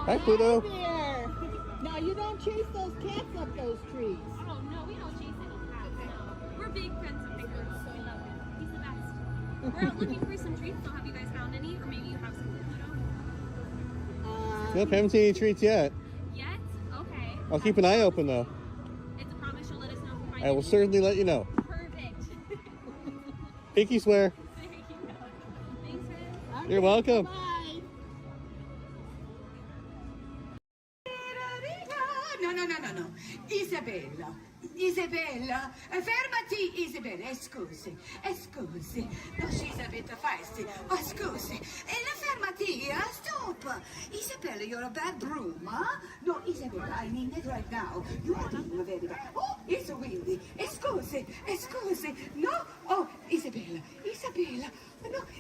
Hi, Pluto. There. Now you don't chase those cats up those trees. Oh no, we don't chase any cats. No. We're big friends of Pickers, so we love him. He's the best. We're out looking for some treats, so have you guys found any? Or maybe you have some for Pluto? Nope, haven't seen any treats yet. Yet? Okay. I'll keep an eye open though. It's a promise you'll let us know if you find I will any? certainly let you know. Perfect. Pinky swear. There you go. Thanks, Fred. Okay, You're welcome. Bye. No. Isabella, fermati, Isabella, scusi. No, she's a bit feisty. Oh, scusi. Fermati, stop. Isabella, you're a bad broom, huh? No, Isabella, I mean it right now. You are being very bad. Oh, it's windy. Scusi. No, oh, Isabella. No,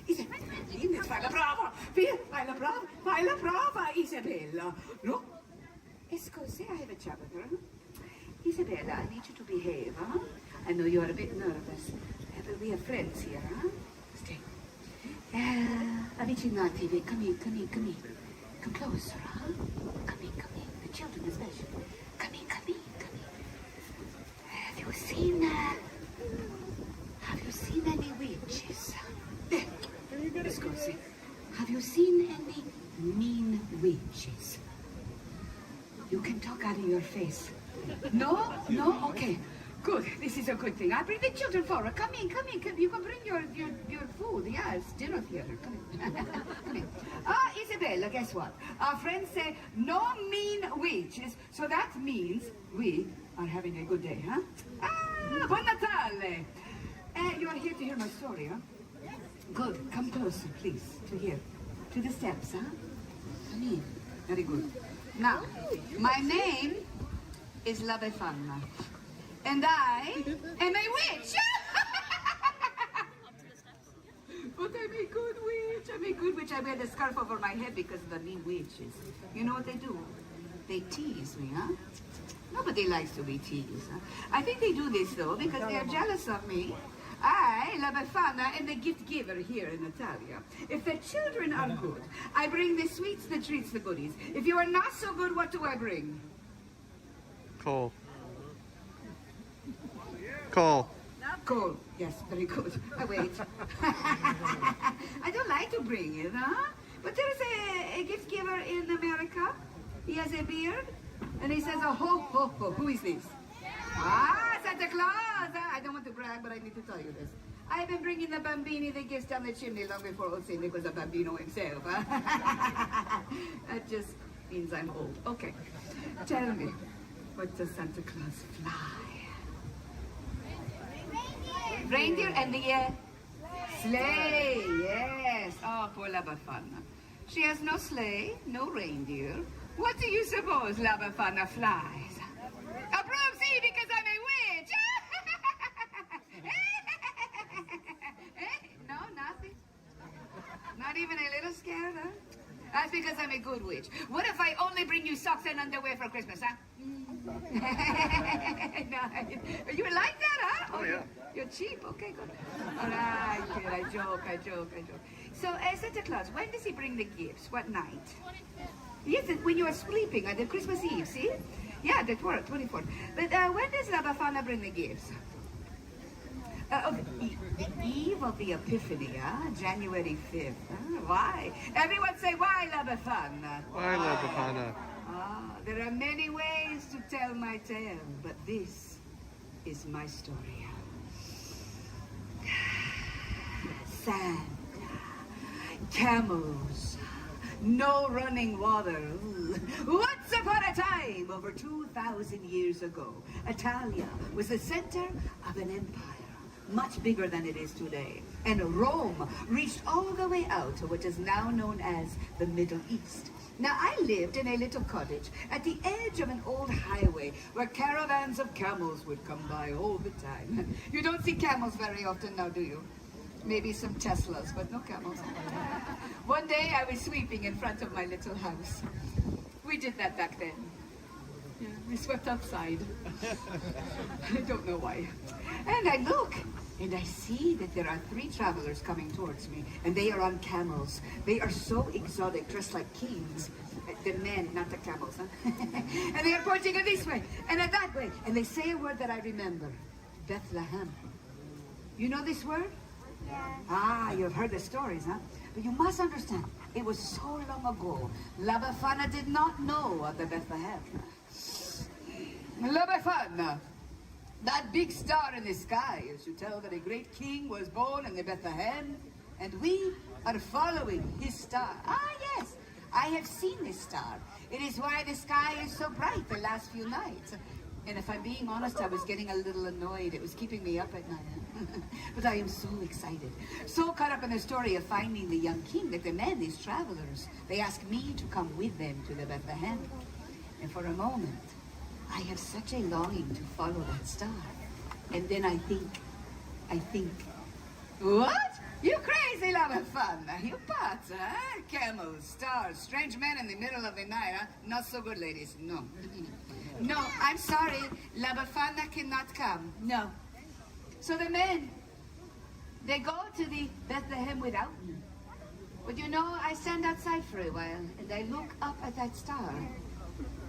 Isabella, fai la prova, Isabella. No. Scusi, I have a chat with her. Isabella, I need you to behave, huh? I know you are a bit nervous, but we are friends here, huh? Stay. Avvicinati, come in. Come closer, huh? Come in. The children especially. Come in. Have you seen any witches? Scusi, have you seen any mean witches? You can talk out of your face. No? Okay. Good. This is a good thing. I'll bring the children forward. Come in. You can bring your food. Yes, dinner theater. Come in. Isabella, guess what? Our friends say no mean witches, so that means we are having a good day, huh? Buon Natale! You are here to hear my story, huh? Good. Come closer, please, to here. To the steps, huh? Come in. Very good. Now, my name is La Befana, and I am a witch. But I'm a good witch. I wear the scarf over my head because of the mean witches. You know what they do? They tease me, huh? Nobody likes to be teased. Huh? I think they do this, though, because they're jealous of me. I, La Befana, am the gift giver here in Italia. If the children are good, I bring the sweets, the treats, the goodies. If you are not so good, what do I bring? Coal. Coal. Yes, very good. Wait. I don't like to bring it, huh? But there's a gift giver in America. He has a beard, and he says, ho, ho, ho. Who is this? Santa Claus! I don't want to brag, but I need to tell you this. I've been bringing the bambini the gifts down the chimney long before old Cindy was a bambino himself. That just means I'm old. Okay. Tell me, what does Santa Claus fly? Reindeer and the sleigh. Yes. Oh, poor La Befana. She has no sleigh, no reindeer. What do you suppose La Befana flies? A broom, see, because I'm a witch. No, nothing. Not even a little scared, huh? That's because I'm a good witch. What if I only bring you socks and underwear for Christmas, huh? No, you like that, huh? Oh, yeah. You're cheap. Okay, good. All right, kid, I joke. So, Santa Claus, when does he bring the gifts? What night? Yes, when you are sleeping on the Christmas Eve, see? Yeah, the 24th. But when does La Befana bring the gifts? Okay. The eve of the Epiphany, huh? January 5th. Huh? Why? Everyone say, why, La Befana? Why, La Befana? There are many ways to tell my tale, but this is my story. Santa, camels, no running water. Once upon a time, over 2,000 years ago, Italia was the center of an empire, much bigger than it is today. And Rome reached all the way out to what is now known as the Middle East. Now, I lived in a little cottage at the edge of an old highway where caravans of camels would come by all the time. You don't see camels very often now, do you? Maybe some Teslas, but no camels. One day I was sweeping in front of my little house. We did that back then. Yeah, we swept outside. I don't know why. And I look, And I see that there are 3 travelers coming towards me, and they are on camels. They are so exotic, dressed like kings. The men, not the camels, huh? And they are pointing it this way, and that way. And they say a word that I remember. Bethlehem. You know this word? Yeah. Ah, you've heard the stories, huh? But you must understand, it was so long ago. La Befana did not know of the Bethlehem. La Befana, that big star in the sky is to tell that a great king was born in the Bethlehem, and we are following his star. Ah, yes, I have seen this star. It is why the sky is so bright the last few nights. And if I'm being honest, I was getting a little annoyed. It was keeping me up at night. But I am so excited. So caught up in the story of finding the young king that the men, these travelers, they asked me to come with them to the Bethlehem. And for a moment, I have such a longing to follow that star. And then I think, what? You crazy lot of fun. You pots, huh? Camels, stars, strange men in the middle of the night, huh? Not so good, ladies. No. No, I'm sorry. La Befana cannot come. No. So the men, they go to the Bethlehem without me. But you know, I stand outside for a while, and I look up at that star,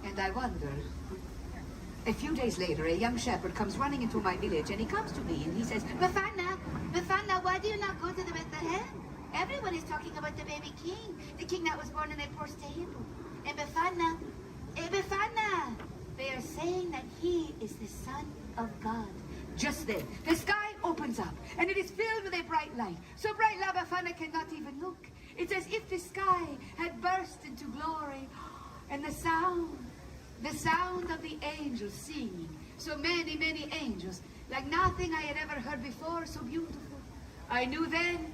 and I wonder. A few days later, a young shepherd comes running into my village, and he comes to me, and he says, Befana, why do you not go to the Bethlehem? Everyone is talking about the baby king, the king that was born in a poor stable. And Befana, they are saying that he is the Son of God. Just then, the sky opens up, and it is filled with a bright light. So bright, La Befana cannot even look. It's as if the sky had burst into glory, and the sound of the angels singing. So many, many angels, like nothing I had ever heard before, so beautiful. I knew then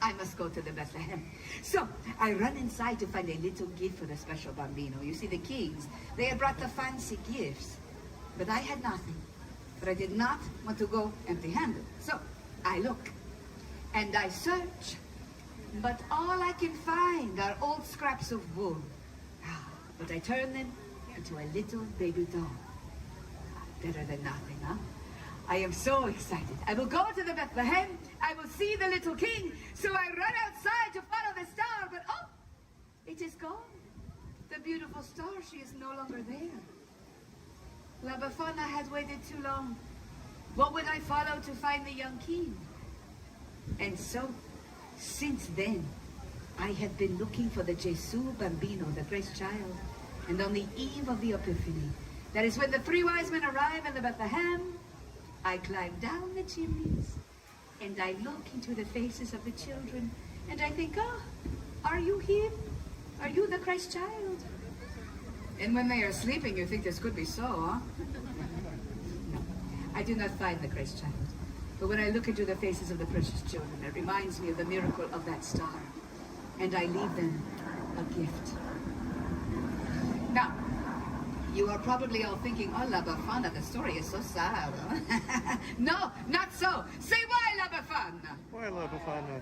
I must go to the Bethlehem. So I run inside to find a little gift for the special bambino. You see, the kings, they had brought the fancy gifts, but I had nothing. But I did not want to go empty-handed. So I look and I search, but all I can find are old scraps of wool. But I turn them into a little baby doll. Better than nothing, huh? I am so excited. I will go to the Bethlehem. I will see the little king. So I run outside to follow the star, but oh, it is gone. The beautiful star, she is no longer there. La Befana had waited too long. What would I follow to find the young king? And so, since then, I have been looking for the Gesù Bambino, the Christ child. And on the eve of the Epiphany, that is when the 3 wise men arrive in the Bethlehem, I climb down the chimneys and I look into the faces of the children and I think, oh, are you him? Are you the Christ child? And when they are sleeping, you think this could be so, huh? No, I do not find the Christ child. But when I look into the faces of the precious children, it reminds me of the miracle of that star. And I leave them a gift. Now, you are probably all thinking, oh, La Befana, the story is so sad. Huh? No, not so. Say why, La Befana? Why La Befana?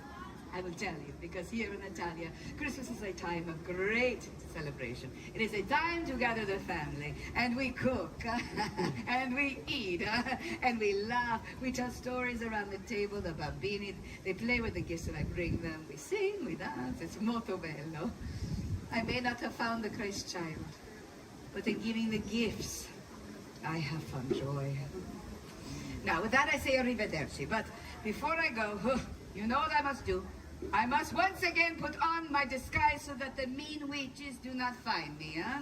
I will tell you, because here in Italia, Christmas is a time of great celebration. It is a time to gather the family, and we cook, and we eat, and we laugh. We tell stories around the table, the bambini, they play with the gifts that I bring them. We sing, we dance, it's molto bello. I may not have found the Christ child, but in giving the gifts, I have found joy. Now, with that I say arrivederci, but before I go, you know what I must do? I must once again put on my disguise so that the mean witches do not find me, huh?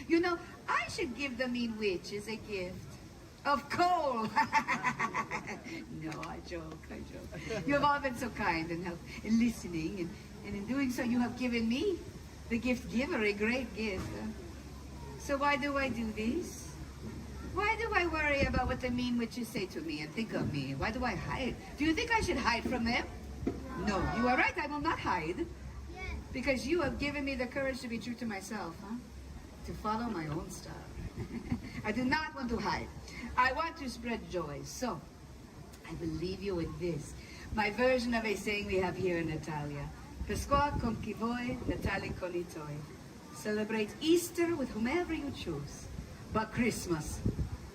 You know, I should give the mean witches a gift of coal. No, I joke. You have all been so kind and listening, and in doing so you have given me, the gift giver, a great gift. So why do I do this? Why do I worry about what the mean witches say to me and think of me? Why do I hide? Do you think I should hide from them? No, you are right, I will not hide. Because you have given me the courage to be true to myself, huh? To follow my own star. I do not want to hide. I want to spread joy. So, I will leave you with this. My version of a saying we have here in Italia. Pasqua con chi vuoi, Natale con i tuoi. Celebrate Easter with whomever you choose. But Christmas,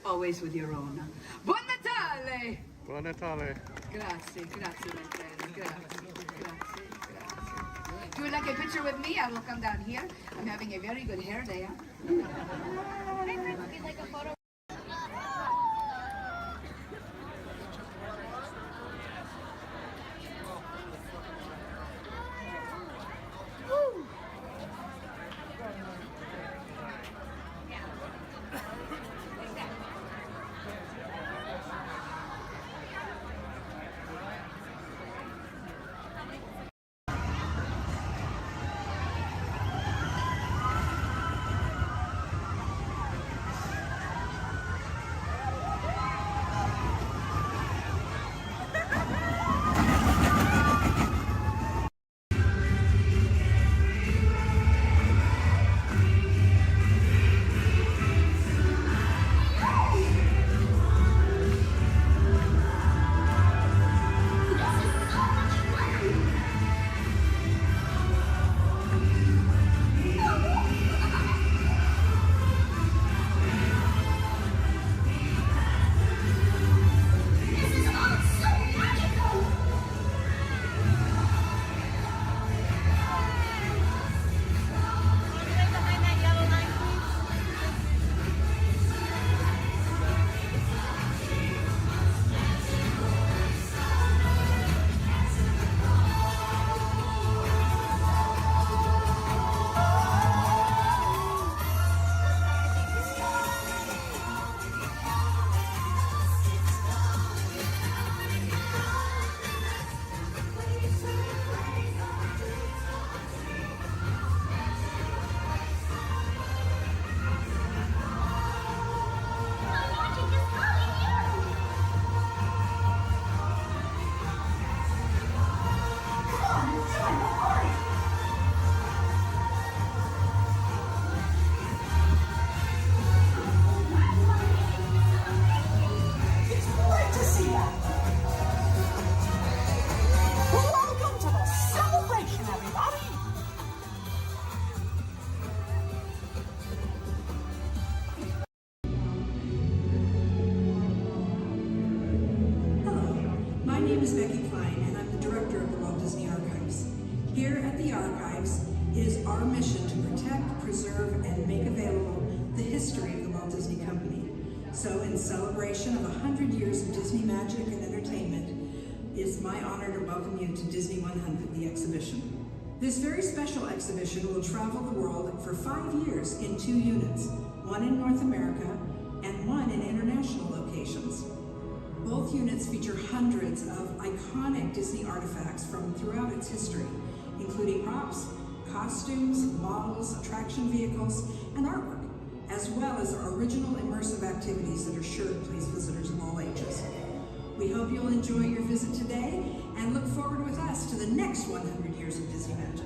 always with your own. Buon Natale! Buon Natale. Grazie, grazie, my friend. Grazie, grazie, grazie. If you would like a picture with me, I will come down here. I'm having a very good hair day. Hi, friends. Would you like a photo? Here at the Archives, it is our mission to protect, preserve, and make available the history of the Walt Disney Company. So in celebration of 100 years of Disney magic and entertainment, it's my honor to welcome you to Disney 100, the exhibition. This very special exhibition will travel the world for 5 years in 2 units, one in North America and one in international locations. Both units feature hundreds of iconic Disney artifacts from throughout its history, including props, costumes, models, attraction vehicles, and artwork, as well as our original immersive activities that are sure to please visitors of all ages. We hope you'll enjoy your visit today and look forward with us to the next 100 years of Disney magic.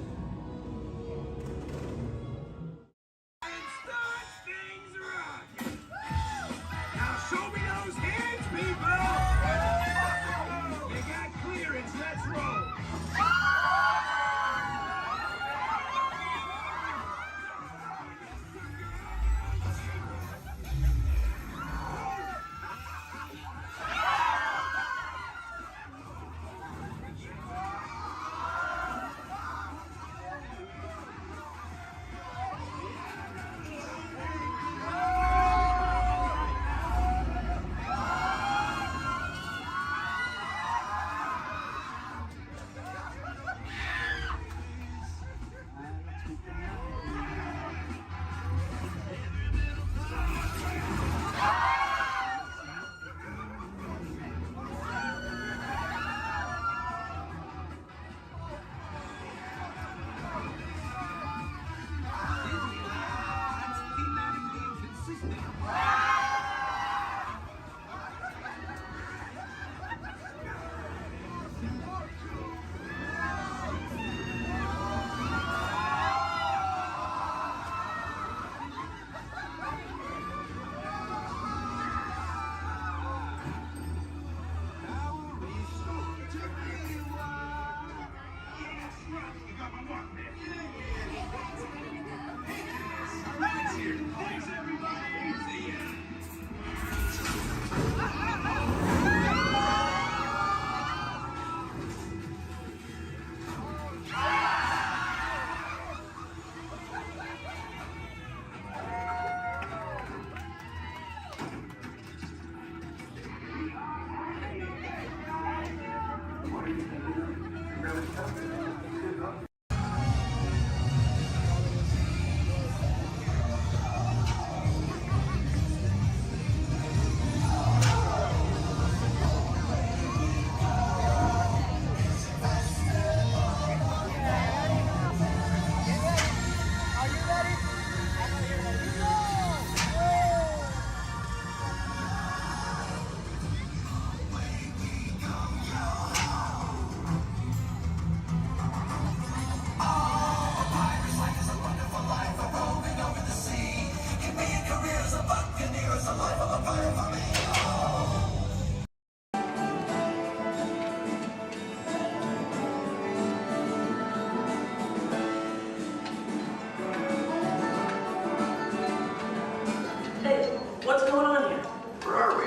Hey, what's going on here? Where are we?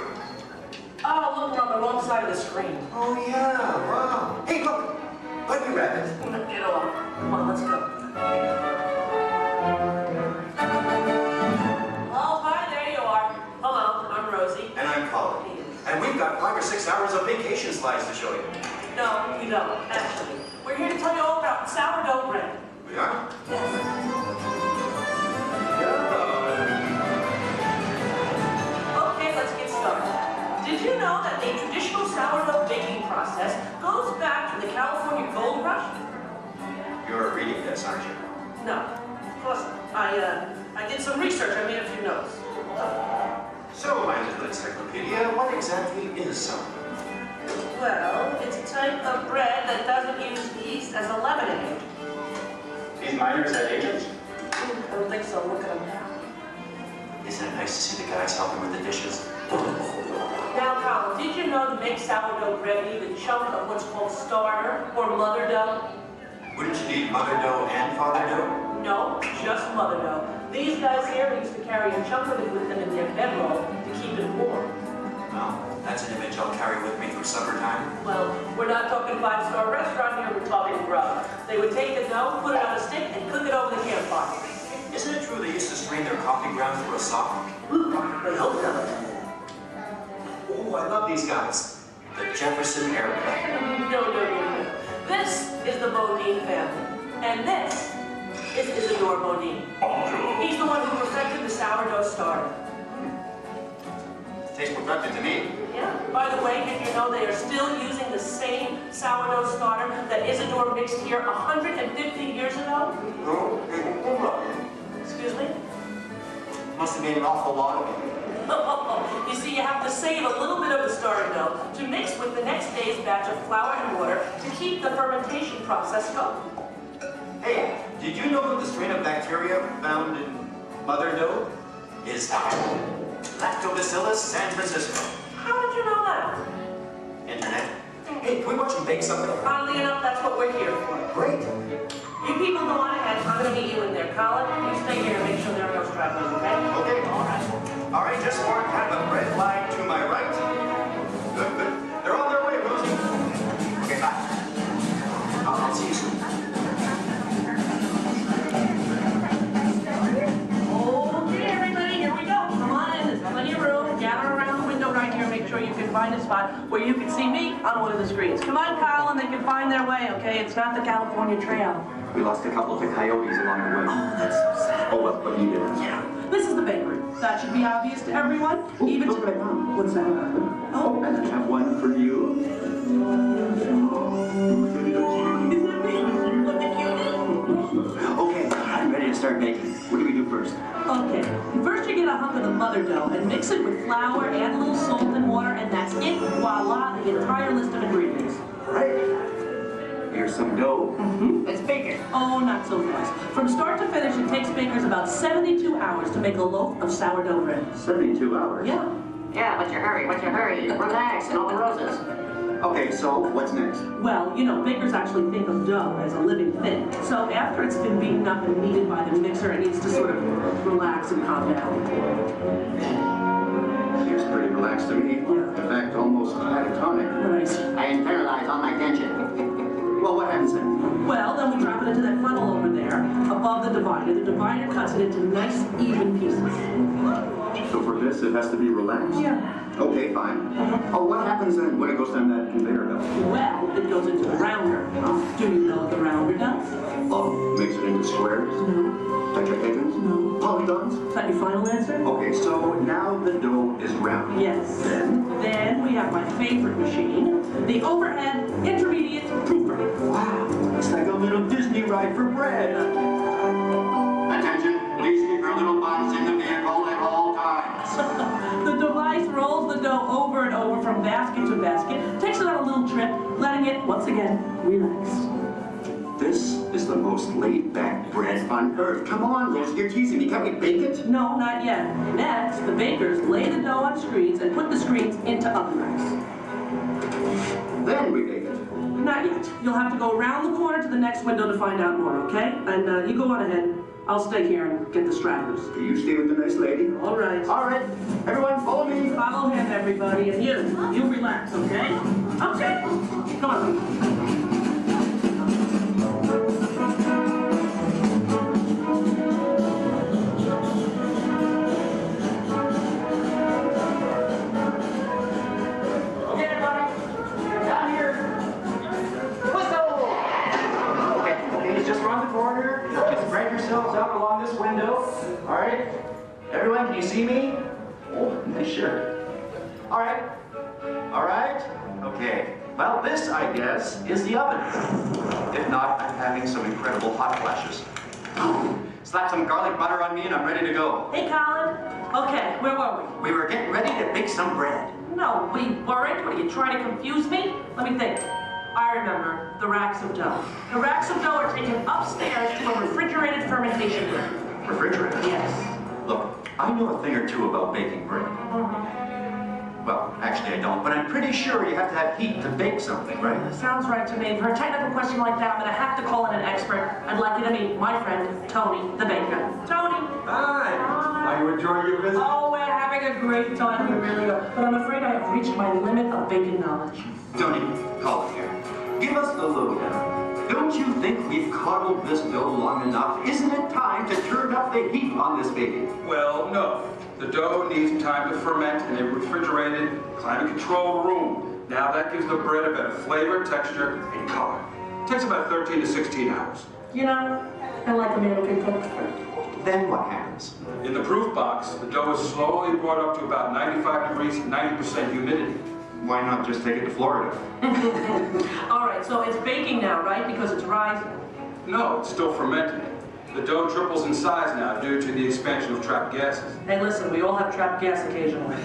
Oh, looking on the wrong side of the screen. Oh, yeah, wow. Hey, look! Bunny rabbit. Get off. Come on, let's go. Oh, hi, there you are. Hello, I'm Rosie. And I'm Colin. And we've got 5 or 6 hours of vacation slides to show you. No, you don't, actually. We're here to tell you all about sourdough bread. We are? Okay, let's get started. Did you know that a traditional sourdough baking process goes back to the California Gold Rush? You're reading this, aren't you? No, of course not. I did some research. I made a few notes. So, my little encyclopedia, what exactly is sourdough? Well, it's a type of bread that doesn't use yeast as a leavening agent. These miners had agents? I don't think so. Look at them now. Isn't it nice to see the guys helping with the dishes? Now, Colin, did you know to make sourdough bread you need a chunk of what's called starter or mother dough? Wouldn't you need mother dough and father dough? No, just mother dough. These guys here used to carry a chunk of it with them in their bedroll to keep it warm. Well, that's an image I'll carry with me through supper time. Well, we're not talking 5-star restaurant here, we're talking grub. They would take the dough, put it on a stick, and cook it over the campfire. Isn't it true they used to strain their coffee grounds through a sock? They hope so. Oh, I love these guys. The Jefferson Airplane. No. This is the Bodine family. And this is Isidore Bodine. He's the one who perfected the sourdough starter. Tastes perfected to me. Yeah. By the way, did you know they are still using the same sourdough starter that Isidore mixed here 150 years ago? Excuse me? Must have made an awful lot of it. You see, you have to save a little bit of the starter dough to mix with the next day's batch of flour and water to keep the fermentation process going. Hey, did you know that the strain of bacteria found in mother dough is Lactobacillus San Francisco? How did you know that? Internet. Hey, can we watch them bake something? Oddly enough, that's what we're here for. Great. You people go on ahead. I'm going to meet you in there. Colin, you stay here and make sure there are no stragglers, okay? Okay, all right. All right, just mark kind of a red line to my right. Good. They're on their way, Rosie. Okay, bye. I'll see you soon. Okay, everybody, here we go. Come on in. There's plenty of room. Gather around the window right here. Make sure you can find a spot where you can see me on one of the screens. Come on, Colin. They can find their way, okay? It's not the California Trail. We lost a couple to coyotes along the way. Oh, that's so sad. Oh, well, but you did. Yeah. This is the bakery. That should be obvious to everyone. Even to... What's that? Oh, and I have one for you. Is it me? Look at you. Okay, I'm ready to start baking. What do we do first? Okay. First you get a hunk of the mother dough and mix it with flour, add a little salt and water, and that's it. Voila, the entire list of ingredients. Right. Here's some dough. Let's bake it. Oh, not so fast. From start to finish, it takes bakers about 72 hours to make a loaf of sourdough bread. 72 hours. Yeah. Yeah, what's your hurry? Relax, and all the roses. Okay, so what's next? Well, you know, bakers actually think of dough as a living thing. So after it's been beaten up and kneaded by the mixer, it needs to sort of relax and calm down. Seems pretty relaxed to me. In fact, almost catatonic. Right. I internalize all my tension. Well, what happens then? Well, then we drop it into that funnel over there, above the divider. The divider cuts it into nice, even pieces. So for this, it has to be relaxed? Yeah. Okay, fine. Oh, what happens then when it goes down that conveyor belt? Well, it goes into the rounder. Do you know what the rounder does? Oh, makes it into squares? No. Tetrahedrons? No. Polygons? Is that your final answer? Okay, so now the dough is round. Yes. Then? Then we have my favorite machine, the overhead intermediate proofer. Wow, it's like a little Disney ride for bread. Attention, please keep your little buns in the vehicle at all times. The device rolls the dough over and over from basket to basket, takes it on a little trip, letting it, once again, relax. This is the most laid-back bread on earth. Come on, Rose, you're teasing me. Can't we bake it? No, not yet. Next, the bakers lay the dough on screens and put the screens into oven racks. Then we bake it. Not yet. You'll have to go around the corner to the next window to find out more, okay? And you go on ahead. I'll stay here and get the stragglers. You stay with the nice lady. All right. All right, everyone, follow me. Follow him, everybody, and you relax, okay? Okay. Come on. Out along this window. All right. Everyone, can you see me? Oh, nice shirt. All right. All right. Okay. Well, this, I guess, is the oven. If not, I'm having some incredible hot flashes. Slap some garlic butter on me and I'm ready to go. Hey, Colin. Okay, where were we? We were getting ready to bake some bread. No, we weren't. What, are you trying to confuse me? Let me think. I remember the racks of dough. The racks of dough are taken upstairs to a refrigerated fermentation room. Refrigerator? Yes. Look, I know a thing or two about baking bread. Well, actually I don't, but I'm pretty sure you have to have heat to bake something, right? Sounds right to me. For a technical question like that, I'm going to have to call in an expert. I'd like you to meet my friend, Tony, the baker. Tony! Hi! Are you enjoying your visit? Oh, we're having a great time. We really are. But I'm afraid I have reached my limit of baking knowledge. Tony, call it here. Give us the lowdown. Don't you think we've coddled this dough long enough? Isn't it time to turn up the heat on this baby? Well, no. The dough needs time to ferment in a refrigerated, climate-controlled room. Now that gives the bread a better flavor, texture, and color. It takes about 13 to 16 hours. You know, I like a man who can cook. Then what happens? In the proof box, the dough is slowly brought up to about 95 degrees, 90% humidity. Why not just take it to Florida? All right, so it's baking now, right? Because it's rising. No, it's still fermenting. The dough triples in size now due to the expansion of trapped gases. Hey, listen, we all have trapped gas occasionally.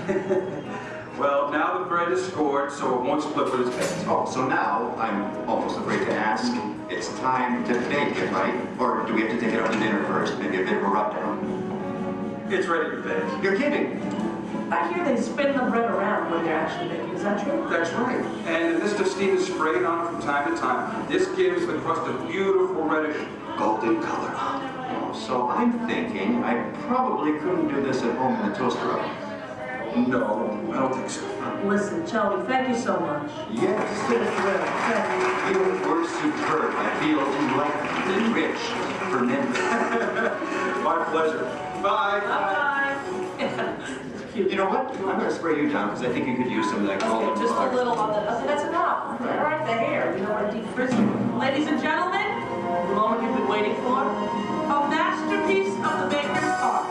Well, now the bread is scored, so it won't split with its baked. Oh, so now I'm almost afraid to ask. It's time to bake it, right? Or do we have to take it out to dinner first? Maybe a bit of a rub-down? It's ready to bake. You're kidding. I hear they spin the bread around when they're actually baking. Is that true? That's right. And this of steam is sprayed on from time to time. This gives the crust a beautiful reddish golden color. Oh, so I'm thinking I probably couldn't do this at home in the toaster oven. No, I don't think so. Listen, Tony, thank you so much. Yes. It's been a thrill. Thank you. You were superb. I feel enlightened, enriched, fermented. My pleasure. Bye. Bye-bye. You know what? I'm going to spray you down because I think you could use some of that golden Okay, just color. a little on the... Okay, that's enough. All right, the hair. You know what deep frisking. Ladies and gentlemen, the moment you've been waiting for. A masterpiece of the baker's art.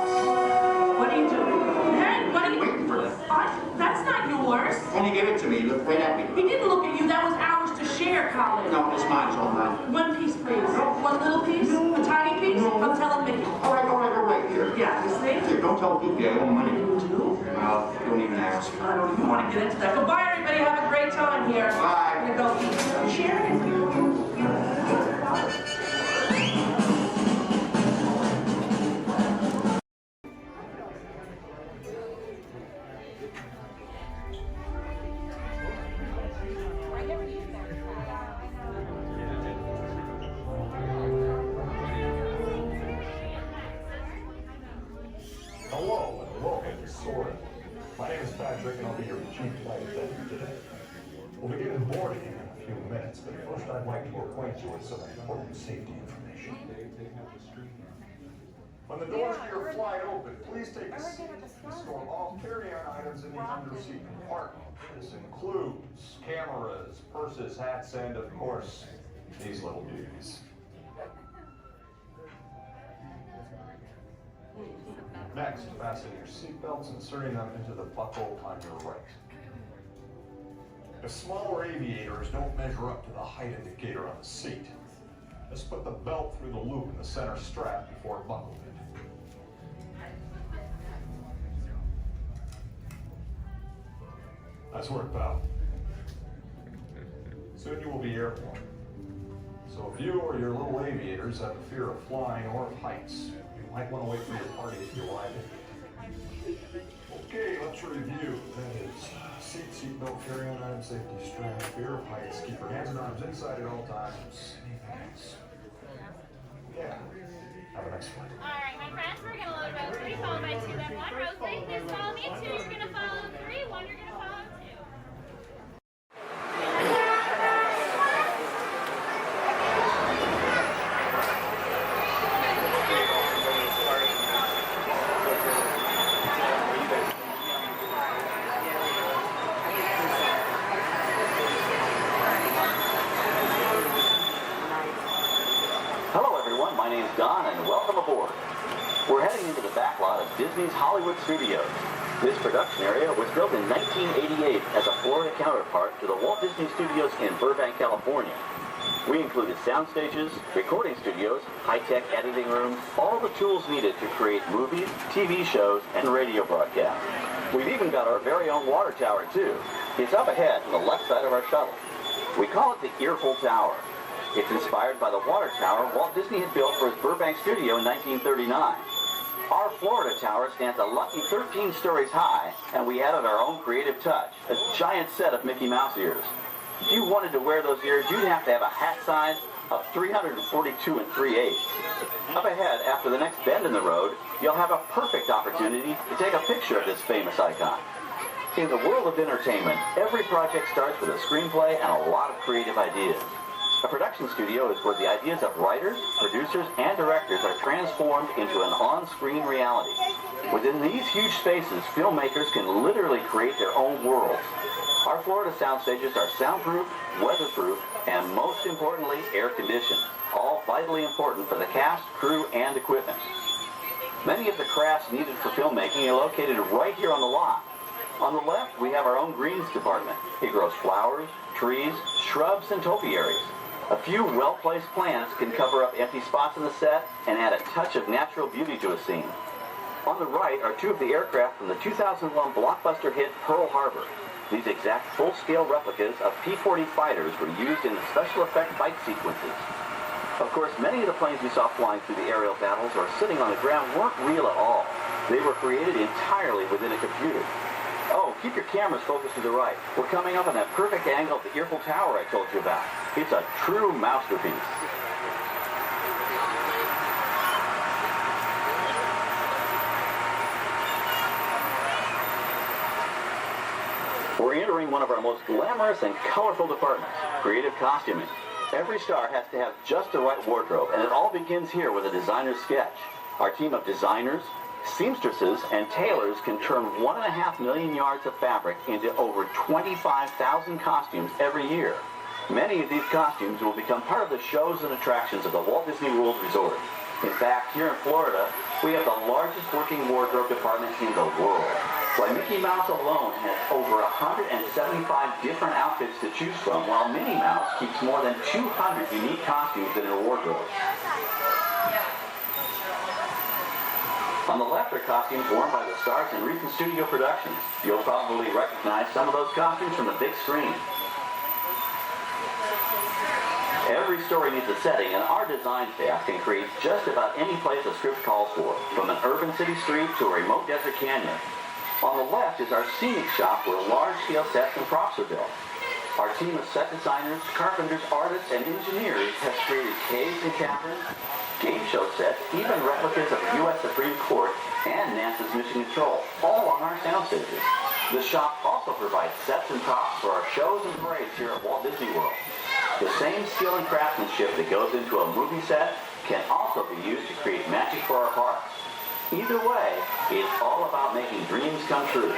What are you doing? Hey, what are you... Waiting for that. That's not yours. When he gave it to me, he looked right at me. He didn't look at you. That was ours to share, Colin. No, it's mine. It's all mine. One piece, please. One little piece? A tiny piece? I'm telling Mickey. All right, here. Yeah, you see? Here, don't tell Goofy I owe money. You do? Well, don't even ask. I don't even want to get into that. Goodbye, everybody. Have a great time here. Bye. I'm going to go eat. Sharon. Hello and welcome to Soarin'. My name is Patrick and I'll be your chief flight attendant today. We'll begin boarding in a few minutes, but first I'd like to acquaint you with some important safety information. When the doors to your flight open, please take a seat and store all carry-on items in the underseat compartment. This includes cameras, purses, hats, and of course, these little beauties. Next, fasten your seatbelts, inserting them into the buckle on your right. If smaller aviators don't measure up to the height indicator on the seat, just put the belt through the loop in the center strap before buckling it. Nice work, pal. Soon you will be airborne. So if you or your little aviators have a fear of flying or of heights, you might want to wait for your party if you arrive in. Okay, let's review. That is seatbelt, carry-on item, safety strap, fear of heights, keep your hands and arms inside at all times. Anything else? Yeah. Have a nice flight. All right, my friends, we're going to load row 3, followed by 2, then 1. Row 3, please follow me. 2, you're going to follow 3. 1, you're going to follow 2. My name's Don, and welcome aboard. We're heading into the back lot of Disney's Hollywood Studios. This production area was built in 1988 as a Florida counterpart to the Walt Disney Studios in Burbank, California. We included sound stages, recording studios, high-tech editing rooms, all the tools needed to create movies, TV shows, and radio broadcasts. We've even got our very own water tower, too. It's up ahead on the left side of our shuttle. We call it the Earful Tower. It's inspired by the water tower Walt Disney had built for his Burbank studio in 1939. Our Florida tower stands a lucky 13 stories high, and we added our own creative touch, a giant set of Mickey Mouse ears. If you wanted to wear those ears, you'd have to have a hat size of 342 3/8. Up ahead, after the next bend in the road, you'll have a perfect opportunity to take a picture of this famous icon. In the world of entertainment, every project starts with a screenplay and a lot of creative ideas. A production studio is where the ideas of writers, producers, and directors are transformed into an on-screen reality. Within these huge spaces, filmmakers can literally create their own worlds. Our Florida sound stages are soundproof, weatherproof, and most importantly, air-conditioned, all vitally important for the cast, crew, and equipment. Many of the crafts needed for filmmaking are located right here on the lot. On the left, we have our own greens department. It grows flowers, trees, shrubs, and topiaries. A few well-placed plants can cover up empty spots in the set and add a touch of natural beauty to a scene. On the right are 2 of the aircraft from the 2001 blockbuster hit Pearl Harbor. These exact full-scale replicas of P-40 fighters were used in the special effect fight sequences. Of course, many of the planes we saw flying through the aerial battles or sitting on the ground weren't real at all. They were created entirely within a computer. Oh, keep your cameras focused to the right. We're coming up on that perfect angle of the Earful Tower I told you about. It's a true masterpiece. We're entering one of our most glamorous and colorful departments, creative costuming. Every star has to have just the right wardrobe, and it all begins here with a designer's sketch. Our team of designers, seamstresses, and tailors can turn 1.5 million yards of fabric into over 25,000 costumes every year. Many of these costumes will become part of the shows and attractions of the Walt Disney World Resort. In fact, here in Florida, we have the largest working wardrobe department in the world. Why, Mickey Mouse alone has over 175 different outfits to choose from, while Minnie Mouse keeps more than 200 unique costumes in her wardrobe. On the left are costumes worn by the stars in recent studio productions. You'll probably recognize some of those costumes from the big screen. Every story needs a setting, and our design staff can create just about any place a script calls for, from an urban city street to a remote desert canyon. On the left is our scenic shop where large-scale sets and props are built. Our team of set designers, carpenters, artists, and engineers has created caves and caverns, game show sets, even replicas of the U.S. Supreme Court and NASA's Mission Control, all on our sound stages. The shop also provides sets and props for our shows and parades here at Walt Disney World. The same skill and craftsmanship that goes into a movie set can also be used to create magic for our parks. Either way, it's all about making dreams come true.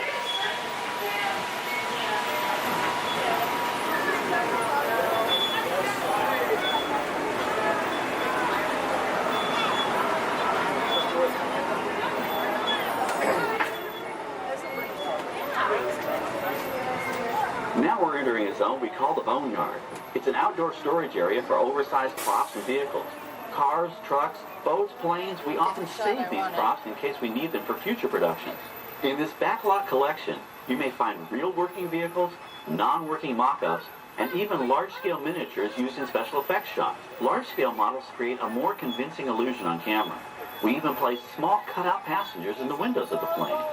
Now we're entering a zone we call the Boneyard. It's an outdoor storage area for oversized props and vehicles. Cars, trucks, boats, planes, we often save these props in case we need them for future productions. In this backlot collection, you may find real working vehicles, non-working mock-ups, and even large-scale miniatures used in special effects shots. Large-scale models create a more convincing illusion on camera. We even place small cutout passengers in the windows of the plane.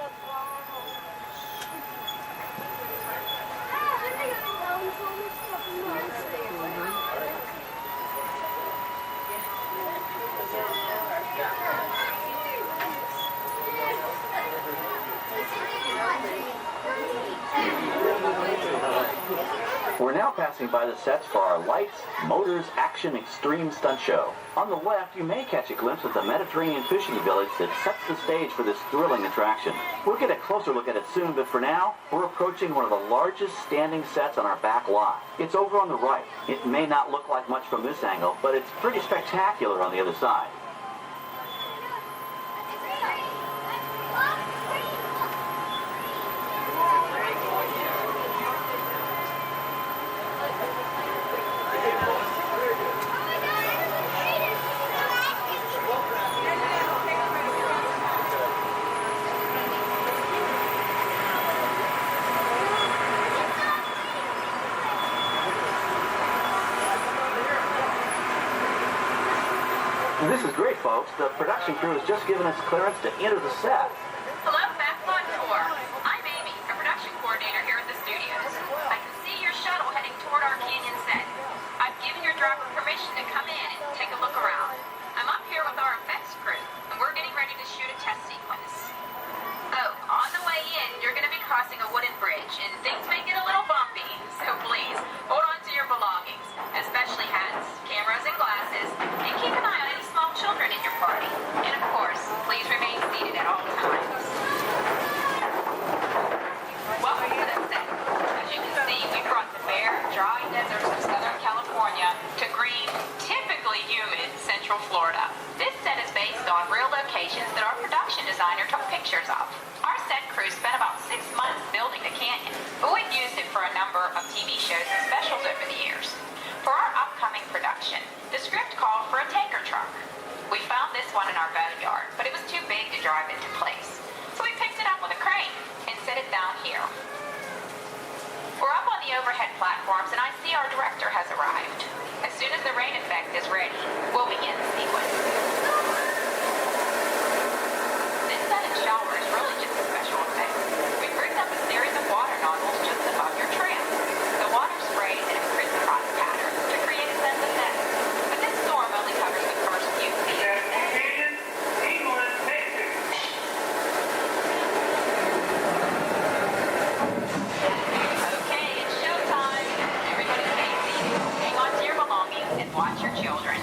We're now passing by the sets for our Lights, Motors, Action Extreme Stunt Show. On the left, you may catch a glimpse of the Mediterranean fishing village that sets the stage for this thrilling attraction. We'll get a closer look at it soon, but for now, we're approaching one of the largest standing sets on our back lot. It's over on the right. It may not look like much from this angle, but it's pretty spectacular on the other side. This is great, folks. The production crew has just given us clearance to enter the set. Hello, Backlot Tour. I'm Amy, a production coordinator here at the studios. I can see your shuttle heading toward our canyon set. I've given your driver permission to come in and take a look around. I'm up here with our effects crew, and we're getting ready to shoot a test sequence. Oh, on the way in, you're going to be crossing a wooden bridge, and things may get a little bumpy, so please, hold on to your belongings, especially hats, cameras, and glasses, and keep an eye on any small children in your party. And of course, please remain seated at all times. Welcome to the set. As you can see, we brought the bare, dry deserts of Southern California to green, typically humid Central Florida. This set is based on real locations that our production designer took pictures of. Our set crew spent about 6 months building the canyon, but we've used it for a number of TV shows and specials over the years. For our upcoming production, the script called for a tanker truck. We found this one in our boneyard, but it was too big to drive into place. So we picked it up with a crane and set it down here. We're up on the overhead platforms, and I see our director has arrived. As soon as the rain effect is ready, we'll begin the sequence. This set and shower is really just a special effect. We rigged up a series of water nozzles just above your tram. The water sprays in a crisscross pattern to create a sense of depth. But this storm only covers the first few feet. Okay, it's showtime. Everybody stay seated. Hang on to your belongings and watch your children.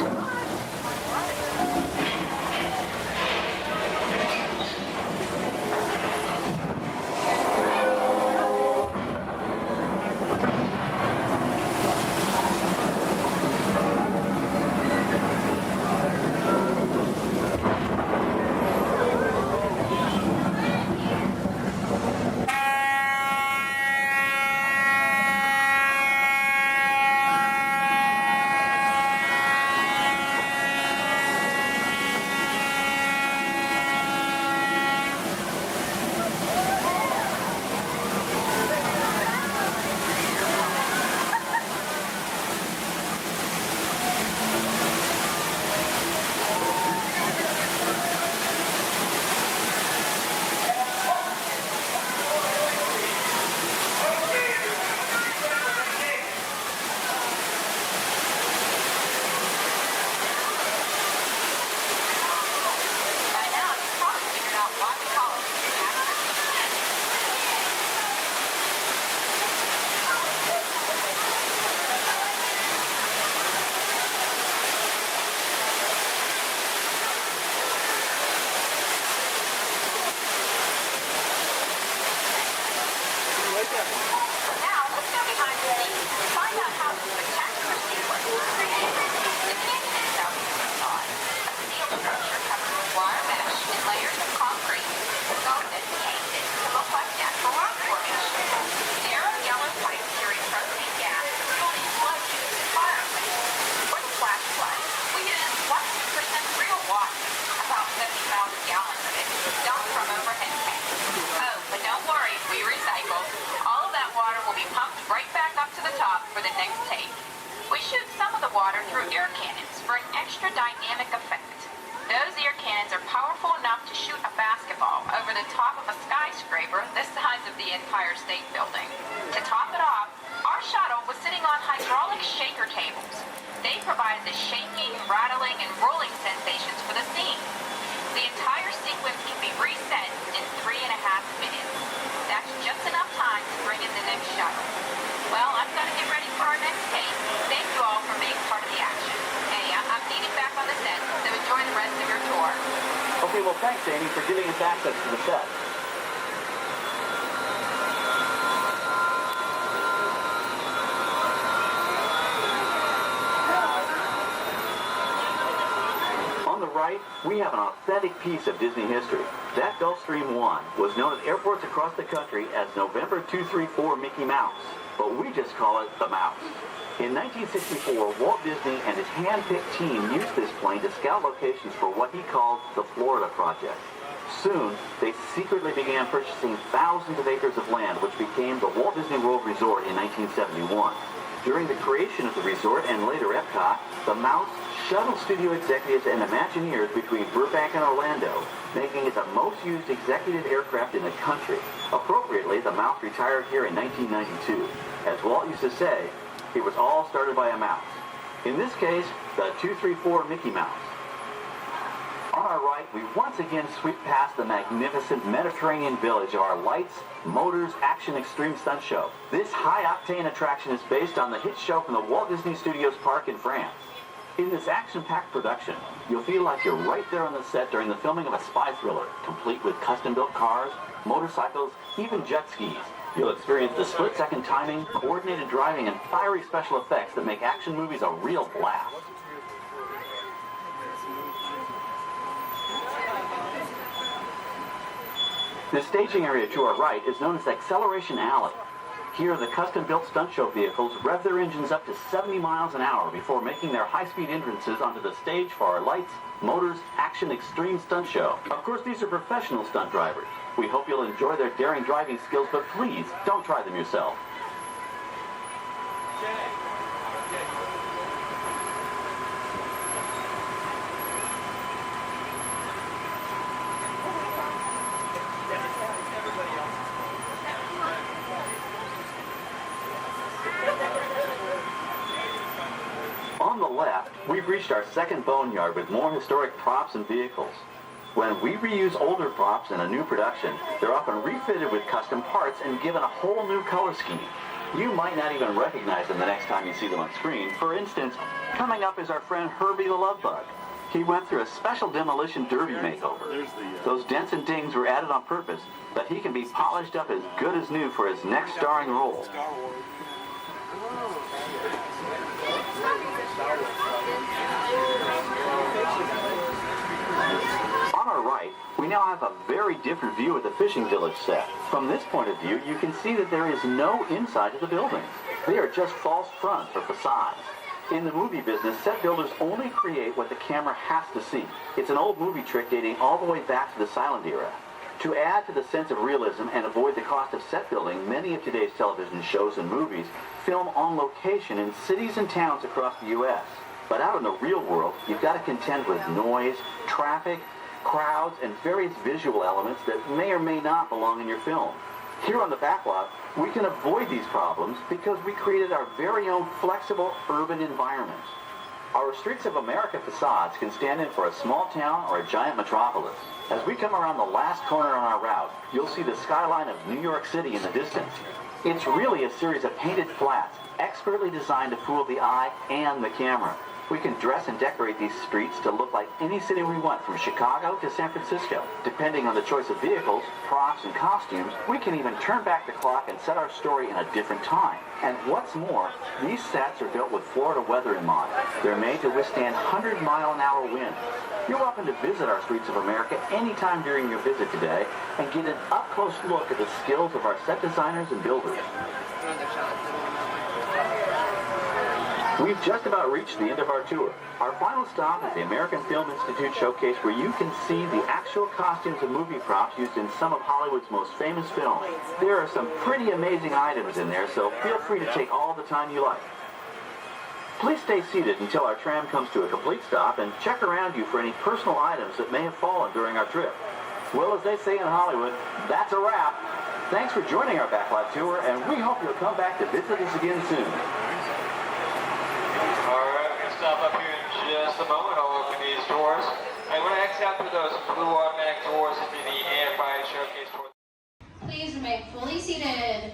100% real water, about 70,000 gallons of it, dumped from overhead tanks. Oh, but don't worry, we recycle. All of that water will be pumped right back up to the top for the next take. We shoot some of the water through air cannons for an extra dynamic effect. Those air cannons are powerful enough to shoot a basketball over the top of a skyscraper the size of the Empire State Building. To top it off, our shuttle was sitting on hydraulic shaker tables. They provided the shaking, rattling, and rolling sensations for the scene. The entire sequence can be reset in 3.5 minutes. That's just enough time to bring in the next shuttle. Well, I've got to get ready for our next take. Thank you all for being part of the action. Hey, I'm needing back on the set, so enjoy the rest of your tour. Okay, well, thanks, Amy, for giving us access to the set. On the right, we have an authentic piece of Disney history. That Gulfstream 1 was known at airports across the country as November 234 Mickey Mouse, but we just call it the Mouse. In 1964, Walt Disney and his hand-picked team used this plane to scout locations for what he called the Florida Project. Soon, they secretly began purchasing thousands of acres of land, which became the Walt Disney World Resort in 1971. During the creation of the resort and later Epcot, the Mouse shuttled studio executives and Imagineers between Burbank and Orlando, making it the most used executive aircraft in the country. Appropriately, the Mouse retired here in 1992. As Walt used to say, it was all started by a mouse. In this case, the 234 Mickey Mouse. On our right, we once again sweep past the magnificent Mediterranean village of our lights, motors, action extreme stunt show. This high-octane attraction is based on the hit show from the Walt Disney Studios Park in France. In this action-packed production, you'll feel like you're right there on the set during the filming of a spy thriller, complete with custom-built cars, motorcycles, even jet skis. You'll experience the split-second timing, coordinated driving, and fiery special effects that make action movies a real blast. The staging area to our right is known as Acceleration Alley. Here, the custom-built stunt show vehicles rev their engines up to 70 miles an hour before making their high-speed entrances onto the stage for our lights, motors, action extreme stunt show. Of course, these are professional stunt drivers. We hope you'll enjoy their daring driving skills, but please, don't try them yourself. On the left, we've reached our second boneyard with more historic props and vehicles. When we reuse older props in a new production, they're often refitted with custom parts and given a whole new color scheme. You might not even recognize them the next time you see them on screen. For instance, coming up is our friend Herbie the Love Bug. He went through a special demolition derby makeover. Those dents and dings were added on purpose, but he can be polished up as good as new for his next starring role. On our right, we now have a very different view of the fishing village set. From this point of view, you can see that there is no inside to the buildings. They are just false fronts or facades. In the movie business, set builders only create what the camera has to see. It's an old movie trick dating all the way back to the silent era. To add to the sense of realism and avoid the cost of set building, many of today's television shows and movies film on location in cities and towns across the U.S. But out in the real world, you've got to contend with noise, traffic, crowds, and various visual elements that may or may not belong in your film. Here on the backlot, we can avoid these problems because we created our very own flexible urban environment. Our Streets of America facades can stand in for a small town or a giant metropolis. As we come around the last corner on our route, you'll see the skyline of New York City in the distance. It's really a series of painted flats, expertly designed to fool the eye and the camera. We can dress and decorate these streets to look like any city we want, from Chicago to San Francisco. Depending on the choice of vehicles, props, and costumes, we can even turn back the clock and set our story in a different time. And what's more, these sets are built with Florida weather in mind. They're made to withstand 100-mile-an-hour winds. You're welcome to visit our Streets of America anytime during your visit today and get an up-close look at the skills of our set designers and builders. We've just about reached the end of our tour. Our final stop is the American Film Institute Showcase, where you can see the actual costumes and movie props used in some of Hollywood's most famous films. There are some pretty amazing items in there, so feel free to take all the time you like. Please stay seated until our tram comes to a complete stop and check around you for any personal items that may have fallen during our trip. Well, as they say in Hollywood, that's a wrap. Thanks for joining our backlot tour, and we hope you'll come back to visit us again soon. Alright, we're going to stop up here in just a moment. I'll open these doors. And we're going to exit out through those blue automatic doors into the AFI Showcase tour. Please remain fully seated.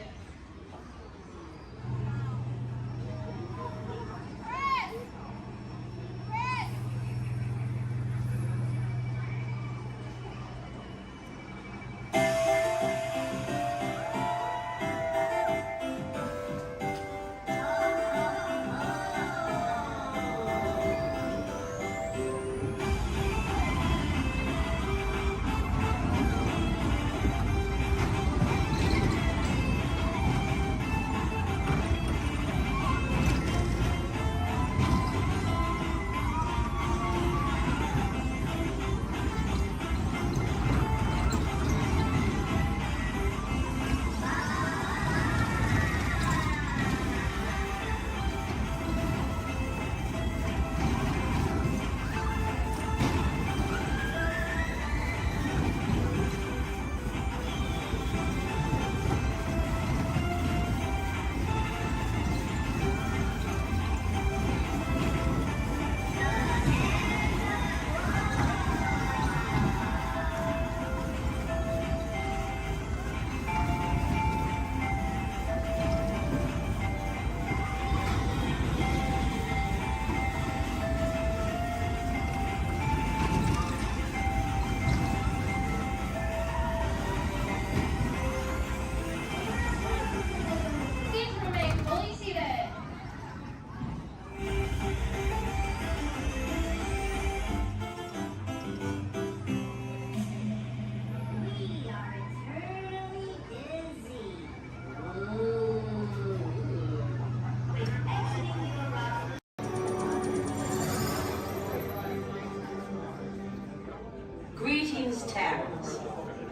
Terrans.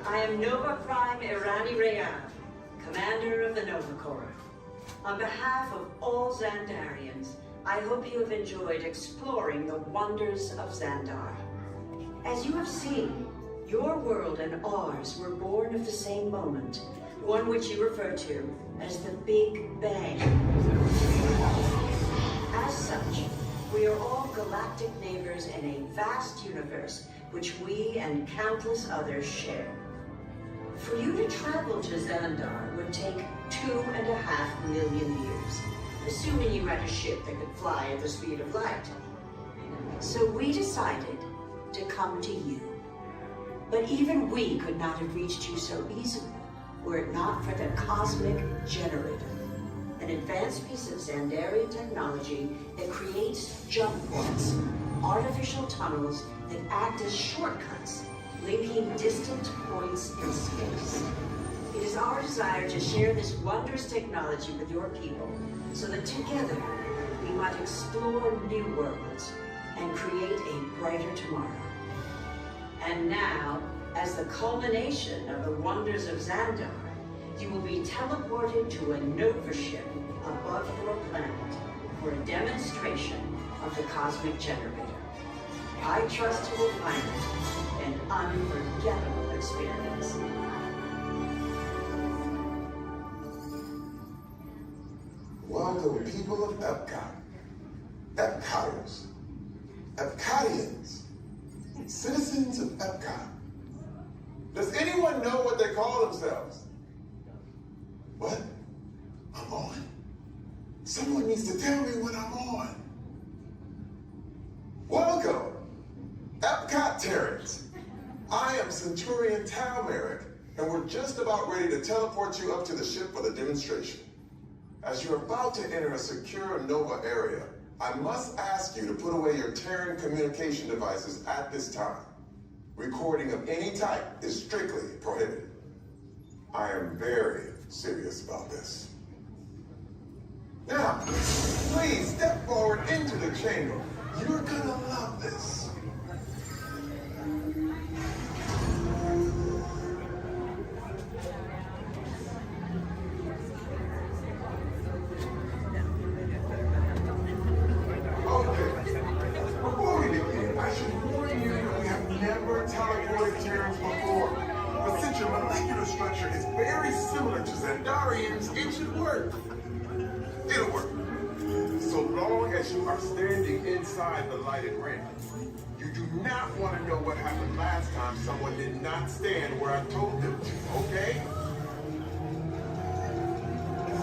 I am Nova Prime Irani Rayan, Commander of the Nova Corps. On behalf of all Xandarians, I hope you have enjoyed exploring the wonders of Xandar. As you have seen, your world and ours were born of the same moment, one which you refer to as the Big Bang. As such, we are all galactic neighbors in a vast universe which we and countless others share. For you to travel to Xandar would take 2.5 million years, assuming you had a ship that could fly at the speed of light. So we decided to come to you. But even we could not have reached you so easily were it not for the Cosmic Generator, an advanced piece of Xandarian technology that creates jump points, artificial tunnels that act as shortcuts, linking distant points in space. It is our desire to share this wondrous technology with your people, so that together we might explore new worlds and create a brighter tomorrow. And now, as the culmination of the wonders of Xandar, you will be teleported to a Nova ship above your planet for a demonstration of the Cosmic Generator. I trust you will find it an unforgettable experience. Welcome, people of Epcot, Epcoters, Epcotians, citizens of Epcot. Does anyone know what they call themselves? What? I'm on? Someone needs to tell me what I'm on. Welcome, Epcot Terrans. I am Centurion Talmeric, and we're just about ready to teleport you up to the ship for the demonstration. As you're about to enter a secure Nova area, I must ask you to put away your Terran communication devices at this time. Recording of any type is strictly prohibited. I am very serious about this. Now, please step forward into the chamber. You're gonna love this. Before we begin, I should warn you that we have never teleported Terrans before. But since your molecular structure is very similar to Xandarian's, it should work. It'll work. So long as you are standing inside the lighted ring. You do not want to know what happened last time someone did not stand where I told them to, okay?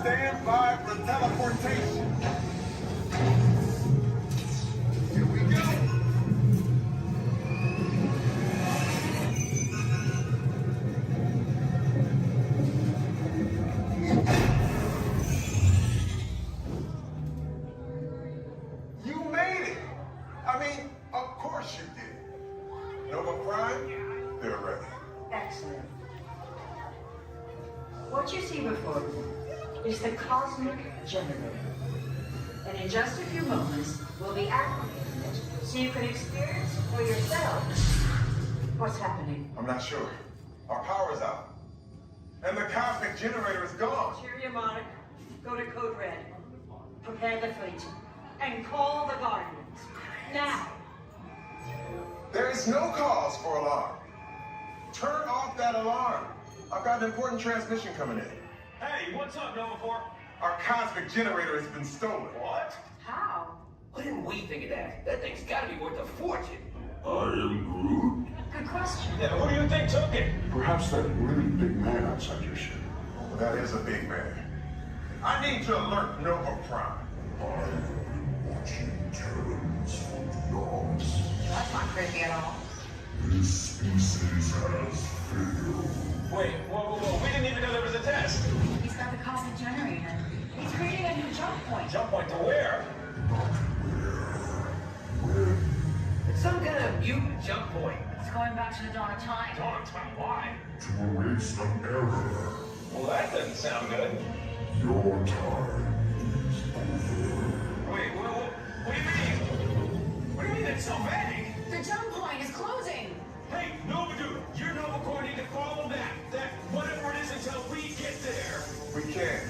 Stand by for teleportation. Here we go. You made it. I mean, of course you did. Nova Prime, they're ready. Excellent. What you see before you is the cosmic generator. And in just a few moments, we'll be activating it so you can experience for yourself what's happening. I'm not sure. Our power's out. And the cosmic generator is gone. Cheerio, Monarch. Go to Code Red. Prepare the fleet. And call the Guardians. Now. There is no cause for alarm. Turn off that alarm. I've got an important transmission coming in. Hey, what's up, Nova Corps? Our cosmic generator has been stolen. What? How? Why didn't we think of that? That thing's gotta be worth a fortune. I am Groot. Good question. Yeah, who do you think took it? Perhaps that really big man outside your ship. That is a big man. I need to alert Nova Prime. I have been watching Terrans for dogs. That's not creepy at all. This species has failed. Wait, whoa. We didn't even know there was a test. He's got the cosmic generator. He's creating a new jump point. Jump point to where? It's some kind of mutant jump point. It's going back to the dawn of time. Dawn of time? Why? To erase an error. Well, that doesn't sound good. Your time is over. Wait, what do you mean? What do you mean it's so vague? The jump point is closing. Hey, Nova Dude, you're Nova Corps need to follow that whatever it is until we get there. We can't.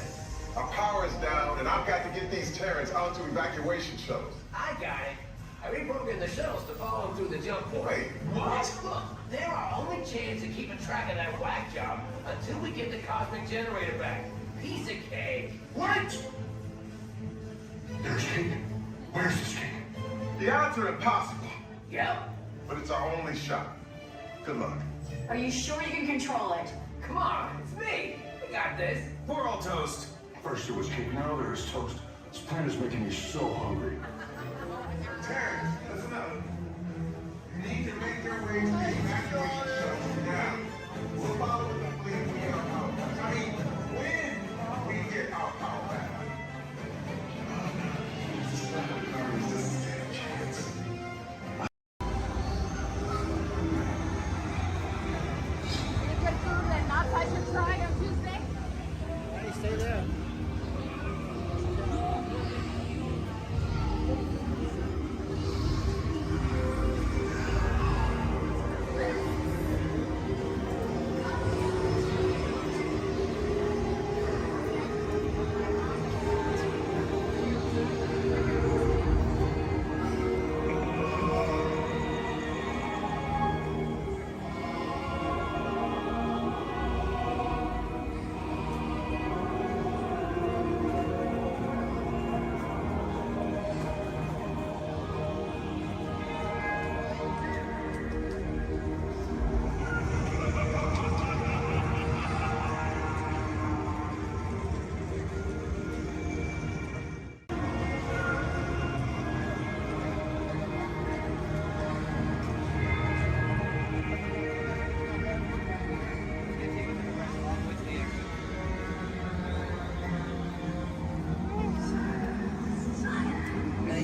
Our power is down, and I've got to get these Terrans onto evacuation shuttles. I got it. I reprogrammed the shuttles to follow them through the jump point. Wait, what? Look, they're our only chance of keeping track of that whack job until we get the cosmic generator back. Piece of cake. Wait! There's cake. Where's this cake? The odds are impossible, Yep. but it's our only shot. Good luck. Are you sure you can control it? Come on, it's me. We got this. We're all toast. First there was cake, now there is toast. This plan is making me so hungry. Terrans, listen up. You need to make your way to the evacuation shuttles now. We'll follow the fleet when we get our power back. I mean, when we get our power back. Good food and not touch and try on Tuesday? Hey, stay there.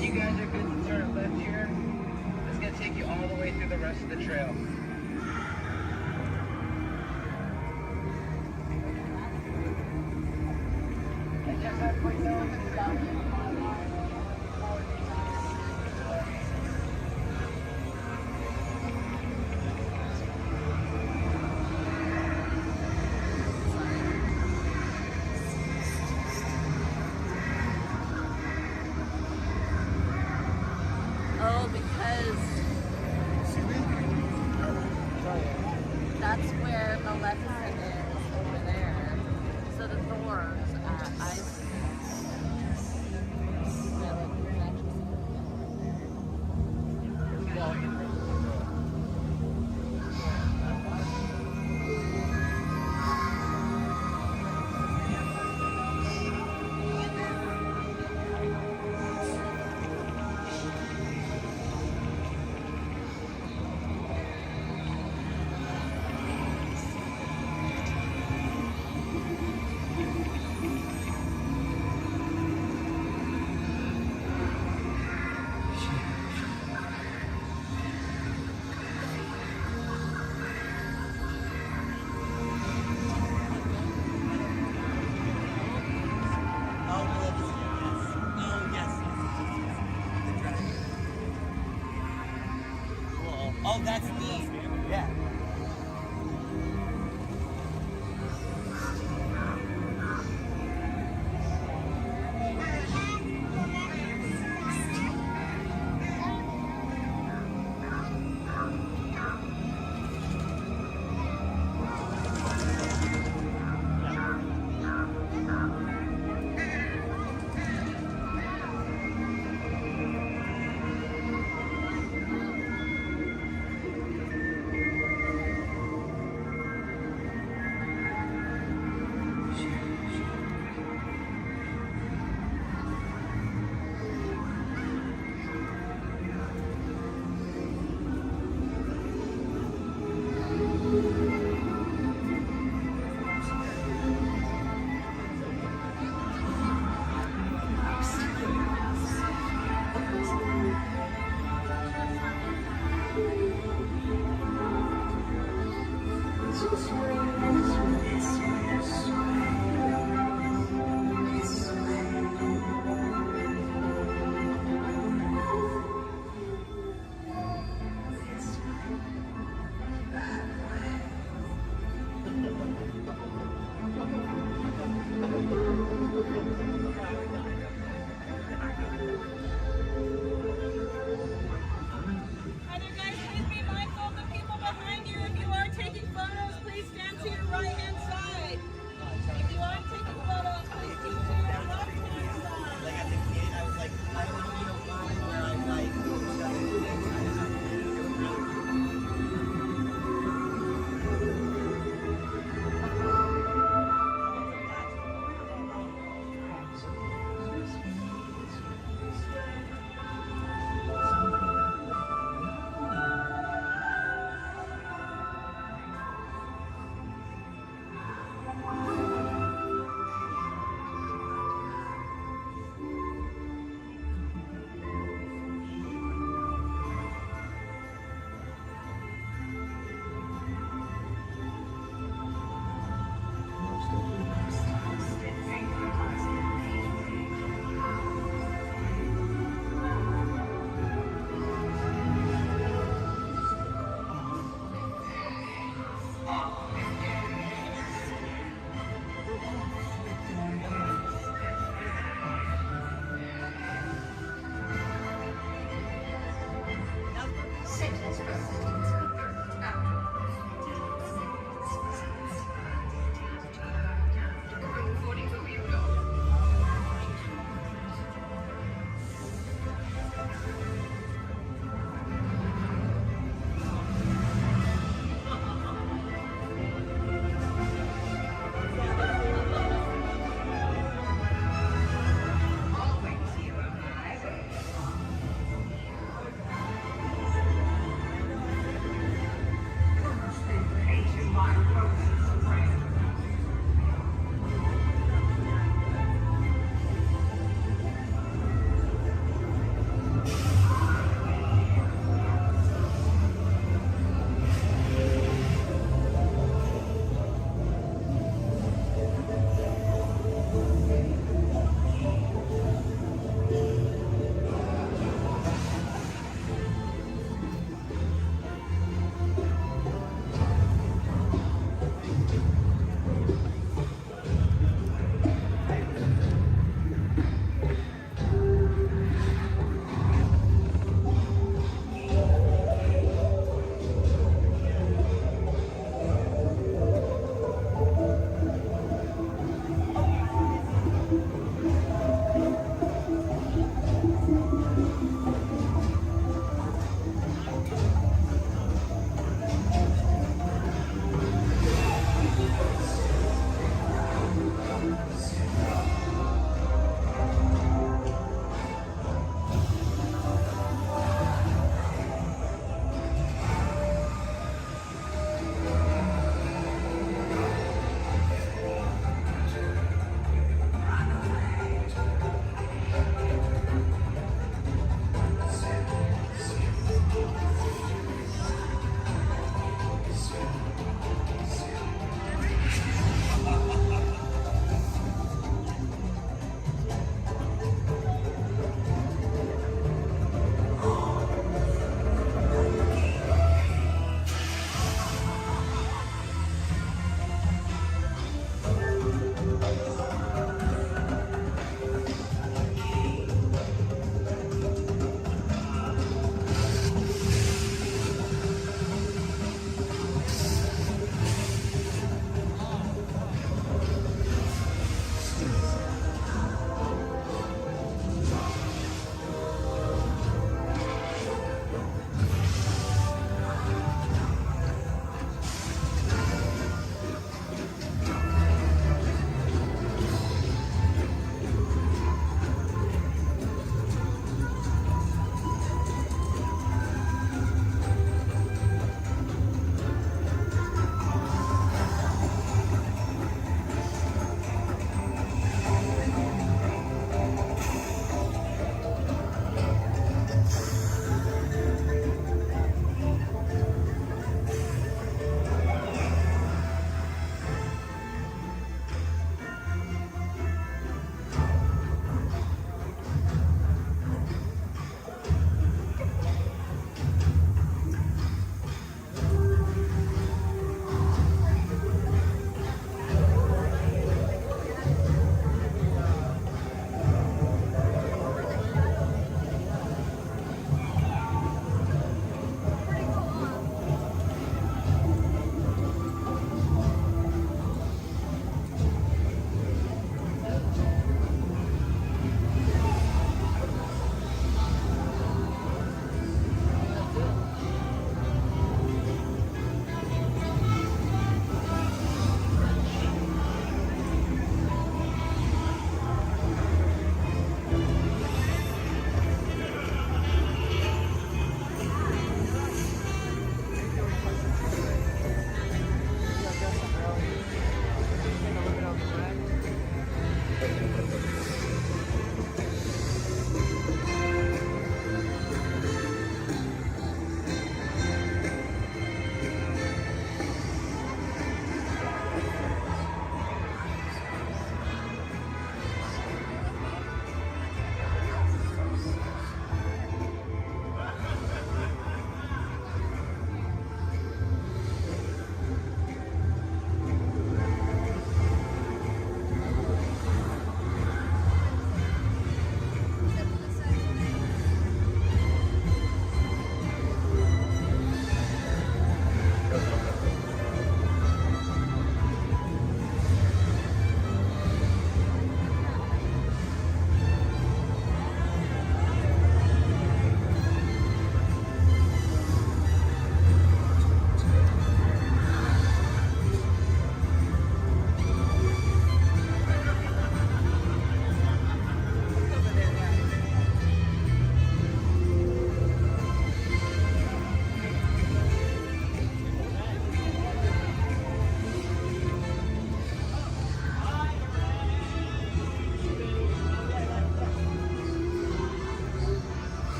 You guys are good to turn left here. It's gonna take you all the way through the rest of the trail. I just have to know that's where Maleficent is, over there. So the doors at Ice. Oh, that's neat. Yeah.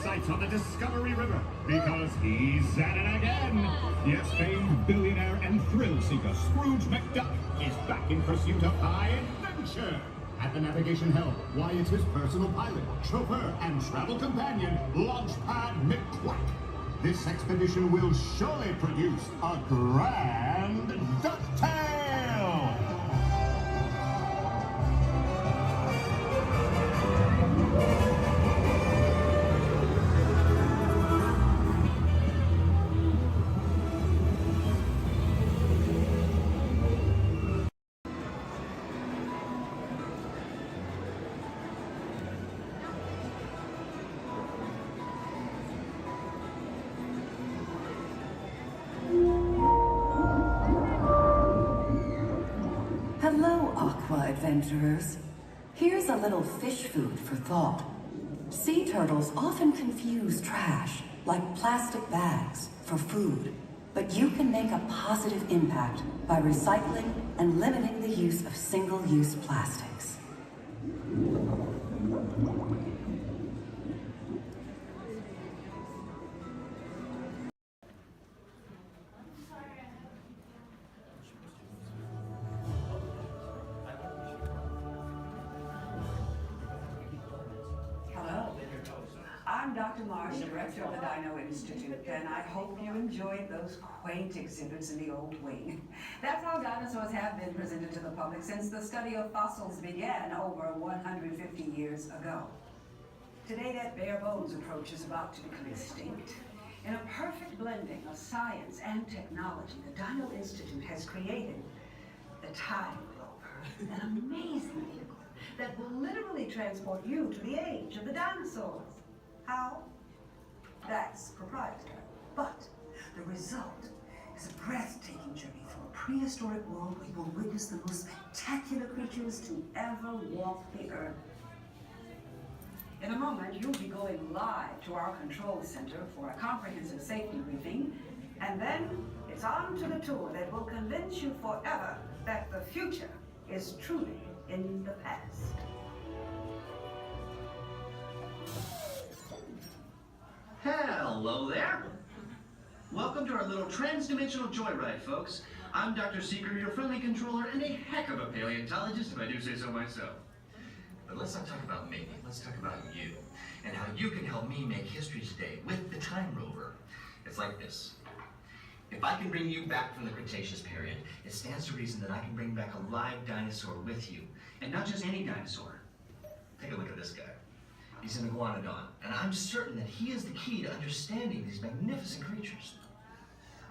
sights on the Discovery River because he's at it again. Yes, famed billionaire and thrill seeker Scrooge McDuck is back in pursuit of high adventure. At the navigation helm, why, it's his personal pilot, chauffeur, and travel companion, Launchpad McQuack. This expedition will surely produce a grand ducktail! Hello, Aqua Adventurers. Here's a little fish food for thought. Sea turtles often confuse trash, like plastic bags, for food. But you can make a positive impact by recycling and limiting the use of single-use plastics. Hello. I'm Dr. Marsh, director of the Dino Institute, and I hope you enjoyed those quaint exhibits in the old wing. That's how dinosaurs have been presented to the public since the study of fossils began over 150 years ago. Today, that bare bones approach is about to become extinct. In a perfect blending of science and technology, the Dino Institute has created the Time Rover, an amazing vehicle that will literally transport you to the age of the dinosaurs. How? That's proprietary. But the result is a breathtaking journey through a prehistoric world where you will witness the most spectacular creatures to ever walk the earth. In a moment, you'll be going live to our control center for a comprehensive safety briefing, and then it's on to the tour that will convince you forever that the future is truly in the past. Hello there. Welcome to our little trans-dimensional joyride, folks. I'm Dr. Seeker, your friendly controller, and a heck of a paleontologist, if I do say so myself. But let's not talk about me. Let's talk about you, and how you can help me make history today with the Time Rover. It's like this. If I can bring you back from the Cretaceous period, it stands to reason that I can bring back a live dinosaur with you. And not just any dinosaur. Take a look at this guy. He's an iguanodon, and I'm certain that he is the key to understanding these magnificent creatures.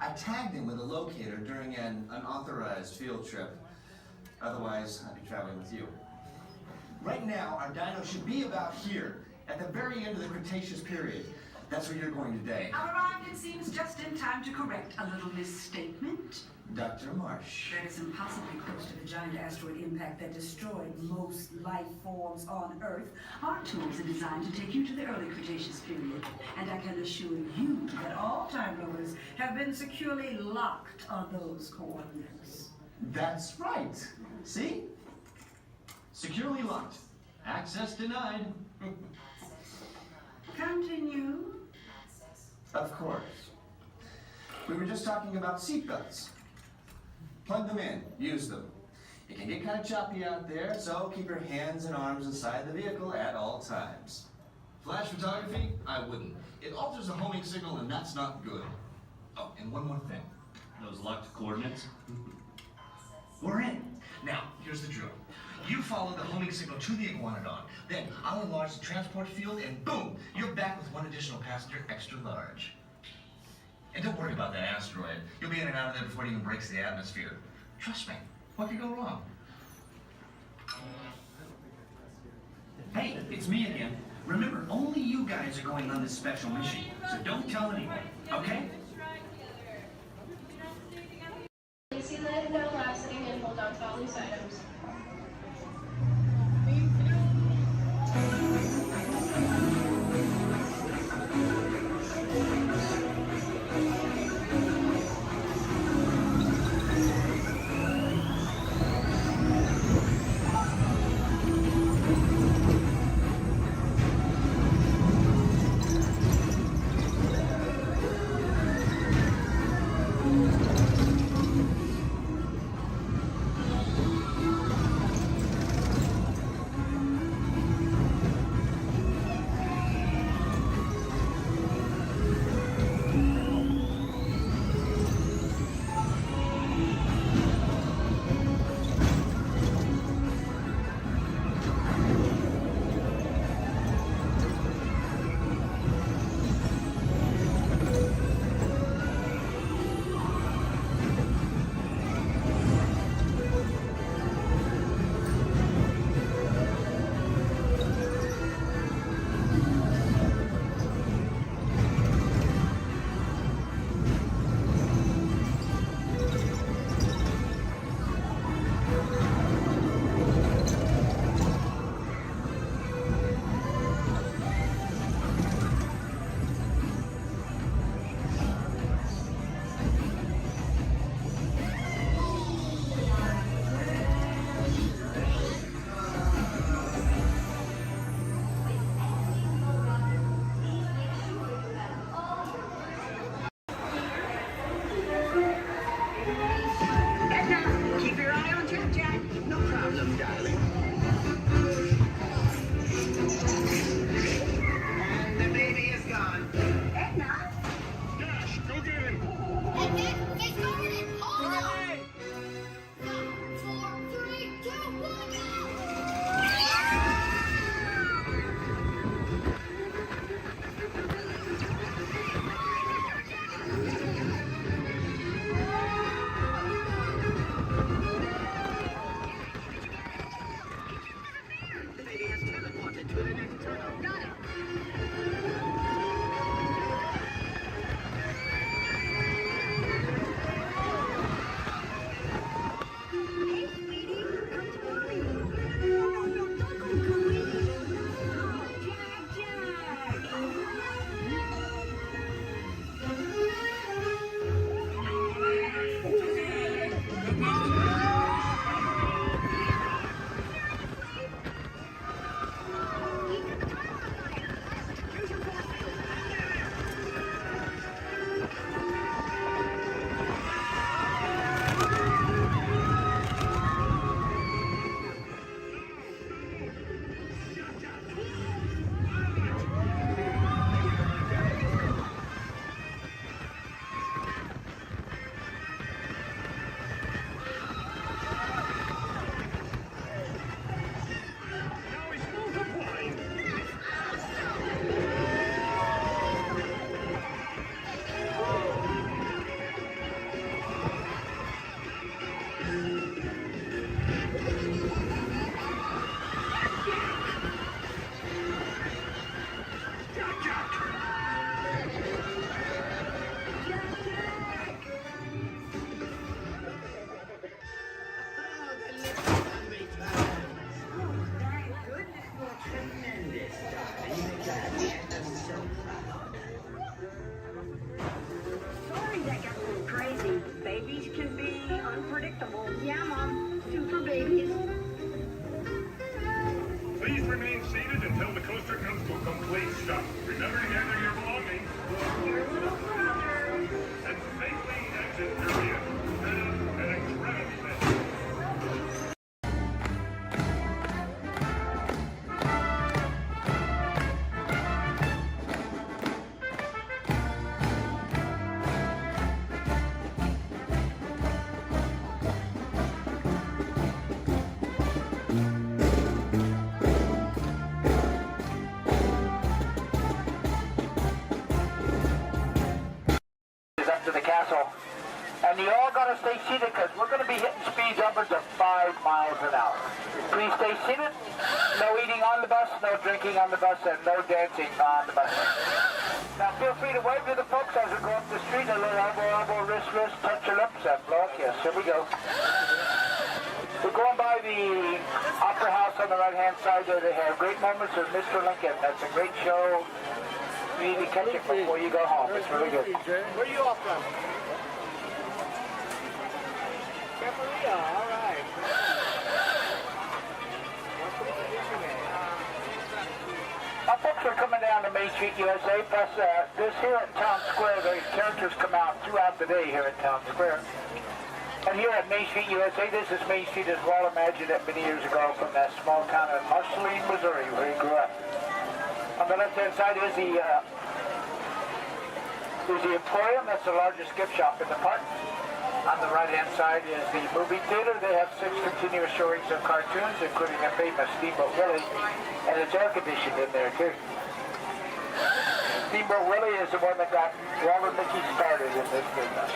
I tagged him with a locator during an unauthorized field trip. Otherwise, I'd be traveling with you. Right now, our dino should be about here, at the very end of the Cretaceous period. That's where you're going today. Arrived, it seems, just in time to correct a little misstatement. Dr. Marsh. That is impossibly close to the giant asteroid impact that destroyed most life forms on Earth. Our tools are designed to take you to the early Cretaceous period. And I can assure you that all Time Rovers have been securely locked on those coordinates. That's right. See? Securely locked. Access denied. Continue. Of course. We were just talking about seatbelts. Plug them in. Use them. It can get kind of choppy out there, so keep your hands and arms inside the vehicle at all times. Flash photography? I wouldn't. It alters the homing signal, and that's not good. Oh, and one more thing. Those locked coordinates? We're in. Now, here's the drill. You follow the homing signal to the iguanodon. Then I'll enlarge the transport field, and boom, you're back with one additional passenger extra large. And don't worry about that asteroid. You'll be in and out of there before it even breaks the atmosphere. Trust me, what could go wrong? Hey, it's me again. Remember, only you guys are going on this special mission, so don't tell anyone, okay? See the head down last sitting and hold down to all these items. stop. Remember to gather your belongings. And safely exit area. An incredible message. Up to the castle. And you all got to stay seated because we're going to be hitting speeds upwards of 5 miles an hour. Please stay seated. No eating on the bus, no drinking on the bus, and no dancing on the bus. Now feel free to wave to the folks as we go up the street. A little elbow, wrist, touch your lips, and blow a kiss. Here we go. We're going by the Opera House on the right-hand side there. They have great moments with Mr. Lincoln. That's a great show. You need to catch it before you go home. It's really good. Where are you off from? Camarilla, all right. Our folks are coming down to Main Street, USA. Plus, this here at Town Square, the characters come out throughout the day here at Town Square. And here at Main Street, USA, this is Main Street as Walt imagined it many years ago from that small town of Marceline, Missouri, where he grew up. On the left-hand side is the Emporium. That's the largest gift shop in the park. On the right-hand side is the movie theater. They have 6 continuous showings of cartoons, including a famous Steamboat Willie, and it's air-conditioned in there, too. Steamboat Willie is the one that got Walt and Mickey started in this business.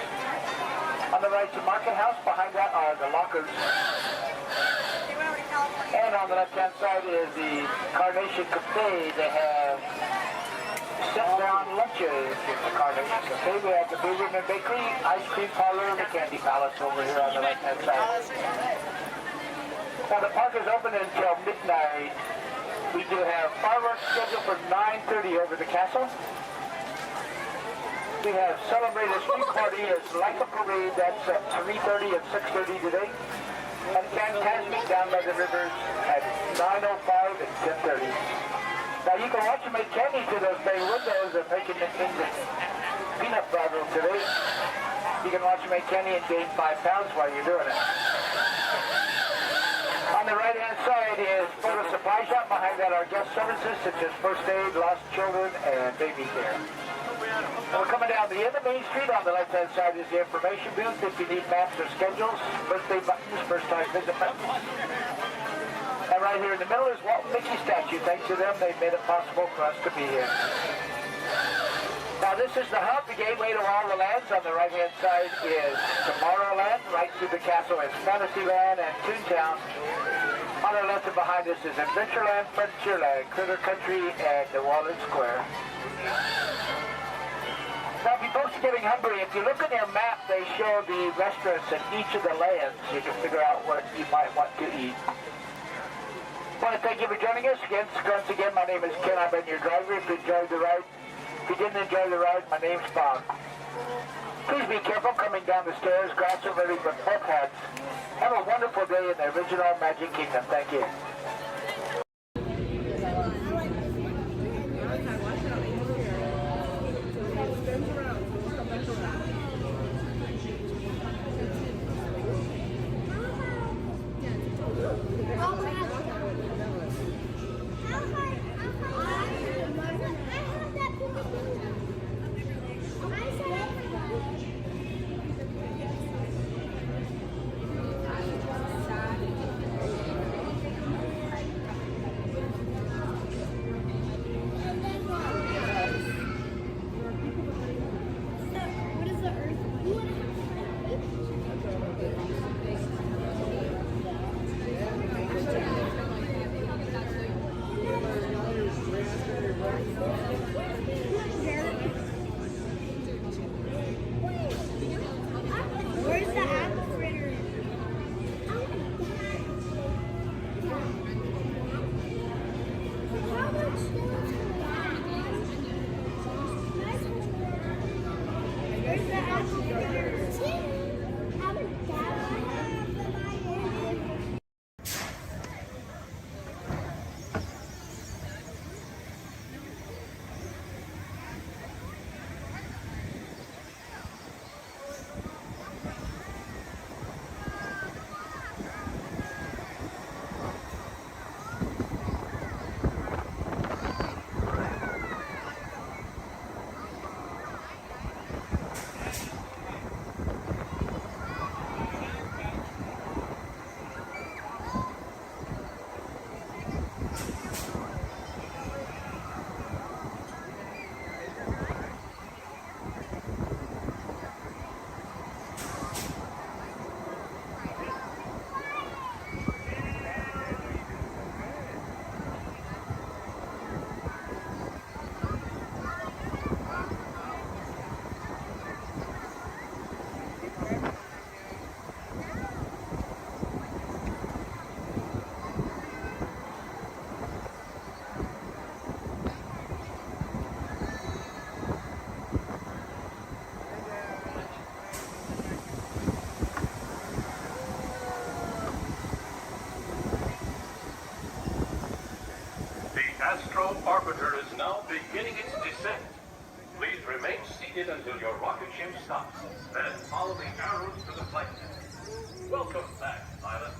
On the right is the Market House. Behind that are the lockers. And on the left-hand side is the Carnation Cafe. They have sit-down lunches in the Carnation Cafe. We have the Blue Ribbon Bakery, Ice Cream Parlor, and the Candy Palace over here on the left-hand side. Now, the park is open until midnight. We do have fireworks scheduled for 9:30 over the castle. We have Celebrate a Street Party. It's like a parade. That's at 3:30 and 6:30 today. And Fantasmic down by the rivers at 9:05 and 10:30. Now you can watch them make candy to those bay windows and making them into peanut butter today. You can watch them make candy and gain 5 pounds while you're doing it. On the right-hand side is Photo Supply Shop. Behind that are guest services such as first aid, lost children, and baby care. We're coming down the end of Main Street. On the left-hand side is the information booth. If you need maps or schedules, birthday buttons, first-time visit buttons. And right here in the middle is Walt and Mickey statue. Thanks to them, they made it possible for us to be here. Now this is the hub, the gateway to all the lands. On the right-hand side is Tomorrowland. Right through the castle is Fantasyland and Toontown. On the left and behind us is Adventureland, Frontierland, Critter Country, and the Walnut Square. Now, if you folks are getting hungry, if you look at your map, they show the restaurants in each of the lands. You can figure out what you might want to eat. I want to thank you for joining us. Once again, my name is Ken. I've been your driver. If you enjoyed the ride, if you didn't enjoy the ride, my name's Bob. Please be careful coming down the stairs. Grass are ready for both hats. Have a wonderful day in the original Magic Kingdom. Thank you. orbiter is now beginning its descent. Please remain seated until your rocket ship stops. Then follow the arrows to the flight deck. Welcome back, pilot.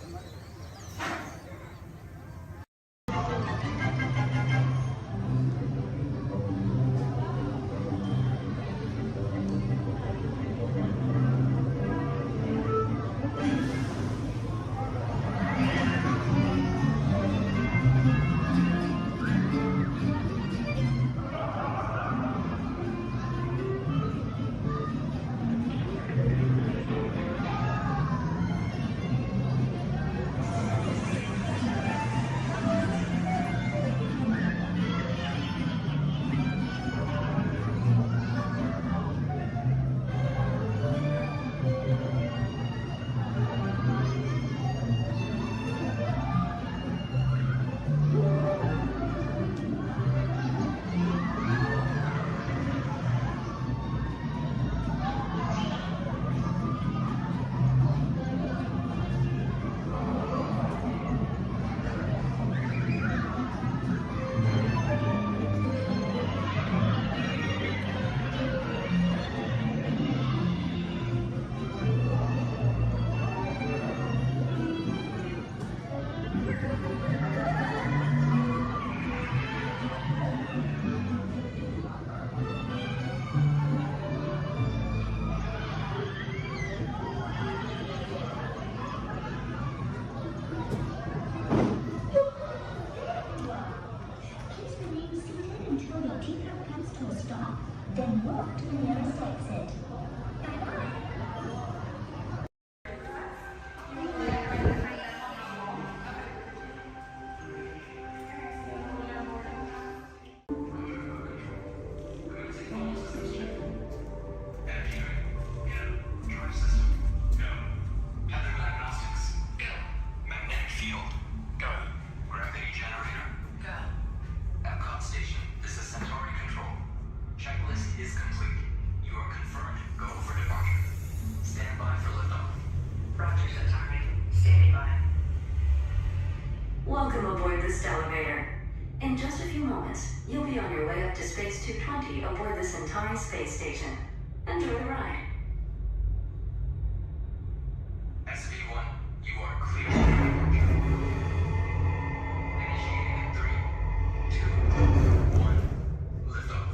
Then walk to the nearest exit. Bye-bye. Welcome aboard this elevator. In just a few moments, you'll be on your way up to Space 220 aboard the Centauri space station. Enjoy the ride. SV1, you are clear for departure. Initiating in 3, 2, 1, liftoff.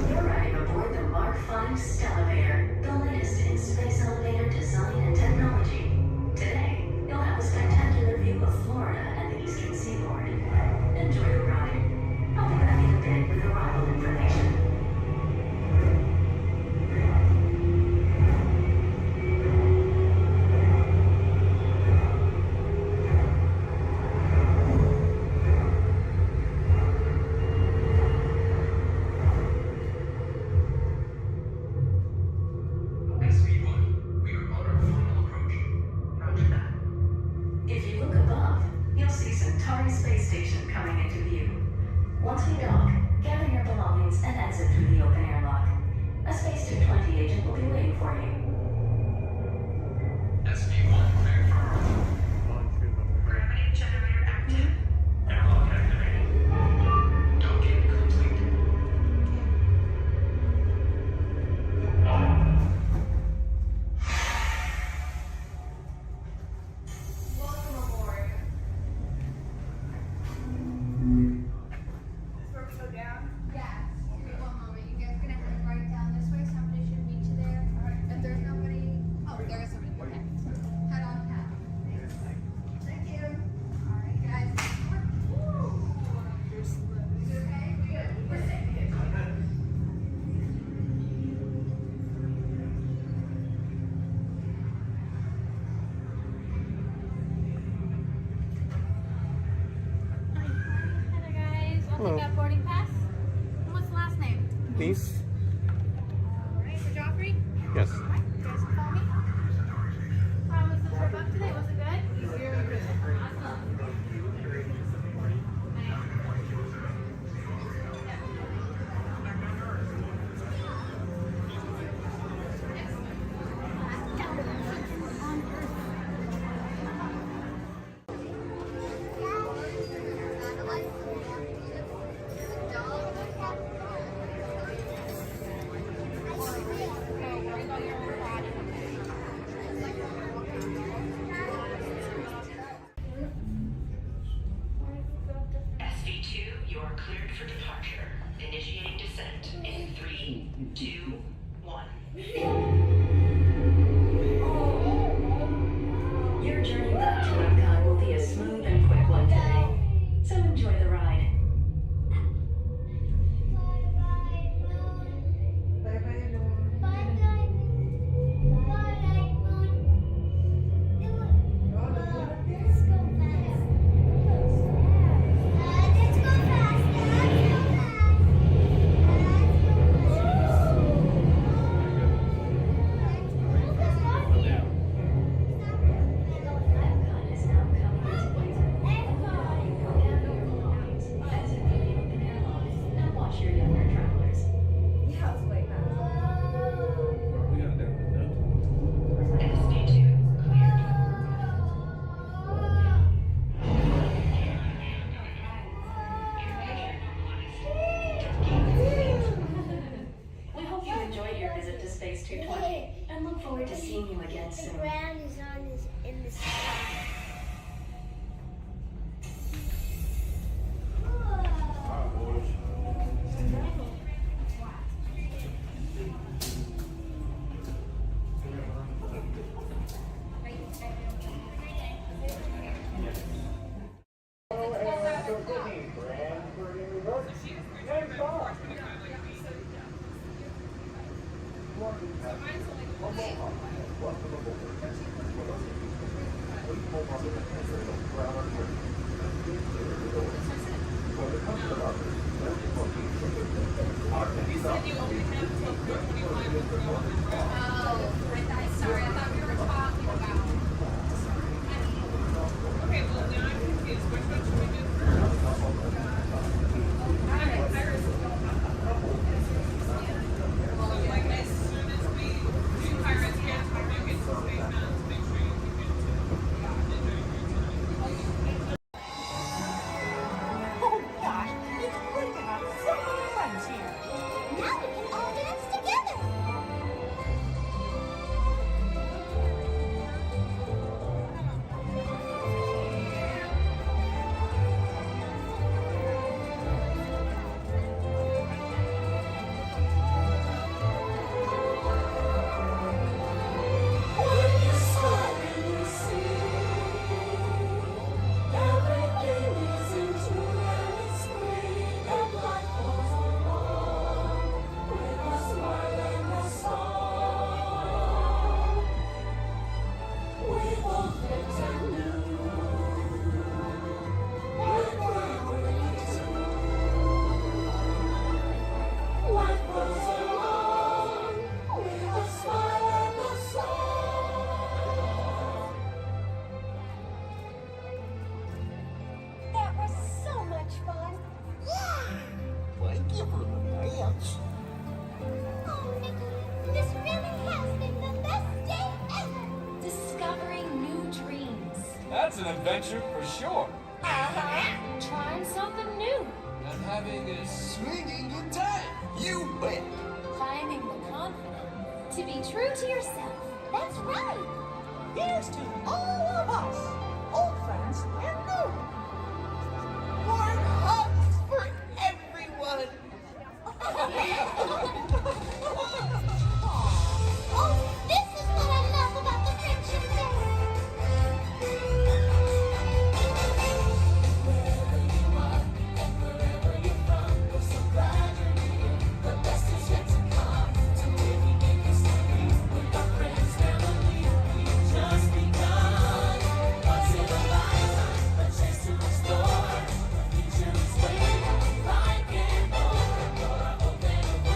You're riding aboard the Mark V Stellarator, the latest in space elevator design and technology. Today, you'll have a spectacular view of Florida and the eastern seaboard. Enjoy the ride. I'll be back in a bit with arrival information. SV1, we are on our final approach. Roger that. If you look above, you'll see Centauri Space Station coming into view. Once we dock, gather your belongings and exit through the open airlock. A Space 220 agent will be waiting for you. SV1, cleared for arrival. Gravity generator active. Airlock activated. Docking complete. Welcome aboard. Is this where we go down? Yeah. Wait one moment. You guys are gonna head right down this way. Somebody should meet you there. If there's nobody, oh, there is somebody. Okay. Head on down. Thank you. All right, guys. Woo! You're slow. You okay? Good. We're safe. Hello, guys. I'll Hello. take that boarding pass. And what's the last name? Nice. Alright, so Joffrey? Yes. Alright, you guys can follow me. How was the trip up today? Was it good? Very good. Awesome. 2, 1. Your journey back to Epcot will be a smooth and quick one today, so enjoy the ride. We hope you enjoyed your visit to Space 220 and look forward to seeing you again soon. The ground is in the sky. That's an adventure for sure. Trying something new. And having a swinging good time. You bet. Finding the confidence to be true to yourself. That's right. Here's to all of us, old friends and new. Warm hugs for everyone. Oh, this is what I love about the friendship fair. Wherever you are and wherever you're from, we're so glad you're here. The best is yet to come. So maybe make history with our friends, family. We've just begun. Once in a lifetime, a chance to explore. The future is waiting, like an open door, open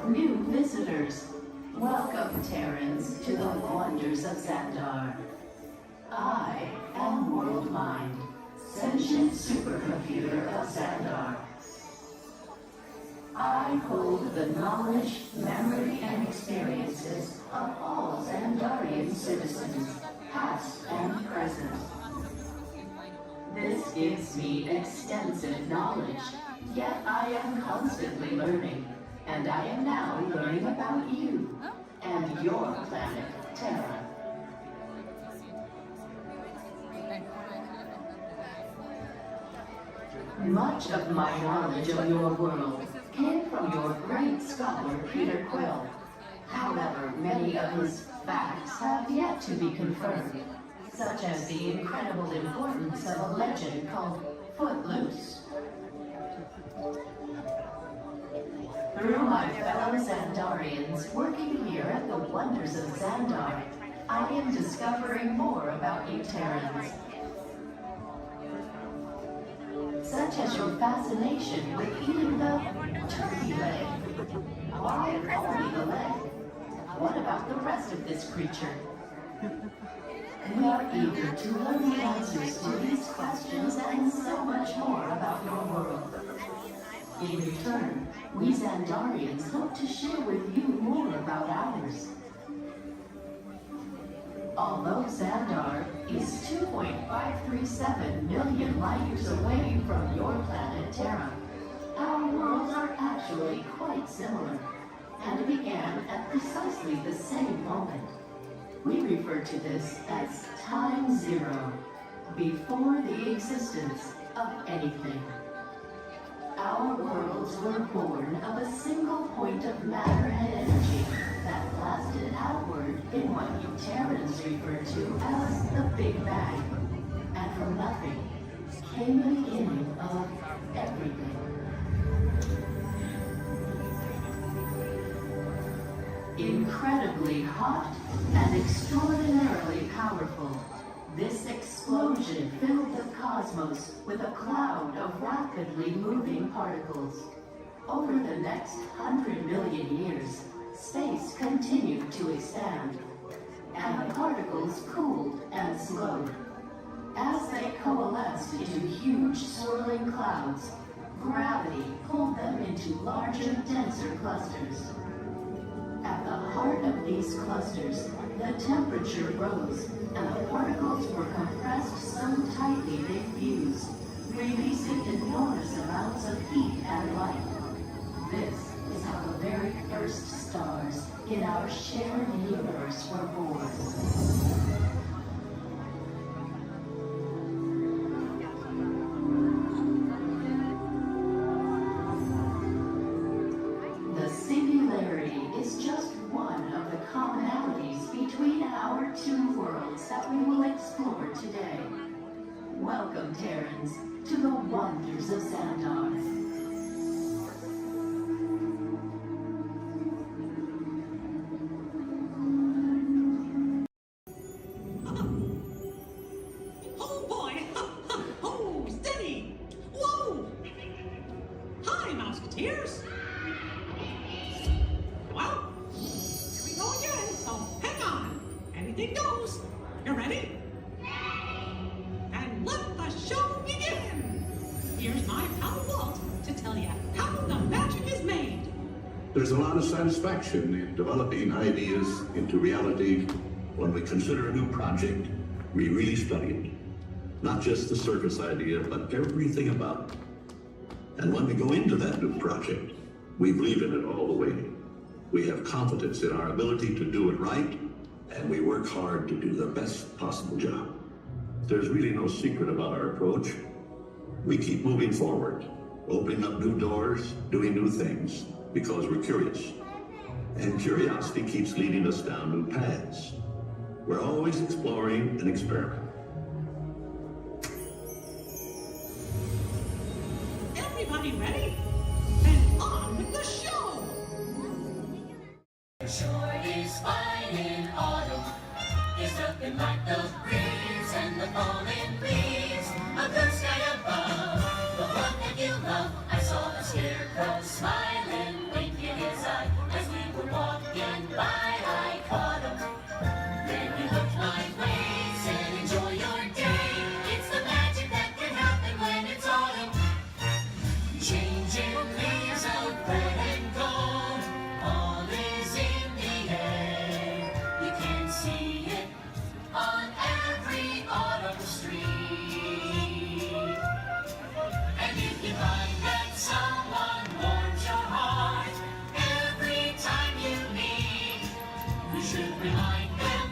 New visitors, welcome, Terrans, to the wonders of Xandar. I am World Mind, sentient supercomputer of Xandar. I hold the knowledge, memory, and experiences of all Xandarian citizens, past and present. This gives me extensive knowledge, yet I am constantly learning, and I am now learning about you and your planet, Terra. Much of my knowledge of your world came from your great scholar, Peter Quill. However, many of his facts have yet to be confirmed, such as the incredible importance of a legend called Footloose. Through my fellow Xandarians working here at the wonders of Xandar, I am discovering more about you Terrans. Such as your fascination with eating the turkey leg. Why only the leg? What about the rest of this creature? We are eager to learn the answers to these questions and so much more about your world. In return, we Xandarians hope to share with you more about ours. Although Xandar is 2.537 million light years away from your planet Terra, our worlds are actually quite similar, and began at precisely the same moment. We refer to this as Time Zero, before the existence of anything. Our worlds were born of a single point of matter and energy that blasted outward in what you Terrans refer to as the Big Bang. And from nothing came the beginning of everything. Incredibly hot and extraordinarily powerful, this explosion filled the cosmos with a cloud of rapidly moving particles. Over the next 100 million years, space continued to expand, and the particles cooled and slowed. As they coalesced into huge swirling clouds, gravity pulled them into larger, denser clusters. At the heart of these clusters, the temperature rose, and the particles were compressed so tightly they fused, releasing enormous amounts of heat and light. This is how the very first stars in our shared universe were born. The singularity is just one of the commonalities between our two worlds that we will explore today. Welcome, Terrans, to the wonders of Xandar. Oh boy! Oh, steady! Whoa! Hi, Musketeers! Well, here we go again, so hang on. Anything goes. You ready? And let the show begin! Here's my pal Walt to tell you how the magic is made. There's a lot of satisfaction in developing ideas into reality. When we consider a new project, we really study it. Not just the surface idea, but everything about it. And when we go into that new project, we believe in it all the way. We have confidence in our ability to do it right, and we work hard to do the best possible job. There's really no secret about our approach. We keep moving forward, opening up new doors, doing new things, because we're curious. And curiosity keeps leading us down new paths. We're always exploring and experimenting. Everybody ready? Then on with the show! Sure is fine in autumn. It's looking like the breeze and the falling leaves. A blue sky above, the one that you love. I saw the scarecrow smiling, winking his eye. Changing leaves of red and gold, all is in the air. You can see it on every autumn street. And if you find that someone warms your heart every time you meet, you should remind them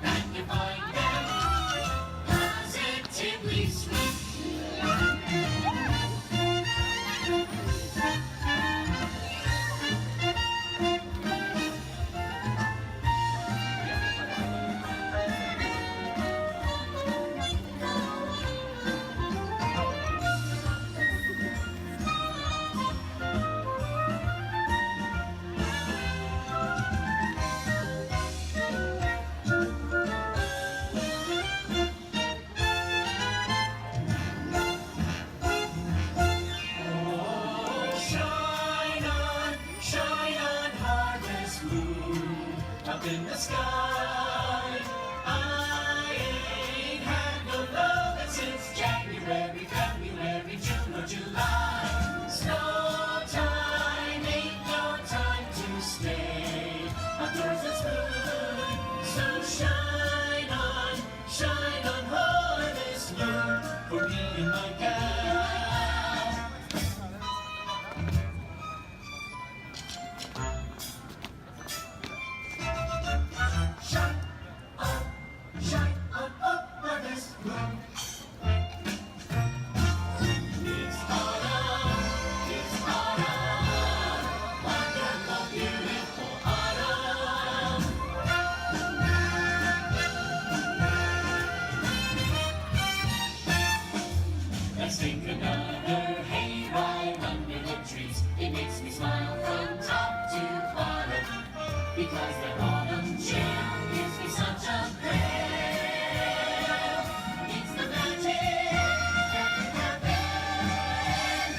that you find them positively sweet. Shine on, harvest moon, up in the sky. I ain't had no lovin' since January, February, June or July. Snow time ain't no time to stay outdoors it's moon. So shine on harvest moon for me and my gal. Shine on harvest moon. It's autumn, wonderful, beautiful autumn. Let's take another hayride under the trees. It makes me smile from top to bottom, because the autumn chill gives me such a thrill. It's the magic that can happen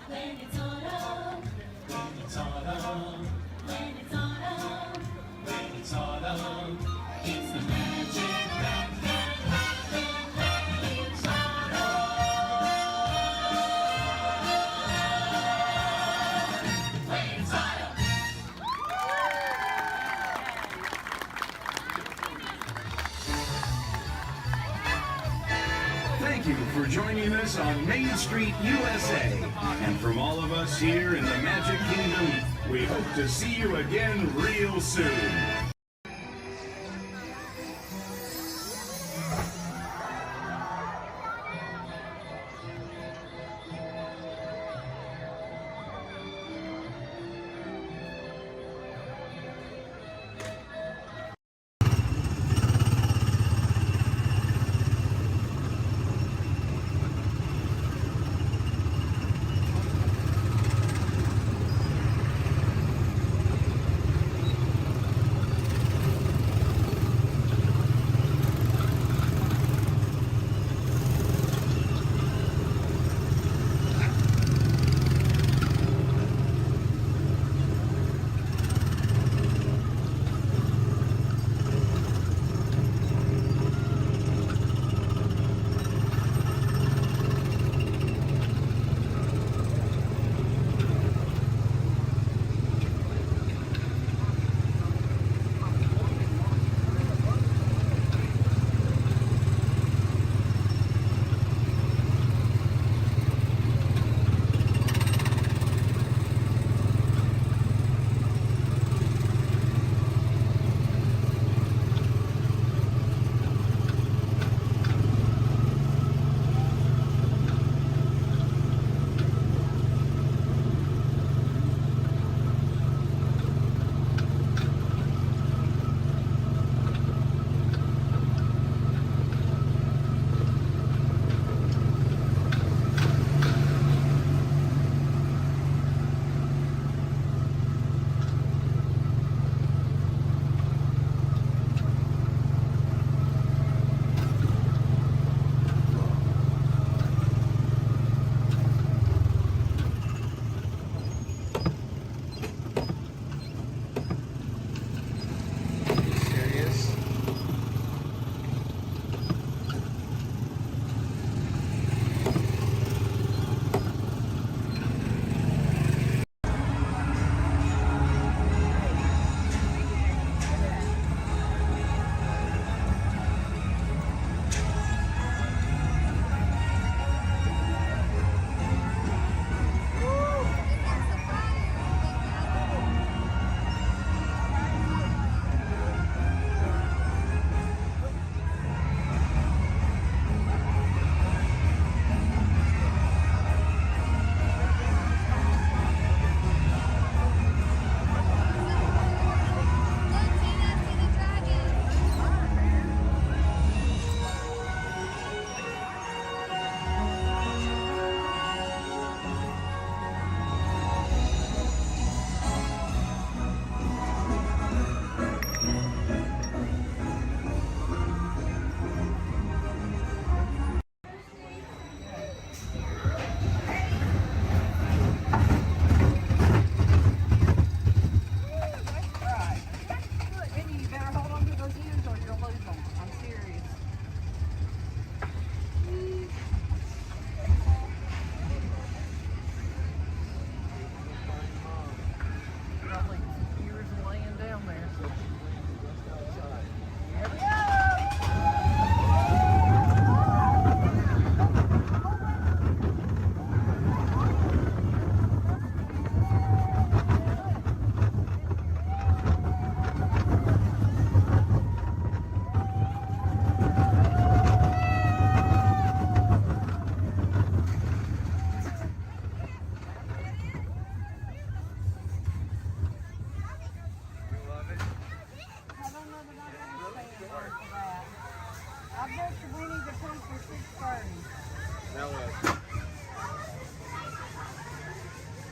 when it's autumn. When it's autumn. When it's autumn. When it's autumn. It's the magic that can happen when it's autumn. When it's autumn. Thank you for joining us on Main Street, USA. And from all of us here in the Magic Kingdom, we hope to see you again real soon.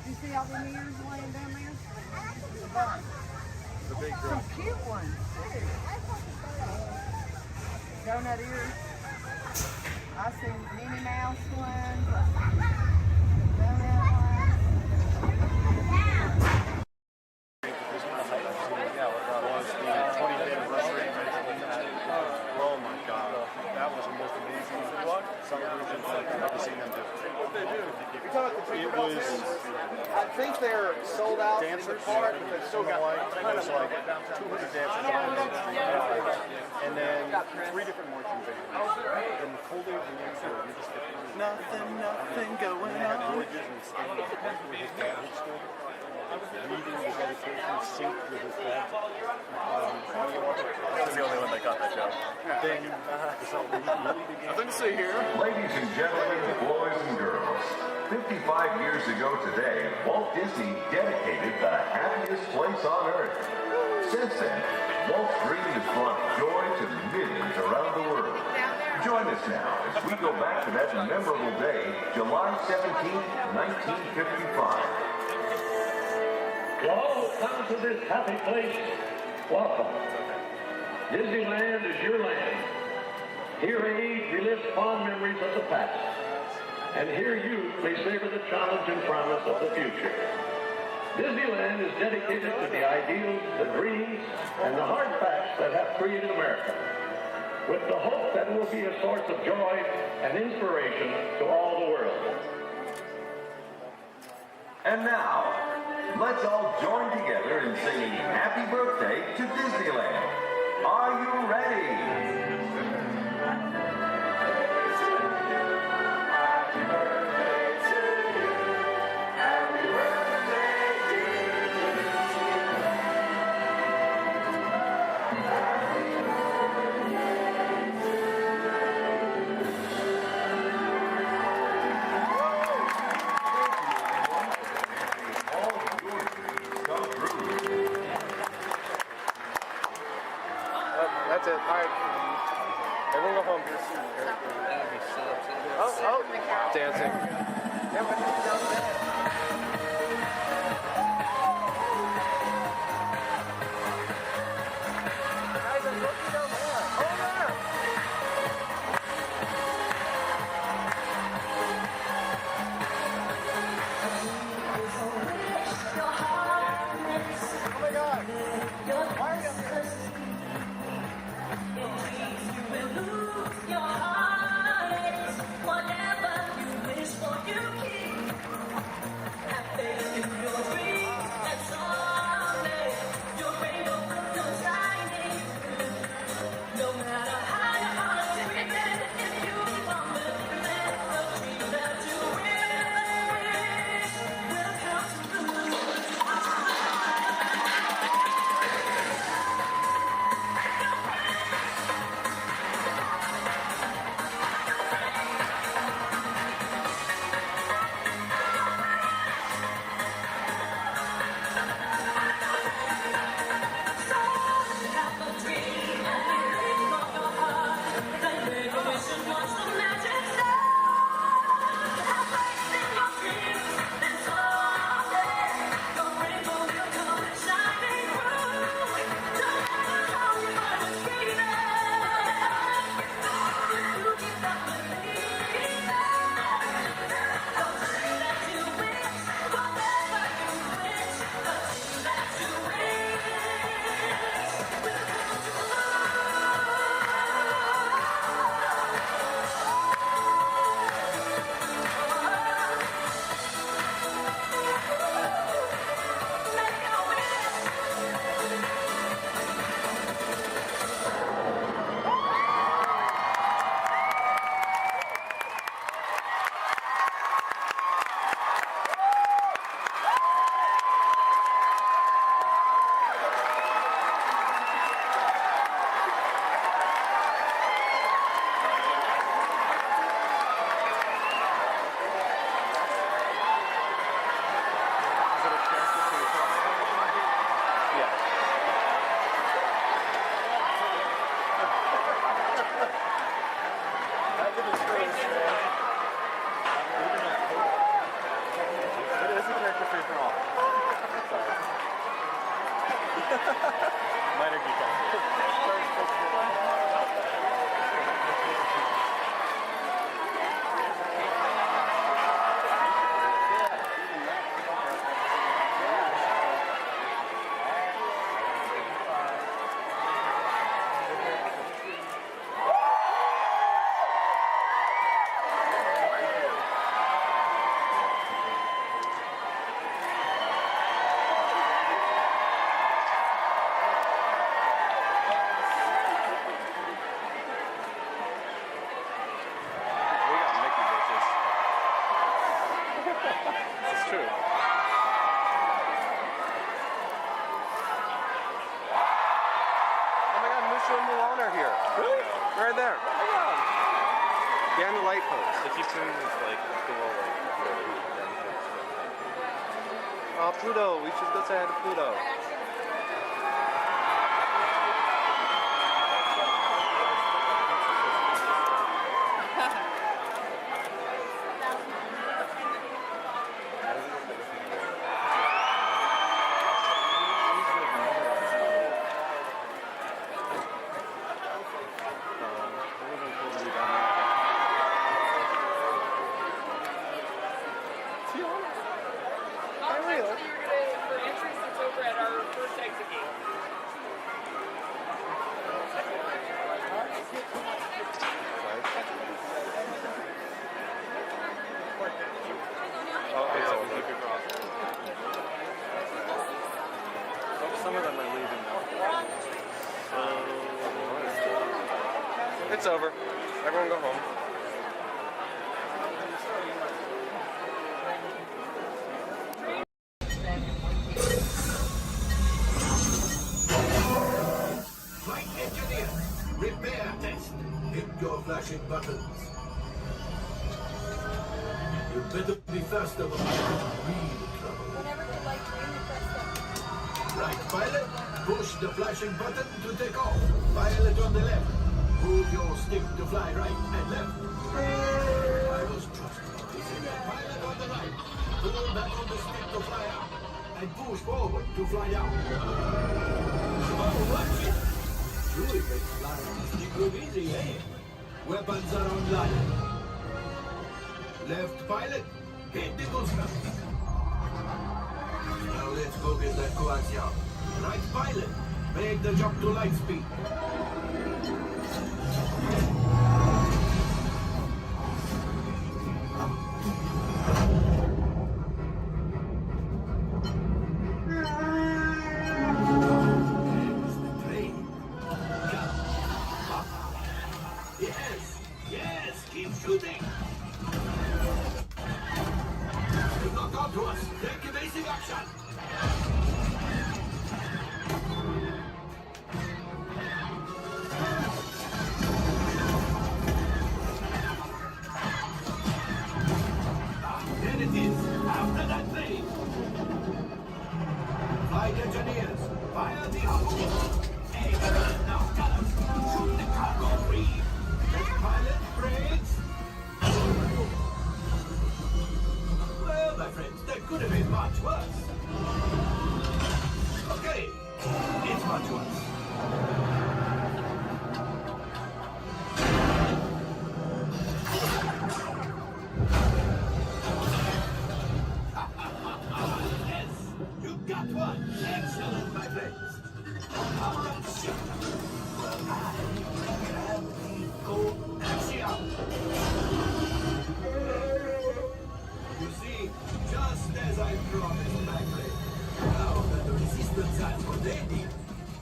You see all the ears laying down there? The big Some drop. cute ones, too. Donut ears. I see Minnie Mouse ones. Donut ones. Oh my God, that was the most amazing celebration I've ever seen them do. What they do? It was. I think they're sold out in the park, but they've still got It was like 200 dancers on Main Street, and then 3 different marching bands. And the whole day of the next year, we just get nothing going on. George's and standing up where his dad had stood, reading the dedication, synced with his dad. I was the only one that got that joke. Then the celebration really began. Nothing to see here. Ladies and gentlemen, boys and girls, 55 years ago today, Walt Disney dedicated the happiest place on earth. Since then, Walt's dream has brought joy to millions around the world. Join us now as we go back to that memorable day, July 17th, 1955. To all who come to this happy place, welcome. Disneyland is your land. Here age relives fond memories of the past. And here you may savor the challenge and promise of the future. Disneyland is dedicated to the ideals, the dreams, and the hard facts that have created America, with the hope that it will be a source of joy and inspiration to all the world. And now, let's all join together in singing Happy Birthday to Disneyland. Are you ready? That's it. All right. Everyone go home. Oh, dancing. Whatever you wish for, you keep. true. Oh my god, Mushu and Mulan are here. Really? Right there. Oh my god. Behind the light post. If you tune this like cool like Oh, Pluto. We should go say hi to Pluto. some of them are leaving now. It's over. Everyone go home. Flight engineer, repair test. Hit your flashing buttons. You better be faster when you're in real trouble. Whenever the light green, press Right, pilot, push the flashing button to take off. Pilot on the left. Move your stick to fly right and left. I was trusting. Pilot on the right. Pull back on the stick to fly up. And push forward to fly down. Oh, watch it! Truly makes flying this thing look easy, eh? Weapons are online. Left pilot, hit the booster. Now let's go get that coaxium. Right pilot, make the jump to light speed. Yes, yes, keep shooting. You knocked out to us. Take evasive action. There it is. After that plane. Flight engineers, fire the harpoon. Hey, now gunners, shoot the cargo free. Pilot brakes. Well, my friends, that could have been much worse. Okay, it's much worse. Yes, you got one. Excellent, my friends. How about ship? Well, I grab the coaxium. You see, just as I promised, my friend, now that the resistance has what they need,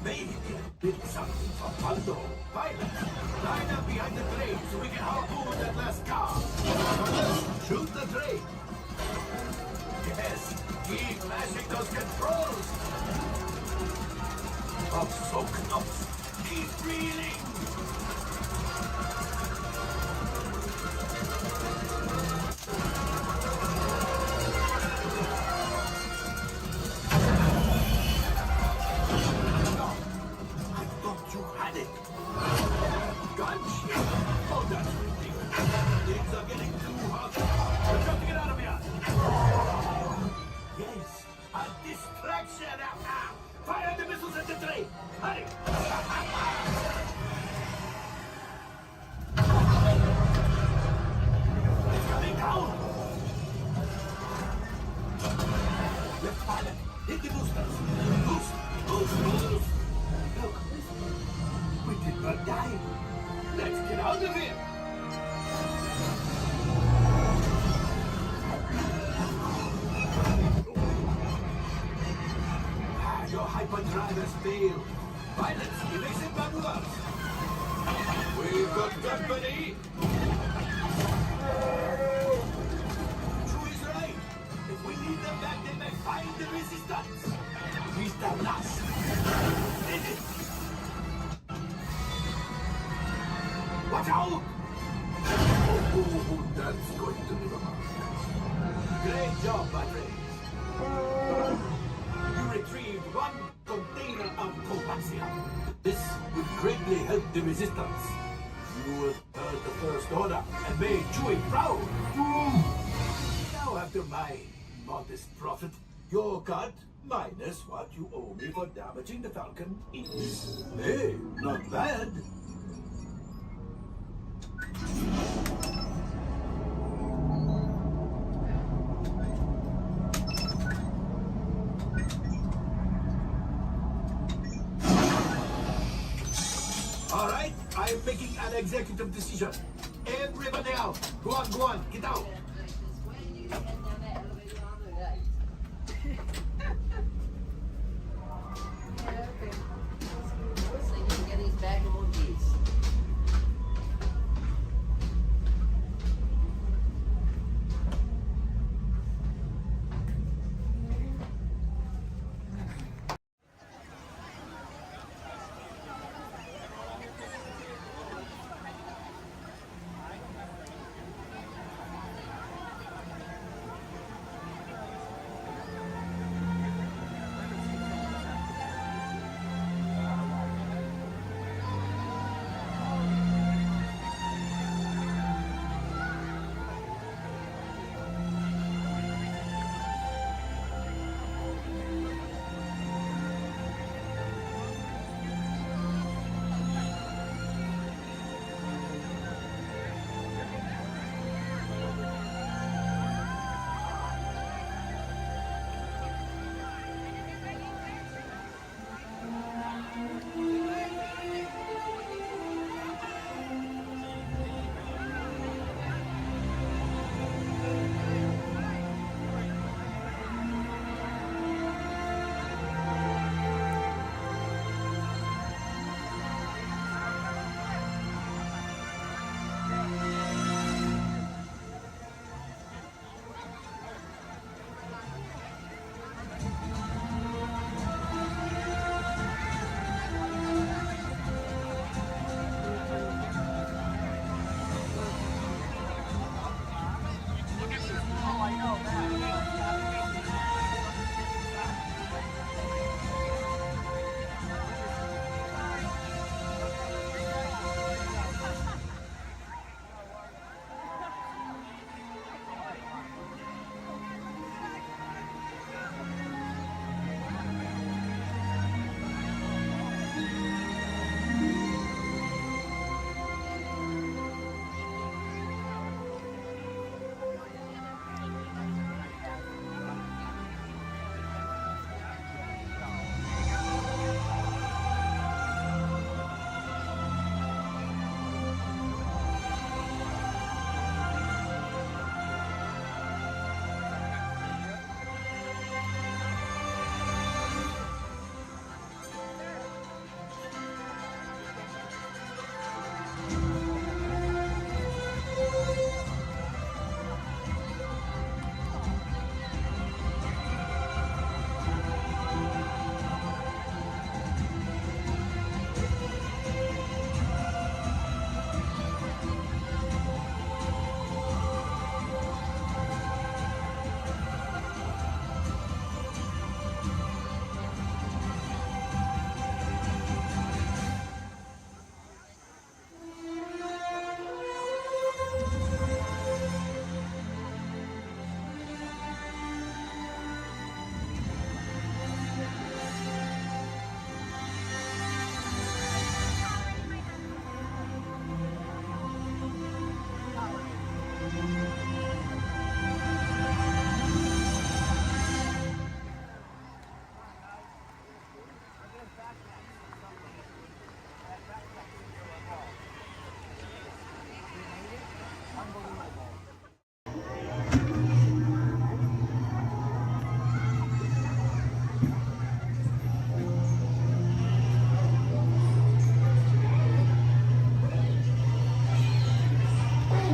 maybe did something for Paldo. Pilot, line up behind the train so we can harpoon that last car. Shoot the train. Yes, keep mashing those controls. I'm so close. Keep breathing. I thought you had it. Gunship. Oh, that's ridiculous. Things are getting too hot. We're trying to get out of here. Yes, a distraction. Fire the missiles at the train. Hurry. It's coming down. Left pilot, hit the boosters. Boost, boost, boost. Look, we did not die. Let's get out of here. Your hyperdrive has failed. Pilots, evasive maneuvers. We've got company. True is right. If we need job, my friends. You retrieved 1 container of coaxium. This would greatly help the resistance. You heard the First Order and made Chewie proud. Now, after my modest profit, your cut minus what you owe me for damaging the Falcon is, hey, not bad. All right, I am making an executive decision. Everybody out. Go on, get out.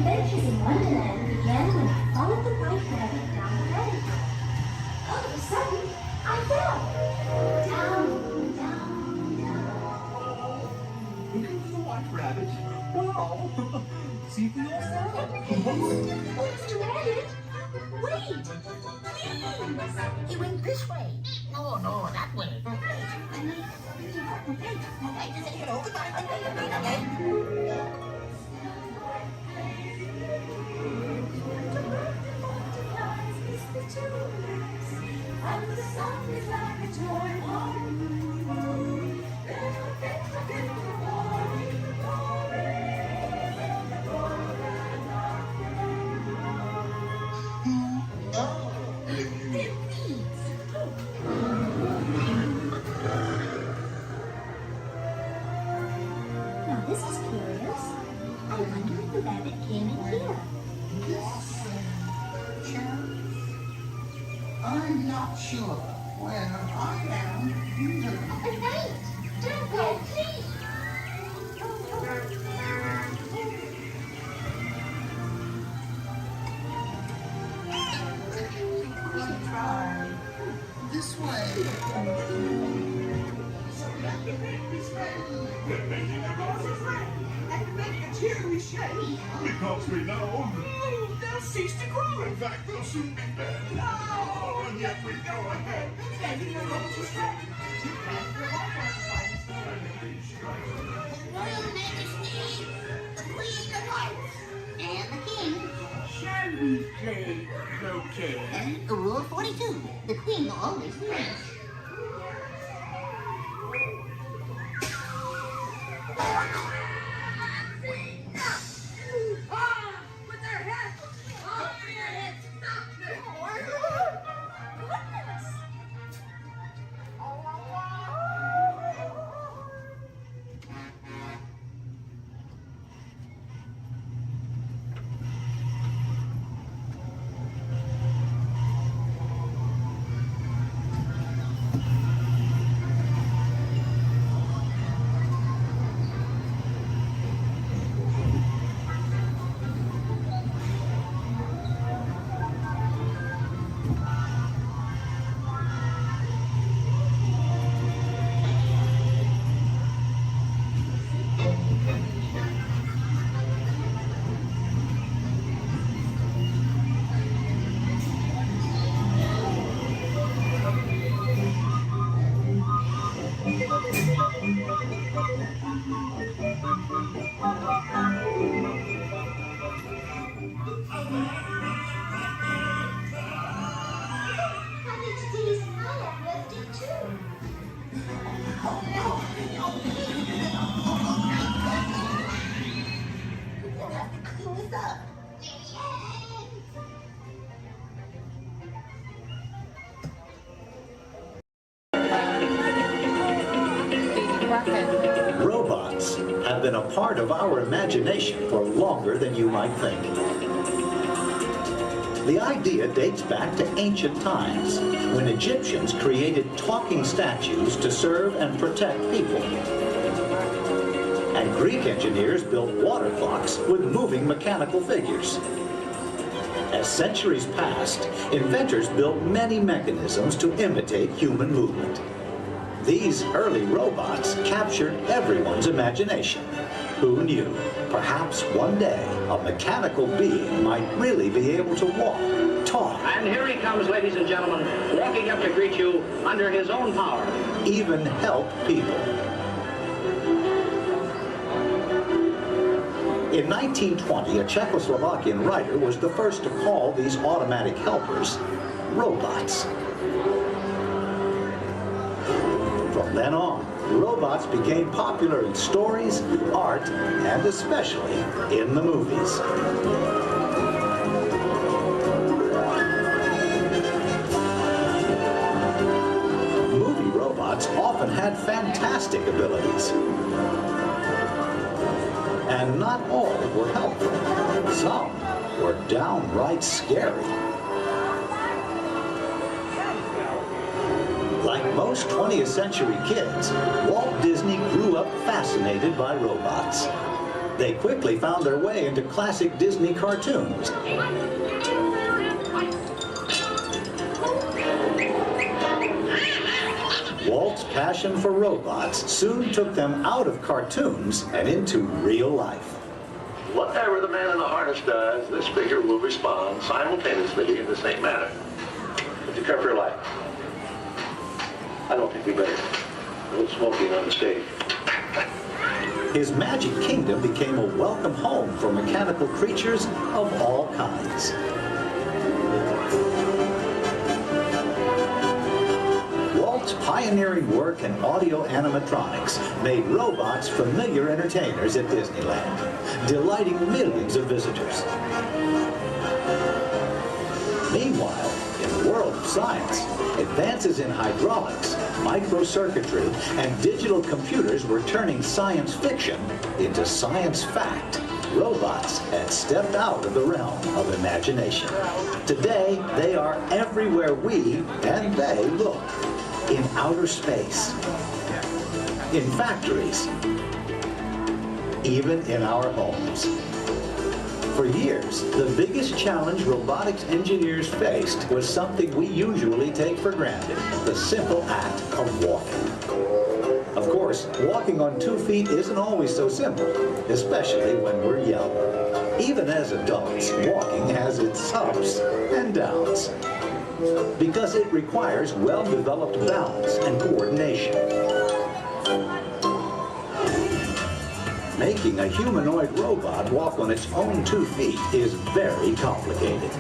adventures in Wonderland began when I followed the white rabbit down the rabbit hole. All of a sudden, I fell. Down, down, down. Looking for the white rabbit? Wow! See for yourself. Mr. Rabbit, wait! He went this way. No, that way. And the sun is like a toy. Now this is curious. I wonder if the rabbit came in here. I'm not sure. Where I am. Wait! Don't go, please! Try this way. We're making a rosy friend and make a cheery shake. Because we know they'll cease to grow. In fact, they'll soon be dead. Oh, and yet we go ahead making a rosy friend. Royal Majesty, the Queen of Hearts, and the King. Shall we play croquet? Rule 42, the Queen always wins. With their heads! Oh, your heads! Stop them! Goodness! Robots have been a part of our imagination for longer than you might think. The idea dates back to ancient times, when Egyptians created talking statues to serve and protect people. And Greek engineers built water clocks with moving mechanical figures. As centuries passed, inventors built many mechanisms to imitate human movement. These early robots captured everyone's imagination. Who knew? Perhaps one day, a mechanical being might really be able to walk, talk. And here he comes, ladies and gentlemen, walking up to greet you under his own power. Even help people. In 1920, a Czechoslovakian writer was the first to call these automatic helpers robots. From then on, robots became popular in stories, art, and especially in the movies. Movie robots often had fantastic abilities. And not all were helpful. Some were downright scary. Like most 20th century kids, Walt Disney grew up fascinated by robots. They quickly found their way into classic Disney cartoons. Walt's passion for robots soon took them out of cartoons and into real life. Whatever the man in the harness does, this figure will respond simultaneously in the same manner. What's your cup for life? I don't think we better go smoking on the stage. His magic kingdom became a welcome home for mechanical creatures of all kinds. Walt's pioneering work in audio animatronics made robots familiar entertainers at Disneyland, delighting millions of visitors. Meanwhile, in the world of science, advances in hydraulics, microcircuitry, and digital computers were turning science fiction into science fact. Robots had stepped out of the realm of imagination. Today, they are everywhere we and they look. In outer space, in factories, even in our homes. For years, the biggest challenge robotics engineers faced was something we usually take for granted, the simple act of walking. Of course, walking on 2 feet isn't always so simple, especially when we're young. Even as adults, walking has its ups and downs, because it requires well-developed balance and coordination. Making a humanoid robot walk on its own 2 feet is very complicated.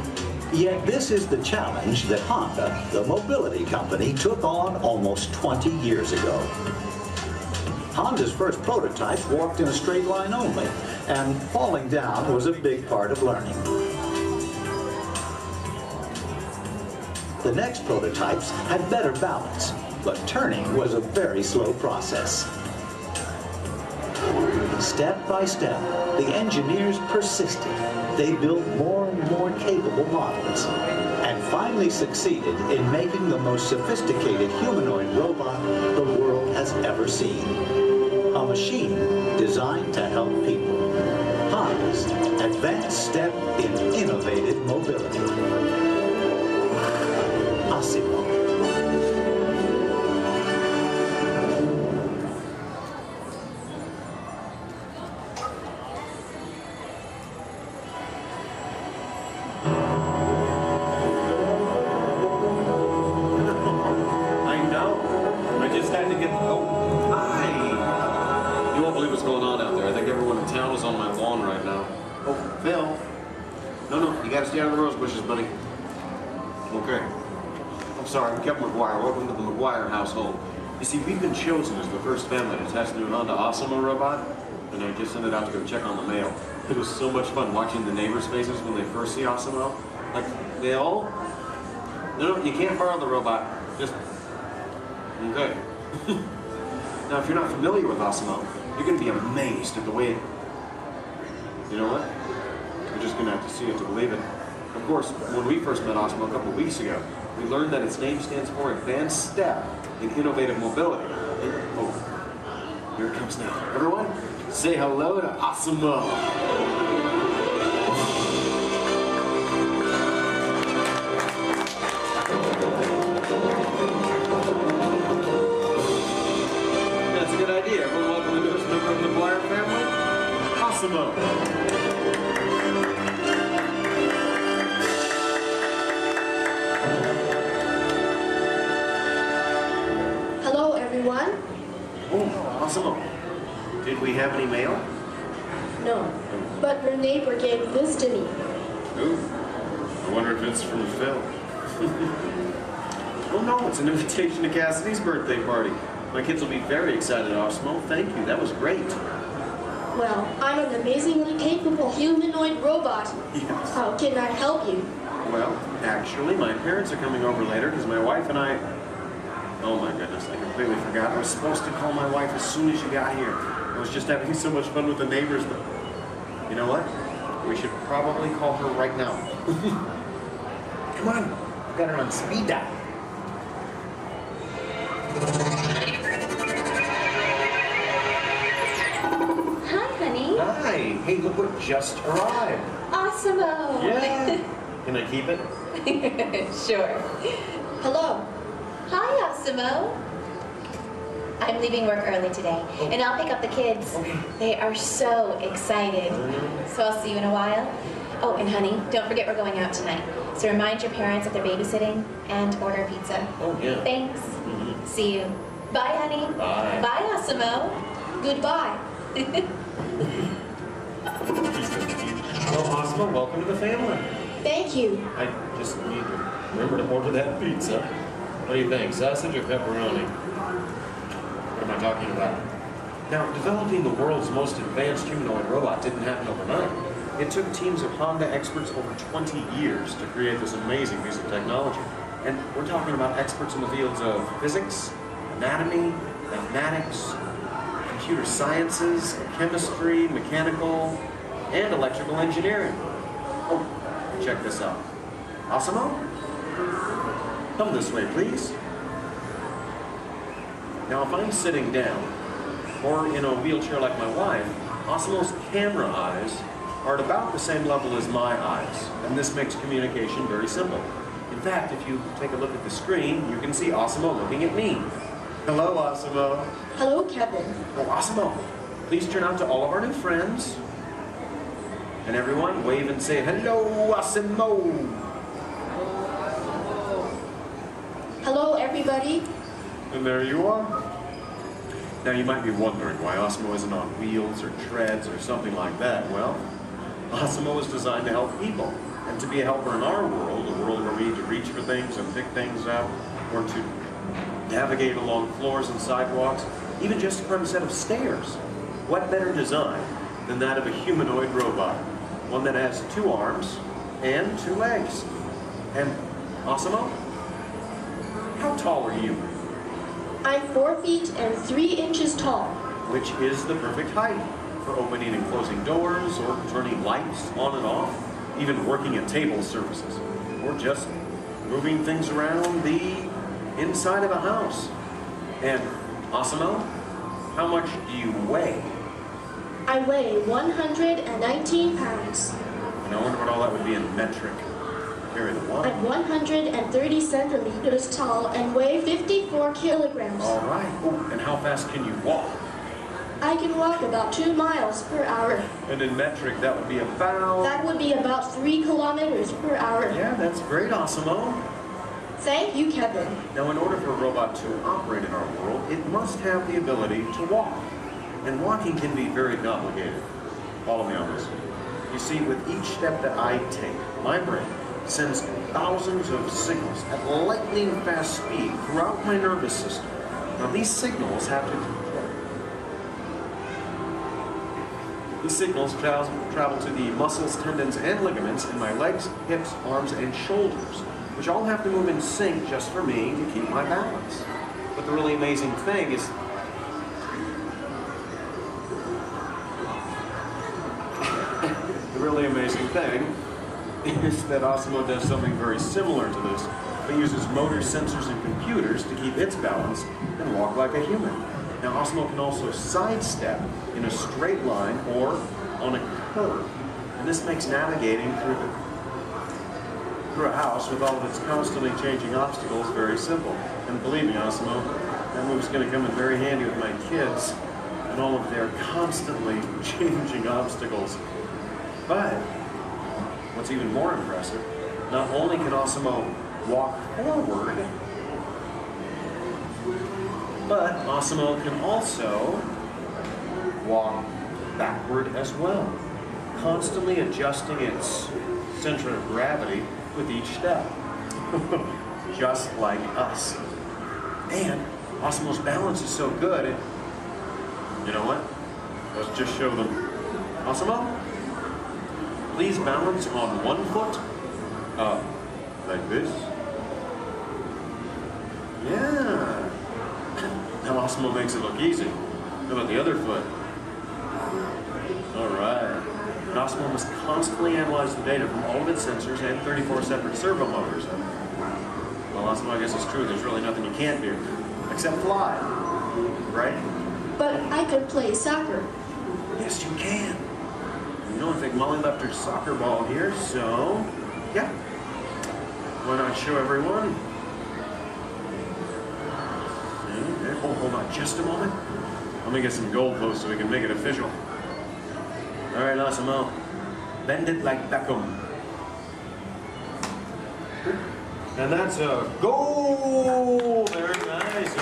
Yet this is the challenge that Honda, the mobility company, took on almost 20 years ago. Honda's first prototypes walked in a straight line only, and falling down was a big part of learning. The next prototypes had better balance, but turning was a very slow process. Step by step, the engineers persisted. They built more and more capable models, and finally succeeded in making the most sophisticated humanoid robot the world has ever seen. A machine designed to help people. Honda's advanced step in innovative mobility. Asimo. I know. I just had to get. Oh, hi. You won't believe what's going on out there. I think everyone in town is on my lawn right now. Oh, Phil. No, you gotta stay out of the rose bushes, buddy. Okay. I'm sorry, I'm Kevin McGuire. Welcome to the McGuire household. You see, we've been chosen as the first family to test the Honda Asimo robot, and I just sent it out to go check on the mail. It was so much fun watching the neighbors' faces when they first see Asimo. Like, they all... No, you can't borrow the robot. Just... Okay. Now, if you're not familiar with Asimo, you're going to be amazed at the way it... You know what? You're just going to have to see it to believe it. Of course, when we first met Asimo a couple of weeks ago, we learned that its name stands for Advanced Step in Innovative Mobility. Oh, here it comes now. Everyone, say hello to Asimo. That's a good idea. Everyone welcome the newest member of the McGuire family, Asimo. Hello, everyone. Oh, Asimo. Did we have any mail? No, but your neighbor gave this to me. Ooh. I wonder if it's from Phil. Oh no, it's an invitation to Cassidy's birthday party. My kids will be very excited, Asimo. Thank you, that was great. Well, I'm an amazingly capable humanoid robot. Yes. How can I help you? Well, actually, my parents are coming over later because my wife and I... Oh my goodness, I completely forgot. I was supposed to call my wife as soon as you got here. I was just having so much fun with the neighbors, but... You know what? We should probably call her right now. Come on, I've got her on speed dial. Hi, honey. Hi, hey, look what just arrived. Awesome-o. Yeah. Can I keep it? Sure. Hello. Hi, Asimo. I'm leaving work early today, and I'll pick up the kids. They are so excited. So I'll see you in a while. Oh, and honey, don't forget we're going out tonight. So remind your parents that they're babysitting and order pizza. Oh, yeah. Thanks. See you. Bye, honey. Bye. Bye, Osimo. Goodbye. Well, Osmo, welcome to the family. Thank you. I just need to remember to order that pizza. What do you think, sausage or pepperoni? What am I talking about? Now, developing the world's most advanced humanoid robot didn't happen overnight. It took teams of Honda experts over 20 years to create this amazing piece of technology. And we're talking about experts in the fields of physics, anatomy, mathematics, computer sciences, chemistry, mechanical, and electrical engineering. Oh, check this out. Osimo? Come this way, please. Now, if I'm sitting down, or in a wheelchair like my wife, Osimo's camera eyes are at about the same level as my eyes, and this makes communication very simple. In fact, if you take a look at the screen, you can see Osimo looking at me. Hello, Osimo. Hello, Kevin. Oh, Osimo, please turn out to all of our new friends. And everyone, wave and say, hello, Osimo. Hello, everybody. And there you are. Now, you might be wondering why Osimo isn't on wheels or treads or something like that. Well, Osimo is designed to help people. And to be a helper in our world, a world where we need to reach for things and pick things up, or to navigate along floors and sidewalks, even just from a set of stairs. What better design than that of a humanoid robot? One that has 2 arms and 2 legs. And Osimo, how tall are you? I'm 4 feet and 3 inches tall. Which is the perfect height for opening and closing doors, or turning lights on and off, even working at table surfaces, or just moving things around the inside of a house. And Osimo, how much do you weigh? I weigh 119 pounds. And I wonder what all that would be in metric. Carry the one. I'm 130 centimeters tall and weigh 54 kilograms. All right. Oh, and how fast can you walk? I can walk about 2 miles per hour. And in metric, that would be about... That would be about 3 kilometers per hour. Yeah, that's great, Osimo. Thank you, Kevin. Now, in order for a robot to operate in our world, it must have the ability to walk. And walking can be very complicated. Follow me on this. You see, with each step that I take, my brain sends thousands of signals at lightning fast speed throughout my nervous system. Now, these signals travel to the muscles, tendons, and ligaments in my legs, hips, arms, and shoulders, which all have to move in sync just for me to keep my balance. But the really amazing thing is that Osimo does something very similar to this. It uses motor sensors and computers to keep its balance and walk like a human. Now, Osimo can also sidestep in a straight line or on a curve. And this makes navigating through a house with all of its constantly changing obstacles very simple. And believe me, Osimo, that move's going to come in very handy with my kids and all of their constantly changing obstacles. But what's even more impressive, not only can Osimo walk forward, but Osimo can also walk backward as well, constantly adjusting its center of gravity with each step, just like us. And Osimo's balance is so good, you know what? Let's just show them. Osimo, please balance on one foot, like this. Yeah. Now Osimo makes it look easy. How about the other foot? All right. And Osimo must constantly analyze the data from all of its sensors and 34 separate servo motors. Well, Osimo, I guess it's true. There's really nothing you can't do, except fly, right? But I could play soccer. Yes, you can. You know, I think Molly left her soccer ball here, so yeah. Why not show everyone? Oh, hold on just a moment. Let me get some goalposts so we can make it official. All right, Osimo, bend it like Beckham. And that's a goal. Very nice.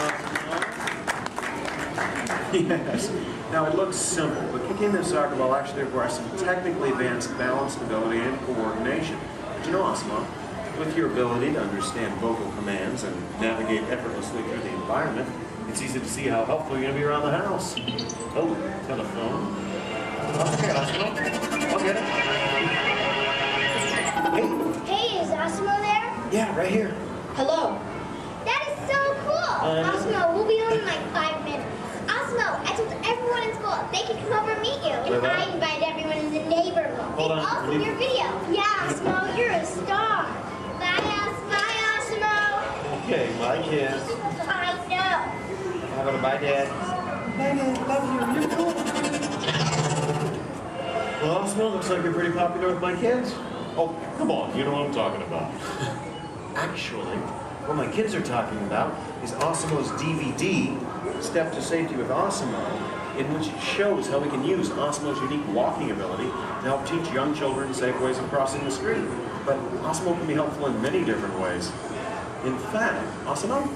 Yes. Now it looks simple, but kicking this soccer ball actually requires some technically advanced balance, stability, and coordination. But you know, Osmo, with your ability to understand vocal commands and navigate effortlessly through the environment, it's easy to see how helpful you're going to be around the house. Oh, telephone. Okay, Osmo. I'll get it. Hey. Hey, is Osmo there? Yeah, right here. Hello. That is so cool. Osmo, we'll be home in like 5 minutes. Osmo, I told everyone in school they can come over and meet you. And I invited everyone in the neighborhood. Hold on. Also your video. Yeah, Osmo, you're a star. Bye, Osmo. Okay, my kids. I know. How about a bye, Dad? Bye, Dad. Love you. You're cool. Well, Osmo, looks like you're pretty popular with my kids. Oh, come on. You know what I'm talking about. Actually, what my kids are talking about is Osmo's DVD, Step to Safety with Osmo, in which it shows how we can use Osmo's unique walking ability to help teach young children safe ways of crossing the street. But Osmo can be helpful in many different ways. In fact, Osmo,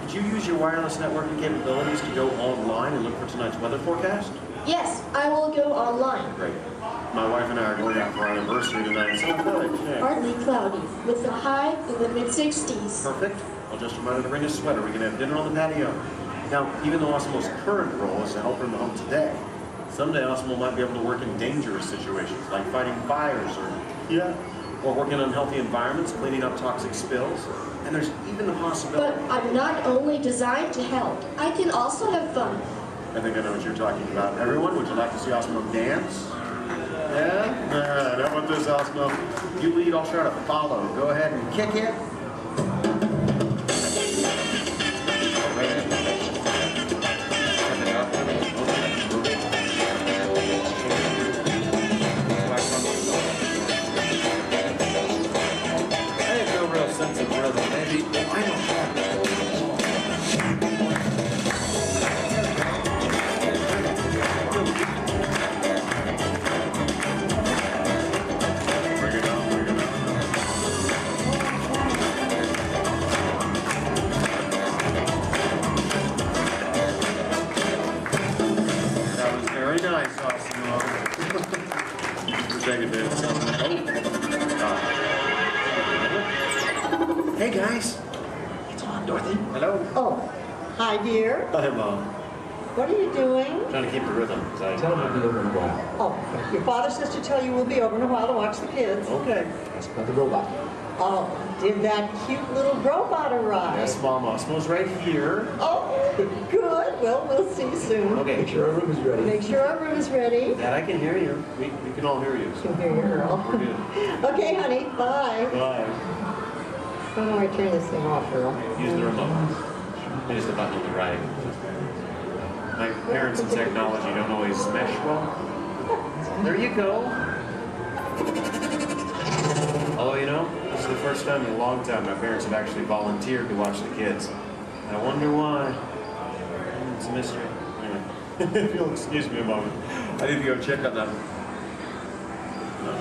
did you use your wireless networking capabilities to go online and look for tonight's weather forecast? Yes, I will go online. Great. My wife and I are going out for our anniversary tonight, so good. Yeah. Partly cloudy, with a high in the mid-60s. Perfect. I'll just remind her to bring a sweater. We can have dinner on the patio. Now, even though Osmo's current role is to help her in the home today, someday Osmo might be able to work in dangerous situations, like fighting fires or working in unhealthy environments, cleaning up toxic spills. And there's even the possibility... But I'm not only designed to help, I can also have fun. I think I know what you're talking about. Everyone, would you like to see Osmo dance? Yeah? All right, how about this, Osmo? You lead, I'll try to follow. Go ahead and kick it. I have no real sense of rhythm. Maybe, I don't know. Hey guys. It's on, Dorothy. Hello. Oh, hi dear. Hi, Mom. What are you doing? Trying to keep the rhythm. Tell him I'll be over in a while. Oh, your father says to tell you we'll be over in a while to watch the kids. Okay. That's about the robot. Oh, did that cute little robot arrive? Yes, Mom. Osmo's right here. Oh, good. Well, we'll see you soon. Okay. Make sure our room is ready. Make sure our room is ready. Dad, I can hear you. We can all hear you. So. Can hear you, Earl. We're good. Okay, honey. Bye. Bye. How do I turn this thing off, Earl? Use the remote. Use the button on the right. My parents and technology don't always mesh well. There you go. Oh, you know, this is the first time in a long time my parents have actually volunteered to watch the kids. I wonder why. It's a mystery. Anyway, if you'll excuse me a moment, I need to go check on them.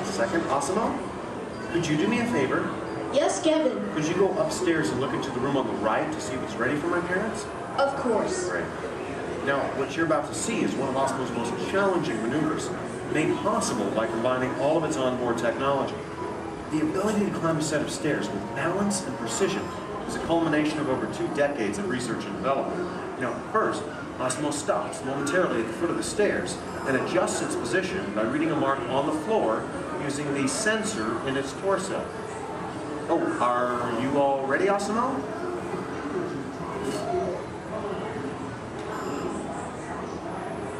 Second, Osmo, could you do me a favor? Yes, Kevin. Could you go upstairs and look into the room on the right to see if it's ready for my parents? Of course. Great. Now, what you're about to see is one of Osmo's most challenging maneuvers, made possible by combining all of its onboard technology. The ability to climb a set of stairs with balance and precision is a culmination of over 2 decades of research and development. Now, first, Osmo stops momentarily at the foot of the stairs and adjusts its position by reading a mark on the floor using the sensor in its torso. Oh, are you all ready, Osmo?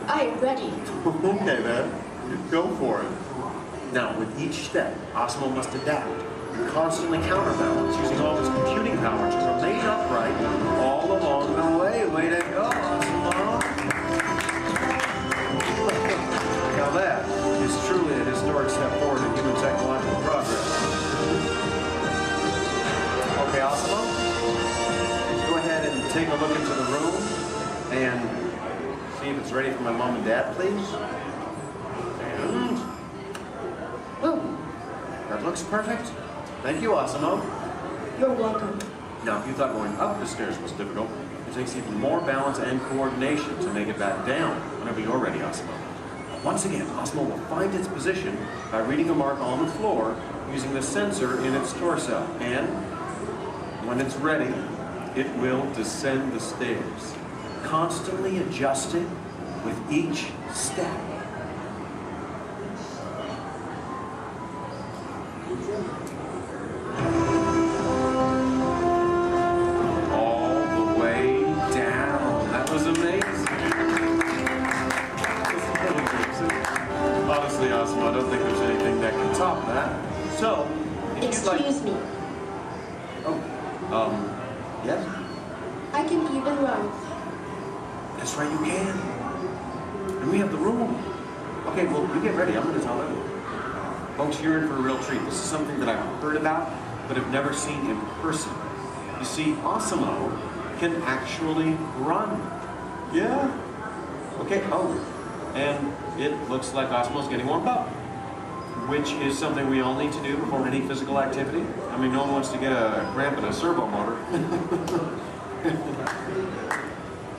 I am ready. Okay, then. Go for it. Now, with each step, Osmo must adapt and constantly counterbalance using all its computing power to remain upright all along the way. Way to go, Osmo! Now that is truly a historic step forward in human technological progress. Okay, Osmo, go ahead and take a look into the room and see if it's ready for my mom and dad, please. And, oh, that looks perfect. Thank you, Osmo. You're welcome. Now, if you thought going up the stairs was difficult, it takes even more balance and coordination to make it back down whenever you're ready, Osmo. Once again, Osmo will find its position by reading a mark on the floor using the sensor in its torso. And when it's ready, it will descend the stairs, constantly adjusting with each step. All the way down. That was amazing. Honestly, Osmo, I don't think there's anything that can top that. So, if you'd like... Excuse me. Oh, yes? I can even run. That's right, you can. And we have the room. Okay, well, you get ready. I'm going to tell everyone. Folks, you're in for a real treat. This is something that I've heard about, but have never seen in person. You see, Osmo can actually run. Yeah. Okay, oh, and it looks like Osmo's getting warmed up, which is something we all need to do before any physical activity. I mean, no one wants to get a cramp in a servo motor.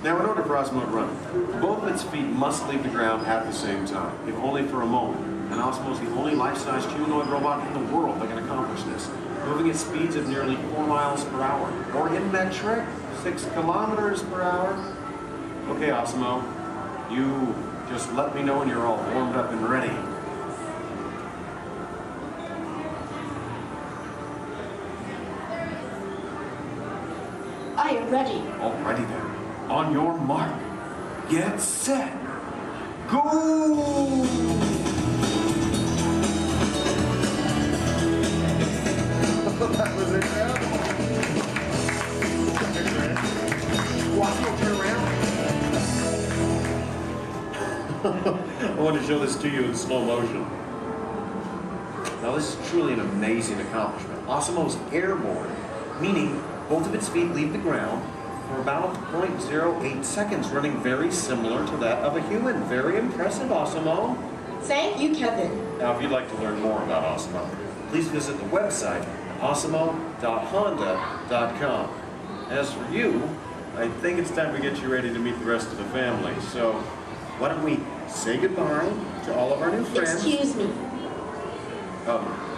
Now, in order for Osmo to run, both of its feet must leave the ground at the same time, if only for a moment. And Osmo is the only life-sized humanoid robot in the world that can accomplish this, moving at speeds of nearly 4 miles per hour, or in metric, 6 kilometers per hour. Okay, Osmo, you just let me know when you're all warmed up and ready. I am ready. Alrighty then. On your mark, get set, go! That was incredible. Osmo, turn around. I want to show this to you in slow motion. Now this is truly an amazing accomplishment. Osmo's airborne, meaning both of its feet leave the ground for about 0.08 seconds, running very similar to that of a human. Very impressive, Osmo. Thank you, Kevin. Now, if you'd like to learn more about Osmo, please visit the website, osmo.honda.com. As for you, I think it's time to get you ready to meet the rest of the family. So, why don't we say goodbye to all of our new friends? Excuse me.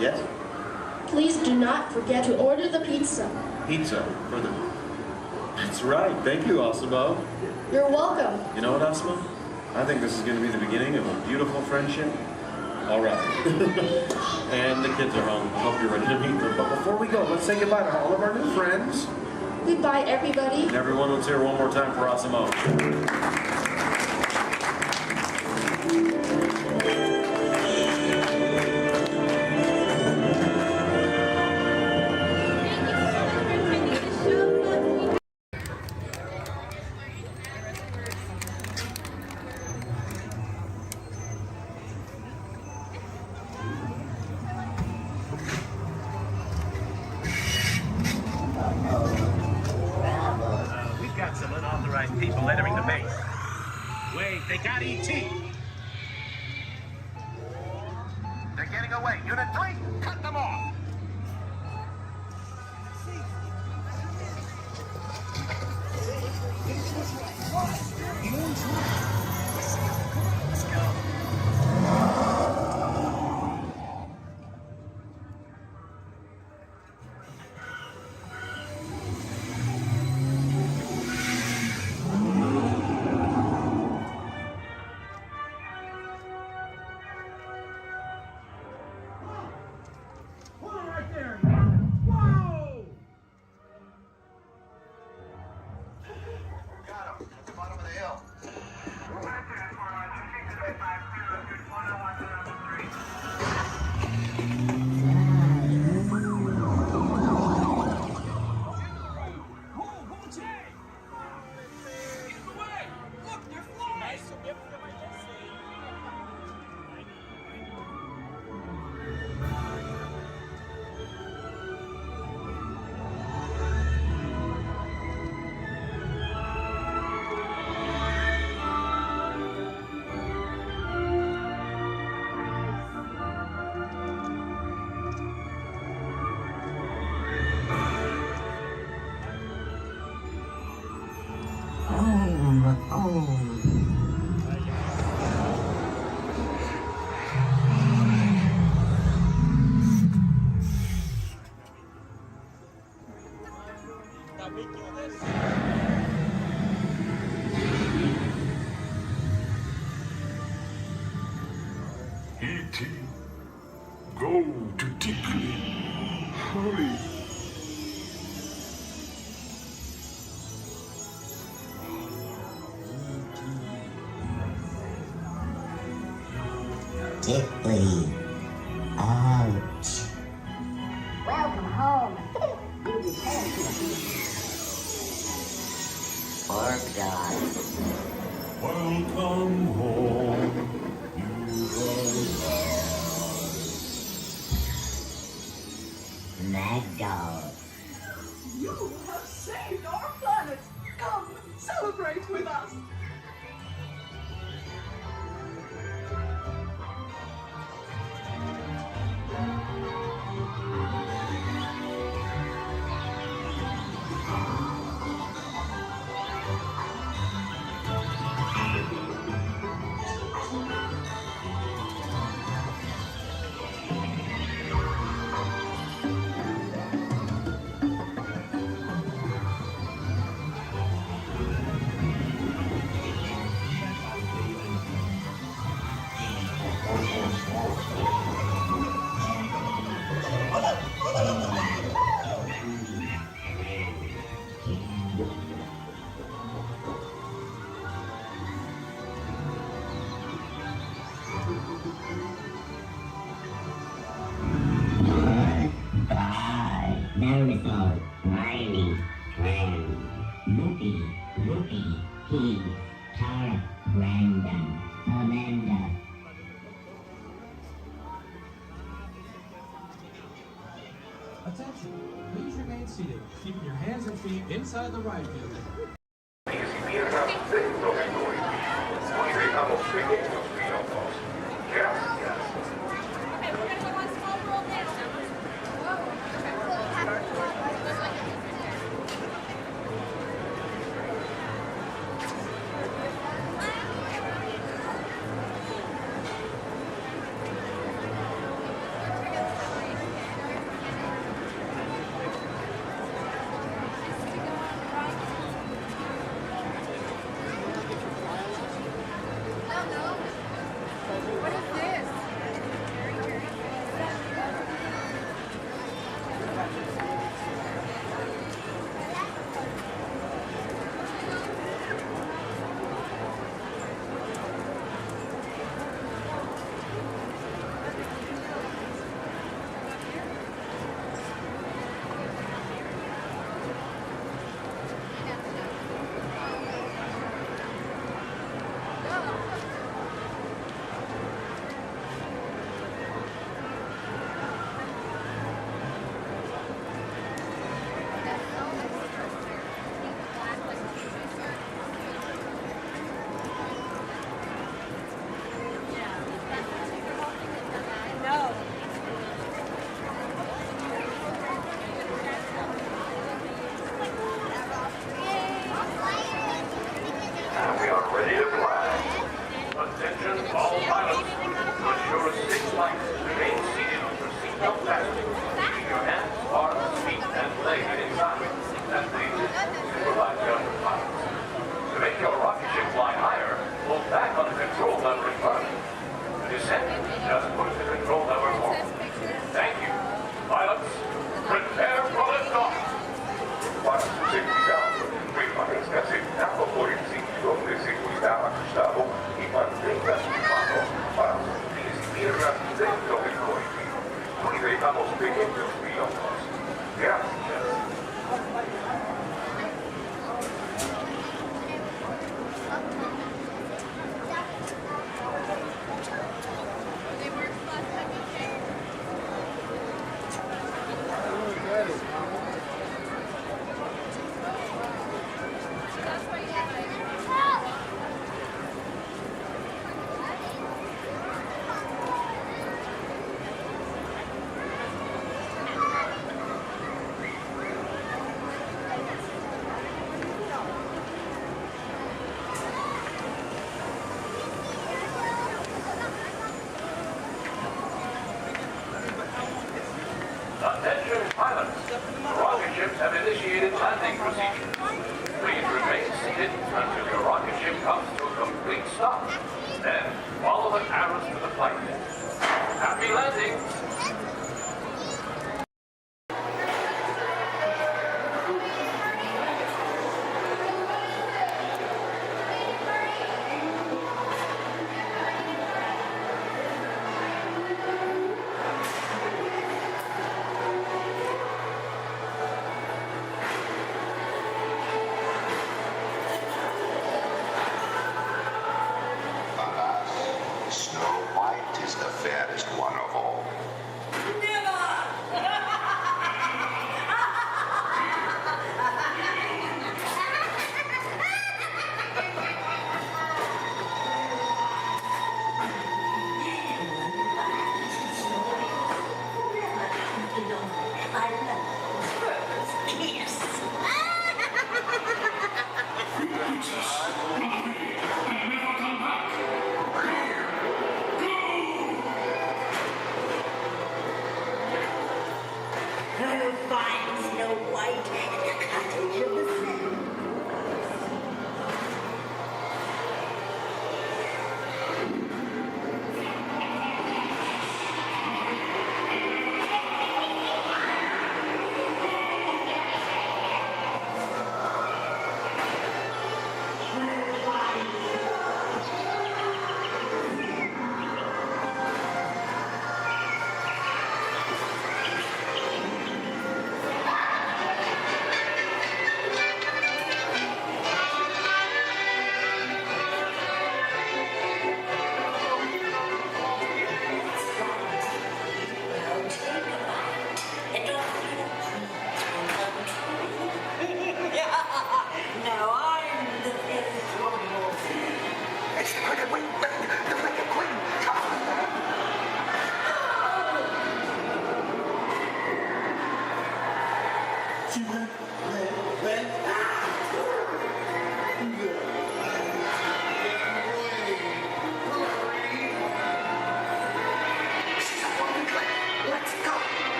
Yes? Please do not forget to order the pizza. Pizza for the... That's right. Thank you, Osmo. You're welcome. You know what, Osmo? I think this is going to be the beginning of a beautiful friendship. All right. And the kids are home. I hope you're ready to meet them. But before we go, let's say goodbye to all of our new friends. Goodbye, everybody. And everyone, let's hear one more time for Osmo. We've got some unauthorized people entering the base. Wait, they got ET. They're getting away. Unit 3, cut them off. Let's go. E.T. Go to Tikri. Hurry. Tickly. Ouch. Welcome home. You returned to the Poor dog. Welcome home. Mad dog. You have saved our planet. Come, celebrate with us. Beautiful, Riley, friend. Loopy, Keith, Tara, Brandon, Amanda. Attention, please remain seated, keeping your hands and feet inside the ride vehicle.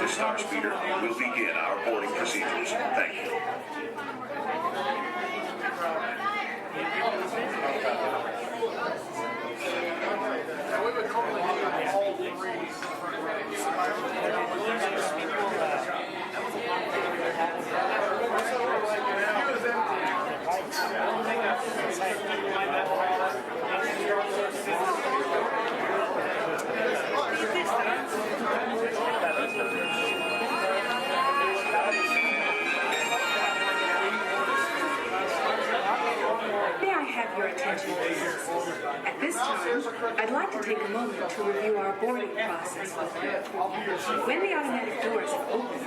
the Star Speeder, we'll begin our boarding procedures. Thank you. May I have your attention, please? At this time, I'd like to take a moment to review our boarding process with you. When the automatic doors are open,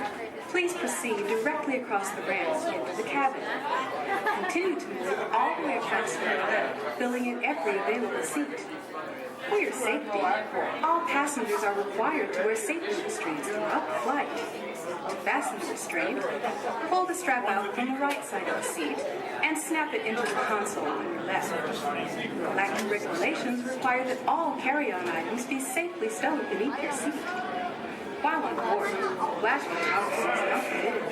please proceed directly across the ramp into the cabin. Continue to move all the way across the ramp, filling in every available seat. For your safety, all passengers are required to wear safety restraints throughout the flight. To fasten the restraint, pull the strap out from the right side of the seat and snap it into the console on your left. Galactic regulations require that all carry-on items be safely stowed beneath your seat. While on board, flashing toggles is not permitted.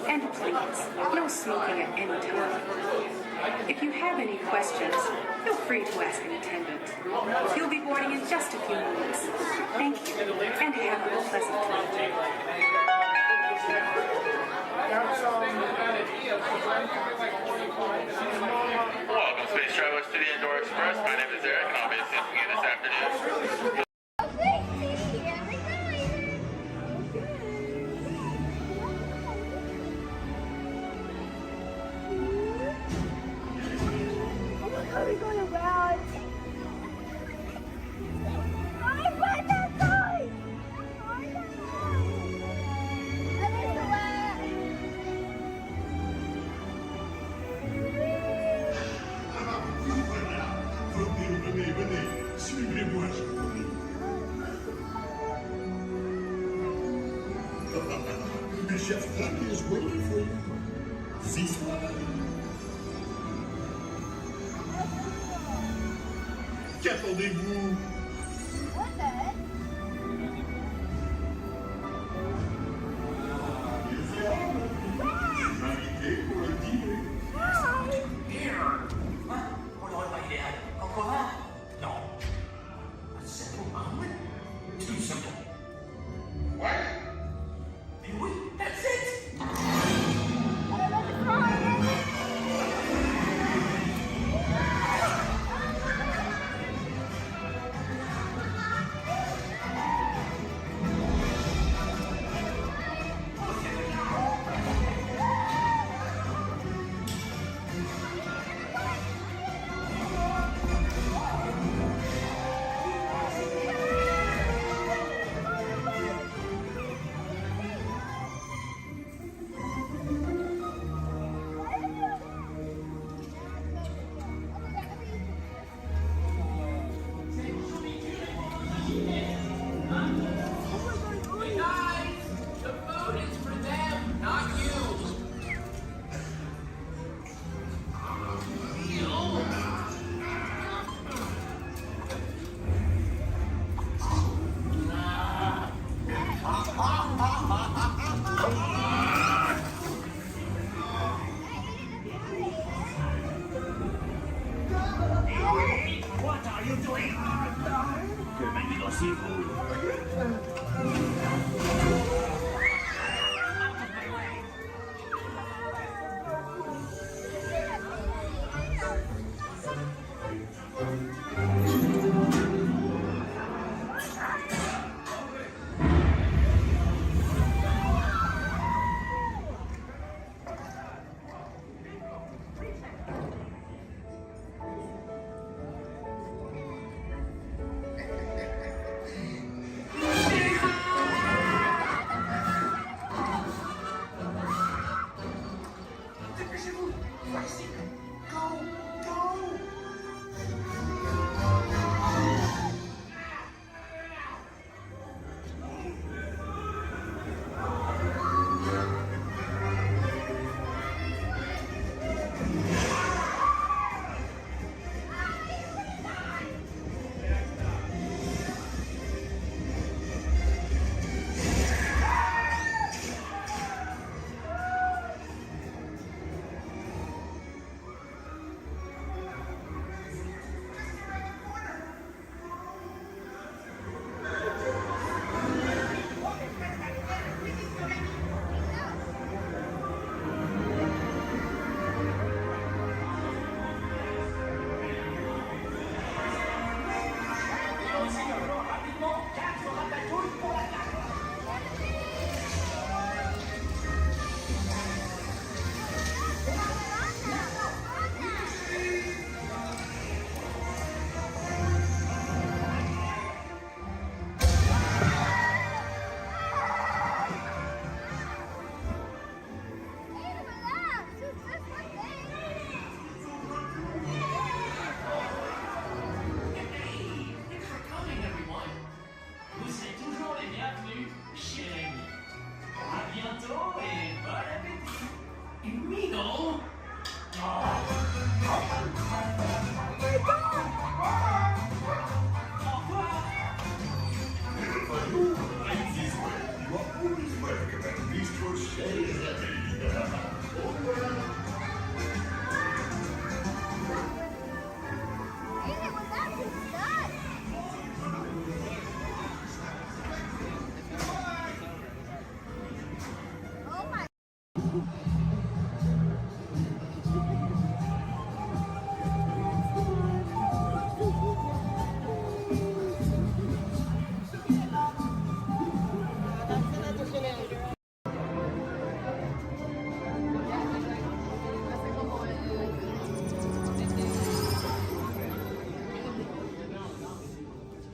And please, no smoking at any time. If you have any questions, feel free to ask an attendant. You'll be boarding in just a few moments. Thank you, and have a pleasant flight. Welcome, Space Travelers, to the Indoor Express. My name is Eric, and I'll be assisting you this afternoon. Are we going around? I went that side! Venez, suivez-moi. The chef Happy is waiting for you. This one. Qu'attendez-vous? What the heck? Invité pour le dîner. On aurait pas idéal. Encore un? Non. A simple omelet? Too simple. What? Mais oui, that's it! What are you doing? Que magnifico. Big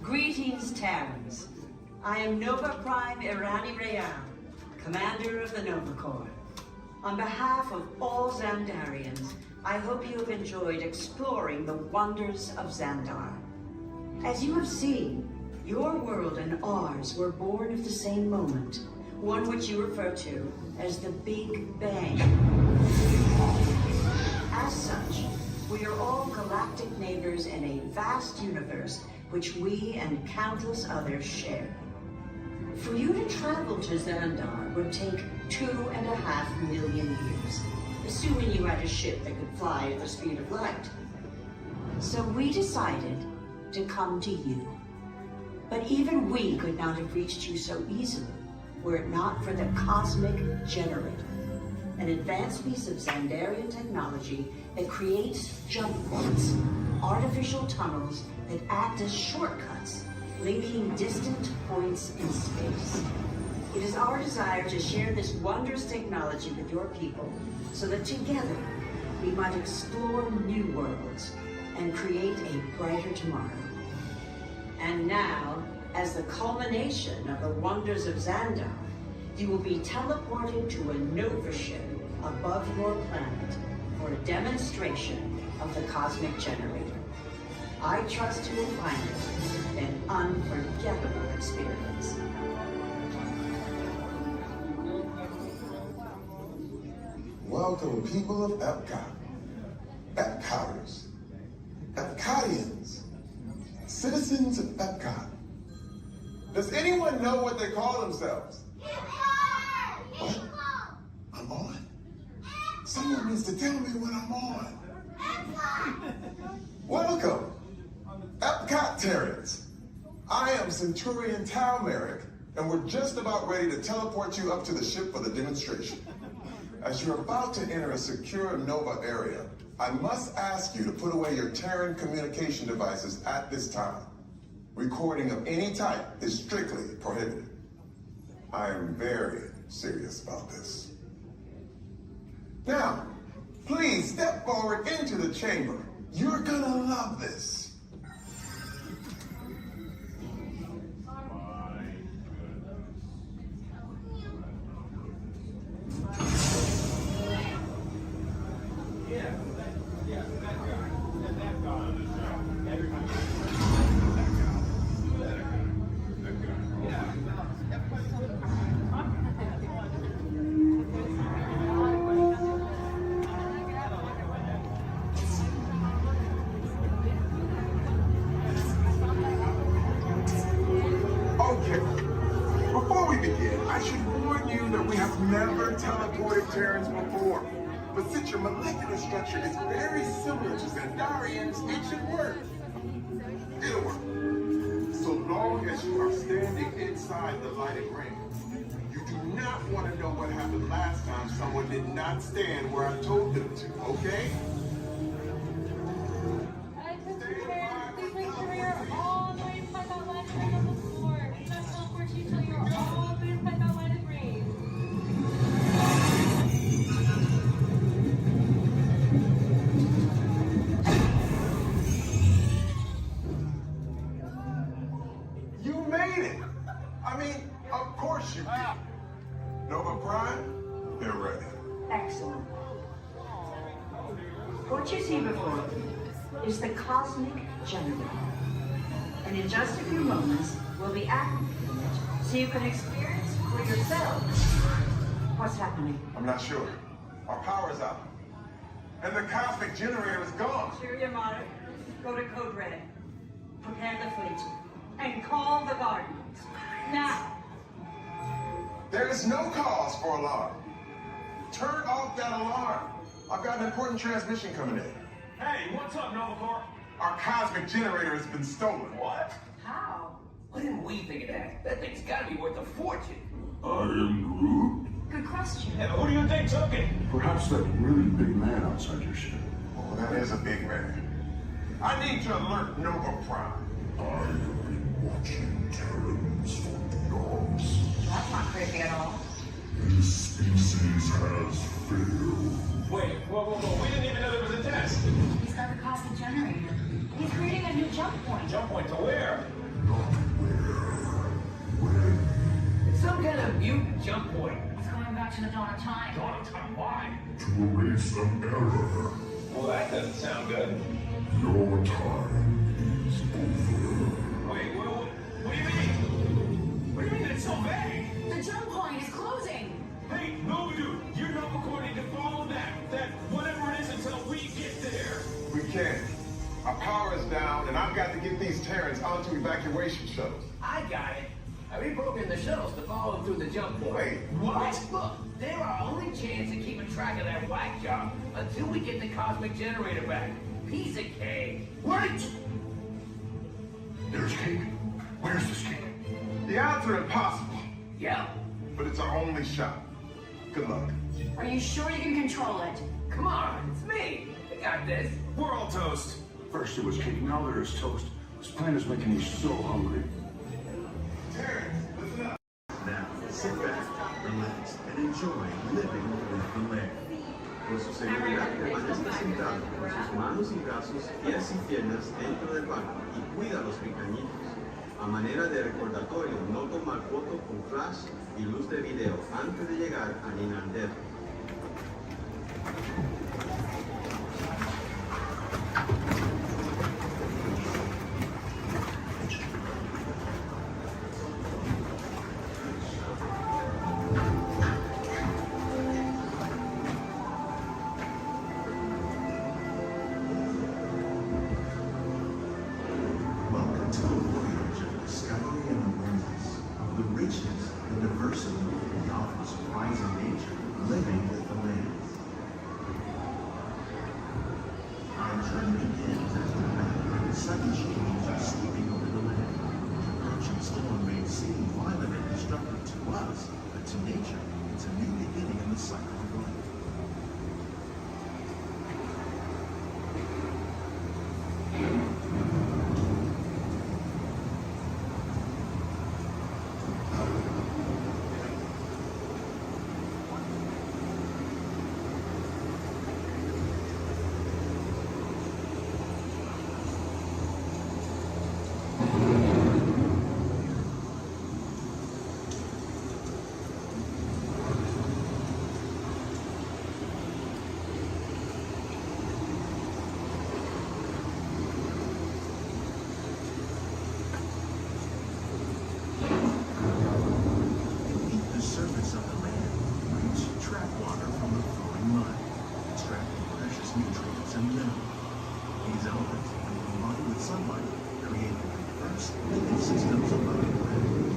Greetings, Terrans. I am Nova Prime Irani Rayan, Commander of the Nova Corps. On behalf of all Xandarians, I hope you have enjoyed exploring the wonders of Xandar. As you have seen, your world and ours were born of the same moment, one which you refer to as the Big Bang. As such, we are all galactic neighbors in a vast universe which we and countless others share. For you to travel to Xandar would take 2.5 million years, assuming you had a ship that could fly at the speed of light. So we decided to come to you. But even we could not have reached you so easily were it not for the Cosmic Generator, an advanced piece of Xandarian technology that creates jump points, artificial tunnels that act as shortcuts, linking distant points in space. It is our desire to share this wondrous technology with your people so that together we might explore new worlds and create a brighter tomorrow. And now, as the culmination of the wonders of Xandar, you will be teleported to a Nova ship above your planet for a demonstration of the Cosmic Generator. I trust you will find it an unforgettable experience. Welcome, people of Epcot, Epcoters, Epcotians, citizens of Epcot. Does anyone know what they call themselves? What? I'm on? Someone needs to tell me when I'm on. Welcome, Epcot-tarians. I am Centurion Talmeric, and we're just about ready to teleport you up to the ship for the demonstration. As you're about to enter a secure Nova area, I must ask you to put away your Terran communication devices at this time. Recording of any type is strictly prohibited. I am very serious about this. Now, please step forward into the chamber. You're gonna love this. Never teleported Terrans before, but since your molecular structure is very similar to Xandarians, it should work. It'll work. So long as you are standing inside the lighted ring. You do not want to know what happened last time someone did not stand where I told them to, okay? Please make sure you're all the way inside that lighted ring on the floor. We must teleport you till you're all the way inside that lighted ring. You made it! I mean, of course you did. Nova Prime, they're ready. Excellent. What you see before you is the Cosmic Generator. And in just a few moments, we'll be activating it so you can experience for yourselves what's happening? I'm not sure. Our power's out. And the cosmic generator is gone. Cheerio, Mark. Go to Code Red. Prepare the fleet. And call the Guardians. Now. There is no cause for alarm. Turn off that alarm. I've got an important transmission coming in. Hey, what's up, Novacore? Our cosmic generator has been stolen. What? How? Why didn't we think of that? That thing's gotta be worth a fortune. I am Groot. Good question. And who do you think took it? Perhaps that really big man outside your ship. Oh, that is a big man. I need to alert Nova Prime. I have been watching Terrans for dogs. That's not creepy at all. This species has failed. Wait, whoa. We didn't even know there was a test. He's got the cosmic generator. He's creating a new jump point. Jump point to where? Not where. When. It's some kind of mutant jump point. He's going back to the dawn of time. Dawn of time, why? To erase an error. Well, that doesn't sound good. Your time is over. Wait, what do you mean? What do you mean it's so vague? The jump point is closing. Hey, Nova Dude, you're Novacore need to follow that whatever it is until we get there. We can't. Our power is down, and I've got to get these Terrans onto evacuation shuttles. I got it. I reprogrammed the shuttles to follow them through the jump point. Wait, what? Look, they're our only chance of keeping track of that whack job until we get the cosmic generator back. Piece of cake. Wait! There's cake. Where's this cake? The odds are impossible, Yeah. but it's our only shot. Good luck. Are you sure you can control it? Come on, it's me. I got this. We're all toast. First it was cake, now there is toast. This plan is making me so hungry. Terrans, listen up. Now, sit back, relax, and enjoy living with the land. Con su seguridad, permanezca sentado con sus manos y brazos, pies y piernas dentro del banco y cuida a los pequeñitos. A manera de recordatorio, no tomar foto con flash y luz de video antes de llegar a Ninandero. Welcome to a voyage of discovery and awareness of the richness and diversity that offers surprising nature living with the land. Our journey begins as the night sudden changes are sweeping over the land. The approaching storm may seem violent and destructive to us, but to nature, it's a new beginning in the cycle of life. Beneath the surface of the land, roots trap water from the flowing mud, extracting precious nutrients and minerals. These elements, when combined with sunlight, create the diverse living systems above the planet.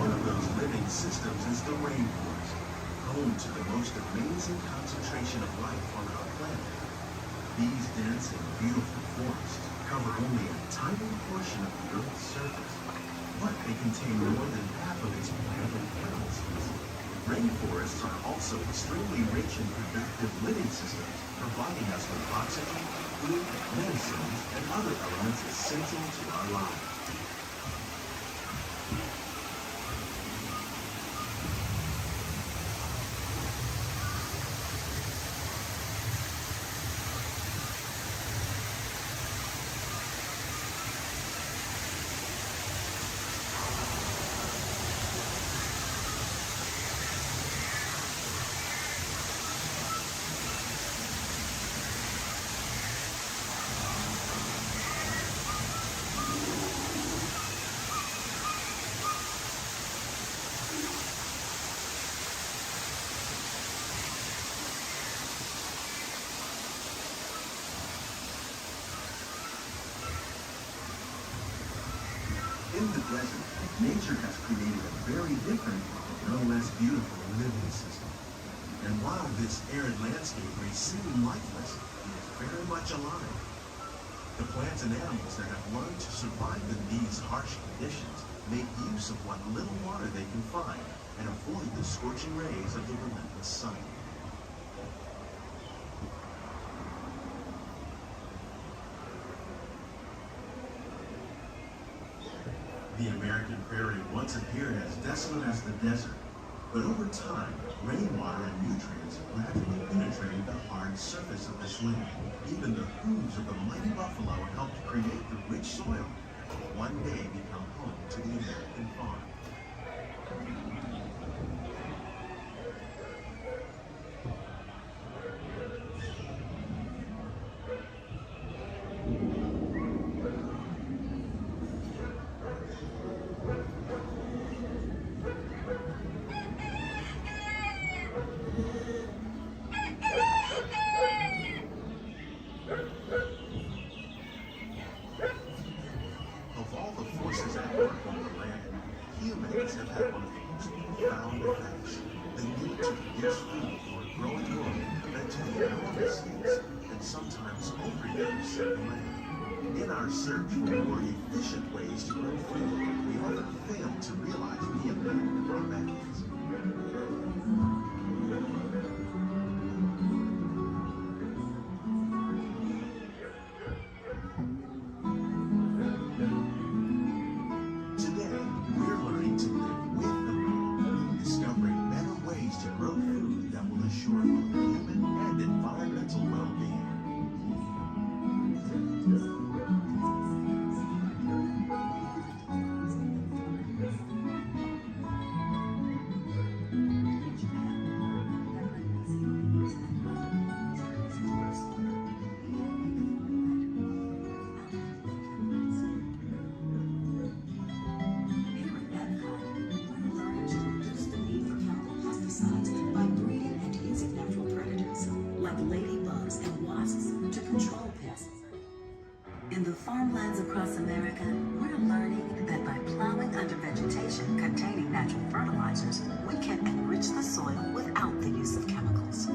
One of those living systems is the rainforest, home to the most amazing concentration of life on our planet. These dense and beautiful forests cover only a tiny portion of the Earth's surface, but they contain more than half of its plant and animal species. Rainforests are also extremely rich and productive living systems, providing us with oxygen, food, medicines, and other elements essential to our lives. desert, nature has created a very different, no less beautiful living system. And while this arid landscape may seem lifeless, it is very much alive. The plants and animals that have learned to survive in these harsh conditions make use of what little water they can find and avoid the scorching rays of the relentless sun. The American prairie once appeared as desolate as the desert, but over time, rainwater and nutrients gradually penetrated the hard surface of this land. Even the hooves of the mighty buffalo helped create the rich soil that will one day become home to the American farm. Of all the forces at work on the land, humans have had one of the most profound effects. The need to produce food for a growing world led to the enormous use and sometimes overuse of the land. In our search for more efficient ways to grow food, we often fail to realize the impact of our methods. Today, we're learning to live with the land, discovering better ways to grow food that will assure both human and environmental well-being. By breeding and using natural predators like ladybugs and wasps to control pests. In the farmlands across America, we're learning that by plowing under vegetation containing natural fertilizers, we can enrich the soil without the use of chemicals.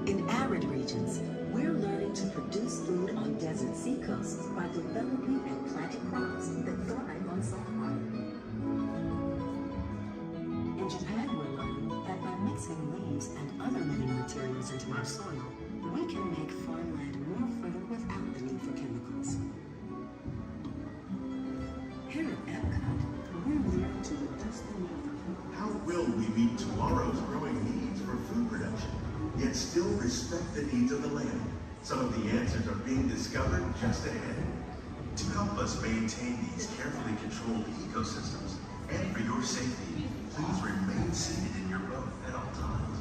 In arid regions, we're learning to produce food on desert seacoasts by developing and planting crops that thrive on salt water. In Japan, we're learning that by mixing leaves and other living materials into our soil, we can make farmland more fertile without the need for chemicals. Here at Epcot, we're learning to reduce the need for How will we meet tomorrow's growing needs for food production, yet still respect the needs of the land? Some of the answers are being discovered just ahead. To help us maintain these carefully controlled ecosystems, and for your safety, please remain seated in your boat at all times.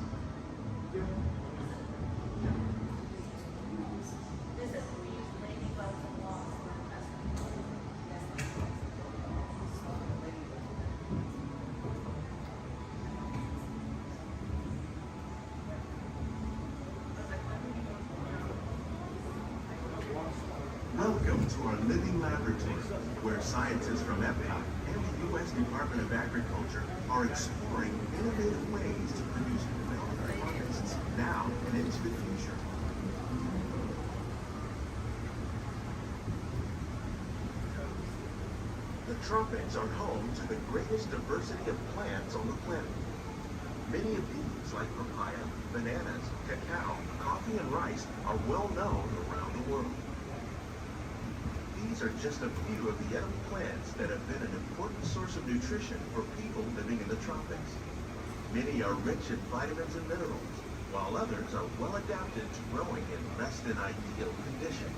Welcome to our living laboratory, where scientists from Epcot and the U.S. Department of Agriculture are exploring innovative ways to produce culinary harvests now and into the future. The tropics are home to the greatest diversity of plants on the planet. Many of these, like papaya, bananas, cacao, coffee, and rice, are well known around the world. These are just a few of the edible plants that have been an important source of nutrition for people living in the tropics. Many are rich in vitamins and minerals, while others are well adapted to growing in less than ideal conditions.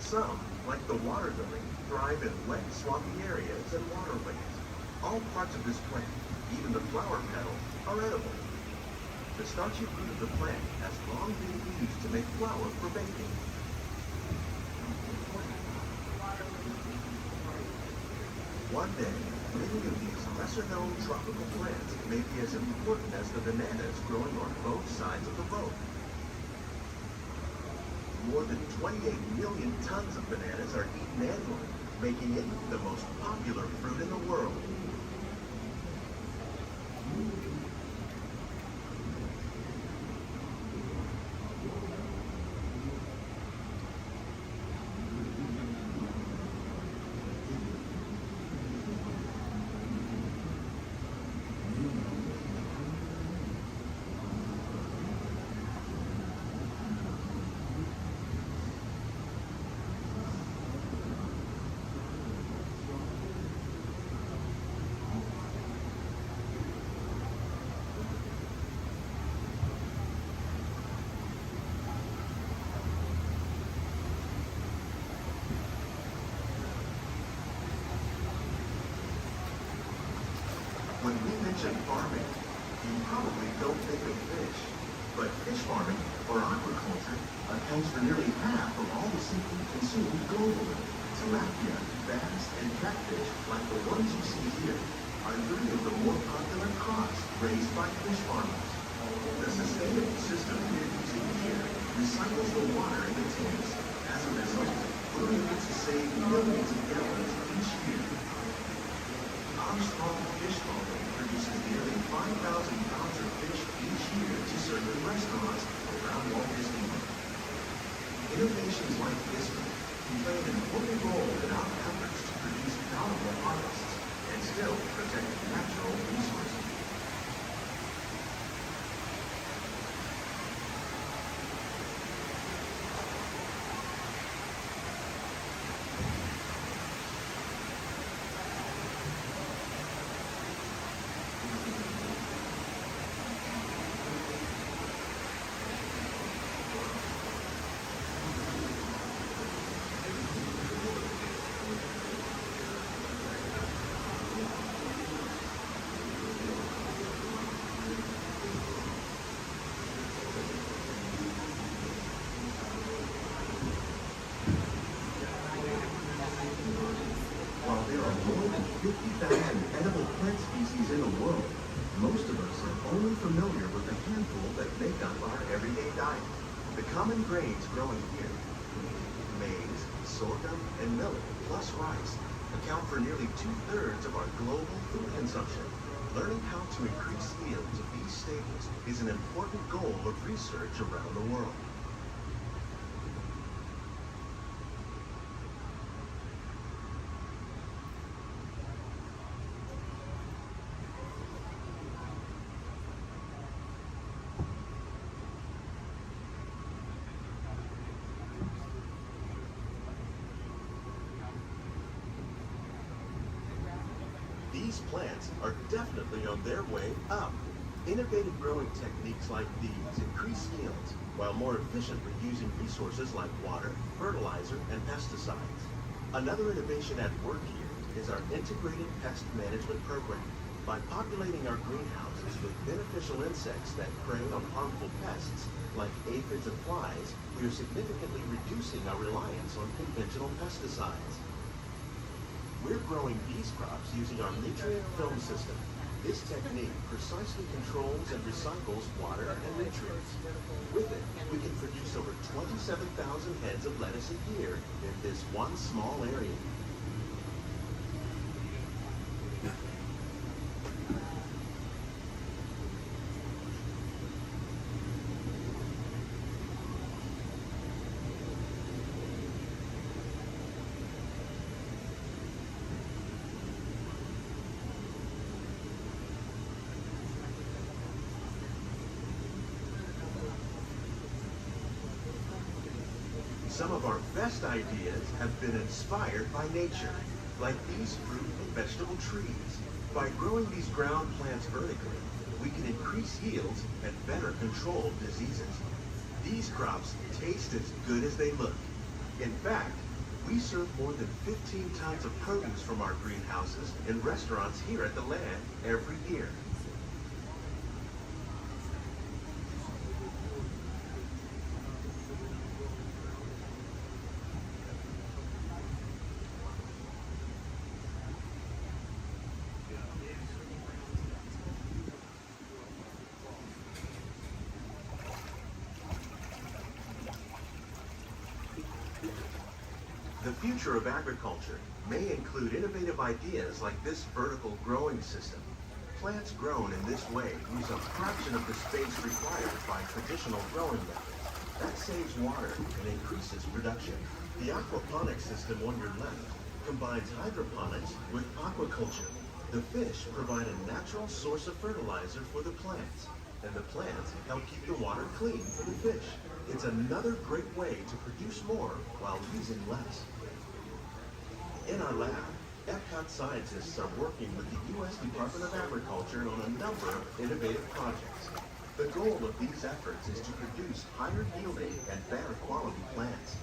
Some, like the water lily, thrive in wet, swampy areas and waterways. All parts of this plant, even the flower petal, are edible. The starchy fruit of the plant has long been used to make flour for baking. One day, many of these lesser-known tropical plants may be as important as the bananas growing on both sides of the boat. More than 28 million tons of bananas are eaten annually, making it the most popular fruit in the world. When we mention farming, you probably don't think of fish. But fish farming, or aquaculture, accounts for nearly half of all the seafood consumed globally. Tilapia, bass, and catfish, like the ones you see here, are 3 of the more popular crops raised by fish farmers. The sustainable system we're using here recycles the water in the tanks. As a result, we're able to save millions of gallons each year. Armstrong Fish Farming produces nearly 5,000 pounds of fish each year to serve in restaurants around Walt Disneyland. Innovations like this one can play an important role in our efforts to produce bountiful harvests and still protect natural resources. While there are more than 50,000 edible plant species in the world, most of us are only familiar with a handful that make up our everyday diet. The common grains growing here, maize, sorghum, and millet, plus rice, account for nearly 2/3 of our global food consumption. Learning how to increase yields of these staples is an important goal of research around the world. These plants are definitely on their way up. Innovative growing techniques like these increase yields while more efficiently using resources like water, fertilizer, and pesticides. Another innovation at work here is our integrated pest management program. By populating our greenhouses with beneficial insects that prey on harmful pests like aphids and flies, we are significantly reducing our reliance on conventional pesticides. We're growing these crops using our nutrient film system. This technique precisely controls and recycles water and nutrients. With it, we can produce over 27,000 heads of lettuce a year in this one small area. Some of our best ideas have been inspired by nature, like these fruit and vegetable trees. By growing these ground plants vertically, we can increase yields and better control diseases. These crops taste as good as they look. In fact, we serve more than 15 tons of produce from our greenhouses in restaurants here at the land every year. future of agriculture may include innovative ideas like this vertical growing system. Plants grown in this way use a fraction of the space required by traditional growing methods. That saves water and increases production. The aquaponics system on your left combines hydroponics with aquaculture. The fish provide a natural source of fertilizer for the plants, and the plants help keep the water clean for the fish. It's another great way to produce more while using less. In our lab, Epcot scientists are working with the U.S. Department of Agriculture on a number of innovative projects. The goal of these efforts is to produce higher yielding and better quality plants.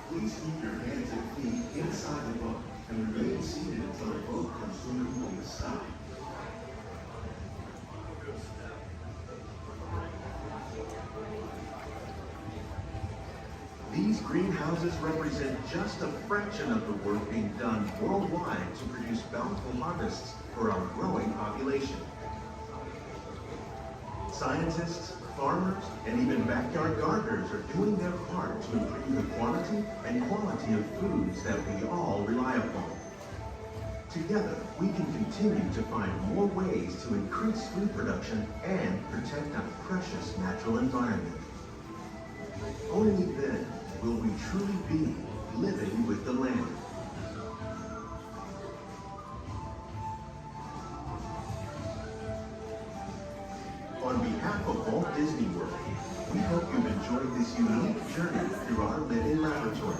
Please keep your hands and feet inside the boat and remain seated until the boat comes swimming on the side. These greenhouses represent just a fraction of the work being done worldwide to produce bountiful harvests for our growing population. Scientists, farmers, and even backyard gardeners are doing their part to improve the quantity and quality of foods that we all rely upon. Together, we can continue to find more ways to increase food production and protect our precious natural environment. Only then will we truly be living with the land. On behalf of Walt Disney World, we hope you've enjoyed this unique journey through our living laboratory.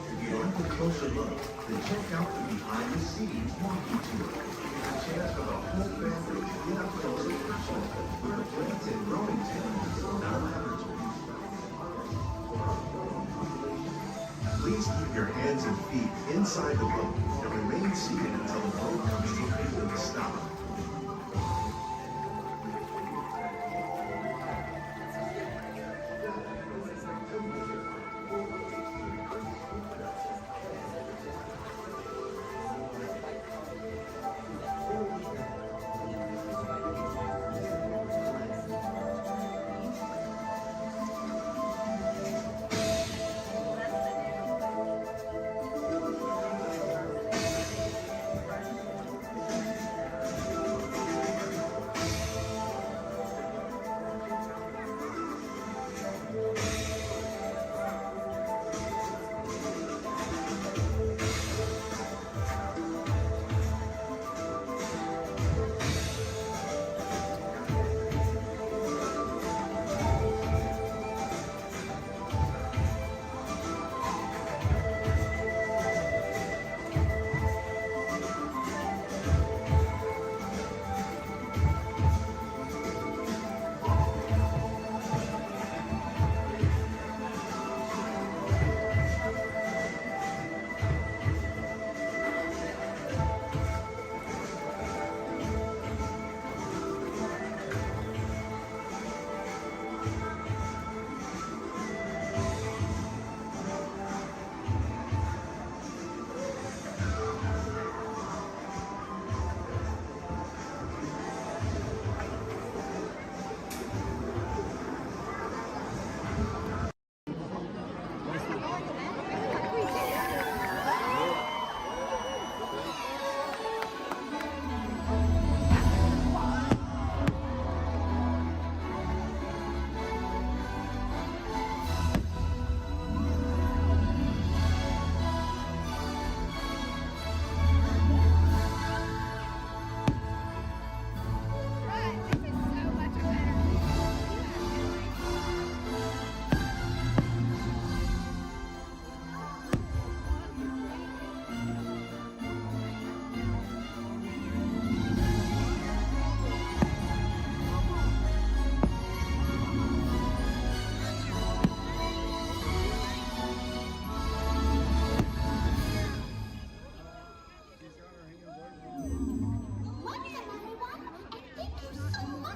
If you'd like a closer look, then check out the behind-the-scenes walking tour. It's a chance for the whole family to get up close and personal with the plants and growing techniques in our laboratory. Please keep your hands and feet inside the boat and remain seated until the boat comes to a complete stop.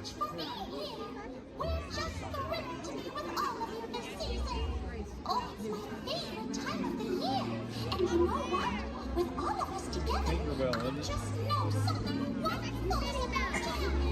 much for being here. We're just thrilled to be with all of you this season. Oh, it's my favorite time of the year. And you know what? With all of us together, I just know something wonderful is about to happen.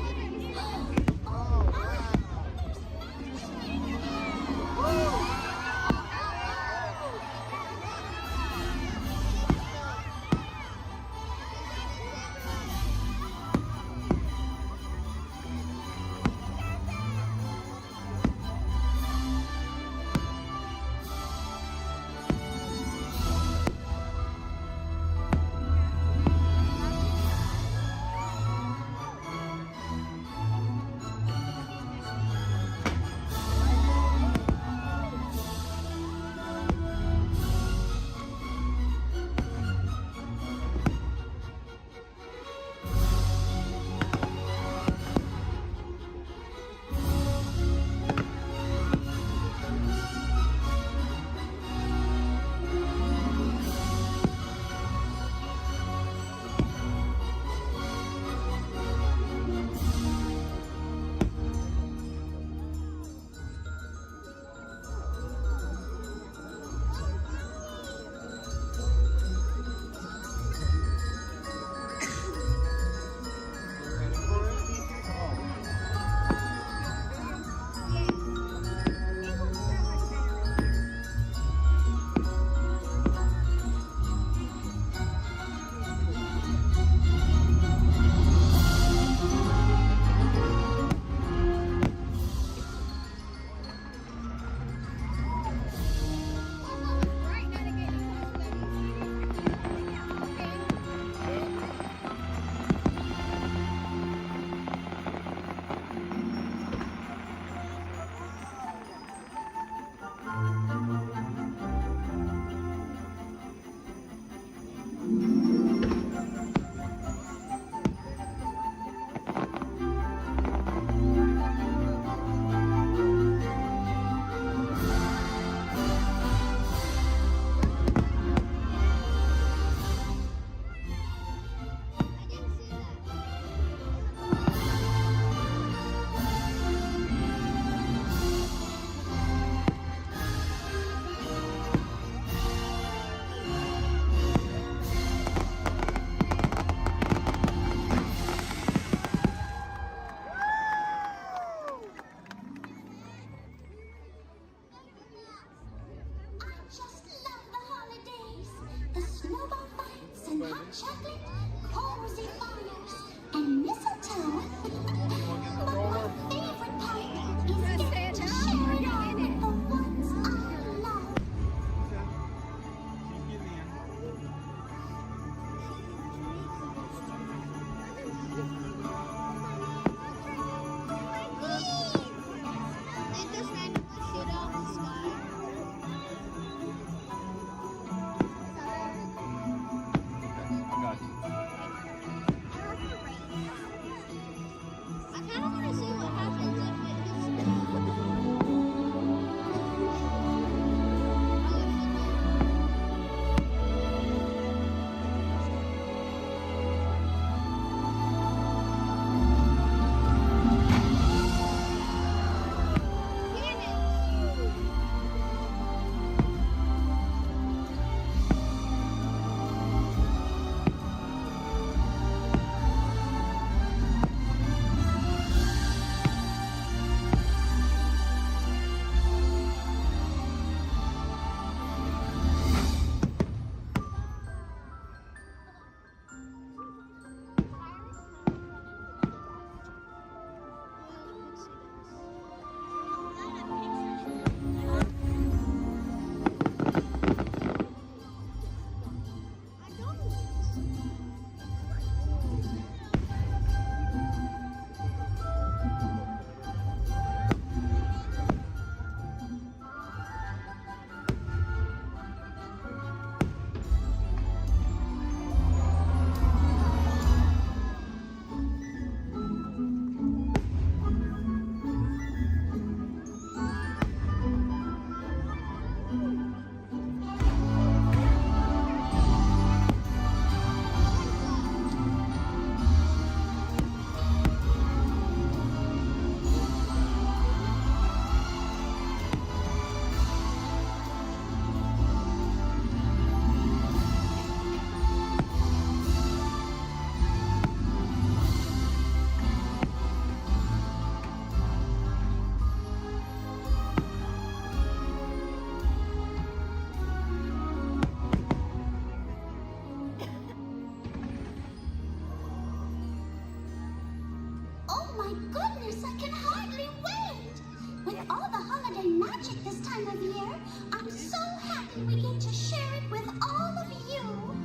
Oh my goodness, I can hardly wait! With all the holiday magic this time of year, I'm so happy we get to share it with all of you.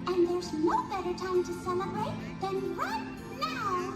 And there's no better time to celebrate than right now.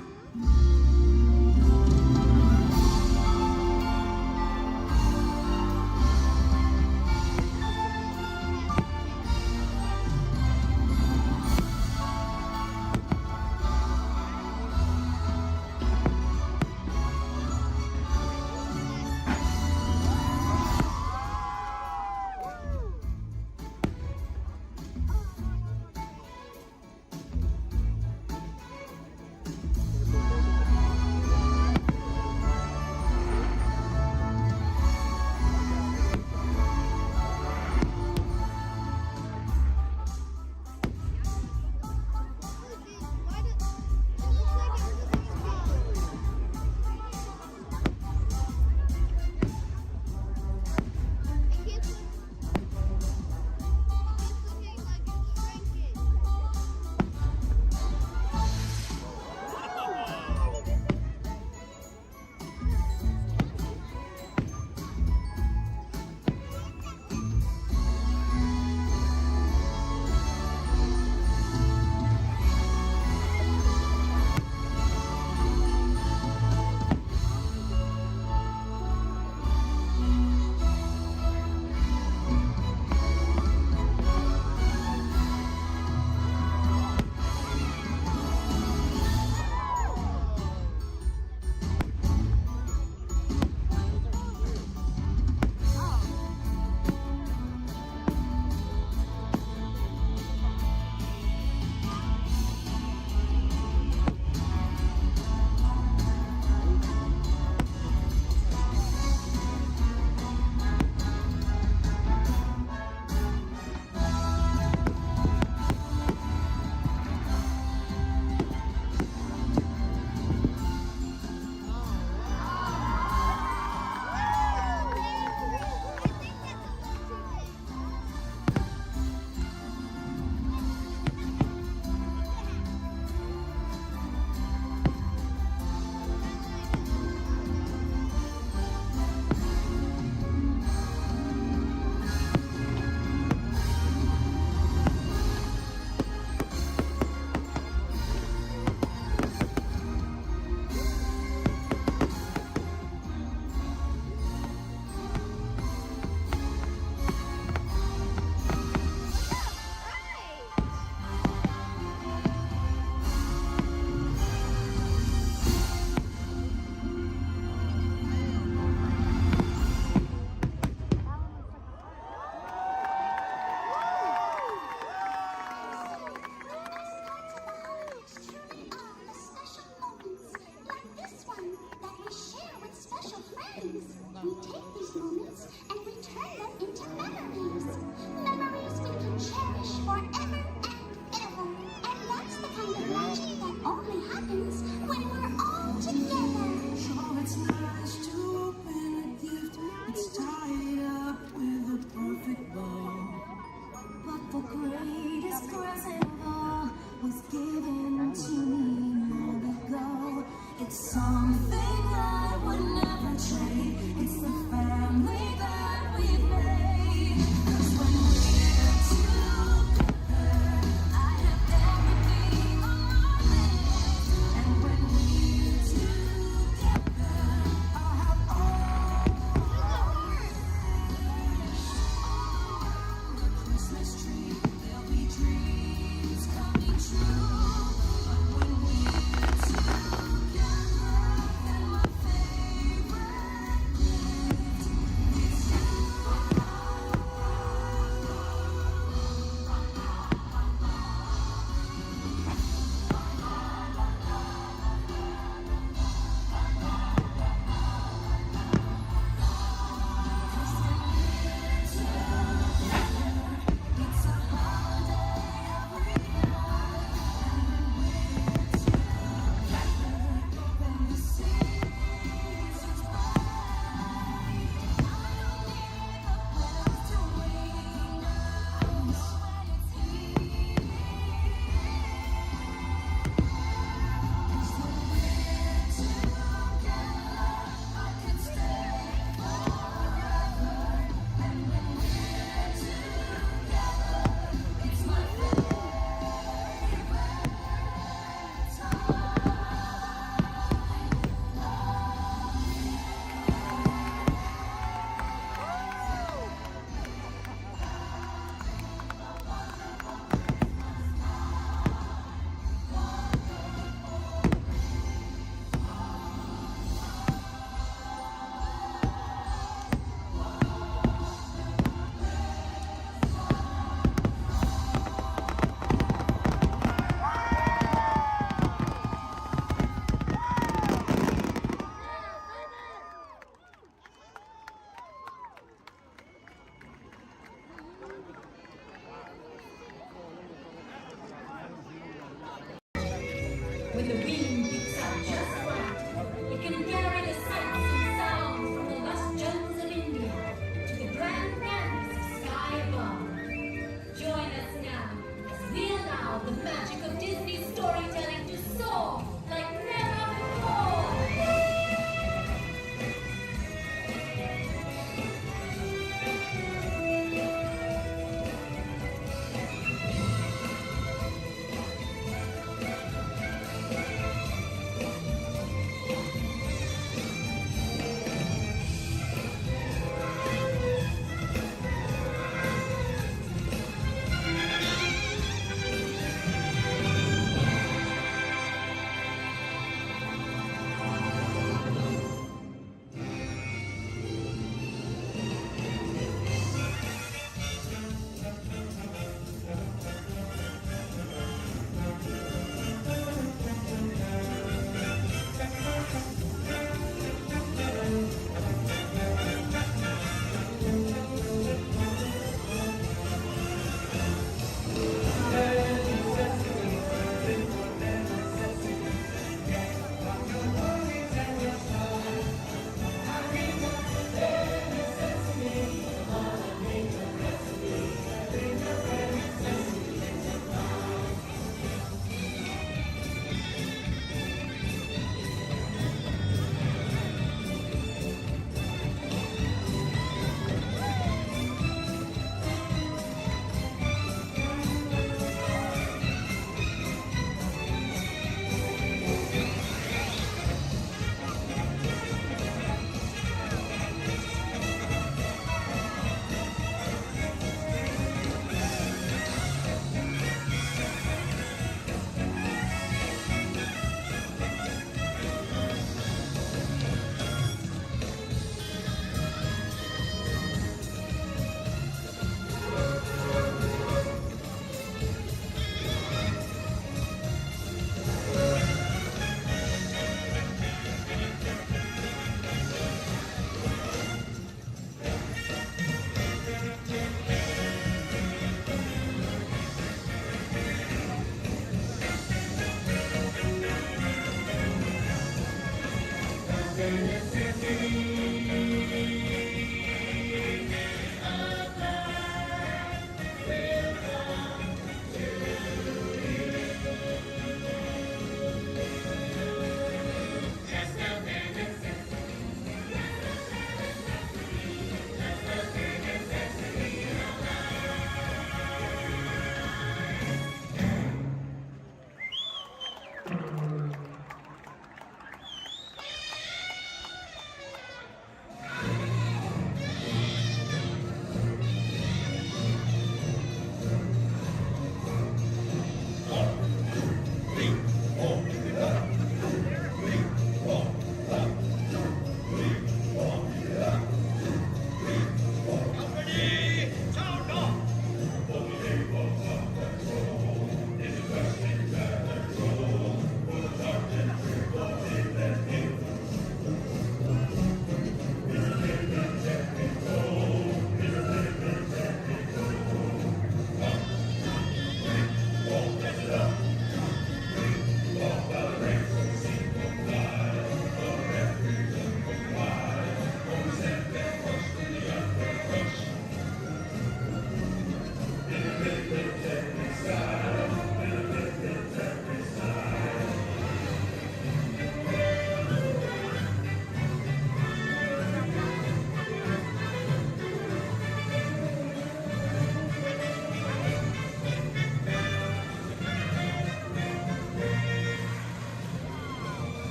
We take these moments and we turn them into memories. Memories we can cherish forever and ever. And that's the kind of magic that only happens when we're all together. Oh, it's nice to open a gift. It's tied up with a perfect bow. But the greatest present of all was given to me long ago. It's something I would never trade. It's the family that we've made. 'Cause when we're together, I have everything on my list. And when we're together, I have all around the Christmas tree. There'll be dreams coming true. But when we're together, then my favorite gift is you.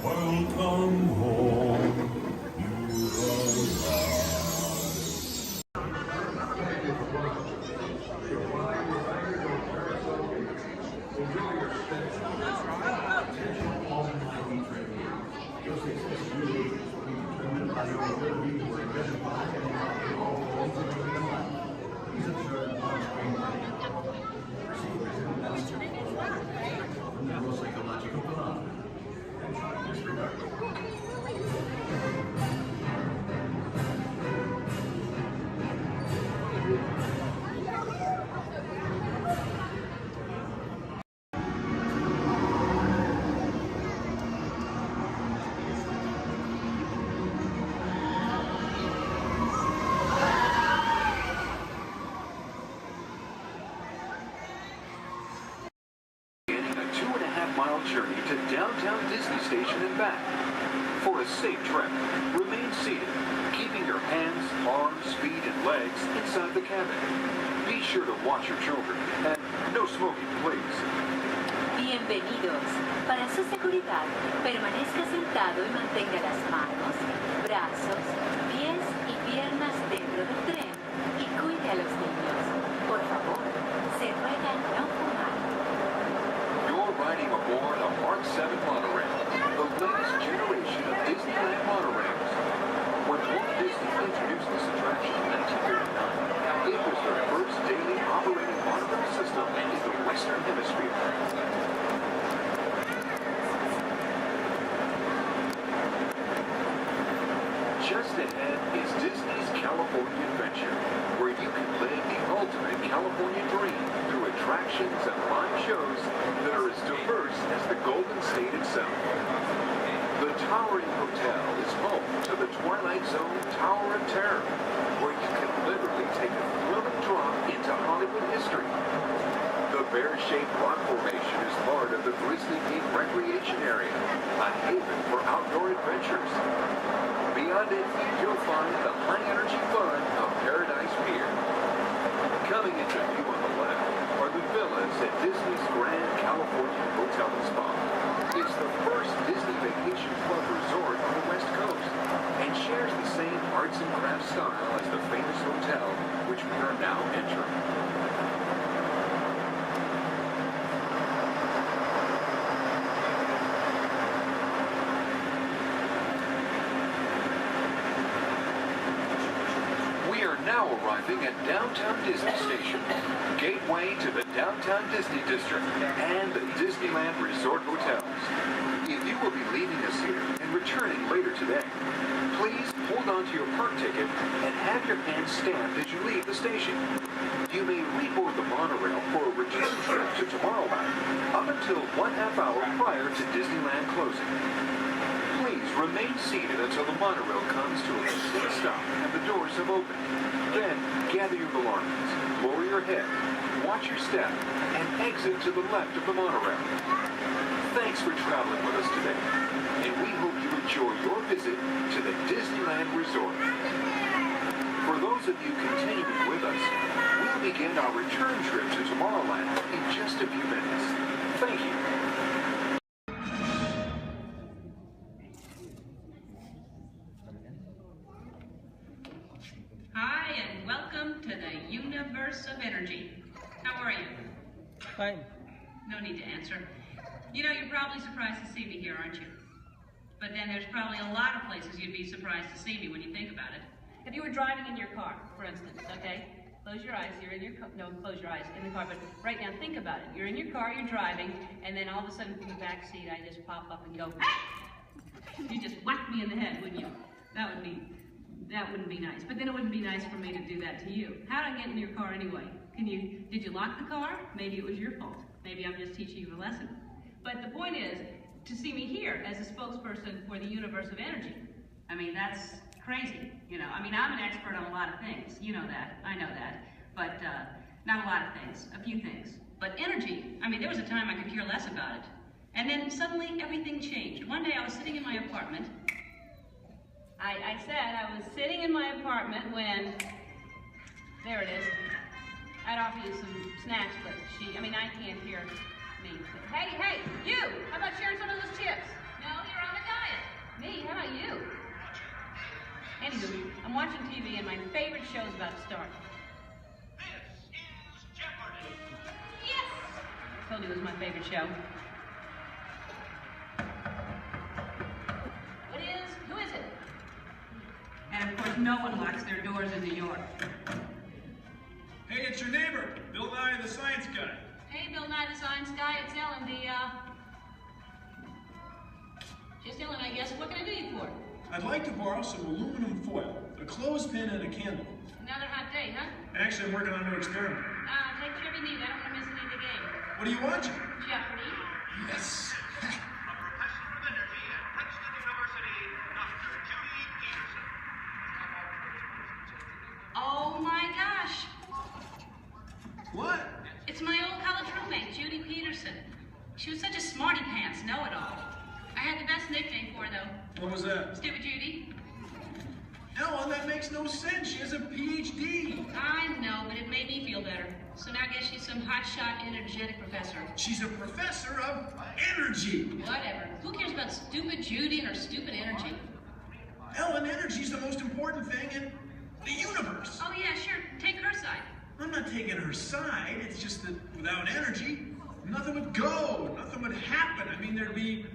Welcome home. Journey to downtown Disney Station and back. For a safe trip, remain seated, keeping your hands, arms, feet, and legs inside the cabin. Be sure to watch your children, and no smoking, please. Bienvenidos. Para su seguridad, permanezca sentado y mantenga las manos, brazos, pies y piernas dentro del tren y cuide a los niños. Por favor, se ruega no fumar. You're riding aboard a Mark 7 monorail, the latest generation of Disneyland monorails. When Walt Disney introduced this attraction in 1939, it was the first daily operating monorail system in the Western Hemisphere. Just ahead is Disney's California Adventure, where you can live the ultimate California dream through attractions and live shows that are as diverse as the Golden State itself. The Towering Hotel is home to the Twilight Zone Tower of Terror, where you can literally take a thrilling drop into Hollywood history. The bear-shaped rock formation is part of the Grizzly Peak Recreation Area, a haven for outdoor adventures. Beyond it, you'll find the high-energy fun of Paradise Pier. Coming into view on the left are the villas at Disney's Grand California Hotel and Spa. It's the first Disney Vacation Club resort on the West Coast and shares the same arts and crafts style as the famous hotel, which we are now entering. Now arriving at Downtown Disney Station, gateway to the Downtown Disney District and the Disneyland Resort Hotels. If you will be leaving us here and returning later today, please hold on to your park ticket and have your hand stamped as you leave the station. You may reboard the monorail for a return trip to Tomorrowland up until 1/2 hour prior to Disneyland closing. Please remain seated until the monorail comes to a complete stop and the doors have opened. Then, gather your belongings, lower your head, watch your step, and exit to the left of the monorail. Thanks for traveling with us today, and we hope you enjoy your visit to the Disneyland Resort. For those of you continuing with us, we'll begin our return trip to Tomorrowland in just a few minutes. Thank you. Hi, and welcome to the universe of energy. How are you? Fine. No need to answer. You know, you're probably surprised to see me here, aren't you? But then there's probably a lot of places you'd be surprised to see me when you think about it. If you were driving in your car, for instance, okay? Close your eyes, you're in your car. No, close your eyes in the car, but right now think about it. You're in your car, you're driving, and then all of a sudden from the back seat, I just pop up and go, ah! You just whack me in the head, wouldn't you? That wouldn't be nice. But then it wouldn't be nice for me to do that to you. How'd I get in your car anyway? Did you lock the car? Maybe it was your fault. Maybe I'm just teaching you a lesson. But the point is, to see me here as a spokesperson for the universe of energy. I mean, that's crazy, you know. I mean, I'm an expert on a lot of things. You know that. I know that. But not a lot of things. A few things. But energy, I mean, there was a time I could care less about it. And then suddenly everything changed. One day I was sitting in my apartment. I said I was sitting in my apartment when, there it is. I'd offer you some snacks, but I can't hear me. Hey, you! How about sharing some of those chips? No, you're on the TV and my favorite show's about to start. Yes! I told you it was my favorite show. What is? Who is it? And of course, no one locks their doors in New York. Hey, it's your neighbor, Bill Nye, the science guy. Hey, Bill Nye, the science guy. It's Ellen, Just Ellen, I guess. What can I do you for? I'd like to borrow some aluminum foil, a clothespin, and a candle. Another hot day, huh? Actually, I'm working on a new experiment. Take whatever you need. I don't want to miss any of the game. What are you watching? Jeopardy. Yes. Oh my gosh. What? It's my old college roommate, Judy Peterson. She was such a smarty pants know-it-all. I had the best nickname for her, though. What was that? Stupid Judy. Ellen, that makes no sense. She has a PhD. I know, but it made me feel better. So now I guess she's some hotshot, energetic professor. She's a professor of energy. Whatever. Who cares about stupid Judy and her stupid energy? Ellen, energy's the most important thing in the universe. Oh, yeah, sure. Take her side. I'm not taking her side. It's just that without energy, nothing would go. Nothing would happen. I mean, there'd be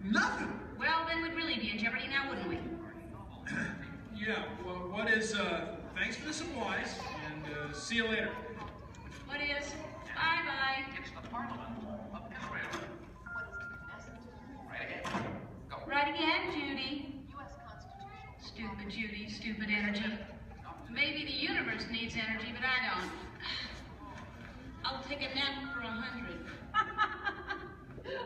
nothing. Well, then we'd really be in jeopardy now, wouldn't we? Yeah, well, what is, thanks for the supplies, and see you later. What is? Bye-bye. It's the Parliament of Israel. Right ahead. Go. Right again, Judy. Stupid Judy, stupid energy. Maybe the universe needs energy, but I don't. I'll take a nap for 100.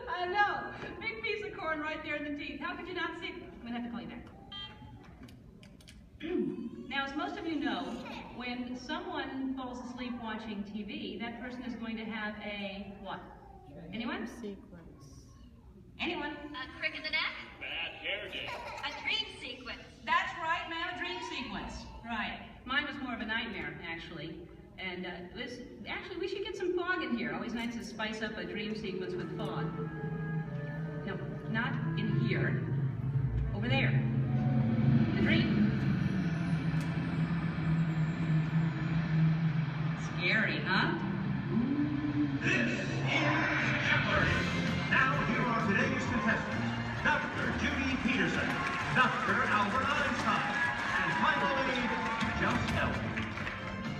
I know. Big piece of corn right there in the teeth. How could you not see it? I'm gonna have to call you back. Now, as most of you know, when someone falls asleep watching TV, that person is going to have a what? Anyone? Sequence. Anyone? A crick in the neck? Bad hair day. A dream sequence. That's right, ma'am, a dream sequence. Right. Mine was more of a nightmare, actually. And actually, we should get some fog in here. Always nice to spice up a dream sequence with fog. No, not in here. Over there. The dream. Scary, huh? This is Jeopardy! Now here are today's contestants. Dr. Judy Peterson, Dr. Albert Einstein, and finally, just Ellen.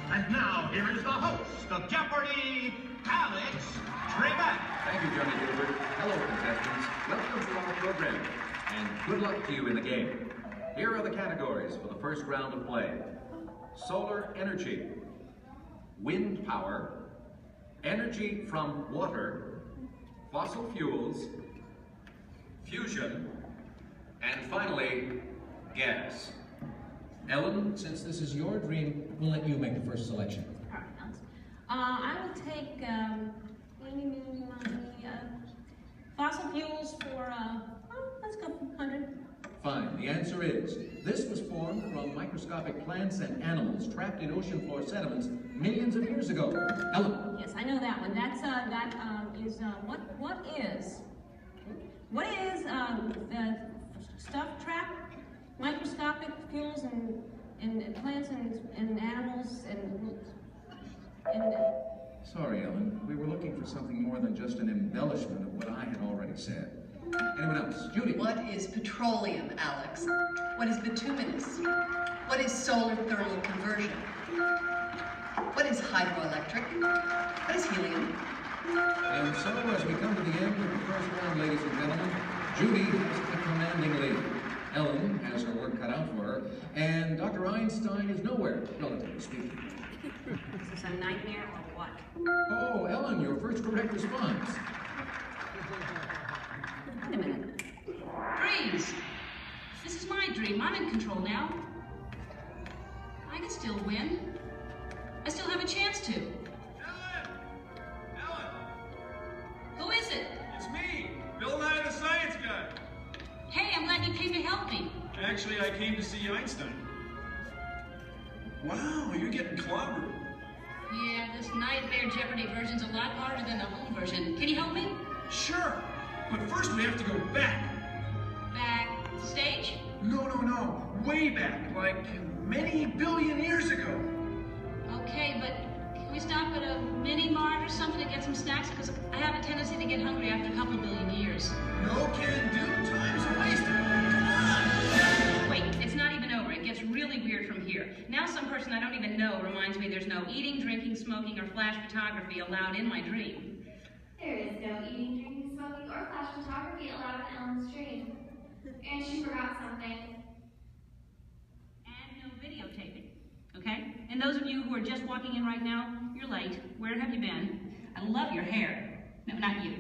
And now here is the host of Jeopardy, Alex Trebek. Thank you, Johnny Gilbert. Hello, contestants. Welcome to our program, and good luck to you in the game. Here are the categories for the first round of play. Solar energy, wind power, energy from water, fossil fuels, fusion, and finally, gas. Ellen, since this is your dream, we'll let you make the first selection. All right, Alex. I will take fossil fuels for, let's go 100. Fine. The answer is, this was formed from microscopic plants and animals trapped in ocean floor sediments millions of years ago. Ellen. Yes, I know that one. That's, what is the stuff trapped? Microscopic fuels and plants and animals and Sorry, Ellen. We were looking for something more than just an embellishment of what I had already said. Anyone else? Judy. What is petroleum, Alex? What is bituminous? What is solar thermal conversion? What is hydroelectric? What is helium? And so, as we come to the end of the first round, ladies and gentlemen, Judy has the commanding lead. Ellen has her work cut out for her, and Dr. Einstein is nowhere, relatively speaking. Is this a nightmare or what? Oh, Ellen, your first correct response. Wait a minute. Dreams! This is my dream. I'm in control now. I can still win. I still have a chance to. Ellen! Who is it? It's me, Bill Nye the science guy. Hey, I'm glad you came to help me. Actually, I came to see Einstein. Wow, you're getting clobbered. Yeah, this Nightmare Jeopardy version's a lot harder than the home version. Can you help me? Sure, but first we have to go back. Back stage? No, way back, like many billion years ago. Okay, but can we stop at a mini mart or something to get some snacks? Because I have a tendency to get hungry after a couple billion years. No can do. Time's wasted. Come on. Wait, it's not even over. It gets really weird from here. Now some person I don't even know reminds me there's no eating, drinking, smoking, or flash photography allowed in my dream. There is no eating, drinking, smoking, or flash photography allowed in Ellen's dream. And she forgot something. And no videotaping, okay? And those of you who are just walking in right now, you're late. Where have you been? I love your hair. No, not you.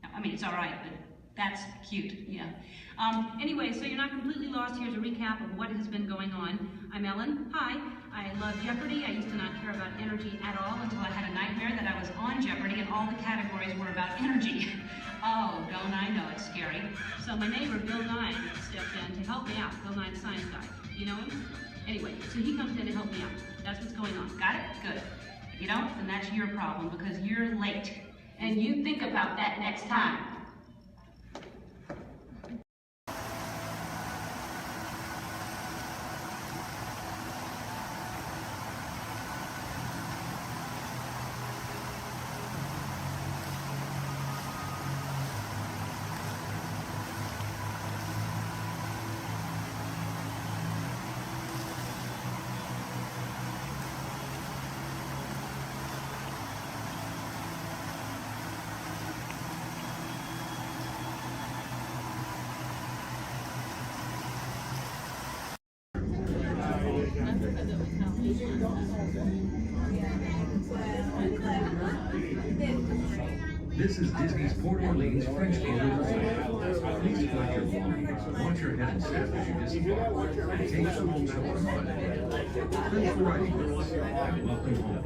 No, I mean, it's all right, but that's cute, yeah. Anyway, so you're not completely lost. Here's a recap of what has been going on. I'm Ellen. Hi. I love Jeopardy. I used to not care about energy at all until I had a nightmare that I was on Jeopardy and all the categories were about energy. Oh, don't I know, it's scary. So my neighbor, Bill Nye, stepped in to help me out. Bill Nye, the science guy. You know him? Anyway, so he comes in to help me out. That's what's going on. Got it? Good. If you don't, then that's your problem because you're late. And you think about that next time. This is Disney's Port Orleans French Quarter Resort. Please collect your belongings, watch your head and step as you disembark, and take some home to our fun. Thanks for riding with us, and welcome home.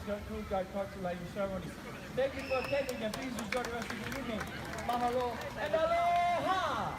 tour guide culturalizing ceremony. Thank you for attending and please enjoy the rest of the evening. Mahalo and aloha!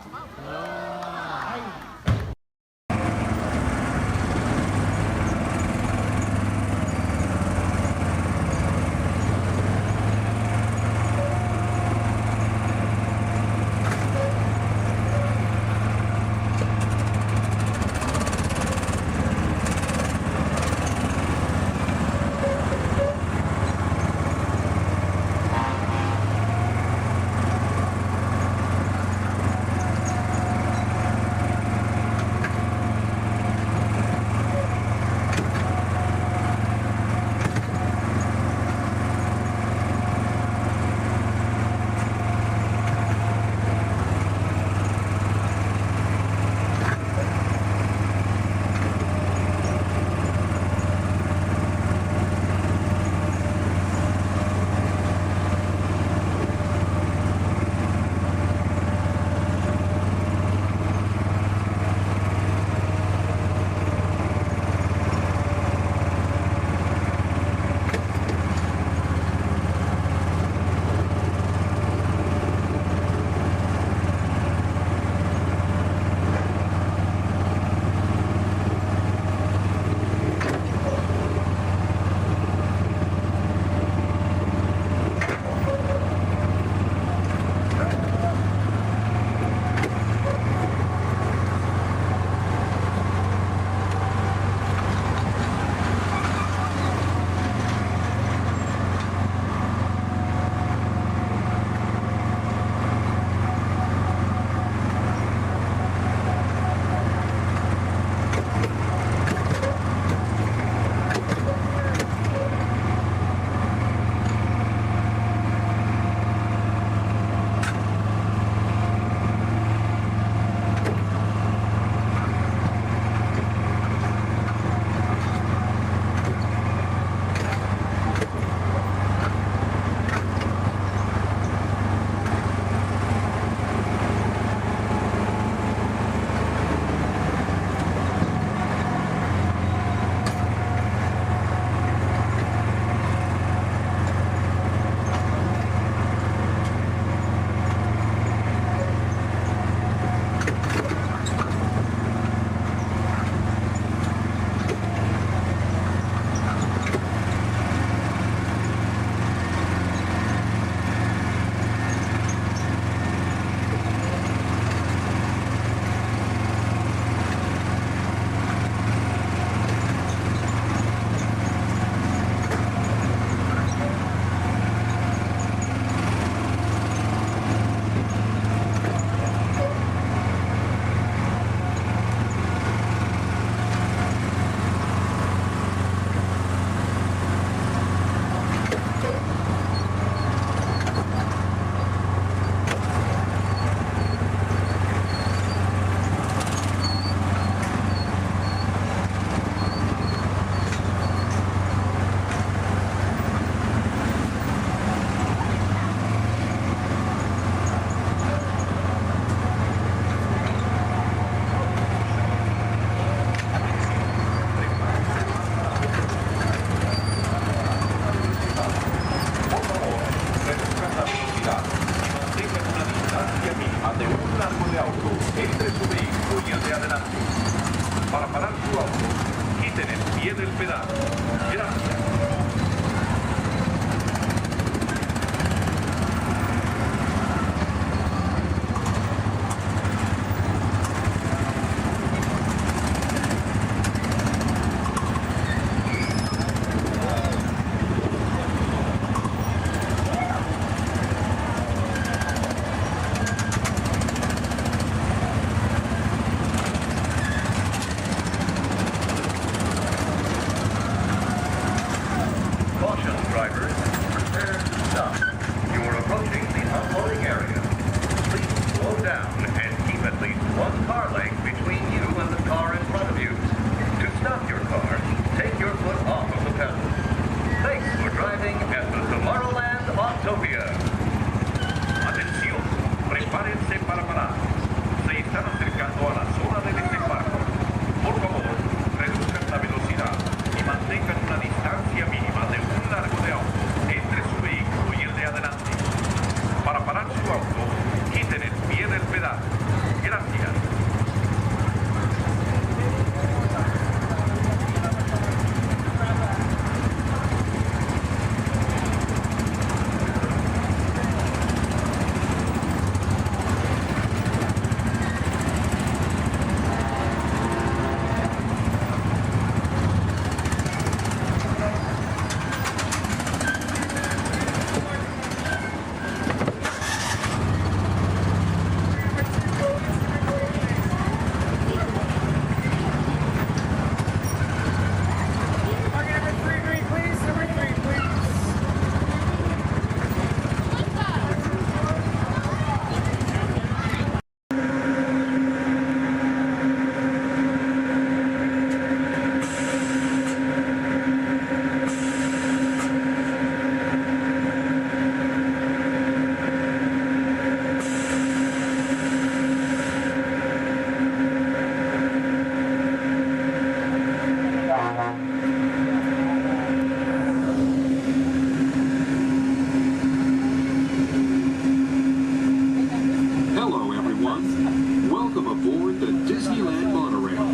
everyone. Welcome aboard the Disneyland monorail.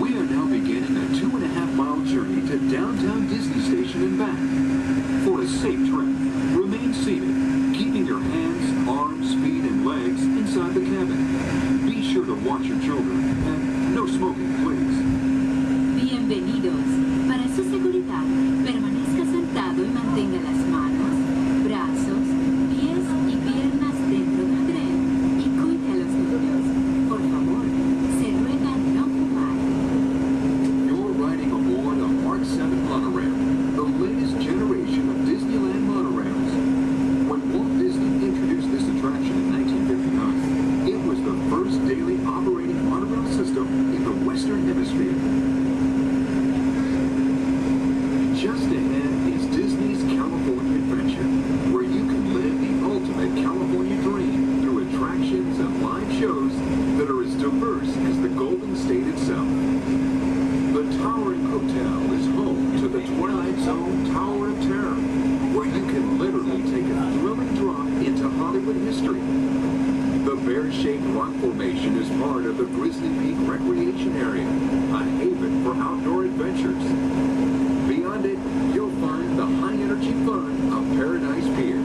We are now beginning a 2.5-mile journey to downtown Disney Station and back. For a safe trip, remain seated, keeping your hands, arms, feet, and legs inside the cabin. Be sure to watch your children, and no smoking, please. Bienvenidos. Para su seguridad, permanezca sentado y mantenga las manos, brazos, pies y piernas dentro del tren y cuide a los niños. Por favor, se ruega no fumar. You're riding aboard a Mark 7 monorail, the latest generation of Disneyland monorails. When Walt Disney introduced this attraction in 1959, it was the first daily operating monorail system in the Western Hemisphere. Just ahead is Disney's California Adventure, where you can live the ultimate California dream through attractions and live shows that are as diverse as the Golden State itself. The Towering Hotel is home to the Twilight Zone Tower of Terror, where you can literally take a thrilling drop into Hollywood history. The bear-shaped rock formation is part of the Grizzly Peak Recreation Area, a haven for outdoor adventures. Beyond it, you'll find the high-energy fun of Paradise Pier.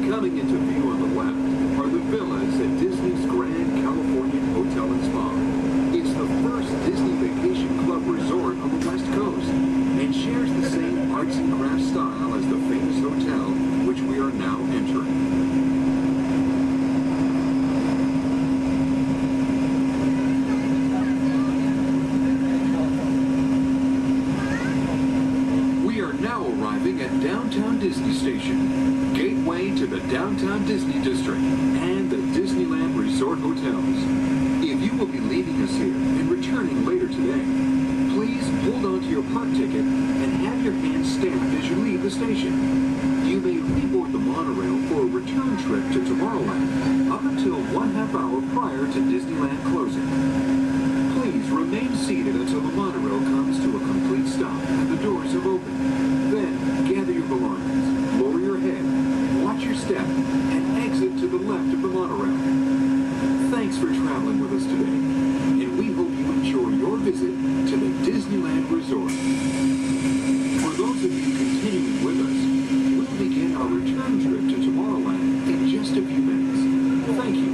Coming into view on the left are the villas at Disney's Grand Californian Hotel and Spa. It's the first Disney Vacation Club resort on the West Coast and shares the same arts and crafts style as the famous hotel, which we are now entering. At Downtown Disney Station, gateway to the Downtown Disney District and the Disneyland Resort Hotels. If you will be leaving us here and returning later today, please hold on to your park ticket and have your hands stamped as you leave the station. You may reboard the monorail for a return trip to Tomorrowland up until 1/2 hour prior to Disneyland closing. Please remain seated until the monorail comes to a complete stop and the doors have opened. Then, gather your belongings, lower your head, watch your step, and exit to the left of the monorail. Thanks for traveling with us today, and we hope you enjoy your visit to the Disneyland Resort. For those of you continuing with us, we'll begin our return trip to Tomorrowland in just a few minutes. Thank you.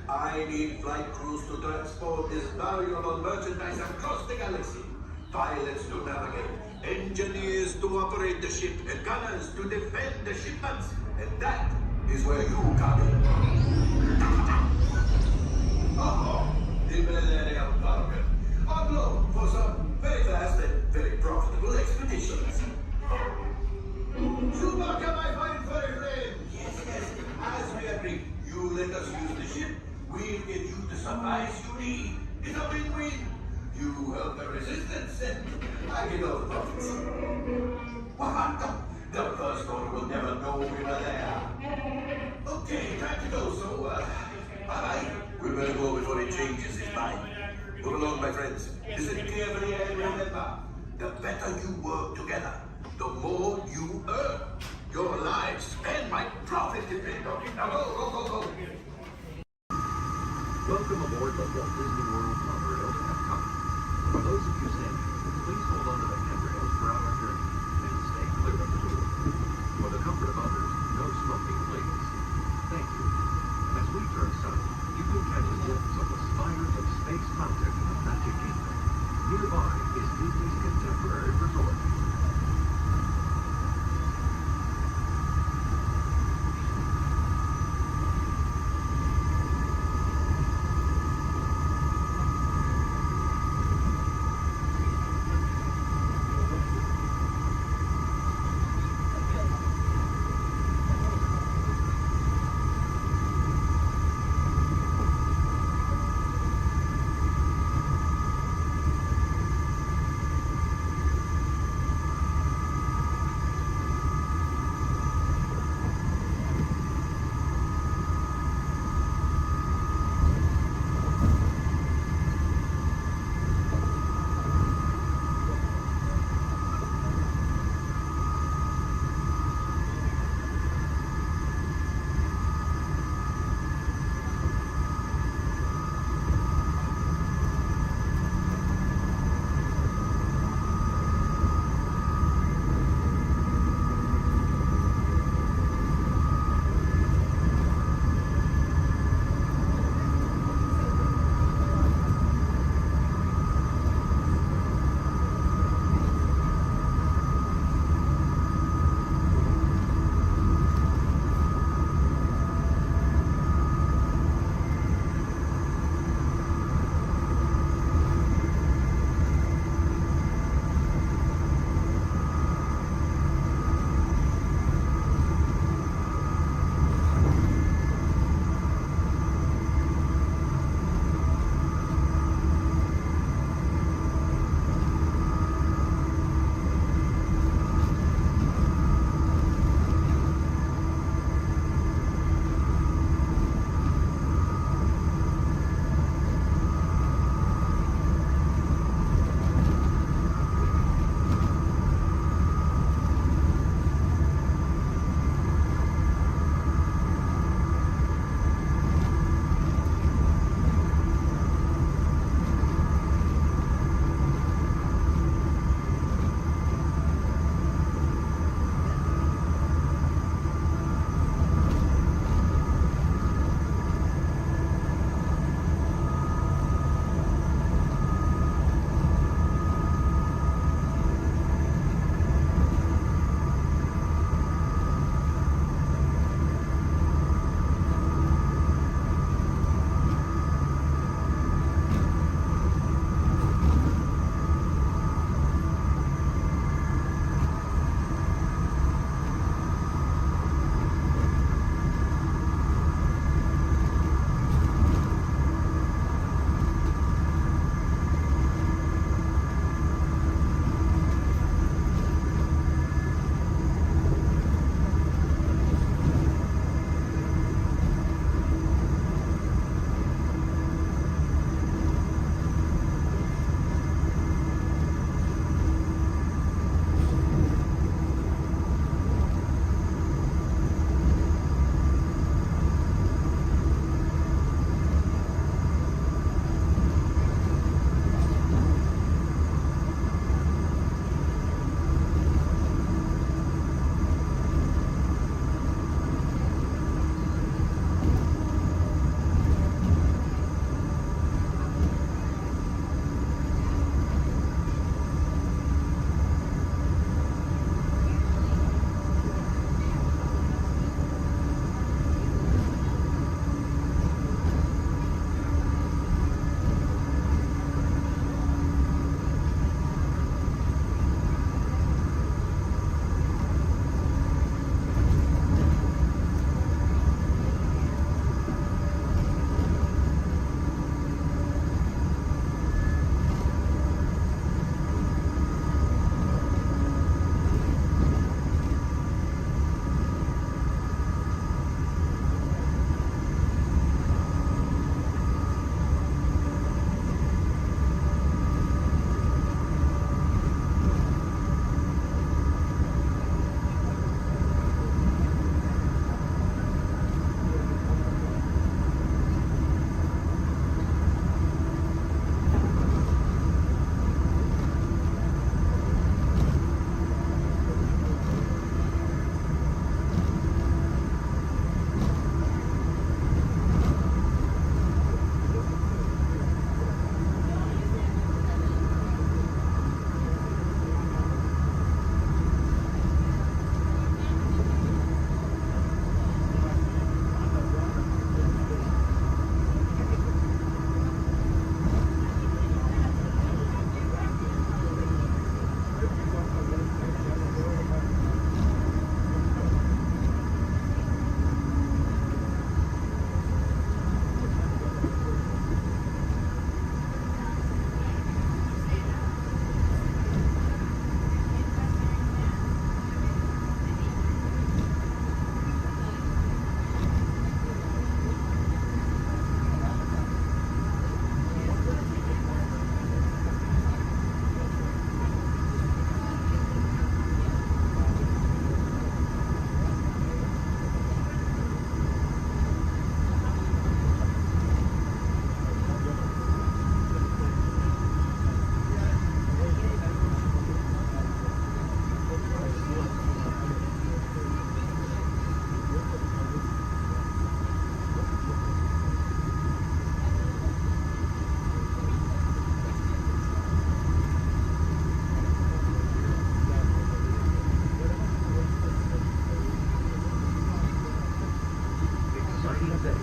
I need flight crews to transport this valuable merchandise across the galaxy. Pilots to navigate, engineers to operate the ship, and gunners to defend the shipments. And that is where you come in. Oh, the Millennium Falcon. On loan for some very fast and very profitable expeditions. Chewbacca, my fine furry friend. Yes, as we agreed, you let us use the ship. We'll get you the supplies you need. It's a win-win. You help the resistance, and I get all the profits. What? The first order will never know we were there. Okay, time to go, so, bye-bye. We better go before he changes his mind. Move along, my friends. Listen carefully and remember, the better you work together, the more you earn. Your lives and my profit depend on it. Now go. Welcome aboard the Walt Disney World monorail to Epcot. For those of you standing, please hold on to the handrails throughout our journey and stay clear of the door. For the comfort of others, no smoking, please. Thank you. As we turn south, you can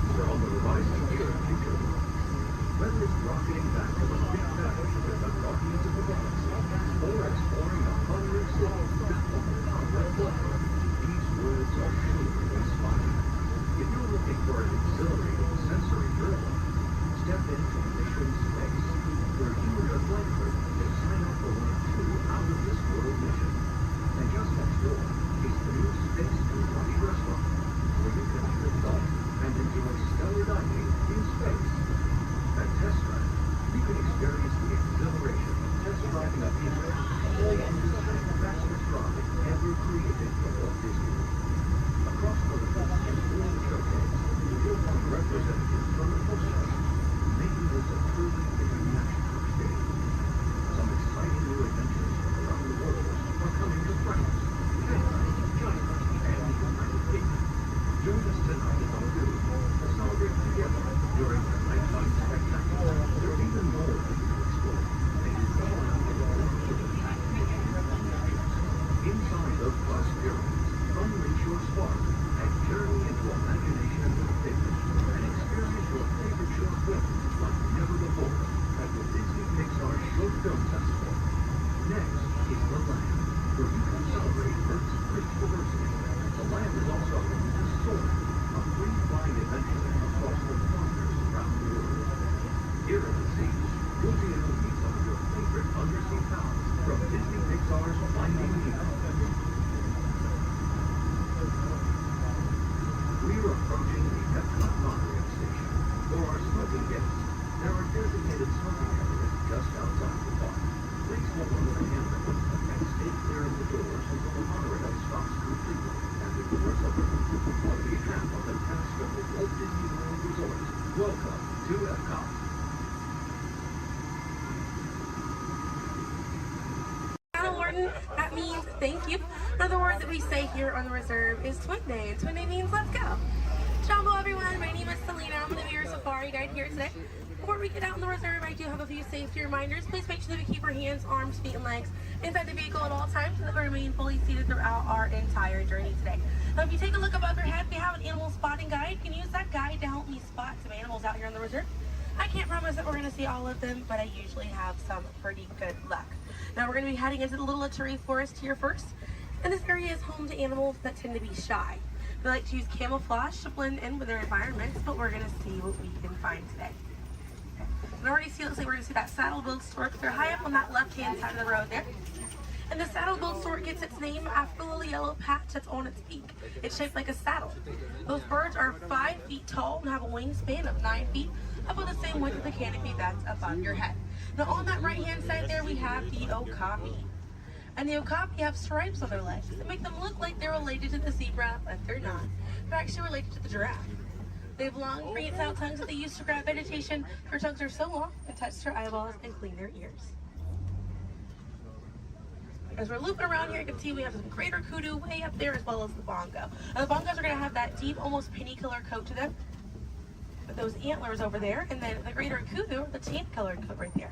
dreams are on the horizon near the future. Whether it's rocketing back to the big finish with the Guardians of the Galaxy, or exploring a hundred cities built on the power of play, these worlds are sure to inspire. If you're looking for an exhilarating sensory thrill, step into Mission Space, where you and your flight crew can sign up for one of 2 out-of-this-world missions. And just next door is the new Space and Lunch restaurant, where you can trip up and enjoy stellar dining in space. At Test Drive, you can experience the exhilaration of test driving a vehicle all under the fastest ride ever created for Walt Disney. Across the Olympics and World Showcase, you'll find representatives from the Coast, making this a truly international experience. Some exciting new adventures from around the world are coming to France, Canada, China, and the United Kingdom. Join us tonight on Food to celebrate together during the nighttime spectacular. There's even more for you to explore, and you can find the world of the inside those glass pyramids, unleash your spark and journey into imagination with pictures and experience your favorite short films like never before at the Disney Pixar Short Film Festival. Next is the Land, where you can celebrate Earth's great diversity. The Land is also home to Soar, a free flying adventure across the wonders around the world. Here at the sea, you'll be able to meet some of your favorite undersea pals from Disney Pixar's Finding Nemo. We're approaching the Epcot monorail station. For our smoking guests, there are designated smoking areas just outside the park. Please hold on to the handrail and stay clear of the doors until the monorail stops completely and the doors open. On behalf of the cast of the Walt Disney World Resort, welcome to Epcot. That means thank you. Another word that we say here on the reserve is Twin Day, and Twin Day means let's go. Jumbo everyone, my name is Selena. I'm going to be your safari guide here today. Before we get out in the reserve, I do have a few safety reminders. Please make sure that we keep our hands, arms, feet, and legs inside the vehicle at all times so that we remain fully seated throughout our entire journey today. Now, if you take a look above your head, we have an animal spotting guide. You can use that guide to help me spot some animals out here on the reserve. I can't promise that we're going to see all of them, but I usually have some pretty good luck. Now we're going to be heading into the Little Ituri Forest here first, and this area is home to animals that tend to be shy. They like to use camouflage to blend in with their environments, but we're going to see what we can find today. And already see, looks like we're going to see that saddle-billed stork. They're high up on that left-hand side of the road there. And the saddle-billed stork gets its name after the little yellow patch that's on its beak. It's shaped like a saddle. Those birds are 5 feet tall and have a wingspan of 9 feet, about the same width of the canopy that's above your head. Now on that right-hand side there, we have the okapi. And the okapi have stripes on their legs that make them look like they're related to the zebra, but they're not. They're actually related to the giraffe. They have long, prehensile tongues that they use to grab vegetation. Their tongues are so long, they touch their eyeballs and clean their ears. As we're looping around here, you can see we have some greater kudu way up there, as well as the bongo. Now the bongos are going to have that deep, almost penny-colored coat to them, with those antlers over there, and then the greater kudu, the tan-colored coat right there.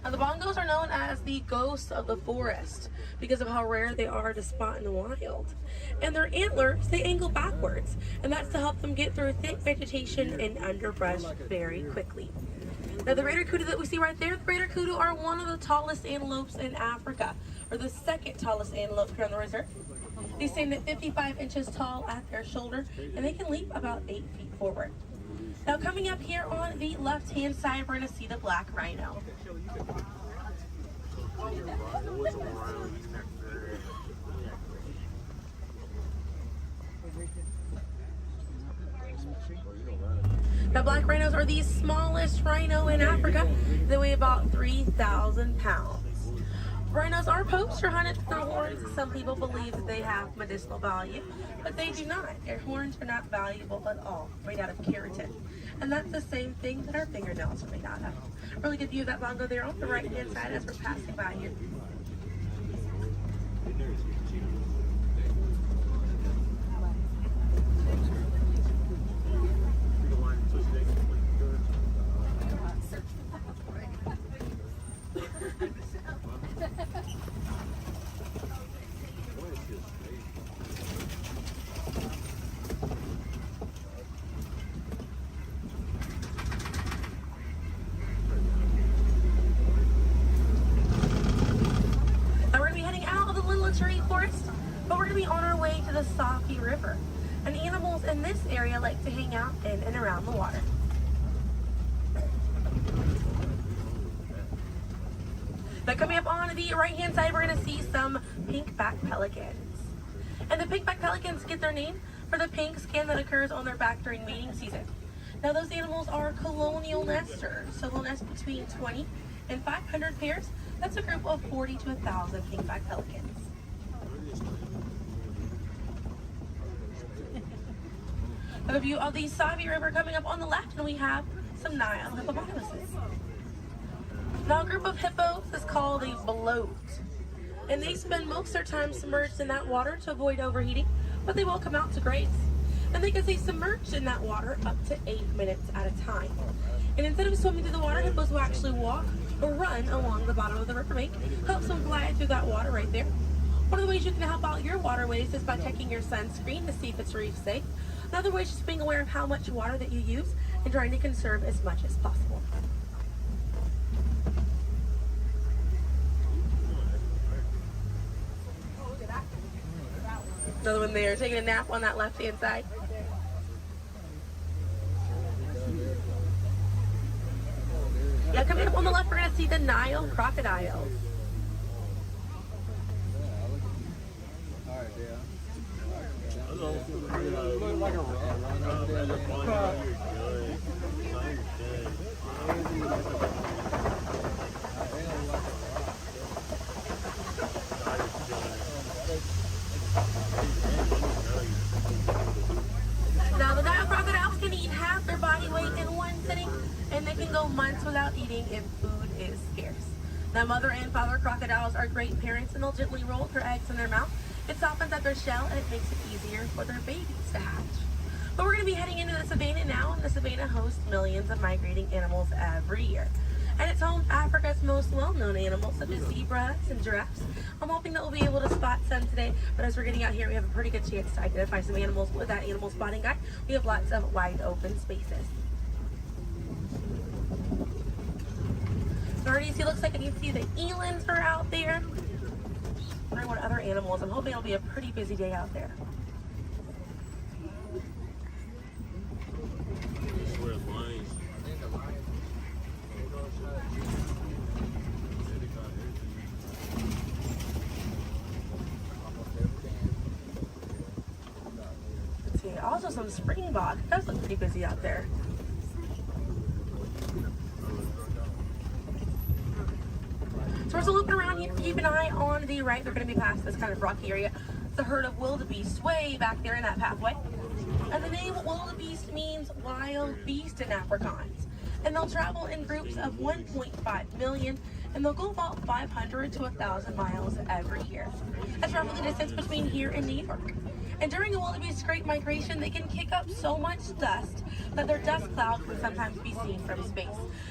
Now the bongos are known as the ghosts of the forest because of how rare they are to spot in the wild. And their antlers, they angle backwards, and that's to help them get through thick vegetation and underbrush very quickly. Now the greater kudu that we see right there, the greater kudu are one of the tallest antelopes in Africa, or the second tallest antelope here on the reserve. They stand at 55 inches tall at their shoulder, and they can leap about 8 feet forward. Now coming up here on the left-hand side, we're going to see the black rhino. Now black rhinos are the smallest rhino in Africa. They weigh about 3,000 pounds. Rhinos are poached or hunted for their horns. Some people believe that they have medicinal value, but they do not. Their horns are not valuable at all, made out of keratin. And that's the same thing that our fingernails are made out of. Really good view of that bongo there on the right-hand side as we're passing by here. the Safi River. And animals in this area like to hang out in and around the water. Now coming up on the right-hand side, we're going to see some pink-back pelicans. And the pink-back pelicans get their name for the pink skin that occurs on their back during mating season. Now those animals are colonial nesters, so they'll nest between 20 and 500 pairs. That's a group of 40 to 1,000 pink-back pelicans. A view of the Savi River coming up on the left, and we have some Nile hippopotamuses. Now a group of hippos is called a bloat, and they spend most of their time submerged in that water to avoid overheating, but they will come out to graze. And they can stay submerged in that water up to 8 minutes at a time. And instead of swimming through the water, hippos will actually walk or run along the bottom of the riverbank, helps them glide through that water right there. One of the ways you can help out your waterways is by checking your sunscreen to see if it's reef safe. Another way is just being aware of how much water that you use and trying to conserve as much as possible. Another one there, taking a nap on that left-hand side. Now coming up on the left, we're going to see the Nile crocodiles. Now the Nile crocodiles can eat half their body weight in one sitting, and they can go months without eating if food is scarce. Now mother and father crocodiles are great parents, and they'll gently roll their eggs in their mouth. It softens up their shell and it makes it easier for their babies to hatch. But we're going to be heading into the savannah now, and the savannah hosts millions of migrating animals every year. And it's home to Africa's most well-known animals, such as zebras and giraffes. I'm hoping that we'll be able to spot some today, but as we're getting out here, we have a pretty good chance to identify some animals with that animal spotting guide. We have lots of wide open spaces. So already it looks like I can see the elands are out there. Wondering what other animals. I'm hoping it'll be a pretty busy day out there. Let's see, also some springbok. It does look pretty busy out there. So we're still looking around here. Keep an eye on the right. They're going to be past this kind of rocky area. It's a herd of wildebeest way back there in that pathway. And the name wildebeest means wild beast in Afrikaans. And they'll travel in groups of 1.5 million, and they'll go about 500 to 1,000 miles every year. That's roughly the distance between here and New York. And during a wildebeest great migration, they can kick up so much dust that their dust cloud can sometimes be seen from space.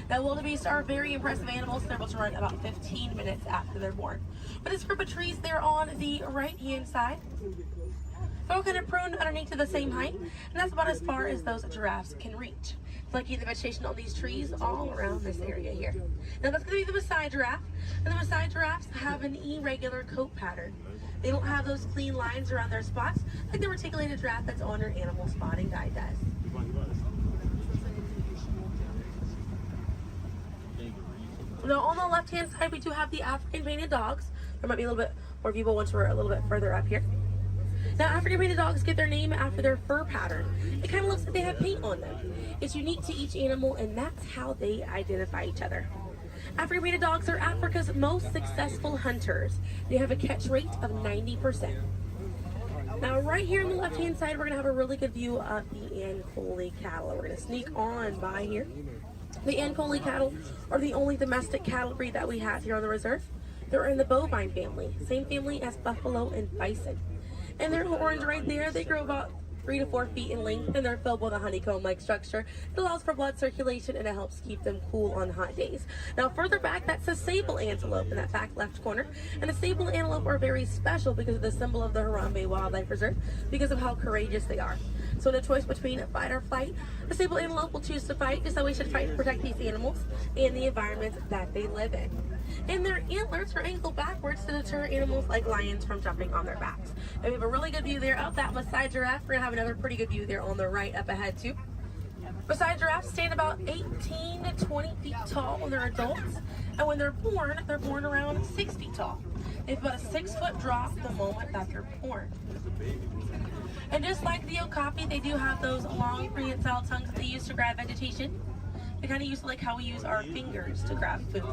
Now, wildebeest are very impressive animals. They're able to run about 15 minutes after they're born. But this group of trees there on the right-hand side, they're all kind of pruned underneath to the same height, and that's about as far as those giraffes can reach. Lucky the vegetation on these trees all around this area here. Now that's going to be the Maasai giraffe, and the Maasai giraffes have an irregular coat pattern. They don't have those clean lines around their spots like the reticulated giraffe that's on your animal spotting guide does. Now on the left-hand side, we do have the African painted dogs. There might be a little bit more people once we're a little bit further up here. Now, African painted dogs get their name after their fur pattern. It kind of looks like they have paint on them. It's unique to each animal, and that's how they identify each other. African painted dogs are Africa's most successful hunters. They have a catch rate of 90%. Now, right here on the left-hand side, we're going to have a really good view of the Ankole cattle. We're going to sneak on by here. The Ankole cattle are the only domestic cattle breed that we have here on the reserve. They're in the bovine family, same family as buffalo and bison. And their horns right there, they grow about 3 to 4 feet in length, and they're filled with a honeycomb-like structure. It allows for blood circulation, and it helps keep them cool on hot days. Now, further back, that's a sable antelope in that back left corner. And the sable antelope are very special because of the symbol of the Harambe Wildlife Reserve, because of how courageous they are. So in a choice between fight or flight, the disabled antelope will choose to fight, just so we should fight to protect these animals and the environment that they live in. And their antlers are angled backwards to deter animals like lions from jumping on their backs. And we have a really good view there of that Maasai giraffe. We're gonna have another pretty good view there on the right up ahead too. Maasai giraffes stand about 18 to 20 feet tall when they're adults, and when they're born around 6 feet tall. They have about a 6-foot drop the moment that they're born. And just like the okapi, they do have those long prehensile tongues that they use to grab vegetation. They kind of use like how we use our fingers to grab food.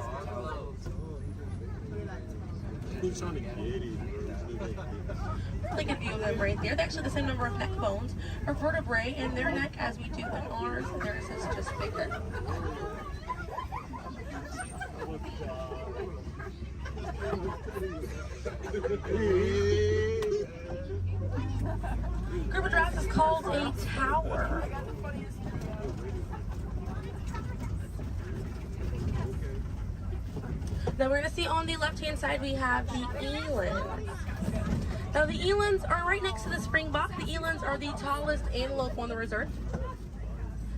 Really good view of them right there. They're actually the same number of neck bones or vertebrae in their neck as we do in ours. Theirs is just bigger. Group of giraffes is called a tower. Now we're going to see on the left-hand side we have the elands. Now the elands are right next to the springbok. The elands are the tallest antelope on the reserve.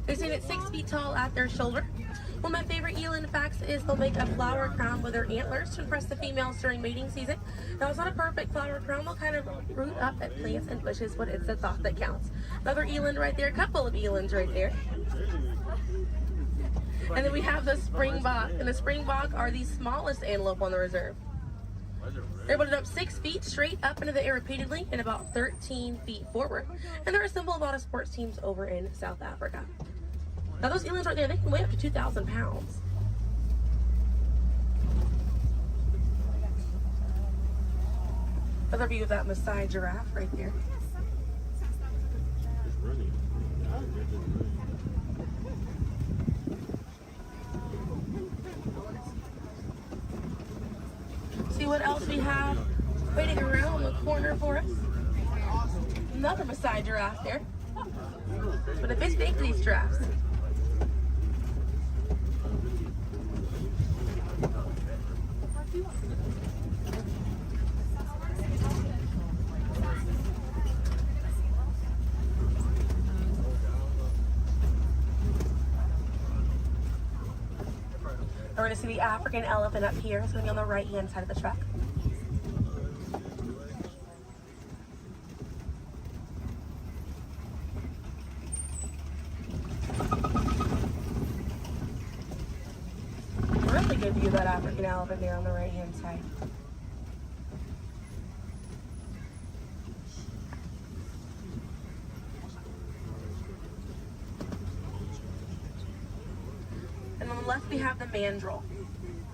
They stand at 6 feet tall at their shoulder. One of my favorite eland facts is they'll make a flower crown with their antlers to impress the females during mating season. Now it's not a perfect flower crown, they'll kind of root up at plants and bushes, but it's the thought that counts. Another eland right there, a couple of elands right there. And then we have the springbok, and the springbok are the smallest antelope on the reserve. They're able to jump 6 feet straight up into the air repeatedly and about 13 feet forward. And they're a symbol of a lot of sports teams over in South Africa. Now those elands right there, they can weigh up to 2,000 pounds. Another view of that Maasai giraffe right there. See what else we have waiting around the corner for us. Another Maasai giraffe there. But a bit big for these giraffes. We're going to see the African elephant up here. It's going to be on the right-hand side of the truck. Really good view of that African elephant there on the right-hand side. And on the left we have the mandrill.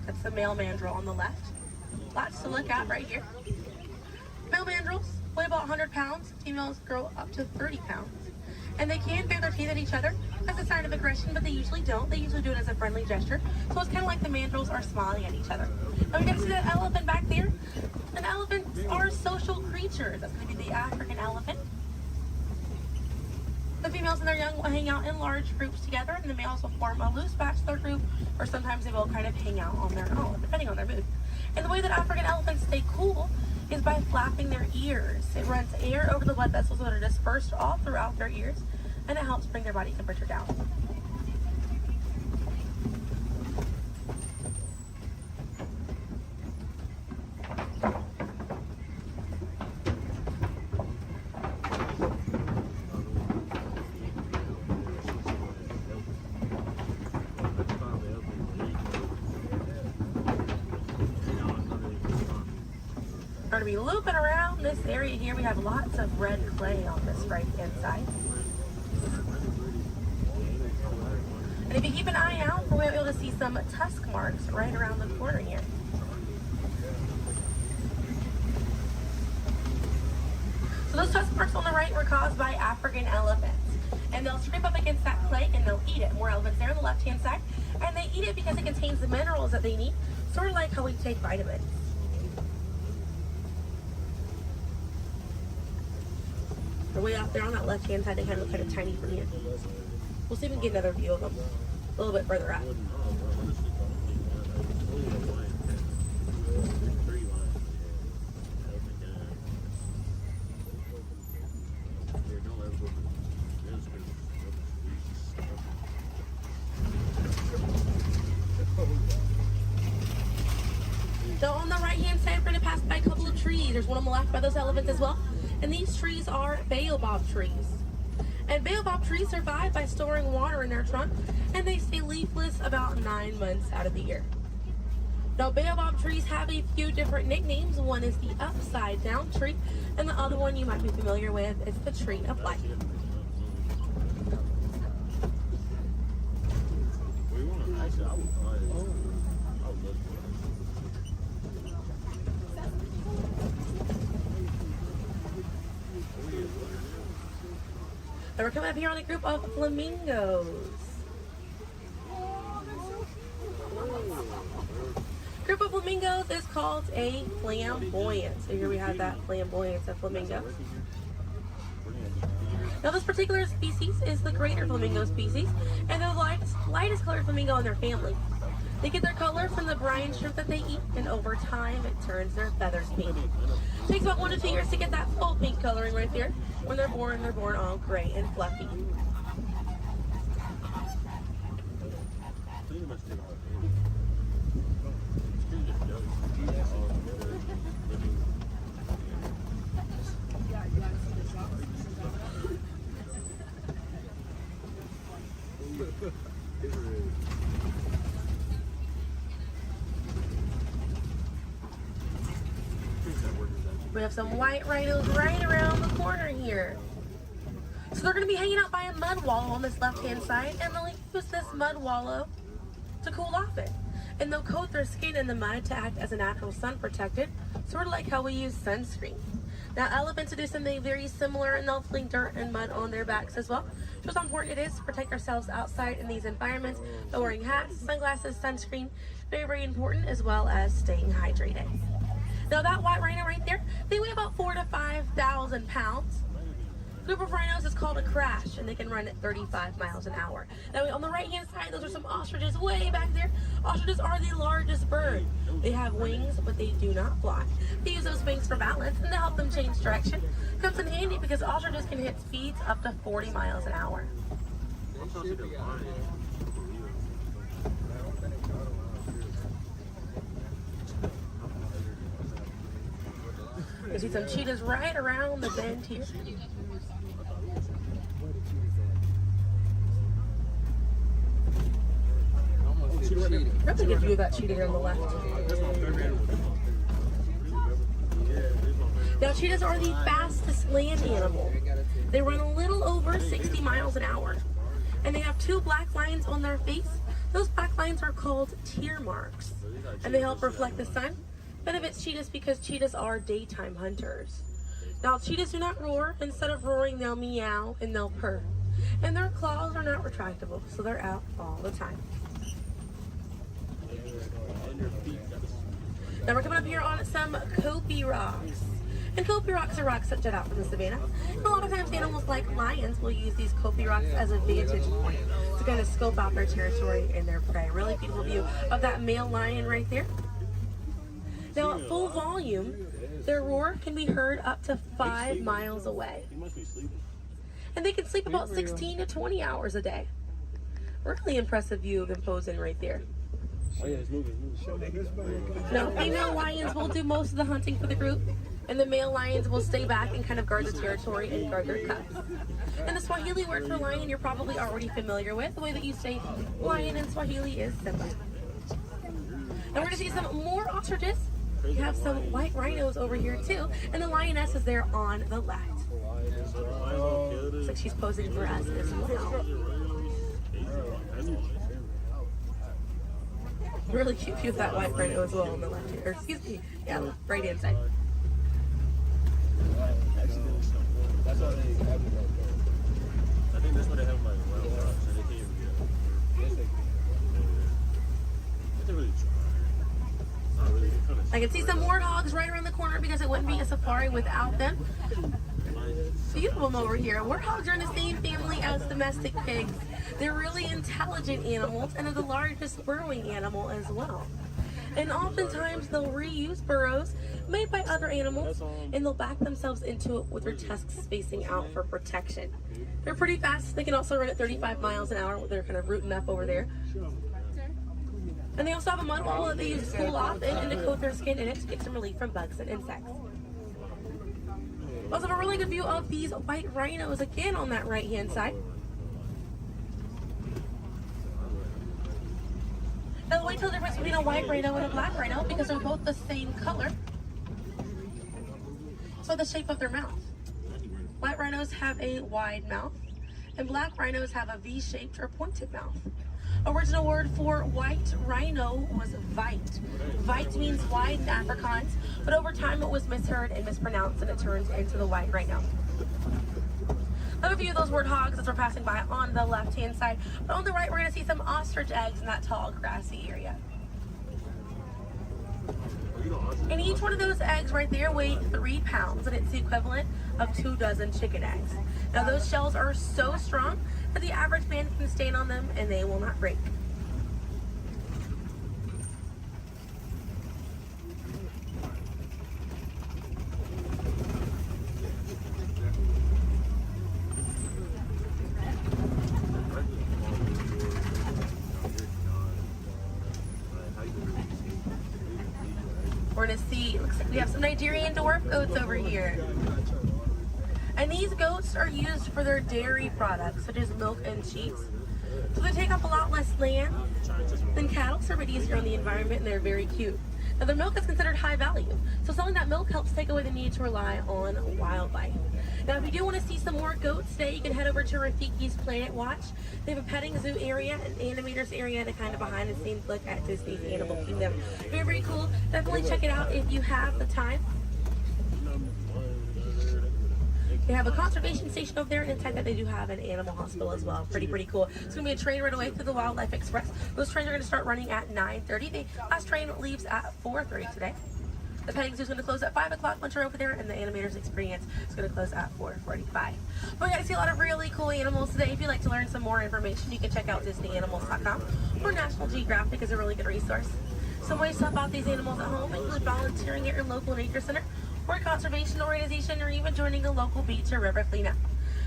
That's the male mandrill on the left. Lots to look at right here. Male mandrills weigh about 100 pounds. Females grow up to 30 pounds. And they can bare their teeth at each other as a sign of aggression, but they usually don't. They usually do it as a friendly gesture. So it's kind of like the mandrills are smiling at each other. Now we can see that elephant back there. And elephants are social creatures. That's going to be the African elephant. The females and their young will hang out in large groups together, and the males will form a loose bachelor group, or sometimes they will kind of hang out on their own, depending on their mood. And the way that African elephants stay cool is by flapping their ears. It runs air over the blood vessels that are dispersed all throughout their ears, and it helps bring their body temperature down. We're going to be looping around this area here. We have lots of red clay on this right hand side. And if you keep an eye out, we'll be able to see some tusk marks right around the corner here. So those tusk marks on the right were caused by African elephants. And they'll scrape up against that clay and they'll eat it. More elephants there on the left hand side. And they eat it because it contains the minerals that they need, sort of like how we take vitamins. They're way out there on that left-hand side, they kind of look kind of tiny from here. We'll see if we can get another view of them a little bit further up. on the right-hand side, we're going to pass by a couple of trees. There's one on the left by those elephants as well. And these trees are baobab trees. And baobab trees survive by storing water in their trunk, and they stay leafless about 9 months out of the year. Now, baobab trees have a few different nicknames. One is the upside down tree, and the other one you might be familiar with is the tree of life. And we're coming up here on a group of flamingos. Group of flamingos is called a flamboyant. So here we have that flamboyant of flamingos. Now this particular species is the greater flamingo species, and they're the lightest colored flamingo in their family. They get their color from the brine shrimp that they eat, and over time it turns their feathers pink. It takes about 1 to 2 years to get that full pink coloring right there. When they're born all gray and fluffy. We have some white rhinos right around the corner here. So they're going to be hanging out by a mud wallow on this left-hand side, and they'll use this mud wallow to cool off it. And they'll coat their skin in the mud to act as a natural sun protectant, sort of like how we use sunscreen. Now, elephants do something very similar, and they'll fling dirt and mud on their backs as well. Shows how important it is to protect ourselves outside in these environments by wearing hats, sunglasses, sunscreen. Very, very important, as well as staying hydrated. Now that white rhino right there, they weigh about 4,000 to 5,000 pounds. Group of rhinos is called a crash, and they can run at 35 miles an hour. Now on the right hand side, those are some ostriches way back there. Ostriches are the largest bird. They have wings, but they do not fly. They use those wings for balance and to help them change direction. Comes in handy because ostriches can hit speeds up to 40 miles an hour. You see some cheetahs right around the bend here. That's a good view of that cheetah there on the left. Now cheetahs are the fastest land animal. They run a little over 60 miles an hour. And they have 2 black lines on their face. Those black lines are called tear marks. And they help reflect the sun. Benefits cheetahs because cheetahs are daytime hunters. Now cheetahs do not roar. Instead of roaring, they'll meow and they'll purr. And their claws are not retractable, so they're out all the time. Now we're coming up here on some Kopi rocks. And Kopi rocks are rocks that jut out from the savannah. And a lot of times animals like lions will use these Kopi rocks as a vantage point to kind of scope out their territory and their prey. Really beautiful view of that male lion right there. Now at full volume, their roar can be heard up to 5 miles away. And they can sleep about 16 to 20 hours a day. Really impressive view of imposing right there. Now, female lions will do most of the hunting for the group, and the male lions will stay back and kind of guard the territory and guard their cubs. And the Swahili word for lion you're probably already familiar with. The way that you say lion in Swahili is Simba. And we're going to see some more ostriches. We have some white rhinos over here too, and the lioness is there on the left. Looks like she's posing for us as well. Really cute view of that white rhino as well on the left here. Or excuse me, yeah, right hand side. I think that's what they have like wild rocks, so they can't I can see some warthogs right around the corner because it wouldn't be a safari without them. Few of them over here. Warthogs are in the same family as domestic pigs. They're really intelligent animals and are the largest burrowing animal as well. And oftentimes they'll reuse burrows made by other animals and they'll back themselves into it with their tusks spacing out for protection. They're pretty fast. They can also run at 35 miles an hour. They're kind of rooting up over there. And they also have a mud wall that they use to cool off and to coat their skin in it to get some relief from bugs and insects. Also have a really good view of these white rhinos again on that right hand side. Now the way to the difference between a white rhino and a black rhino, because they're both the same color, so the shape of their mouth. White rhinos have a wide mouth, and black rhinos have a V-shaped or pointed mouth. Original word for white rhino was vite. Vite means wide in Afrikaans, but over time it was misheard and mispronounced, and it turned into the white rhino. Another view of those warthogs as we're passing by on the left-hand side, but on the right we're going to see some ostrich eggs in that tall grassy area. And each one of those eggs right there weigh 3 pounds, and it's the equivalent of 2 dozen chicken eggs. Now those shells are so strong that the average man can stand on them and they will not break. We're gonna see, looks like we have some Nigerian dwarf goats over here. And these goats are used for their dairy products, such as milk and cheese. So they take up a lot less land than cattle, so they're easier on the environment, and they're very cute. Now their milk is considered high value, so selling that milk helps take away the need to rely on wildlife. Now if you do want to see some more goats today, you can head over to Rafiki's Planet Watch. They have a petting zoo area, an animators area, and a kind of behind the scenes look at Disney's Animal Kingdom. Very, very cool. Definitely check it out if you have the time. They have a conservation station over there, and inside that they do have an animal hospital as well. Pretty cool. It's going to be a train right away through the Wildlife Express. Those trains are going to start running at 9:30. The last train leaves at 4:30 today. The petting zoo is going to close at 5 o'clock once you're over there, and the animators experience is going to close at 4:45. But we got to see a lot of really cool animals today. If you'd like to learn some more information, you can check out DisneyAnimals.com, or National Geographic is a really good resource. Some ways to help out these animals at home include volunteering at your local nature center, or a conservation organization, or even joining a local beach or river cleanup.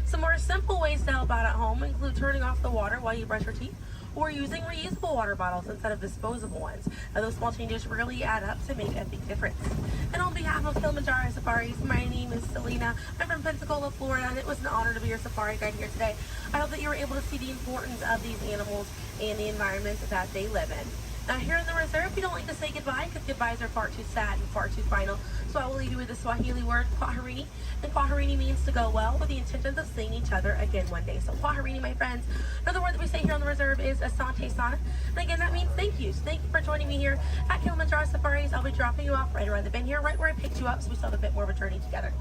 Some more simple ways to help out at home include turning off the water while you brush your teeth, or using reusable water bottles instead of disposable ones. Now, those small changes really add up to make a big difference. And on behalf of Kilimanjaro Safaris, my name is Selena. I'm from Pensacola, Florida, and it was an honor to be your safari guide here today. I hope that you were able to see the importance of these animals and the environment that they live in. Now here in the reserve, we don't like to say goodbye because goodbyes are far too sad and far too final. So I will leave you with the Swahili word, kwaherini. And kwaherini means to go well, with the intentions of seeing each other again one day. So kwaherini, my friends. Another word that we say here on the reserve is asante sana. And again, that means thank you. So thank you for joining me here at Kilimanjaro Safaris. I'll be dropping you off right around the bend here, right where I picked you up, so we still have a bit more of a journey together.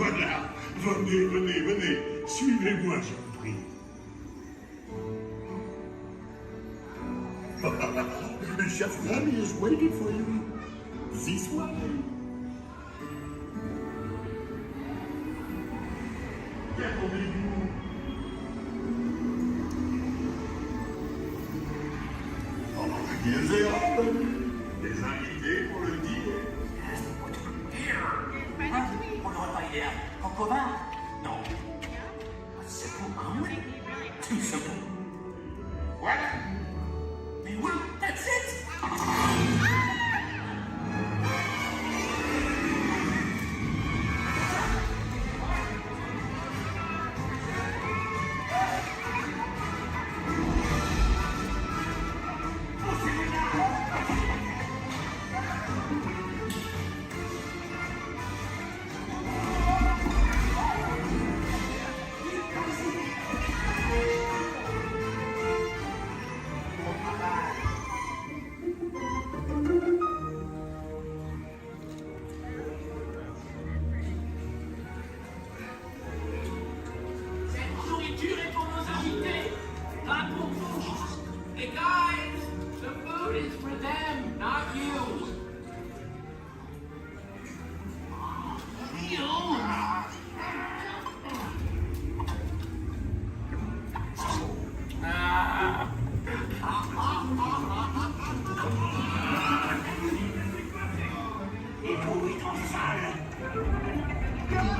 Voilà, venez, suivez-moi, je vous prie. Chef Rami is waiting for you. This way. Qu'attendez-vous? Ils et hommes, des invités pour le dîner. On n'aurait pas idée en commun? Non. C'est pour un oui. Tout simplement. Voilà. Mais oui, that's it.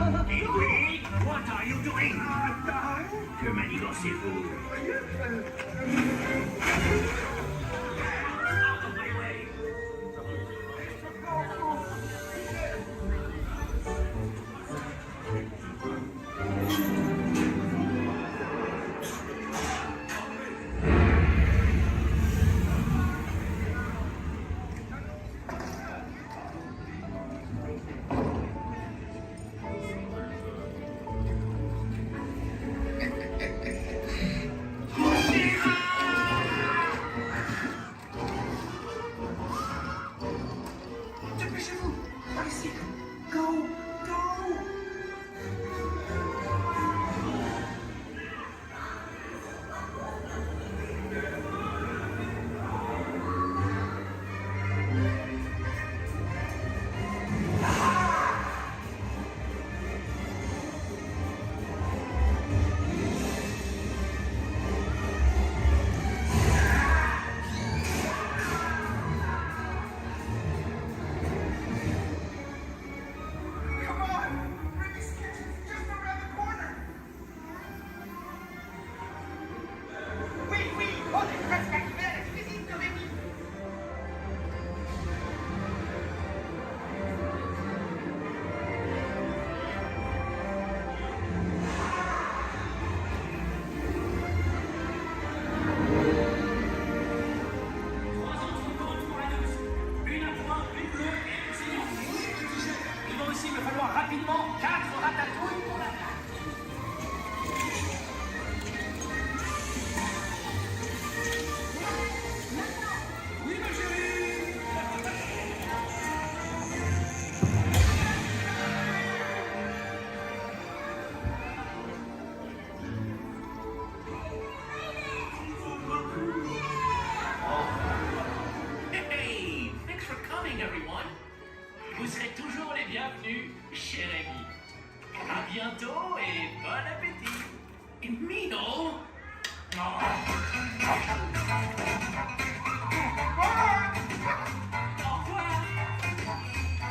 Louis, what are you doing? Que manigocez-vous? Out of my way! Dépêchez-vous! Par ici! Go! Go! Come on! Rimmy's kitchen's just around the corner! Oui, oui! On est presque arrivé à la cuisine de Rémi! Une à trois, une bleue et une signante. Il va aussi me falloir rapidement 4 ratatouilles pour la table. Oui, ma chérie. Hey, thanks for coming, everyone. Vous serez toujours les bienvenus chez Rémi. À bientôt et bon appétit. Mino. Au revoir.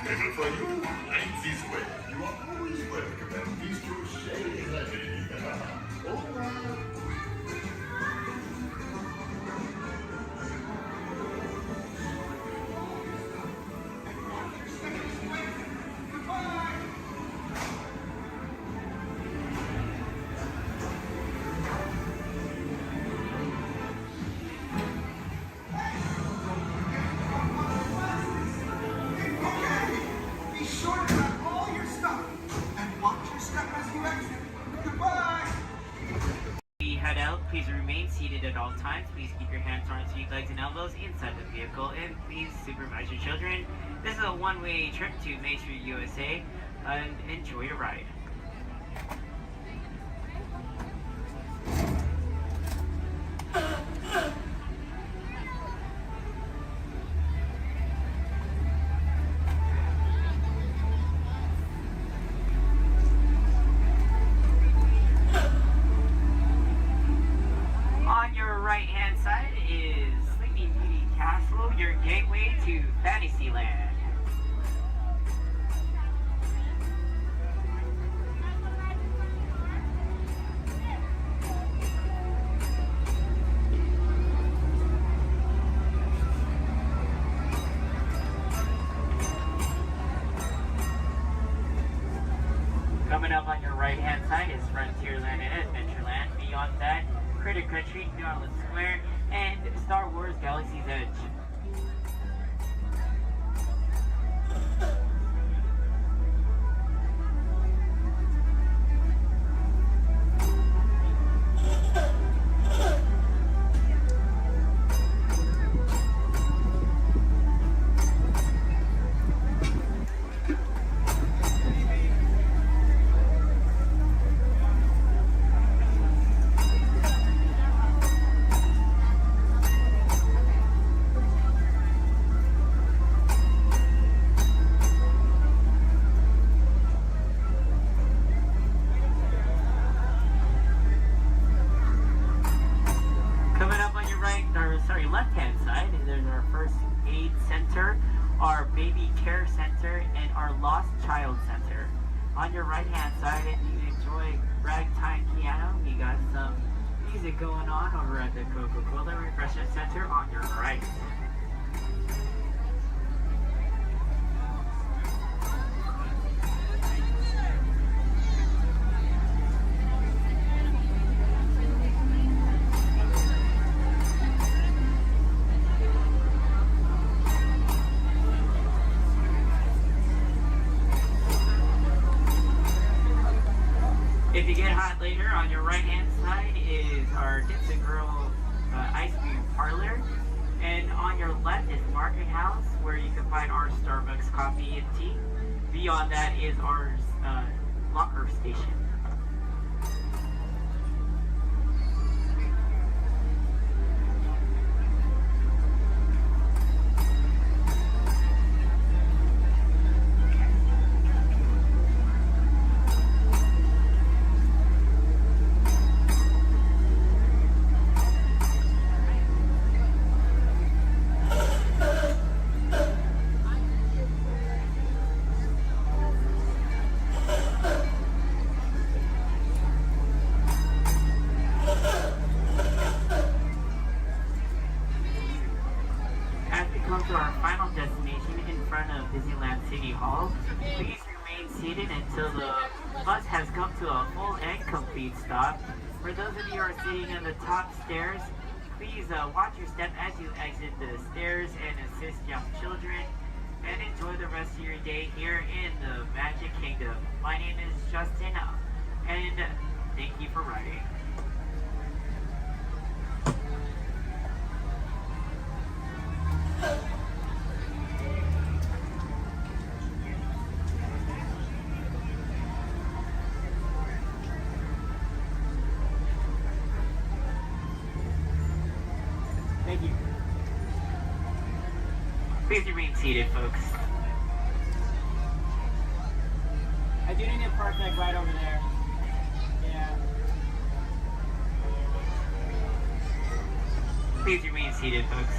Never for you, right this way. You are always welcome at Bistro Chez Rémi. Au revoir. Be sure to grab all your stuff and watch your step as you exit. Goodbye! We head out. Please remain seated at all times. Please keep your hands, arms, feet, legs, and elbows inside the vehicle, and please supervise your children. This is a one-way trip to Main Street, USA, and enjoy your ride. On your right-hand side is Sleeping Beauty Castle, your gateway to Fantasyland. Coming up on your right-hand side is Frontierland and Adventureland. Beyond that, Critter Country, New Orleans Square, and Star Wars Galaxy's Edge. left-hand side, there's our first aid center, our baby care center, and our lost child center. On your right hand side, if you enjoy ragtime piano, we got some music going on over at the Coca-Cola Refreshment Center on your right. If you get hot later, on your right hand side is our Dixon Girl Ice Cream Parlor. And on your left is Market House, where you can find our Starbucks coffee and tea. Beyond that is our locker station. To our final destination in front of Disneyland City Hall. Please remain seated until the bus has come to a full and complete stop. For those of you who are sitting in the top stairs, please watch your step as you exit the stairs and assist young children, and enjoy the rest of your day here in the Magic Kingdom. My name is Justin, and thank you for riding. Thank you. Please remain seated, folks. I do need a park deck right over there. Yeah. Please remain seated, folks.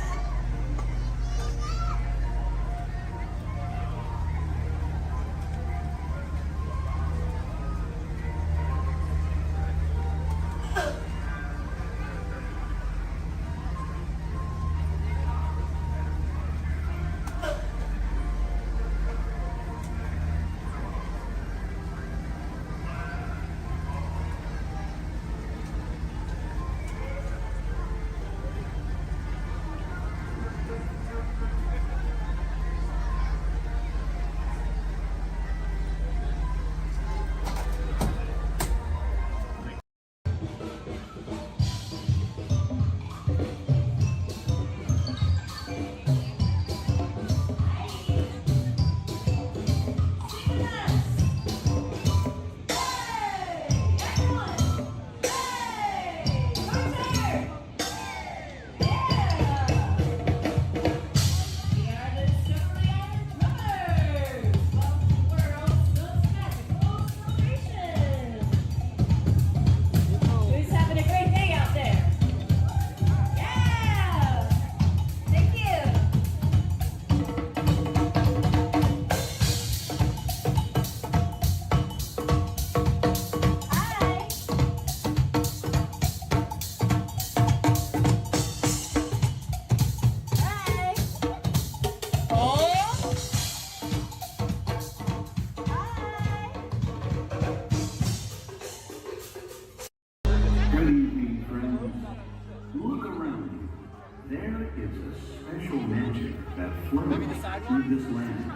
Through this land,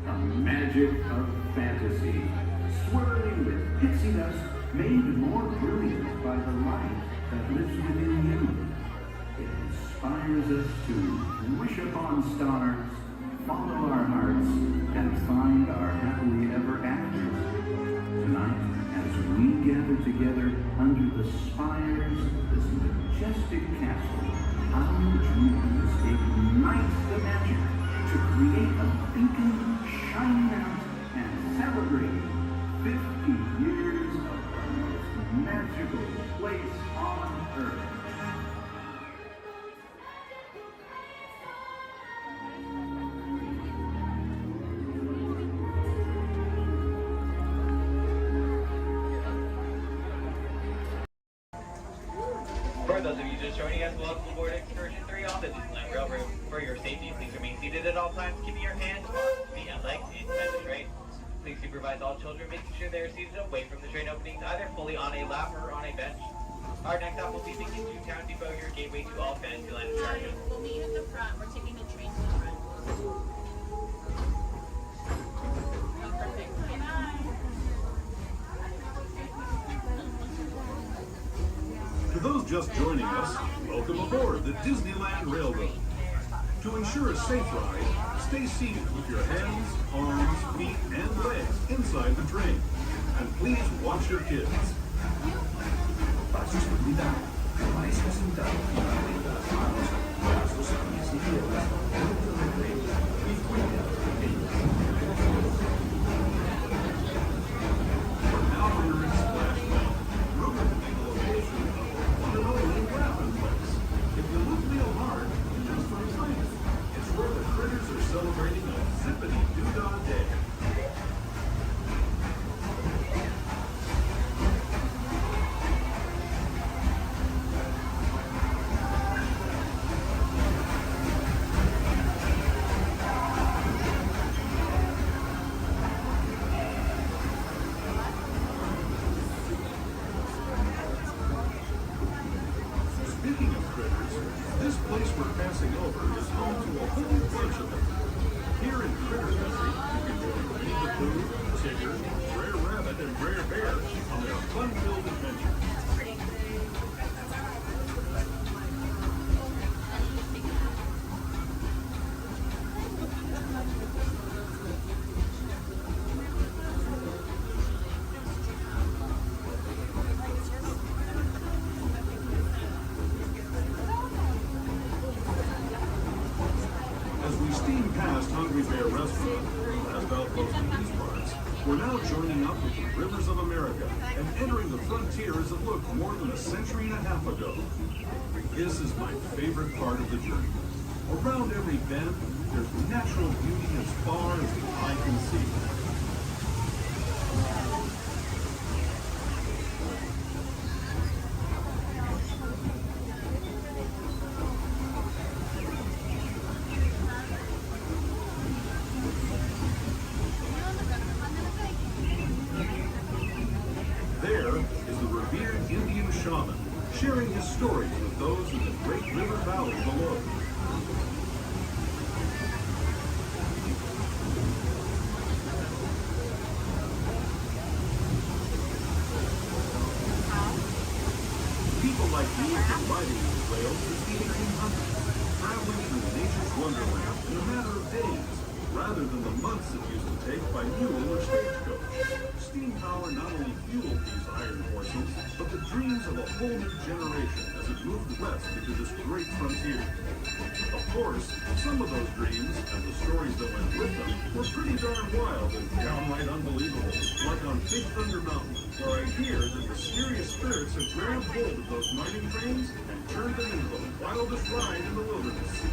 a magic of fantasy, swirling with pixie dust, made more brilliant by the light that lives within you. It inspires us to wish upon stars, follow our hearts, and find our happily ever afters. Tonight, as we gather together under the spires of this majestic castle, our dreams ignite the magic to create a beacon shining out and celebrate 50 years of the most magical place on earth. For those of you just joining us, welcome aboard Excursion 3 on the Disneyland Railroad. For your safety, please remain seated at all times, keeping your hands, feet, and legs inside the train. Please supervise all children, making sure they are seated away from the train openings, either fully on a lap or on a bench. Our next stop will be Mickey's Toontown Depot, your gateway to all Fantasyland attractions. We'll meet at the front. We're taking the train to the front. Perfect. Bye-bye. To those just joining us, welcome aboard the Disneyland Railroad. To ensure a safe ride, stay seated with your hands, arms, feet, and legs inside the train. And please watch your kids. Para su seguridad, permanezca sentado y mantenga las manos, brazos, pies y piernas dentro del tren y fuera de ellos. We're now entering Splash Mountain, rumored to be the location of a one and only ramen place. If you look real hard, just for a moment, it's where the critters are celebrating a zippity-doo-dah day. Speaking of critters, this place we're passing over is home to a whole bunch of them. Here in Critter Country, you can join Winnie the Pooh, Tigger, Brer Rabbit, and Brer Bear on their fun-filled adventures. As we steam past Hungry Bear Restaurant, the last outpost in these parts, we're now joining up with the Rivers of America and entering the frontier as it looked more than a century and a half ago. This is my favorite part of the journey. Around every bend, there's natural beauty as far as the eye can see. There is the revered Indian shaman, sharing his stories with those in the great river valley below. People like me have been riding these rails since the 1800s, traveling through nature's wonderland in a matter of days, rather than the months it used to take by mule or stagecoach. Steam power not only fueled these iron horses, but the dreams of a whole new generation as it moved west into this great frontier. Of course, some of those dreams, and the stories that went with them, were pretty darn wild and downright unbelievable, like on Big Thunder Mountain, where I hear that mysterious spirits have grabbed hold of those mining trains and turned them into the wildest ride in the wilderness.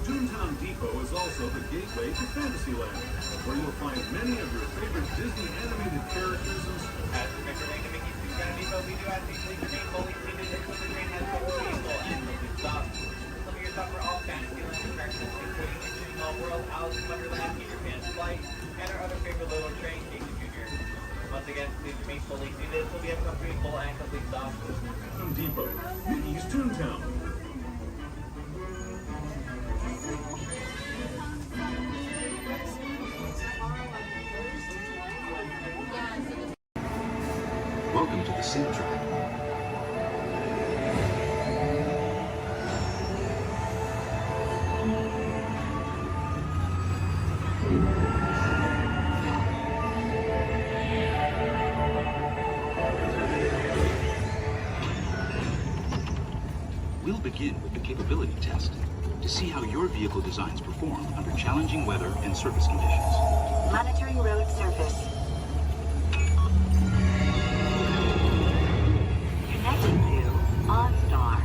Toontown Depot is also the gateway to Fantasyland, where you'll find many of your favorite Disney animated characters and As we make our way to Mickey's Toontown Depot, we do ask that you please remain fully seated until the train has come to a full and complete stop. Some of your stop for all Fantasyland attractions, including Extreme Small World, Alice in Wonderland, Peter Pan's Flight, and our other favorite little train, Casey Jr. Once again, please remain fully seated until we have come to a full and complete stop. Toontown Depot, Mickey's Toontown. Welcome to the Sim Track. We'll begin with the capability test to see how your vehicle designs perform under challenging weather and surface conditions. Monitoring road surface. Connecting to OnStar.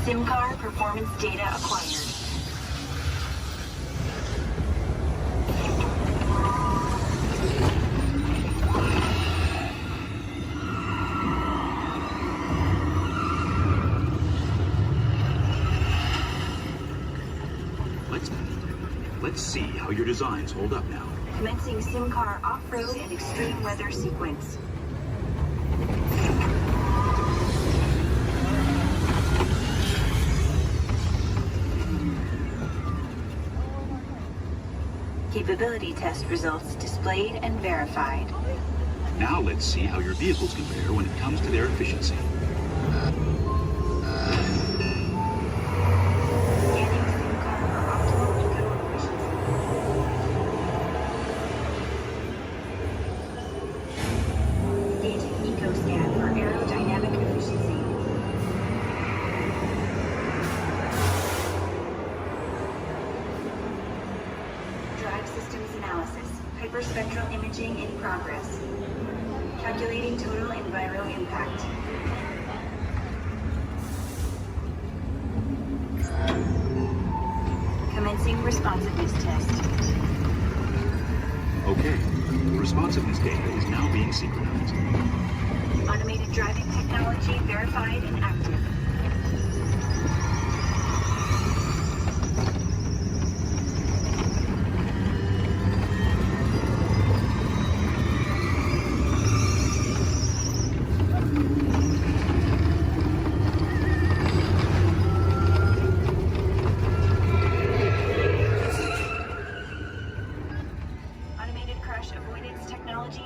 SIM card performance data acquired. Let's see how your designs hold up now. Commencing SIM car off-road and extreme weather sequence. Capability test results displayed and verified. Now let's see how your vehicles compare when it comes to their efficiency. Hyperspectral imaging in progress. Calculating total enviro impact. Commencing responsiveness test. Okay, responsiveness data is now being synchronized. Automated driving technology verified and active.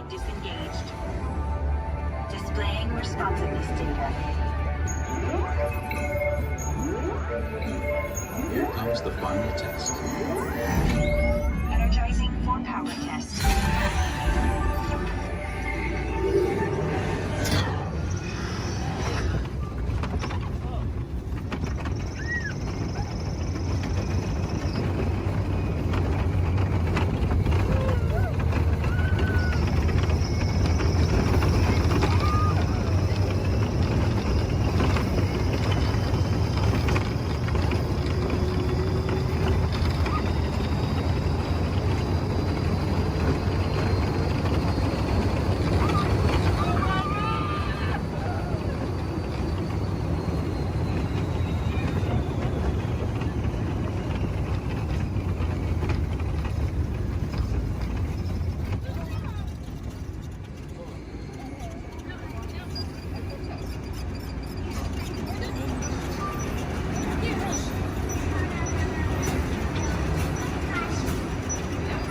Disengaged. Displaying responsiveness data. Here comes the final test. Energizing for power test.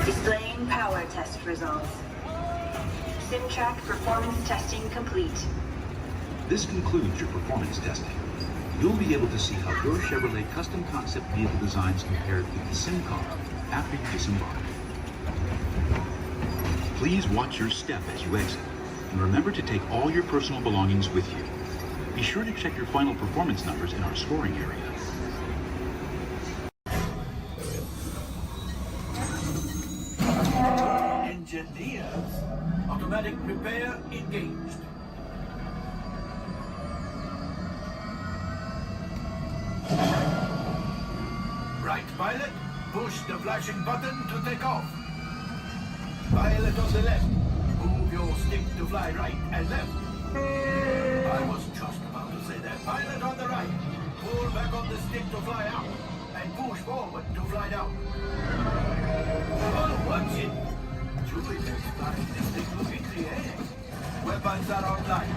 Displaying power test results. SimTrack performance testing complete. This concludes your performance testing. You'll be able to see how your Chevrolet custom concept vehicle designs compared with the Sim car after you disembark. Please watch your step as you exit, and remember to take all your personal belongings with you. Be sure to check your final performance numbers in our scoring area. Engineers, automatic repair engaged. pilot, push the flashing button to take off. Pilot on the left, move your stick to fly right and left. I was just about to say that. Pilot on the right, pull back on the stick to fly out and push forward to fly down. Oh, watch it! Chewie is flying this thing look in the air. Weapons are online.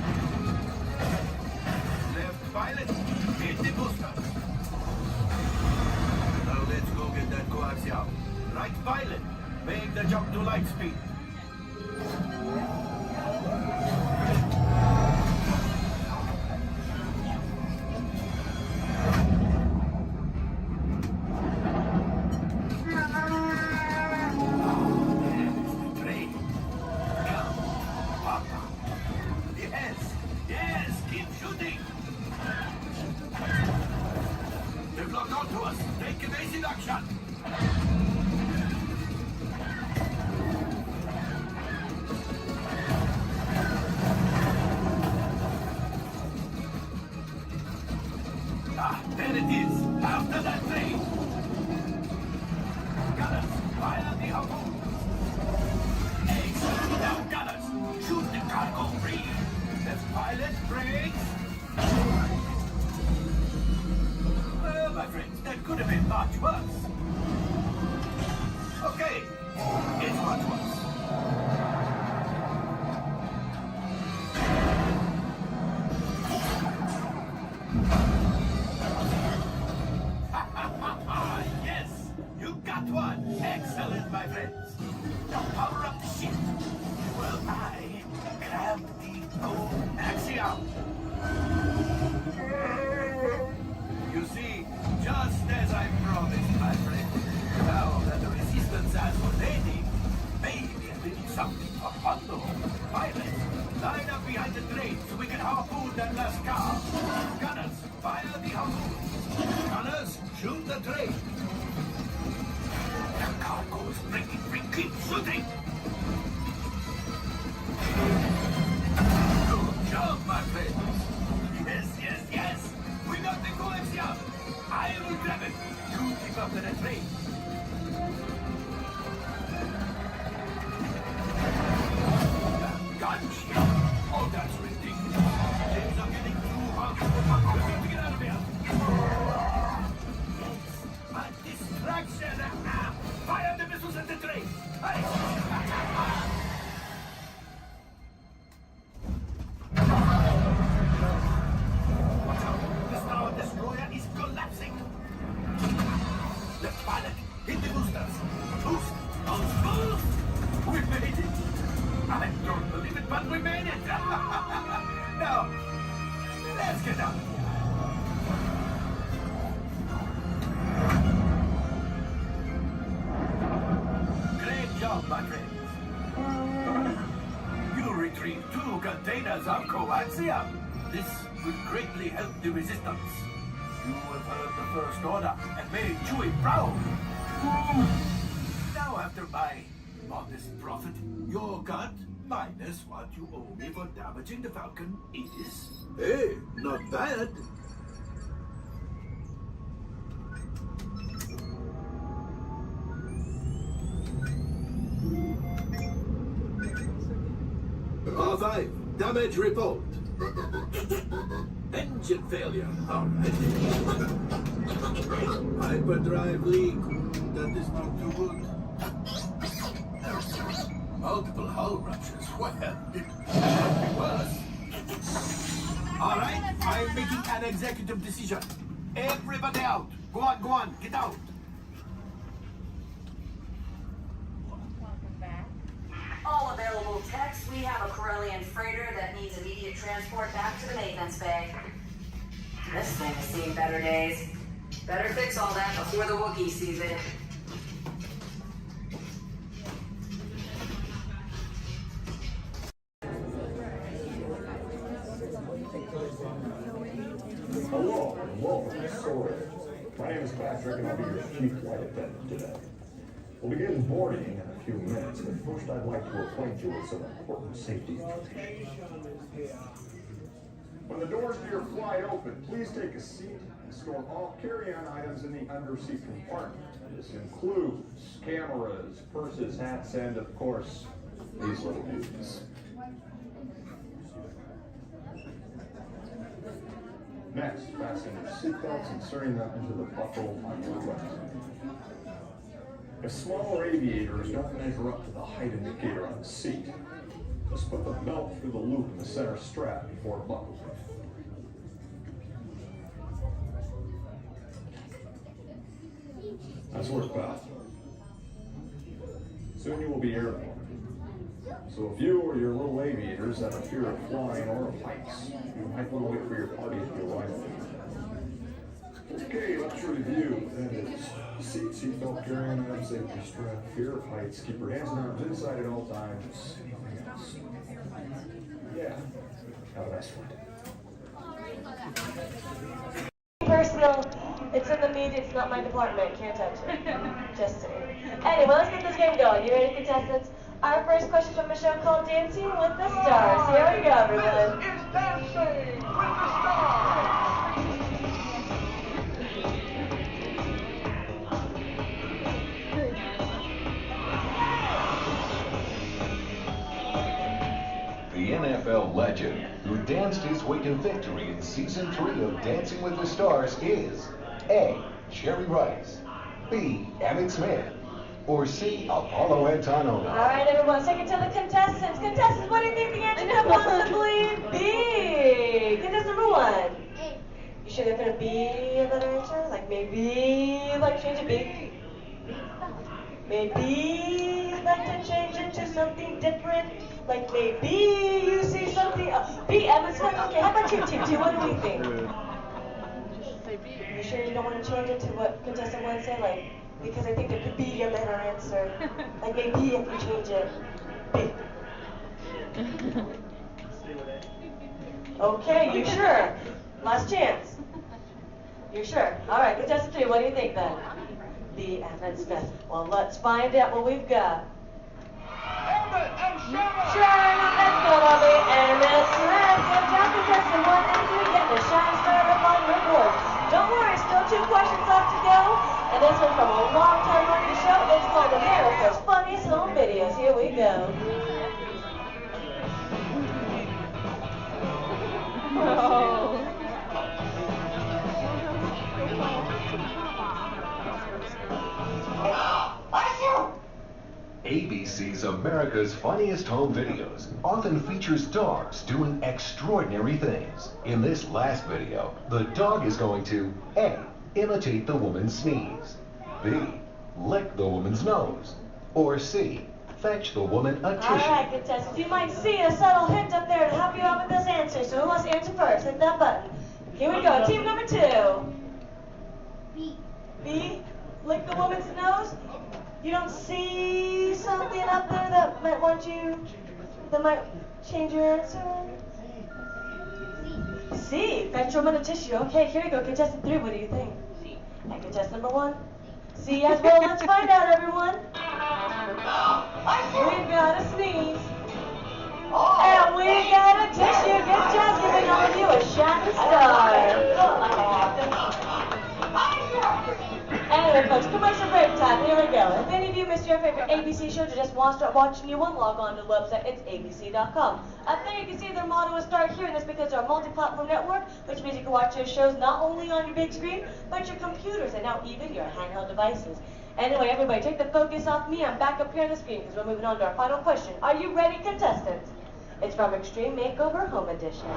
Left pilot, hit the booster. Now let's go get that coaxial. Right pilot, make the jump to light speed. There it is, after that train. Gunners, fire the harpoon. Excellent, now gunners, shoot the cargo free. Left pilot, brakes. Well, my friends, that could have been much worse. Okay, it's much worse. Yes, you got one. Excellent, my friends. Now power up the ship. Well, I grab the coaxial. You see, just as I promised, my friend. Now that the resistance has what they need, maybe I need something for Hondo. Pilots, line up behind the train so we can harpoon that last car. Gunners, fire the harpoon. Gunners, shoot the train. The cargo is breaking free. Keep shooting. Good job, my friends. Yes, yes, yes. We got the coaxial. I will grab it. You keep up to the train. Gunship. Oh, that's ridiculous. Things are getting too hot. We need to get out of here. A distraction! Fire the missiles at the train! Watch out! The Star Destroyer is collapsing! The pilot, hit the boosters! Boost! Boost! Boost! We made it! I don't believe it, but we made it! Now, let's get out of here! My friends. You retrieved 2 containers of coaxium. This will greatly help the resistance. You have heard the First Order and made Chewie proud. Now, after my modest profit, your cut minus what you owe me for damaging the Falcon is... Hey, not bad. R5, damage report. Engine failure. All right. Hyperdrive leak. That is not too good. Multiple hull ruptures. Well, it could be worse. All right, I'm making an executive decision. Everybody out. Go on, get out. All available techs, we have a Corellian freighter that needs immediate transport back to the maintenance bay. This thing has seen better days. Better fix all that before the Wookiee sees it. Hello, and welcome to Storage. My name is Patrick, and I'll be your chief flight attendant today. We'll begin boarding in a few minutes, but first I'd like to acquaint you with some important safety information. When the doors to your flight open, please take a seat and store all carry-on items in the underseat compartment. This includes cameras, purses, hats, and of course, these little dudes. Next, fasten your seatbelts, inserting them into the buckle on your left. If smaller aviators don't measure up to the height indicator on the seat, just put the belt through the loop in the center strap before buckling. That's worked out. Soon you will be airborne. So if you or your little aviators have a fear of flying or of heights, you might want to wait for your party at the arrival. Okay, let's review. That is seatbelt, carry-on items, safety strap, fear of heights, keep your hands and arms inside at all times. Yeah, have a nice flight. Personal, it's in the media, it's not my department, can't touch it. Just saying. Anyway, let's get this game going. You ready, contestants? Our first question from a show called Dancing with the Stars. Here we go, everyone. This is Dancing with the Stars. The NFL legend who danced his way to victory in Season 3 of Dancing with the Stars is A. Jerry Rice, B. Emmett Smith, or C. Apollo Antonona. All right, everyone, take it to the contestants. Contestants, what do you think the answer could possibly be? Contestant number 1. You sure they're going to be another answer? Like maybe like change it B? Maybe like to change it to something different? Like maybe you see something. B, Emmett Smith. Okay, how about you, Team 2? What do we think? You sure you don't want to change it to what contestant 1 said? Like, because I think there could be a better answer. Like maybe if you change it. B. Okay, you sure? Last chance. You're sure? All right, contestant 3, what do you think then? B, Emmett Smith. Well, let's find out what we've got. Emmett and Sharon! Sharon, let's go, Bobby. Emmett Smith. Good job, contestant 1 and 3, getting a shine started up on your board. Don't worry, still 2 questions left to go. And this one's from a long-time running show. It's called America's Funniest Home Videos. Here we go. Oh. ABC's America's Funniest Home Videos often features dogs doing extraordinary things. In this last video, the dog is going to A. Imitate the woman's sneeze, B. Lick the woman's nose, or C. Fetch the woman a tissue. All right, contestants, you might see a subtle hint up there to help you out with this answer. So who wants to answer first? Hit that button. Here we go. Team number 2. B. B. Lick the woman's nose. You don't see something up there that might change your answer? C. Fetch a woman a tissue. Okay, here you go. Contestant 3, what do you think? C. And contestant number 1? C as well. Let's find out, everyone. We've got a sneeze. And we got a tissue. Good job giving all of you a shining star. Anyway, folks, commercial break time. Here we go. If any of you missed your favorite ABC shows or just want to start watching new one, log on to the website. It's abc.com. Up there you can see their motto is Start Here, and that's because they're a multi-platform network, which means you can watch those shows not only on your big screen, but your computers and now even your handheld devices. Anyway, everybody, take the focus off me. I'm back up here on the screen because we're moving on to our final question. Are you ready, contestants? It's from Extreme Makeover Home Edition.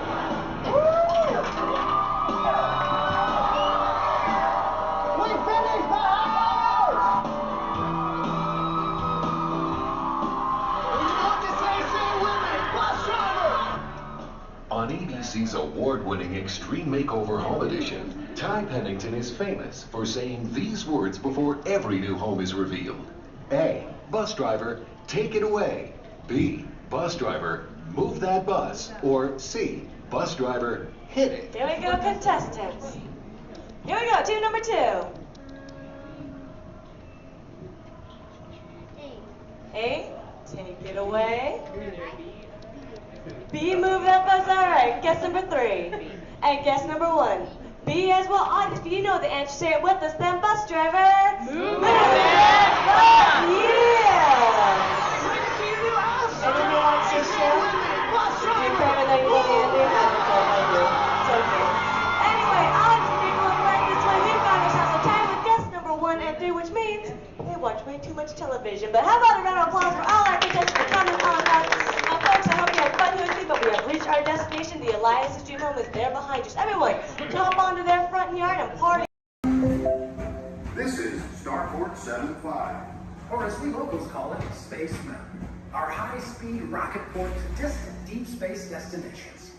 We finished the house! You want to say with me, bus driver! On ABC's award-winning Extreme Makeover Home Edition, Ty Pennington is famous for saying these words before every new home is revealed. A. Bus driver, take it away. B. Bus driver, move that bus. Or C. Bus driver, hit it. Here we go, contestants. Here we go, team number 2. A, take it away. B, move that bus. All right. Guess number 3. And guess number 1. B as well. Audience, if you know the answer, say it with us. Then bus driver. Move that bus. Yeah. Anyone else to show? You're better than you want Andy. It's okay. Anyway, audience, if you're going right this way, we've got ourselves a time with guess number 1 and 3, which means they watch way too much television. But how about a round of applause for all our contestants for coming on us? Folks, I hope you had fun with me, but we have reached our destination. The Elias's Dream Home is there behind us. Everyone, jump onto their front yard and party. This is Starport 75, or as we locals call it, Space Mountain. Our high-speed rocket port to distant deep space destinations.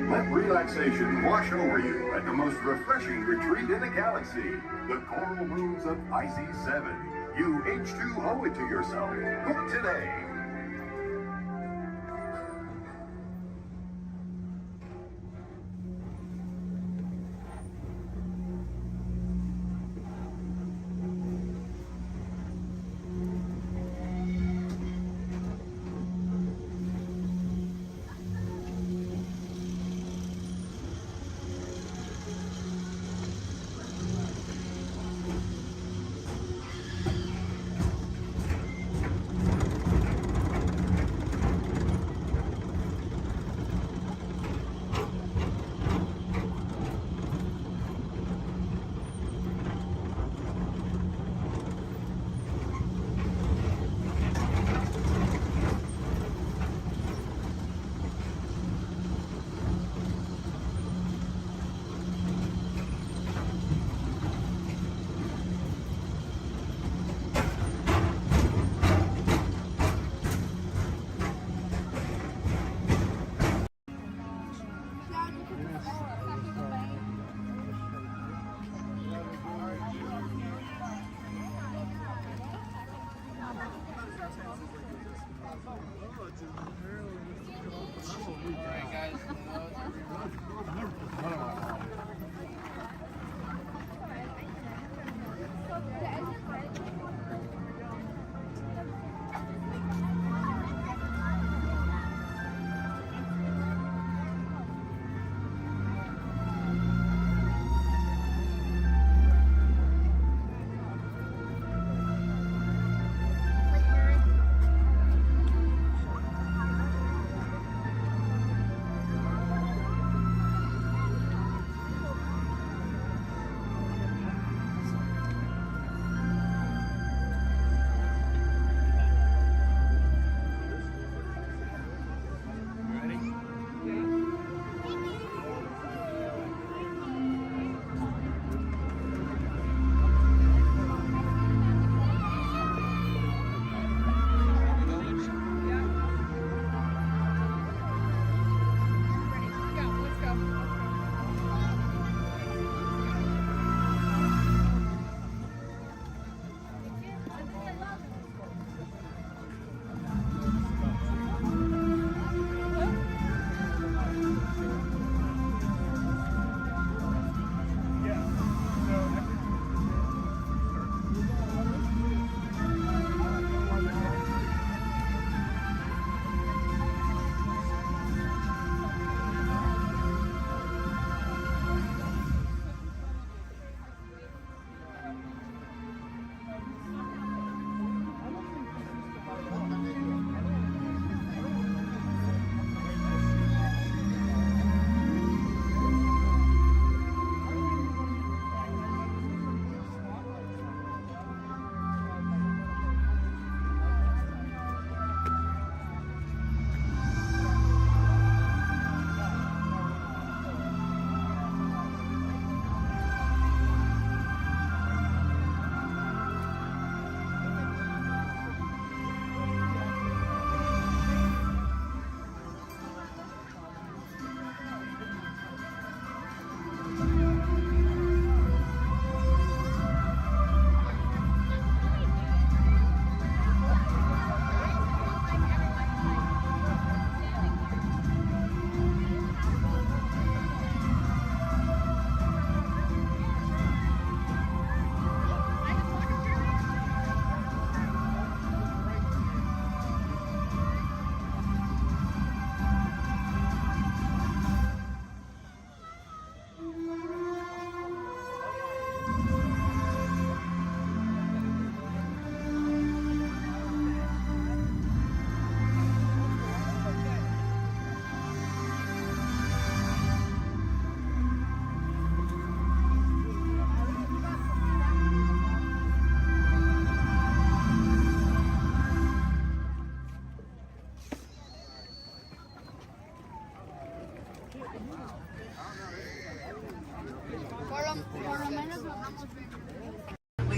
Let relaxation wash over you at the most refreshing retreat in the galaxy, the coral rooms of Pisces 7. You H2O it to yourself. Book today.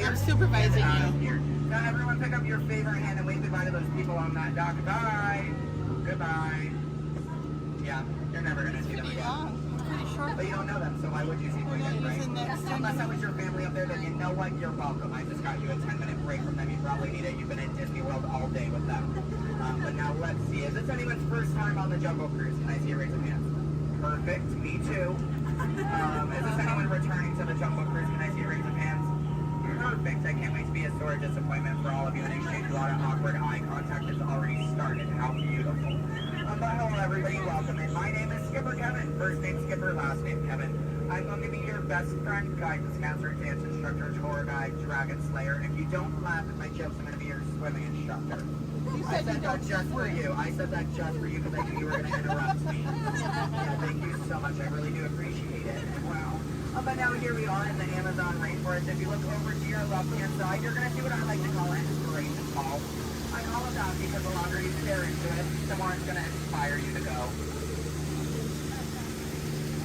I'm supervising you. Here. Now everyone pick up your favorite hand and wave goodbye to those people on that dock. Bye. Goodbye. Yeah, you're never gonna see them again. But you don't know them, so why would you see them again, right? Unless that was your family up there, then you know what? You're welcome. I just got you a 10-minute break from them. You probably need it. You've been at Disney World all day with them. But now let's see. Is this anyone's first time on the Jungle Cruise? Can I see a raise of hands? Perfect. Me too. Is this anyone returning to the Jungle Cruise? Can I see a raise of hands? Perfect. I can't wait to be a sore disappointment for all of you and exchange a lot of awkward eye contact has already started. How beautiful. But hello everybody, welcome in. My name is Skipper Kevin. First name Skipper, last name Kevin. I'm going to be your best friend, guidance counselor, dance instructor, tour guide, dragon slayer. And if you don't laugh at my jokes, I'm going to be your swimming instructor. I said that just for you. I said that just for you because I knew you were going to interrupt me. Yeah, thank you so much. I really do appreciate it. Wow. But now here we are in the Amazon rainforest. If you look over to your left-hand side, you're going to see what I like to call an inspiration ball. I call it that because the longer you stare into it, the more it's going to inspire you to go.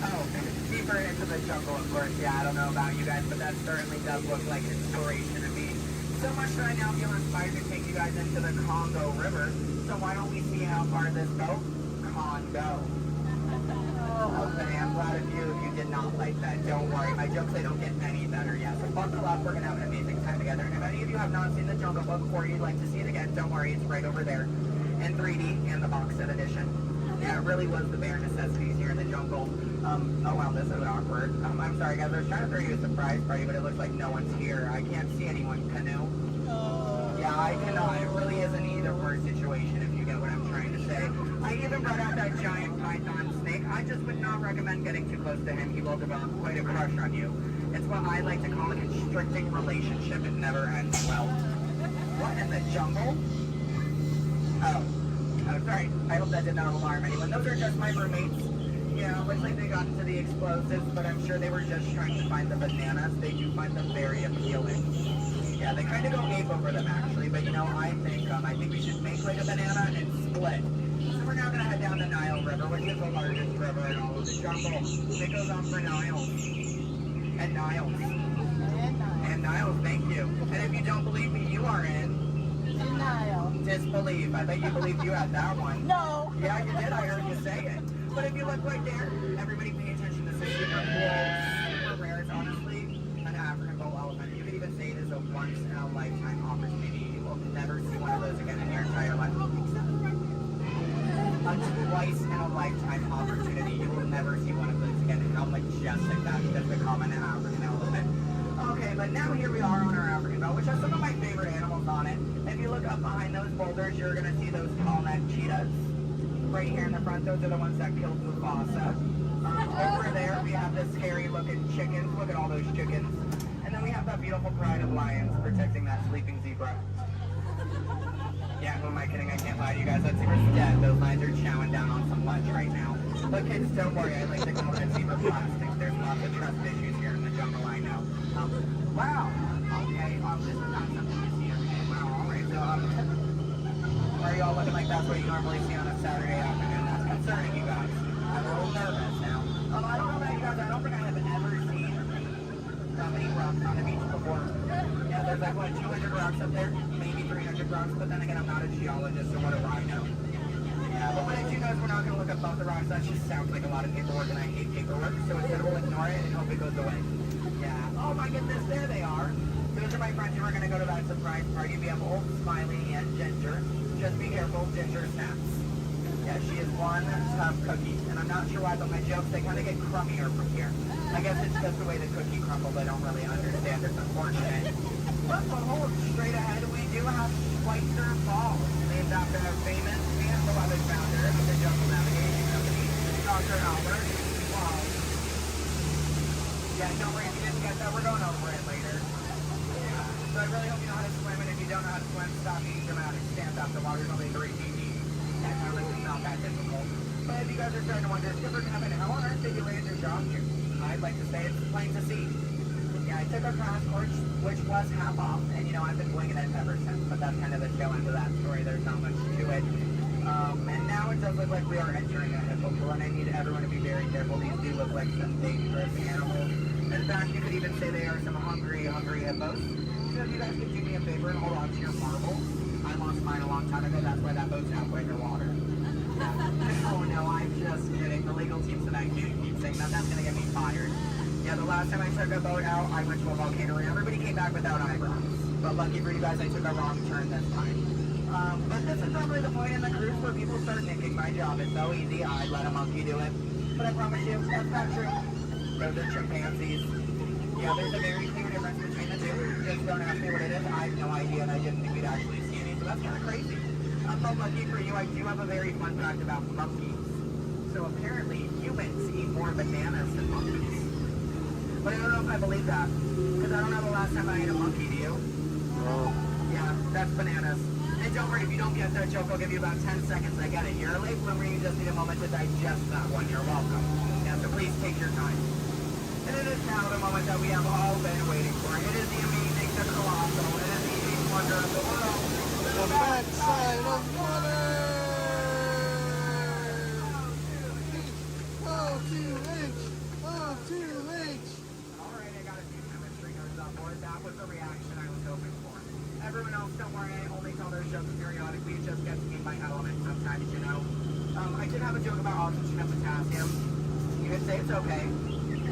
Oh, deeper into the jungle, of course. Yeah, I don't know about you guys, but that certainly does look like inspiration to me. So much that I now feel inspired to take you guys into the Congo River. So why don't we see how far this boat can go? Okay, I'm glad of you if you did not like that. Don't worry, my jokes, they don't get any better yet. So buckle up, we're going to have an amazing time together. And if any of you have not seen the Jungle Book or you'd like to see it again, don't worry, it's right over there in 3D and the box set edition. Yeah, it really was the bare necessities here in the jungle. Oh wow, this is awkward. I'm sorry guys, I was trying to throw you a surprise party, but it looks like no one's here. I can't see anyone. Canoe? Yeah, I cannot. It really is an either-or situation if you get what I'm trying to say. I even brought out that giant python snake. I just would not recommend getting too close to him. He will develop quite a crush on you. It's what I like to call a constricting relationship. It never ends well. What in the jungle? Oh, sorry. I hope that did not alarm anyone. Those are just my roommates. Yeah, looks like they got into the explosives, but I'm sure they were just trying to find the bananas. They do find them very appealing. Yeah, they kind of go ape over them actually, but you know, I think we should make like a banana and split. So we're now going to head down the Nile River, which is the largest river in all of the jungle. It goes on for Niles. And Niles. And Niles, thank you. And if you don't believe me, you are in Denial. disbelief. I bet you believed you had that one. No. Yeah, you did. I heard you say it. But if you look right there, everybody pay attention. This is super cool, super rare. It's honestly an African bull elephant. You could even say it is a once-in-a-lifetime opportunity. You will never see one of those again in your entire life. A twice-in-a-lifetime opportunity. You will never see one of those again. How majestic that is, the common African elephant. Okay, but now here we are on our African bell, which has some of my favorite animals on it. If you look up behind those boulders, you're going to see those tall-necked cheetahs. Right here in the front, those are the ones that killed Mufasa. Over there, we have the scary-looking chickens. Look at all those chickens. And then we have that beautiful pride of lions protecting that sleeping zebra. Yeah, who am I kidding? I can't lie to you guys. That zebra's dead. Those lions are chowing down on some lunch right now. But kids, don't worry. I like to call it zebra plastics. There's lots of trust issues here in the jungle, I know. Wow. Okay, this is not something you see every day. Wow, all right. So, are you all looking like that's what you normally see on a Saturday afternoon? That's concerning you guys. I'm a little nervous now. I don't know about you guys. I don't think I have ever seen that many rocks on the beach before. Yeah, there's like, what, 200 rocks up there? Maybe 300 rocks, but then again, I'm not a geologist, so what do I know? Yeah, but what I do know is we're not going to look up both the rocks. That just sounds like a lot of paperwork, and I hate paperwork, so instead we'll ignore it and hope it goes away. Yeah. Oh my goodness, there they are. Those are my friends who are going to go to that surprise party. We have Old Smiley and Ginger. Just be careful, Ginger snaps. Yeah, she is one tough cookie. And I'm not sure why, but my jokes, they kind of get crummier from here. I guess it's just the way the cookie crumbles. I don't really understand. It's unfortunate. But behold, straight ahead, we do have Schweitzer Falls, named after a famous and beloved founder of the Jungle Navigation Company, Dr. Albert. Wow. Yeah, don't worry if you didn't get that. We're going over it later. Yeah. So I really hope you know how to swim, and if you don't know how to swim, stop being dramatic. Stand up. The water's only 3 feet deep. That kind of is not that difficult. But if you guys are starting to wonder, Skipper Kevin, how on earth did you land your job here? I'd like to say it's plain to see. Yeah, I took a crash course, which was half off, and you know, I've been winging it ever since, but that's kind of the tail end of that story. There's not much to it. And now it does look like we are entering a hippo pool, and I need everyone to be very careful. These do look like some dangerous animals. In fact, you could even say they are some hungry hippos. So if you guys could do me a favor and hold on to your marble. I lost mine a long time ago. That's why that boat's halfway underwater. Oh no, I'm just kidding. The legal team said I can't keep saying that. That's gonna get me fired. Yeah, the last time I took a boat out, I went to a volcano and everybody came back without eyebrows. But lucky for you guys, I took a wrong turn this time. But this is not really the point in the cruise where people start thinking my job is so easy, I'd let a monkey do it. But I promise you, that's not true. Those are chimpanzees. Yeah, there's a very clear difference between the two. Just don't ask me what it is. I have no idea, and I didn't think we'd actually see any, so that's kind of crazy. But lucky for you, I do have a very fun fact about monkeys. So apparently, humans eat more bananas than monkeys. But I don't know if I believe that, because I don't know the last time I ate a monkey, do you? Yeah, that's bananas. And don't worry, if you don't get that joke, I'll give you about 10 seconds. I get it. You're a late bloomer, you just need a moment to digest that one. You're welcome. Yeah, so please take your time. And it is now the moment that we have all been waiting for. It is the amazing, the colossal, it is the eighth wonder of the world. The backside of water! O2H! O2H! Alright, I got a few chemistry nerds on board. That was the reaction I was hoping for. Everyone else, don't worry, I only tell those jokes periodically. It just gets me by element sometimes, you know. I did have a joke about oxygen and potassium. You could say it's okay.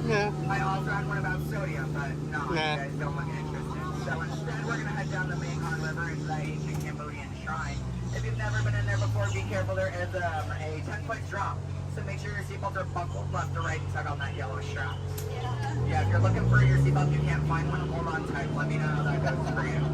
Yeah. I also had one about sodium, but no, you guys don't look interested. So instead, we're gonna head down the Mekong River into the ancient Cambodian shrine. If you've never been in there before, be careful. There is a 10-foot drop. So make sure your seatbelts are buckled left to right and tug on that yellow strap. Yeah, if you're looking for your seatbelt, you can't find one, hold on tight. Let me know how that goes for you.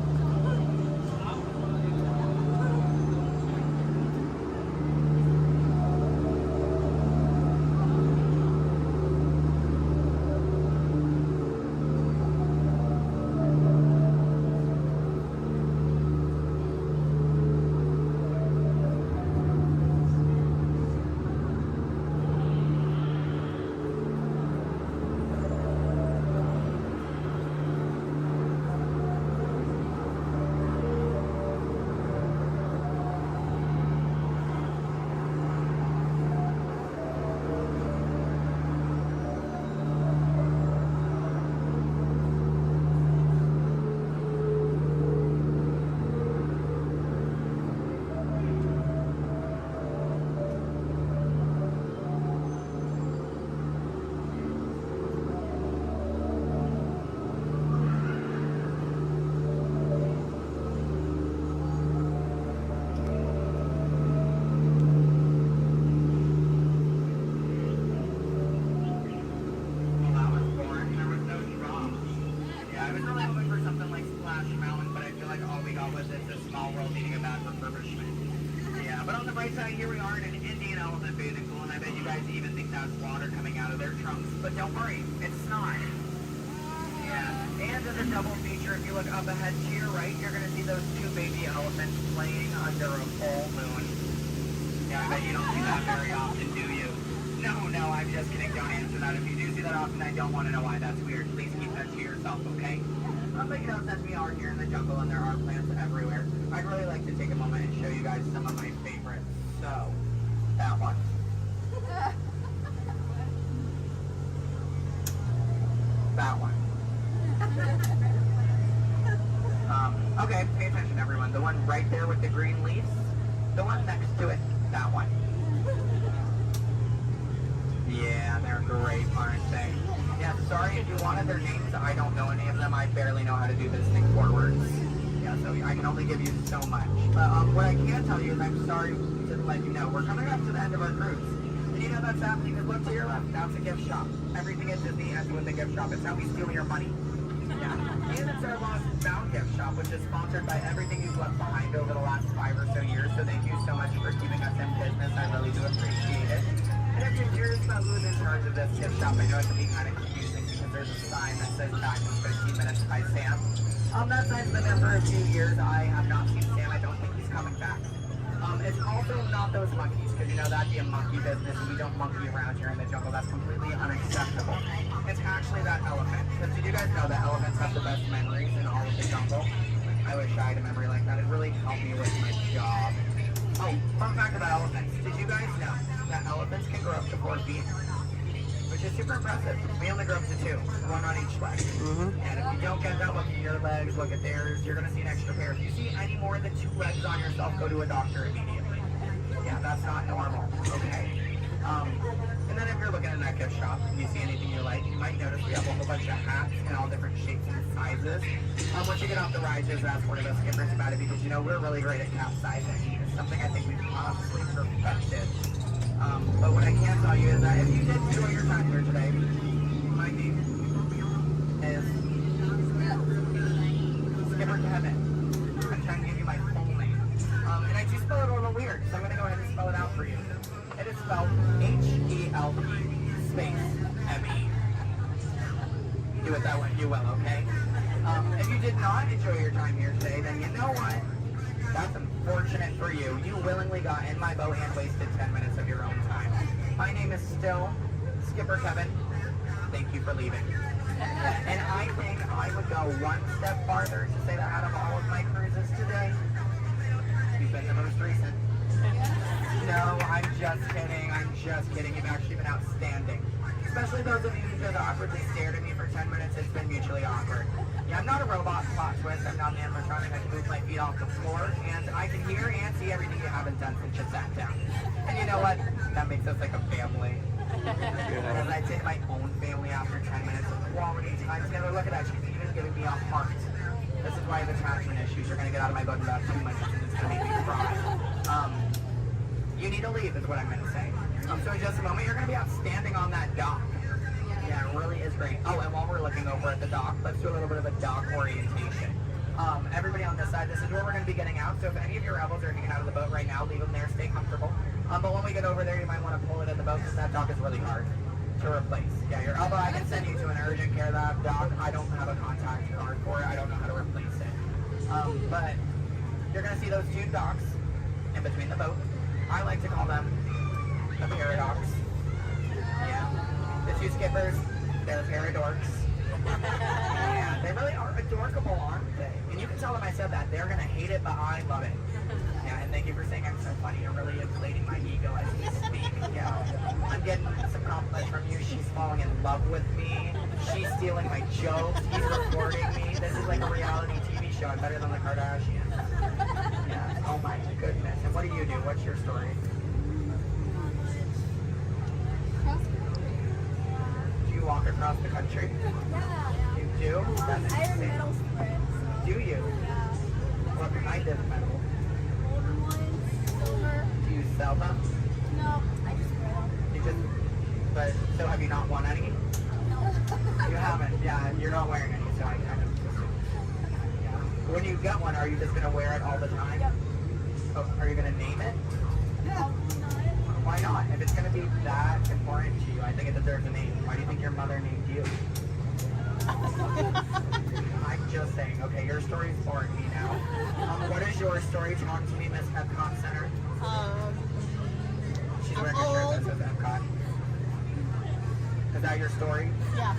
Here we are in an Indian elephant bathing pool, and I bet you guys even think that's water coming out of their trunks. But don't worry, it's not. Yeah, and as a double feature, if you look up ahead to your right, you're going to see those two baby elephants playing under a full moon. Yeah, I bet you don't see that very often, do you? No, I'm just kidding. Don't answer that. If you do see that often, I don't want to know why that's weird. Please keep that to yourself, okay? But you know, since we are here in the jungle and there are plants everywhere, I'd really like to take a moment and show you guys some of my favorites. So, that one. That one. Okay, pay attention everyone. The one right there with the green leaves. The one next to it. That one. Yeah, they're great, aren't they? Yeah, sorry if you wanted their names. I don't know any of them. I barely know how to do this thing forwards. Yeah, so I can only give you so much. But what I can tell you is I'm sorry to let you know we're coming up to the end of our cruise. And you know that's happening because look to your left, that's a gift shop. Everything at Disney ends with a gift shop. It's how we steal your money. Yeah. And it's our Lost and Found gift shop, which is sponsored by everything you've left behind over the last 5 or so years. So thank you so much for keeping us in business. I really do appreciate it. And if you're curious about who's in charge of this gift shop, I know it can be kind of confusing because there's a sign that says back in 15 minutes by Sam. That sign's been there for a few years. I have not seen Sam. I don't think he's coming back. It's also not those monkeys, because you know that'd be a monkey business, and we don't monkey around here in the jungle. That's completely unacceptable. It's actually that elephant. Because did you guys know that elephants have the best memories in all of the jungle? I wish I had a memory like that. It really helped me with my job. Oh, fun fact about elephants. Did you guys know that elephants can grow up to 4 feet? But which is super impressive. We only grew up to 2, one on each leg. And if you don't get that, look at your legs, look at theirs, you're gonna see an extra pair. If you see any more than 2 legs on yourself, go to a doctor immediately. Yeah, that's not normal, okay? And then if you're looking in that gift shop and you see anything you like, you might notice we have a whole bunch of hats in all different shapes and sizes. Once you get off the ride, just ask one of us skippers about it because, you know, we're really great at capsizing. It's something I think we've honestly perfected. But what I can tell you is that if you did enjoy your time here today, my name is Skipper Kevin. I'm trying to give you my full name. And I do spell it a little weird, so I'm going to go ahead and spell it out for you. It is spelled H-E-L-P space M-E. Do it that way, you will, okay? If you did not enjoy your time here today, then you know what? That's unfortunate for you. You willingly got in my boat and wasted 10 minutes of your own time. My name is still Skipper Kevin. Thank you for leaving. And I think I would go one step farther to say that out of all of my cruises today, you've been the most recent. No, I'm just kidding. I'm just kidding. You've actually been outstanding. Especially those of you who just awkwardly stared at me for 10 minutes. It's been mutually awkward. Yeah, I'm not a robot plot twist. I'm not an animatronic. I can move my feet off the floor, and I can hear and see everything you haven't done since you sat down. And you know what? That makes us like a family. And I'd say my own family after 10 minutes of quality time together. Look at that. She's even giving me a heart. This is why I have attachment issues. You're going to get out of my boat in about 2 minutes, and it's going to make me cry. You need to leave is what I'm going to say. So in just a moment, you're going to be outstanding on that dock. Yeah, it really is great. Oh, and while we're looking over at the dock, let's do a little bit of a dock orientation. Everybody on this side, this is where we're going to be getting out. So if any of your rebels are hanging out of the boat right now, leave them there, stay comfortable. But when we get over there, you might want to pull it in the boat because that dock is really hard to replace. Yeah, your elbow, I can send you to an urgent care lab dock. I don't have a contact card for it. I don't know how to replace it. But you're going to see those 2 docks in between the boat. I like to call them the paradox. Yeah. The 2 skippers, they're paradorks. Yeah, they really are adorkable, aren't they? And you can tell them I said that. They're going to hate it, but I love it. Yeah, and thank you for saying I'm so funny. You're really inflating my ego as we speak. Yeah. I'm getting some compliments from you. She's falling in love with me. She's stealing my jokes. He's recording me. This is like a reality TV show. I'm better than the Kardashians. Yeah. Oh my goodness. And what do you do? What's your story? Do you walk across the country? Yeah. You do? That's I have insane. medal spreads. Do you? Yeah. What kind of medal? Golden ones, silver. Do you sell them? No, I just wear them. You just, but, so have you not won any? No. You haven't, yeah, you're not wearing any, so I kind of assumed. Yeah. When you get one, are you just going to wear it all the time? Yep. Oh, are you going to name it? Probably not. Why not? If it's going to be that important to you, I think it deserves a name. Why do you think your mother named you? I'm just saying. Okay, your story's boring me now. What is your story? Talk to me, Miss Epcot Center. She's wearing a shirt that says Epcot. Is that your story? Yeah.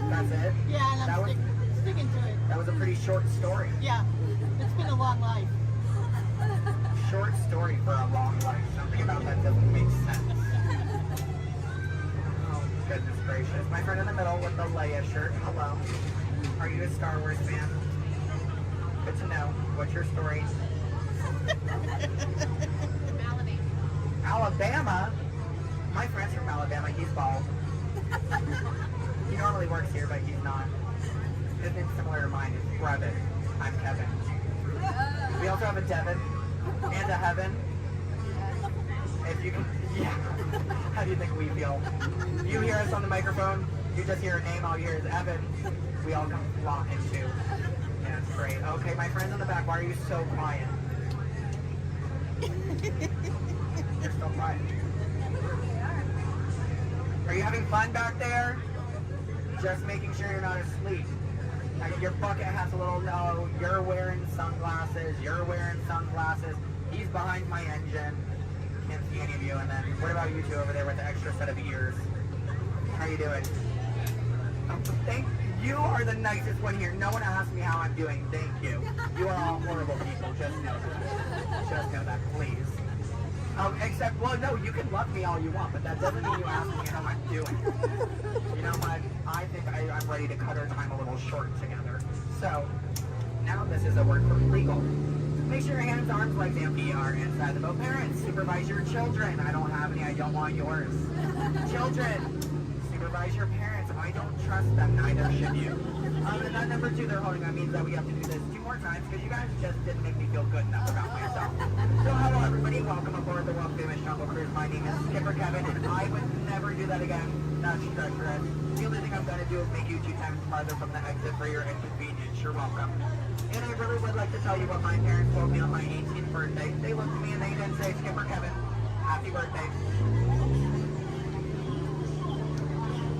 That's it? Yeah, and I'm sticking to it. That was a pretty short story. Yeah. It's been a long life. Short story for a long life. Something about that doesn't make sense. Oh, goodness gracious. My friend in the middle with the Leia shirt. Hello. Are you a Star Wars fan? Good to know. What's your story? Alabama? My friend's from Alabama. He's bald. He normally works here, but he's not. His name's similar to mine. It's Brevin. I'm Kevin. We also have a Devin and a Heaven. If you can, yeah. How do you think we feel? You hear us on the microphone, you just hear a name, all you hear is Evan. We all come flocking too. Yeah, it's great. Okay, my friends in the back, why are you so quiet? You're still quiet. Are you having fun back there? Just making sure you're not asleep. Your bucket has a little no. You're wearing sunglasses. You're wearing sunglasses. He's behind my engine. Can't see any of you. And then what about you two over there with the extra set of ears? How you doing? Thank you. Are the nicest one here. No one asked me how I'm doing. Thank you. You are all horrible people. Just know that. Just know that, please. Except, well, no, you can love me all you want, but that doesn't mean you ask me how I'm doing. You know what? I think I'm ready to cut our time a little short together. So, now this is a word for legal. Make sure your hands, arms, legs, and feet are inside the boat. Parents, supervise your children. I don't have any, I don't want yours. Children, supervise your parents. I don't trust them, neither should you. And that number 2 they're holding, that means that we have to do this 2 more times because you guys just didn't make me feel good enough about myself. So hello everybody, welcome aboard the Walt famous Jungle Cruise. My name is Skipper Kevin and I would never do that again. That's treacherous. The only thing I'm going to do is make you 2 times farther from the exit for your inconvenience. You're welcome. And I really would like to tell you what my parents told me on my 18th birthday. They looked at me and they didn't say, Skipper Kevin, happy birthday.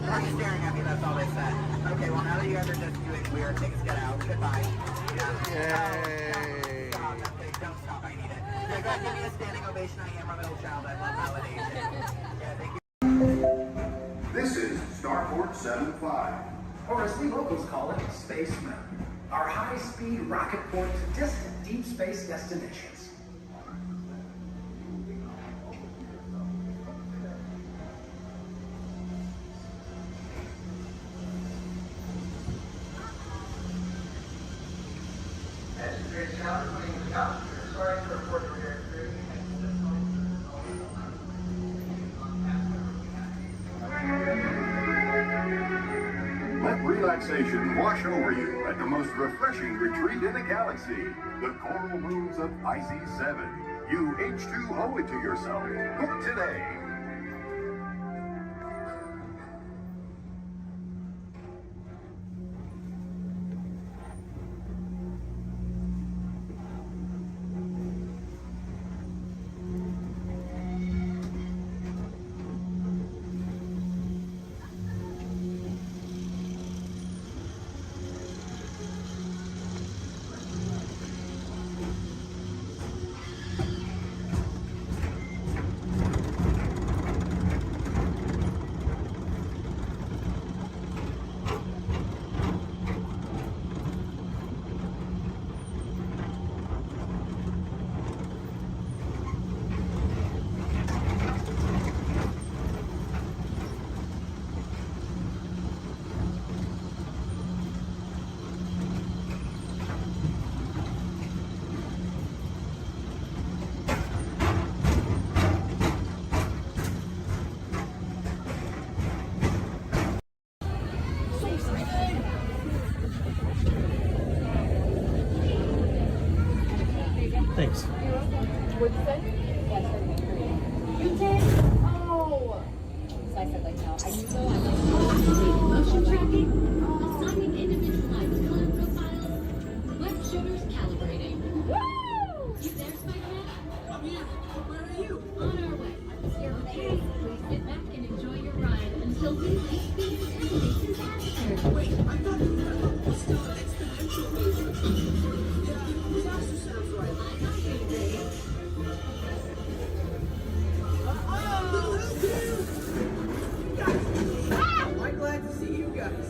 Are you staring at me? That's all they said. Okay, well now that you guys are just doing weird things, get out. Goodbye. Yeah. Yay. Stop. Okay, don't stop. I need it. Yeah, guys, give me a standing ovation. I am a middle child. I love validation. Yeah, thank you. This is Starport 75, Or as we locals call it, Space Mountain. Our high-speed rocket port to distant deep space destinations. Let relaxation wash over you at the most refreshing retreat in the galaxy, the coral rooms of IC7. You H2O it to yourself. Book today. Thanks. What'd you say? Yes, you did? Oh! So I said like no. I knew Motion tracking, assigning individualized color profiles, web shooters calibrating. Woo! You there, Spider-Man? I'm here. Where are you? On our way. Okay, please sit back and enjoy your ride until we reach the destination faster. Wait, I thought you were still an exponential movement. Yeah, disaster sounds right. I'm not here today. I'm glad to see you guys.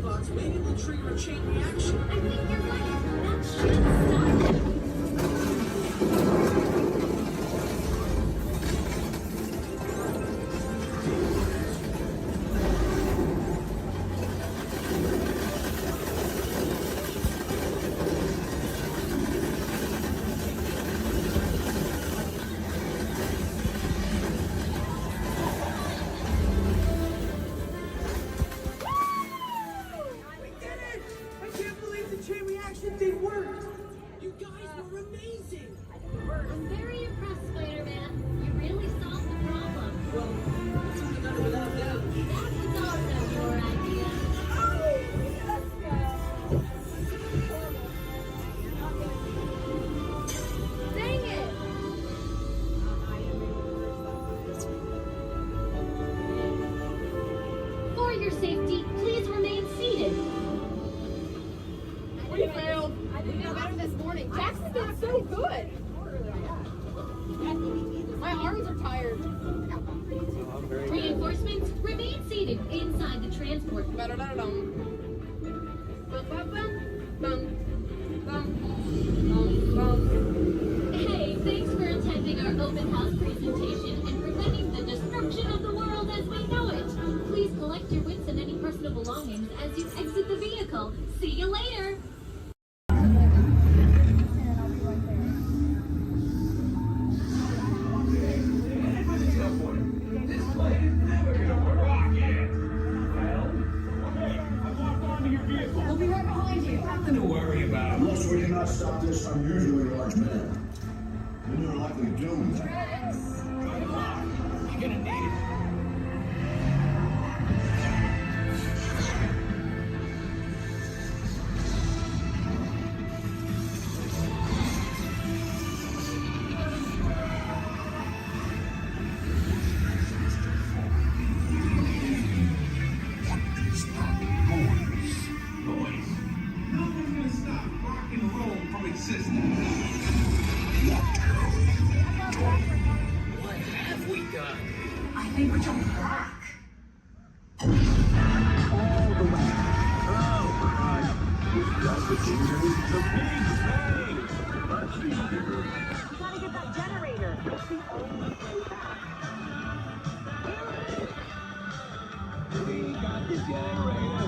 robots, maybe we'll trigger a chain reaction. I think you're right. That should stop it. I'm very impressed, Spider-Man. You really solved the problem. Well, it's only done without them. That was also your idea. Dang it! For your safety, please remain seated. We failed. I didn't know better this morning. Jackson did so good. My arms are tired. Reinforcements, remain seated inside the transport. Hey, thanks for attending our open house presentation and preventing the destruction of the world as we know it. Please collect your wits and any personal belongings as you exit the vehicle. See you later. We'll be right behind you. Nothing to worry about. Unless we cannot stop this unusually large man, then you're likely doomed. You're gonna need it. What have we done? I think we're jumping back. Without the stingers, the big bang. Let's be bigger. We gotta get that generator. It's the only way back. We got the generator.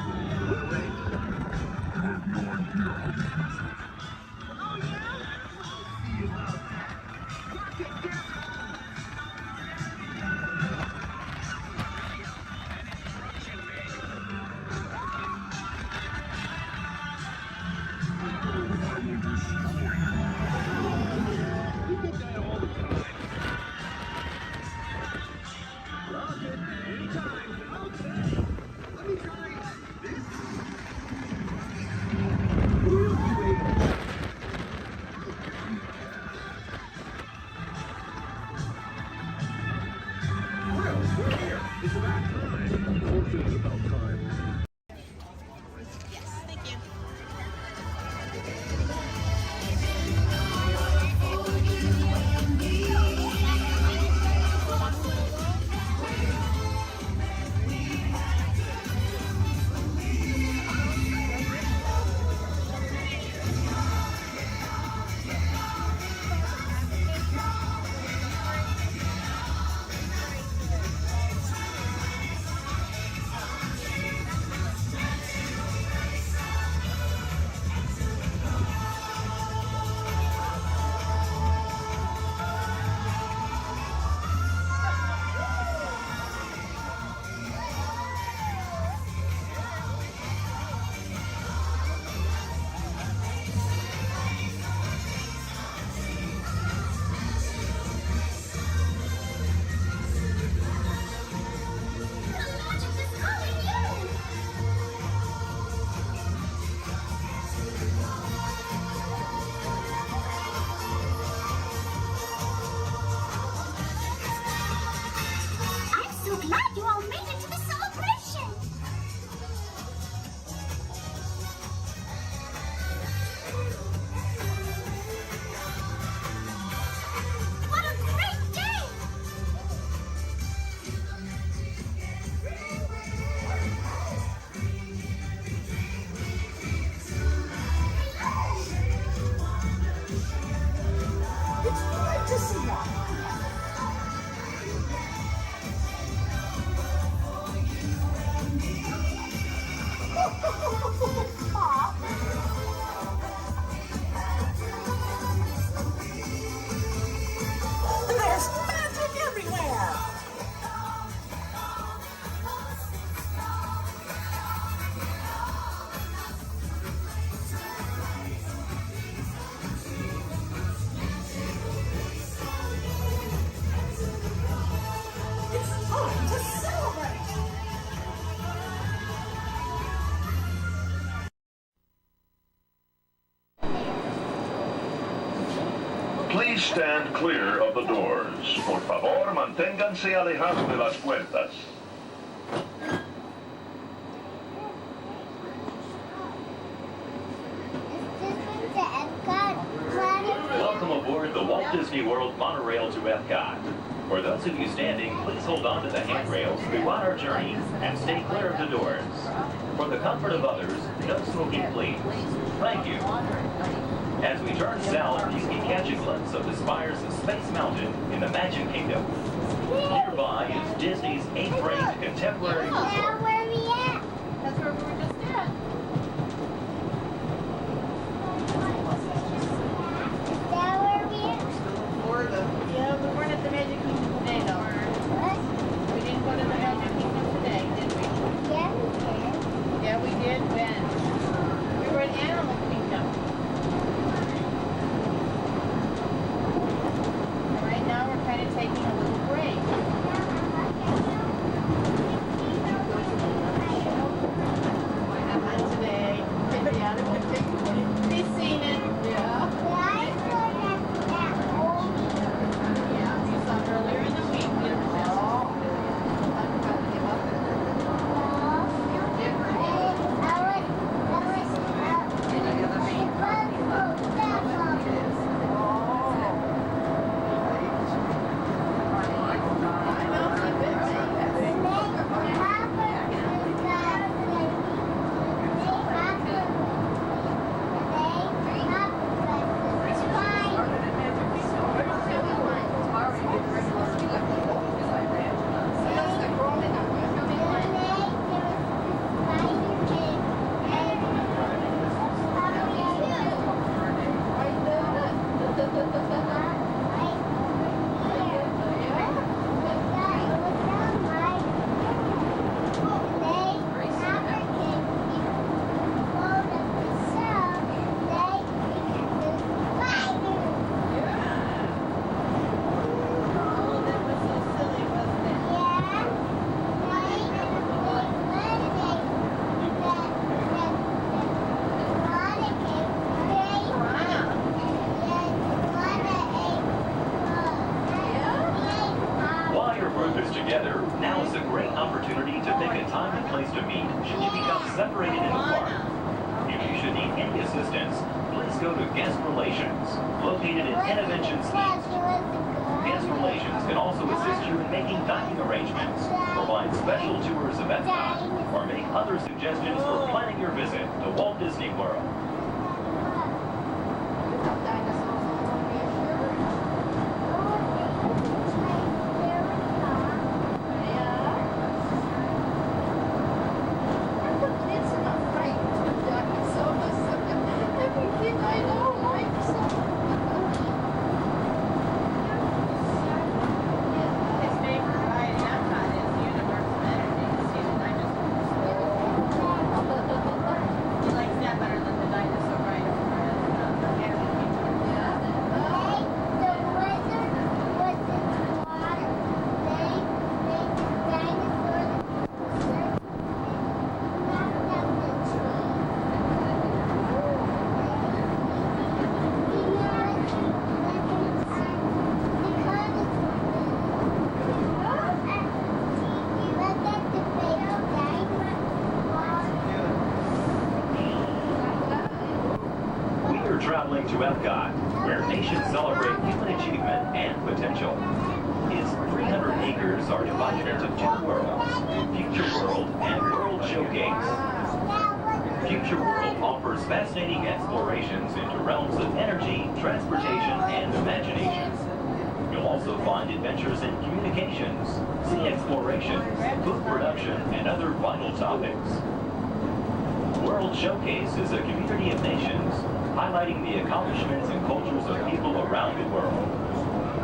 Please stand clear of the doors. Por favor, manténganse alejados de las puertas. Welcome aboard the Walt Disney World monorail to Epcot. For those of you standing, please hold on to the handrails throughout our journey and stay clear of the doors. For the comfort of others, no smoking, please. Thank you. As we turn south, you can catch a glimpse of the spires of Space Mountain in the Magic Kingdom. Nearby is Disney's 8th-ranked contemporary resort. Where are we at? That's where we were just at. Yeah, we weren't at the Magic Kingdom today, though. What? We didn't go to the Magic Kingdom today, did we? Yeah, we did. Yeah, we did. When? We were at Animal Kingdom. Right now, we're kind of taking a little break. Not today. Yeah, we've seen it. Yeah. Earlier in the week, we together, now is a great opportunity to pick a time and place to meet should you become separated in the park. If you should need any assistance, please go to Guest Relations, located in Interventions East. Guest Relations can also assist you in making dining arrangements, provide special tours of Epcot, or make other suggestions for planning your visit to Walt Disney World. Traveling to Epcot, where nations celebrate human achievement and potential. Its 300 acres are divided into two worlds, Future World and World Showcase. Future World offers fascinating explorations into realms of energy, transportation, and imagination. You'll also find adventures in communications, sea exploration, food production, and other vital topics. World Showcase is a community of nations, highlighting the accomplishments and cultures of people around the world.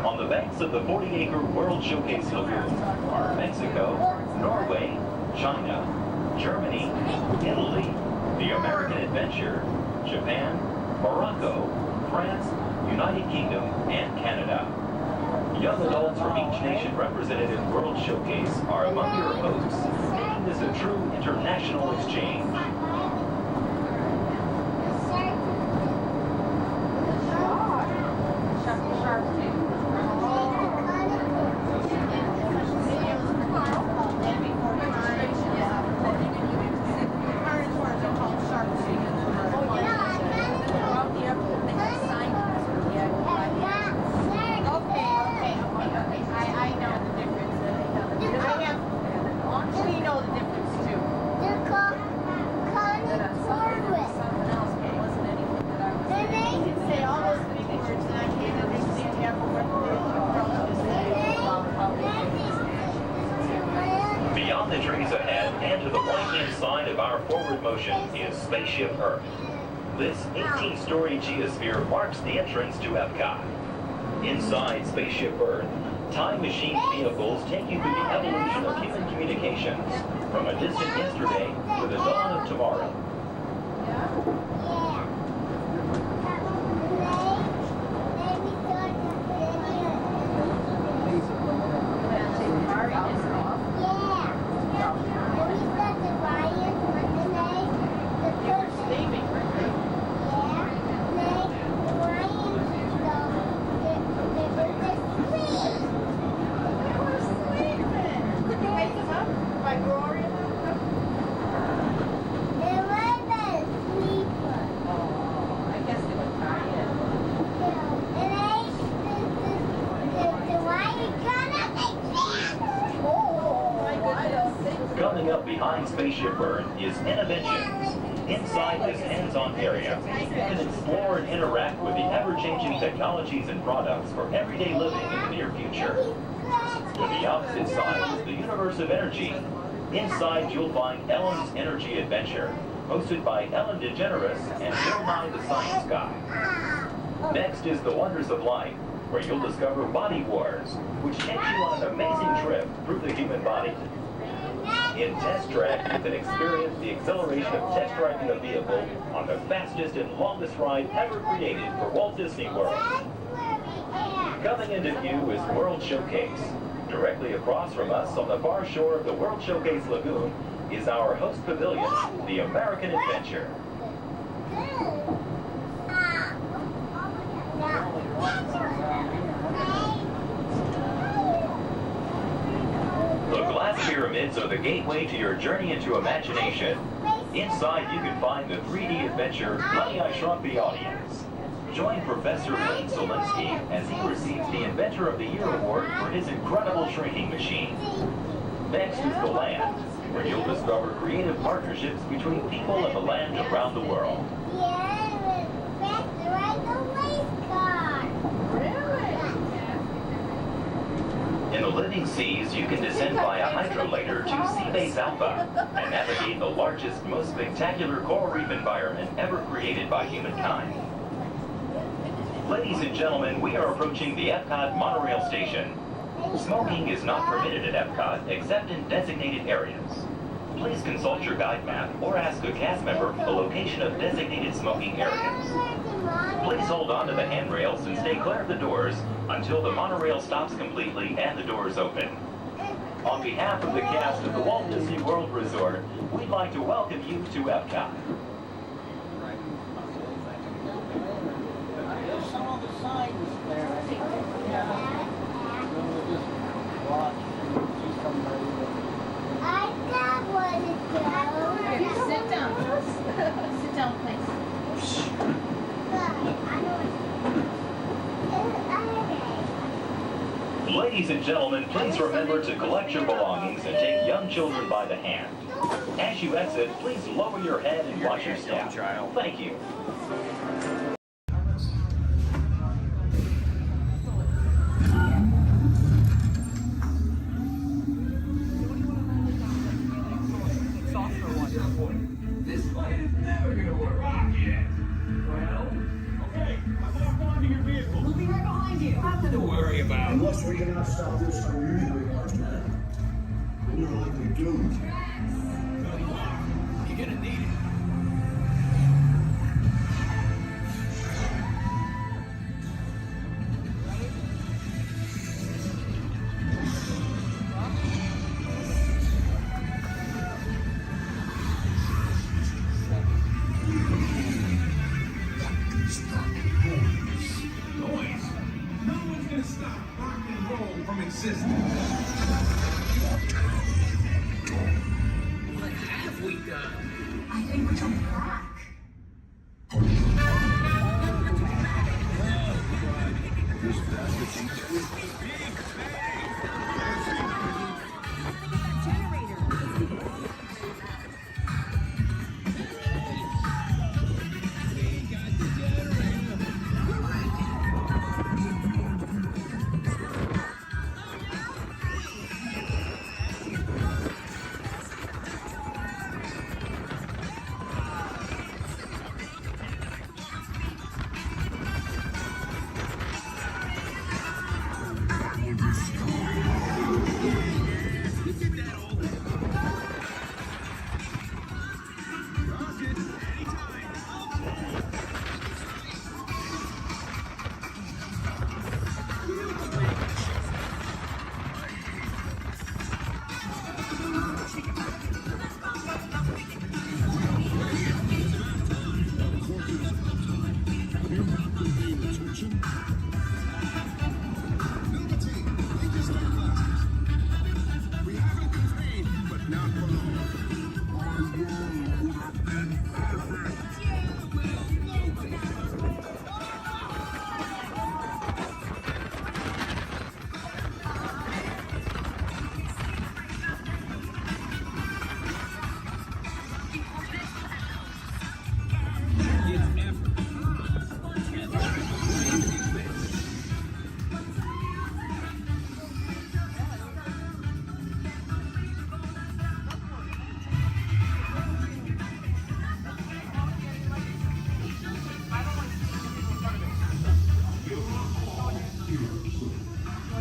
On the banks of the 40-acre World Showcase Lagoon are Mexico, Norway, China, Germany, Italy, the American Adventure, Japan, Morocco, France, United Kingdom, and Canada. Young adults from each nation represented in World Showcase are among your hosts, making this a true international exchange. Inside of our forward motion is Spaceship Earth. This 18-story geosphere marks the entrance to Epcot. Inside Spaceship Earth, time machine vehicles take you through the evolution of human communications, from a distant yesterday to the dawn of tomorrow. Coming up behind Spaceship Earth is Innovention. Inside this hands-on area, you can explore and interact with the ever-changing technologies and products for everyday living in the near future. To the opposite side is the universe of energy. Inside, you'll find Ellen's Energy Adventure, hosted by Ellen DeGeneres and Bill Nye the Science Guy. Next is The Wonders of Life, where you'll discover Body Wars, which takes you on an amazing trip through the human body. In Test Track, you can experience the acceleration of test driving a vehicle on the fastest and longest ride ever created for Walt Disney World. Coming into view is World Showcase. Directly across from us on the far shore of the World Showcase Lagoon is our host pavilion, the American Adventure. The glass pyramids are the gateway to your journey into imagination. Inside, you can find the 3D adventure, Honey, I Shrunk the Audience. Join Professor Wayne Zielinski as he receives the Inventor of the Year award for his incredible shrinking machine. Next is The Land, where you'll discover creative partnerships between people and the land around the world. In the living seas, you can descend via hydrolator to Seabase Alpha and navigate the largest, most spectacular coral reef environment ever created by humankind. Ladies and gentlemen, we are approaching the Epcot monorail station. Smoking is not permitted at Epcot except in designated areas. Please consult your guide map or ask a cast member the location of designated smoking areas. Please hold on to the handrails and stay clear of the doors until the monorail stops completely and the doors open. On behalf of the cast of the Walt Disney World Resort, we'd like to welcome you to Epcot. There's some of the signs there. I think we'll just watch and see somebody. I got one to go. Here, sit down. Sit down, please. Ladies and gentlemen, please remember to collect your belongings and take young children by the hand. As you exit, please lower your head and watch your step. Thank you. This light is never gonna work off yet. Well, okay, I've locked onto your vehicle. We'll be right behind you. Nothing to worry about. Unless we cannot stop this unusually large man, then you're likely doomed. You're gonna need it. Noise. No one's gonna stop rock and roll from existing. What have we done? I think we're coming back. This basket action? Liberty, they just start blasters. We haven't campaigned, but not for long. Our world would have been perfect.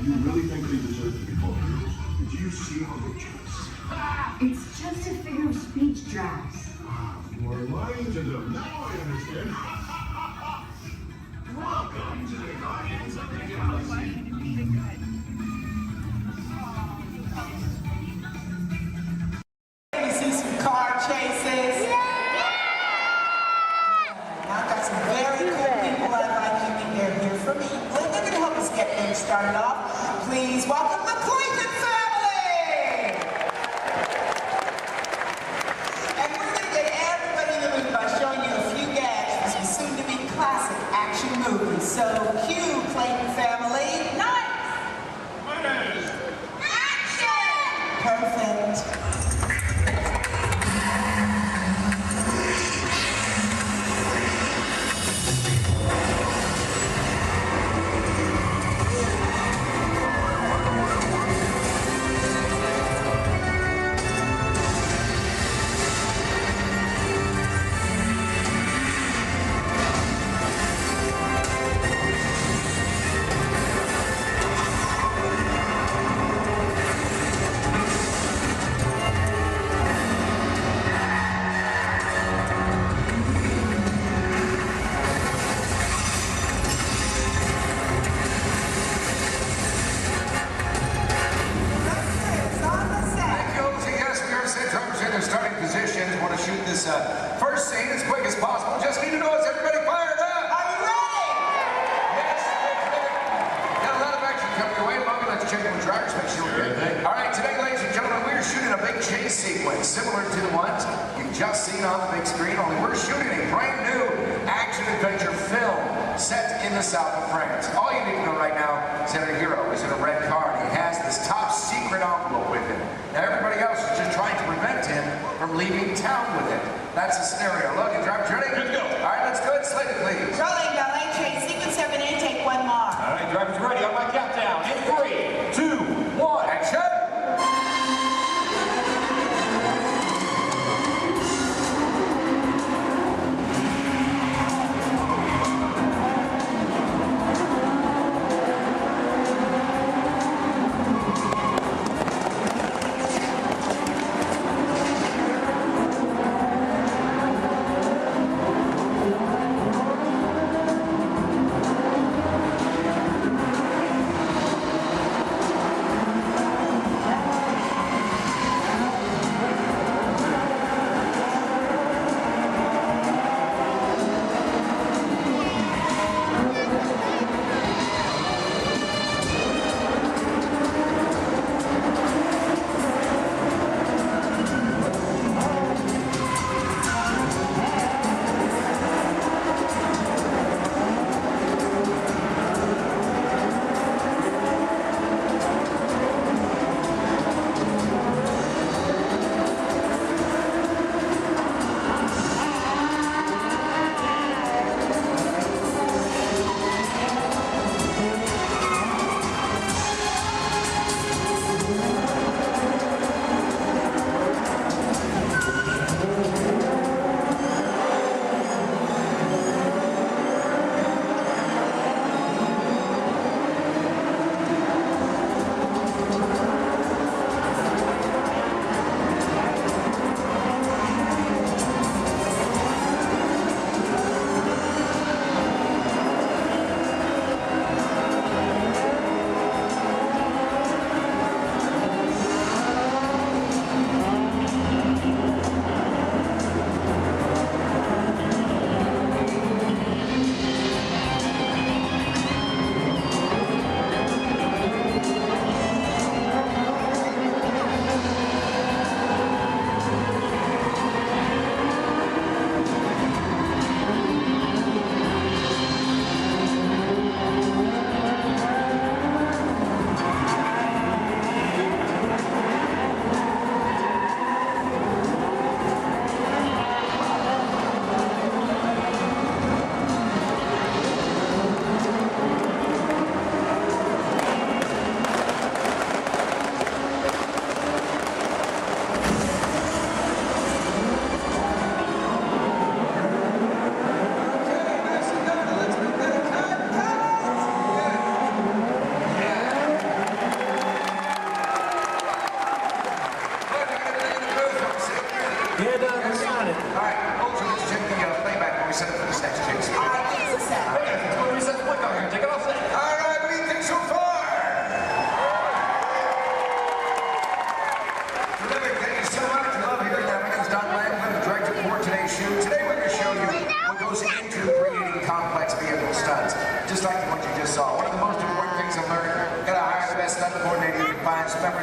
You really think they deserve to be called heroes? Did you see how they chase? It's just a figure of speech, Drax. You are lying to them. Now I understand. Welcome to the Guardians of the Galaxy. You see some car chases. Yeah. I've got some very cool people I'd like you to meet. They're here from England. They're going to help us get things started off. Please welcome the Clayton family. And we're going to get everybody in the mood by showing you a few gags from some soon-to-be classic action movies. So cue, Clayton family. Nice. Action. Perfect. First scene as quick as possible. Just need to know, is everybody fired up? Are you ready? Yes. Got a lot of action coming your way. Bobby, let's check with drivers, make sure we're good. All right, today, ladies and gentlemen, we're shooting a big chase sequence similar to the ones you've just seen on the big screen, only we're shooting a brand new action-adventure film set in the south of France. All you need to know right now is that our hero is in a red car and he has this top secret envelope with him. Now, everybody else is just trying to prevent him from leaving town with it. That's the scenario. Look, drivers ready? Good to go. All right, let's go ahead and slate it, please. Rolling, ballet train, sequence 7A, take one more. All right, drivers ready on my countdown. In 3, 2, 1, action!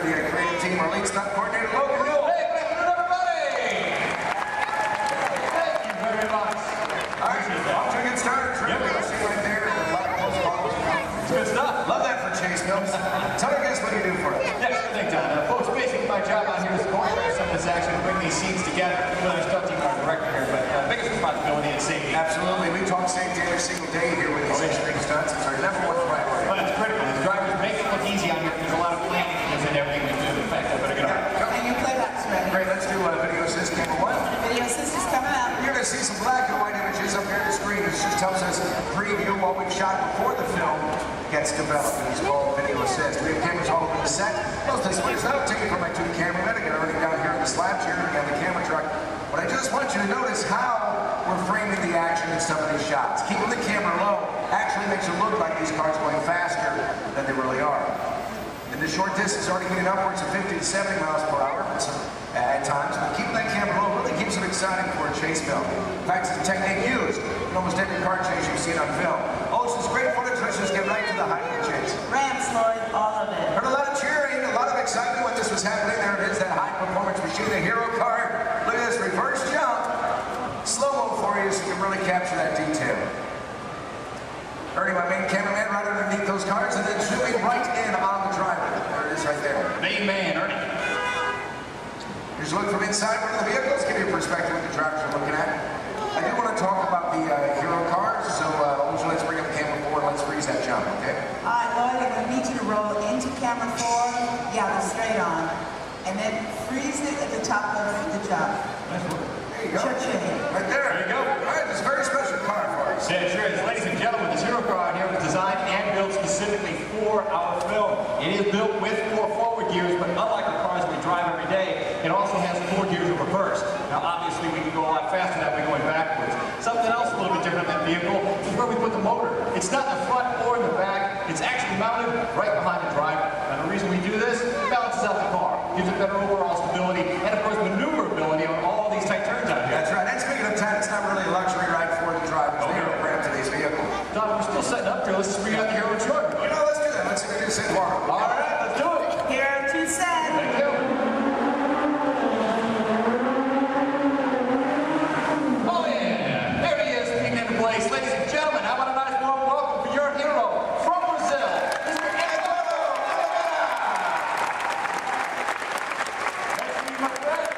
the creative team, our lead stunt coordinator, Logan Newell. Hey, good afternoon, everybody! Thank you very much. All right, off to a good start. Trip, you'll see right there. The black post balls. It's good stuff. Love that for Chase Mills. Tell our guests what you do for us. Yeah, sure thing, Don. Folks, basically my job out here is to choreograph some of this action and bring these scenes together with our stunt team, our director here, but biggest responsibility is safety. Absolutely. We talk safety every single day here with these extreme stunts. It's our number one priority. Well, it's critical. The drivers make it look easy on here. There's a lot of planning that goes into everything we do. In fact, I better get on. And your playback's ready. Great, let's do video assist camera one. Video assist is coming up. You're going to see some black and white images up here on the screen. This just helps us preview what we've shot before the film gets developed. And it's called video assist. We have cameras all over the set. Most displays I'll take it from my two cameramen. I got everything down here in the slab chair and on the camera truck. But I just want you to notice how we're framing the action in some of these shots. Keeping the camera low actually makes it look like these cars going faster than they really are. And the short distance already getting upwards of 50 to 70 miles per hour at times, but keeping that camera low really keeps it exciting for a chase film. In fact, it's a technique used in almost every car chase you've seen on film. Oh, this is great footage. Let's just get right to the height of the chase. Rams, Lloyd, all of it. Heard a lot of cheering, a lot of excitement when this was happening. There it is, that high-performance machine, the hero car. Look at this reverse jump. Slow-mo for you so you can really capture that detail. Ernie, my main cameraman, right underneath those cars, and then zooming right in on the driver. There it is right there. Main man, Ernie. Here's a look from inside one of the vehicles, give you a perspective of what the drivers are looking at. I do want to talk about the hero cars, so let's bring up the camera forward, let's freeze that jump, okay? All right, Lloyd, I'm going to need you to roll into camera 4. Yeah, they're straight on. And then freeze it at the top of the jump. Nice work. There you go. Cha-ching. Right there. There you go. All right, this is a very special car for us. Yeah, it sure is. Ladies and gentlemen, this hero car out here was designed and built specifically for our film. It is built with 4 forward gears, but unlike the cars we drive every day, it also has 4 gears in reverse. Now, obviously, we can go a lot faster that way going backwards. Something else a little bit different than the vehicle is where we put the motor. It's not in the front or in the back. It's actually mounted right behind the driver. And the reason we do this, it balances out the car, gives it better overall stability, and of course, maneuverability on all these tight turns out here. That's right. And speaking of time, it's not really a luxury ride for the drivers. They are cramped to these vehicles. Don, we're still setting up here. Let's just bring out the hero truck. You know, let's do that. Let's introduce it tomorrow. All right, let's do it. Hero 2 set. Thank you. Oh, yeah. There he is, speaking into place. Ladies and gentlemen, how about a nice warm welcome for your hero from Brazil, Mr. Eduardo. Nice to meet you, my friend.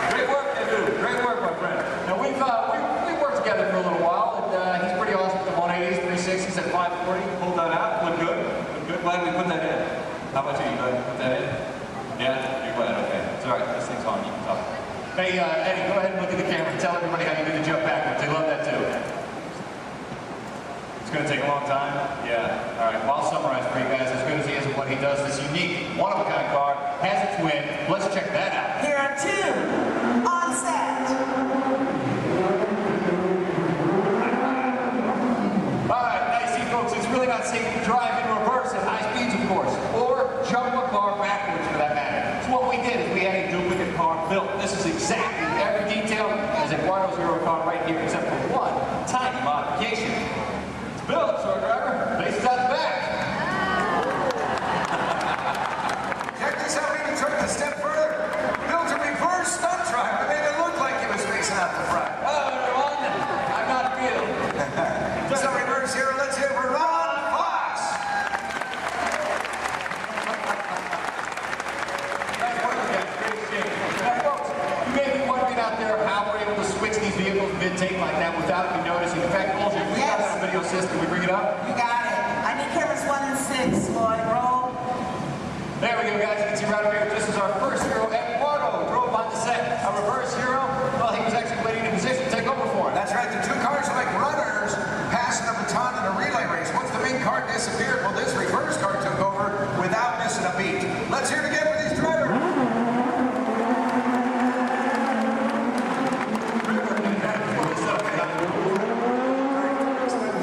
Great work, Edu. Great work, my friend. Now, we've worked together for a little while, and he's pretty awesome with the 180s, 360s, at 540. Pulled that out. Look good. Look good. Glad we put that in. How about you? You glad we put that in? Yeah? You're glad? Okay. It's all right. This thing's on. You can talk. Hey, Eddie, go ahead and look at the camera and tell everybody how you do the jump backwards. They love that, too. It's going to take a long time? Yeah. All right. Well, I'll summarize for you guys. As good as he is at what he does, this unique, one-of-a-kind car has its win. Let's check that out. Hero 2 on set. All right, nice see, folks. It's really not safe to drive in reverse at high speeds, of course, or jump a car backwards, for that matter. So what we did is we had a duplicate car built. This is exactly every detail as Eduardo's hero car right here, except for one tiny modification. It's built, so our driver faces out the back. Check this out. We even took it a step further. Built a reverse stunt driver. It made it look like he was facing out the front. Hello, everyone. I'm not Bill. So reverse hero. Let's hear for Ron Fox. Nice work, guys. Great shape. Now, folks, you may be wondering out there how we're able to switch these vehicles mid-take like that without you noticing. In fact, Olsen, we got that video system. We bring it up. You got it. I need cameras 1 and 6, Lloyd. Roll. There we go, guys. You can see right over here, this is our first hero, Eduardo. Drove on the set. Our reverse hero, well, he was actually waiting in position to take over for him. That's right. The 2 cars are like runners passing a baton in a relay race. Once the main car disappeared, well, this reverse car took over without missing a beat. Let's hear it again for these drivers.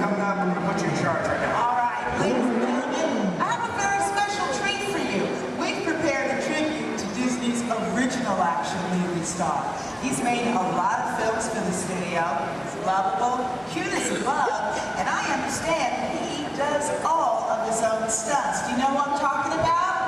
Coming up, we're going to put you in charge right now. All right, ladies and gentlemen, I have a very special treat for you. We've prepared a tribute to Disney's original action movie star. He's made a lot of films for the studio. He's lovable, cute as a bug, and I understand he does all of his own stunts. Do you know what I'm talking about?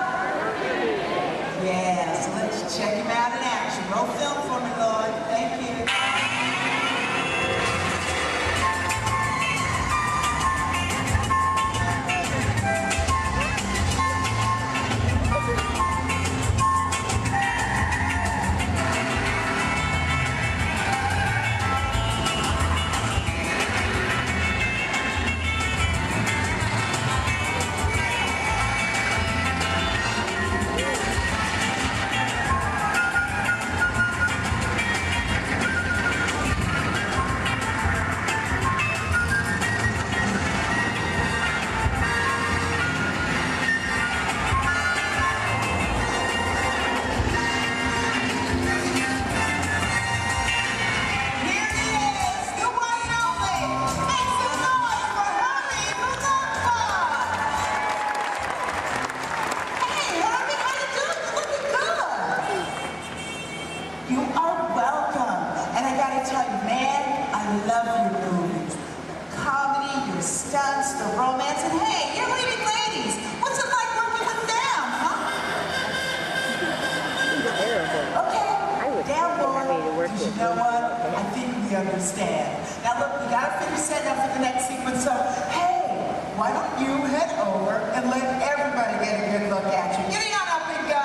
understand. Now look, we gotta finish setting up for the next sequence, so hey, why don't you head over and let everybody get a good look at you. Getting on up and go.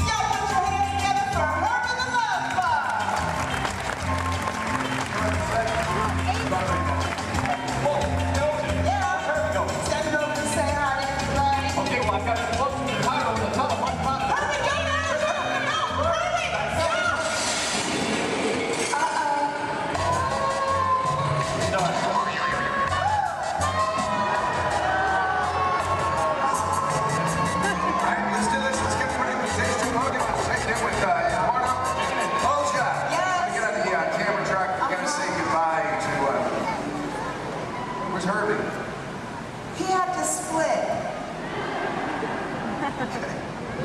Y'all put your hands together for Herb and the Love Bug. Yeah, send it over and say hi to everybody. Okay, well, I've got to close to the title on the telephone. Hurry, go now, go, hurry, go. Let's do this. Let's get ready for stage 2 loading. Let's take it with Eduardo. Olja. Yes. We get on the camera truck. We gotta say goodbye to, where's Herbie? He had to split.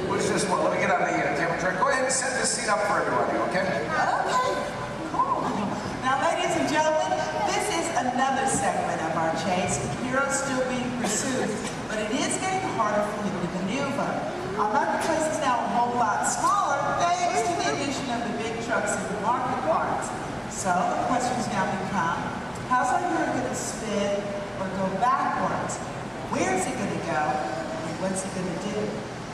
What's this one? Let me get on the camera truck. Go ahead and set this scene up for everybody, okay? Okay, cool. Now, ladies and gentlemen, this is another segment of our chase. The hero's still being pursued, but it is getting harder for him to maneuver. Our marketplace is now a whole lot smaller thanks to the addition of the big trucks and the market parts. So the questions now become, how's our hero going to spin or go backwards? Where's he going to go? And what's he going to do?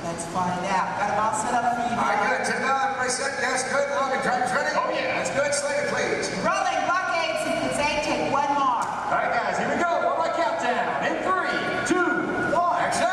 Let's find out. Got them all set up for you. All right, good. Turn down. Everybody set. Yes, good. Logan, driver's ready? Oh, yeah. That's good. Slater, please. Rolling blockade sequence 8, take one more. All right, guys, here we go. One more countdown. In 3, 2, 1. Action.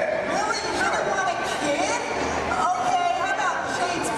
Really? You really want a kid? Okay, how about Shade's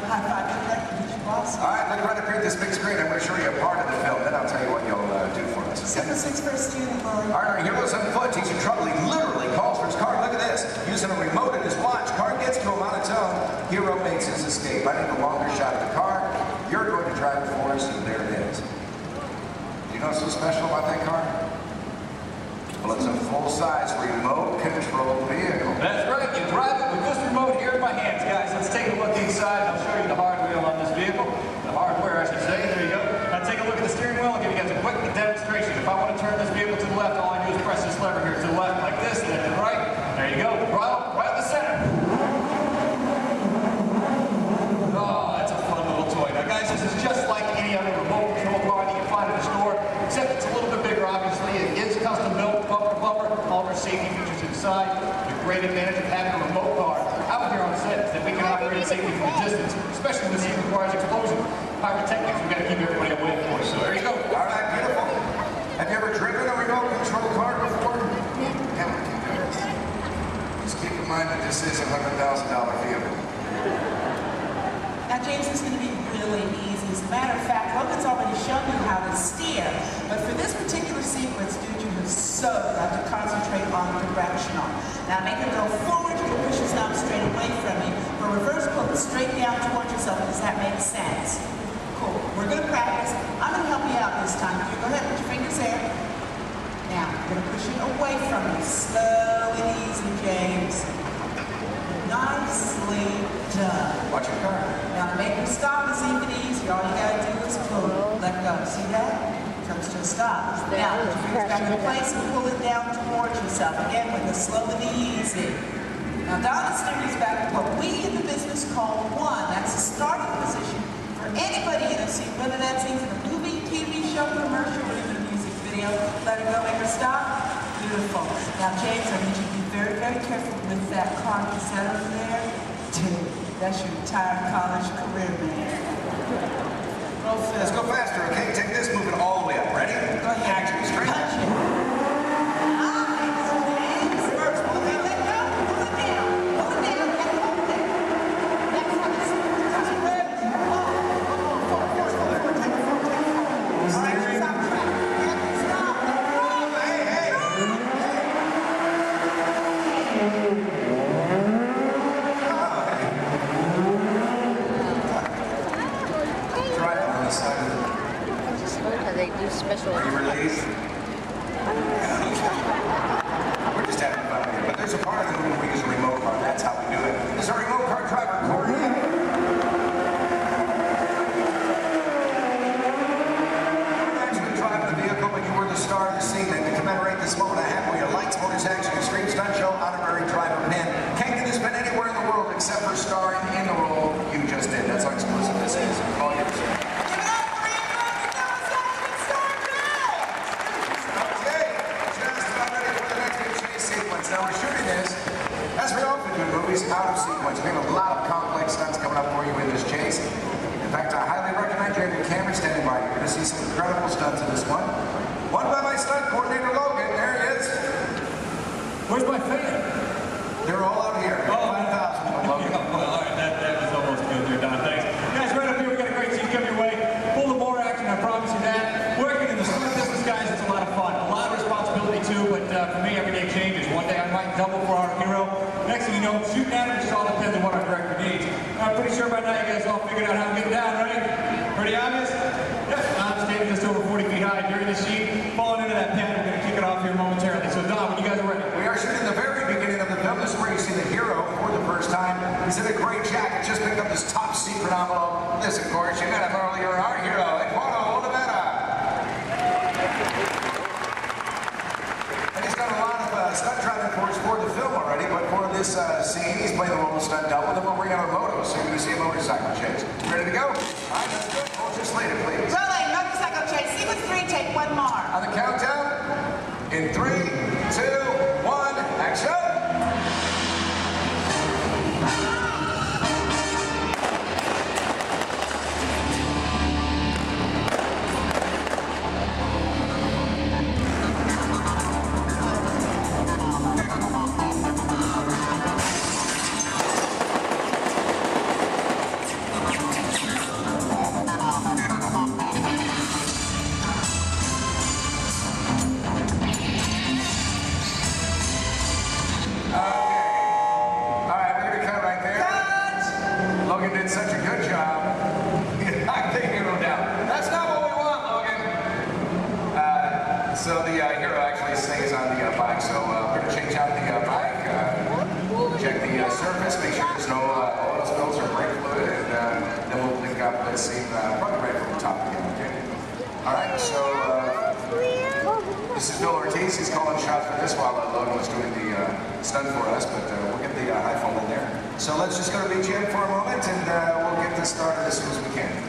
high five to that. Awesome. All right, look right up here at this big screen. I'm going to show you a part of the film. Then I'll tell you what you'll do for us. Okay? 7-6 first steering, Lord. All right, our heroes on foot teaching trouble. He literally calls for his car. Look at this. Using a remote in his watch. Car gets to him on its own. Hero makes his escape. I need a longer shot of the car. You're going to drive it for us, and there it is. Do you know what's so special about that car? Well, it's a full-size remote-controlled vehicle. That's right, you drive it with this remote here in my hands, guys. Let's take a look inside and I'll show you the hardware on this vehicle. The hardware, I should say. There you go. Now take a look at the steering wheel. I'll give you guys a quick demonstration. If I want to turn this vehicle to the left, all I do is press this lever here to the left like this, and then to the right. There you go. Right in the center. Oh, that's a fun little toy. Now, guys, this is just like any other remote control car that you find in the store, except it's a little bit bigger, obviously. It is custom built, bumper to bumper, all of our safety features inside. The great advantage of having a remote car out here on set is that we can operate safely from a distance, especially when this even requires explosion. Pyrotechnics, we've got to keep everybody away, of course. So there you go. All right, beautiful. Have you ever driven a remote control car before? Yeah. Just keep in mind that this is a $100,000 vehicle. Now, James, is going to be really easy. As a matter of fact, Logan's already shown you how to steer. But for this particular sequence, dude, you have so got to concentrate on directional. Now, make it go forward. You can push the knob straight away from you. For reverse, pull it straight down towards yourself. Does that make sense? Cool. We're going to practice. I'm going to help you out this time. You go ahead, put your fingers there. Now, I'm going to push it away from you. Slow and easy, James. Nicely done. Watch your car. Now, to make it stop is even easier. All you got to do is pull it. Let go. See that? Comes to a stop. Now, put your fingers back in place and pull it down towards yourself. Again, with the slow and the easy. Now, Donna steers back to what we in the business call one. That's the starting position for anybody in a scene, whether that's even a movie, TV show, commercial, or even a music video. Let her go, make her stop. Beautiful. Now, James, I need you to be very, very careful with that car. Is that over there? Dude, that's your entire college career, man. Let's go faster, okay? Take this, move it all the way up. Ready? Go ahead. Action, straight. Punch it. Nice, James. Reverse, pull it down, let go. Pull it down. Pull it down and hold it. Next one is ready. Forward. Take it forward. All right, stop track. Stop. Hey. Drive on the side of the... How they do special. Are you released? We're just having fun here, but there's a part of the movie we use a remote car. That's how we do it. This is our remote car driver, Corey. You're actually driving the vehicle, but you were the star of the scene. And to commemorate this moment, I have for you lights, motors, action, extreme stunt show, honorary driver men. Can't get this been anywhere in the world except for starring in the role you just did. That's how exclusive this is. All yours. Now we're shooting this, as we often do in movies, out of sequence. We have a lot of complex stunts coming up for you in this chase. In fact, I highly recommend you have your camera standing by. You're going to see some incredible stunts in this one. One by my stunt coordinator, Logan. There he is. Where's my fan? They're all out here. 5,000 from Logan. Well, all right, that was almost good there, Don. Thanks. Guys, right up here, we got a great scene coming your way. Full of more action, I promise you that. Working in the stunt business, guys, it's a lot of fun. A lot of responsibility, too, but for me, every day changes. One day I might double for our hero. Next thing you know, shooting at it just all depends on what our director needs. I'm pretty sure by now you guys all figured out how to get down, right? Pretty obvious? Yes, I'm standing just over 40 feet high during the scene. Falling into that pen, we're going to kick it off here momentarily. So, Don, when you guys are ready. We are shooting the very beginning of the film. This is where you see the hero for the first time. He's in a gray jacket, just picked up this top secret envelope. This, of course, you met him earlier, our hero, Eduardo Olivera. And he's done a lot of stunt driving for the film already, but for this scene, he's playing the role of stunt double. Then we'll bring out our moto, so you're going to see a motorcycle chase. Ready to go? All right, let's go. Hold your slater, please. Rolling, motorcycle chase. Sequence 3, take one more. On the countdown, in 3, 2, 1, action! there's no oil spills or brake fluid, and then we'll pick up the scene probably right from the top again, okay? All right, so this is Bill Ortiz. He's calling shots for this while Logan was doing the stunt for us, but we'll get the high fall in there. So let's just go to BGM for a moment, and we'll get this started as soon as we can.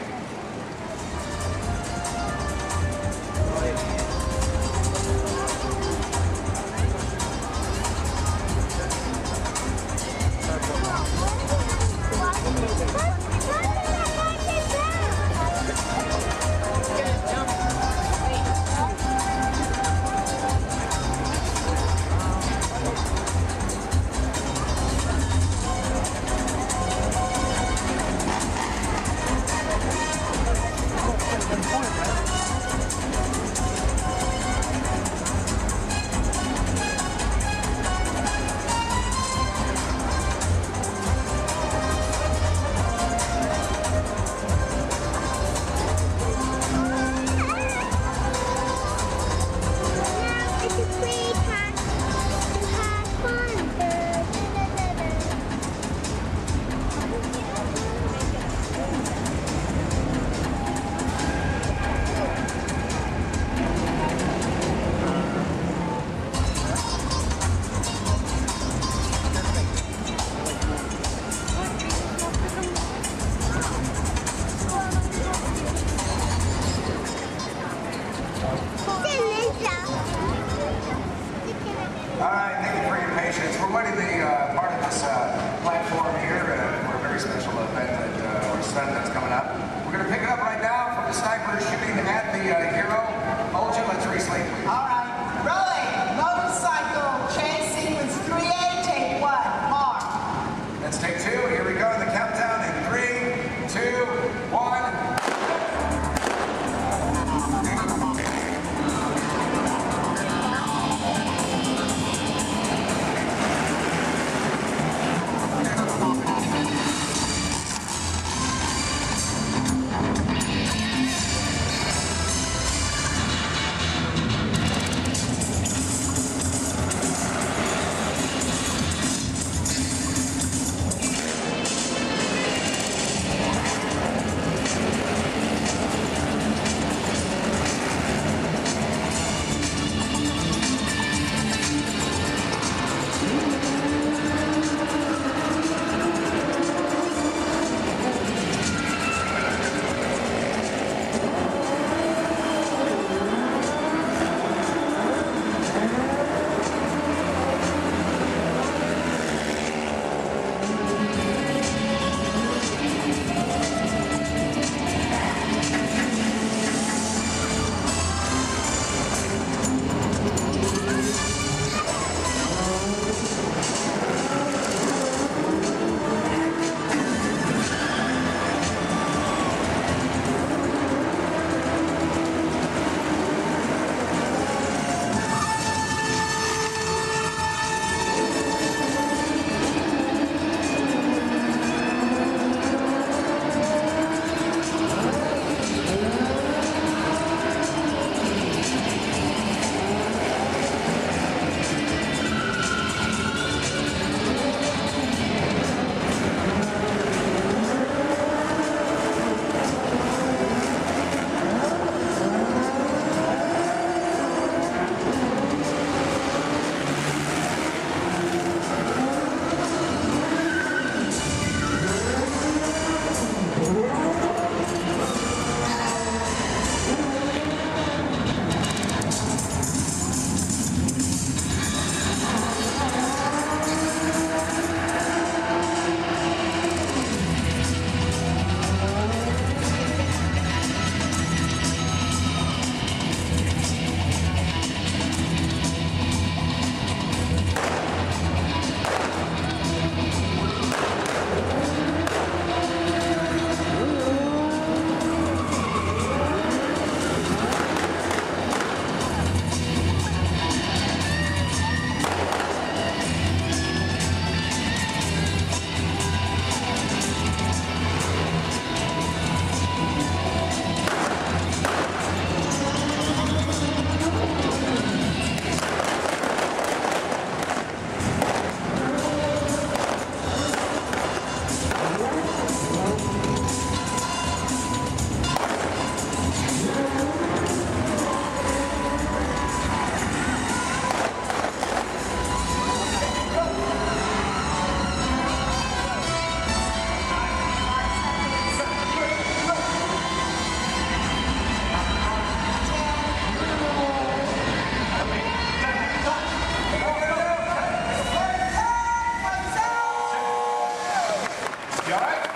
You all right?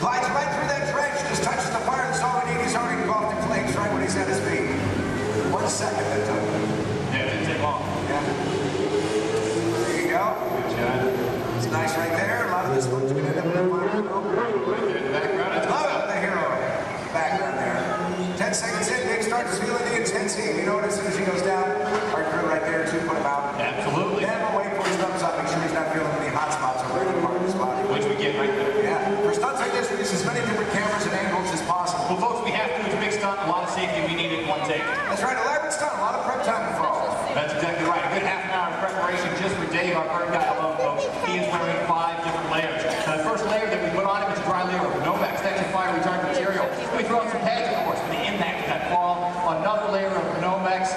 Glides right through that trench, just touches the fire, that's all we need. He's already engulfed in flames right when he's at his feet. 1 second that took. Yeah, it didn't take long. Yeah. There you go. Good job. It's nice right there. A lot of this one's going to end up in the fire. Love it, the hero. Background there. 10 seconds in, Nick starts feeling the intensity. You know what, as soon as he goes down, our crew right there to put him out. Absolutely. Then we'll wait for his thumbs up, make sure he's not feeling any hot spots over any part of his body. Which we get right there. Yeah. For stunts like this, we use as many different cameras and angles as possible. Well, folks, we have to. It's a big stunt, a lot of safety. We need it in one take. That's right, elaborate stunt, a lot of prep time involved. That's exactly right. A good half an hour of preparation just for Dave, our bird guy alone, folks. He is wearing 5 different layers. Now, the first layer that we put on him is a dry layer of Nomex. That's your fire retardant material. Then we throw on some pads, of course, for the impact of that fall. Another layer of Nomex.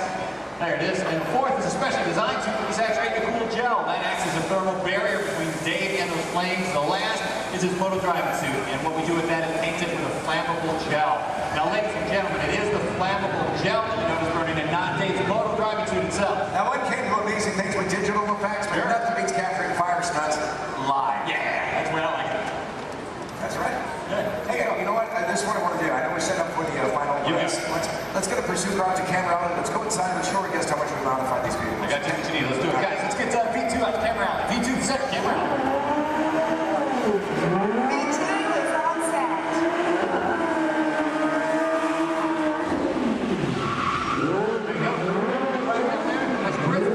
There it is. And the fourth is a specially designed suit for saturated cool gel. That acts as a thermal barrier between Dave and those flames. The last is his moto driving suit. And what we do with that is paint it with a flammable gel. Now, ladies and gentlemen, it is the flammable gel that you notice burning and not Dave's moto driving suit itself. Now, one can do amazing things with digital effects, but nothing beats capturing fire stunts live. Yeah, that's what I like it. That's right. Good. Hey, you know what? This is what I want to do. I know we're set up for the final race. Let's get a pursuit route to camera out. Let's go inside and show our guests how much we modify these vehicles. I got you what you need. Let's do it. Guys, let's get V2 out to camera out. V2 set, camera out. V2 is on set. There you go. Right there. That's great.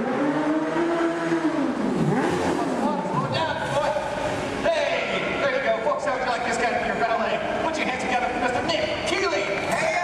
Slow it down, boy. Hey, there you go. Folks, how would you like this guy to be your valet? Put your hands together for Mr. Nick Keeley. Hey,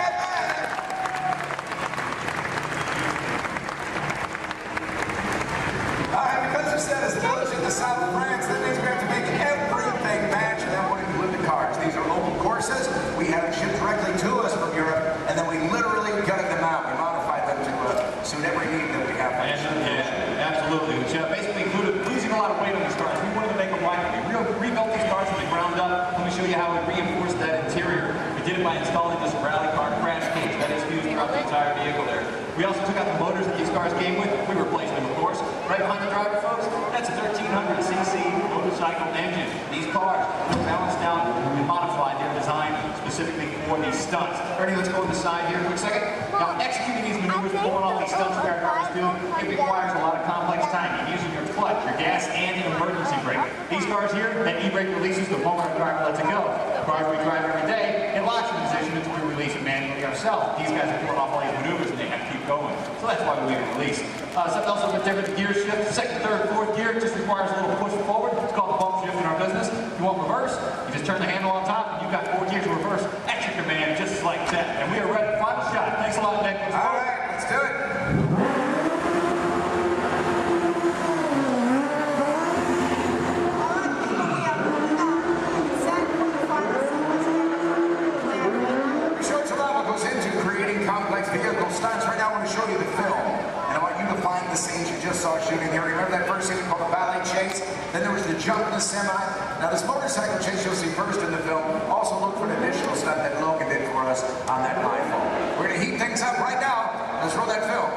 set as village in the south of France. That means we have to make everything match, and that would include the cars. These are local courses. We have them shipped directly to us from Europe, and then we literally gutted them out. We modified them to suit every need that we have. Yeah, absolutely. Which basically included losing a lot of weight on these cars. We wanted to make them lighter. We rebuilt these cars from the ground up. Let me show you how we reinforced that interior. We did it by installing this rally car crash cage that is fused throughout the entire vehicle there. We also took out the motors that these cars came with. We replaced them, of course. Right behind the driver, folks, that's a 1300cc motorcycle engine. These cars are balanced down and modified. They're designed specifically for these stunts. Ernie, let's go on the side here a quick second. Now, executing these maneuvers, pulling off these stunts where our cars do, it requires a lot of complex timing, using your clutch, your gas, and your emergency brake. These cars here, that e-brake releases the moment our driver lets it go. The cars we drive every day, it locks in position until we release it manually ourselves. These guys are pulling off all these maneuvers and they have to keep going. So that's why we release. Something else a bit different, the gear shift. Second, third, fourth gear just requires a little push forward. It's called the bump shift in our business. If you want reverse, you just turn the handle on top and you've got 4 gears of reverse at your command, just like that. And we are ready. Final shot. Thanks a lot, Nick. All right, let's do it. We showed you a lot what goes into creating complex vehicle stunts. Right now I want to show you the film. And I want you to find the scenes you just saw shooting here. Remember that first scene called the ballet chase? Then there was the jump in the semi. Now this motorcycle chase you'll see first in the film. Also look for an additional stunt that Logan did for us on that iPhone. We're going to heat things up right now. Let's roll that film.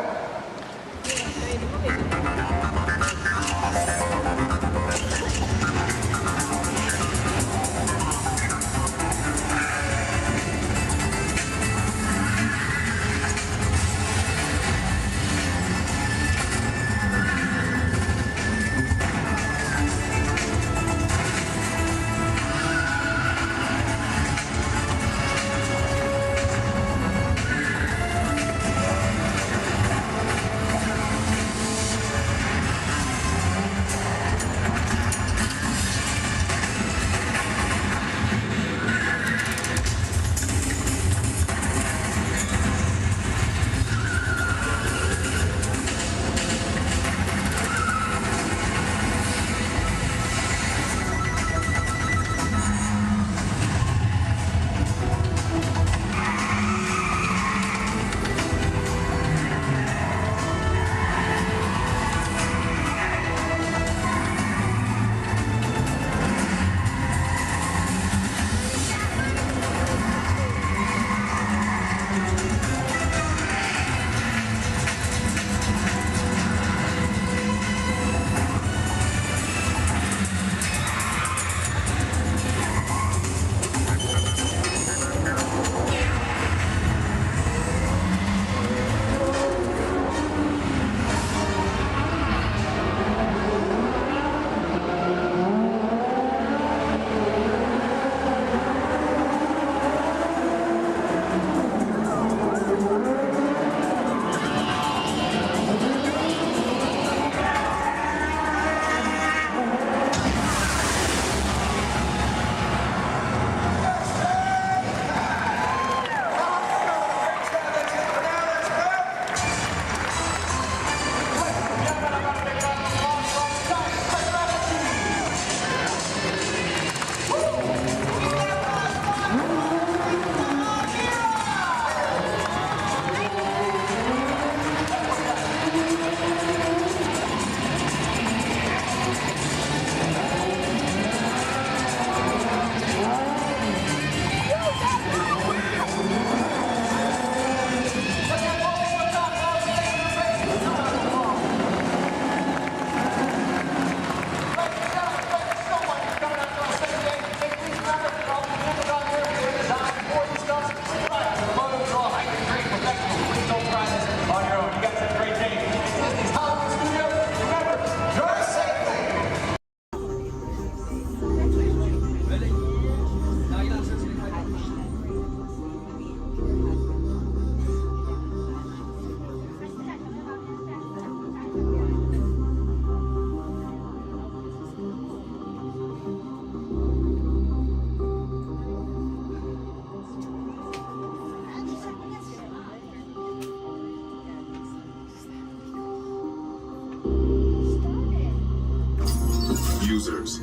users.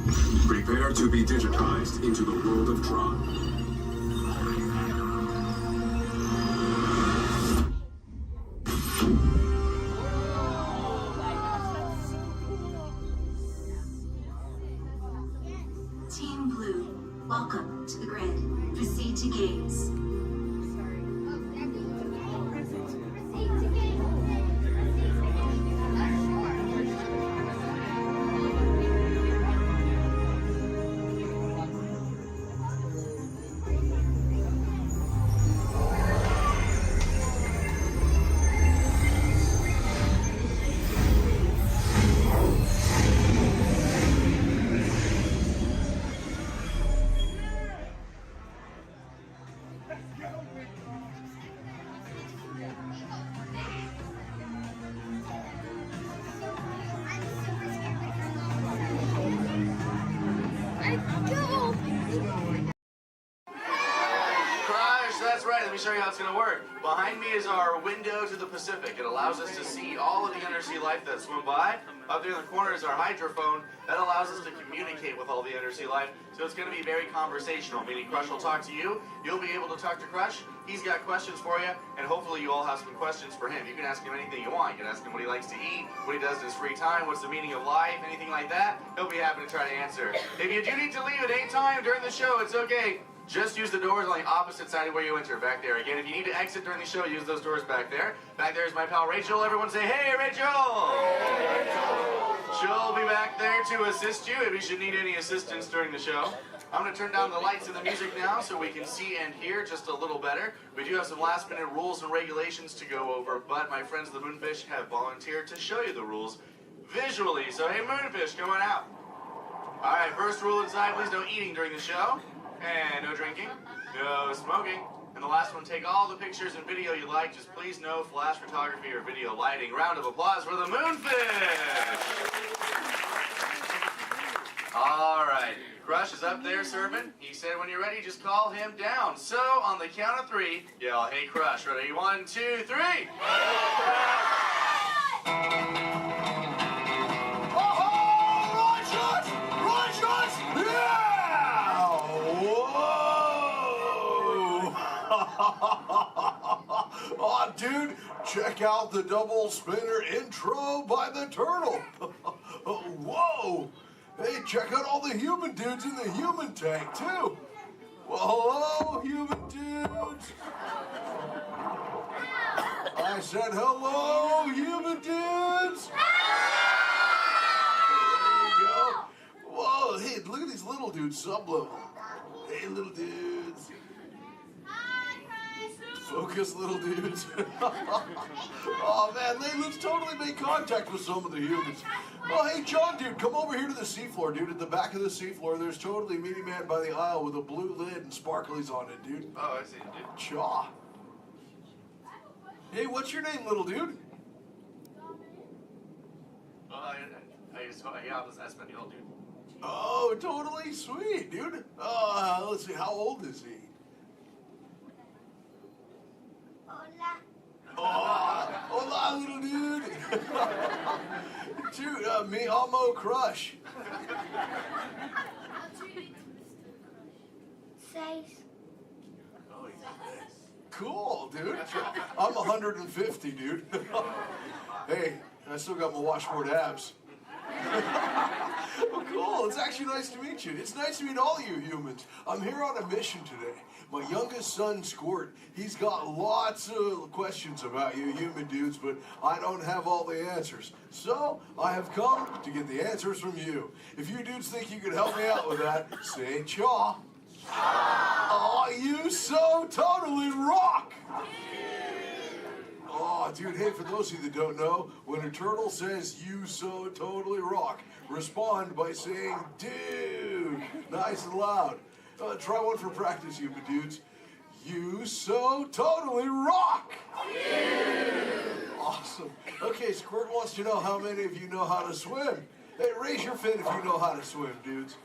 Prepare to be digitized into the world of Tron. Team Blue, welcome to the grid. Proceed to games. That's right, let me show you how it's going to work. Behind me is our window to the Pacific. It allows us to see all of the undersea life that swim by. Up there in the corner is our hydrophone. That allows us to communicate with all the undersea life. So it's going to be very conversational, meaning Crush will talk to you. You'll be able to talk to Crush. He's got questions for you, and hopefully you all have some questions for him. You can ask him anything you want. You can ask him what he likes to eat, what he does in his free time, what's the meaning of life, anything like that. He'll be happy to try to answer. If you do need to leave at any time during the show, it's okay. Just use the doors on the opposite side of where you enter, back there. Again, if you need to exit during the show, use those doors back there. Back there is my pal Rachel. Everyone say, hey, Rachel! Hey, Rachel! She'll be back there to assist you if you should need any assistance during the show. I'm going to turn down the lights and the music now so we can see and hear just a little better. We do have some last-minute rules and regulations to go over, but my friends the Moonfish have volunteered to show you the rules visually. So, hey, Moonfish, come on out. All right, first rule inside, please no eating during the show. And no drinking, no smoking. And the last one, take all the pictures and video you like, just please no flash photography or video lighting. Round of applause for the Moonfish! All right, Crush is up there serving. He said when you're ready, just call him down. So, on the count of 3, yell, hey Crush. Ready, 1, 2, 3! Hey Oh, dude, check out the double spinner intro by the turtle. Whoa! Hey, check out all the human dudes in the human tank, too. Well, hello, human dudes. I said hello, human dudes. There you go. Whoa, hey, look at these little dudes, sub-level. Hey, little dudes. Focus, little dudes. Oh, man, let's totally make contact with some of the humans. Oh, hey, John, dude, come over here to the seafloor, dude. At the back of the seafloor, there's totally a mini man by the aisle with a blue lid and sparklies on it, dude. Oh, I see, dude. Chaw. Hey, what's your name, little dude? That's my deal, dude. Oh, totally sweet, dude. Let's see, how old is he? Hola, little dude. Dude, me amo Crush. 6. Cool, dude. I'm 150, dude. Hey, I still got my washboard abs. Well, cool. It's actually nice to meet you. It's nice to meet all you humans. I'm here on a mission today. My youngest son, Squirt, he's got lots of questions about you human dudes, but I don't have all the answers. So, I have come to get the answers from you. If you dudes think you could help me out with that, say chaw. Oh, you so totally rock! Oh, dude, hey, for those of you that don't know, when a turtle says, you so totally rock, respond by saying, dude, nice and loud. Try one for practice, you dudes. You so totally rock! Awesome. Okay, Squirt wants to know how many of you know how to swim. Hey, raise your fin if you know how to swim, dudes.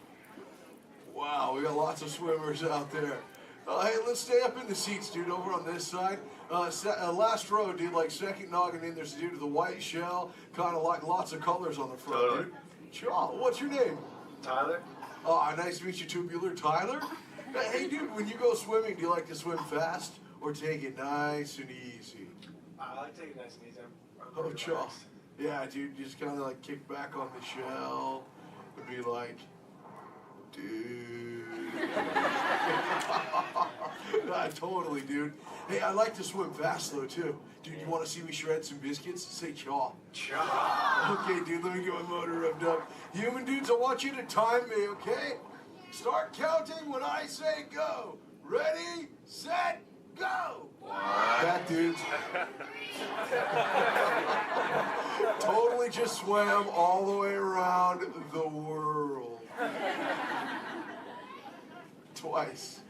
Wow, we got lots of swimmers out there. Hey, let's stay up in the seats, dude, over on this side. Last row, dude, like second noggin in, there's a dude with a white shell, kind of like lots of colors on the front, dude. Chaw, what's your name? Tyler? Oh, nice to meet you, Tubular Tyler. Hey, dude, when you go swimming, do you like to swim fast or take it nice and easy? I like taking it nice and easy. I'm Oh, pretty Chuck. relaxed. Yeah, dude, just kind of like kick back on the shell and be like, dude. Totally, dude. Hey, I like to swim fast though too. Dude, you want to see me shred some biscuits? Say chaw. Chaw. Okay, dude, let me get my motor revved up. Human dudes, I want you to time me, okay? Start counting when I say go. Ready, set, go. Back, dudes. Totally just swam all the way around the world. Twice.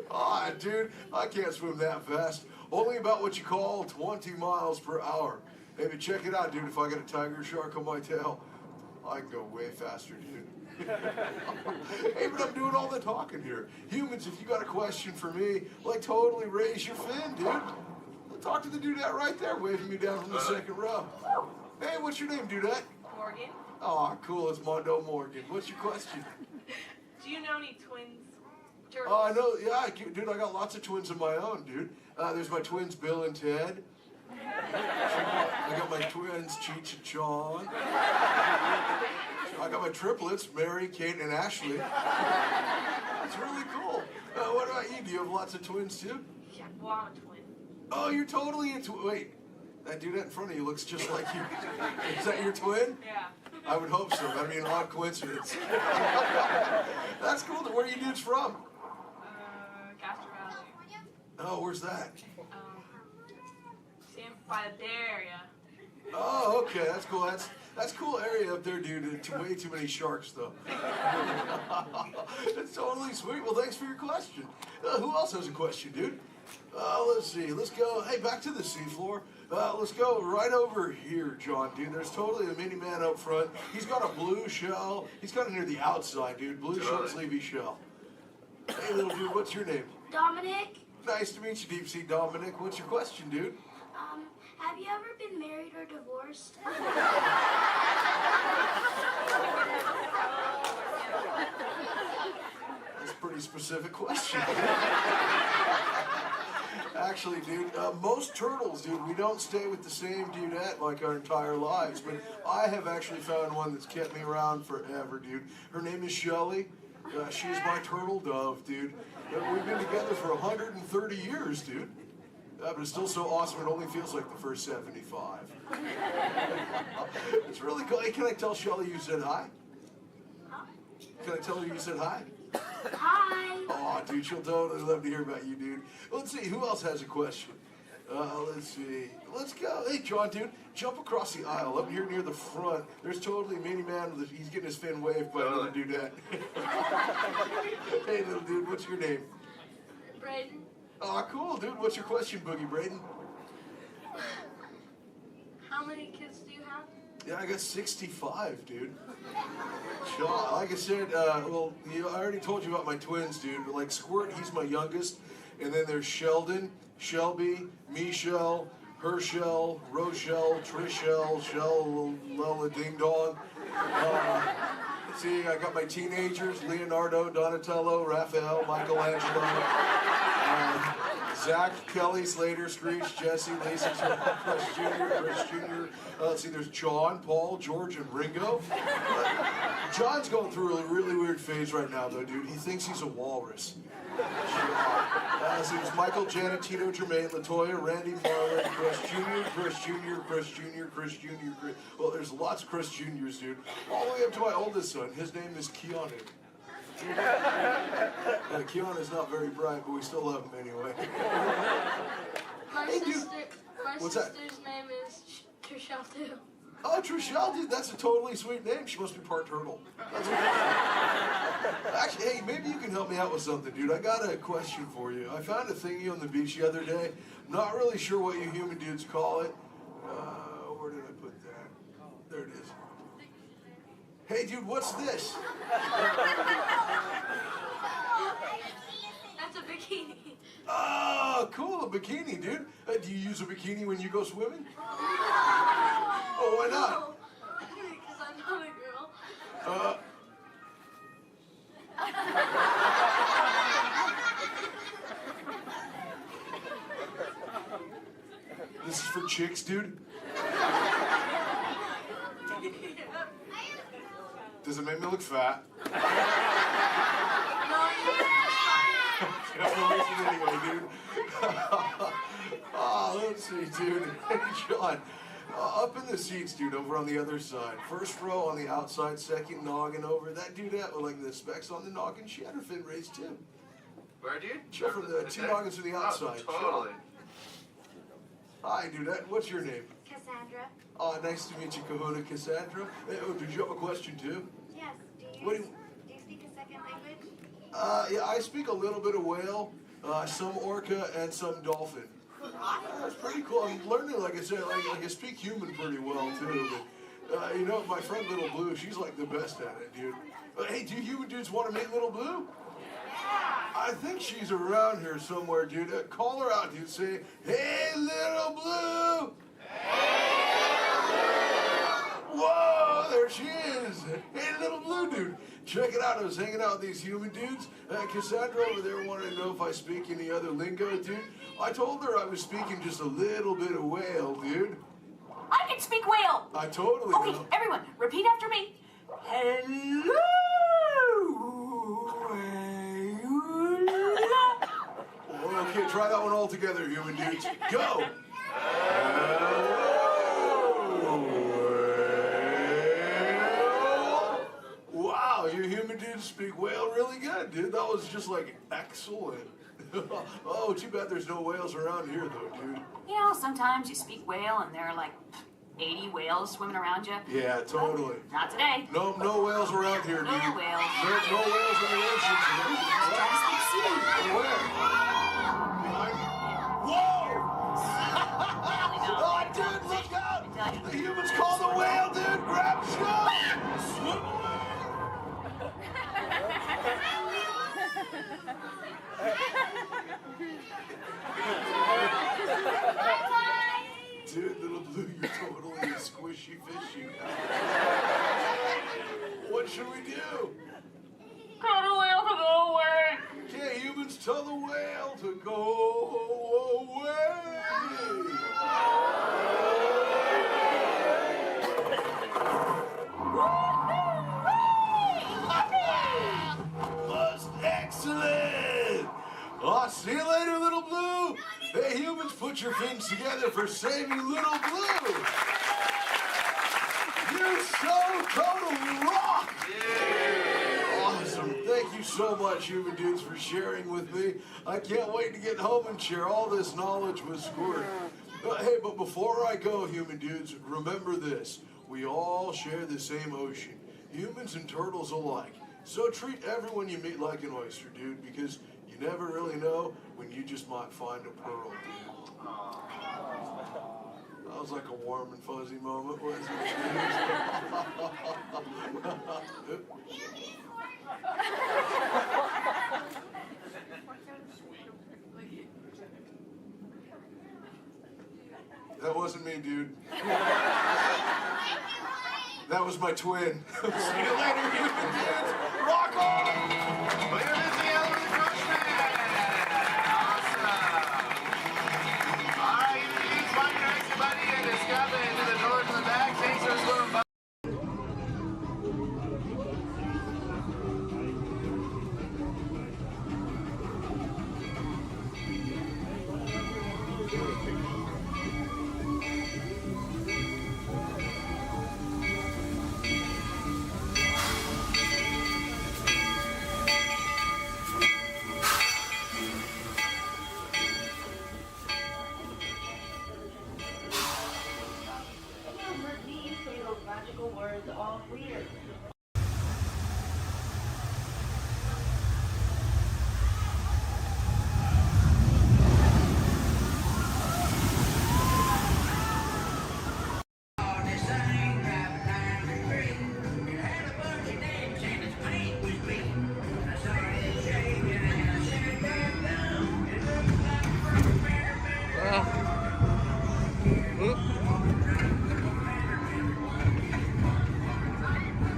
Ah, dude, I can't swim that fast. Only about what you call 20 miles per hour. Hey, but check it out, dude. If I got a tiger shark on my tail, I can go way faster, dude. Hey, but I'm doing all the talking here. Humans, if you got a question for me, like totally raise your fin, dude. Talk to the dudette right there, waving me down from the second row. Hey, what's your name, dudette? Morgan. Oh, cool. It's Mondo Morgan. What's your question? Do you know any twins? Oh, I know. Yeah, dude, I got lots of twins of my own, dude. There's my twins, Bill and Ted. I got my twins, Cheech and Chong. I got my triplets, Mary, Kate, and Ashley. It's really cool. What about you? Do you have lots of twins, too? Yeah, well, I'm a twin. Oh, you're totally into... Wait, that dude in front of you looks just like you. Is that your twin? Yeah. I would hope so. That'd be an odd coincidence. That's cool. Where are you dudes from? Castro Valley. Oh, where's that? Same by the Bay Area. Oh, okay. That's cool. That's cool area up there, dude. Way too many sharks, though. That's totally sweet. Well, thanks for your question. Who else has a question, dude? Let's see. Let's go. Hey, back to the seafloor. Let's go right over here, John, dude. There's totally a mini man up front. He's got a blue shell. He's kind of near the outside, dude. Blue short sleevey shell. Hey, little dude, what's your name? Dominic, Nice to meet you, Deep Sea Dominic. What's your question, dude? have you ever been married or divorced? That's a pretty specific question. Actually, dude, most turtles, dude, we don't stay with the same dudette like our entire lives, but I have actually found one that's kept me around forever, dude. Her name is Shelly. She's my turtle dove, dude. We've been together for 130 years, dude. But it's still so awesome, it only feels like the first 75. It's really cool. Hey, can I tell Shelly you said hi? Can I tell her you said hi? Hi. Oh, dude, she'll totally love to hear about you, dude. Let's see, who else has a question? Let's see. Let's go. Hey, John, dude, jump across the aisle up here near the front. There's totally a mini man. He's getting his fin waved by another dudette. Hey, little dude, what's your name? Braden. Oh, cool, dude. What's your question, Boogie Braden? How many kids do you have? Yeah, I got 65, dude. Sure. Like I said, I already told you about my twins, dude. Like Squirt, he's my youngest. And then there's Sheldon, Shelby, Michelle, Herschel, Rochelle, Trishelle, Shell, Lella Ding Dong. See, I got my teenagers, Leonardo, Donatello, Raphael, Michelangelo, Zach, Kelly, Slater, Screech, Jesse, Lacey, Chris Jr. Let's see, there's John, Paul, George, and Ringo. John's going through a really weird phase right now, though, dude. He thinks he's a walrus. So there's Michael, Janet, Tito, Jermaine, LaToya, Randy, Marlon, Chris Jr., Chris Jr., Chris Jr., Chris Jr., Chris... Well, there's lots of Chris Jr.'s, dude. All the way up to my oldest son. His name is Keanu. Keanu's not very bright, but we still love him anyway. My What's that? sister's name is Trishelle too. Oh, Trishelle, dude, that's a totally sweet name. She must be part turtle. That's what Actually, hey, maybe you can help me out with something, dude. I got a question for you. I found a thingy on the beach the other day. Not really sure what you human dudes call it. Where did I put that? There it is. Hey, dude, what's this? That's a bikini. Oh, cool, a bikini, dude. Do you use a bikini when you go swimming? Oh, why not? Because I'm not a girl. This is for chicks, dude. Does it make me look fat? Anyway, dude. Let's see, dude. Hey, John. Up in the seats, dude, over on the other side. First row on the outside, second noggin over. That dude with like the specs on the noggin, she had her fin raised too. Where, dude? From the two noggins to the outside. Oh, totally. Hi, dude. What's your name? Cassandra. Oh, nice to meet you, Kahuna Cassandra. Hey, oh, did you have a question too? Yes. What do Do you speak a second language? Yeah, I speak a little bit of whale, some orca, and some dolphin. That's pretty cool. I'm learning, like I said, like I speak human pretty well too. But you know, my friend Little Blue, she's like the best at it, dude. Hey, do you human dudes want to meet Little Blue? I think she's around here somewhere, dude. Call her out, dude. Say, hey, Little Blue. Whoa, there she is. Hey, Little Blue, dude. Check it out. I was hanging out with these human dudes. Cassandra over there wanted to know if I speak any other lingo, dude. I told her I was speaking just a little bit of whale, dude. I can speak whale. I totally Okay, know. everyone, repeat after me. Hello. Okay, try that one all together, human dudes. Go. Wow, you human dudes speak whale really good, dude. That was just like excellent. Oh, too bad there's no whales around here, though, dude. You know, sometimes you speak whale and there are like 80 whales swimming around you. Yeah, totally. Not today. No whales around here, dude. No whales. No whales in the ocean today. Try to speak sea. Where? Whoa! Oh, dude, look out! The humans call the whale, dude! Grab stuff! Swim away! Dude, Little Blue, you're totally a squishy fishy. What should we do? Tell the whale to go away. Yeah, humans tell the whale to go away. Most excellent. Oh, see you later, Little Blue. Hey, humans, put your fins together for saving Little Blue. You so totally rock. Yeah. Awesome. Thank you so much, human dudes, for sharing with me. I can't wait to get home and share all this knowledge with Squirt. Hey, but before I go, human dudes, remember this. We all share the same ocean, humans and turtles alike. So treat everyone you meet like an oyster, dude, because you never really know when you just might find a pearl, dude. That was like a warm and fuzzy moment, wasn't it? That wasn't me, dude. That was my twin. See you later, human dudes. Rock on! Later, Missy Ellen the Coachman. Awesome. All right, you dudes, find your exit buddy and discover into the doors in the back. Thanks for swimming by. Words all clear.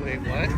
Wait, what?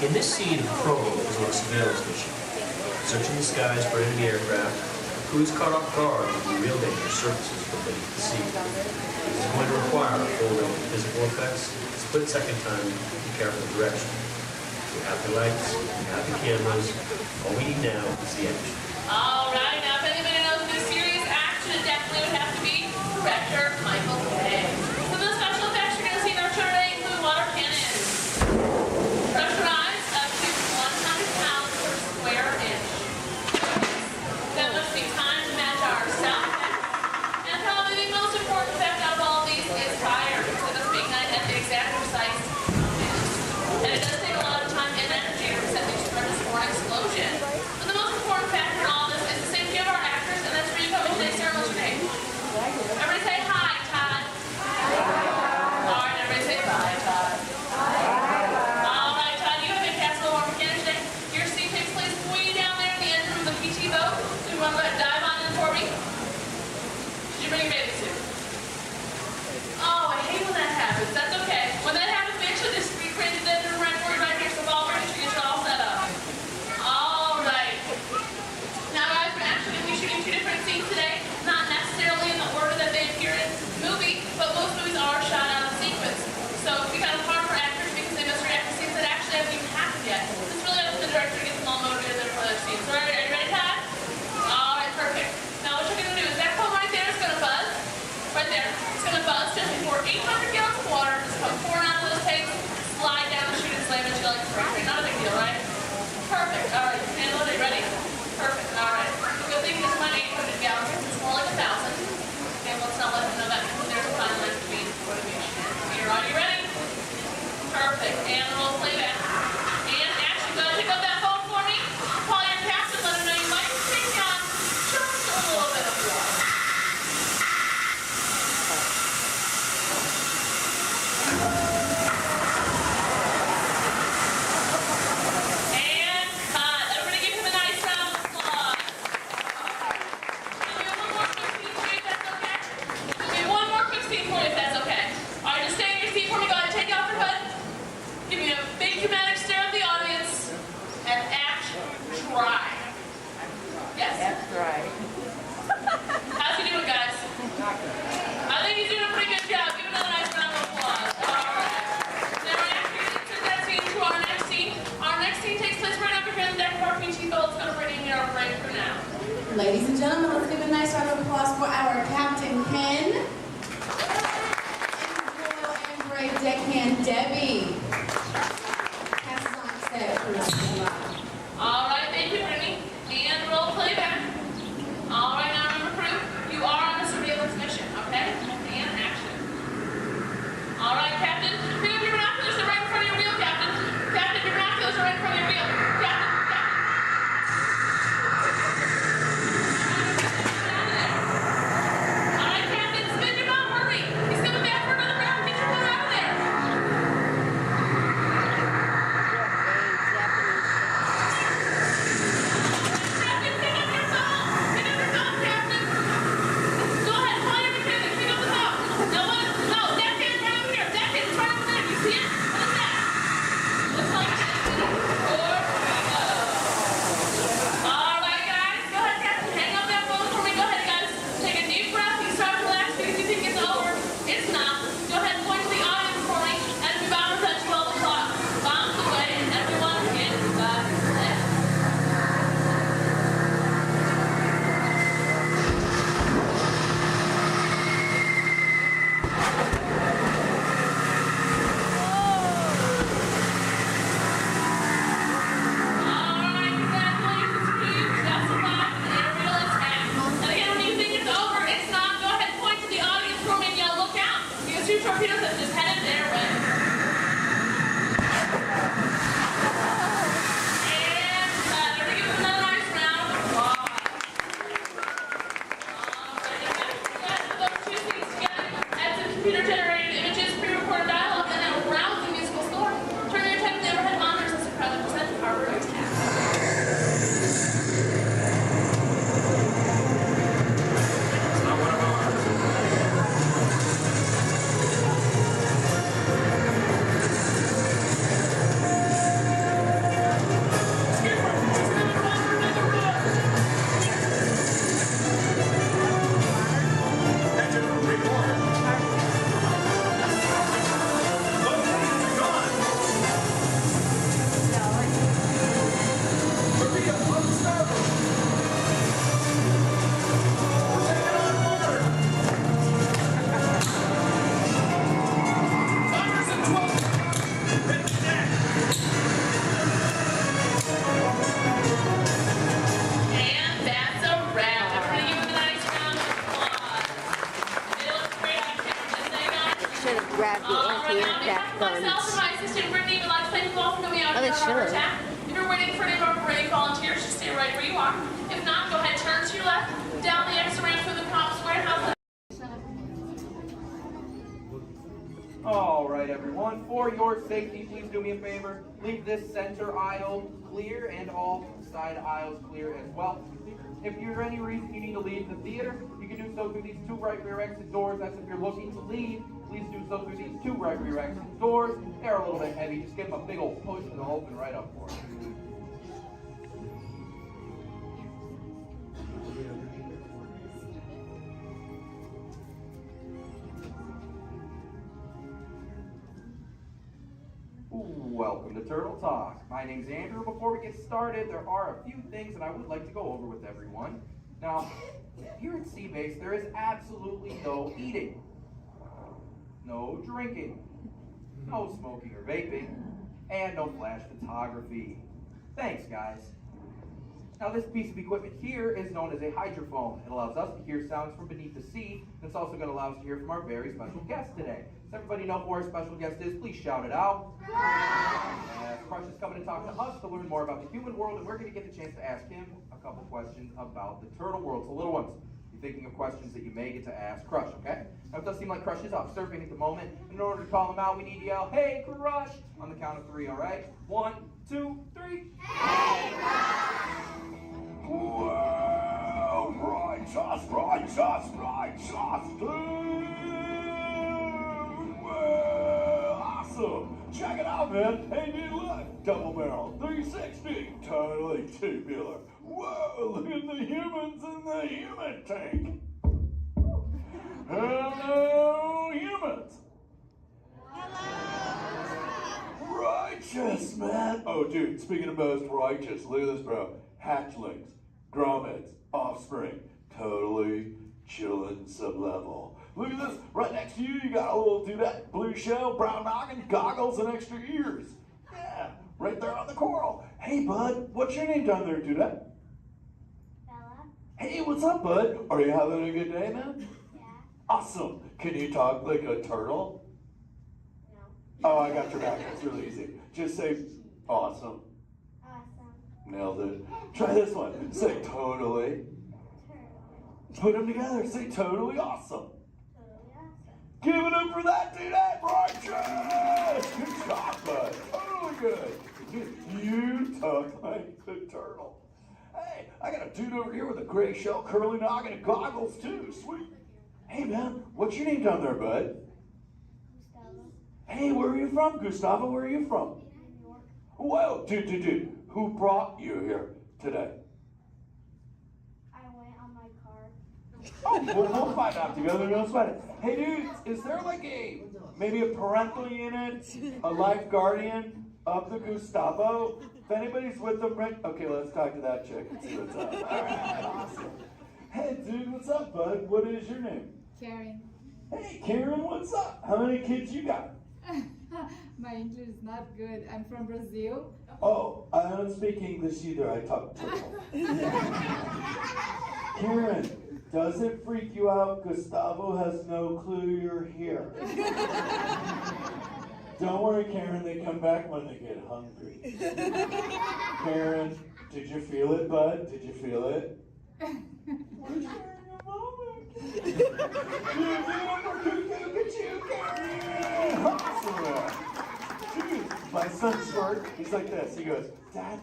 In this scene, Crow is on a surveillance mission, searching the skies for enemy aircraft. The crew is caught off guard with the real danger surfaces from beneath the sea. This is going to require a full range of physical effects, split-second timing, and careful direction. We have the lights, we have the cameras. All we need now is the action. All right, now if anybody knows this serious action, it definitely would have to be director Michael Bay. Some of the special effects you're going to see in our show today include water cannons, pressurized up to 100 pounds per square inch. That must be time to match our sound effects. And probably the most important effect out of all of these is fire. So it must be ignited at the exact precise moment. And it does take a lot of time and energy to set these furnace for an explosion. But the most important factor in all this is the safety of our actors, and that's where you come in today's ceremony today. Everybody say hi, Todd. All right, everybody say bye, Todd. All right, Todd, you have a castle of mechanics today. Your scene takes place way down there in the engine of the PT boat. So you want to go ahead and dive on in for me? Did you bring your bathing suit? Oh, I hate when that happens. That's okay. When that happens, we actually just recreate the engine right for you right here. So Paul, we're going to get you all set up. All right. Now, guys, we're actually going to be shooting two different scenes today. Not necessarily in the order that they appear in the movie, but most movies are shot out of sequence. So it can be kind of hard for actors because they must react to scenes that actually haven't even happened yet. It's really up to the director to get them all motivated for those scenes. So, are you ready, Todd? All right, perfect. Now, what you're going to do is that phone right there is going to buzz. Right there. It's going to buzz just before 800 gallons of water. Just come pouring out of those tanks, slide down the chute and slam into like crazy. Not a big deal, right? Perfect. All right, you can handle it. Are you ready? Perfect. All right. The good thing is when 800 gallons, it's more like 1,000. Okay, let's not let them know that because there's a fine line between motivation and fear. Are you ready? Perfect. And roll playback. And action. Go ahead and pick up that phone for me. Call your captain. Let him know you might be taking on just a little bit of water. And cut. Everybody give him a nice round of applause. Give me one more quick scene for you if that's okay. All right, just stay in your seat for me. Go ahead and take off your hood. Give me a big dramatic stare of the audience and act dry. Yes? That's right. How's he doing, guys? I think he's doing a pretty good job. Give him another nice round of applause. All right. Now, after you insert that scene to our next scene, takes place right over here in the deck of our PT boat. It's going to bring in our break for now. Ladies and gentlemen, let's give a nice round of applause for our Captain Ken and Royal and Brave Deckhand Debbie. Passes on set for us. All right, thank you, Brittany. And roll playback. All right, now remember, crew, you are on a surveillance mission, okay? And action. All right, Captain, pick up your binoculars. They're right in front of your wheel, Captain. Captain, your binoculars are right in front of your wheel. Captain. All right, Captain, spin your boat, hurry. He's coming back for another round. Get your boat out of there. Captain, pick up your boat. Pick up your boat, Captain. Go ahead, call your mechanic. Pick up the boat. No, that hand's right over here. That hand's right over there. You see it? What is that? Looks like all right, guys. Go ahead, Captain. Hang up that phone for me. Go ahead, guys. Take a deep breath. You start to relax because you think it's over. It's not. Go ahead and point to the audience for me. Enemy bombers at 12 o'clock. Bombs away. Everyone get back. Torpedoes that just headed their way. And everybody give them another nice round of applause. All right, put those two things together. Add some computer-generated images, pre-recorded dialogue, and then a rousing musical score. Turn your attention to the overhead monitors as we proudly present our first cast. It's not one of ours. grab the anti-aircraft Myself and guns. my assistant Brittany would like to thank you all for coming out Oh, to they our should. attack. If you're waiting for any of our brave volunteers, just stay right where you are. If not, go ahead, turn to your left, down the exit ramp through the cops warehouse. All right, everyone. For your safety, please do me a favor. Leave this center aisle clear and all side aisles clear as well. If for any reason you need to leave the theater, you can do so through these two right rear exit doors. That's if you're looking to leave. Please do so through these two right rear exit doors. They're a little bit heavy. Just give them a big old push and they'll open right up for you. Welcome to Turtle Talk. My name's Andrew. Before we get started, there are a few things that I would like to go over with everyone. Now, here at Sea Base, there is absolutely no eating, no drinking, no smoking or vaping, and no flash photography. Thanks, guys. Now, this piece of equipment here is known as a hydrophone. It allows us to hear sounds from beneath the sea, and it's also going to allow us to hear from our very special guest today. Does everybody know who our special guest is? Please shout it out. Crush is coming to talk to us to learn more about the human world, and we're going to get the chance to ask him a couple questions about the turtle world. So, little ones, be thinking of questions that you may get to ask Crush, okay? Now, it does seem like Crush is off surfing at the moment. In order to call him out, we need to yell, "Hey, Crush!" on the count of 3, all right? 1, 2, 3. Hey, Crush! Well, righteous, well, awesome. Check it out, man. Hey, dude, look. Double barrel, 360, totally tubular. Whoa, look at the humans in the human tank. Hello, humans. Righteous, man. Oh, dude, speaking of most righteous, look at this, bro. Hatchlings, grommets, offspring, totally chillin' sub-level. Look at this, right next to you, you got a little dudette, blue shell, brown noggin, goggles, and extra ears. Yeah, right there on the coral. Hey, bud, what's your name down there, dudette? Bella. Hey, what's up, bud? Are you having a good day, man? Yeah. Awesome. Can you talk like a turtle? No. Oh, I got your back. It's really easy. Just say, awesome. Awesome. Nailed it. Try this one. Say totally. Put them together. Say totally awesome. Totally awesome. Give it up for that dude. Righteous. Good job, bud. Totally good. You talk like a turtle. Hey, I got a dude over here with a gray shell, curly noggin, and goggles too. Sweet. Hey, man, what's your name down there, bud? Gustavo. Hey, where are you from, Gustavo? Where are you from? New York. Whoa, dude. Who brought you here today? I went on my car. Oh, we'll find out together. Don't sweat it. Hey, dudes, is there like maybe a parental unit, a life guardian of the Gustavo? If anybody's with them, right? Okay, let's talk to that chick and see what's up. All right, awesome. Hey, dude, what's up, bud? What is your name? Karen. Hey, Karen, what's up? How many kids you got? My English is not good. I'm from Brazil. Oh, I don't speak English either. I talk turtle. Karen, does it freak you out Gustavo has no clue you're here? Don't worry, Karen. They come back when they get hungry. Karen, did you feel it, bud? Did you feel it? We're sharing a moment. Awesome. Dude, my son Squirt, he's like this. He goes, Dad,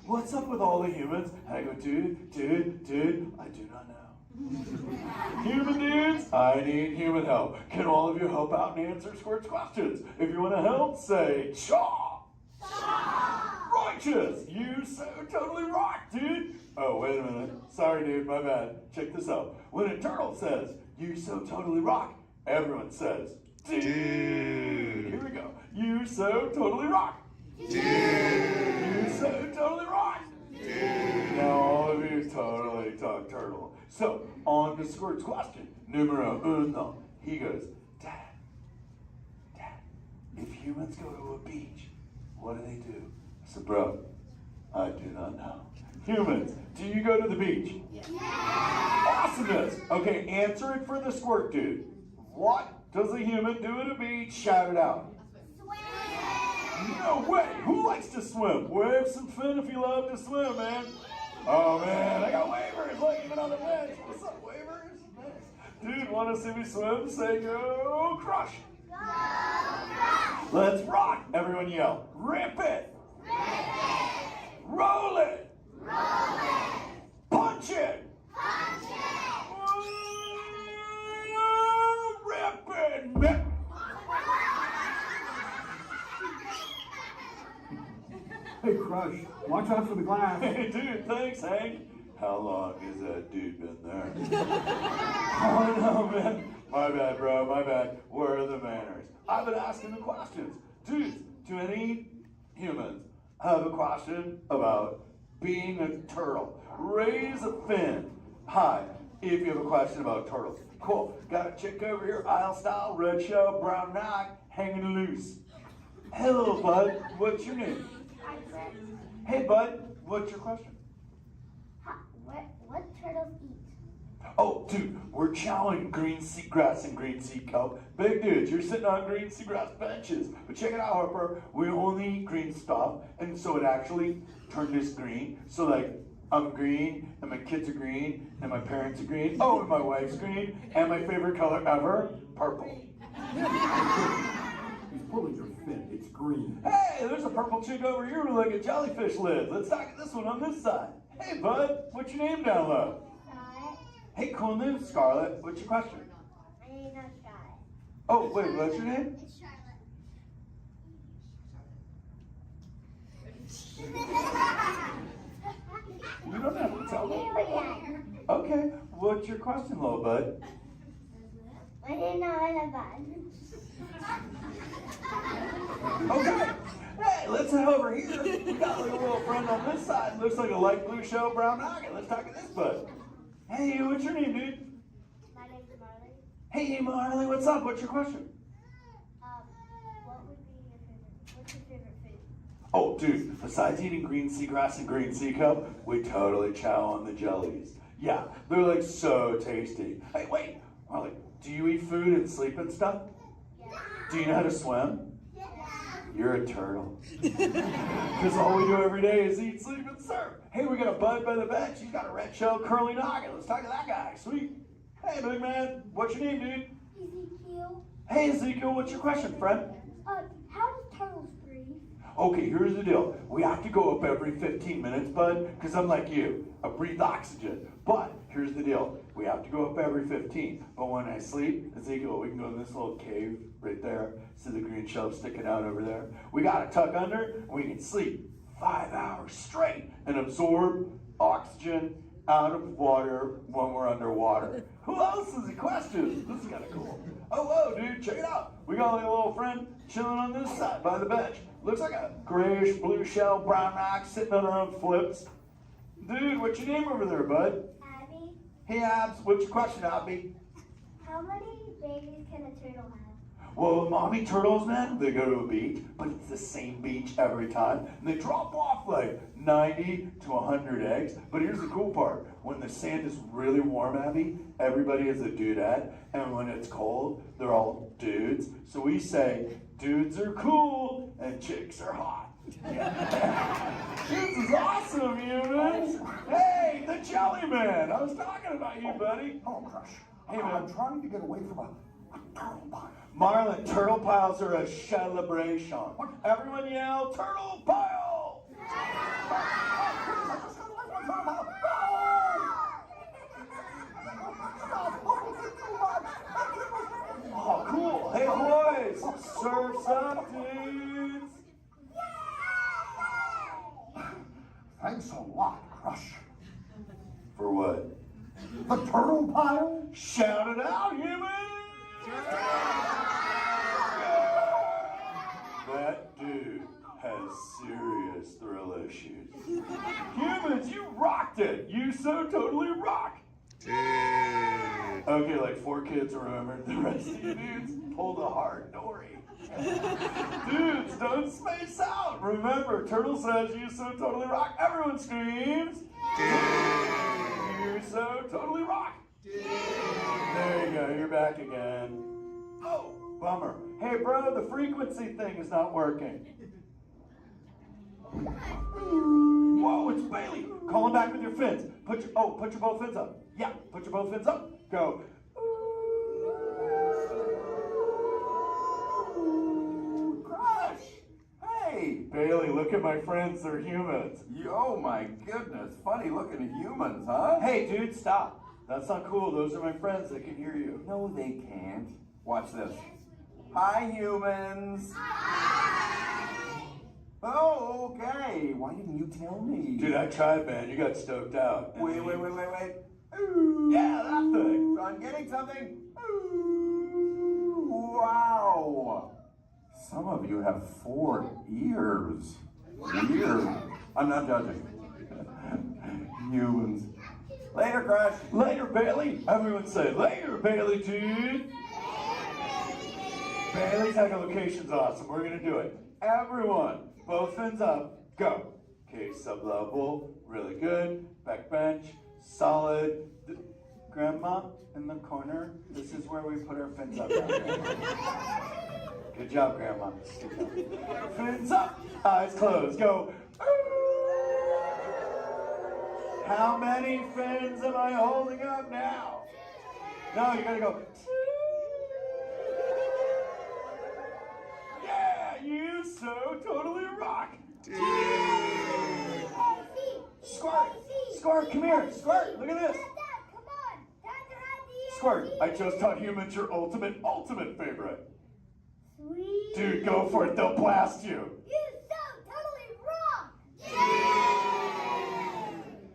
what's up with all the humans? And I go, dude, I do not know. Human dudes, I need human help. Can all of you help out and answer Squirt's questions? If you want to help, say, Chaw! Righteous! You so totally rock, dude! Oh, wait a minute. Sorry, dude, my bad. Check this out. When a turtle says, you so totally rock, everyone says, dude! Here we go. You so totally rock! Dude! You so totally rock! Dude! Now all of you totally talk turtle. So, on to Squirt's question. Numero uno. He goes, Dad, if humans go to a beach, what do? I said, bro, I do not know. Humans, do you go to the beach? Yeah. Awesomeness. Okay, answer it for the Squirt dude. What does a human do at a beach? Shout it out. No way! Who likes to swim? Wave some fin if you love to swim, man. Oh man, I got wavers, like even on the bench. What's up, wavers? Nice. Dude, want to see me swim? Say go crush. Go crush. Let's rock. Everyone yell. Rip it. Rip it. Roll it. Roll it. Punch it. Punch it. Rip it. Hey, Crush, watch out for the glass. Hey, dude, thanks, Hank. How long has that dude been there? Oh, no, man. My bad, bro, my bad. Where are the manners? I've been asking the questions. Dudes, do any humans have a question about being a turtle? Raise a fin. Hi, if you have a question about turtles. Cool. Got a chick over here, aisle style, red shell, brown knock, hanging loose. Hello, bud. What's your name? Hey, bud, what's your question? What turtles eat? Oh, dude, we're chowing green seagrass and green sea kelp. Big dudes, you're sitting on green seagrass benches. But check it out, Harper. We only eat green stuff, and so it actually turned us green. So, like, I'm green, and my kids are green, and my parents are green. Oh, and my wife's green, and my favorite color ever, purple. He's pulling your fin. It's green. Hey, there's a purple chick over here with like a jellyfish lid. Let's talk to this one on this side. Hey, bud, what's your name down low? Scarlet. Hey, cool name, Scarlet. What's your question? My name's not Scarlet. Oh, wait, what's your name? It's Charlotte. You don't have to tell me. Okay, what's your question, little bud? My name's not bad. Okay. Hey, let's head over here. We got like a little friend on this side. Looks like a light blue shell, brown noggin. Let's talk to this bud. Hey, what's your name, dude? My name's Marley. Hey, Marley, what's up? What's your question? What's your favorite food? Oh, dude, besides eating green seagrass and green sea kelp, we totally chow on the jellies. Yeah, they're like so tasty. Hey, wait, Marley, do you eat food and sleep and stuff? Yeah. Do you know how to swim? Yeah. You're a turtle. Because all we do every day is eat, sleep, and surf. Hey, we got a bud by the bench. He's got a red shell curly noggin. Let's talk to that guy. Sweet. Hey, big man, what's your name, dude? Ezekiel. Hey, Ezekiel, what's your question, friend? How do turtles breathe? Okay, here's the deal. We have to go up every 15 minutes, bud, because I'm like you. I breathe oxygen. But here's the deal. We have to go up every 15. But when I sleep, Ezekiel, we can go in this little cave right there. See the green shelf sticking out over there? We got to tuck under, and we can sleep 5 hours straight and absorb oxygen out of water when we're underwater. Who else has a question? This is kind of cool. Oh, whoa, dude, check it out. We got like a little friend chilling on this side by the bench. Looks like a grayish blue shell, brown rock sitting on her own flips. Dude, what's your name over there, bud? Abby. Hey, Abs, what's your question, Abby? How many babies can a turtle have? Well, mommy turtles, man, they go to a beach, but it's the same beach every time. And they drop off like 90 to 100 eggs. But here's the cool part. When the sand is really warm, Abby, everybody is a dudette. And when it's cold, they're all dudes. So we say, dudes are cool and chicks are hot. This is awesome, humans. Hey, the Jelly Man. I was talking about you, buddy. Oh, Crush. Hey, man. I'm trying to get away from a turtle pile. Marlon, turtle piles are a celebration. Everyone yell, turtle pile! Oh, cool. Hey, boys, surf's up, dudes. Thanks a lot, Crush. For what? The turtle pile? Shout it out, humans! That dude has serious thrill issues. Humans, you rocked it! You so totally rock! Okay, like 4 kids remembered. The rest of you dudes pulled a hard dory. Dudes, don't space out! Remember, Turtle says you so totally rock. Everyone screams! You so totally rock! There you go, you're back again. bummer. Hey, bro, the frequency thing is not working. Whoa, it's Bailey. Call him back with your fins. Put your both fins up. Yeah, put your both fins up. Go. Crush! Hey! Bailey, look at my friends. They're humans. Oh my goodness, funny looking humans, huh? Hey, dude, stop. That's not cool. Those are my friends. They can hear you. No, they can't. Watch this. Hi, humans. Oh, okay. Why didn't you tell me? Dude, I tried, man. You got stoked out. Wait. Ooh. Yeah, that thing. I'm getting something. Ooh, wow. Some of you have 4 ears. Weird. I'm not judging. Humans. Later, Crush. Later, Bailey. Everyone say, later, Bailey, dude. Bailey's echolocation's awesome. We're going to do it. Everyone, both fins up. Go. Okay, sub-level. Really good. Back bench. Solid. Grandma, in the corner, this is where we put our fins up. Good job, Grandma. Good job. Fins up. Eyes closed. Go. How many fins am I holding up now? No, you gotta go. Yeah, you so totally rock. Squirt, come here. Squirt, look at this. Squirt, I just taught humans your ultimate favorite. Sweet. Dude, go for it. They'll blast you. You so totally rock. Yeah.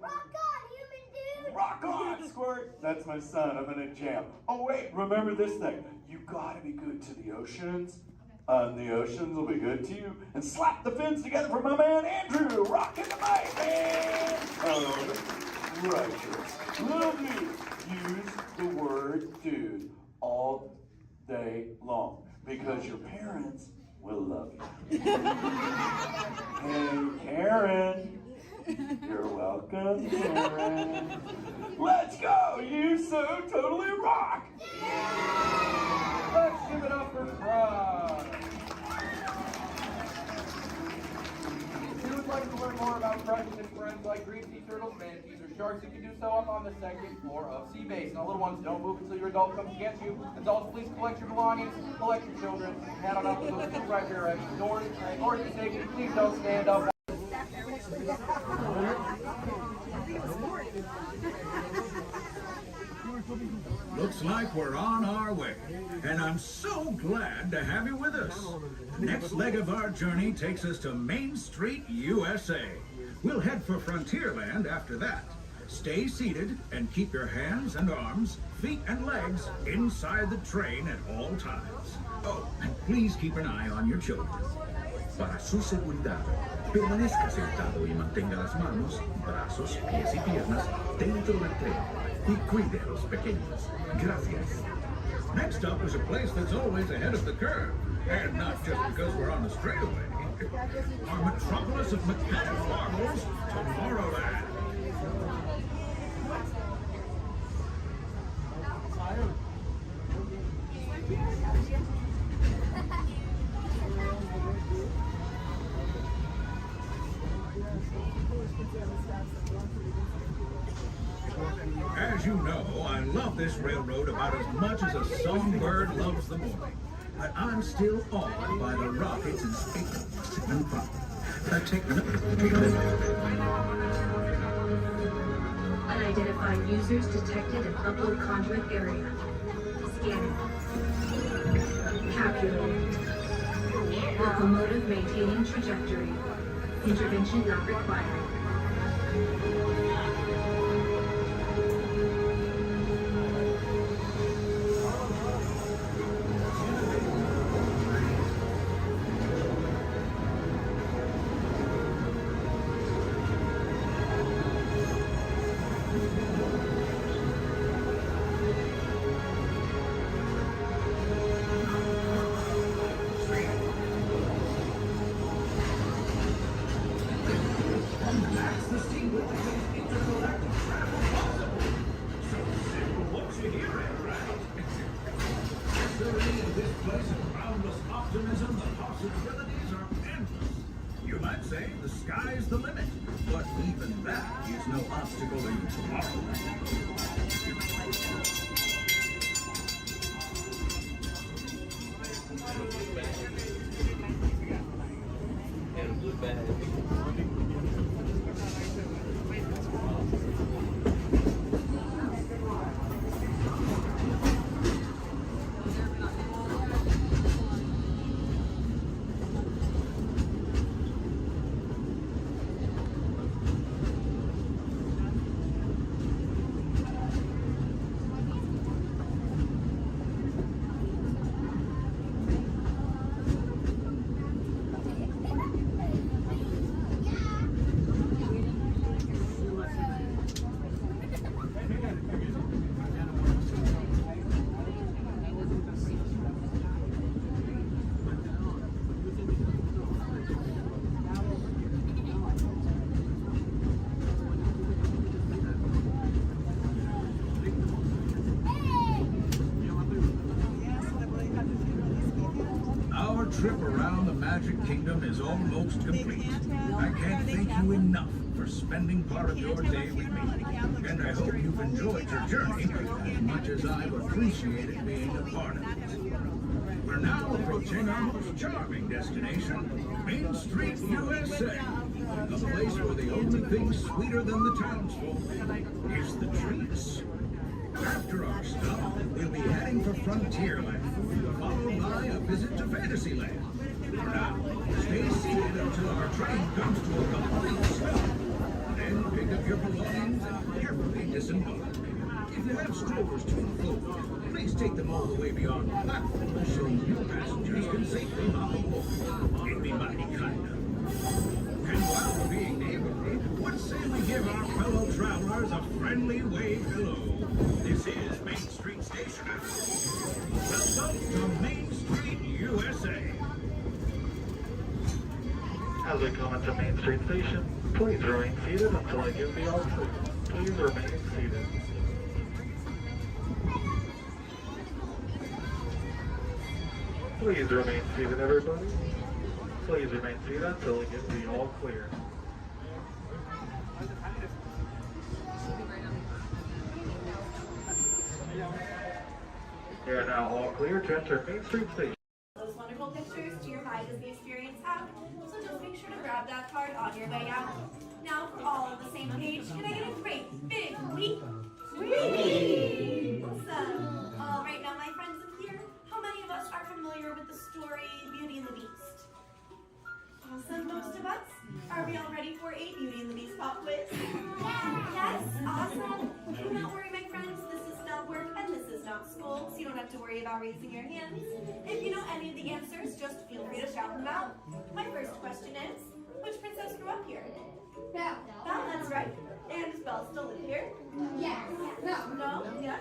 Rock on, human dude. Rock on, Squirt. That's my son. I'm in a jam. Oh, wait. Remember this thing. You gotta be good to the oceans. The oceans will be good to you. And slap the fins together for my man, Andrew. Rockin' the mic, man. Oh, righteous. Love me. Use the word dude all day long because your parents will love you. Hey, Karen. You're welcome, Karen. Let's go. You so totally rock. Let's give it up for Crush. If you would like to learn more about Crush and his friends like green sea turtles, manatees, or sharks, you can do so up on the 2nd floor of Sea Base. Now, little ones, don't move until your adult comes to get you. Adults, please collect your belongings, collect your children, head on up to those 2 right here exit doors. For your safety, please don't stand up. Looks like we're on our way, and I'm so glad to have you with us. The next leg of our journey takes us to Main Street, USA. We'll head for Frontierland after that. Stay seated and keep your hands and arms, feet and legs inside the train at all times. Oh, and please keep an eye on your children. Para su seguridad, permanezca sentado y mantenga las manos, brazos, pies y piernas dentro del tren y cuide a los pequeños. Gracias. Next up is a place that's always ahead of the curve, and not just because we're on the straightaway. Our metropolis of mechanical marvels, Tomorrowland. As you know, I love this railroad about as much as a songbird loves the morning. But I'm still awed by the rockets and Unidentified users detected in upload conduit area. Scanning. Calculating. Locomotive maintaining trajectory. Intervention not required. This place optimism, the possibilities are endless. You might say the sky's the limit, but even that is no obstacle in Tomorrowland. Our trip around the Magic Kingdom is almost complete. I can't thank you enough for spending part of your day with me. And I hope you've enjoyed your journey as much as I've appreciated being a part of it. We're now approaching our most charming destination, Main Street, USA. A place where the only thing sweeter than the townsfolk is the treats. After our stop, we'll be heading for Frontierland, followed by a visit to Fantasyland. For now, stay seated until our train comes to a complete stop. Then pick up your belongings and carefully disembark. If you have strollers to unfold, please take them all the way beyond the platform so new passengers can safely hop aboard. It'd be mighty kind of. And while we're being neighborly, what say we give our fellow travelers a friendly wave hello? This is Main Street Station. Welcome to Main Street, USA. As we come into Main Street Station, please remain seated until I give the all clear. Please remain seated. Please remain seated, everybody. Please remain seated until I give the all clear. We are now all clear to enter Main Street Station. Those wonderful pictures to your My Disney Experience app, so just make sure to grab that card on your way out. Now for all on the same page, can I get a great big weep? Whee! Awesome. All right, now my friends in here, how many of us are familiar with the story Beauty and the Beast? Awesome, most of us. Are we all ready for a Beauty and the Beast pop quiz? Yes, awesome. Do not worry, my friends. This is not work and this is not school, so you don't have to worry about raising your hands. If you know any of the answers, just feel free to shout them out. My first question is, which princess grew up here? Belle. Belle, that's right. And does Belle still live here? Yes. No. No? Yes?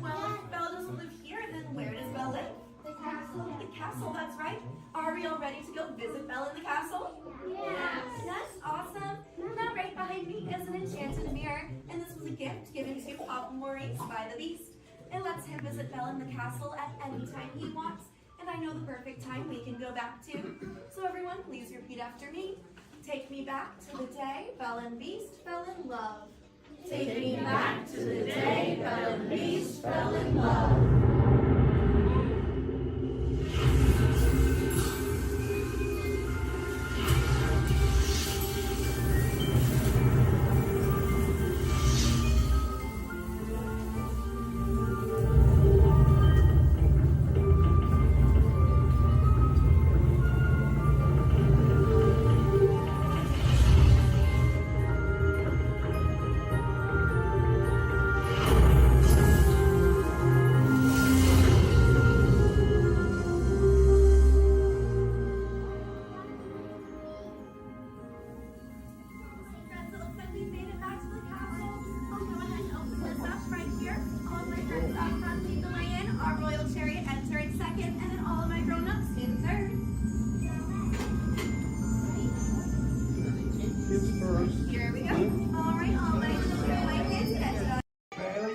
Well, if Belle doesn't live here, then where does Belle live? The castle. The castle, that's right. Are we all ready to go visit Belle in the castle? Yes. Yes, awesome. Now right behind me is an enchanted mirror, and this was a gift given to Papa Maurice by the Beast. It lets him visit Belle in the castle at any time he wants, and I know the perfect time we can go back to. So everyone, please repeat after me. Take me back to the day Belle and Beast fell in love. Take me back to the day Belle and Beast fell in love.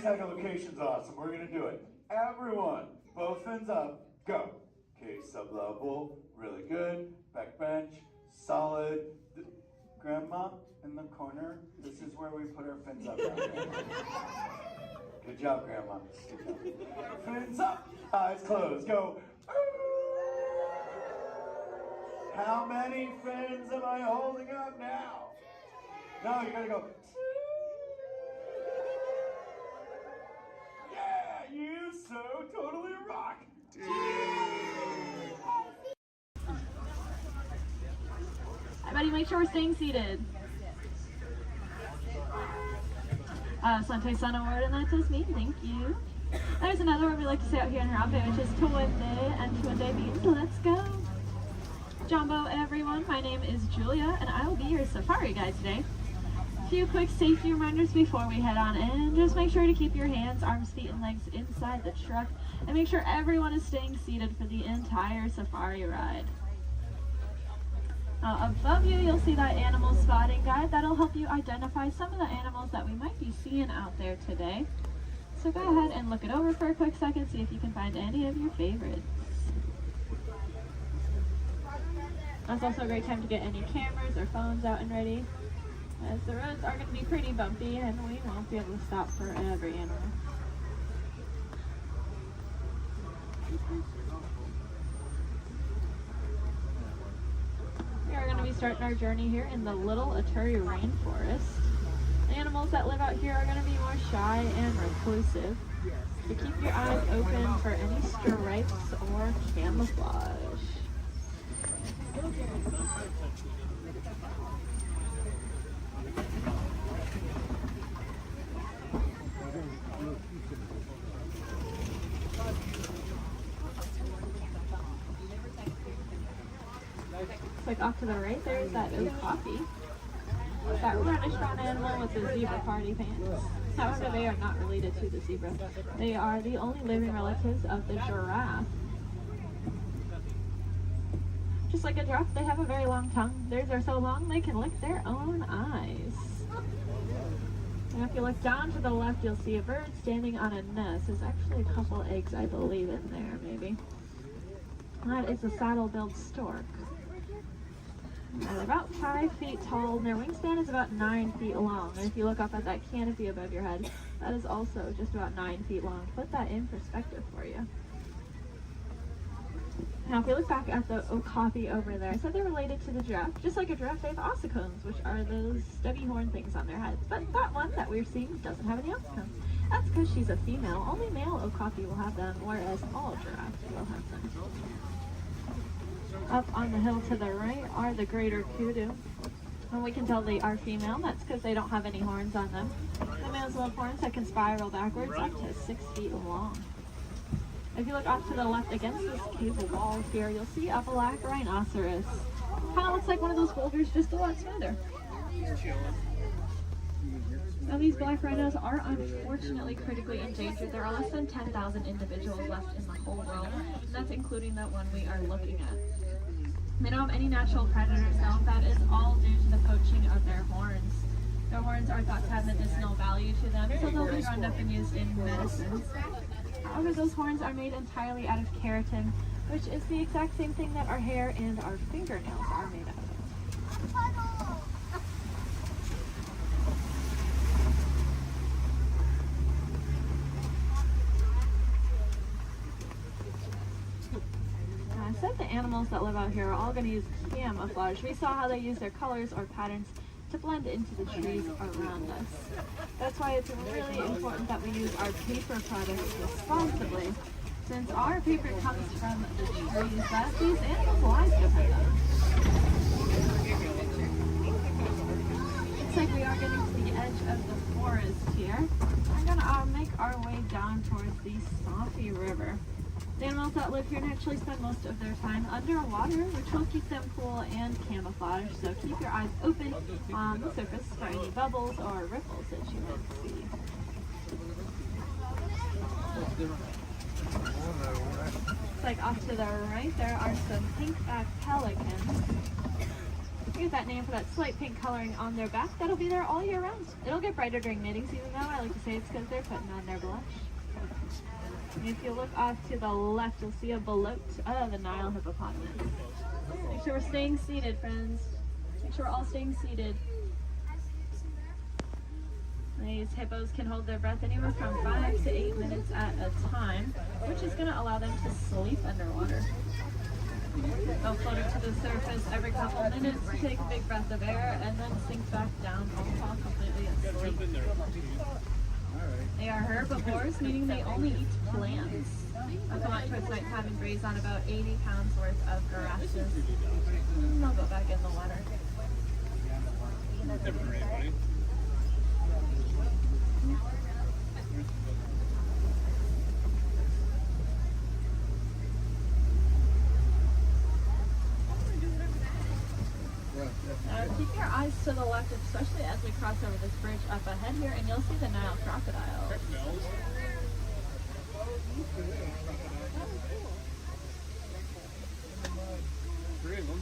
Echolocation's awesome. We're gonna do it. Everyone, both fins up, go. Okay, sub-level, really good. Back bench, solid. Grandma, in the corner, this is where we put our fins up. Good job, Grandma. Good job. Fins up, eyes closed, go. How many fins am I holding up now? No, you gotta go. Yeah, you so totally rock. Everybody make sure we're staying seated. Sante Sun Award, and that does me. Thank you. There's another word we like to say out here in her outfit, which is Tuwende, and Tuwende means let's go. Jumbo, everyone. My name is Julia, and I will be your safari guide today. A few quick safety reminders before we head on in. Just make sure to keep your hands, arms, feet, and legs inside the truck, and make sure everyone is staying seated for the entire safari ride. Above you, you'll see that animal spotting guide. That'll help you identify some of the animals that we might be seeing out there today. So go ahead and look it over for a quick second, see if you can find any of your favorites. That's also a great time to get any cameras or phones out and ready, as the roads are going to be pretty bumpy and we won't be able to stop for every animal. We are going to be starting our journey here in the Little Aturi Rainforest. The animals that live out here are going to be more shy and reclusive. So keep your eyes open for any stripes or camouflage. Like off to the right, there's that okapi. That reddish brown animal with the zebra party pants. However, they are not related to the zebra. They are the only living relatives of the giraffe. Just like a giraffe, they have a very long tongue. Theirs are so long they can lick their own eyes. And if you look down to the left, you'll see a bird standing on a nest. There's actually a couple eggs, I believe, in there, maybe. That is a saddle-billed stork. They're about 5 feet tall, and their wingspan is about 9 feet long. And if you look up at that canopy above your head, that is also just about 9 feet long. Put that in perspective for you. Now, if you look back at the okapi over there, I said they're related to the giraffe. Just like a giraffe, they have ossicones, which are those stubby horn things on their heads. But that one that we're seeing doesn't have any ossicones. That's because she's a female. Only male okapi will have them, whereas all giraffes will have them. Up on the hill to the right are the greater kudu. And we can tell they are female. That's because they don't have any horns on them. The males will have horns that can spiral backwards up to 6 feet long. If you look off to the left against this cable wall here, you'll see a black rhinoceros. Kind of looks like one of those boulders, just a lot smoother. Now, these black rhinos are unfortunately critically endangered. There are less than 10,000 individuals left in the whole world, and that's including the one we are looking at. They don't have any natural predators, though. That is all due to the poaching of their horns. Their horns are thought to have medicinal value to them, so they'll be rounded up and used in medicines. However, those horns are made entirely out of keratin, which is the exact same thing that our hair and our fingernails are made out of. I said the animals that live out here are all going to use camouflage. We saw how they use their colors or patterns to blend into the trees around us. That's why it's really important that we use our paper products responsibly, since our paper comes from the trees that these animals' lives depend on. Looks like we are getting to the edge of the forest here. We're going to make our way down towards the Safi River. The animals that live here naturally spend most of their time underwater, which will keep them cool and camouflaged, so keep your eyes open on the surface for any bubbles or ripples that you might see. It's like off to the right, there are some pink-backed pelicans. You get that name for that slight pink coloring on their back. That'll be there all year round. It'll get brighter during mating season, though. I like to say it's because they're putting on their blush. And if you look off to the left, you'll see a bloat of the Nile hippopotamus. Make sure we're staying seated, friends. Make sure we're all staying seated. These hippos can hold their breath anywhere from 5 to 8 minutes at a time, which is going to allow them to sleep underwater. They'll float to the surface every couple minutes, take a big breath of air, and then sink back down and fall completely asleep. They are herbivores, meaning they only eat plants. They'll come out towards nighttime and graze on about 80 pounds worth of grasses. And they'll go back in the water. Keep your eyes to the left, especially as we cross over this bridge up ahead here, and you'll see the Nile crocodile. Three of them.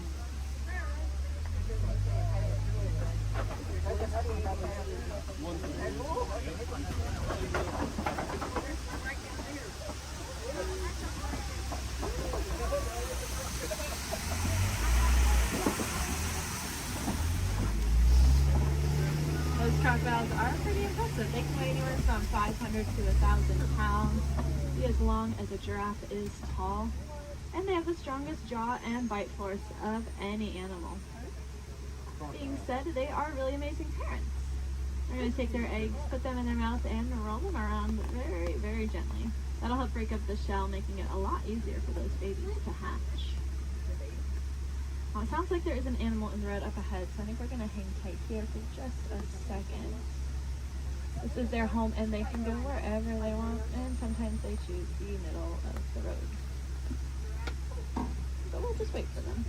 Those crocodiles are pretty impressive. They can weigh anywhere from 500 to 1,000 pounds, be as long as a giraffe is tall, and they have the strongest jaw and bite force of any animal. Being said, they are really amazing parents. They're going to take their eggs, put them in their mouth, and roll them around very, very gently. That'll help break up the shell, making it a lot easier for those babies to hatch. Oh, it sounds like there is an animal in the road up ahead, so I think we're going to hang tight here for just a second. This is their home, and they can go wherever they want, and sometimes they choose the middle of the road. But we'll just wait for them.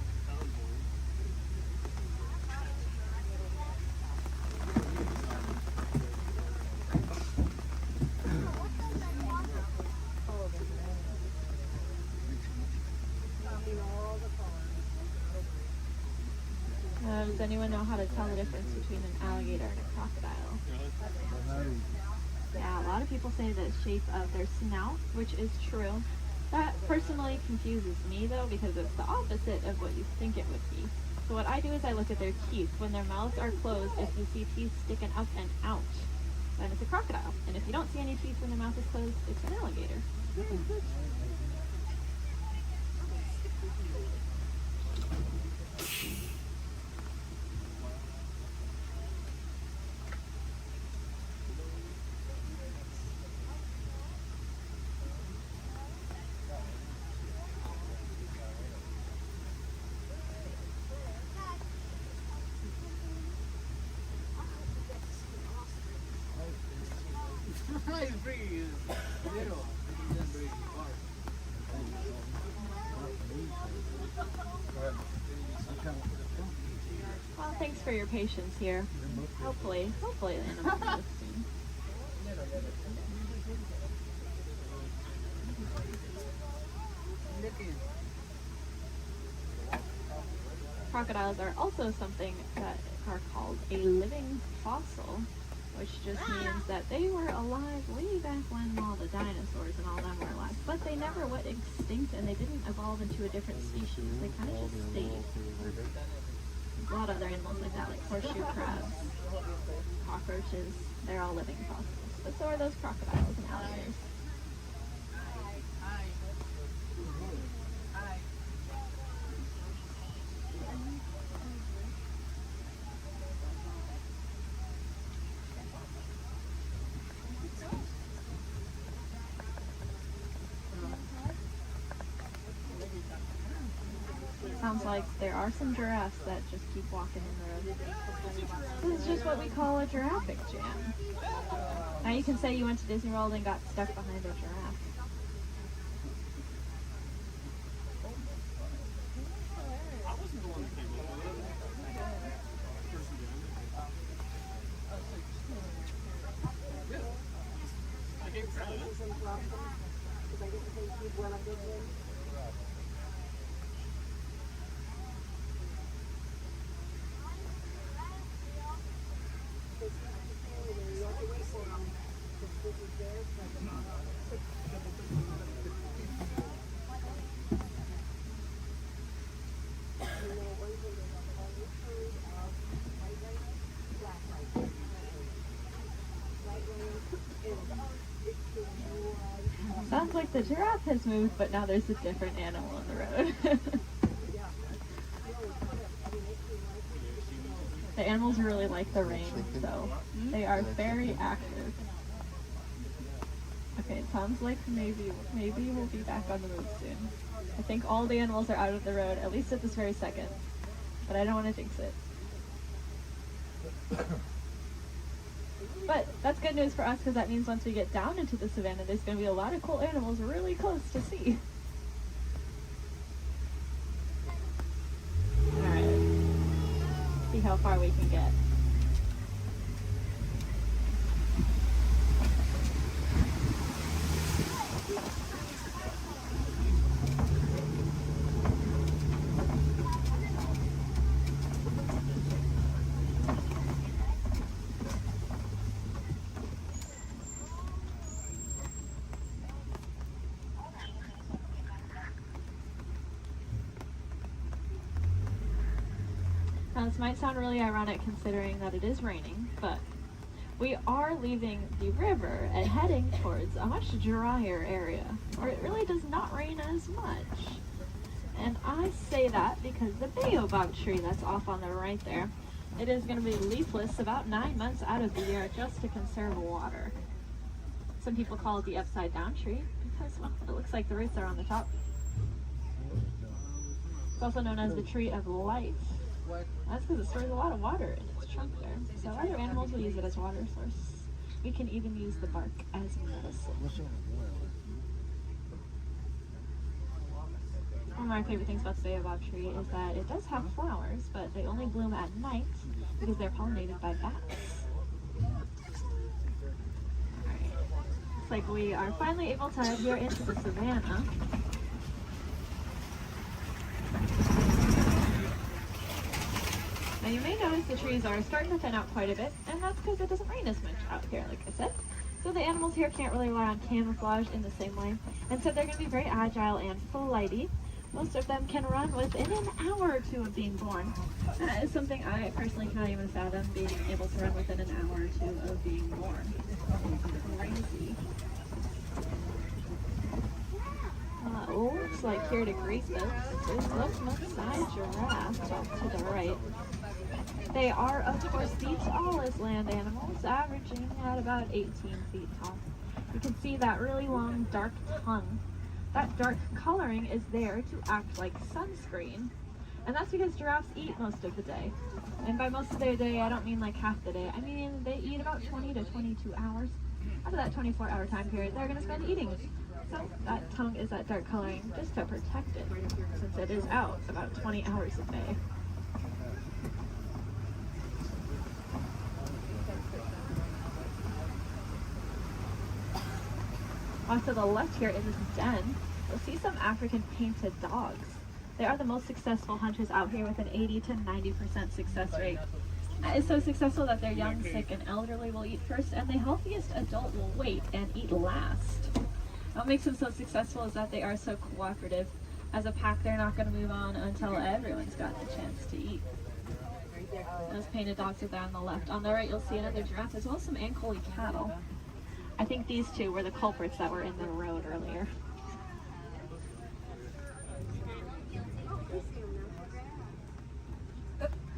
Does anyone know how to tell the difference between an alligator and a crocodile? Yeah, a lot of people say the shape of their snout, which is true. That personally confuses me though, because it's the opposite of what you think it would be. So what I do is I look at their teeth. When their mouths are closed, if you see teeth sticking up and out, then it's a crocodile. And if you don't see any teeth when their mouth is closed, it's an alligator. Well, thanks for your patience here. Hopefully the animal will soon. Crocodiles are also something that are called a living fossil, which just means that they were alive way back when all the dinosaurs and all them were alive, but they never went extinct and they didn't evolve into a different species. They kind of just stayed. There's a lot of other animals like that, like horseshoe crabs, cockroaches. They're all living fossils, but so are those crocodiles and alligators. Sounds like there are some giraffes that just keep walking in the road. This is just what we call a giraffic jam. Now you can say you went to Disney World and got stuck behind a giraffe. Sounds like the giraffe has moved, but now there's a different animal on the road. The animals really like the rain, so they are very active. Okay, Tom's like, maybe we'll be back on the road soon. I think all the animals are out of the road, at least at this very second. But I don't want to jinx it. But that's good news for us, because that means once we get down into the savannah, there's going to be a lot of cool animals really close to see. Alright. See how far we can get. Now, this might sound really ironic considering that it is raining, but we are leaving the river and heading towards a much drier area, where it really does not rain as much. And I say that because the baobab tree that's off on the right there, it is going to be leafless about 9 months out of the year just to conserve water. Some people call it the upside down tree because, well, it looks like the roots are on the top. It's also known as the tree of life. That's because it stores a lot of water in its trunk there. So other animals will use it as a water source. We can even use the bark as medicine. One of my favorite things about the baobab tree is that it does have flowers, but they only bloom at night because they're pollinated by bats. Alright, looks like we are finally able to head here into the savannah. Now you may notice the trees are starting to thin out quite a bit, and that's because it doesn't rain as much out here, like I said. So the animals here can't really rely on camouflage in the same way, and so they're going to be very agile and flighty. Most of them can run within an hour or two of being born. That is something I personally cannot even fathom, being able to run within an hour or two of being born. Crazy. Looks like here to greet this is the Maasai giraffe off to the right. They are, of course, the tallest land animals, averaging at about 18 feet tall. You can see that really long, dark tongue. That dark coloring is there to act like sunscreen. And that's because giraffes eat most of the day. And by most of their day, I don't mean like half the day. I mean they eat about 20 to 22 hours. Out of that 24-hour time period, they're going to spend eating. So that tongue is that dark coloring just to protect it, since it is out about 20 hours a day. Off to the left here in this den, you'll see some African painted dogs. They are the most successful hunters out here with an 80 to 90% success rate. That is so successful that their young, sick, and elderly will eat first, and the healthiest adult will wait and eat last. What makes them so successful is that they are so cooperative. As a pack, they're not going to move on until everyone's got the chance to eat. Those painted dogs are there on the left. On the right, you'll see another giraffe, as well as some Ankole cattle. I think these two were the culprits that were in the road earlier.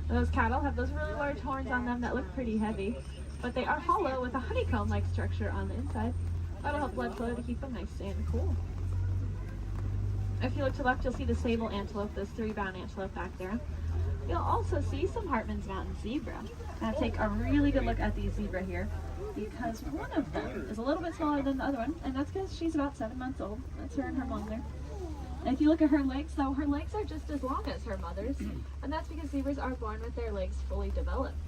Those cattle have those really large horns on them that look pretty heavy, but they are hollow with a honeycomb-like structure on the inside. That'll help blood flow to keep them nice and cool. If you look to the left, you'll see the sable antelope, those 3 brown antelope back there. You'll also see some Hartman's Mountain zebra. Now take a really good look at the zebra here, because one of them is a little bit smaller than the other one, and that's because she's about 7 months old. That's her and her mom there. And if you look at her legs, though, her legs are just as long as her mother's, and that's because zebras are born with their legs fully developed.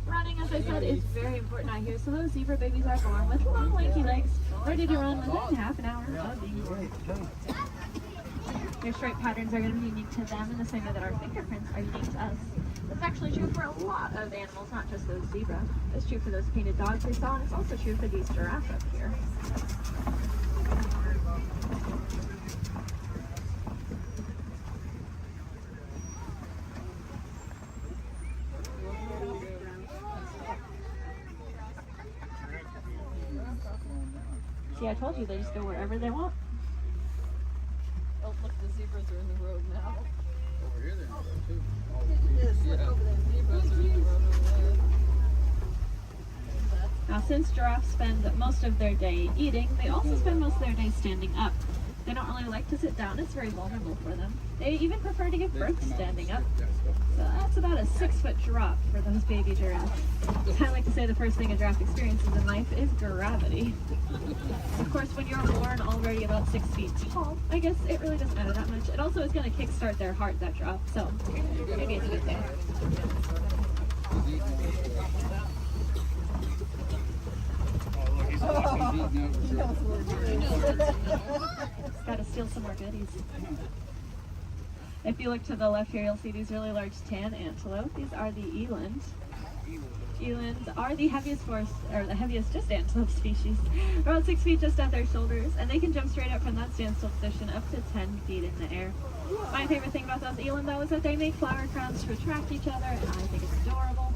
Running, as I said, is very important out here, so those zebra babies are born with long, lanky legs, ready to run within half an hour of being born. Their stripe patterns are going to be unique to them in the same way that our fingerprints are unique to us. That's actually true for a lot of animals, not just those zebra. It's true for those painted dogs we saw, and it's also true for these giraffes up here. See See, I told you they just go wherever they want. Oh, look, the zebras are in the road now. Over here they're not too. Yes, look over there. Zebras are in the road over there. Now, since giraffes spend most of their day eating, they also spend most of their day standing up. They don't really like to sit down. It's very vulnerable for them. They even prefer to give birth standing up. So that's about a 6-foot drop for those baby giraffes. I like to say the first thing a giraffe experiences in life is gravity. Of course, when you're born already about 6 feet tall, I guess it really doesn't matter that much. It also is going to kickstart their heart, that drop. So maybe it's a good thing. Gotta steal some more goodies. If you look to the left here, you'll see these really large tan antelope. These are the eland. Elands are the heaviest just antelope species. About 6 feet just at their shoulders, and they can jump straight up from that standstill position up to 10 feet in the air. My favorite thing about those eland, though, is that they make flower crowns to attract each other, and I think it's adorable.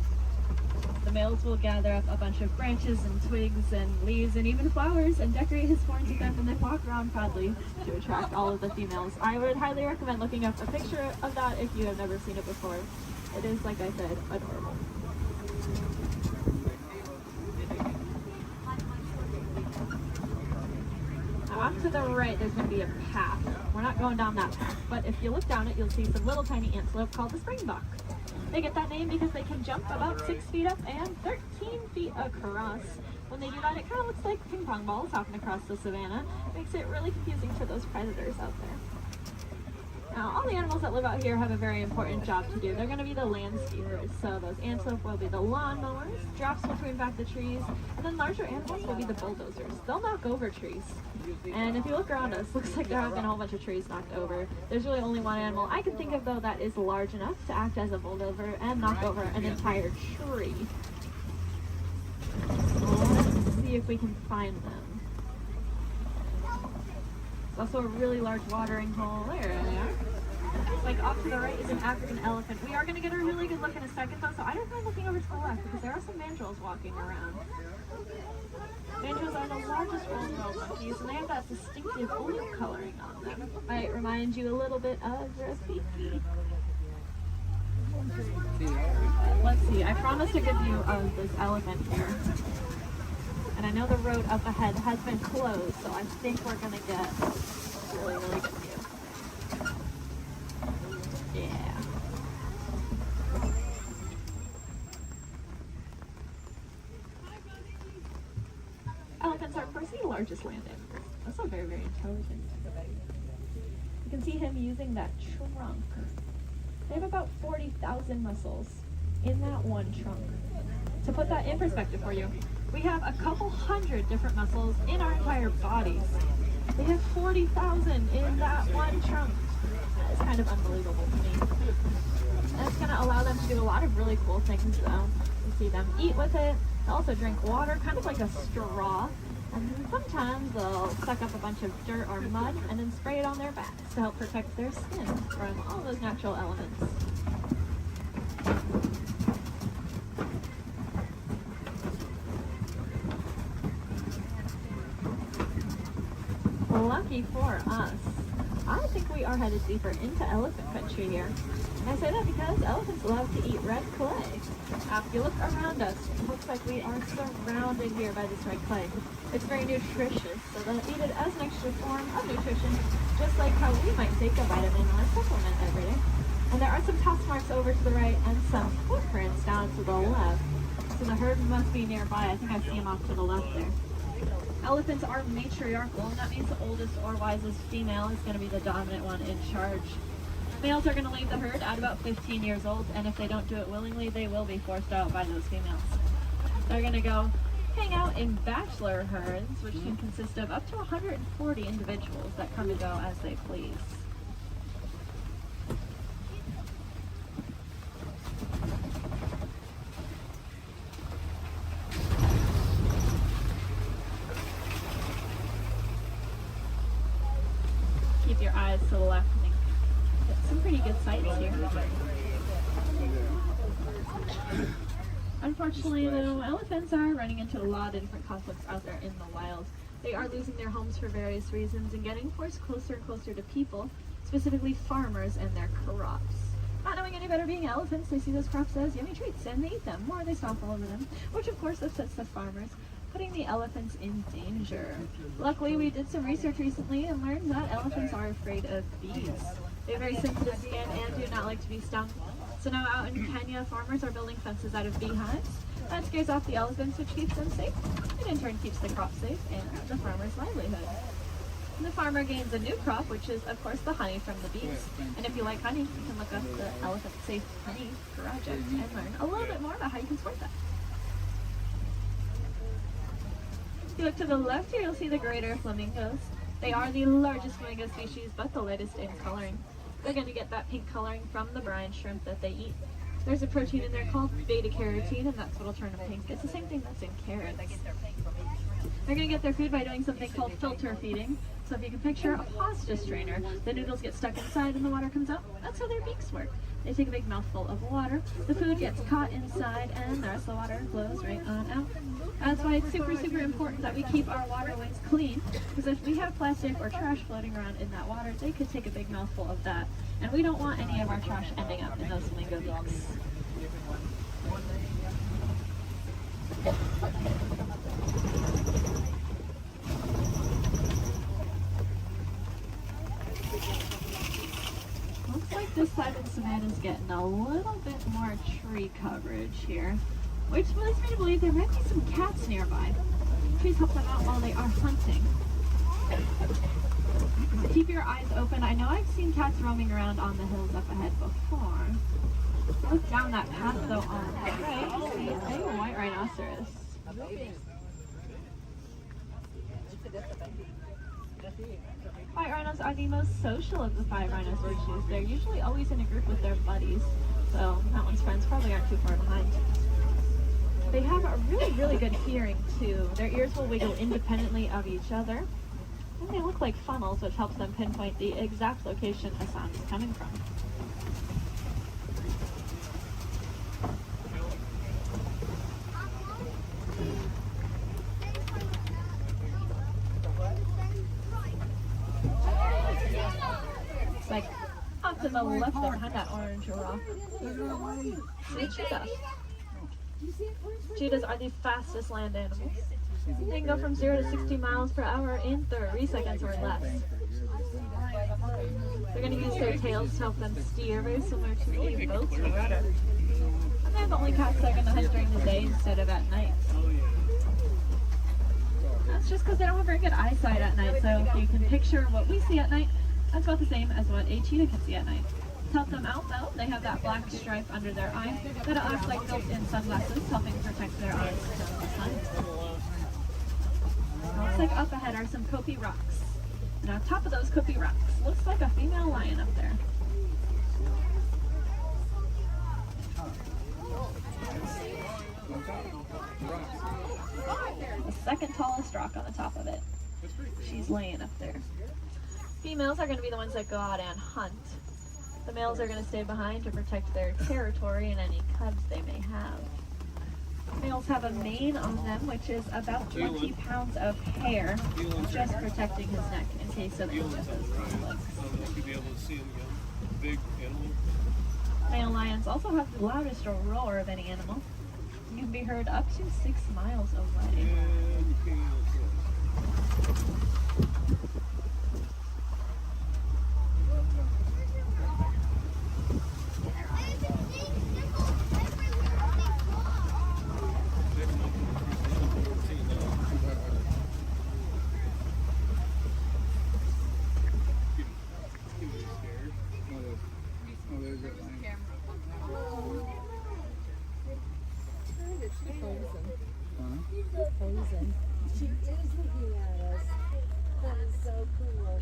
The males will gather up a bunch of branches and twigs and leaves and even flowers and decorate his horns with them, and then walk around proudly to attract all of the females. I would highly recommend looking up a picture of that if you have never seen it before. It is, like I said, adorable. Now off to the right, there's going to be a path. We're not going down that path, but if you look down it, you'll see some little tiny antelope called the springbok. They get that name because they can jump about 6 feet up and 13 feet across. When they do that, it kind of looks like ping pong balls hopping across the savannah. It makes it really confusing for those predators out there. Now, all the animals that live out here have a very important job to do. They're going to be the landscapers. So those antelope will be the lawnmowers, giraffes will prune back the trees, and then larger animals will be the bulldozers. They'll knock over trees. And if you look around us, looks like there have been a whole bunch of trees knocked over. There's really only one animal I can think of, though, that is large enough to act as a bulldozer and knock over an entire tree. Let's see if we can find them. There's also a really large watering hole. There they are. Like off to the right is an African elephant. We are going to get a really good look in a second, though, so I don't mind looking over to the left because there are some mandrills walking around. Mandrills are the largest world monkeys, and they have that distinctive blue coloring on them. Might remind you a little bit of Rafiki. Let's see, I promised a good view of this elephant here. And I know the road up ahead has been closed, so I think we're going to get a really, really good view. Yeah. Elephants are, of course, the largest land animals. Also very, very intelligent. You can see him using that trunk. They have about 40,000 muscles in that one trunk. To put that in perspective for you, we have a couple hundred different muscles in our entire bodies. They have 40,000 in that one trunk. That is kind of unbelievable to me. And it's going to allow them to do a lot of really cool things, though. You see them eat with it. They also drink water, kind of like a straw. And then sometimes they'll suck up a bunch of dirt or mud and then spray it on their backs to help protect their skin from all those natural elements. Lucky for us, I think we are headed deeper into elephant country here. And I say that because elephants love to eat red clay. If you look around us, it looks like we are surrounded here by this red clay. It's very nutritious, so they'll eat it as an extra form of nutrition, just like how we might take a vitamin or a supplement every day. And there are some tusk marks over to the right and some footprints down to the left. So the herd must be nearby. I think I see them off to the left there. Elephants are matriarchal, and that means the oldest or wisest female is going to be the dominant one in charge. Males are going to leave the herd at about 15 years old, and if they don't do it willingly, they will be forced out by those females. They're going to go hang out in bachelor herds, which can consist of up to 140 individuals that come and go as they please. Keep your eyes to the left and get some pretty good sights here. Unfortunately, though, elephants are running into a lot of different conflicts out there in the wild. They are losing their homes for various reasons and getting forced closer and closer to people, specifically farmers and their crops. Not knowing any better, being elephants, they see those crops as yummy treats and they eat them, or they stomp all over them, which of course upsets the farmers, putting the elephants in danger. Luckily, we did some research recently and learned that elephants are afraid of bees. They have very sensitive skin and do not like to be stung. So now out in Kenya, farmers are building fences out of beehives. That scares off the elephants, which keeps them safe, and in turn keeps the crop safe and the farmer's livelihood. The farmer gains a new crop, which is, of course, the honey from the bees. And if you like honey, you can look up the Elephant Safe Honey Project and learn a little bit more about how you can support that. If you look to the left here, you'll see the greater flamingos. They are the largest flamingo species, but the lightest in coloring. They're going to get that pink coloring from the brine shrimp that they eat. There's a protein in there called beta-carotene, and that's what'll turn them pink. It's the same thing that's in carrots. They're going to get their food by doing something called filter feeding. So if you can picture a pasta strainer, the noodles get stuck inside and the water comes out. That's how their beaks work. They take a big mouthful of water, the food gets caught inside, and the rest of the water flows right on out. That's why it's super, super important that we keep our waterways clean, because if we have plastic or trash floating around in that water, they could take a big mouthful of that. And we don't want any of our trash ending up in those flamingo beaks. Looks like this side of the savannah is getting a little bit more tree coverage here, which leads me to believe there might be some cats nearby. Please help them out while they are hunting. Keep your eyes open. I know I've seen cats roaming around on the hills up ahead before. Look down that path though on the right. You see a white rhinoceros. White rhinos are the most social of the 5 rhino species. They're usually always in a group with their buddies, so that one's friends probably aren't too far behind. They have a really, really good hearing too. Their ears will wiggle independently of each other, and they look like funnels, which helps them pinpoint the exact location a sound is coming from. Like off to the left there behind that orange rock. See a cheetah. Cheetahs are the fastest land animals. They can go from 0 to 60 miles per hour in 30 seconds or less. They're going to use their tails to help them steer, very similar to a boat's rudder. And they're the only cats that are going to hunt during the day instead of at night. That's just because they don't have very good eyesight at night, so if you can picture what we see at night, that's about the same as what a cheetah can see at night. To help them out though, they have that black stripe under their eye that acts like built-in sunglasses, helping protect their eyes from the sun. Looks like up ahead are some Kopi rocks. And on top of those Kopi rocks, looks like a female lion up there. The second tallest rock on the top of it. She's laying up there. Females are going to be the ones that go out and hunt. The males are going to stay behind to protect their territory and any cubs they may have. Males have a mane on them, which is about 20 pounds of hair, just protecting his neck in case of any of those conflicts. Male lions also have the loudest roar of any animal. You can be heard up to 6 miles away. She is looking at us. That is so cool.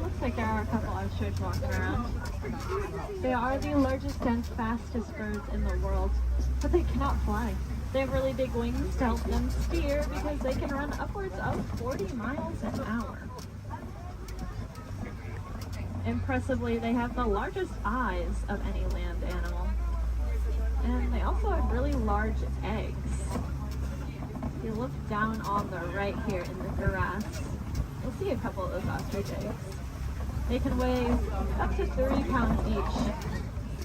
Looks like there are a couple ostriches walking around. They are the largest and fastest birds in the world. but they cannot fly. They have really big wings to help them steer because they can run upwards of 40 miles an hour. Impressively, they have the largest eyes of any land animal. And they also have really large eggs. If you look down on the right here in the grass, you'll see a couple of those ostrich eggs. They can weigh up to 3 pounds each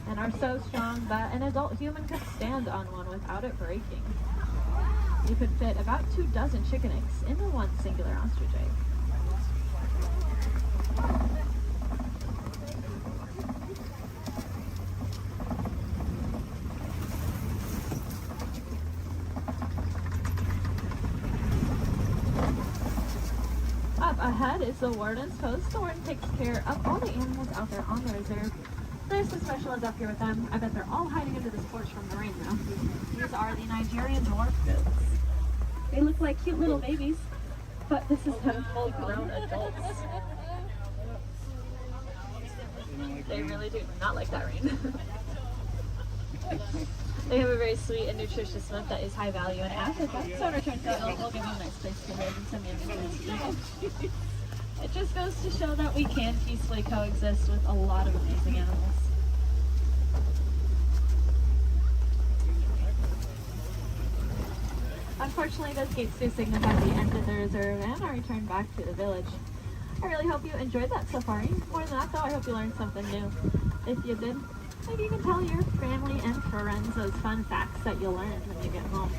and are so strong that an adult human could stand on one without it breaking. You could fit about 2 dozen chicken eggs into one singular ostrich egg. Up ahead is the warden's post. The warden takes care of all the animals out there on the reserve. There's some special ones up here with them. I bet they're all hiding under this porch from the rain though. These are the Nigerian dwarf goats. They look like cute little babies, but this is them full-grown adults. They really do not like that rain. They have a very sweet and nutritious milk that is high value in Africa, so in return for it, we'll give them a nice place to live and some animals. It just goes to show that we can peacefully coexist with a lot of amazing animals. Unfortunately, those gates do signify the end of the reserve and our return back to the village. I really hope you enjoyed that safari. More than that though, I hope you learned something new. If you did, maybe you can tell your family and friends those fun facts that you'll learn when you get home.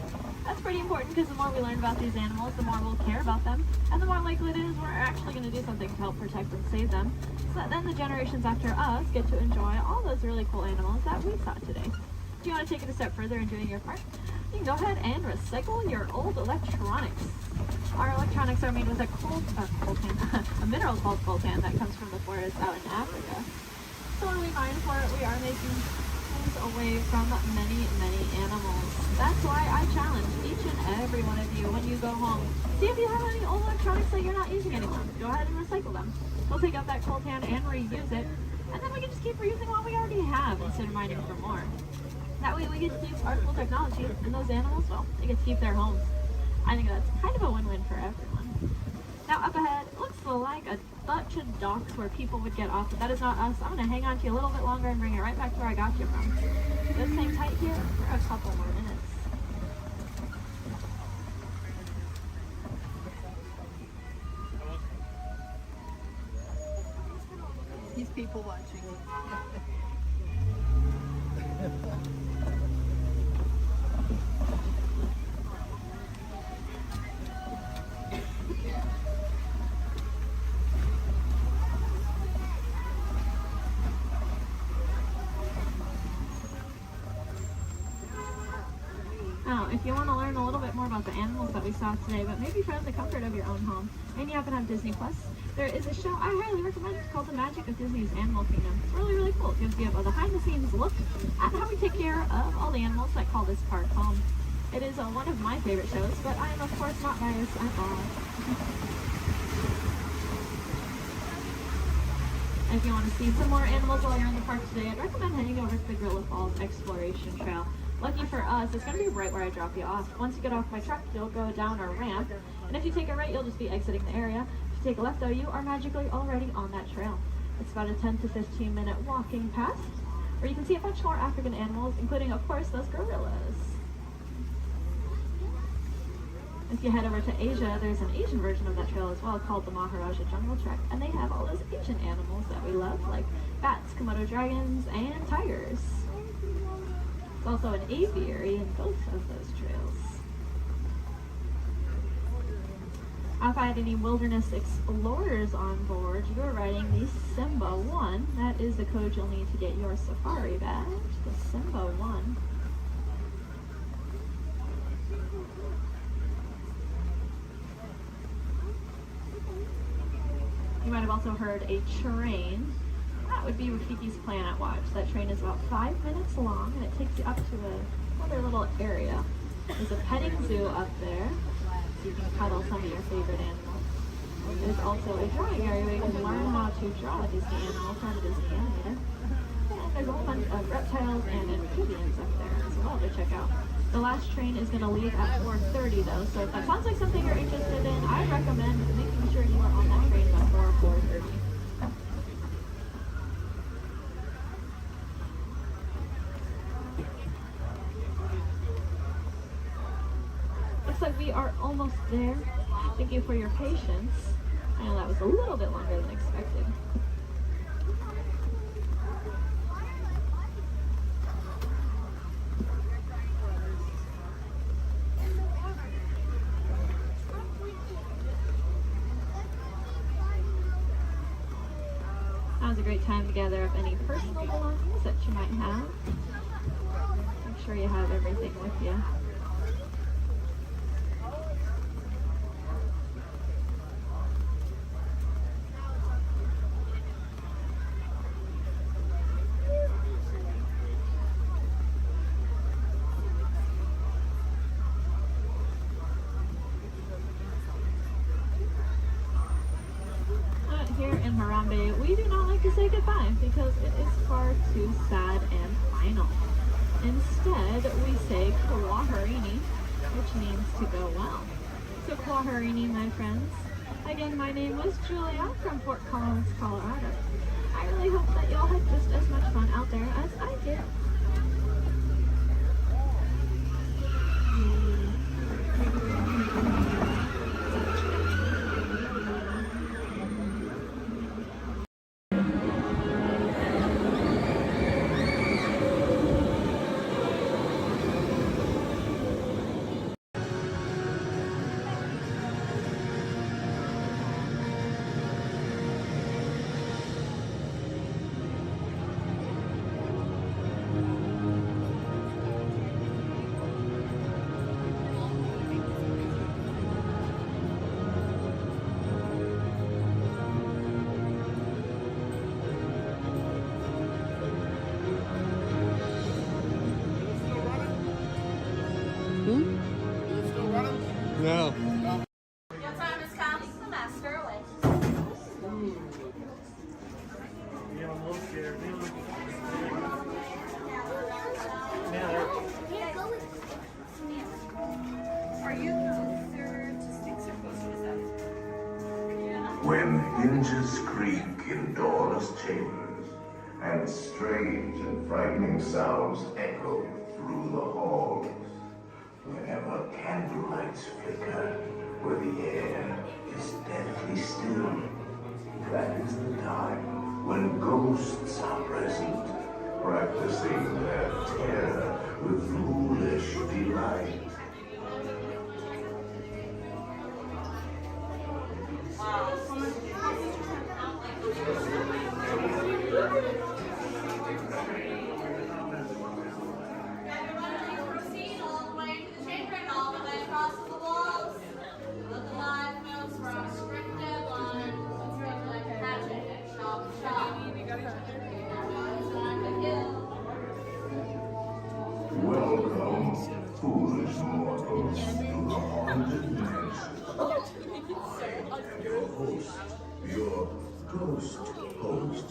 That's pretty important because the more we learn about these animals, the more we'll care about them, and the more likely it is we're actually going to do something to help protect and save them, so that then the generations after us get to enjoy all those really cool animals that we saw today. If you want to take it a step further in doing your part, you can go ahead and recycle your old electronics. Our electronics are made with a a mineral called coltan that comes from the forest out in Africa. So when we mine for it, we are making things away from many, many animals. That's why I challenge each and every one of you when you go home. See if you have any old electronics that you're not using anymore. Go ahead and recycle them. We'll take up that coltan and reuse it, and then we can just keep reusing what we already have instead of mining for more. That way we get to use artful technology, and those animals, well, they get to keep their homes. I think that's kind of a win-win for everyone. Now up ahead, it looks like a bunch of docks where people would get off, but that is not us. I'm going to hang on to you a little bit longer and bring it right back to where I got you from. Just hang tight here for a couple more minutes. These people watching. Now, if you want to learn a little bit more about the animals that we saw today, but maybe from the comfort of your own home, and you happen to have Disney Plus, there is a show I highly recommend. It's called The Magic of Disney's Animal Kingdom. It's really, really cool. It gives you a behind-the-scenes look at how we take care of all the animals that call this park home. It is one of my favorite shows, but I am, of course, not biased at all. If you want to see some more animals while you're in the park today, I'd recommend heading over to the Gorilla Falls Exploration Trail. Lucky for us, it's going to be right where I drop you off. Once you get off my truck, you'll go down a ramp, and if you take a right, you'll just be exiting the area. If you take a left, though, you are magically already on that trail. It's about a 10 to 15 minute walking path, where you can see a bunch more African animals, including, of course, those gorillas. If you head over to Asia, there's an Asian version of that trail as well called the Maharaja Jungle Trek, and they have all those Asian animals that we love, like bats, Komodo dragons, and tigers. It's also an aviary in both of those trails. If I had any wilderness explorers on board, you are riding the Simba 1. That is the code you'll need to get your safari badge, the Simba 1. You might have also heard a train. That would be Rafiki's Planet Watch. That train is about 5 minutes long, and it takes you up to another little area. There's a petting zoo up there, so you can cuddle some of your favorite animals. There's also a drawing area where you can learn how to draw a Disney animal from a Disney animator. And And there's a whole bunch of reptiles and amphibians up there as well to check out. The last train is going to leave at 4:30 though, so if that sounds like something you're interested in, I recommend making sure you are on that train before 4:30. Looks like we are almost there. Thank you for your patience. I know that was a little bit longer than expected. Now's a great time to gather up any personal belongings that you might have. Make sure you have everything with you. Here in Harambe, we do not like to say goodbye because it is far too sad and final. Instead, we say Kwaharini, which means to go well. So Kwaharini, my friends. Again, my name was Julia from Fort Collins, Colorado. I really hope that y'all had just as much fun out there as I did. No. Your time has come. The master awaits. Yeah, I'm a little scared. Are you closer to sticks or closer to seven? When hinges creak in doorless chambers, and strange and frightening sounds echo through the halls, whenever candlelights flicker, where the air is deathly still, that is the time when ghosts are present, practicing their terror with foolish delight. Proceed all the way to the chamber and all the way across the walls. Look alive, folks. We're on a strict deadline. It's going like a hatchet and chop chop. Welcome, foolish mortals, to the haunted mansion. And your host, your ghost host.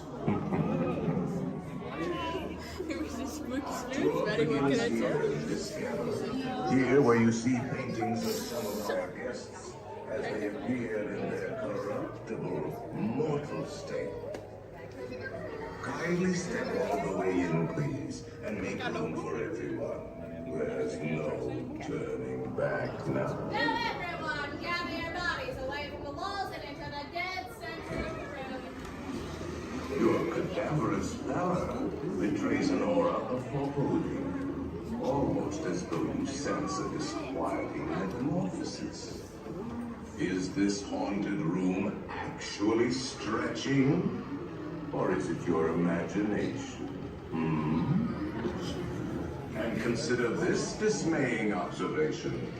Here where you see paintings of some of our guests as they appeared in their corruptible, mortal state. Kindly step all the way in, please, and make room for everyone. There's no turning back now. Now everyone, gather your bodies away from the walls and into the dead center of the room. Your cadaverous pallor betrays an aura of foreboding, almost as though you sense a disquieting metamorphosis. Is this haunted room actually stretching? Or is it your imagination? And consider this dismaying observation.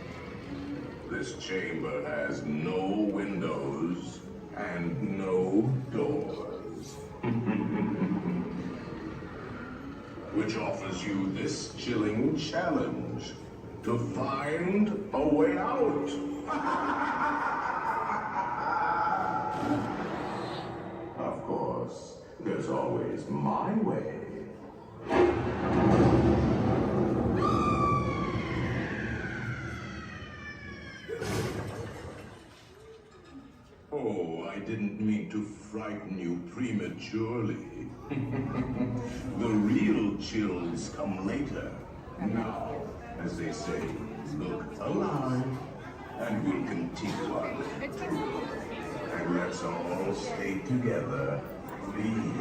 This chamber has no windows and no doors. Which offers you this chilling challenge to find a way out. Of course, there's always my way. I didn't mean to frighten you prematurely. The real chills come later. Now, as they say, look alive, and we'll continue our little tour. And let's all stay together, please.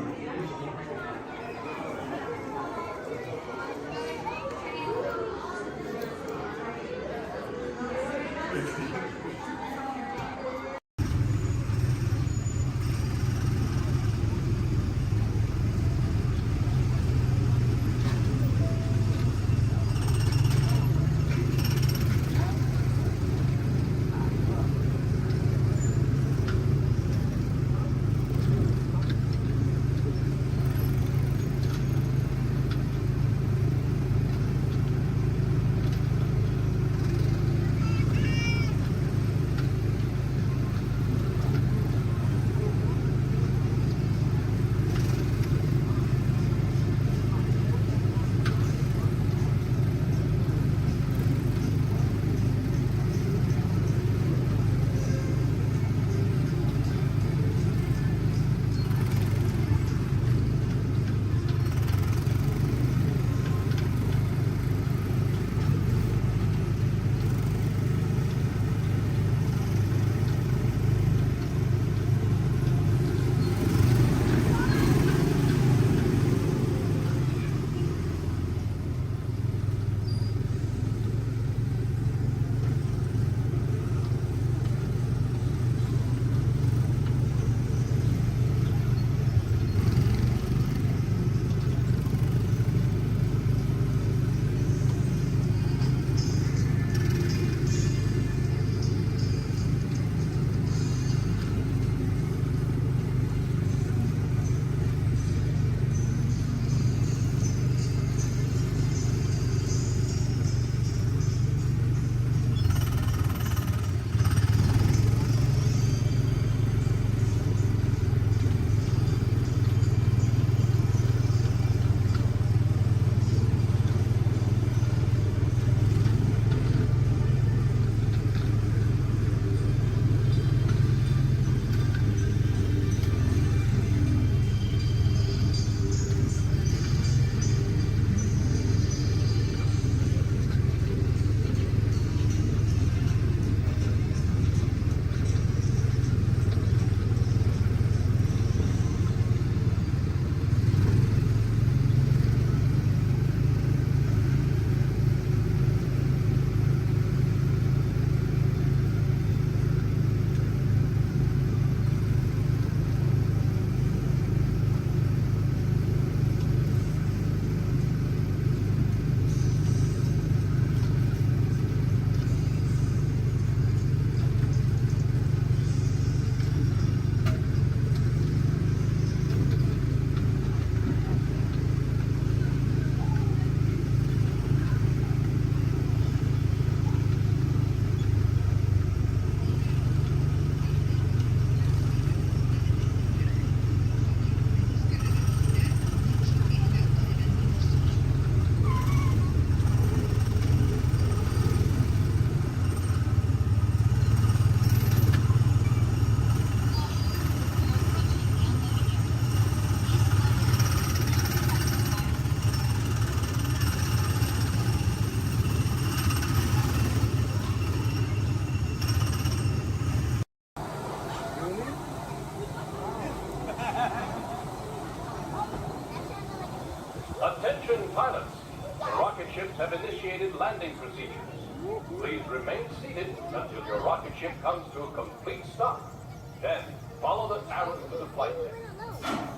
Attention pilots, the rocket ships have initiated landing procedures. Please remain seated until your rocket ship comes to a complete stop. Then, follow the arrows to the flight deck.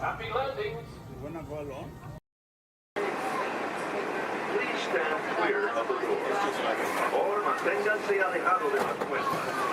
Happy landings! Please stand clear of the door, or manténganse alejado de las puertas.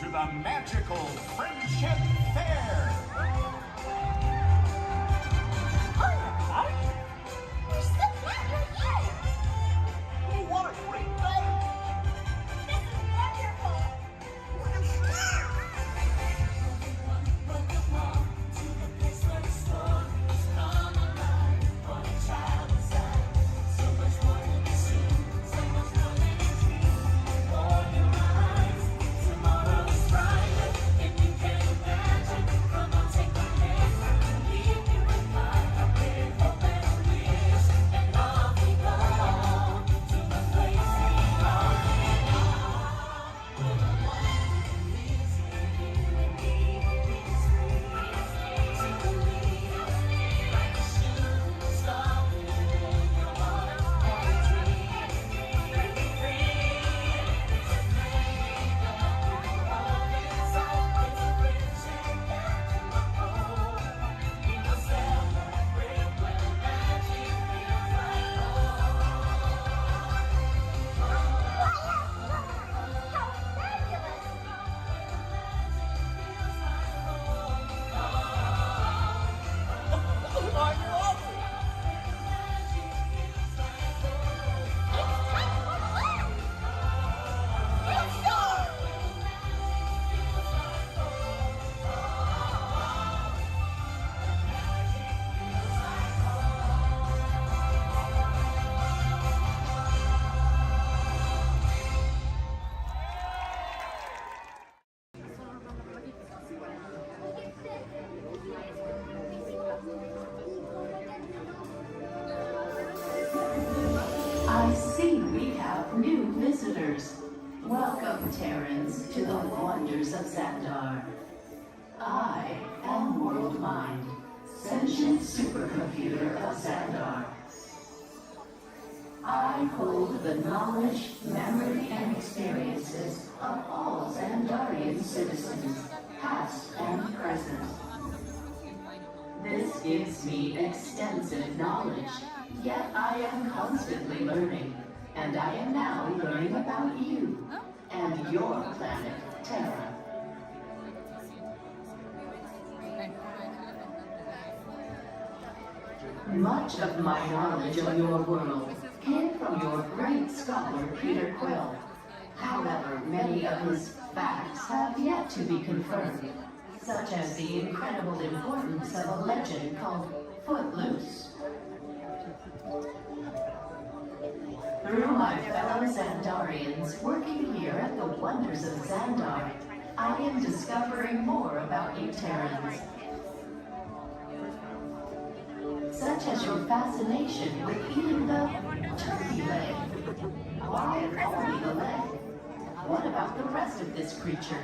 To the magical Friendship Fair! What a great day! This is wonderful! Welcome to the place where the stories come alive for the child inside. So much more than you see, so much more than you dream. For your eyes, tomorrow is brighter. If you can imagine, come on, take my hand. Leave you with my with hope and a wish, and off we go to the place we all belong. Where the one lives in you and me is free to believe, like a shooting star within your heart and a dream. Break free, it's a thing that we hold inside. It's a friendship that you uphold. We will celebrate when magic feels like I see we have new visitors. Welcome, Terrans, to the wonders of Xandar. I am World Mind, sentient supercomputer of Xandar. I hold the knowledge, memory, and experiences of all Xandarian citizens, past and present. This gives me extensive knowledge, yet I am constantly learning, and I am now learning about you and your planet, Terra. Much of my knowledge of your world came from your great scholar, Peter Quill. However, many of his facts have yet to be confirmed, such as the incredible importance of a legend called Footloose. Through my fellow Xandarians working here at the Wonders of Xandar, I am discovering more about you Terrans. Such as your fascination with eating the turkey leg. Why only the leg? What about the rest of this creature?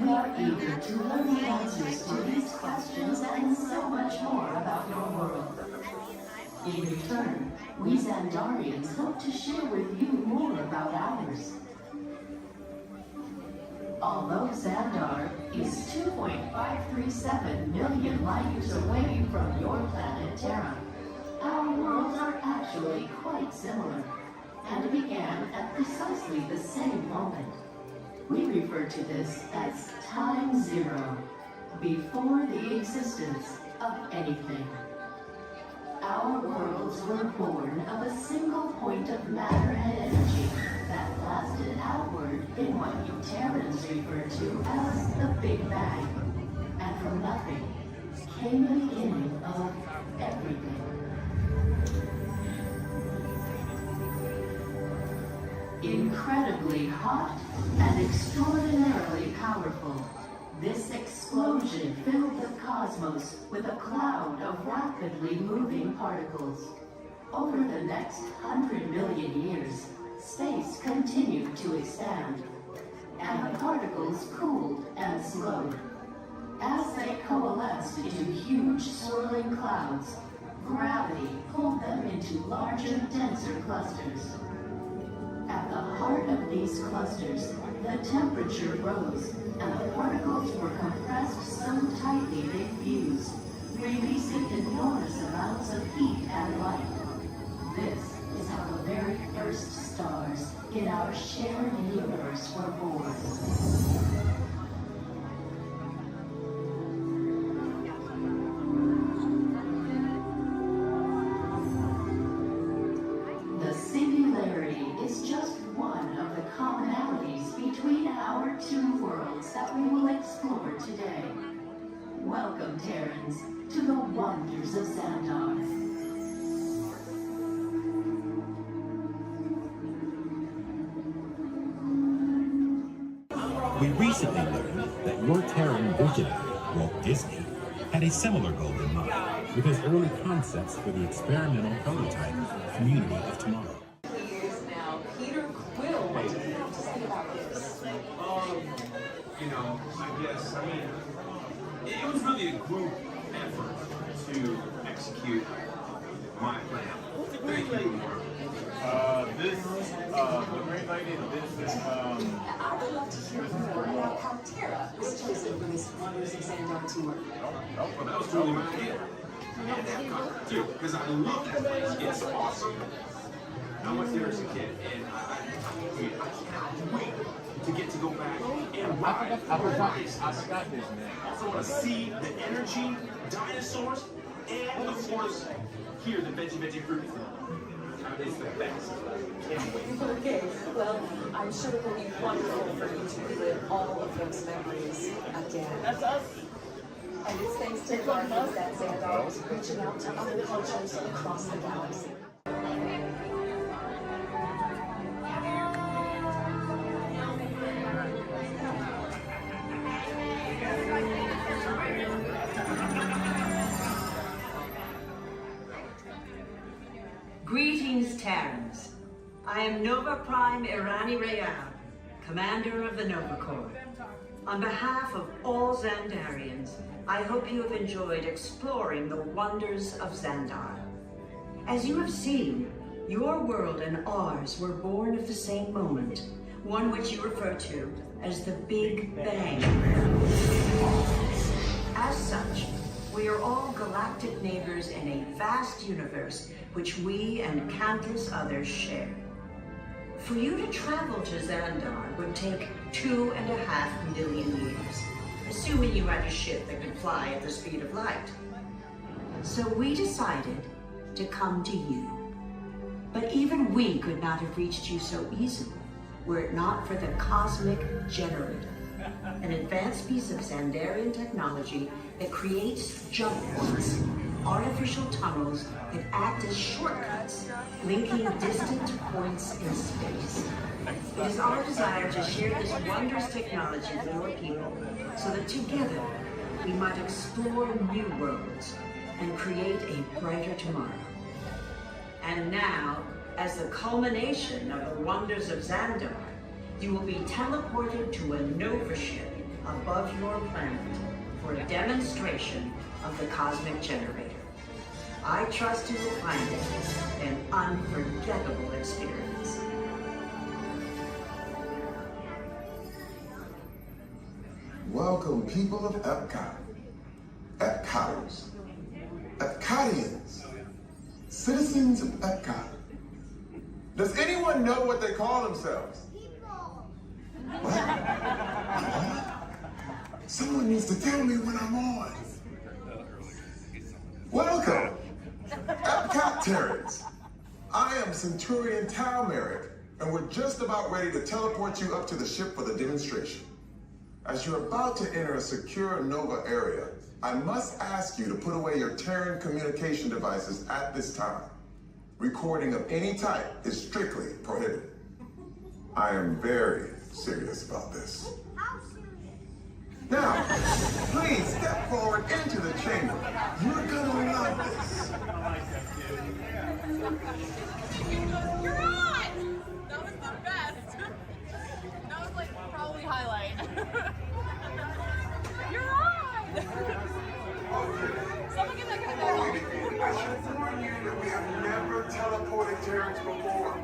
We are eager to learn the answers to these questions and so much more about your world. In return, we Xandarians hope to share with you more about ours. Although Xandar is 2.537 million light years away from your planet Terra, our worlds are actually quite similar and began at precisely the same moment. We refer to this as time zero, before the existence of anything. Our worlds were born of a single point of matter and energy that lasted outward in what you Terrans refer to as the Big Bang. And from nothing came the beginning of everything. Incredibly hot and extraordinarily powerful, this explosion filled the cosmos with a cloud of rapidly moving particles. Over the next 100 million years, space continued to expand, and the particles cooled and slowed. As they coalesced into huge swirling clouds, gravity pulled them into larger, denser clusters. At the heart of these clusters, the temperature rose, and the particles were compressed so tightly they fused, releasing enormous amounts of heat and light. This is how the very first stars in our shared universe were born. The singularity is just one of the commonalities between our two worlds that we will explore today. Welcome, Terrans, to the Wonders of Xandar. We recently learned that your Terran visionary, Walt Disney, had a similar goal in mind with his early concepts for the experimental prototype Community of Tomorrow. Years now, Peter Quill, what do you have to say about this? You know, I mean, it was really a group effort to execute my plan. Thank you, Mark. The Great Lady, I would love to hear more about how Terra was chosen for this Wonders of Xandar tour. Well, that was totally my idea. Too, because I love that place. It's awesome. I went there as a kid, and I cannot wait to get to go back and ride. I forgot this, man. I also want to see the energy, dinosaurs, and of course, hear the veggie fruit. It's the best. Can't wait. Okay, well, I'm sure it will be wonderful for you to relive all of those memories again. That's us. And it's thanks to the Wonders that Xandar is reaching out to other cultures across the galaxy. Greetings, Terrans. I am Nova Prime Irani Rayab, Commander of the Nova Corps. On behalf of all Xandarians, I hope you have enjoyed exploring the wonders of Xandar. As you have seen, your world and ours were born of the same moment, one which you refer to as the Big Bang. As such, We are all galactic neighbors in a vast universe which we and countless others share. For you to travel to Xandar would take 2.5 million years, assuming you had a ship that could fly at the speed of light. So we decided to come to you. But even we could not have reached you so easily were it not for the Cosmic Generator, an advanced piece of Xandarian technology that creates jump points, artificial tunnels that act as shortcuts, linking distant points in space. It is our desire to share this wondrous technology with your people so that together we might explore new worlds and create a brighter tomorrow. And now, as the culmination of the wonders of Xandar, you will be teleported to a Nova ship above your planet for a demonstration of the Cosmic Generator. I trust you will find it an unforgettable experience. Welcome, people of Epcot. Epcoters. Epcotians. Citizens of Epcot. Does anyone know what they call themselves? What? Someone needs to tell me when I'm on. Welcome, Epcot Terrans. I am Centurion Talmeric, and we're just about ready to teleport you up to the ship for the demonstration. As you're about to enter a secure Nova area, I must ask you to put away your Terran communication devices at this time. Recording of any type is strictly prohibited. I am very serious about this. Now, please step forward into the chamber. You're gonna love this. You're on! That was the best. That was like probably highlight. You're on! Someone get that guy. I should warn you that we have never teleported Terrans before.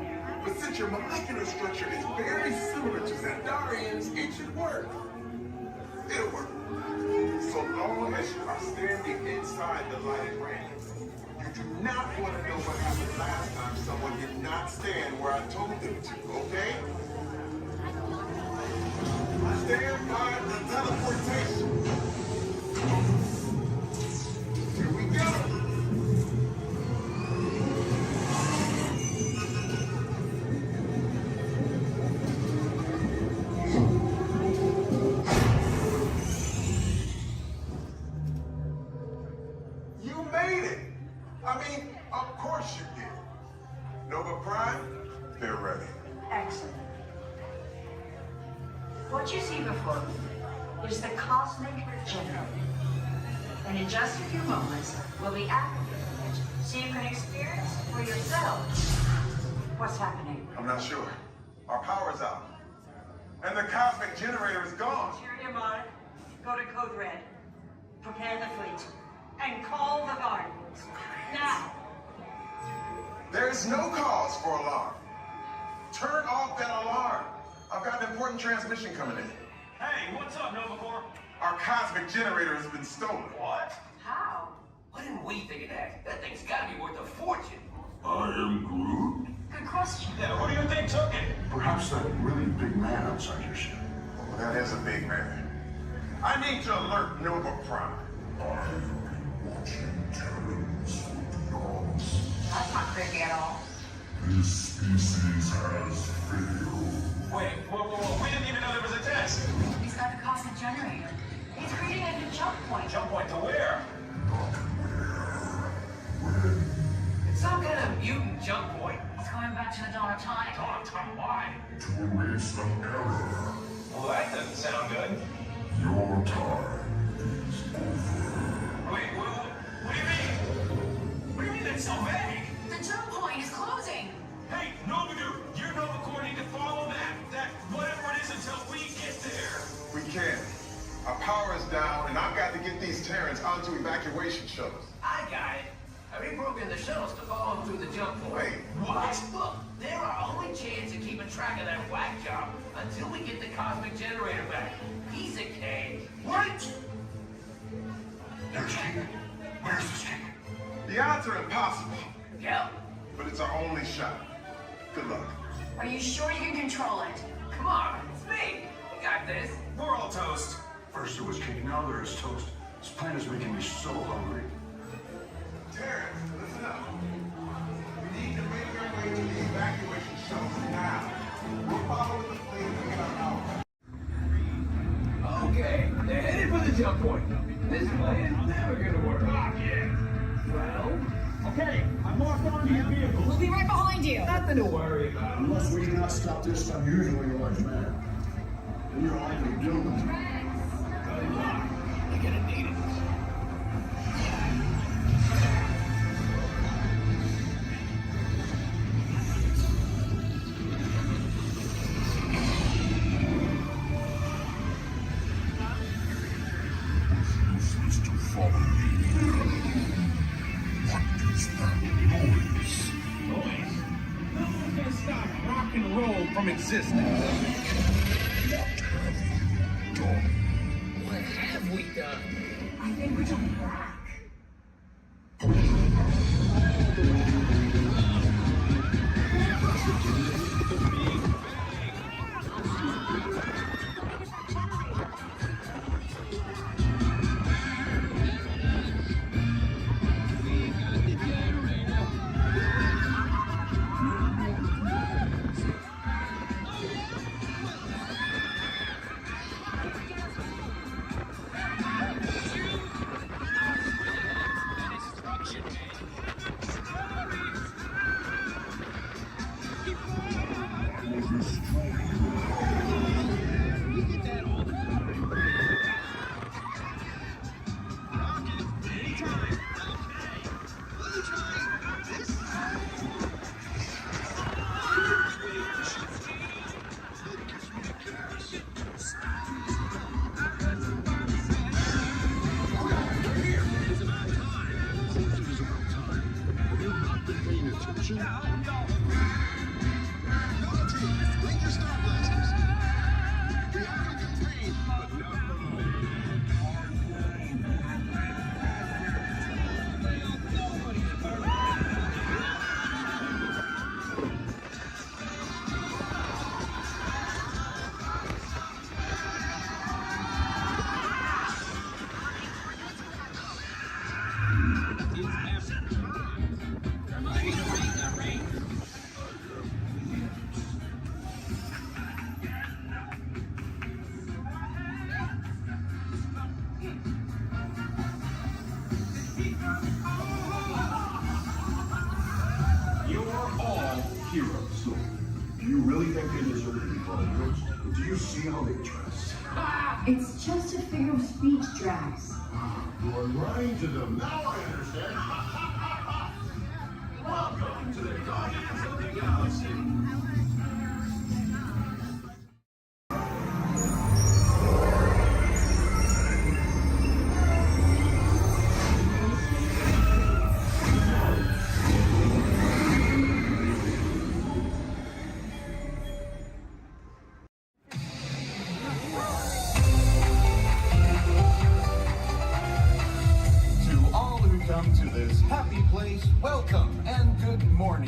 But since your molecular structure is very similar to Xandarians, it should work. It'll work. So long as you are standing inside the lighted ring. You do not want to know what happened last time someone did not stand where I told them to, okay? Stand by the teleportation. Here we go. Excellent. What you see before you is the Cosmic Generator. And in just a few moments, we'll be activating it so you can experience for yourself what's happening. I'm not sure. Our power's out. And the Cosmic Generator is gone. Interior Mod, go to Code Red, prepare the fleet, and call the Guardians. Now! There is no cause for alarm. Turn off that alarm. I've got an important transmission coming in. Hey, what's up, Nova Corps? Our Cosmic Generator has been stolen. What? How? Why didn't we think of that? That thing's gotta be worth a fortune. I am Groot. Good question. Yeah, who do you think took it? Perhaps that really big man outside your ship. Oh, that is a big man. I need to alert Nova Prime. I'm watching Terrans for dogs. That's not creepy at all. This species has failed. Wait, whoa, we didn't even know there was a test. He's got the Cosmic Generator. He's creating a new jump point. Jump point to where? Not where. When? It's some kind of mutant jump point. He's going back to the dawn of time. Dawn of time, why? To erase an error. Well, that doesn't sound good. Your time is over. Wait, what do you mean? What do you mean that's so vague? The jump point is closing. Hey, Nova Dude, your Nova Corps need to follow that whatever it is until we get there. We can. Our power is down, and I've got to get these Terrans onto evacuation shuttles. I got it. I reprogrammed the shuttles to follow them through the jump point. Wait, what? Look, they're our only chance of keeping track of that whack job until we get the Cosmic Generator back. Piece of cake. What? There's chicken. Where's this chicken? The odds are impossible. Yeah. But it's our only shot. Good luck. Are you sure you can control it? Come on, it's me. We got this. We're all toast. First there was chicken, now there is toast. This plan is making me so hungry. Terrence, listen up. We need to make our way to the evacuation shelter now. We're following the plane to get our hour. Okay, they're headed for the jump point. This plan is never gonna work. Well, Okay, I'm locked onto your vehicle. We'll be right behind you. nothing to worry about. Unless we do not stop this unusually large man, then you're likely doomed. Good luck. You're gonna need it. You're supposed to follow me. What is that noise? Noise? No one can stop rock and roll from existing. What have you done? What have we done? I think we're doing rock. Heroes. Do you really think they deserve to be called heroes? Do you see how they dress? It's just a figure of speech, Drax. You are lying to them. Now I understand. Welcome to the Guardians of the Galaxy. To all who come to this happy place, welcome and good morning.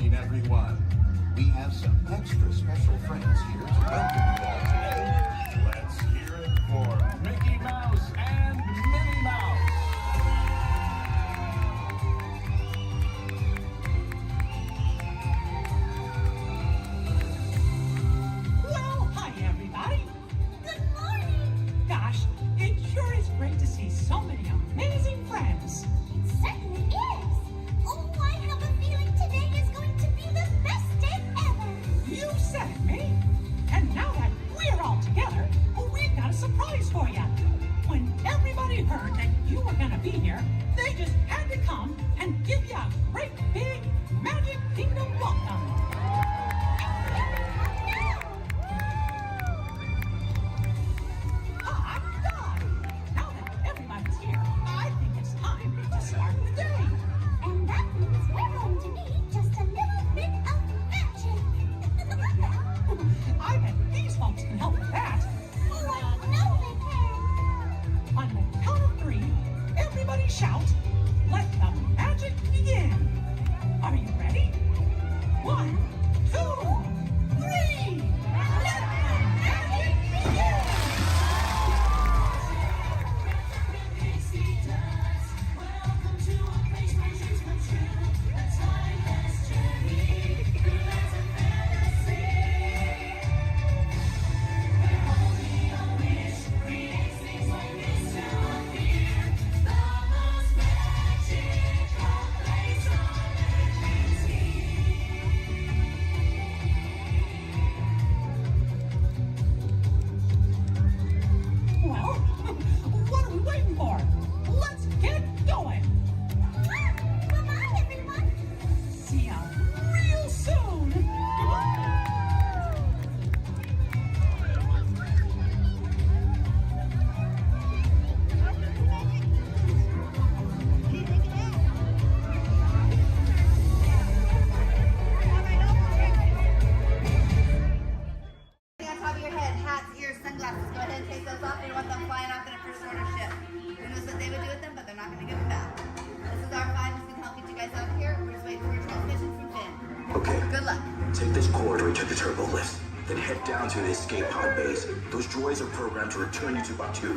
Okay. Good luck. Take this corridor to the turbo lift. Then head down to the escape pod base. Those droids are programmed to return you to Batu.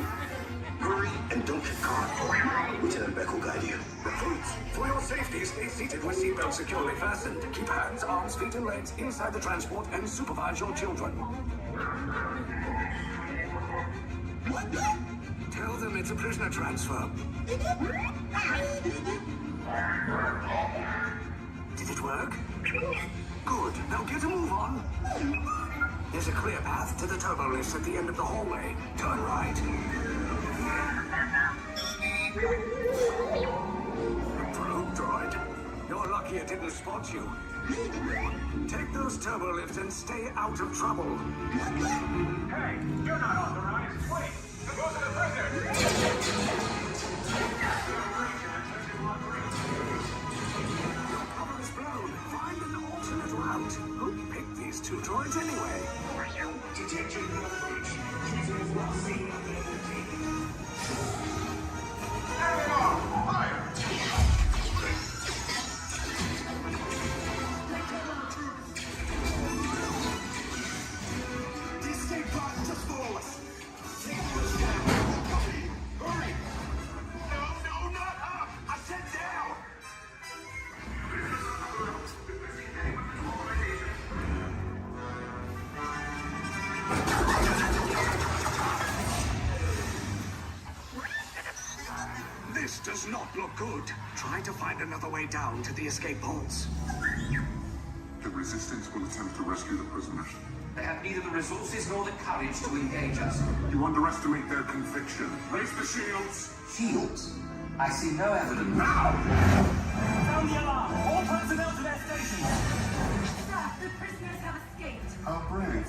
Hurry and don't get caught. Lieutenant Beck will guide you. Recruits, for your safety, stay seated with seatbelts securely fastened. Keep hands, arms, feet, and legs inside the transport and supervise your children. Tell them it's a prisoner transfer. Did it work? Good. Now get a move on. There's a clear path to the turbo lifts at the end of the hallway. Turn right. Probe droid. You're lucky it didn't spot you. Take those turbo lifts and stay out of trouble. Hey, you're not authorized. Wait, go to the prisoner. Cover is blown. Find an alternate route. Who picked these two droids anyway? Detection approach. Users will see identity. Carry on! Fire! The escape pod just below us. Take those down. Hurry! No, not up! I said down! This does not look good. Try to find another way down to the escape pods. The Resistance will attempt to rescue the prisoners. They have neither the resources nor the courage to engage us. You underestimate their conviction. Raise the shields! Shields? I see no evidence. Now! Sound the alarm! All personnel to their stations! Sir, the prisoners have escaped. How brave,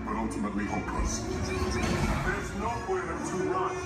but ultimately hopeless. There's nowhere to run.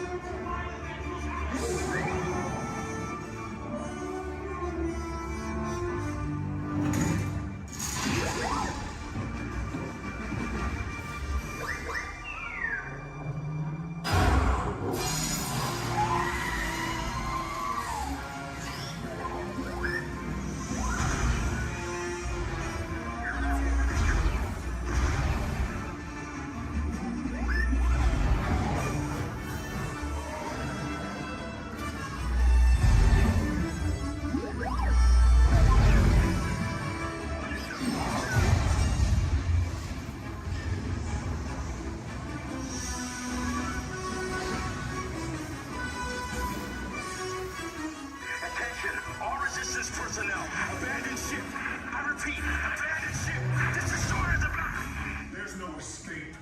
Attention, all resistance personnel. Abandon ship. I repeat, abandon ship. This destroyer is about. There's no escape.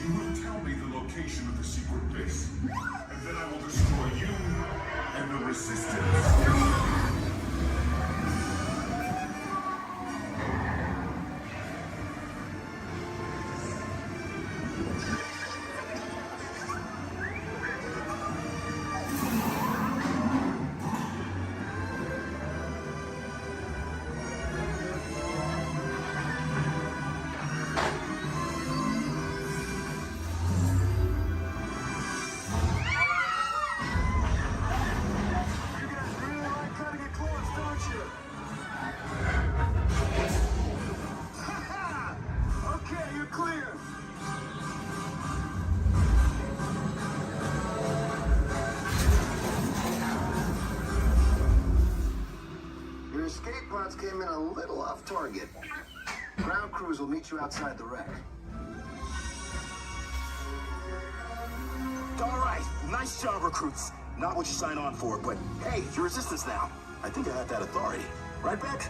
You will tell me the location of the secret base, and then I will destroy you and the Resistance. Okay, you're clear. Your escape pods came in a little off target. Ground crews will meet you outside the wreck. All right, nice job, recruits. Not what you signed on for, but hey, you're Resistance now. I think I have that authority. Right, Beck?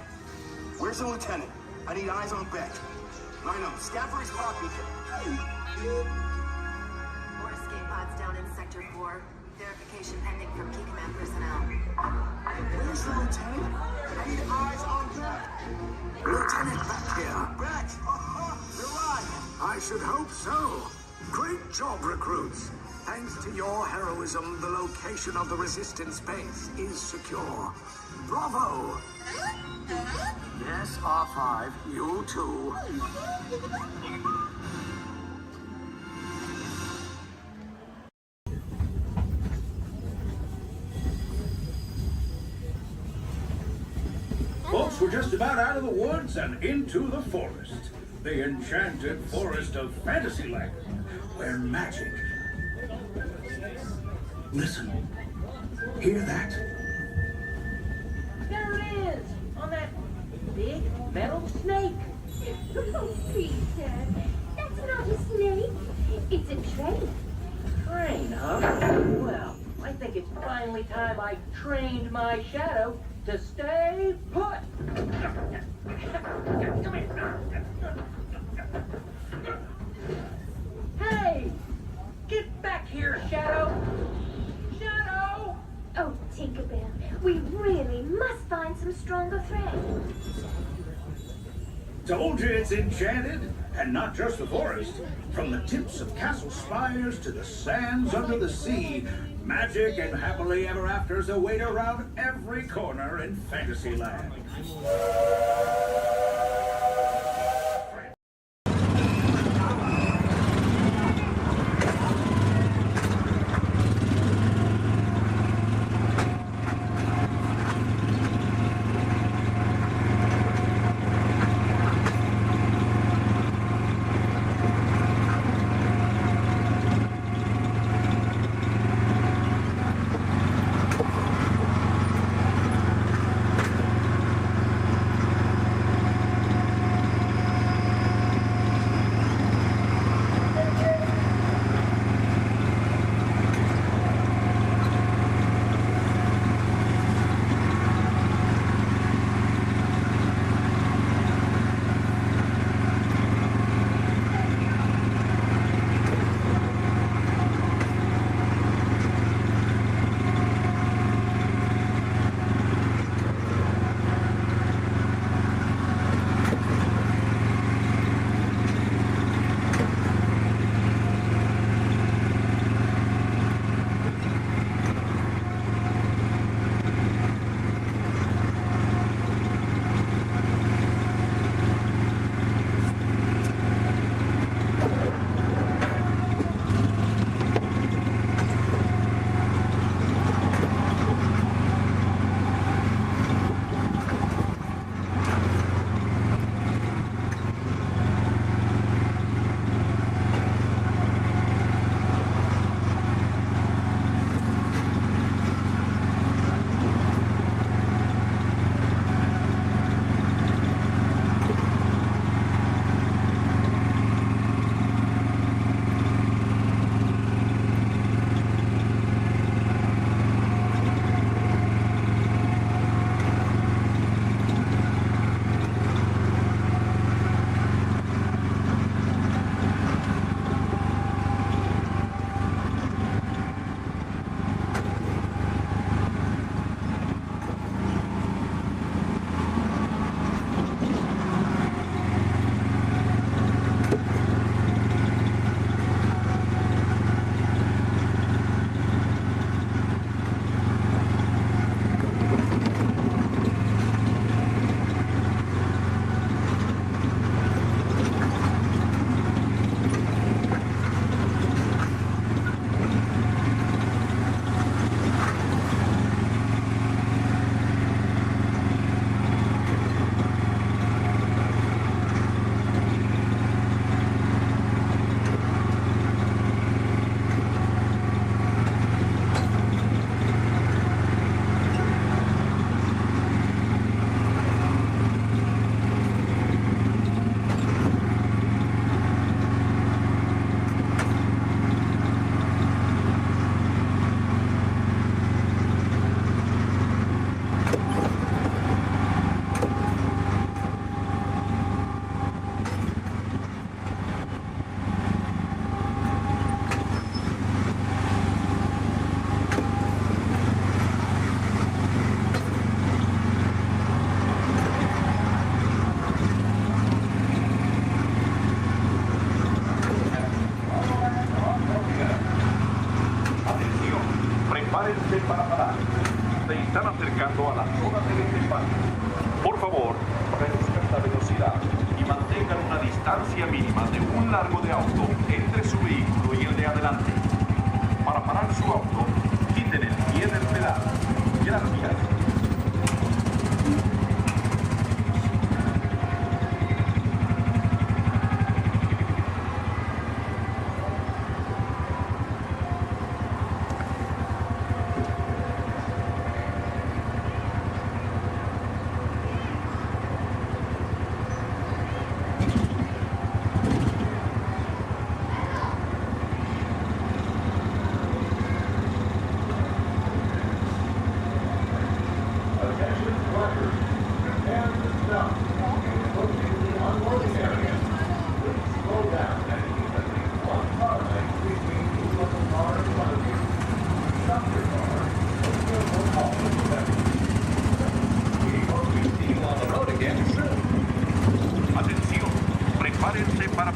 Where's the lieutenant? I need eyes on Beck. I know, Scaffold's clock beacon. More escape pods down in Sector 4. Verification pending from Key Command personnel. Where's the lieutenant? I need eyes on Beck. Lieutenant Beck here. Beck! You're alive! I should hope so. Great job, recruits. Thanks to your heroism, the location of the Resistance base is secure. Bravo! Yes, R5, you too. Once we're just about out of the woods and into the forest. The enchanted forest of Fantasyland, where magic... Listen. Hear that? There it is! On that big metal snake. Oh, please, Dad. That's not a snake. It's a train. Train, huh? Well, I think it's finally time I trained my shadow to stay put. Come here. Hey! Get back here, Shadow! Shadow! Oh, Tinkerbell, we really must find some stronger thread. Told you it's enchanted, and not just the forest. From the tips of castle spires to the sands under the sea, magic and happily ever afters await around every corner in Fantasyland. llegando a la zona de desembarque. Por favor, reduzcan la velocidad y mantengan una distancia mínima de un largo de auto entre su vehículo y el de adelante. Para parar su auto, quiten el pie del pedal. Gracias.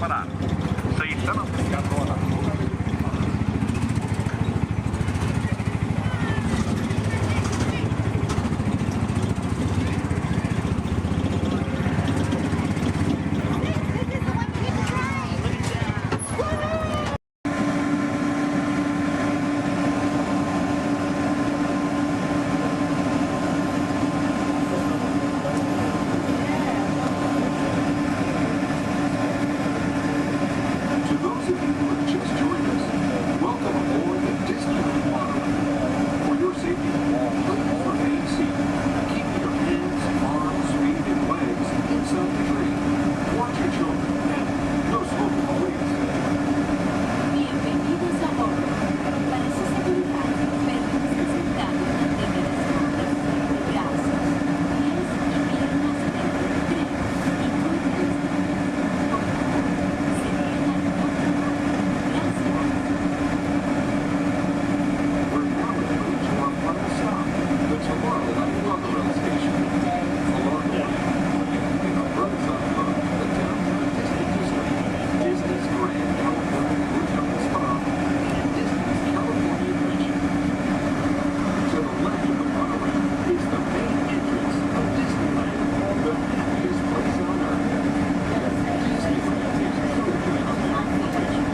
preparar. Seita na piscadora. To those of you who have just joined us, welcome aboard the Disneyland Waterway. For your safety, please remain seated. Keep your hands, arms, feet, and legs inside the train. Watch your children, and no smoking, please. Bienvenidos a bordo. Para su seguridad, permanezcan sentados y mantengan las manos, brazos, pies y piernas dentro del tren y nunca les por favor, se quedan cómodos. Gracias. We're now approaching to our final stop, the Tomorrowland Wonderland Station. Along the way, you can get a bird's-eye look at the downtown Disney District, Disney's Grand California Hotel and Spa, and Disney's California Adventure. To the left of the monorail is the main entrance of Disneyland, the happiest place on earth. Disneyland is truly a powerful picture.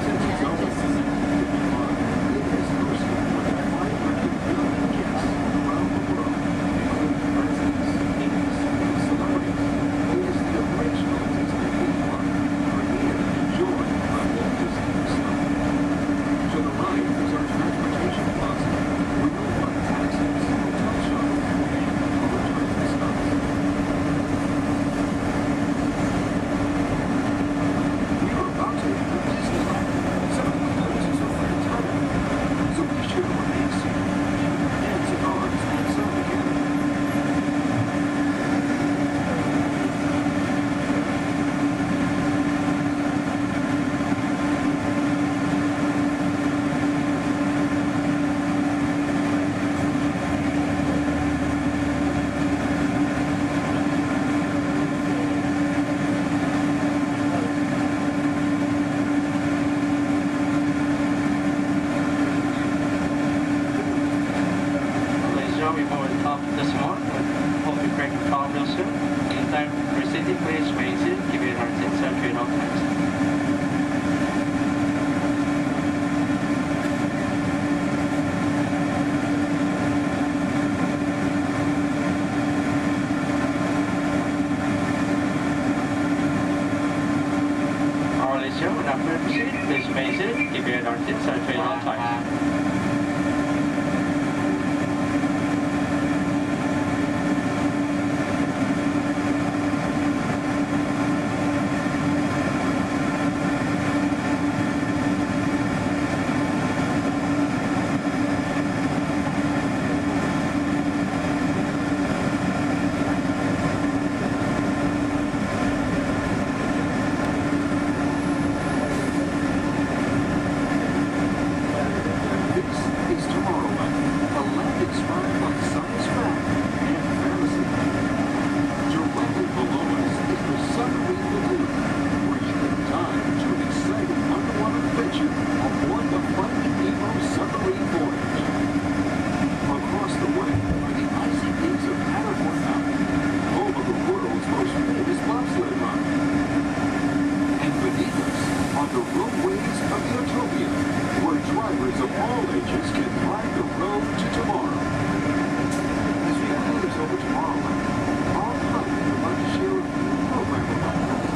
Since its opening in 1955, it has hosted more than 500 million guests around the world, including presidents, kings, and celebrities. It is the original Disney theme park, created and enjoyed by Walt Disney himself. To the right is our transportation plaza, where you'll find taxis, hotel shuttles, and public transit stops. We are about to enter Disneyland. Some of the houses are fantastic, so be sure to remain seated, keep your hands and arms inside the cabin. Ladies and gentlemen, before we top this morning, hope you break the call real soon. Anytime proceeding, please remain seated. Give you an artist century at all times. All right, ladies and gentlemen, now clear to proceed. Please remain seated. Give you an artist century at all times. This is Tomorrowland, a land inspired by science fact and fantasy. Directly below us is the submarine lagoon, where you can dive into an exciting underwater adventure aboard the Finding Nemo submarine voyage. Across the way are the icy peaks of Matterhorn Mountain, home of the world's most famous bobsled run. And beneath us are the roadways of Utopia, where drivers of all ages can ride the road to tomorrow. As we cruise over Tomorrowland, our pilot would like to share a few program reminders.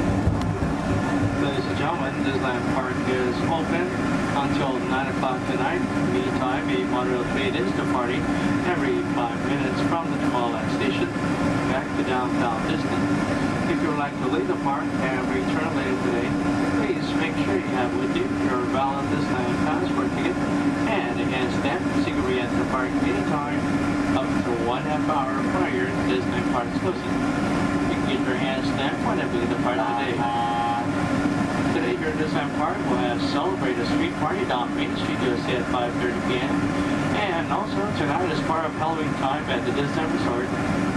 Ladies and gentlemen, Disneyland Park is open until 9 o'clock tonight. Meantime, a monorail train is departing every 5 minutes from the Tomorrowland station back to downtown Disney. If you would like to leave the park and return later today, please make sure you have with you your valid Disneyland passport ticket and a hand stamp so you can re-enter the park anytime up to 1/2 hour prior to Disney Park's closing. You can get your hand stamp whenever you depart today. Today here at Disneyland Park, we'll have Celebrate a Street Party down Main Street USA at 5:30 p.m. And also tonight, as part of Halloween time at the Disney Resort,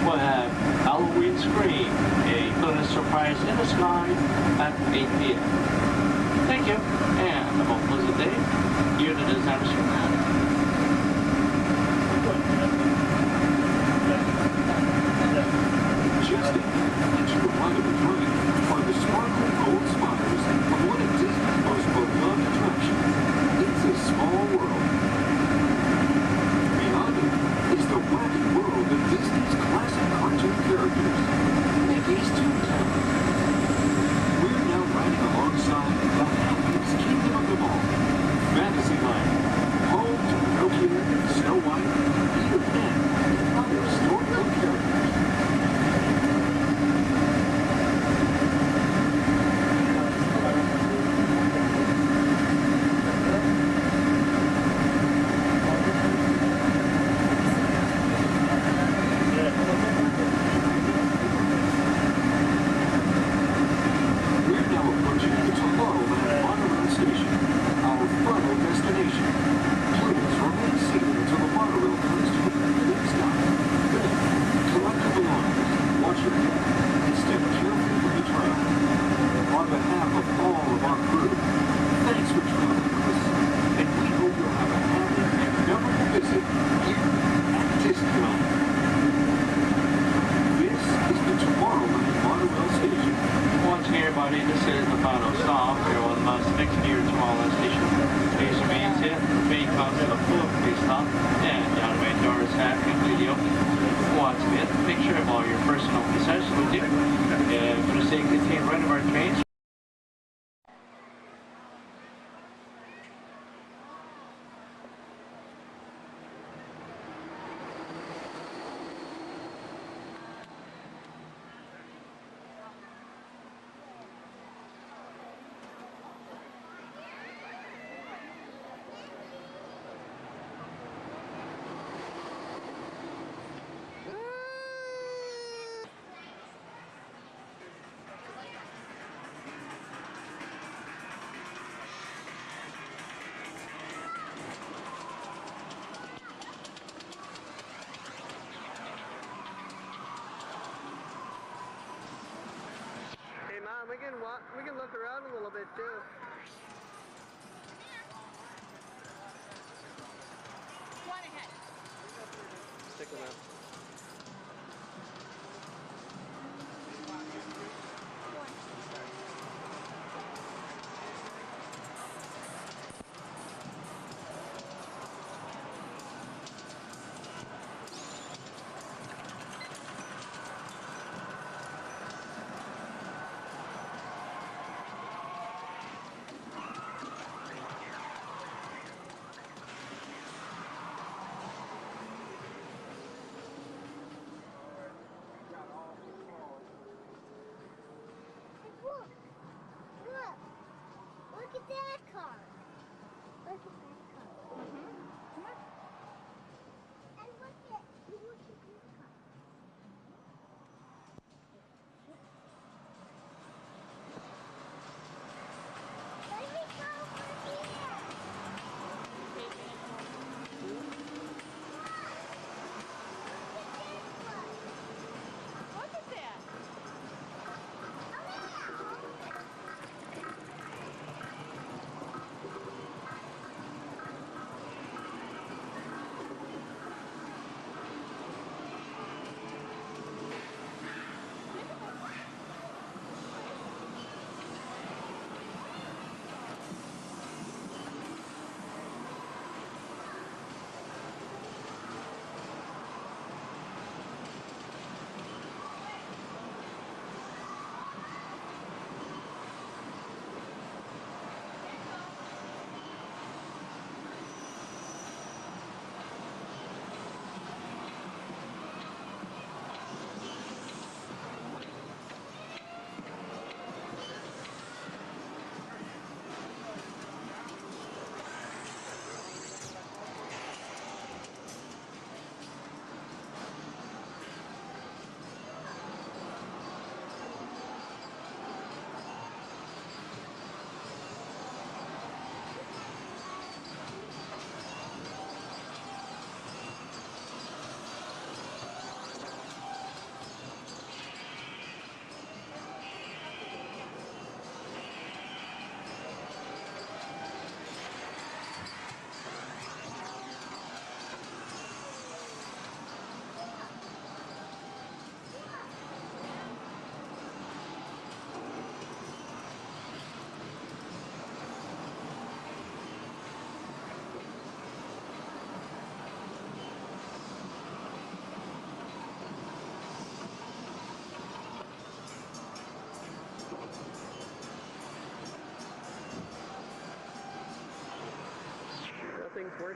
we'll have Halloween Scream, a villainous surprise Surprise in the Sky at 8 p.m. Thank you, and have a pleasant day. You're the Designers Command. Just into the right of the train are the sparkling gold spires of one of Disney's most beloved attractions. It's a small world. Beyond it is the wacky world of Disney's classic cartoon characters, Mickey's Toontown. We're now riding alongside the happiest kingdom of them all, Fantasyland, home to Pinocchio, Snow White, Peter Pan, and other storybook characters. We can look around a little bit too. One ahead. Stick around.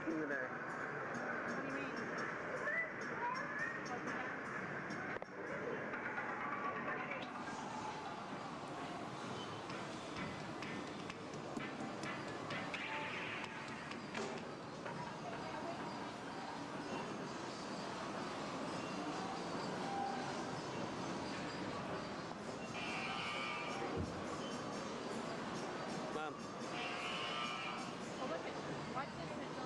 Luminary. Mom. Oh, look at, watch this and it's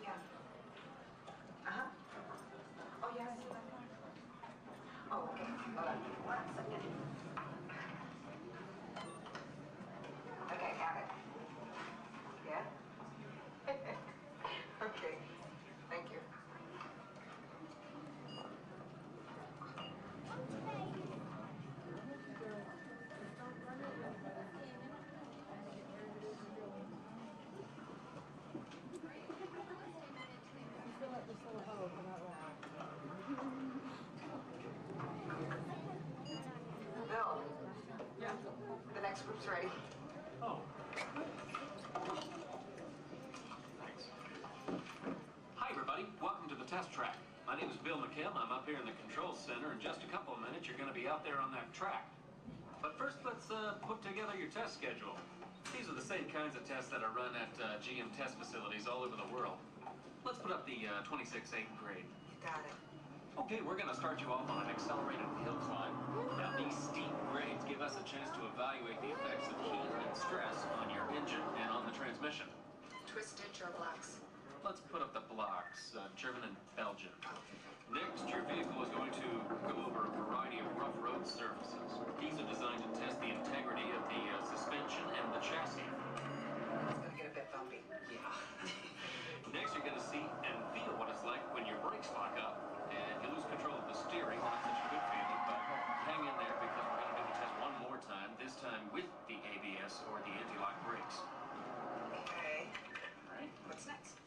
Yeah. Uh-huh. Oh, yes. Oh, okay. Hold on. 1 second. Okay, got it. Yeah? Okay. Thank you. Bill. Yeah. The next group's ready. Oh. Thanks. Hi, everybody. Welcome to the test track. My name is Bill McKim. I'm up here in the control center. In just a couple of minutes, you're going to be out there on that track. But first, let's put together your test schedule. These are the same kinds of tests that are run at GM test facilities all over the world. Let's put up the 26-8 grade. You got it. Okay, we're going to start you off on an accelerated hill climb. Now, these steep grades give us a chance to evaluate the effects of heat and stress on your engine and on the transmission. Twisted or blocks? Let's put up the blocks, German and Belgian. Next, your vehicle is going to go over a variety of rough road surfaces. These are designed to test the integrity of the suspension and the chassis. It's going to get a bit bumpy. Yeah. Next, you're going to see and feel what it's like when your brakes lock up and you lose control of the steering. Not such a good feeling, but hang in there because we're going to do the test one more time, this time with the ABS or the anti-lock brakes. Okay. All right. What's next?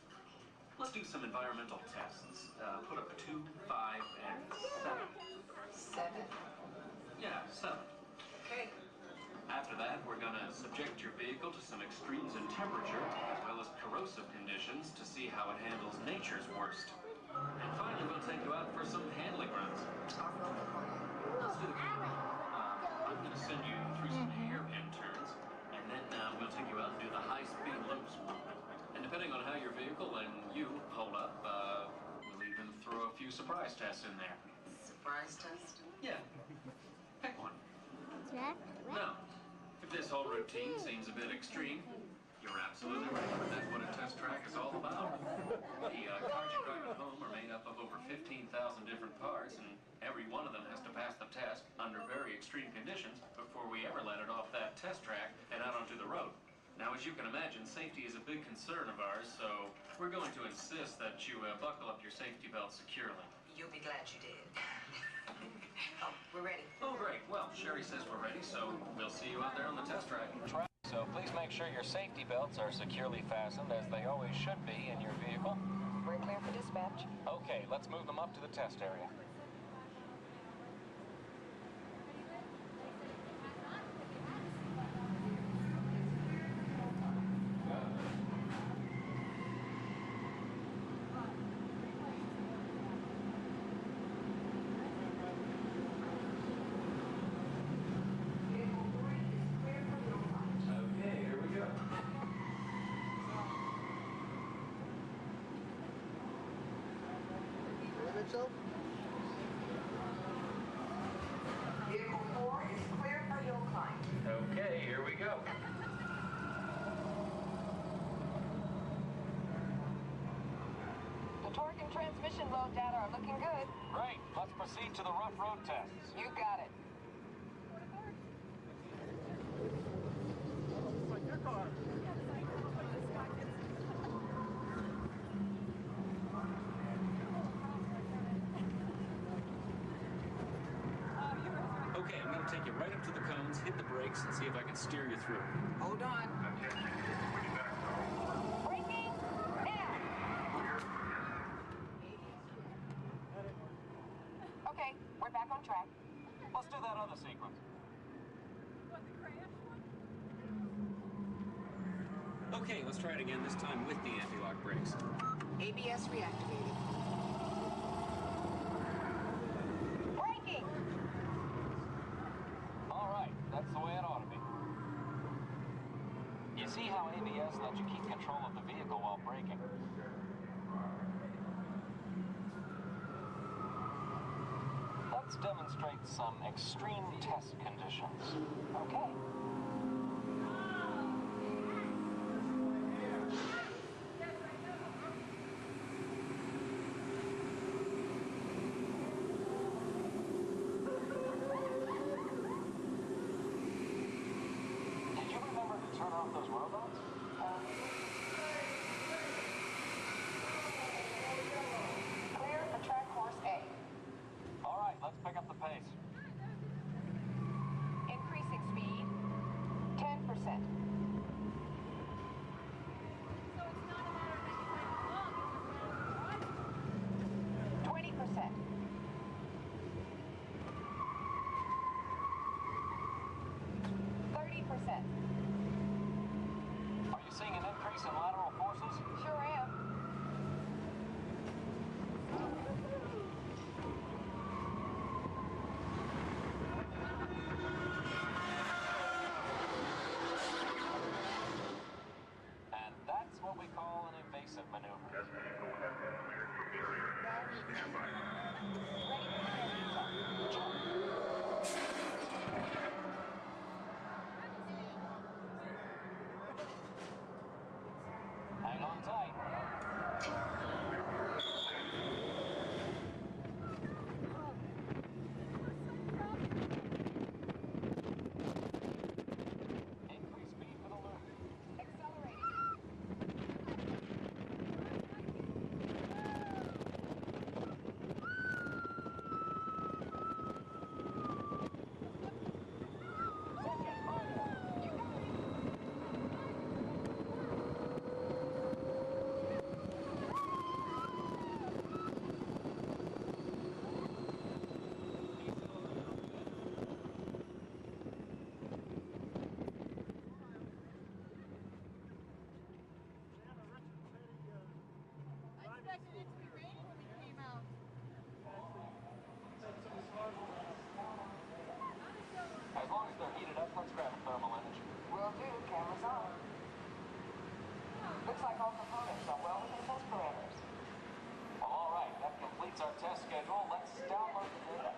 Let's do some environmental tests. Put up 2, 5, and 7. 7? Yeah, 7. Okay. After that, we're going to subject your vehicle to some extremes in temperature, as well as corrosive conditions, to see how it handles nature's worst. And finally, we'll take you out for some handling runs. Off-road or corner? Let's do the corner. I'm going to send you through some hairpin turns, and then we'll take you out and do the high-speed loops. And depending on how your vehicle and you hold up, we'll even throw a few surprise tests in there. Surprise test? Yeah. Pick one. Now, if this whole routine seems a bit extreme, you're absolutely right, but that's what a test track is all about. The cars you drive at home are made up of over 15,000 different parts, and every one of them has to pass the test under very extreme conditions before we ever let it off that test track and out onto the road. Now, as you can imagine, safety is a big concern of ours, so we're going to insist that you buckle up your safety belt securely. You'll be glad you did. Oh, we're ready. Oh, great. Well, Sherry says we're ready, so we'll see you out there on the test track. So please make sure your safety belts are securely fastened, as they always should be in your vehicle. We're clear for dispatch. Okay, let's move them up to the test area. Okay, here we go. Mitchell? Vehicle 4 is clear for hill climb. Okay, here we go. The torque and transmission load data are looking good. Great, let's proceed to the rough road tests. You got it. Like your car. Okay, I'm going to take you right up to the cones, hit the brakes, and see if I can steer you through. Hold on. Braking now. Okay, we're back on track. Let's do that other sequence. Okay, let's try it again, this time with the anti-lock brakes. ABS reactivated. Braking! All right, that's the way it ought to be. You see how ABS lets you keep control of the vehicle while braking? Let's demonstrate some extreme test conditions. Okay. Turn off those robots? Clear for track course A. All right, let's pick up the pace. Increasing speed, 10%. So it's not a matter that you went along, it's just 20%. 30%. Are you seeing an increase in lateral forces? Sure am. And that's what we call an evasive maneuver. Ready for jump. Hang on tight. Increase speed for the loop. Accelerating. As long as they're heated up, let's grab a thermal image. Will do. Cameras on. Looks like all components are well within test parameters. Well, all right, that completes our test schedule. Let's download the data.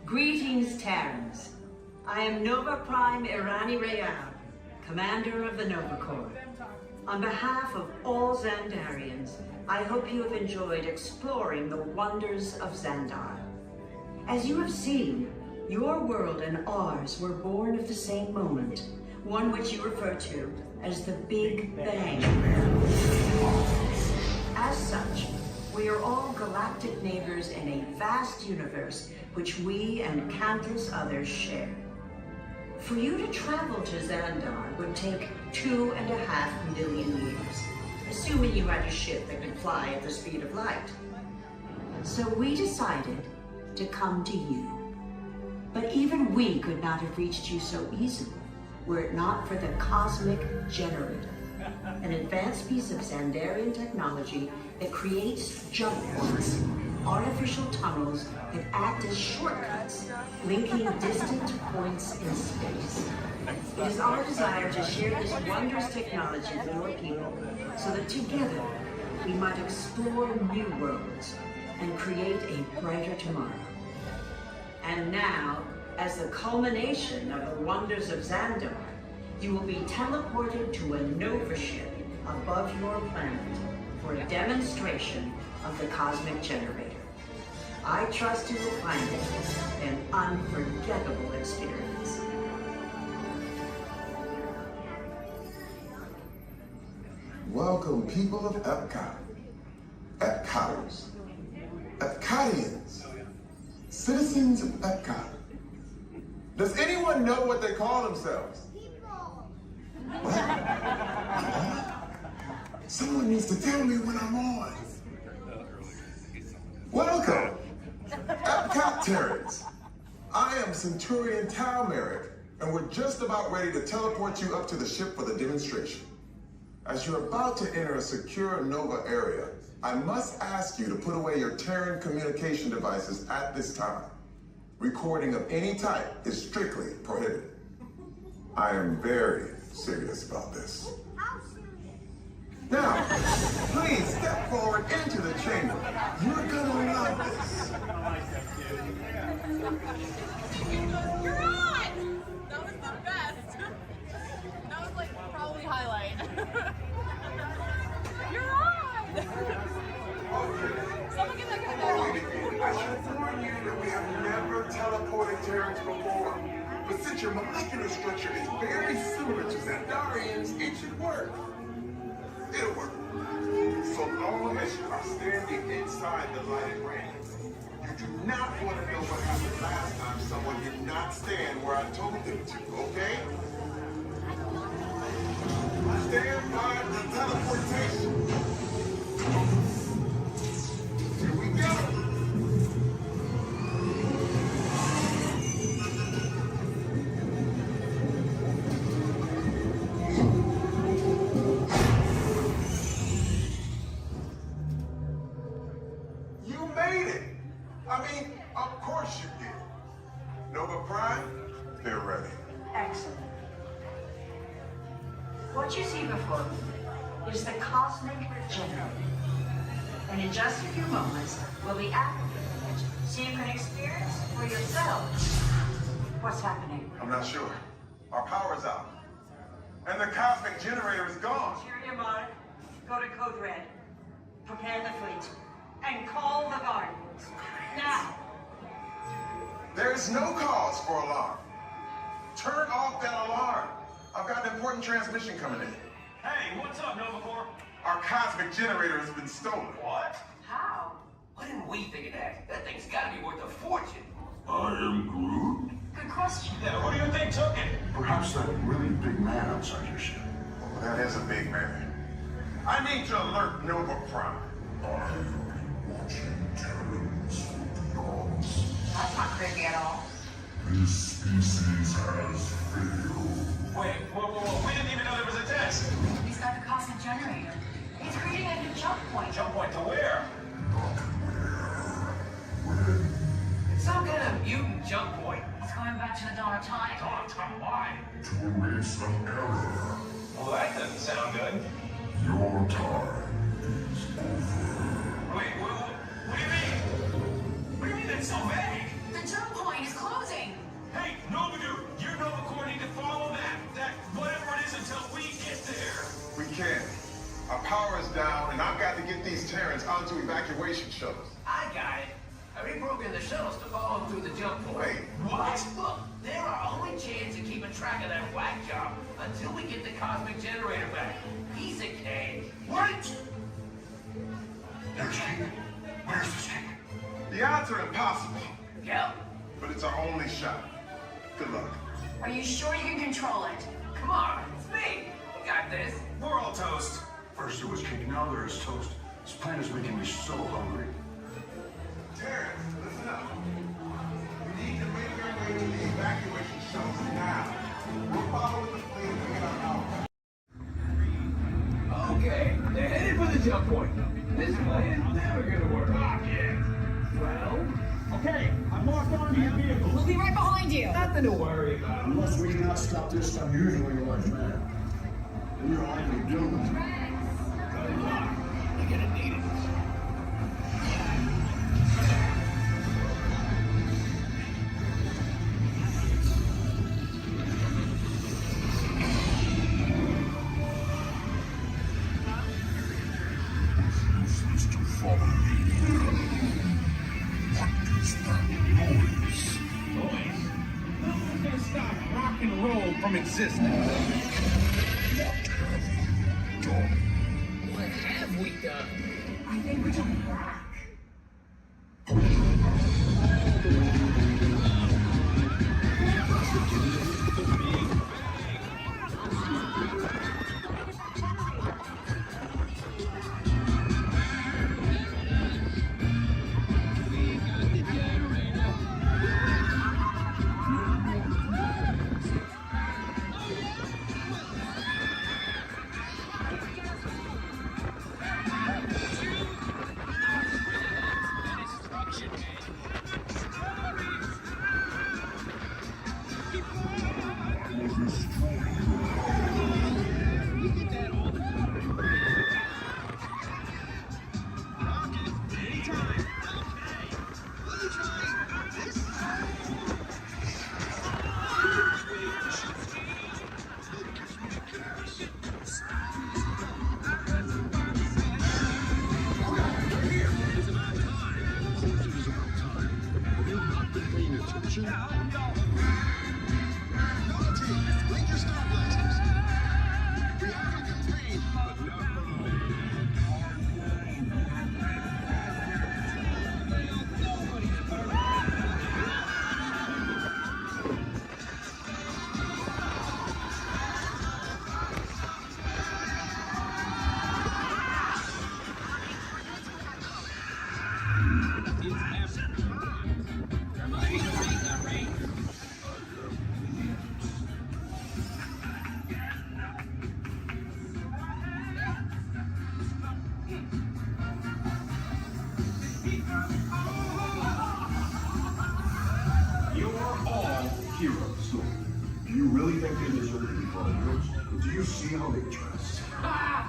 Greetings, Terrans. I am Nova Prime Irani Rayal, Commander of the Nova Corps. On behalf of all Xandarians, I hope you have enjoyed exploring the wonders of Xandar. As you have seen, your world and ours were born of the same moment, one which you refer to as the Big Bang. As such, we are all galactic neighbors in a vast universe which we and countless others share. For you to travel to Xandar would take 2.5 million years, assuming you had a ship that could fly at the speed of light. So we decided to come to you. But even we could not have reached you so easily were it not for the cosmic generator, an advanced piece of Xandarian technology that creates jump points, artificial tunnels that act as shortcuts, linking distant points in space. It is our desire to share this wondrous technology with your people so that together we might explore new worlds and create a brighter tomorrow. And now, as the culmination of the wonders of Xandar, you will be teleported to a Nova ship above your planet for a demonstration of the cosmic generator. I trust you will find it an unforgettable experience. Welcome, people of Epcot, Epcoters, Epcotians, citizens of Epcot. Does anyone know what they call themselves? What? Someone needs to tell me when I'm on. Welcome, Epcot-tarians. I am Centurion Tal Merrick, and we're just about ready to teleport you up to the ship for the demonstration. As you're about to enter a secure Nova area, I must ask you to put away your Terran communication devices at this time. Recording of any type is strictly prohibited. I am very serious about this. Now, please step forward into the chamber. You're gonna love this. You're on! That was the best. That was like probably highlight. You're on! Someone get that guy back on. I should warn you that we have never teleported Terrans before. But since your molecular structure is very similar to Xandarians, it should work. It'll work. So long as you are standing inside the lighted ring. You do not want to know what happened last time someone did not stand where I told them to, okay? Stand by the teleportation. Here we go. You made it. I mean, of course you did. Nova Prime, they're ready. Excellent. What you see before you is the cosmic generator. And in just a few moments, we'll be activating it so you can experience for yourself what's happening. I'm not sure. Our power's out. And the cosmic generator is gone. Interior Mark, go to Code Red. Prepare the fleet. And call the Guardians. Now. There is no cause for alarm. Turn off that alarm. I've got an important transmission coming in. Hey, what's up, Nova Corps? Our cosmic generator has been stolen. What? How? Why didn't we think of that? That thing's gotta be worth a fortune. I am Groot. Good question. Yeah, who do you think took it? Perhaps that really big man outside your ship. Oh, that is a big man. I need to alert Nova Prime. I'm watching Terrans from beyond. That's not creepy at all. This species has failed. Wait, whoa. We didn't even know there was a test. He's got the cosmic generator. He's creating a new jump point. Jump point to where? Not where. When? It's some kind of mutant jump point. He's going back to the dawn of time. Dawn of time, why? To erase an error. Well, that doesn't sound good. Your time is over. Wait, what do you mean? What do you mean that's so vague? The jump point is closing. Hey, Nova Dude, you Nova Corps need to follow that whatever it is until we get there. We can't. Our power is down, and I've got to get these Terrans onto evacuation shuttles. I got it. I reprogrammed the shuttles to follow through the jump point. Wait. What? Look, they're our only chance of keeping track of that whack job until we get the cosmic generator back. Piece of cake. Wait! There's Kate. Where's this Kate? The odds are impossible, Yep. but it's our only shot. Good luck. Are you sure you can control it? Come on, it's me. We got this. We're all toast. First there was cake, now there is toast. This plan is making me so hungry. Terrence, listen up. We need to make our way to the evacuation shelters now. We'll follow with the plane to get our power. Okay, they're headed for the jump point. This plan's never gonna work. Rocket! Well, okay, I'm locked onto your vehicle. We'll be right behind you. Nothing to worry about. Unless we cannot stop this unusually large man, we are likely doomed. Good luck. You're gonna need it. From existence. What have we done? I think we're jumping back.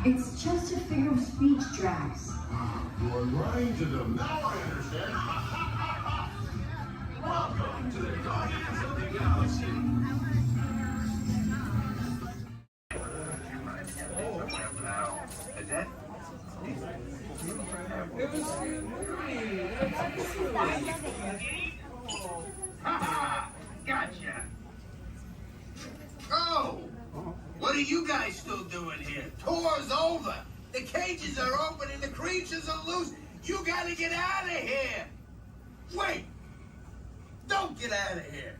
It's just a figure of speech, Drax. You are lying to them. Now I understand. Welcome to the Guardians of the Galaxy. Gotcha. Oh! What are you guys still doing here? Tour's over. The cages are open and the creatures are loose. You gotta get out of here. Wait. Don't get out of here.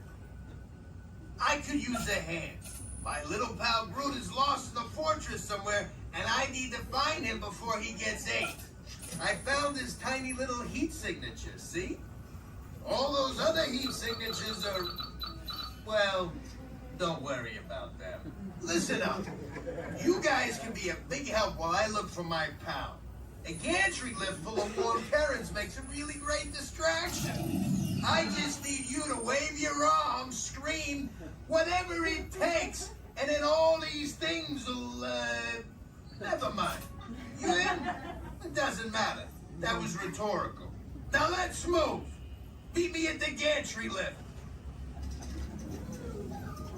I could use a hand. My little pal Groot is lost in the fortress somewhere, and I need to find him before he gets ate. I found his tiny little heat signature, see? All those other heat signatures are, well, don't worry about them. Listen up. You guys can be a big help while I look for my pal. A gantry lift full of warm parents makes a really great distraction. I just need you to wave your arms, scream, whatever it takes, and then all these things will, never mind. You in? It doesn't matter. That was rhetorical. Now let's move. Meet me at the gantry lift.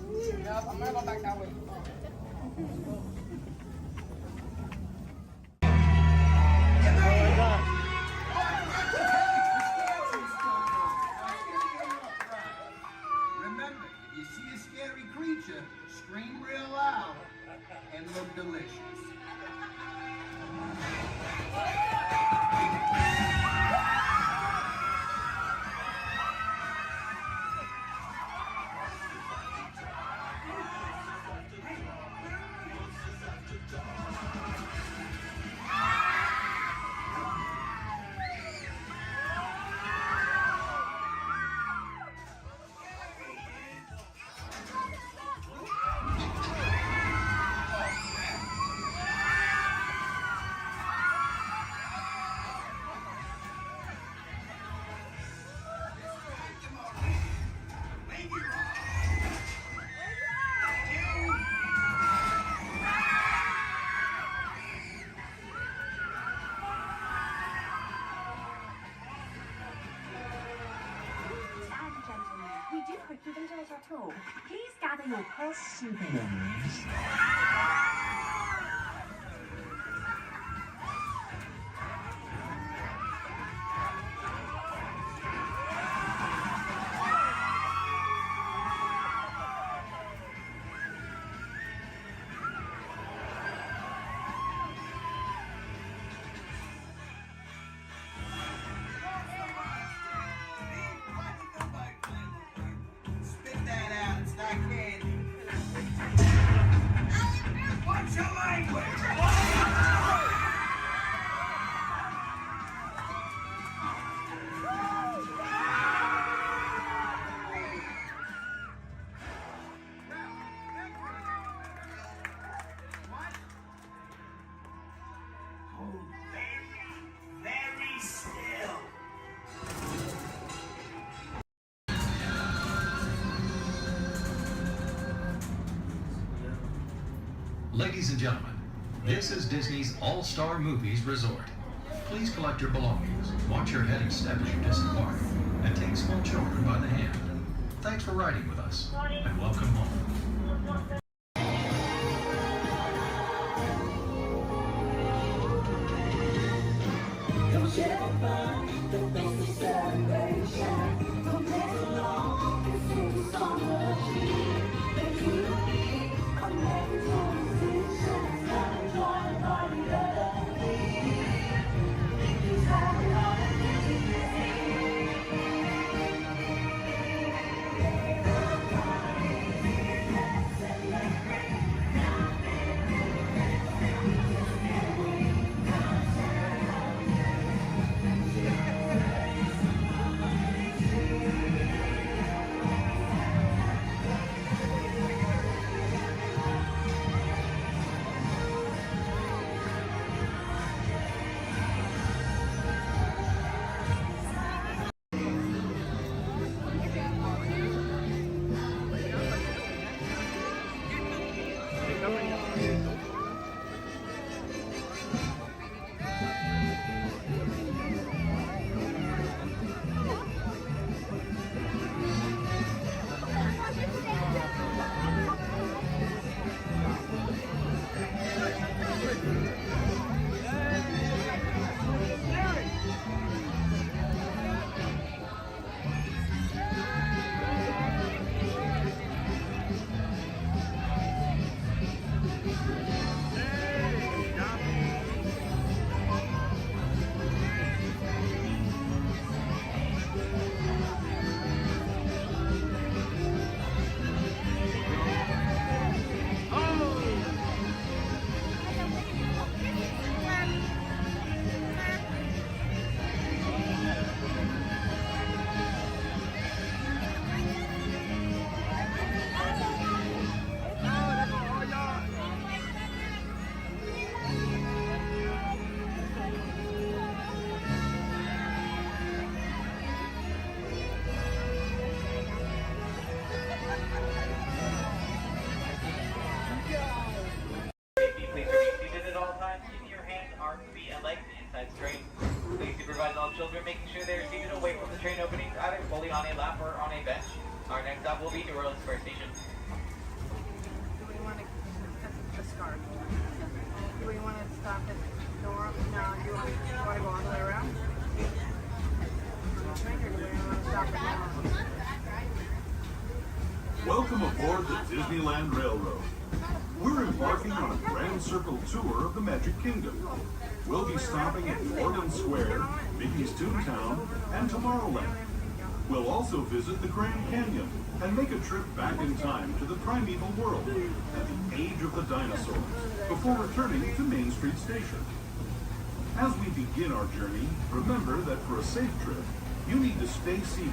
Yep, I'm gonna go back that way. Remember, if you see a scary creature, scream real loud and look delicious. So, please gather your purse souvenirs. Spit that out, it's not candy. What's your language? Very still. Ladies and gentlemen, this is Disney's All-Star Movies Resort. Please collect your belongings, watch your head and step as you disembark, and take small children by the hand. Thanks for riding with us, and welcome home. Children, making sure they're seated away from the train openings, either fully on a lap or on a bench. Our next stop will be New Orleans Square Station. Do we want to discard? Do we want to stop at Nora? No, do you want to go all the way around? Or do we want to stop at Nora? Welcome aboard the Disneyland Railroad. We're embarking on a grand circle tour of the Magic Kingdom. We'll be stopping at New Orleans Square, Mickey's Toontown, and Tomorrowland. We'll also visit the Grand Canyon and make a trip back in time to the primeval world and the age of the dinosaurs before returning to Main Street Station. As we begin our journey, remember that for a safe trip, you need to stay seated,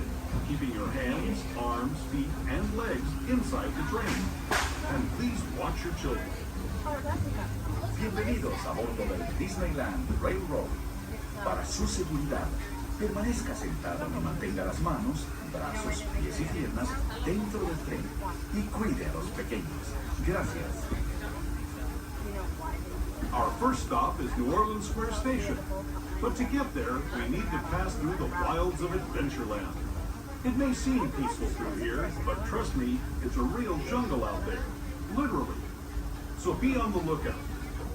keeping your hands, arms, feet, and legs inside the train. And please watch your children. Bienvenidos a bordo del Disneyland Railroad. Para su seguridad, permanezca sentado y mantenga las manos, brazos, pies y piernas dentro del tren y cuide a los pequeños. Gracias. Our first stop is New Orleans Square Station. But to get there, we need to pass through the wilds of Adventureland. It may seem peaceful through here, but trust me, it's a real jungle out there. Literally. So be on the lookout.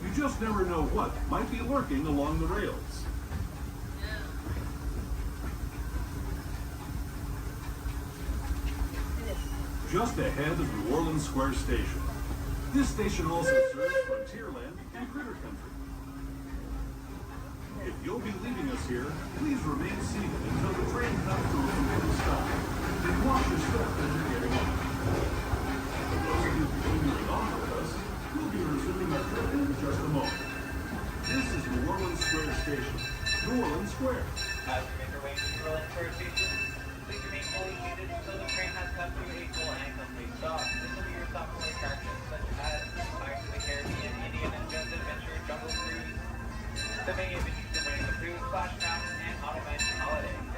You just never know what might be lurking along the rails. Just ahead of New Orleans Square Station. This station also serves Frontierland and Critter Country. If you'll be leaving us here, please remain seated until the train comes to a complete stop. Then watch your step as you're getting on. For those of you continuing on with us, we'll be resuming our trip in just a moment. This is New Orleans Square Station. New Orleans Square. As we make our way to New Orleans Square Station, please remain fully seated until the train has come to a full and complete stop. This will be your stop for attractions such as Pirates of the Caribbean, Indiana Jones Adventure, Jungle Cruise, the many of the Winning the Pooh, Splash Mountain, and Haunted Mansion Holiday.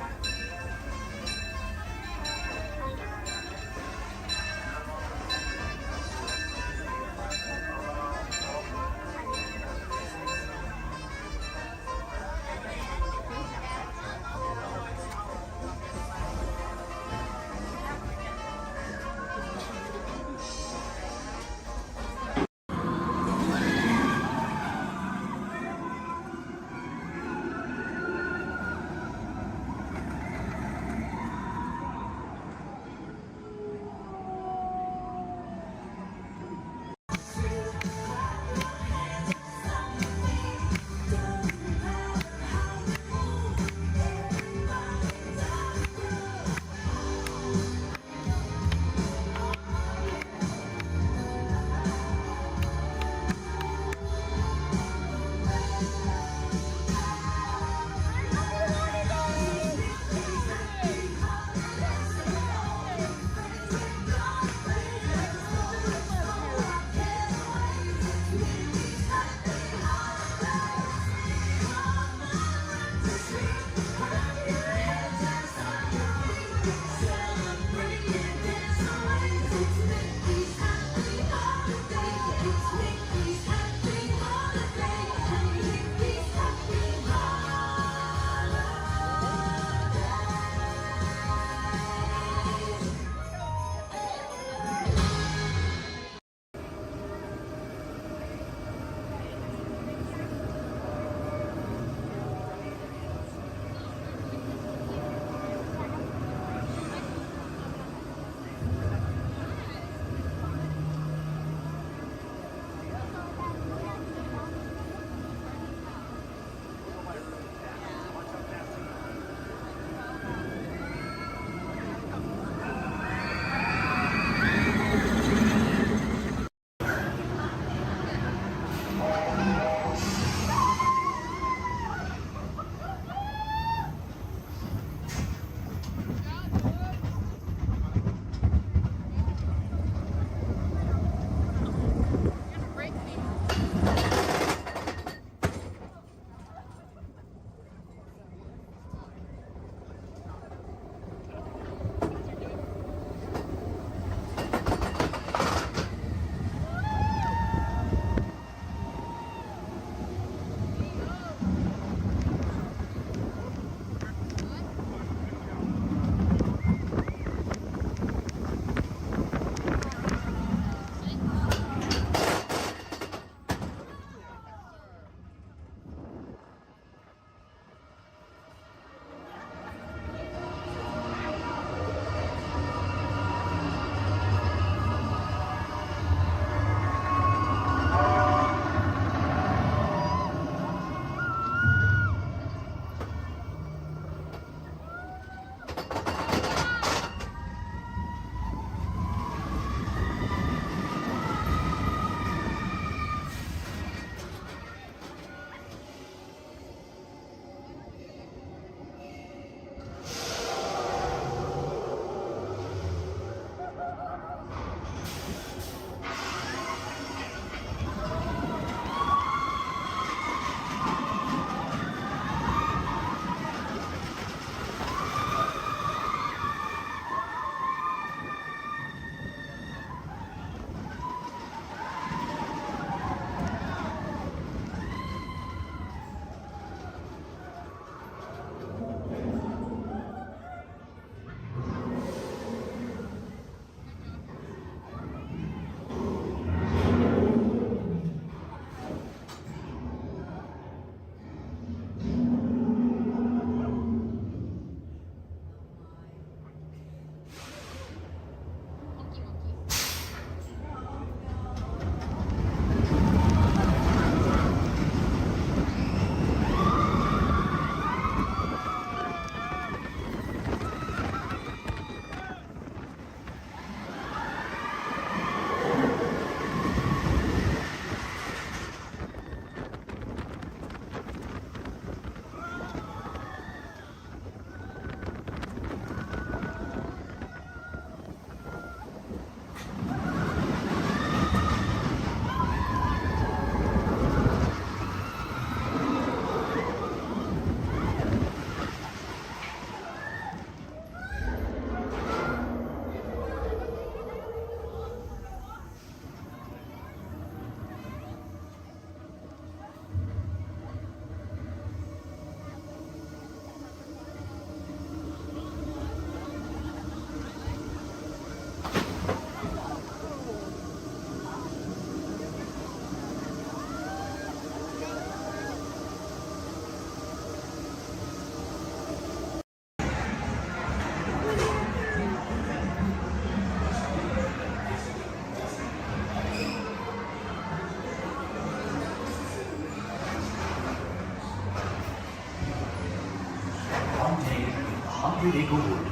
contain 100-acre wood,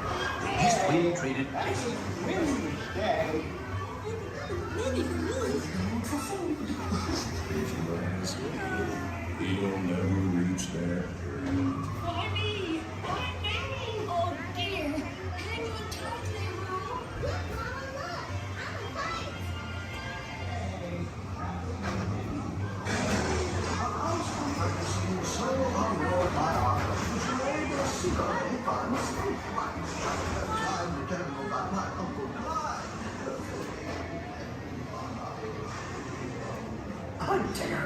peacefully traded. He'll never reach there. Bonnie! Bonnie! Oh dear! Can you talk to them, Mom? Look, Mama, look! I'm a bite! Hunter!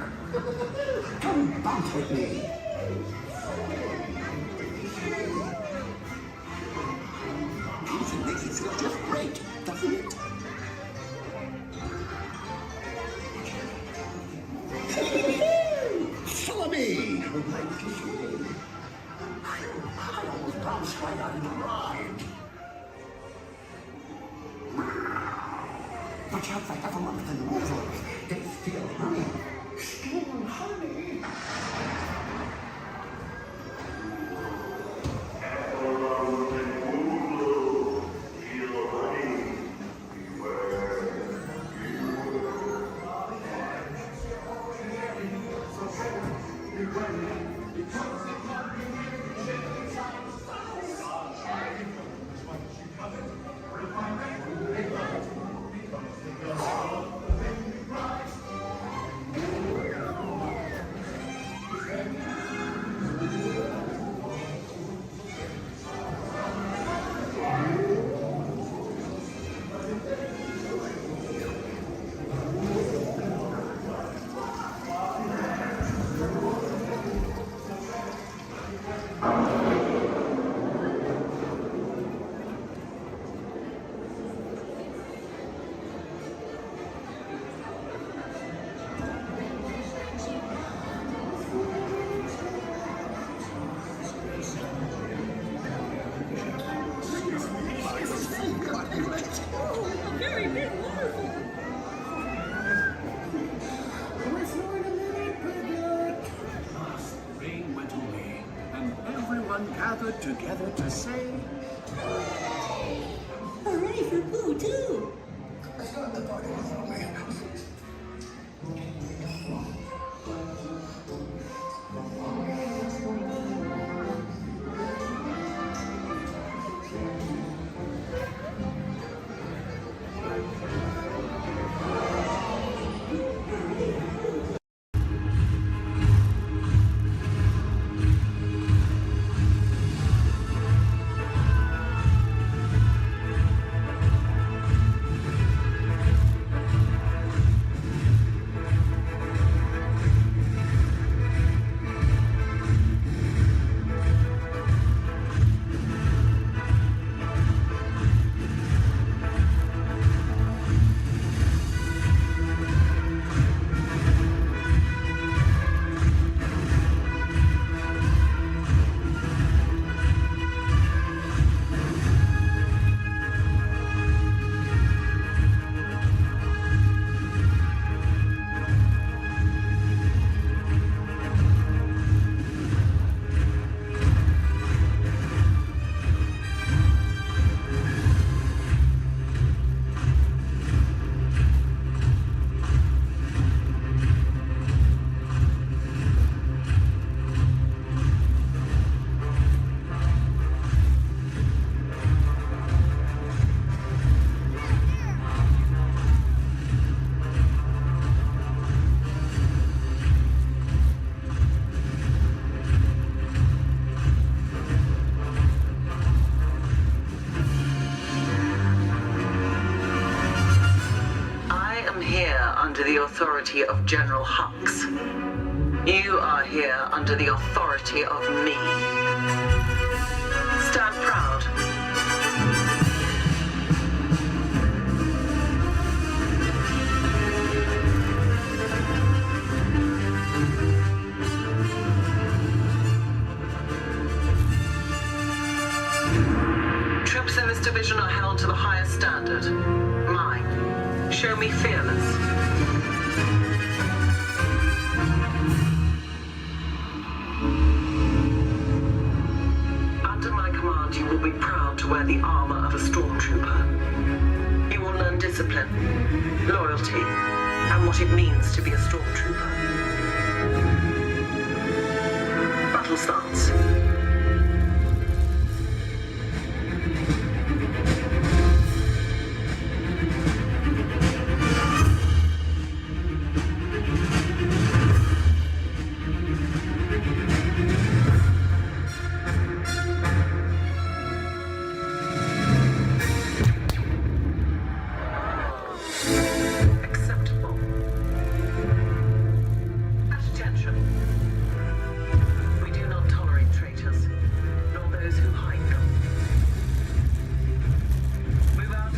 Come bounce with me! Music makes you feel just great, doesn't it? Follow me! I almost bounced right out of the ride. Watch out for everyone in the water. They feel honey. Steal honey. Rain went away, and everyone gathered together to say, Hooray for Boo, too! Under the authority of General Hux. You are here under the authority of me. Stand proud. Troops in this division are held to the highest standard. Mine. Show me fearless. Under my will be proud to wear the armor of a stormtrooper. You will learn discipline, loyalty, and what it means to be a stormtrooper. Battle starts. Acceptable. Attention. We do not tolerate traitors, nor those who hide them. Move out.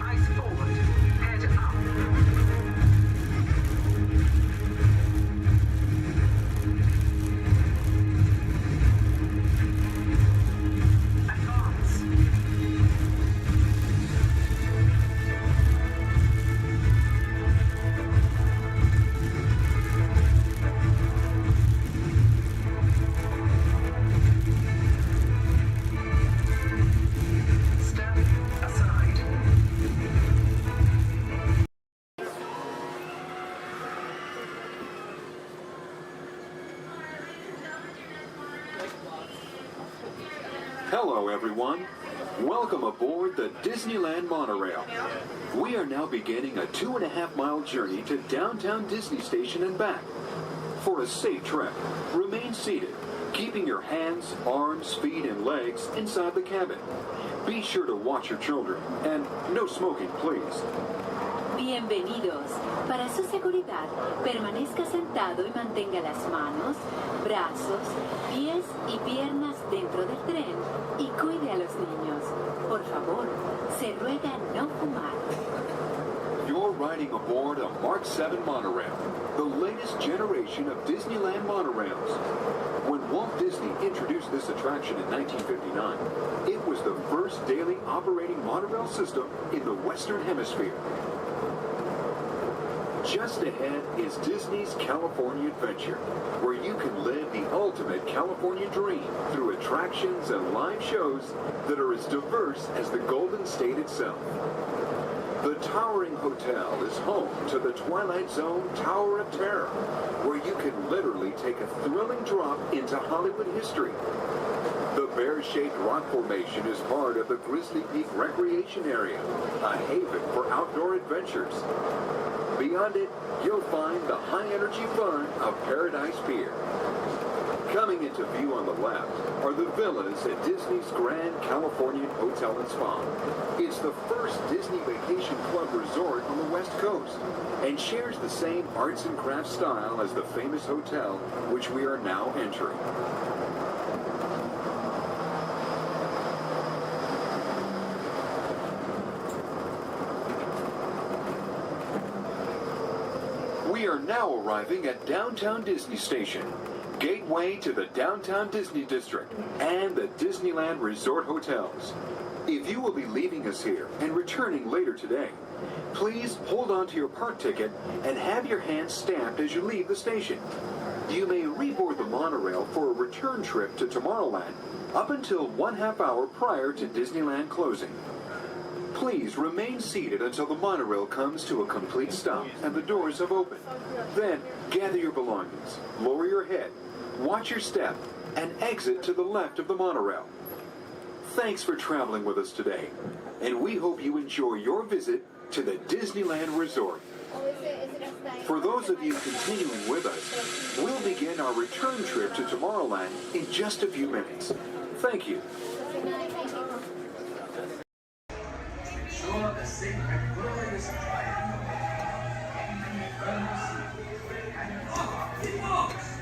Eyes forward, head up. Advance. Step aside. Hello, everyone. Welcome aboard the Disneyland monorail. We are now beginning a 2.5-mile journey to downtown Disney Station and back. For a safe trip, remain seated, keeping your hands, arms, feet, and legs inside the cabin. Be sure to watch your children, and no smoking, please. Bienvenidos. Para su seguridad, permanezca sentado y mantenga las manos, brazos, pies y piernas dentro del tren y cuide a los niños. Por favor, se ruega no fumar. You're riding aboard a Mark 7 monorail, the latest generation of Disneyland monorails. When Walt Disney introduced this attraction in 1959, it was the first daily operating monorail system in the Western Hemisphere. Just ahead is Disney's California Adventure, where you can live the ultimate California dream through attractions and live shows that are as diverse as the Golden State itself. The towering hotel is home to the Twilight Zone Tower of Terror, where you can literally take a thrilling drop into Hollywood history. The bear-shaped rock formation is part of the Grizzly Peak Recreation Area, a haven for outdoor adventures. Beyond it, you'll find the high-energy fun of Paradise Pier. Coming into view on the left are the villas at Disney's Grand Californian Hotel and Spa. It's the first Disney Vacation Club resort on the West Coast and shares the same arts and crafts style as the famous hotel which we are now entering. We are now arriving at Downtown Disney Station, gateway to the Downtown Disney District and the Disneyland Resort Hotels. If you will be leaving us here and returning later today, please hold on to your park ticket and have your hand stamped as you leave the station. You may reboard the monorail for a return trip to Tomorrowland up until 1/2 hour prior to Disneyland closing. Please remain seated until the monorail comes to a complete stop and the doors have opened. Then, gather your belongings, lower your head, watch your step, and exit to the left of the monorail. Thanks for traveling with us today, and we hope you enjoy your visit to the Disneyland Resort. For those those of you continuing with us, we'll begin our return trip to Tomorrowland in just a few minutes. Thank you. Ensure the safe and glorious triumph in the eternal sea. And off it walks!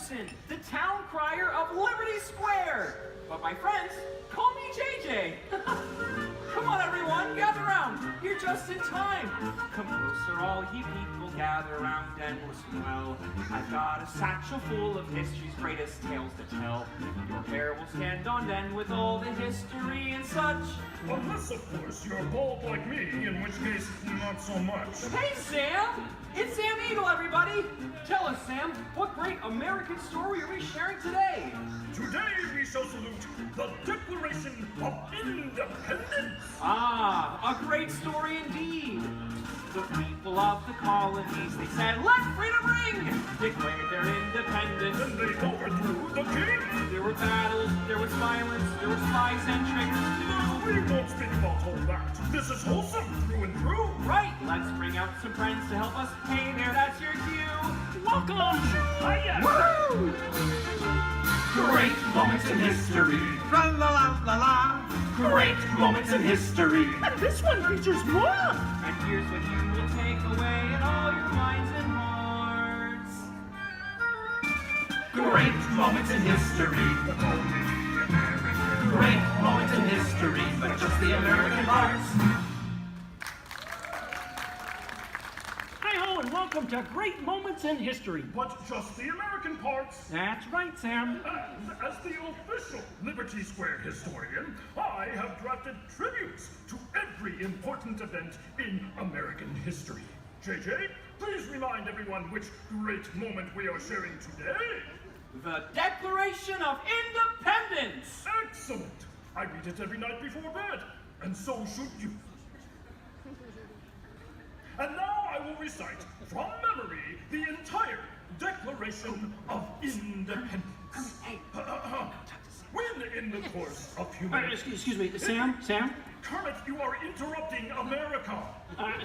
Jefferson, the town crier of Liberty Square. But my friends call me JJ. Come on, everyone, gather round. You're just in time. Come closer, all ye people, gather round and listen well. I've got a satchel full of history's greatest tales to tell. Your hair will stand on end with all the history and such. Unless, of course, you're bald like me, in which case, not so much. Hey, Sam! It's Sam Eagle, everybody! Tell us, Sam, what great American story are we sharing today? Today we shall salute the Declaration of Independence. Ah, a great story indeed. The people of the colonies, they said, let freedom ring! Declared their independence. And they overthrew the king. There were battles, there was violence, there were spies and traitors too. We won't speak about all that. This is wholesome through and through. Right, let's bring out some friends to help us. Hey there, that's your cue. Welcome! Hiya! Woo! Great moments in history. La la la la la. Great moments in history. And this one features more. And here's what you will take away in all your minds and hearts. Great moments in history. Great moments in history, but just the American parts. Hi-ho, and welcome to Great Moments in History. But just the American parts. That's right, Sam. And as the official Liberty Square historian, I have drafted tributes to every important event in American history. JJ, please remind everyone which great moment we are sharing today. The Declaration of Independence! Excellent! I read it every night before bed, and so should you. And now I will recite from memory the entire Declaration of Independence. When in the course of human... Excuse me, Sam? Kermit, you are interrupting America.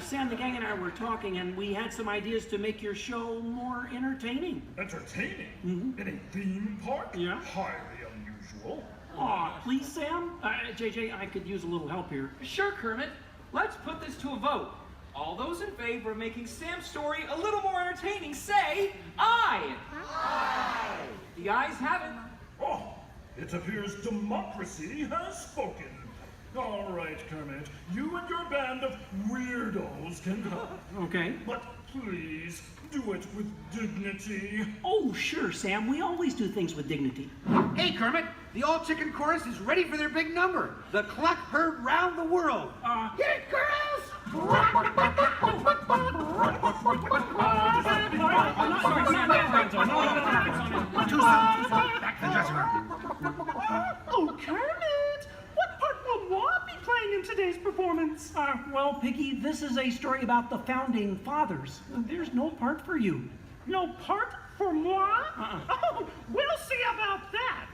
Sam, the gang and I were talking, and we had some ideas to make your show more entertaining. Entertaining? Mm-hmm. In a theme park? Yeah. Highly unusual. Aw, please, Sam? JJ, I could use a little help here. Sure, Kermit. Let's put this to a vote. All those in favor of making Sam's story a little more entertaining, say aye. Aye. The ayes have it. Oh, it appears democracy has spoken. All right, Kermit, you and your band of weirdos can go. Okay. But please, do it with dignity. Oh, sure, Sam. We always do things with dignity. Hey, Kermit, the all-chicken chorus is ready for their big number. The cluck heard round the world. Hit it, girls! Too soon. Back to the dressing room. Oh, Kermit! What part will Walt be playing in today's performance? Well, Piggy, this is a story about the Founding Fathers. There's no part for you. No part for moi? Oh, we'll see about that.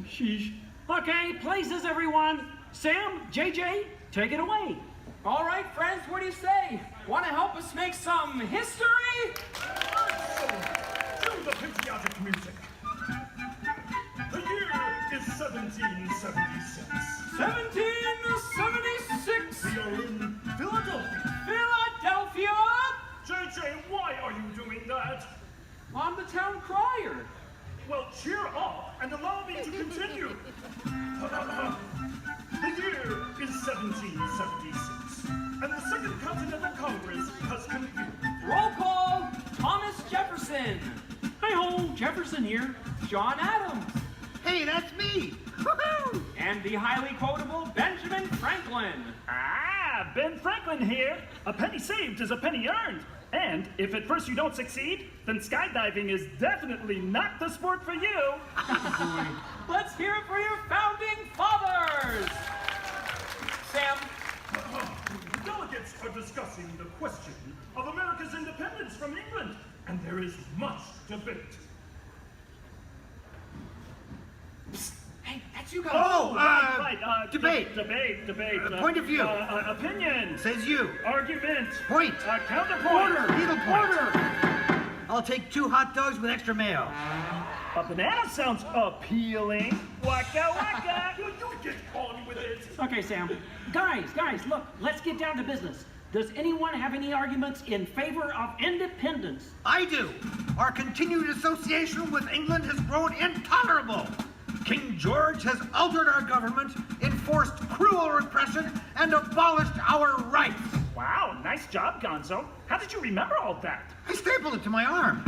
Sheesh. Okay, places, everyone. Sam, JJ, take it away. All right, friends, what do you say? Want to help us make some history? Cue the patriotic music. The year is 1776. 1776. We are in Philadelphia. Philadelphia? JJ, why are you doing that? I'm the town crier. Well, cheer up and allow me to continue. The year is 1776, and the Second Continental Congress has convened. Roll call, Thomas Jefferson. Hi-ho, Jefferson here. John Adams. Hey, that's me. Woohoo! And the highly quotable Benjamin Franklin. Ah, Ben Franklin here. A penny saved is a penny earned. And if at first you don't succeed, then skydiving is definitely not the sport for you. Let's hear it for your founding fathers. Sam. Delegates are discussing the question of America's independence from England, and there is much debate. Psst. Hey, that's you guys. Oh, right. Debate. Debate. Point of view. Opinion. Says you. Argument. Point. Counterpoint. Needlepoint. I'll take 2 hot dogs with extra mayo. A banana sounds appealing. Waka waka. You get on with it. Okay, Sam. Guys, look, let's get down to business. does anyone have any arguments in favor of independence? I do. Our continued association with England has grown intolerable. King George has altered our government, enforced cruel repression, and abolished our rights. Wow, nice job, Gonzo. How did you remember all that? I stapled it to my arm.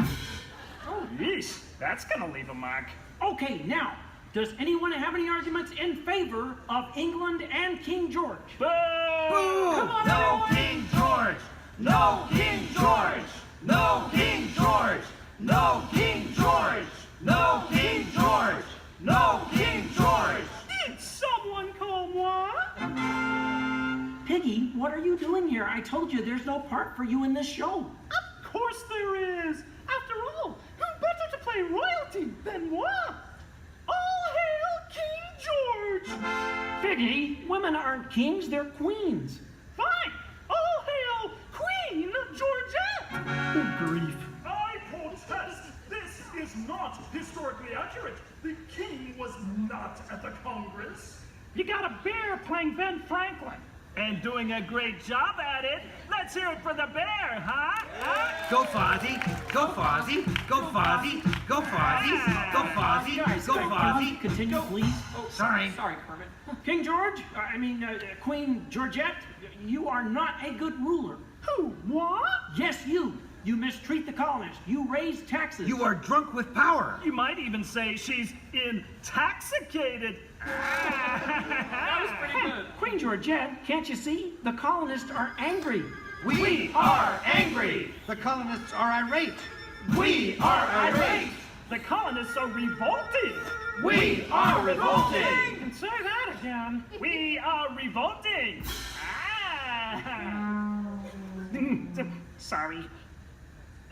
Oh, yeesh. That's gonna leave a mark. Okay, now, does anyone have any arguments in favor of England and King George? Boo! Come on, No everyone! King George! No King George! No King George! No King George! No King George! No King George! Did someone call what? Piggy, what are you doing here? I told you there's no part for you in this show. Of course there is. After all, who better to play royalty than what? All hail King George! Piggy, women aren't kings, they're queens. Fine. All hail Queen Georgette! Good grief. I protest! This is not historically accurate. The king was not at the Congress. You got a bear playing Ben Franklin. And doing a great job at it. Let's hear it for the bear, huh? Go Fozzie, go Fozzie, go Fozzie, go Fozzie, go Fozzie, Guys, go can we Fozzie. continue, please? Oh, Sorry. Sorry, Kermit. King George, Queen Georgette, you are not a good ruler. Who? What? Yes, you. You mistreat the colonists. You raise taxes. You are drunk with power. You might even say she's intoxicated. That was pretty good. Queen Georgette, can't you see? The colonists are angry. We are angry! The colonists are irate. We are irate! The colonists are revolting. We are revolting! And say that again. We are revolting. Sorry.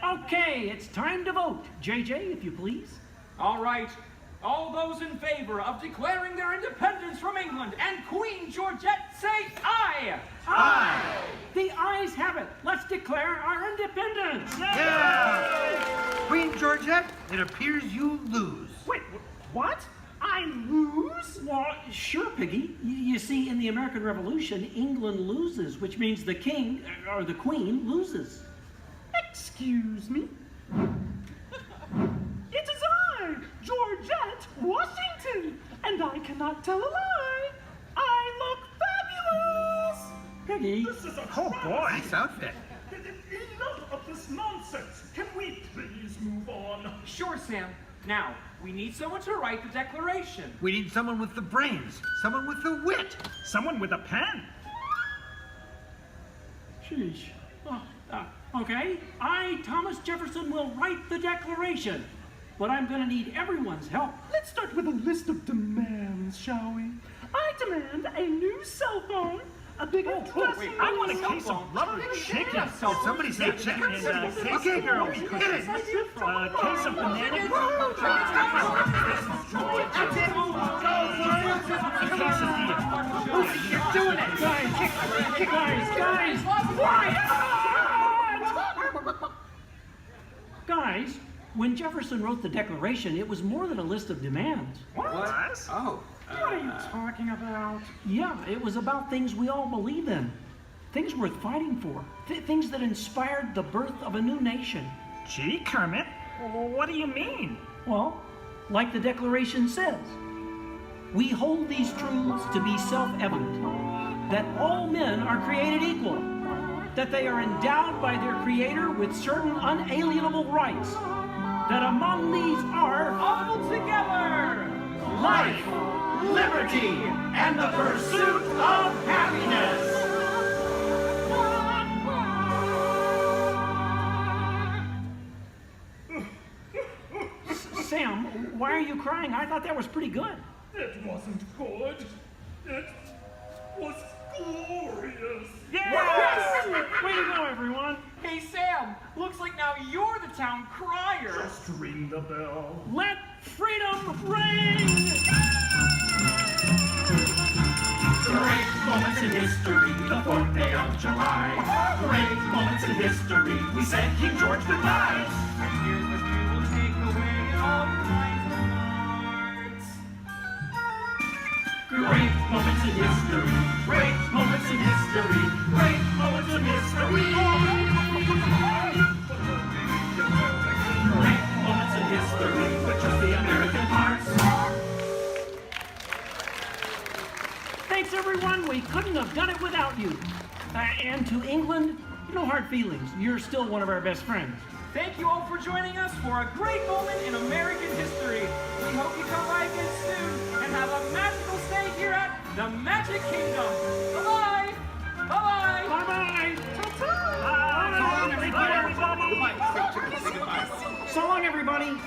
Okay, it's time to vote. JJ, if you please. All right. All those in favor of declaring their independence from England and Queen Georgette say aye! Aye! The ayes have it. Let's declare our independence. Yeah! Queen Georgette, it appears you lose. Wait, what? I lose? Well, sure, Piggy. You see, in the American Revolution, England loses, which means the king, or the queen, loses. Excuse me? It is I, Georgette Washington, and I cannot tell a lie. I look fabulous! Piggy. This is a Oh boy. Nice outfit. Enough of this nonsense. Can we please move on? Sure, Sam. Now, we need someone to write the declaration. We need someone with the brains, someone with the wit. Someone with a pen. Sheesh. Okay, I, Thomas Jefferson, will write the declaration. But I'm going to need everyone's help. Let's start with a list of demands, shall we? I demand a new cell phone, a bigger dressing room. I want a case of rubber chicken. Somebody said chicken. Okay, girls, get it. A case of banana. A case of beer. You're doing it! Guys! Guys, when Jefferson wrote the Declaration, it was more than a list of demands. What? Oh. What are you talking about? Yeah, it was about things we all believe in. Things worth fighting for. Things that inspired the birth of a new nation. Gee, Kermit, what do you mean? Well, like the Declaration says, we hold these truths to be self-evident, that all men are created equal, that they are endowed by their Creator with certain unalienable rights, that among these are All together! Life, liberty, and the pursuit of happiness! Sam, why are you crying? I thought that was pretty good. It wasn't good. It was glorious. Yes! Way to go, everyone. Hey, Sam, looks like now you're the town crier. Just ring the bell. Let freedom ring! Great moments in history, the 4th day of July. Great moments in history, we said King George goodbye. And here's what you will take away all your minds and hearts. Great moments in history, great moments in history, great moments in history. we go! Great moments in history, but just the American parts. Thanks, everyone. We couldn't have done it without you. And to England, no hard feelings. You're still one of our best friends. Thank you all for joining us for a great moment in American history. We hope you come by again soon and have a magical stay here at the Magic Kingdom. Bye-bye. Bye-bye. Bye-bye. So long, everybody.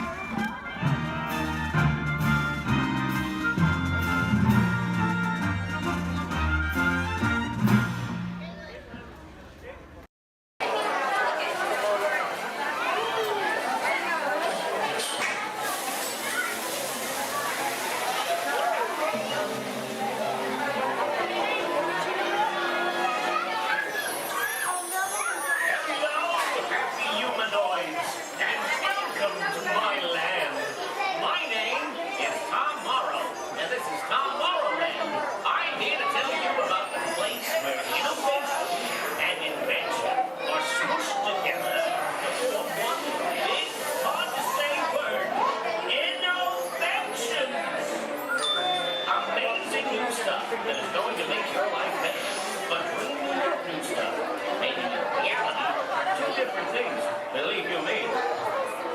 That is going to make your life better. But dreaming of new stuff, making it reality, are two different things. Believe you me.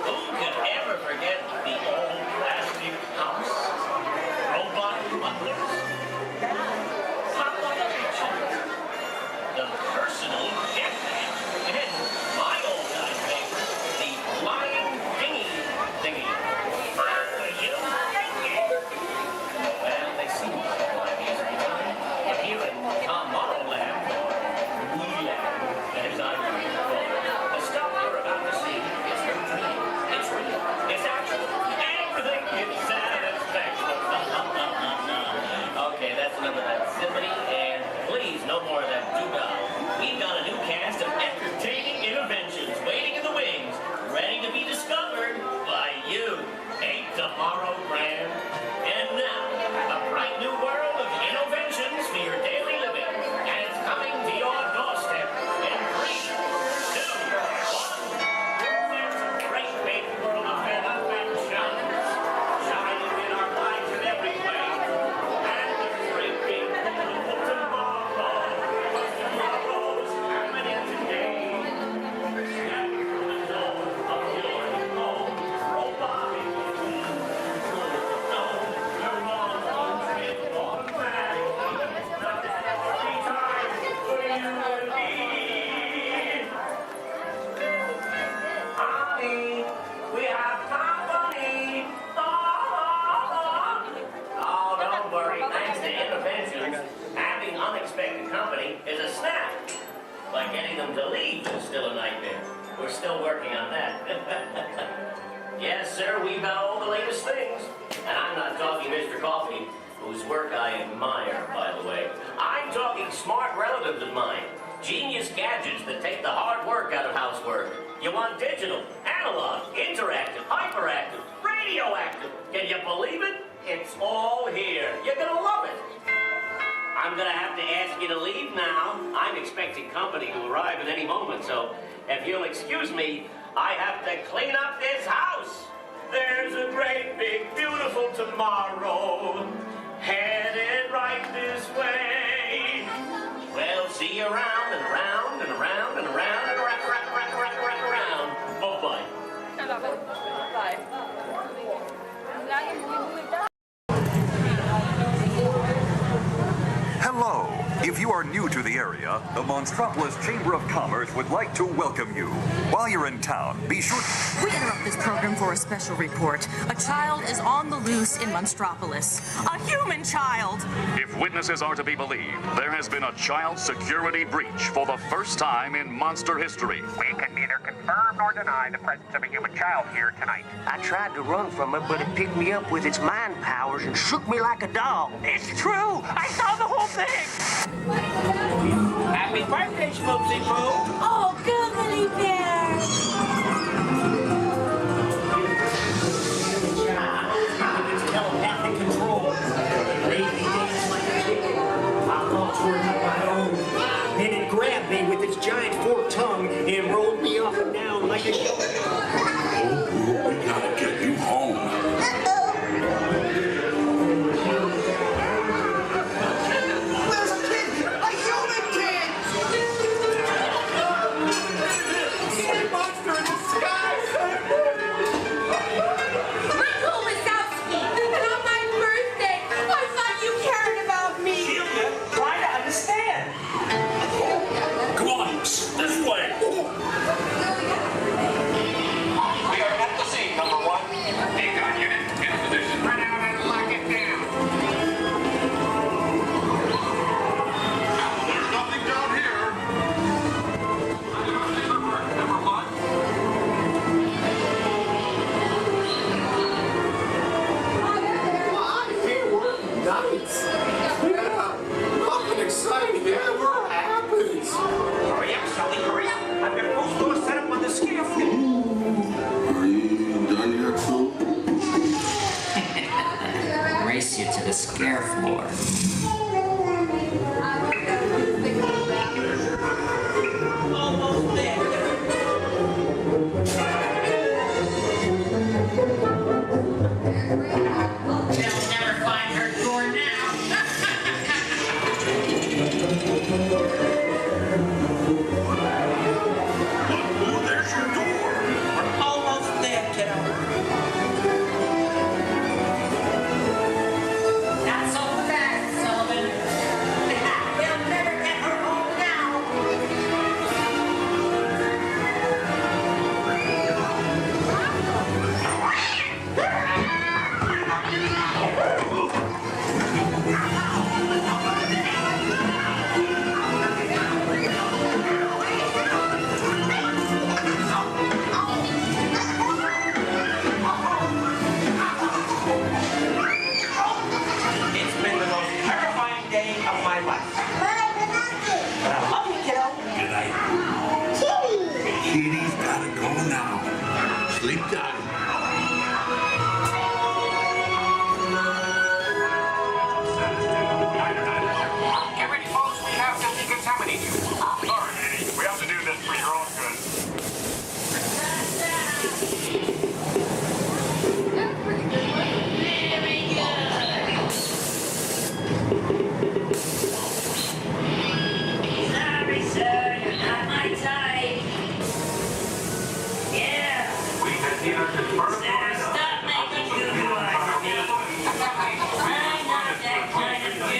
Who could ever forget the old plastic house? Robot butlers? Pop-up kitchens? The personal jetpack? And my old-time favorite, the flying thingy. Will you take it? Well, they seem like here in Tomorrowland, as I recall, the stuff you're about to see is no dream. It's real. It's actual. Everything is satisfaction. Okay, that's enough of that symphony, and please, no more of that doo-dah. We've got a new cast of entertaining interventions waiting in the wings, ready to be discovered by you. Ain't tomorrow grand? And now, a bright new world of innovations for your daily living, and it's coming to your doorstep in 3, 2, 1. There's a great big world of innovations shining in our lives in every way, and a great big beautiful tomorrow. Tomorrow's happening today. Step through the door of your home, robotic. Unexpected company is a snap. But getting them to leave is still a nightmare. We're still working on that. Yes, sir, we've got all the latest things. And I'm not talking Mr. Coffee, whose work I admire, by the way. I'm talking smart relatives of mine. Genius gadgets that take the hard work out of housework. You want digital, analog, interactive, hyperactive, radioactive. Can you believe it? It's all here. You're gonna love it. I'm gonna have to ask you to leave now. I'm expecting company to arrive at any moment, so if you'll excuse me, I have to clean up this house. There's a great, big, beautiful tomorrow headed right this way. Well, see you around and around and around and around and around. Bye-bye. Hello. If you are new to the area, the Monstropolis Chamber of Commerce would like to welcome you. While you're in town, be sure... We interrupt this program for a special report. A child is on the loose in Monstropolis. A human child! If witnesses are to be believed, there has been a child security breach for the first time in monster history. We can neither confirm nor deny the presence of a human child here tonight. I tried to run from it, but it picked me up with its mind powers and shook me like a dog. It's true! I saw the whole thing! Happy birthday, Smokesy Poo! Oh, goodly bear! It's telepathic control. It made me dance like a chicken. My thoughts were not my own. Then it grabbed me with its giant fork scare floor. Almost there. They'll never find her door now. Oh, there's your door. We're almost there, kiddo. Not so fast, Sullivan. They'll never get her home now. It's been the most terrifying day of my life. But I love you, kiddo. Good night. Kitty's gotta go now. Sleep tight. Get ready, folks. We have to decontaminate you. Sorry, Eddie. We have to do this for your own good. Sorry, sir, you're not my type. Yeah. We have either confirmed Sir, stop making goo-goo eyes at me. I'm not that kind of girl.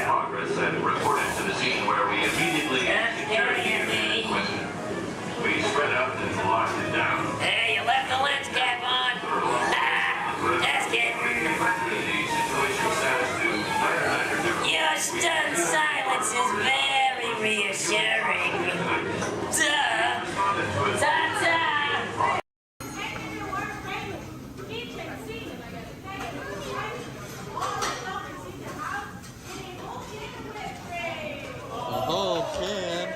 progress and reported to the scene where we immediately staring at me. We spread out and locked it down. Hey, you left the lens cap on. That's it. The situation status to 99%. Your stunned silence is very reassuring. Duh. Ta-ta. whole can.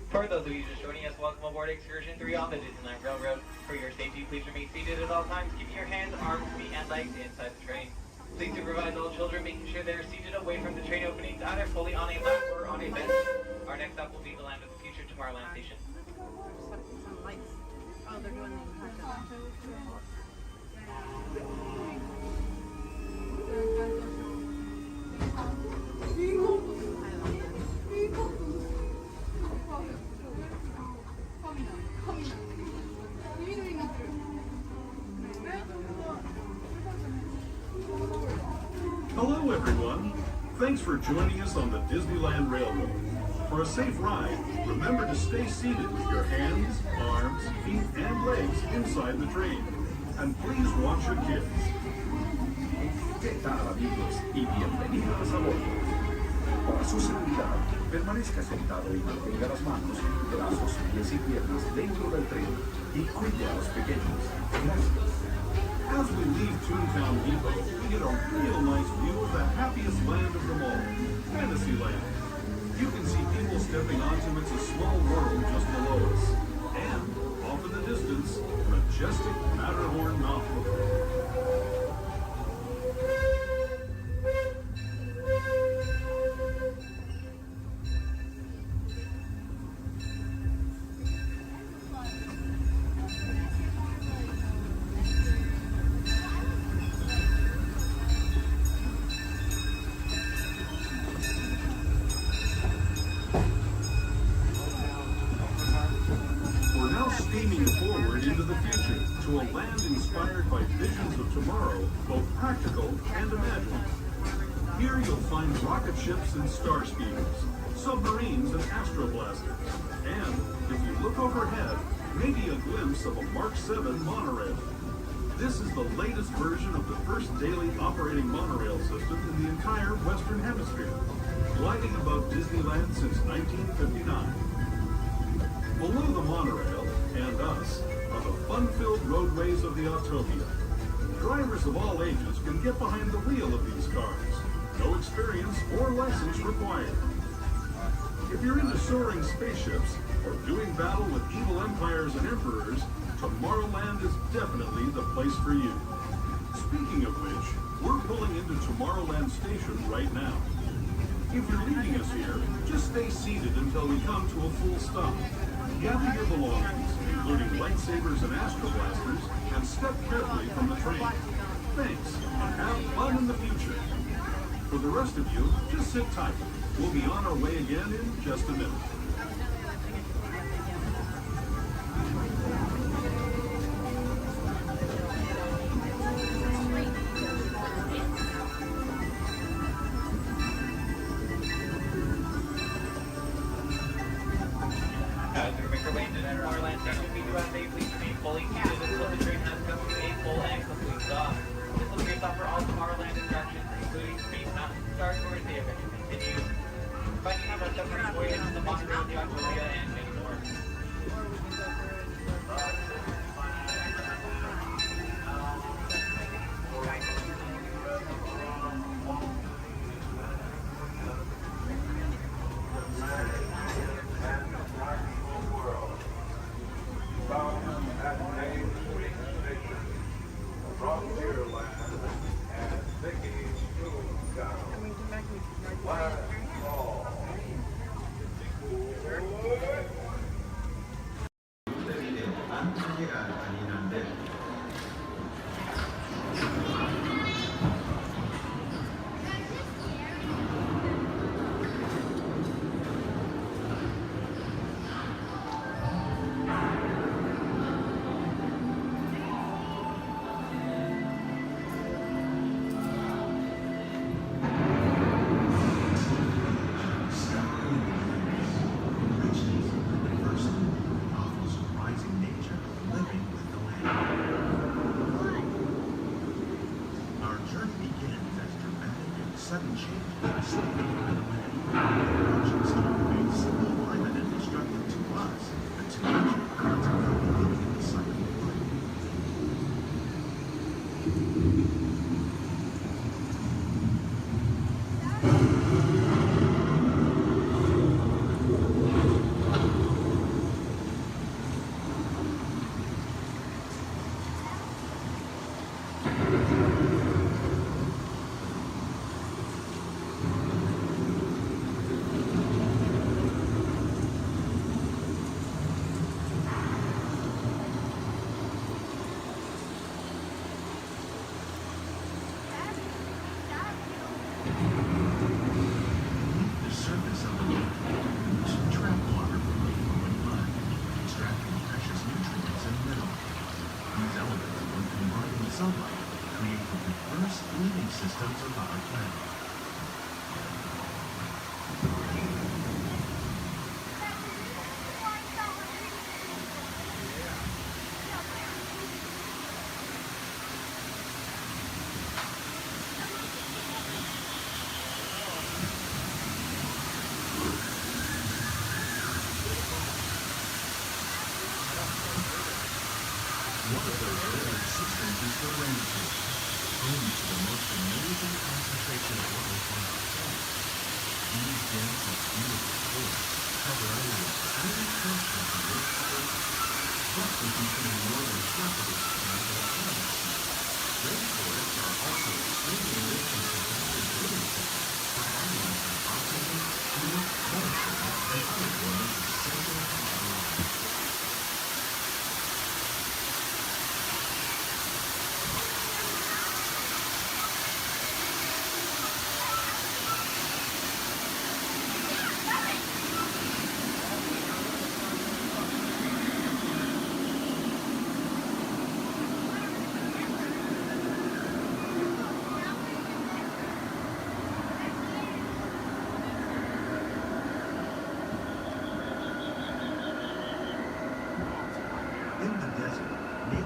For those of you just joining us, welcome aboard Excursion 3 on the Disneyland Railroad. For your safety, please remain seated at all times, keeping your hands, arms, feet, and legs inside the train. Please supervise all children, making sure they are seated away from the train openings, either fully on a lap or on a bench. Our next stop will be the Land of the Future, Tomorrowland Station. Oh, they're doing Hello, everyone. Thanks for joining us on the Disneyland Railroad. For a safe ride, remember to stay seated with your hands, arms, feet, and legs inside the train. And please watch your kids. ¿Qué tal, amigos? Y bienvenidos a bordo. Para su seguridad, permanezca sentado y mantenga las manos, brazos, pies y piernas dentro del tren y cuide a los pequeños. Gracias. As we leave Toontown Depot, we get a real nice view of the happiest land of them all, Fantasyland. You can see people stepping onto It's a Small World just below us. And, off in the distance, majestic Matterhorn Mountain. We're now steaming forward into the future to a land inspired by visions of tomorrow, both practical and imagined. Here you'll find rocket ships and star speeders, submarines and astroblasters. And if you look overhead, maybe a glimpse of a Mark 7 monorail. This is the latest version of the first daily operating monorail system in the entire Western Hemisphere, gliding above Disneyland since 1959. Below the monorail, and us, are the fun-filled roadways of the Autopia. Drivers of all ages can get behind the wheel of these cars. No experience or license required. If you're into soaring spaceships or doing battle with evil empires and emperors, Tomorrowland is definitely the place for you. Speaking of which, we're pulling into Tomorrowland Station right now. If you're leaving us here, just stay seated until we come to a full stop. Gather your belongings, including lightsabers and astro blasters, and step carefully from the train. Thanks, and have fun in the future. For the rest of you, just sit tight. We'll be on our way again in just a minute. As we make our way into Tomorrowland Station, we do ask that you please remain fully seated until the train has come to a full and complete stop. This will be your stop for all Tomorrowland attractions, including Space Mountain, Star Tours, the adventure continues. Finding out our submarine voyage, the monorail, the Autopia, and many more. One of those living systems is the rainforest, home to the most amazing concentration of life on our planet. These dense and beautiful forests cover only a tiny portion of the Earth's surface, but they contain more than half of its planetary atmosphere. Rainforests are also extremely rich in protected living sectors, providing us with oxygen, food, medicine, and other forms essential to our lives.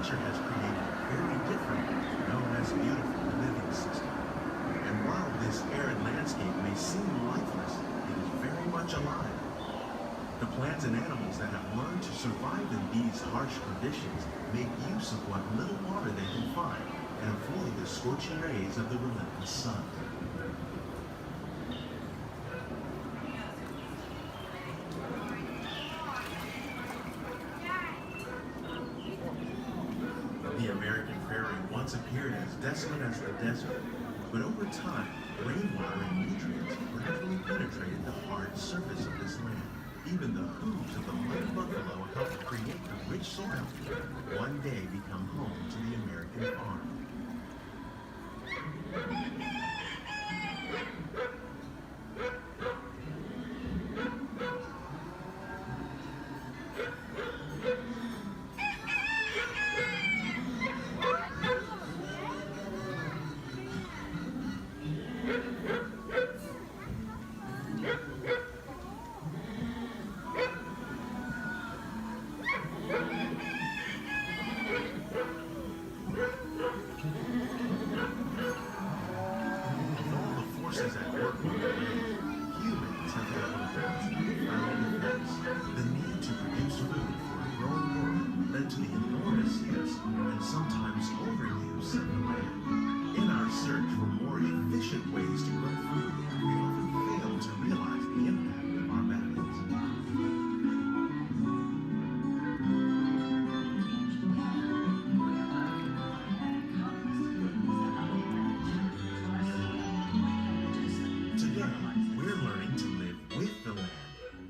nature has created a very different, known as beautiful living system. And while this arid landscape may seem lifeless, it is very much alive. The plants and animals that have learned to survive in these harsh conditions make use of what little water they can find and avoid the scorching rays of the relentless sun. The American prairie once appeared as desolate as the desert, but over time, rainwater and nutrients gradually penetrated the hard surface of this land. Even the hooves of the muddy buffalo helped create the rich soil that one day become home to the American farm.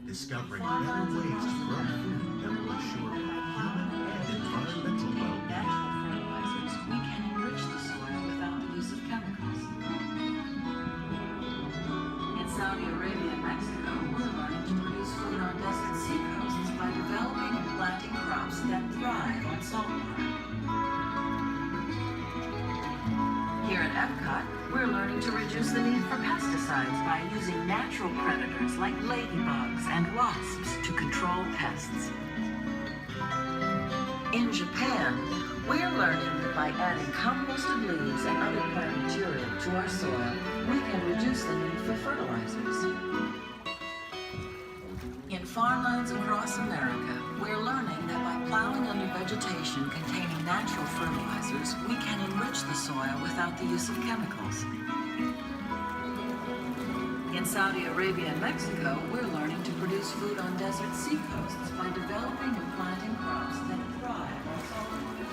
Discovering better ways to grow food that will assure both human and environmental well-being. We can enrich the soil without the use of chemicals. In Saudi Arabia and Mexico, we're learning to produce food on desert seacoasts by developing and planting crops that thrive on salt water. Here at Epcot, we're learning to reduce the need for pesticides by using natural predators like ladybugs and wasps to control pests. In Japan, we're learning that by adding composted leaves and other plant material to our soil, we can reduce the need for fertilizers. In farmlands across America, we're learning that by plowing under vegetation containing natural fertilizers, we can enrich the soil without the use of chemicals. In Saudi Arabia and Mexico, we're learning to produce food on desert seacoasts by developing and planting crops that thrive on salt water.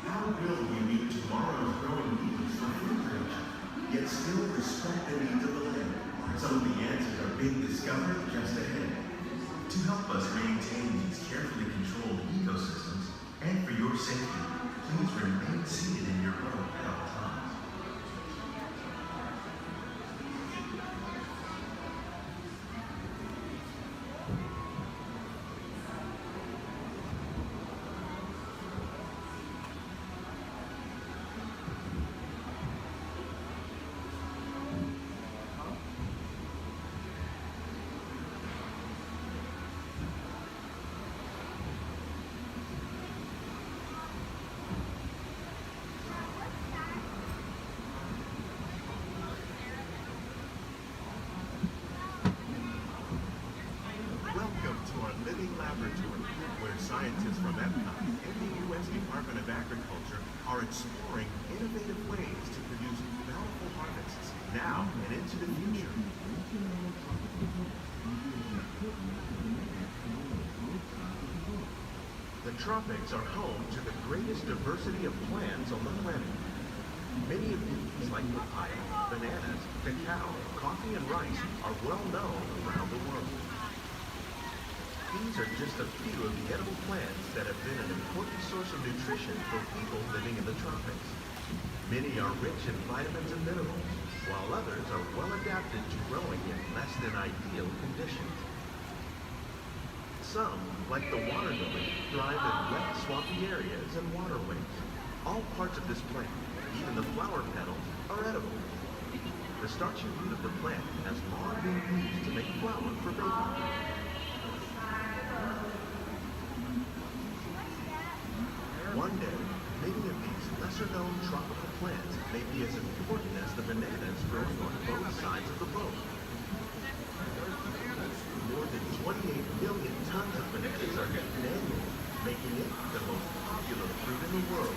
How will we meet tomorrow's growing needs for food production, yet still respect the needs of the land? Some of the answers are being discovered just ahead. To help us maintain these carefully controlled ecosystems, and for your safety, please remain seated in your boat at all times. Scientists from Epcot and the U.S. Department of Agriculture are exploring innovative ways to produce bountiful harvests now and into the future. The tropics are home to the greatest diversity of plants on the planet. Many of these, like papaya, bananas, cacao, coffee, and rice, are well known around the world. These are just a few of the edible plants that have been an important source of nutrition for people living in the tropics. Many are rich in vitamins and minerals, while others are well adapted to growing in less than ideal conditions. Some, like the water lily, thrive in wet, swampy areas and waterways. All parts of this plant, even the flower petals, are edible. starchy root of the plant has long been used to make flour for baking. One day, many of these lesser-known tropical plants may be as important as the bananas growing on both sides of the boat. More than 28 million tons of bananas are eaten annually, making it the most popular fruit in the world.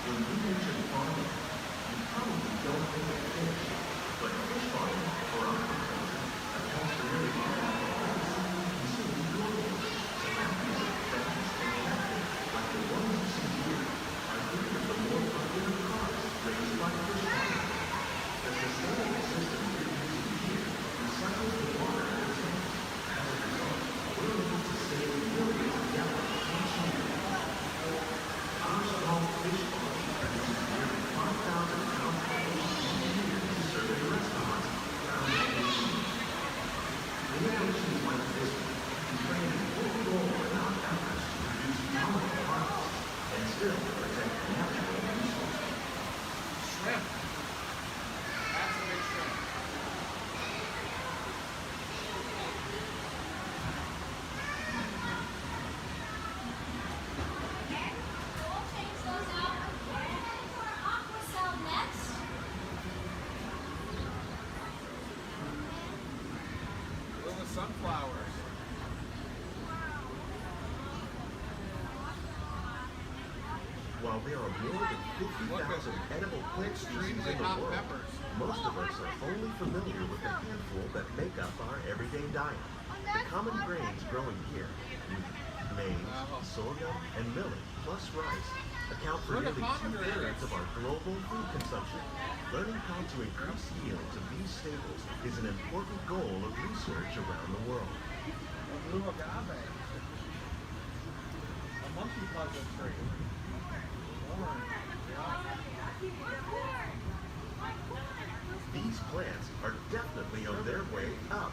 When we mention farming, you probably don't think of fish, but fish farming or aquaculture accounts for nearly half of all the seafood consumed globally. Tilapia, bass, and catfish, like the ones you see here, are three of the more popular crops raised by fish farming. The sustainable system we're using here recycles the water in the tanks. As a result, we're able to save millions of gallons each year. Our small fish farm produces nearly 5,000 pounds of fish each year to serve in restaurants around the nation. Innovations like this one can play an important role in our efforts to produce powerful harvests and still protect natural resources. Shrimp. That's a big shrimp. We'll change those out. We're heading for aqua cell next. Little sunflowers. While there are more than 50,000 edible plant species in the hot world, peppers. most of us are only familiar with the handful that make up our everyday diet. The common grains growing here, wheat, maize, sorghum, and millet, plus rice, account for Look at nearly pomegranates. 2/3 of our global food consumption. Learning how to increase yields of these staples is an important goal of research around the world. A blue agave. A monkey puzzle tree. Orange. These plants are definitely on their way up.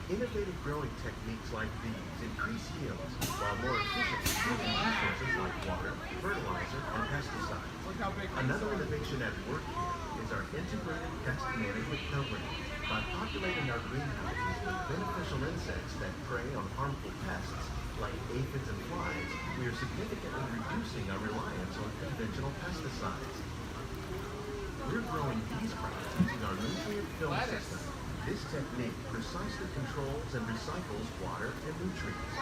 Innovative growing techniques like these increase yields, while more efficiently using resources like water, fertilizer, and pesticides. Look how big Another innovation at work here is our integrated pest management program. By populating our greenhouses with beneficial insects that prey on harmful pests, like aphids and flies, we are significantly reducing our reliance on conventional pesticides. We're growing these crops using our nutrient film system. This technique precisely controls and recycles water and nutrients.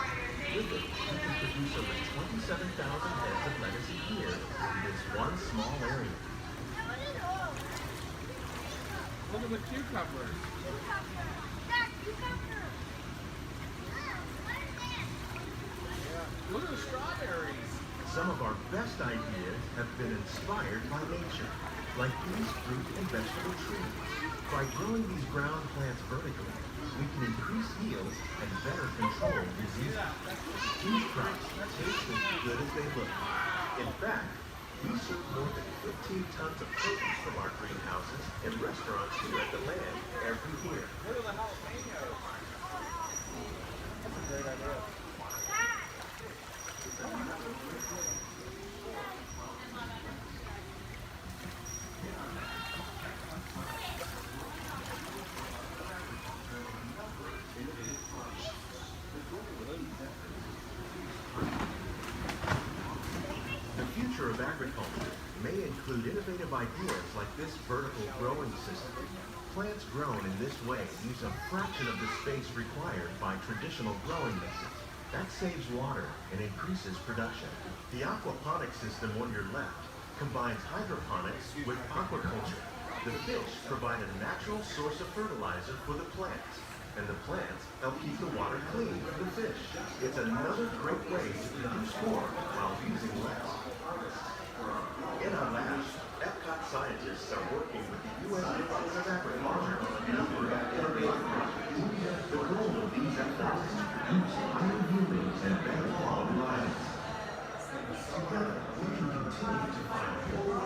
With it, we can produce over 27,000 heads of lettuce a year in this one small area. Look at the cucumbers. Yeah. Look at the strawberries. Some of our best ideas have been inspired by nature, like these fruit and vegetable trees. By growing these ground plants vertically, we can increase yields and better control diseases. These crops taste as good as they look. In fact, we serve more than 15 tons of produce from our greenhouses in restaurants here at the land every year. Look at the jalapenos. That's a great idea. The future of agriculture may include innovative ideas like this vertical growing system. Plants grown in this way use a fraction of the space required by traditional growing methods. That saves water and increases production. The aquaponics system on your left combines hydroponics with aquaculture. The fish provide a natural source of fertilizer for the plants, and the plants help keep the water clean for the fish. It's another great way to produce more while using less. In our labs, Epcot scientists are working with the U.S. Department of Agriculture on a number of innovative projects. The goal of these efforts is to produce higher yielding and better quality lives. Together, we can continue to find whole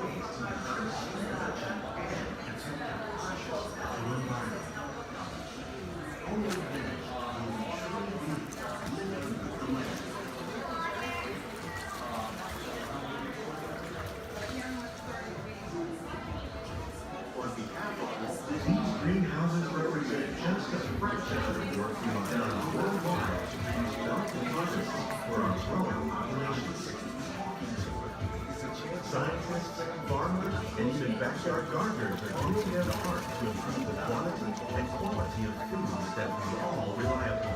Scientists, farmers, and even backyard gardeners are doing their part to improve the quantity and quality of foods that we all rely upon.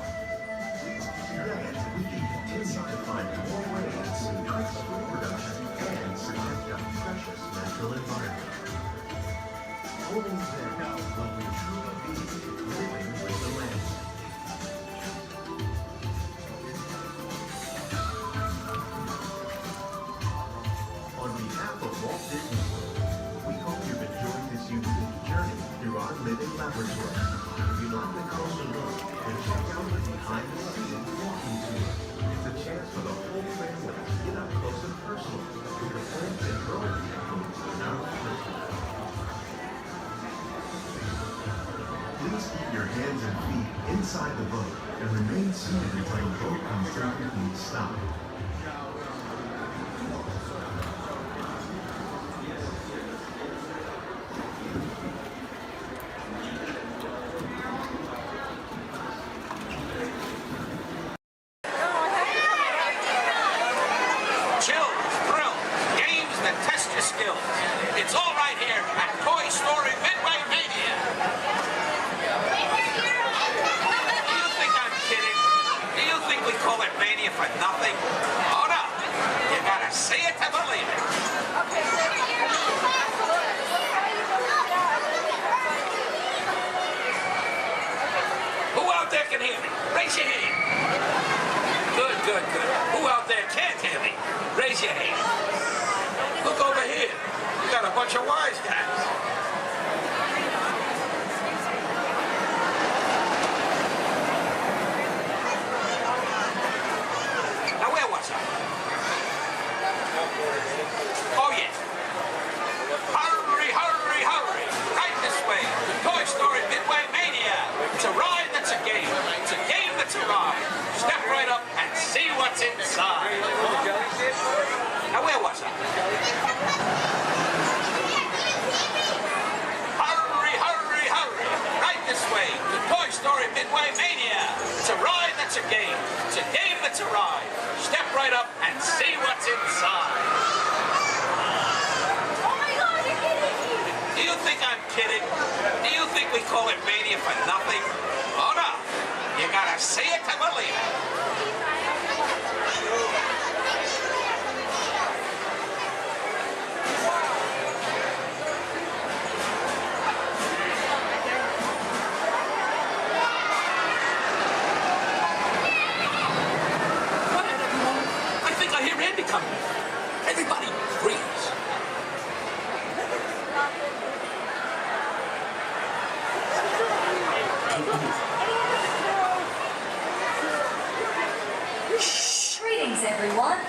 Together, we can continue to find more ways to increase food production and protect our precious natural environment. Only then will we truly be living with the land. On behalf of Walt Disney World, we hope you've enjoyed this unique journey through our living laboratory. If you'd like a closer look, then check out the behind-the-scenes walking tour. It's a chance for the whole family to get up close and personal with the plants and growing vehicles in our laboratory. Please keep your hands and feet inside the boat and remain seated until the boat comes to a complete stop. It's all right here at Toy Story Midway Mania. Do you think I'm kidding? Do you think we call it Mania for nothing? Oh no, you gotta see it to believe it. Who out there can hear me? Raise your hand. Good, good, good. Who out there can't hear me? Raise your hand. Look over here. You got a bunch of wise guys. Now where was I? Oh yeah. Hurry, hurry, hurry. Right this way. The Toy Story Midway Mania. It's a ride that's a game. It's a game that's a ride. Step right up and see what's inside. Now where was I? Hurry, hurry, hurry. Right this way. The Toy Story Midway Mania. It's a ride that's a game. It's a game that's a ride. Step right up and see what's inside. Oh my God, you're kidding me! Do you think I'm kidding? Do you think we call it Mania for nothing? Oh no. You gotta see it to believe it. Coming. Everybody, freeze. Greetings, everyone.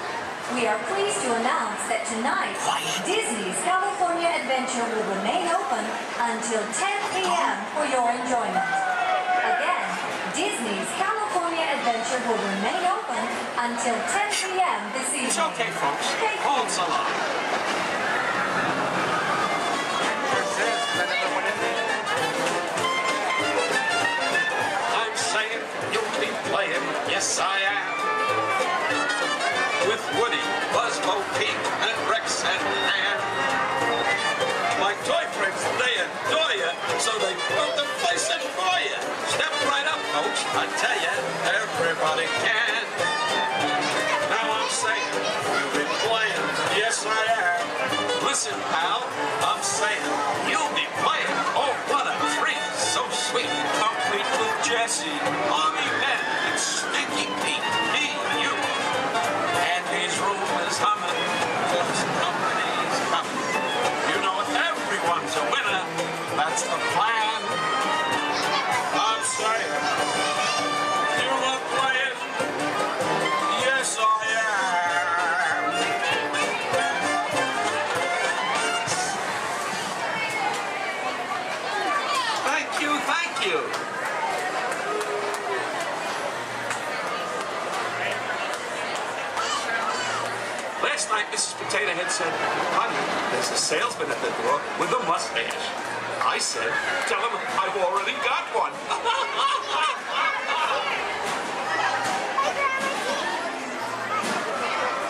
We are pleased to announce that tonight, Disney's California Adventure will remain open until 10 p.m. for your enjoyment. Again, Disney's California Adventure will remain open until 10 p.m. this evening. It's okay, folks. Hold so long. I'm saying you'll be playing, yes I am, with Woody, Buzz, Bo Peep, and Rex and Ann. My toy friends, they adore you, so they built the place in for you. Step right up, folks. I tell you, everybody can. Now I'm saying, you'll be playing, yes I am. Listen, pal, I'm saying, you'll be playing. Oh, what a treat, so sweet. Complete with Jesse, Mommy Ben, and Stinky Pete, me, you. And his room is humming, cause company's coming. You know everyone's a winner, that's the plan. I'm saying, you're not playing, yes I am. Thank you, thank you. Last night, Mrs. Potato Head said, honey, there's a salesman at the door with a mustache. I said, tell him I've already got one.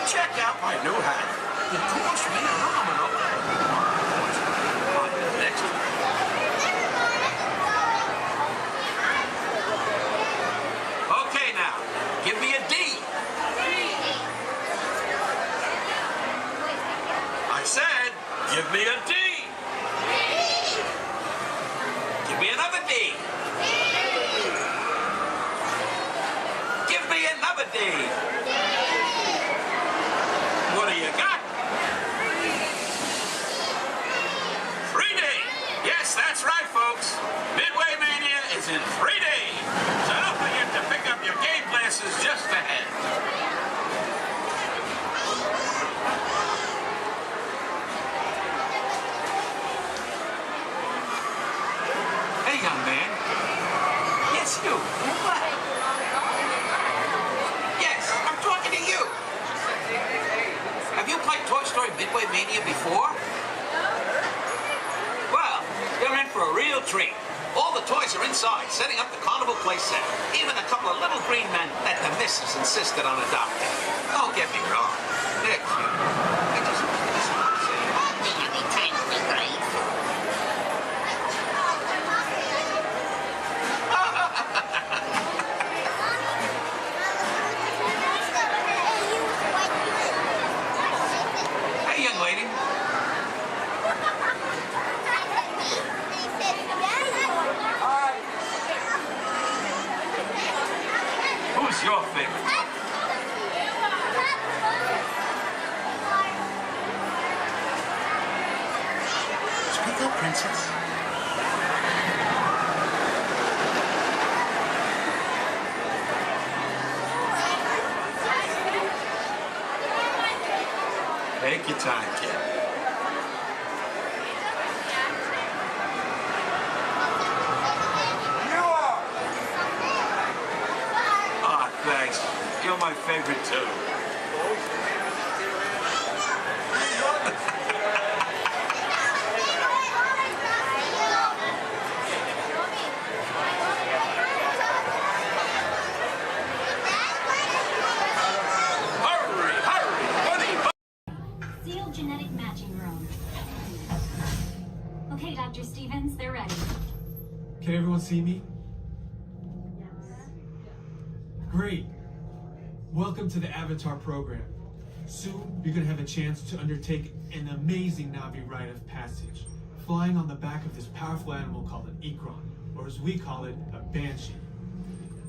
Check out my new hat. The coolest man alive. Give me a D. Give me another D. Give me another D. What do you got? 3D. Yes, that's right, folks. Midway Mania is in 3D. So don't forget to pick up your game glasses just ahead. Hey, young man. Yes, you. What? Yes, I'm talking to you. Have you played Toy Story Midway Mania before? Well, you're in for a real treat. All the toys are inside, setting up the carnival playset. Even a couple of little green men that the missus insisted on adopting. Don't get me wrong. They're cute. I just want to say, anytime to be grateful. Hey, young lady. Who's your favorite? Speak up, princess. Take your time, kid. Thanks. You're my favorite too. Sealed genetic matching room. Okay, Dr. Stevens, they're ready. Can everyone see me? Great. Welcome to the Avatar program. Soon, you're going to have a chance to undertake an amazing Na'vi rite of passage, flying on the back of this powerful animal called an Ikron, or as we call it, a Banshee.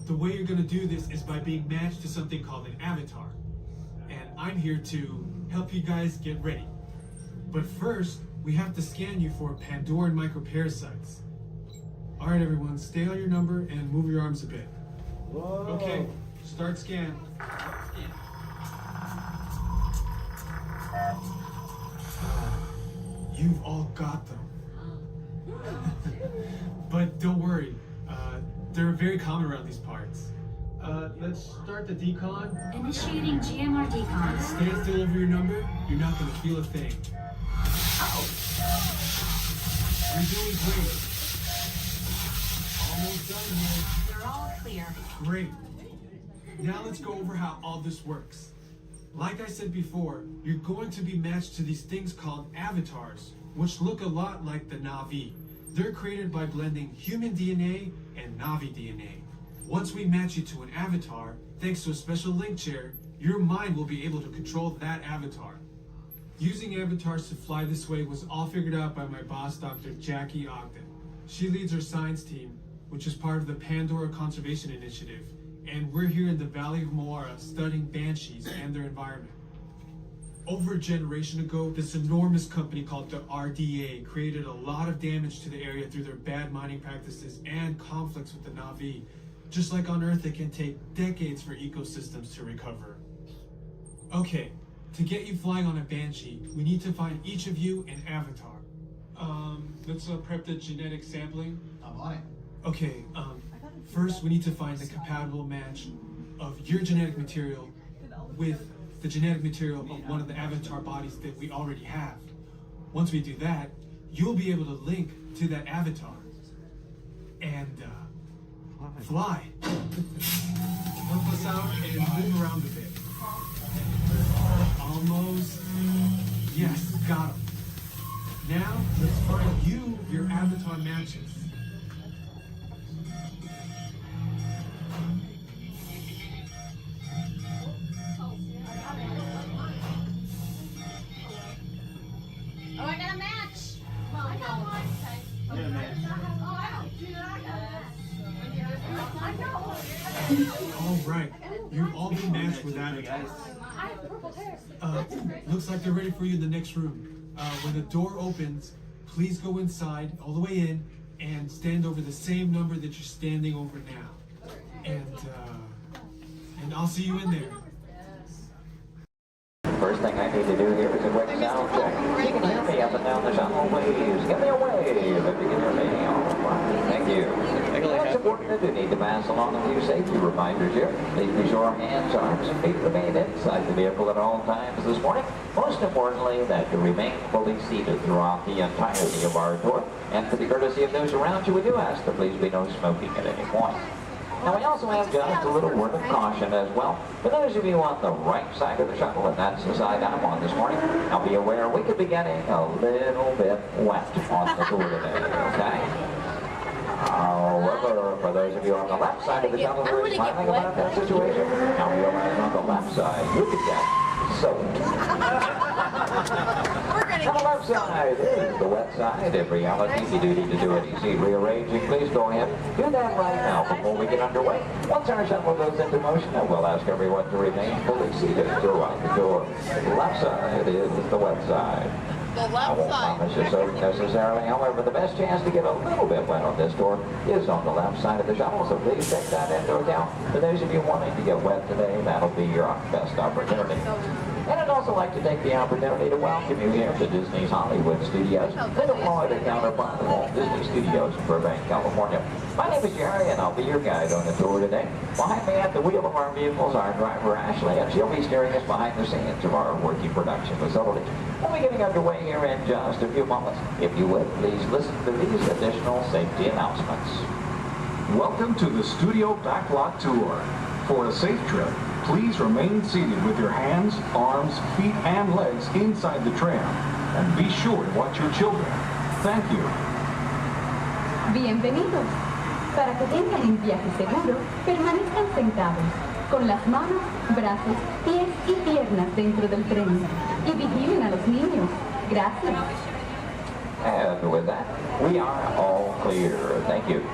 The way you're going to do this is by being matched to something called an avatar. And I'm here to help you guys get ready. But first, we have to scan you for Pandoran microparasites. All right, everyone, stay on your number and move your arms a bit. Whoa. Okay, start scan. You've all got them. But don't worry, they're very common around these parts. Let's start the decon. Initiating GMR decon. Stay still over your number. You're not going to feel a thing. You're doing great. Almost done here. You're all clear. Great. Now let's go over how all this works. Like I said before, you're going to be matched to these things called avatars, which look a lot like the Na'vi. They're created by blending human DNA and Na'vi DNA. Once we match you to an avatar, thanks to a special link chair, your mind will be able to control that avatar. Using avatars to fly this way was all figured out by my boss, Dr. Jackie Ogden. She leads our science team, which is part of the Pandora Conservation Initiative, and we're here in the Valley of Moara studying banshees and their environment. Over a generation ago, this enormous company called the RDA created a lot of damage to the area through their bad mining practices and conflicts with the Na'vi. Just like on Earth, it can take decades for ecosystems to recover. Okay, to get you flying on a Banshee, we need to find each of you an avatar. Let's prep the genetic sampling. I'm on it. Okay, first we need to find the compatible match of your genetic material with the genetic material of one of the avatar bodies that we already have. Once we do that, you'll be able to link to that avatar and fly. Help us out and move around a bit. Almost. Yes, got him. Now, let's find you your avatar matches. Oh, I got a All right, you've all been matched with avatars. Looks like they're ready for you in the next room. When the door opens, please go inside, all the way in, and stand over the same number that you're standing over now. And I'll see you in there. First thing I need to do here is a quick sound check. You can hear me up and down the shuttle waves. Give me a wave if you can hear me. All right, thank you. It's important that you need to pass along a few safety reminders here. Please be sure hands, arms, and feet remain inside the vehicle at all times this morning. Most importantly, that you remain fully seated throughout the entirety of our tour. And for the courtesy of those around you, we do ask that please be no smoking at any point. Now we also have just a little word of caution as well. For those of you on the right side of the shuttle, and that's the side I'm on this morning, now be aware we could be getting a little bit wet on the tour today, okay? However, for those of you on the left side of the shuttle who are smiling about that situation, now realize on the left side you could get soaked. On the left side is the wet side. In reality, you do need to do any seat rearranging. Please go ahead. Do that right now before we get underway. Once our shuttle goes into motion, I will ask everyone to remain fully seated throughout the tour. The left side is the wet side. The left I won't promise you so necessarily. However, the best chance to get a little bit wet on this tour is on the left side of the shuttle, so please take that into account. For those of you wanting to get wet today, that'll be your best opportunity. And I'd also like to take the opportunity to welcome you here to Disney's Hollywood Studios, the Florida counterpart of Walt Disney Studios in Burbank, California. My name is Jerry, and I'll be your guide on the tour today. Behind me at the wheel of our vehicles, our driver Ashley, and she'll be steering us behind the scenes of our working production facility. We'll be getting underway here in just a few moments. If you would, please listen to these additional safety announcements. Welcome to the Studio Backlot Tour. For a safe trip, please remain seated with your hands, arms, feet, and legs inside the tram. And be sure to watch your children. Thank you. Bienvenidos. Para que tengan un viaje seguro, permanezcan sentados, con las manos, brazos, pies y piernas dentro del tren. Y vigilen a los niños. Gracias. And with that, we are all clear. Thank you.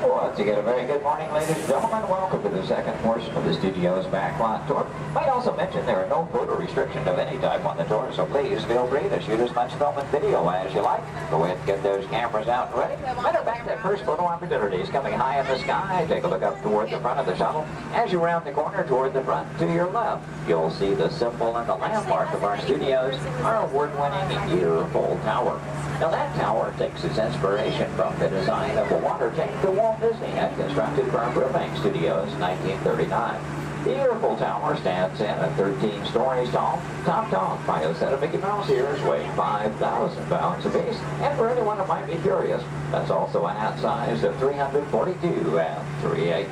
Once again, a very good morning, ladies and gentlemen. Welcome to the second portion of the Studio's Backlot Tour. Might also mention there are no photo restrictions of any type on the tour, so please feel free to shoot as much film and video as you like. Go ahead and get those cameras out and ready. Matter of fact, that first photo opportunity is coming high in the sky. Take a look up toward the front of the shuttle. As you round the corner toward the front to your left, you'll see the symbol and the landmark of our studios, our award-winning year-old tower. Now that tower takes its inspiration from the design of the water tank that Walt Disney had constructed for our Burbank Studios in 1939. The Yearful Tower stands in at 13 stories tall, topped off by a set of Mickey Mouse ears weighing 5,000 pounds apiece. And for anyone who might be curious, that's also a hat size of 342 3/8.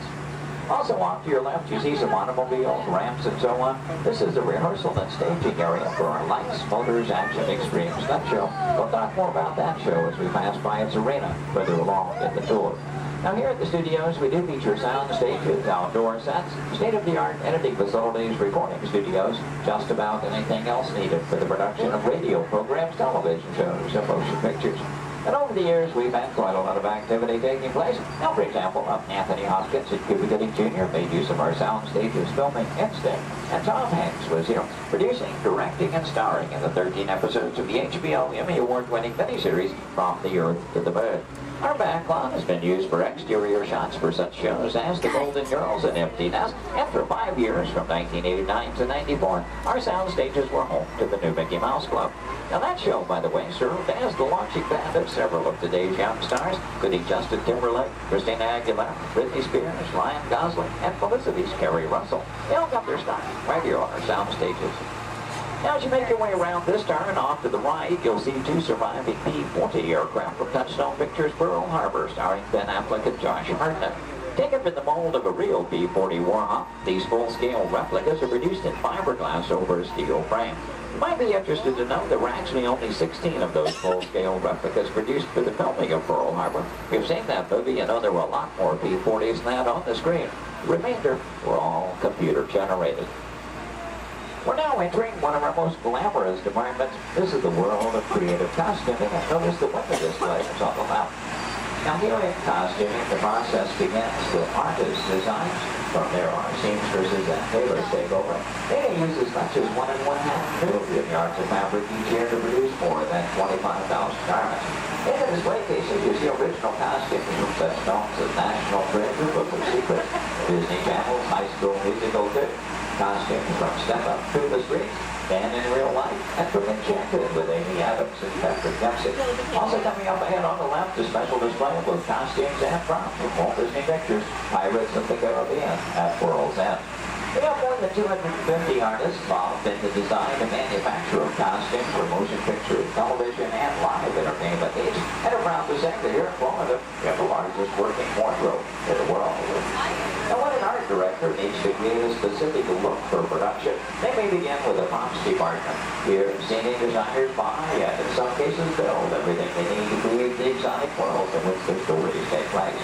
Also off to your left, you see some automobiles, ramps, and so on. This is the rehearsal and staging area for our Lights, Motors, Action Extreme stunt show. We'll talk more about that show as we pass by its arena further along in the tour. Now here at the studios, we do feature sound stages, outdoor sets, state-of-the-art editing facilities, recording studios, just about anything else needed for the production of radio programs, television shows, and motion pictures. And over the years, we've had quite a lot of activity taking place. Now, for example, Anthony Hopkins and Cuba Gooding Jr. made use of our sound stages filming Instinct. And Tom Hanks was here, producing, directing, and starring in the 13 episodes of the HBO Emmy Award-winning miniseries From the Earth to the Moon. Our backlot has been used for exterior shots for such shows as The Golden Girls and Empty Nest, and for 5 years, from 1989 to 94, our sound stages were home to the new Mickey Mouse Club. Now that show, by the way, served as the launching pad of several of today's young stars, including Justin Timberlake, Christina Aguilera, Britney Spears, Ryan Gosling, and Felicity's Kerry Russell. They all got their start right here on our sound stages. Now, as you make your way around this turn, off to the right, you'll see 2 surviving P-40 aircraft from Touchstone Pictures Pearl Harbor, starring Ben Affleck and Josh Hartnett. Taken from the mold of a real P-40 Warhawk, these full-scale replicas are produced in fiberglass over a steel frame. You might be interested to know there were actually only 16 of those full-scale replicas produced for the filming of Pearl Harbor. We've seen that movie and know there were a lot more P-40s than that on the screen. The remainder were all computer-generated. We're now entering one of our most glamorous departments. This is the world of creative costuming, and notice the window displays on the left. Now here in costuming, the process begins with artist designs. From there on, seamstresses and tailors take over. They may use as much as 1 1/2 million yards of fabric each year to produce more than 25,000 garments. In the display cases, you see original costumes from such films as National Treasure, Book of Secrets, Disney Channel's High School Musical 2, costumes from Step Up to the Streets, and in Real Life, and from Enchanted with Amy Adams and Patrick Dempsey. Also coming up ahead on the left, a special display of both costumes and props from Walt Disney Pictures, Pirates of the Caribbean at World's End. We have more than 250 artists involved in the design and manufacture of costumes for motion pictures, television, and live entertainment needs. And I'm proud to say that here in Florida, we have the largest working wardrobe in the world. Now, when an art director needs to create a specific look for production, they may begin with the props department. Here, scenic designers buy and in some cases build everything they need to create the exotic worlds in which their stories take place.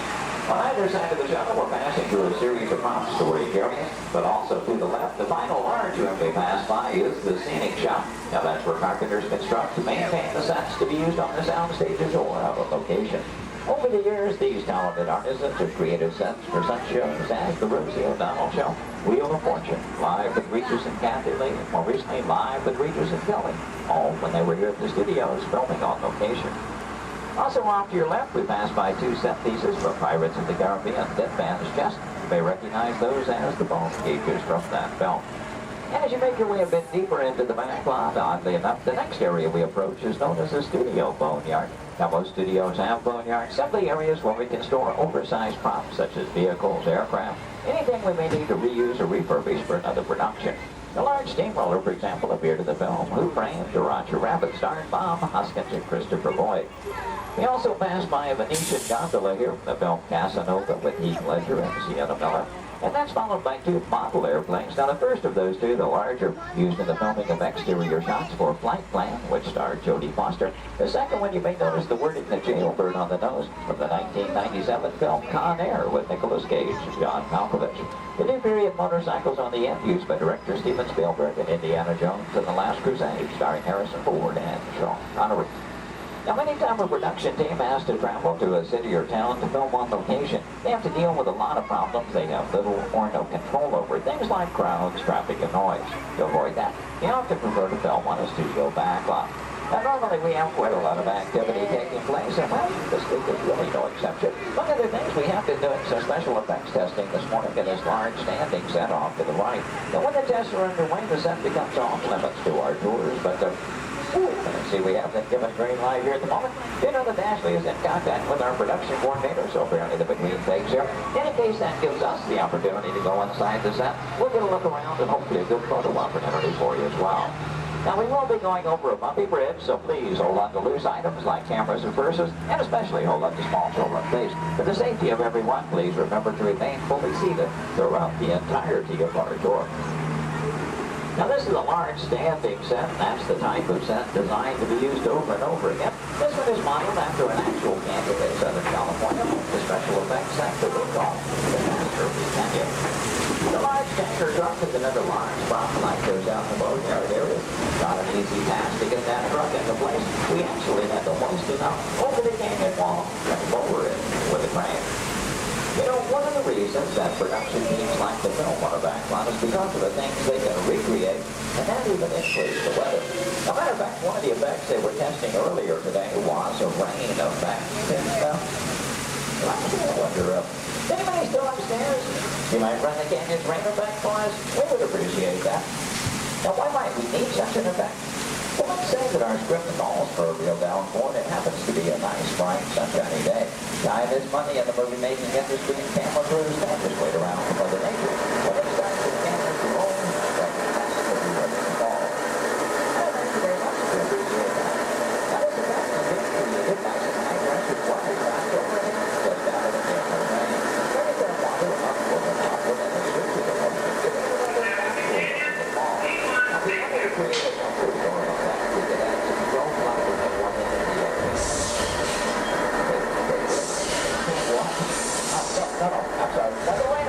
On either side of the shuttle, we're passing through a series of prop storage areas, but also to the left, the final large room we pass by is the scenic shop. Now that's where carpenters construct to maintain the sets to be used on the sound stages or out on location. Over the years, these talented artisans have created sets for such shows as the Rosie O'Donnell Show, Wheel of Fortune, Live with Regis and Kathy Lee, and more recently, Live with Regis and Kelly, all when they were here at the studios filming on location. Also off to your left, we pass by 2 set pieces from Pirates of the Caribbean, Dead Man's Chest. You may recognize those as the bone cages from that film. And as you make your way a bit deeper into the back lot, oddly enough, the next area we approach is known as the studio boneyard. Now, most studios have boneyards, simply areas where we can store oversized props such as vehicles, aircraft, anything we may need to reuse or refurbish for another production. The large steamroller, for example, appeared in the film Who Framed Roger Rabbit, starring Bob Hoskins and Christopher Lloyd. We also passed by a Venetian gondola here from the film Casanova with Heath Ledger and Sienna Miller. And that's followed by 2 model airplanes. Now the first of those 2, the larger, used in the filming of exterior shots for Flight Plan, which starred Jodie Foster. The second one, you may notice the wording, the jailbird on the nose, from the 1997 film Con Air with Nicolas Cage and John Malkovich. The new period motorcycles on the end, used by director Steven Spielberg and Indiana Jones and The Last Crusade, starring Harrison Ford and Sean Connery. Now, anytime a production team has to travel to a city or town to film on location, they have to deal with a lot of problems they have little or no control over. Things like crowds, traffic, and noise. To avoid that, you often prefer to film on a studio backlot. Now, normally we have quite a lot of activity taking place, and well, this week is really no exception. One of the things we have been doing some special effects testing this morning in this large standing set off to the right. Now, when the tests are underway, the set becomes off limits to our tours, but see, we have been given green light here at the moment. You know that Ashley is in contact with our production coordinator, so apparently the big green takes here. In any case, that gives us the opportunity to go inside the set. We'll get a look around and hopefully a good photo opportunity for you as well. Now, we will be going over a bumpy bridge, so please hold on to loose items like cameras and purses, and especially hold on to small children, please. For the safety of everyone, please remember to remain fully seated throughout the entirety of our tour. Now, this is a large standing set, and that's the type of set designed to be used over and over again. This one is modeled after an actual canyon in Southern California, the special effects set that we call the Master of the Canyon. The large tanker truck is another large prop like those out in the boatyard area. Not an easy task to get that truck into place. We actually had to hoist it up over the canyon wall and lower it with a crane. You know, one of the reasons that production teams like to film on a backlot is because of the things they can recreate and that even increase the weather. As a matter of fact, one of the effects they were testing earlier today was a rain effect. I wonder, is anybody still upstairs? You might run the canyon's rain effect for us? We would appreciate that. Now, why might we need such an effect? Well, let's say that our script calls for a real downpour, and it happens to be a nice, bright, sunshiny day. Time is money in the movie-making industry, and camera crews don't just wait around for Mother Nature. When it starts to cameras to roll, that's everywhere they can fall. Well, thank you very much. We appreciate that. Now, this effect is being created by some high-pressure water drops over it, just out of the camera rain. Bringing that water upward and outward, and the switch of the motion, giving it another downpour to the fall. Now, we wanted to create a comfort zone effect. We could add some drone flowers and one in the air. No, I'm sorry. By the way,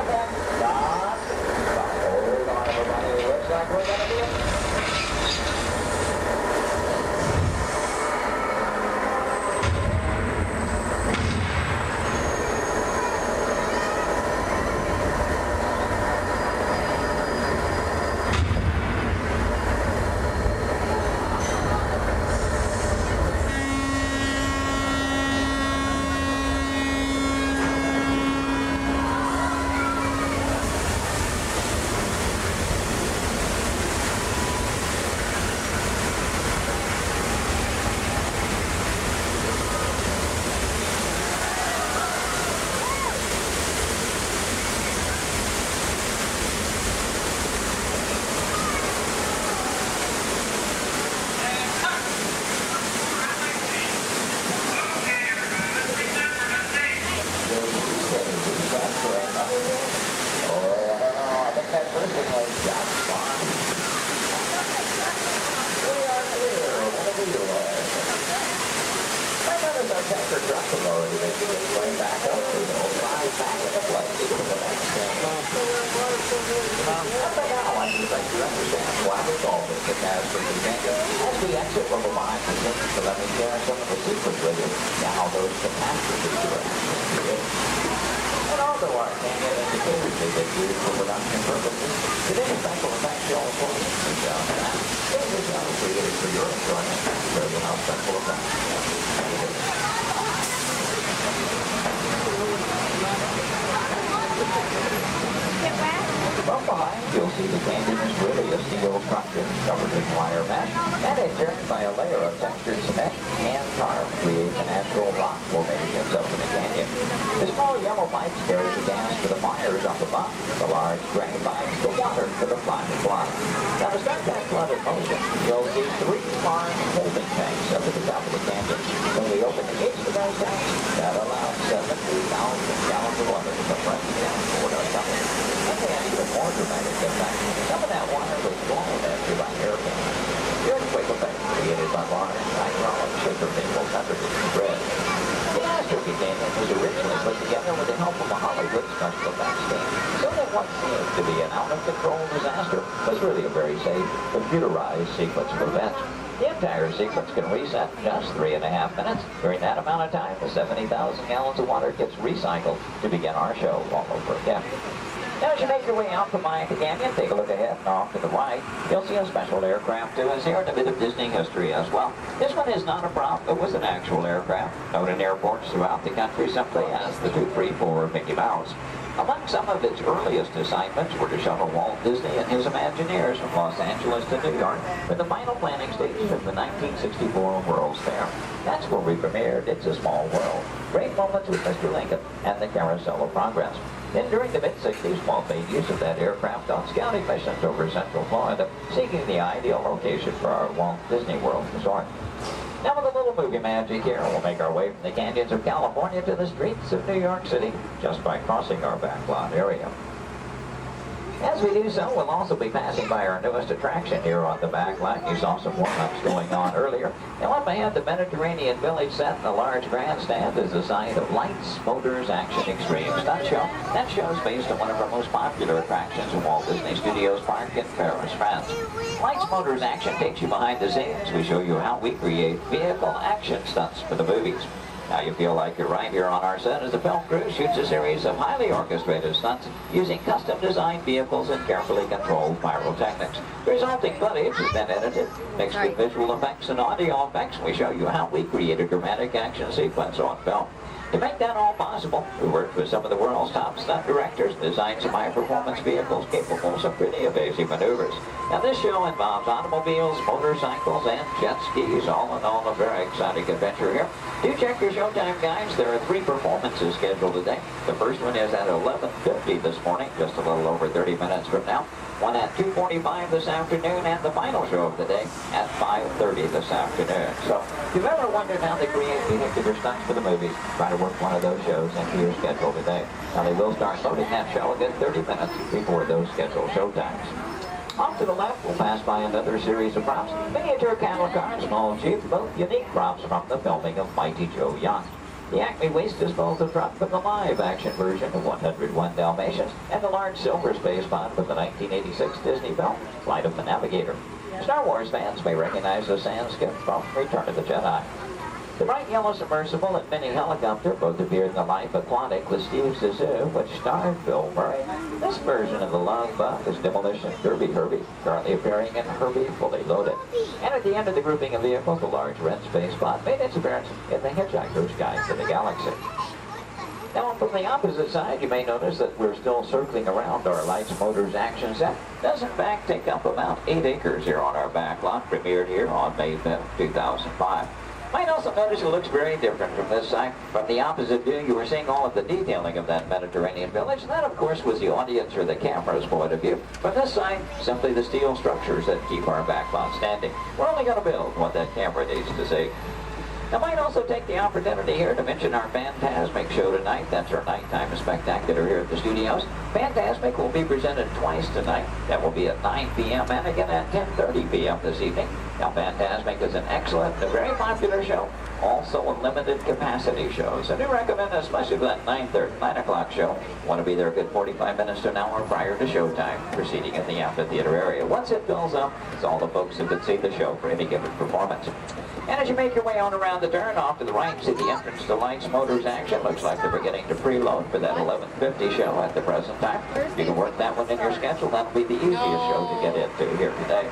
tanker truck has already been going back up to the old ride back in the place to the next thing. Up and now, I should like to understand why we call this the Cascade Canyon. As we exit from behind the scenes, so let me share some of the secrets with you and how those catastrophes were actually created. And although our canyon indicators may be used for production purposes, today's special effects show us what we found that. This is not created for your enjoyment. Show you how special effects From behind, you'll see the canyon is really a steel structure covered in wire mesh and adjoined by a layer of textured cement and tar to create the natural rock formations up in the canyon. The small yellow pipes carry the gas to the fires up above. The large gray pipes the water to the flying blood. Now to start that flood of motion, you'll see 3 large holding tanks up at the top of the canyon. When we open the gates to those tanks, that allows 70,000 gallons of water to come running down toward our tunnel. Even more dramatic impact. Some of that water was blown after by airplanes. The earthquake effect created by large hydraulic shiver cables underneath the bridge. The Astrophy Canyon was originally put together with the help of a Hollywood special effects team, so that what seemed to be an out-of-control disaster was really a very safe, computerized sequence of events. The entire sequence can reset in just 3.5 minutes. During that amount of time, the 70,000 gallons of water gets recycled to begin our show all over again. Now, as you make your way out from the canyon, take a look ahead and off to the right. You'll see a special aircraft too, is here in a bit of Disney history as well. This one is not a prop, it was an actual aircraft, known in airports throughout the country simply as the 234 Mickey Mouse. Among some of its earliest assignments were to shuttle Walt Disney and his Imagineers from Los Angeles to New York for the final planning stages of the 1964 World's Fair. That's where we premiered It's a Small World. Great moments with Mr. Lincoln and the Carousel of Progress. Then during the mid-60s, Walt made use of that aircraft on scouting missions over Central Florida, seeking the ideal location for our Walt Disney World resort. Now with a little movie magic here, we'll make our way from the canyons of California to the streets of New York City, just by crossing our backlot area. As we do so, we'll also be passing by our newest attraction here on the backlot. You saw some warm-ups going on earlier. Now up ahead, the Mediterranean Village set in the large grandstand is the site of Lights, Motors, Action Extreme Stunt Show. That show is based on one of our most popular attractions in Walt Disney Studios Park in Paris, France. Lights, Motors, Action takes you behind the scenes. We show you how we create vehicle action stunts for the movies. Now you feel like you're right here on our set as the film crew shoots a series of highly orchestrated stunts using custom-designed vehicles and carefully controlled pyrotechnics. The resulting footage has been edited, mixed with visual effects and audio effects. We show you how we create a dramatic action sequence on film. To make that all possible, we worked with some of the world's top stunt directors and designed some high-performance vehicles capable of some pretty evasive maneuvers. Now this show involves automobiles, motorcycles, and jet skis. All in all, a very exciting adventure here. Do check your showtime guides. There are 3 performances scheduled today. The first one is at 11:50 this morning, just a little over 30 minutes from now. One at 2:45 this afternoon, and the final show of the day at 5:30 this afternoon. So, if you've ever wondered how they create vehicular stunts for the movies, try to work one of those shows into your schedule today. Now, they will start loading that show a good 30 minutes before those scheduled showtimes. Off to the left, we'll pass by another series of props. Miniature cattle cars, small jeep, both unique props from the filming of Mighty Joe Yacht. The Acme Waste Disposal truck from the live-action version of 101 Dalmatians, and the large silver space pod from the 1986 Disney film, Flight of the Navigator. Star Wars fans may recognize the sand skip from Return of the Jedi. The bright yellow submersible and mini helicopter both appeared in The Life Aquatic with Steve Zissou, which starred Bill Murray. This version of the Love Bug is Demolition Derby Herbie, currently appearing in Herbie Fully Loaded. And at the end of the grouping of vehicles, the large red space pod made its appearance in The Hitchhiker's Guide to the Galaxy. Now, from the opposite side, you may notice that we're still circling around our Lights, Motors, Action set. It does, in fact, take up about 8 acres here on our backlot, premiered here on May 5th, 2005. Might also notice it looks very different from this side. From the opposite view, you were seeing all of the detailing of that Mediterranean village. That, of course, was the audience or the camera's point of view. From this side, simply the steel structures that keep our backlot standing. We're only going to build what that camera needs to see. I might also take the opportunity here to mention our Fantasmic show tonight. That's our nighttime spectacular here at the studios. Fantasmic will be presented twice tonight. That will be at 9 p.m. and again at 10:30 p.m. this evening. Now, Fantasmic is an excellent and very popular show Also a limited capacity shows. I do recommend, especially for that 9 o'clock show, want to be there a good 45 minutes to an hour prior to showtime, proceeding in the amphitheater area. Once it fills up, it's all the folks who could see the show for any given performance. And as you make your way on around the turn, off to the right, see the entrance to Lights, Motors, Action. Looks like they're beginning to preload for that 11:50 show at the present time. You can work that one in your schedule. That'll be the easiest show to get into here today.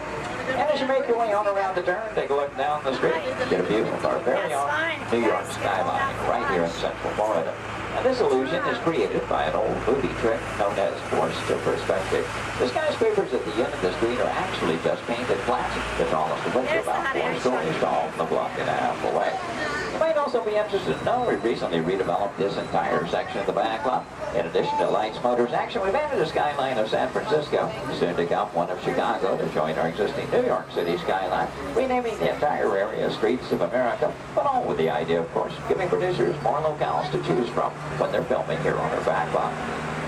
And as you make your way on around the turn, take a look down the street. Get a view of our very own New York skyline right here in Central Florida. And this illusion is created by an old movie trick known as forced perspective. The skyscrapers at the end of the street are actually just painted glass. The tallest of which are about 4 stories tall from a block and a half away. You might also be interested to know we recently redeveloped this entire section of the back lot. In addition to Lights, Motors, Action, we've added a skyline of San Francisco, soon to come one of Chicago to join our existing New York City skyline, renaming the entire area Streets of America, but all with the idea, of course, giving producers more locales to choose from when they're filming here on our back lot.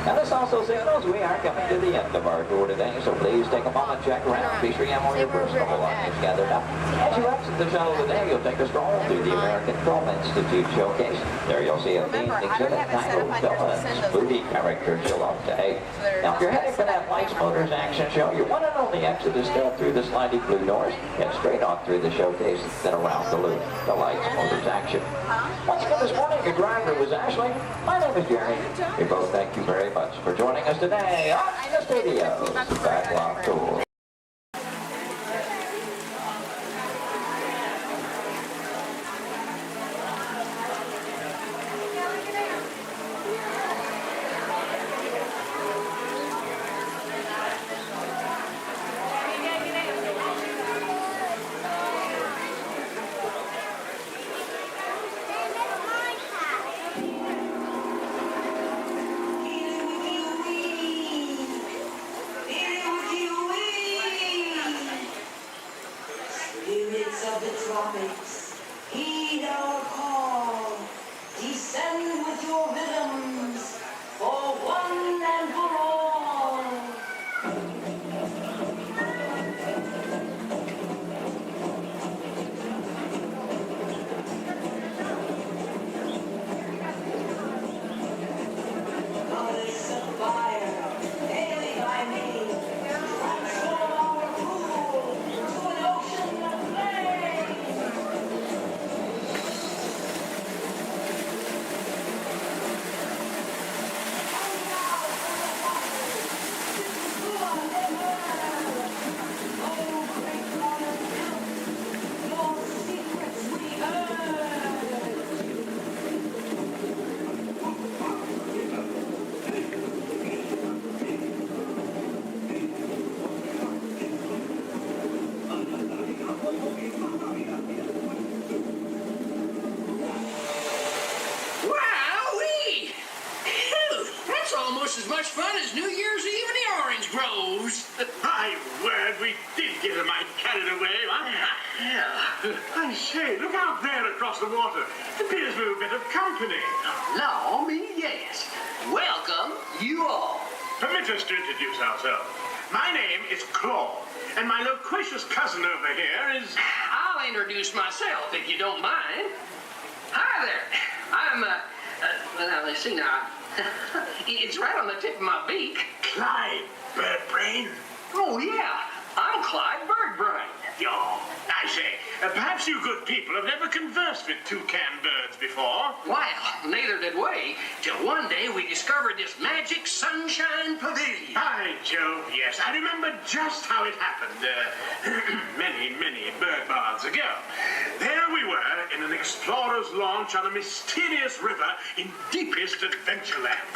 Now this also signals we are coming to the end of our tour today, so please take a moment, check around, be sure you have all your personal belongings gathered up. As you exit the shuttle today, you'll take a stroll through the American Film Institute showcase. There you'll see a themed exhibit titled Villains, movie characters you'll love to hate. Now if you're heading for that Lights, Motors, Action show, your one and only exit is still through the sliding blue doors, and straight on through the showcase, then around the loop, the Lights, Motors, Action. Once again this morning, your driver was Ashley. My name is Jerry. We both thank you very much for joining us today on the Studios Backlot Tour. Of the tropics, heed our call. Descend with your rhythms for one and for all. Goddess of fire, hailing by name, transform our pool to an ocean of flame. Wowee! Phew, that's almost as much fun as New Year's Eve in the orange groves. My word, we did get a mite carried away, Yeah. I say, look out there across the water. It appears we're a bit of company. Allow me, yes. Welcome, you all. Permit us to introduce ourselves. My name is Claude, and my loquacious cousin over here is... I'll introduce myself, if you don't mind. Hi there. I'm, well, let's see now. It's right on the tip of my beak. Clyde Birdbrain. Oh, yeah. I'm Clyde Birdbrain. Oh, I say, perhaps you good people have never conversed with toucan birds before. Well, neither did we, till one day we discovered this magic sunshine pavilion. By Jove, yes. I remember just how it happened, many, many bird baths ago. There we were in an explorer's launch on a mysterious river in deepest Adventureland.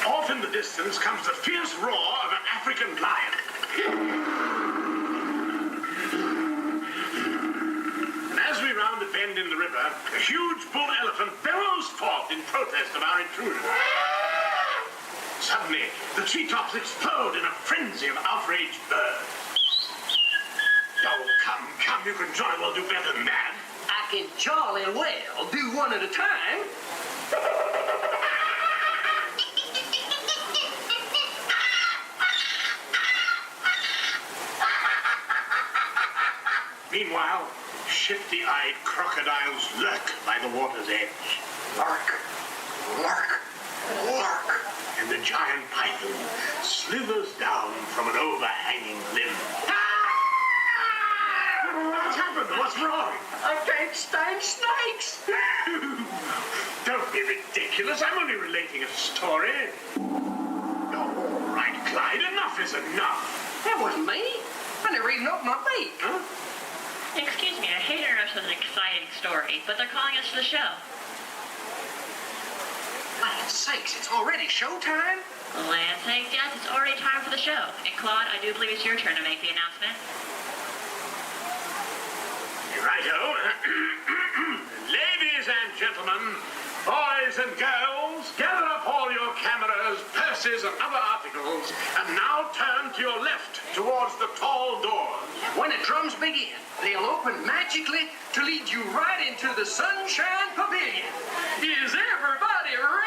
Off in the distance comes the fierce roar of an African lion. And as we round a bend in the river, a huge bull elephant bellows forth in protest of our intrusion. Suddenly, the treetops explode in a frenzy of outraged birds. Oh, come, you can jolly well do better than that. I can jolly well do one at a time. Meanwhile, shifty-eyed crocodiles lurk by the water's edge. Lurk, lurk, lurk. And the giant python slithers down from an overhanging limb. What's happened? What's wrong? I can't stand snakes. Don't be ridiculous. I'm only relating a story. All right, Clyde, enough is enough. That wasn't me. I never even opened my beak. Huh? Excuse me, I hate to interrupt with an exciting story, but they're calling us to the show. Land's sakes, it's already showtime? Land's sakes, yes, it's already time for the show. And Claude, I do believe it's your turn to make the announcement. Righto. Ladies and gentlemen, boys and girls, gather up all your cameras, purses, and other articles, and now turn to your left towards the tall doors. When the drums begin, they'll open magically to lead you right into the Sunshine Pavilion. Is everybody ready?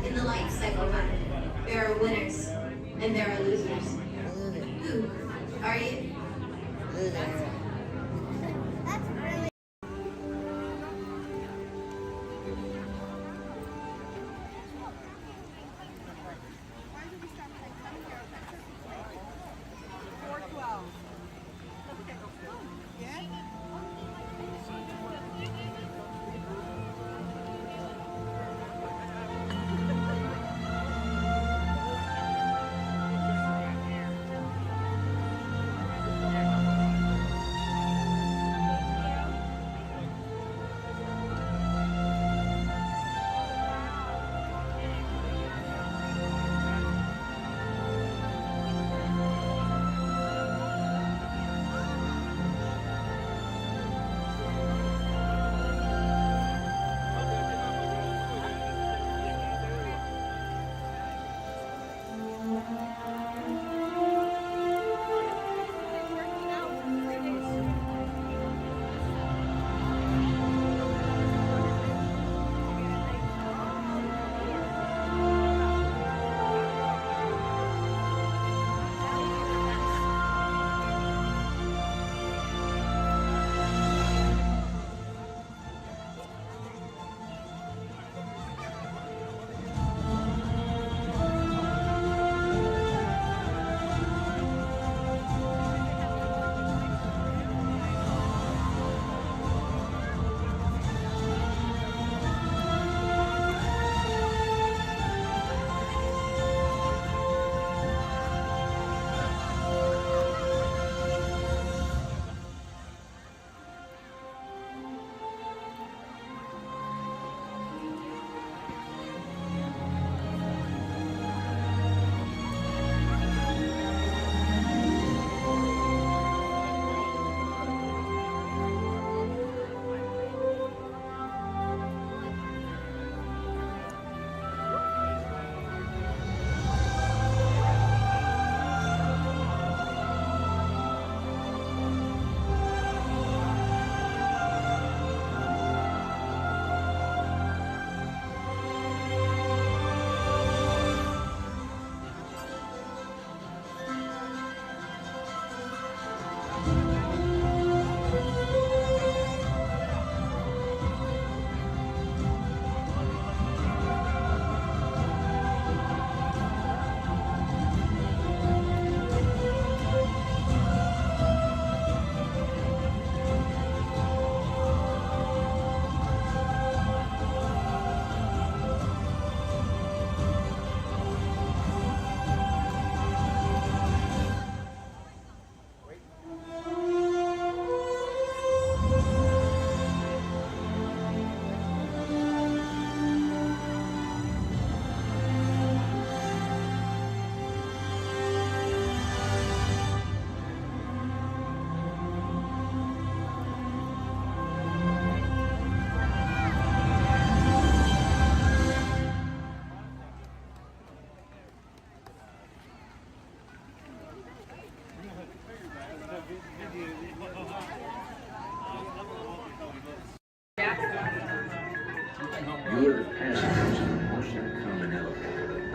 In the life cycle method, there are winners and there are losers. Who are you?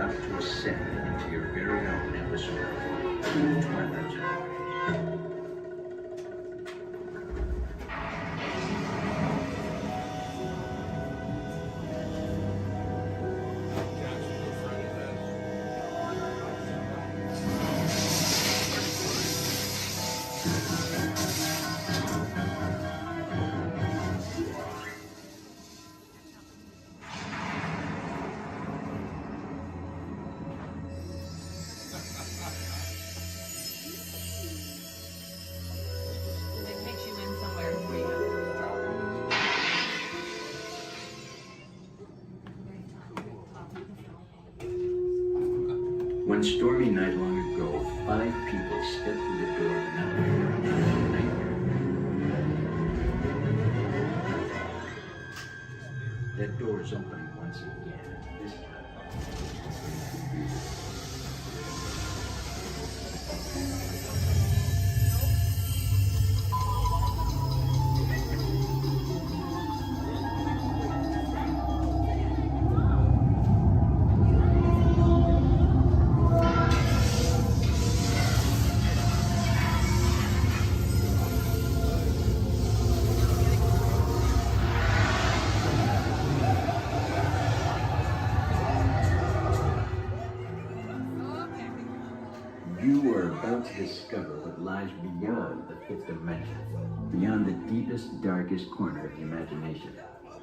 about to ascend into your very own episode of The Twilight Zone. It takes you in somewhere where you have One stormy night long ago, 5 people stepped through the door of an elevator. That door is opening once again. This You are about to discover what lies beyond the 5th dimension, beyond the deepest, darkest corner of the imagination,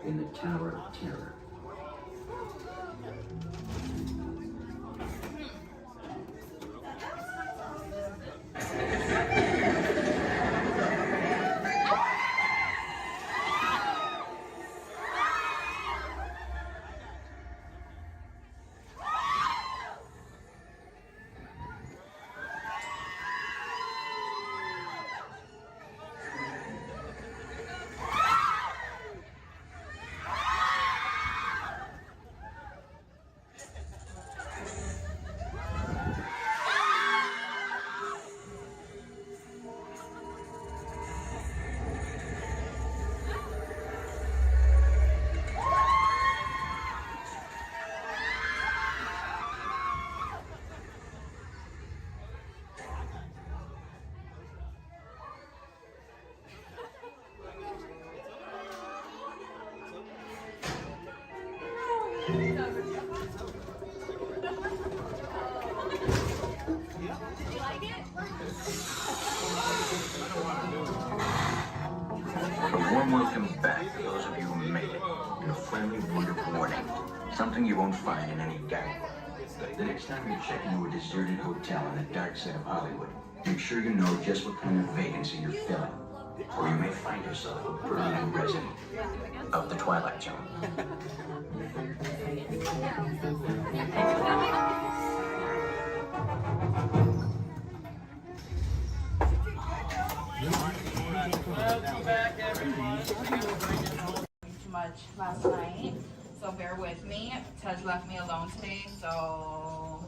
in the Tower of Terror. A warm welcome back to those of you who made it, and a friendly word of warning. Something you won't find in any guidebook. The next time you check into a deserted hotel on the dark side of Hollywood, make sure you know just what kind of vacancy you're filling, or you may find yourself a permanent resident of the Twilight Zone. Welcome back, everyone. Too much last night, so bear with me. Tej left me alone today, so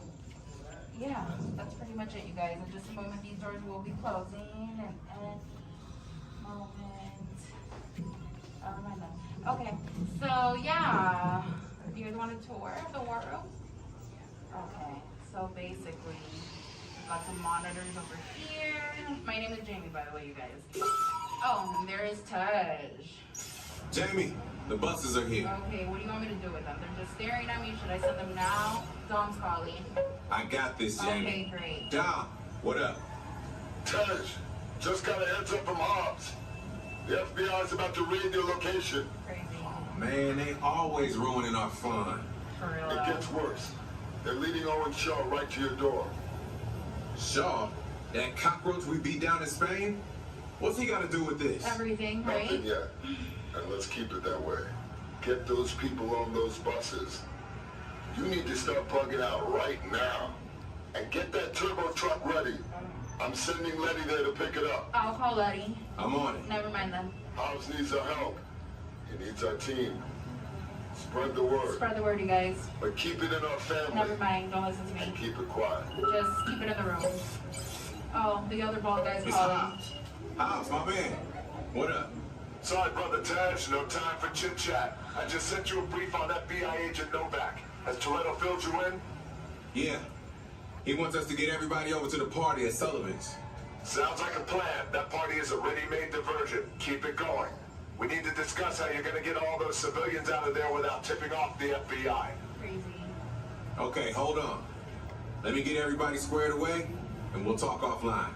yeah, that's pretty much it, you guys. In just a moment, these doors will be closing, and okay, so yeah, you guys want a tour of the war room? Okay, so basically, we've got some monitors over here. My name is Jamie, by the way, you guys. Oh, and there is Tej. Jamie, the buses are here. Okay, what do you want me to do with them? They're just staring at me. Should I send them now? Dom's calling. I got this, Jamie. Okay, great. Dom, what up? Tej, just got a heads up from Hobbs. The FBI is about to raid your location. Crazy. Man, they always ruining our fun. For real. It gets worse. They're leading Owen Shaw right to your door. Shaw? That cockroach we beat down in Spain? What's he got to do with this? Everything, right? Nothing yet. And let's keep it that way. Get those people on those buses. You need to start bugging out right now. And get that turbo truck ready. I'm sending Letty there to pick it up. I'll call Letty. I'm on it. Never mind then. Hobbs needs our help. He needs our team. Spread the word. Spread the word, you guys. But keep it in our family. Never mind. Don't listen to me. And keep it quiet. Just keep it in the room. Oh, the other bald guy's It's calling. Hobbs. Hobbs, my man. What up? Sorry, Brother Tej. No time for chit-chat. I just sent you a brief on FBI agent Novak. Has Toretto filled you in? Yeah. He wants us to get everybody over to the party at Sullivan's. Sounds like a plan. That party is a ready-made diversion. Keep it going. We need to discuss how you're going to get all those civilians out of there without tipping off the FBI. Crazy. Okay, hold on. Let me get everybody squared away, and we'll talk offline.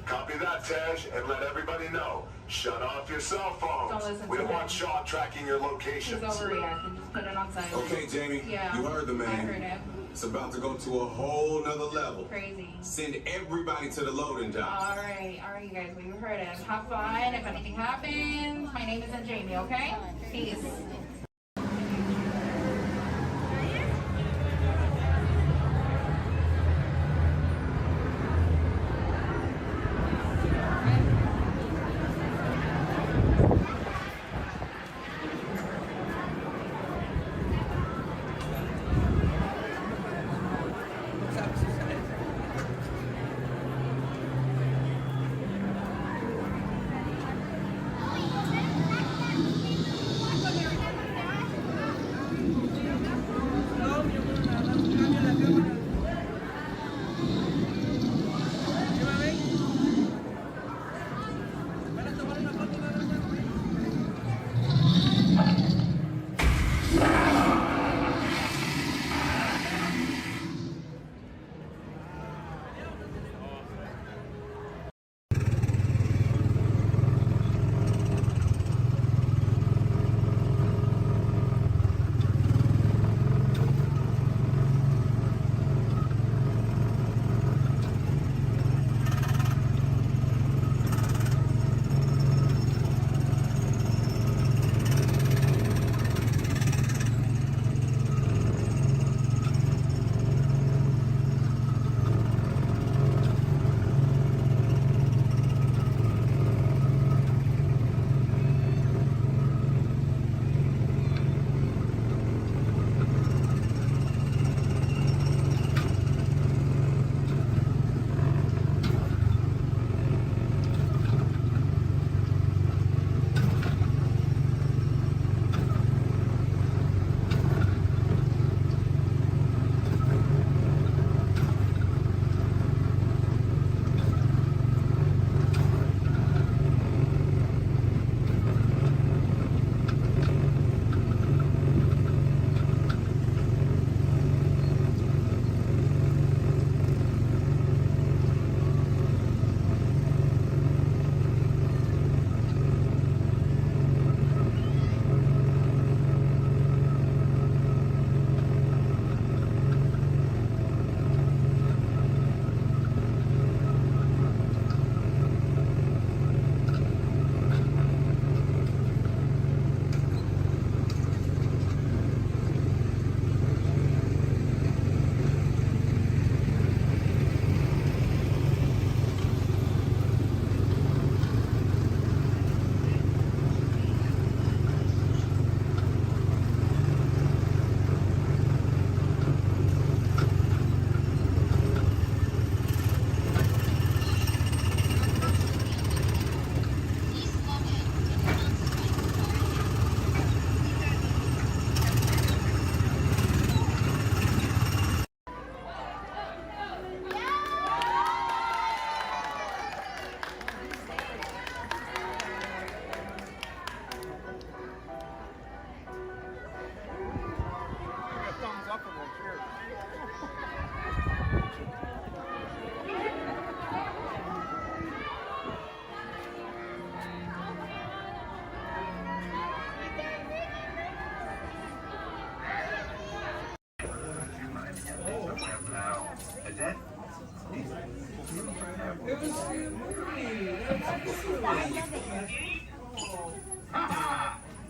Copy that, Tej, and let everybody know. Shut off your cell phones. Don't listen We to don't him. want Shaw tracking your He's locations. overreacting. Just put it on silent. Okay, Jamie, Yeah. you heard the man. I heard him. It's about to go to a whole nother level. Crazy. Send everybody to the loading dock. All right, you guys. We heard him. Have fun. If anything happens, my name isn't Jamie. Okay? Peace.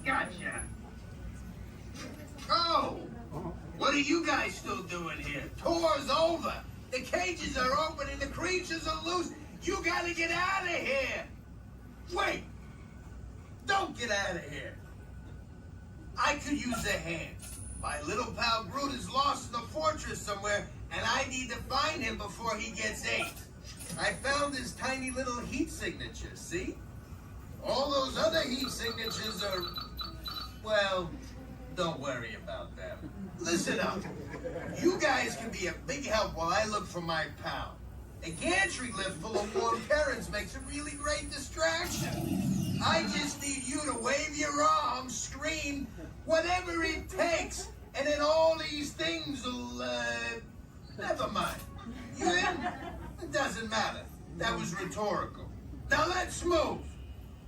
Gotcha. Oh! What are you guys still doing here? Tour's over. The cages are open and the creatures are loose. You gotta get out of here. Wait. Don't get out of here. I could use a hand. My little pal Groot is lost in the fortress somewhere, and I need to find him before he gets ate. I found his tiny little heat signature, see? All those other heat signatures are, well, don't worry about them. Listen up. You guys can be a big help while I look for my pal. A gantry lift full of warm parents makes a really great distraction. I just need you to wave your arms, scream, whatever it takes, and then all these things will, never mind. You in? It doesn't matter. That was rhetorical. Now let's move.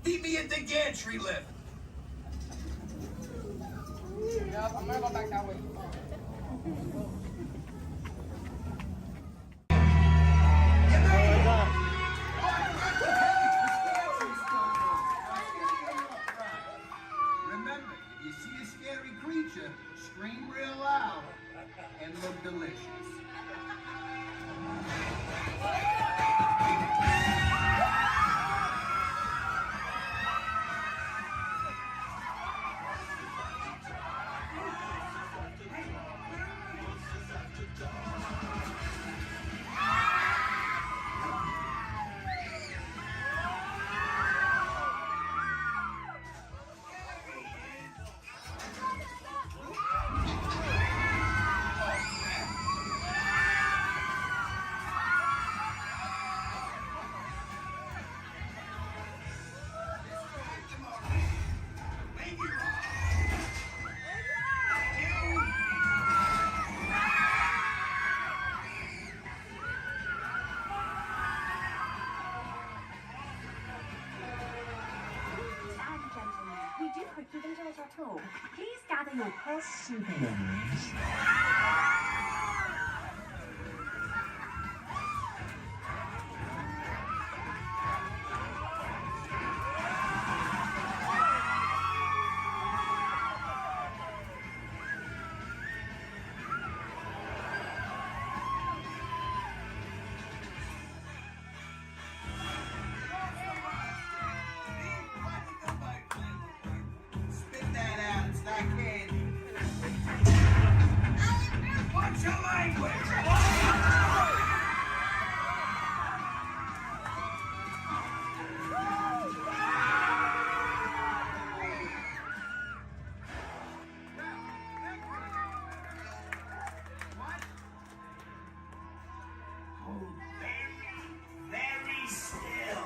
Meet me at the gantry lift. Yep, I'm gonna go back that way. Remember, if you see a scary creature, scream real loud and look delicious. We do quickly enjoy our tour. Please gather your purse souvenirs. Spit that out. It's not candy. What's your language? Very still.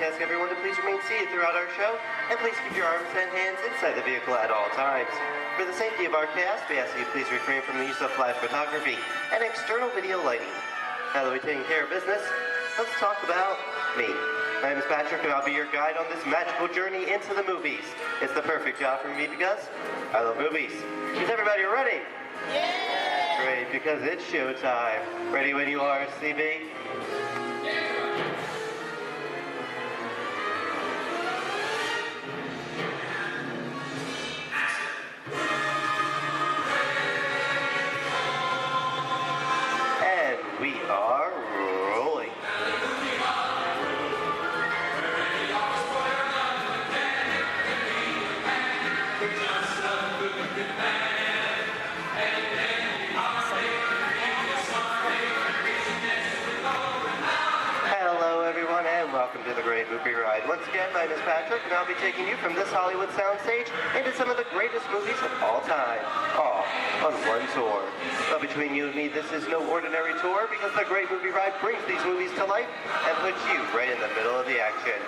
like to ask everyone to please remain seated throughout our show, and please keep your arms and hands inside the vehicle at all times. For the safety of our cast, we ask that you please refrain from the use of flash photography and external video lighting. Now that we've taken care of business, let's talk about me. My name is Patrick, and I'll be your guide on this magical journey into the movies. It's the perfect job for me because I love movies. Is everybody ready? Yeah! Great, because it's showtime. Ready when you are, CB? And we are rolling. Hello everyone and welcome to the Great Movie Ride. Once again, my name is Patrick and I'll be taking you from this Hollywood soundstage into some of the greatest movies of all time, all on one tour. But between you and me, this is no ordinary tour because the Great Movie Ride brings these movies to life and puts you right in the middle of the action.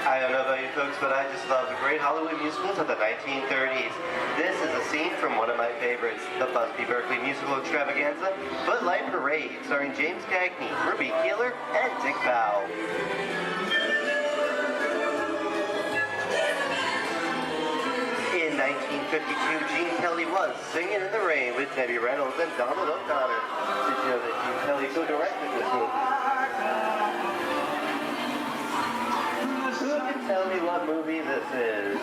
I don't know about you folks, but I just love the great Hollywood musicals of the 1930s. This is a scene from one of my favorites, the Busby Berkeley musical extravaganza, Footlight Parade, starring James Cagney, Ruby Keeler, and Dick Powell. In 1952, Gene Kelly was Singing in the Rain with Debbie Reynolds and Donald O'Connor. Did you know that Gene Kelly co-directed this movie? Who can tell me what movie this is?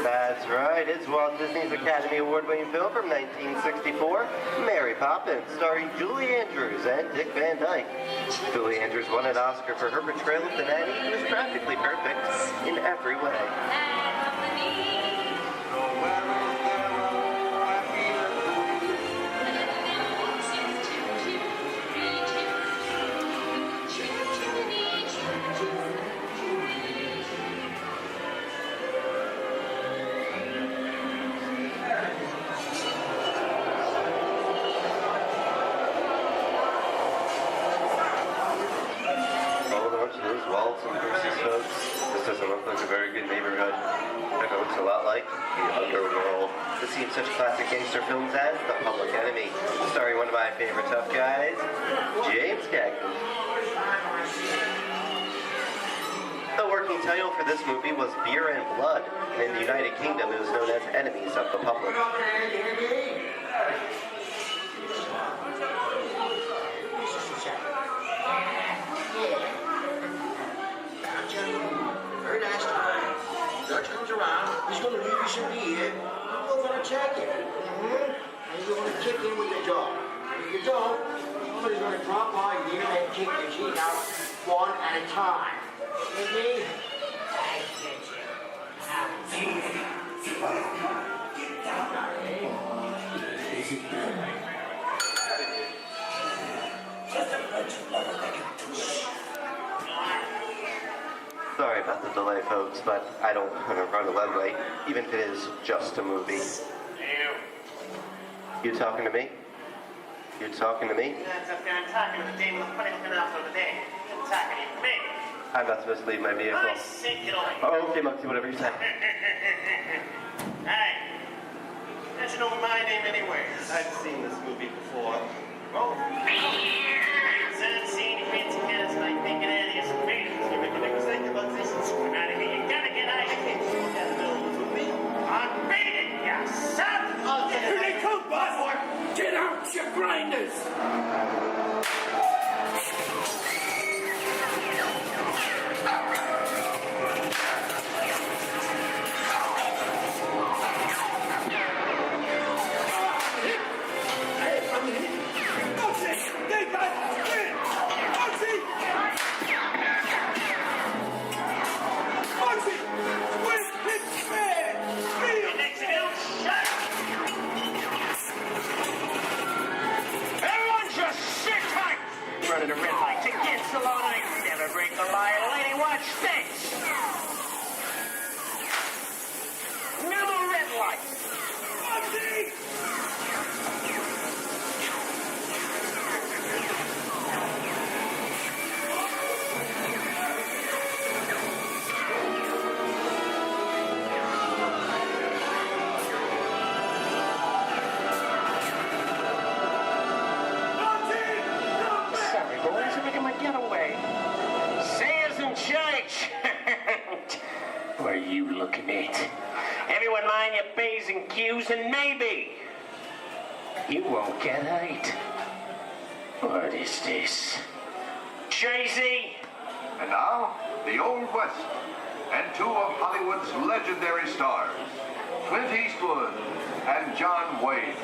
That's right, it's Walt Disney's Academy Award-winning film from 1964, Mary Poppins, starring Julie Andrews and Dick Van Dyke. Julie Andrews won an Oscar for her portrayal of the nanny, who is practically perfect in every way. Walt and Bruce's folks. This doesn't look like a very good neighborhood. It looks a lot like the underworld. This seems such classic gangster films as The Public Enemy, starring one of my favorite tough guys, James Cagney. The working title for this movie was Beer and Blood, and in the United Kingdom it was known as Enemies of the Public. Very nice time. Judge comes around, he's going to leave you some beer. We're going to check it. And you're going to kick in with the dog. If you don't, somebody's going to drop by here and kick your teeth out one at a time. Okay? Sorry about the delay, folks, but I don't want to run a red light, even if it is just a movie. You talking to me? You talking to me? I'm talking to the day with the punishment officer of the day. I'm talking to me. I'm not supposed to leave my vehicle. I say get away. Oh, okay, Moxie, whatever you say. Hey, how'd you know my name anyway? I've seen this movie before. Oh. I've seen hits and hits like thinking that is great. You make a big mistake about this and swim out of here. You gotta get out of here. You can't in the middle of the movie. I'm beating you, son! Here they come, boss! Get out, you grinders! running a red light to get along. I never break the line. Lady, watch this. Another red light. Sorry, boys, I'm making my getaway. Sayers in church. What are you looking at? Everyone mind your P's and Q's, and maybe you won't get hurt. What is this? Tracy? And now, the Old West, and two of Hollywood's legendary stars, Clint Eastwood and John Wayne.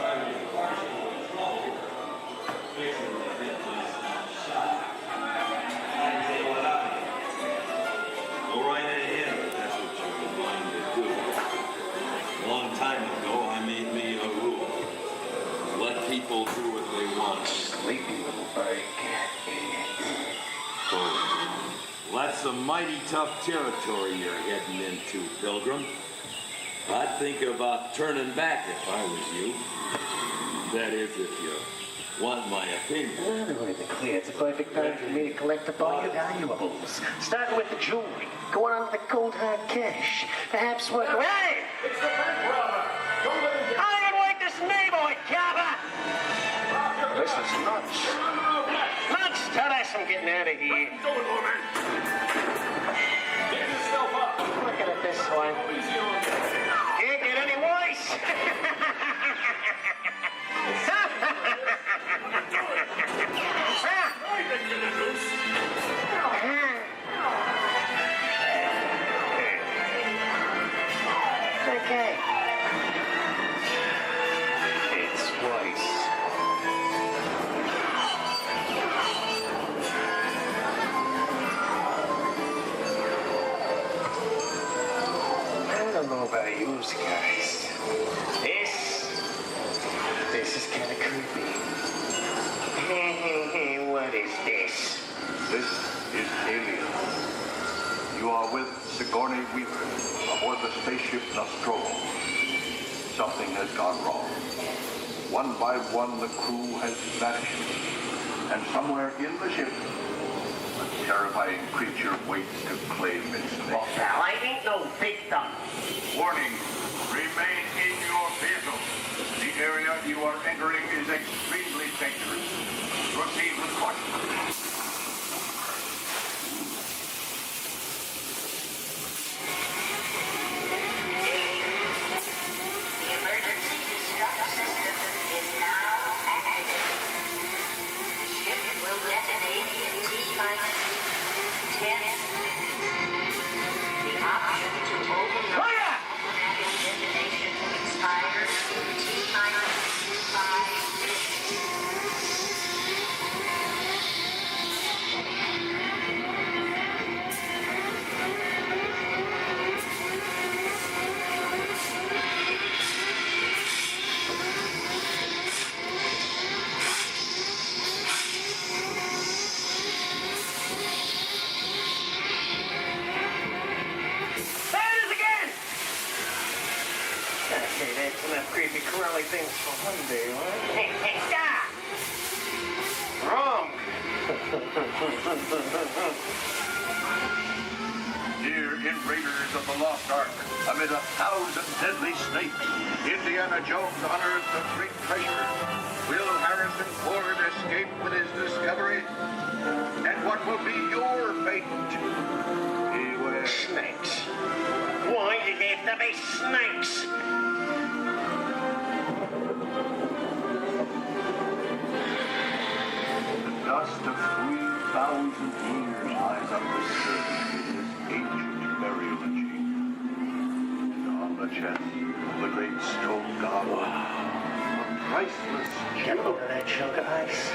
Go right ahead, if that's what you're going to do. A long time ago, I made me a rule. Let people do what they want. Sleepy little bird. Oh, that's a mighty tough territory you're heading into, Pilgrim. I'd think about turning back if I was you. That is, if you want my opinion. Well, to be clear, it's a perfect time for me to collect up all your valuables. Starting with the jewelry, going on to the cold hard cash. Perhaps what... Hey! It's the bank robber. Don't let him get... I don't like this neighborhood, Kappa! This is nuts. Nuts! Tell us I'm getting out of here. Get yourself up. Looking at this one. Easy on that. Can't get any worse. Okay. It's twice. I don't know about you guys. This is kind of creepy. What is this? This is Alien. You are with Sigourney Weaver aboard the spaceship Nostromo. Something has gone wrong. One by one, the crew has vanished. And somewhere in the ship, a terrifying creature waits to claim its name. Well, pal, I ain't no victim. Warning, remain in your vehicle. The area you are entering is extremely dangerous. Proceed with caution. Creepy crawly things for one day, huh? Hey, stop! Wrong! Here in Raiders of the Lost Ark, amid 1,000 deadly snakes, Indiana Jones unearthed a great treasure. Will Harrison Ford escape with his discovery? And what will be your fate? Beware. Snakes. Why did there have to be snakes? The dust of 3,000 years lies undisturbed in this ancient burial chamber. And on the chest of the great stone goblet, a priceless Get a load of that chunk of ice.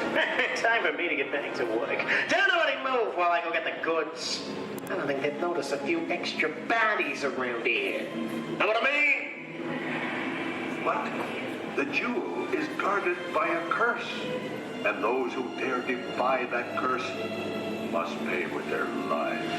Time for me to get back to work. Tell nobody move while I go get the goods. I don't think they'd notice a few extra bodies around here. Know what I mean? But the jewel is guarded by a curse. And those who dare defy that curse must pay with their lives.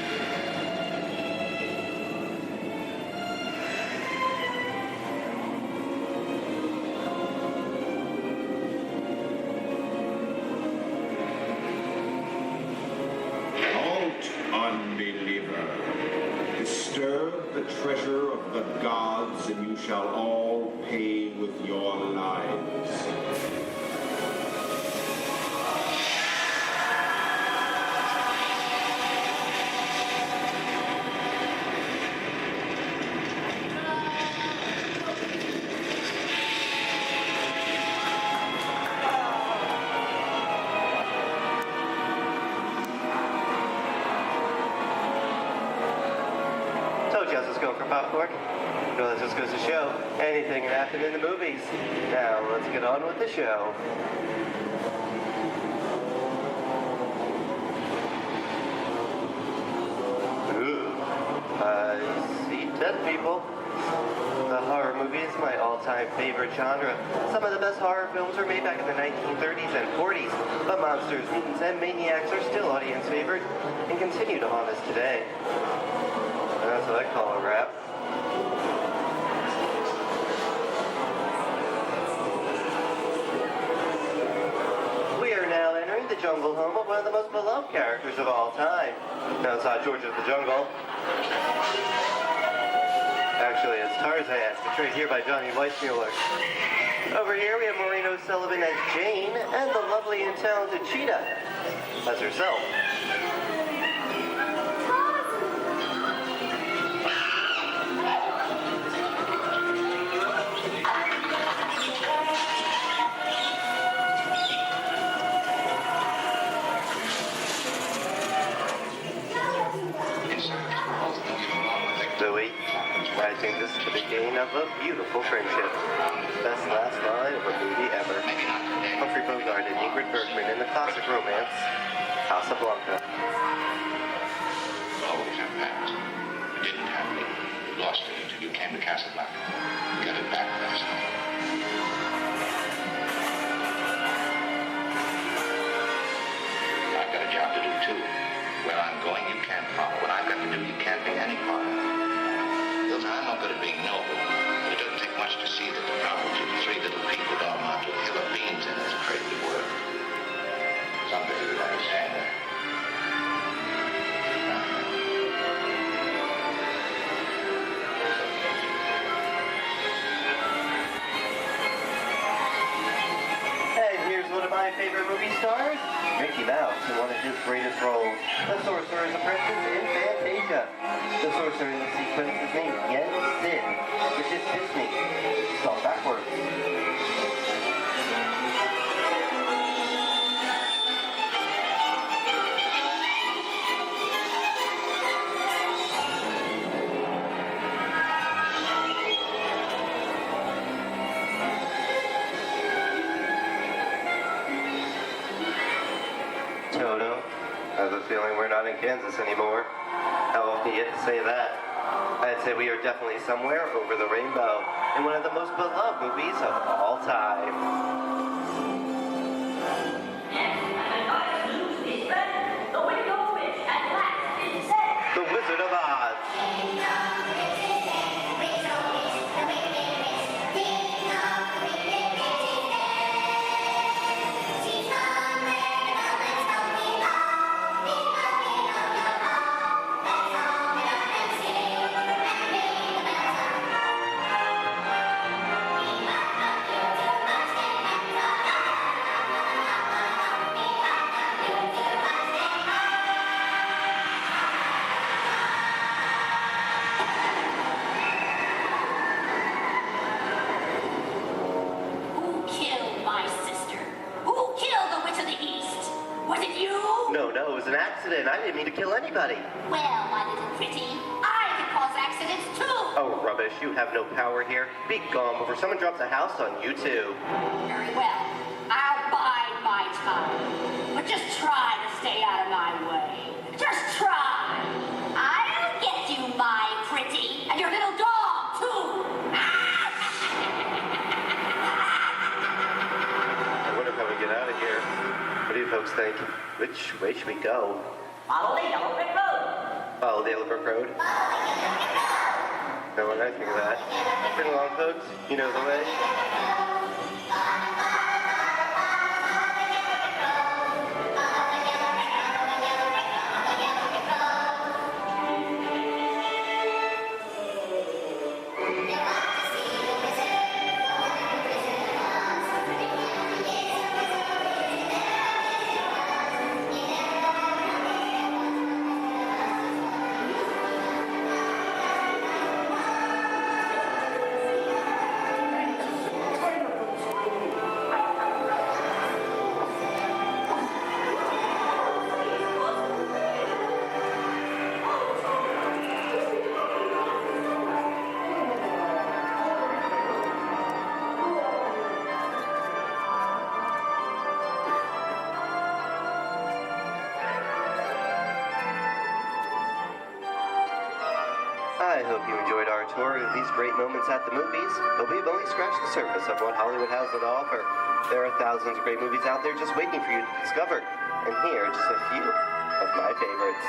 Halt, unbeliever. Disturb the treasure of the gods, and you shall all pay with your lives. Told you I was just going for popcorn. Well, this just goes to show anything can happen in the movies. Now, let's get on with the show. Ooh, I see dead people. The horror movie is my all-time favorite genre. Some of the best horror films were made back in the 1930s and 40s, but monsters, mutants, and maniacs are still audience favorite and continue to haunt us today. That's what I call a wrap. We are now entering the jungle home of one of the most beloved characters of all time. Now it's not George of the Jungle. Actually, it's Tarzan, portrayed here by Johnny Weissmuller. Over here we have Maureen O'Sullivan as Jane, and the lovely and talented Cheetah as herself. Louis, I think this is the beginning of a beautiful friendship. Best last line of a movie ever. Humphrey Bogart and Ingrid Bergman in the classic romance, Casablanca. Always have that. You didn't have it. You lost it until you came to Casablanca. You got it back last night. I've got a job to do too. Where I'm going, you can't follow. What I've got to do, you can't be any part of. Hilton, I'm not good at being noble, but it doesn't take much to see that the problems of three little people don't amount to a hill of beans in this crazy world. Someday you'll understand that. And here's one of my favorite movie stars, Mickey Mouse, in one of his greatest roles, the Sorcerer's Apprentice in Fantasia. The sorcerer in the sequence is named Yen Sid, which is Disney, spelled backwards. Toto, I have a feeling we're not in Kansas anymore. How often do you get to say that? I'd say we are definitely somewhere over the rainbow in one of the most beloved movies of all time. The Wizard of Oz. Who killed my sister? Who killed the Witch of the East? Was it you? No, it was an accident. I didn't mean to kill anybody. Well, my little pretty, I can cause accidents too. Oh, rubbish. You have no power here. Be gone before someone drops a house on you, too. Very well. I'll bide my time. But just try to stay out of my way. Just try. I'll get you, my pretty, and your little dog, too. I wonder how we get out of here. Which way should we go? Follow the yellow brick road. Follow the yellow brick road? No one I think of that. Bring along, folks. You know the way. I hope you enjoyed our tour of these great moments at the movies, but we've only scratched the surface of what Hollywood has to offer. There are thousands of great movies out there just waiting for you to discover, and here are just a few of my favorites.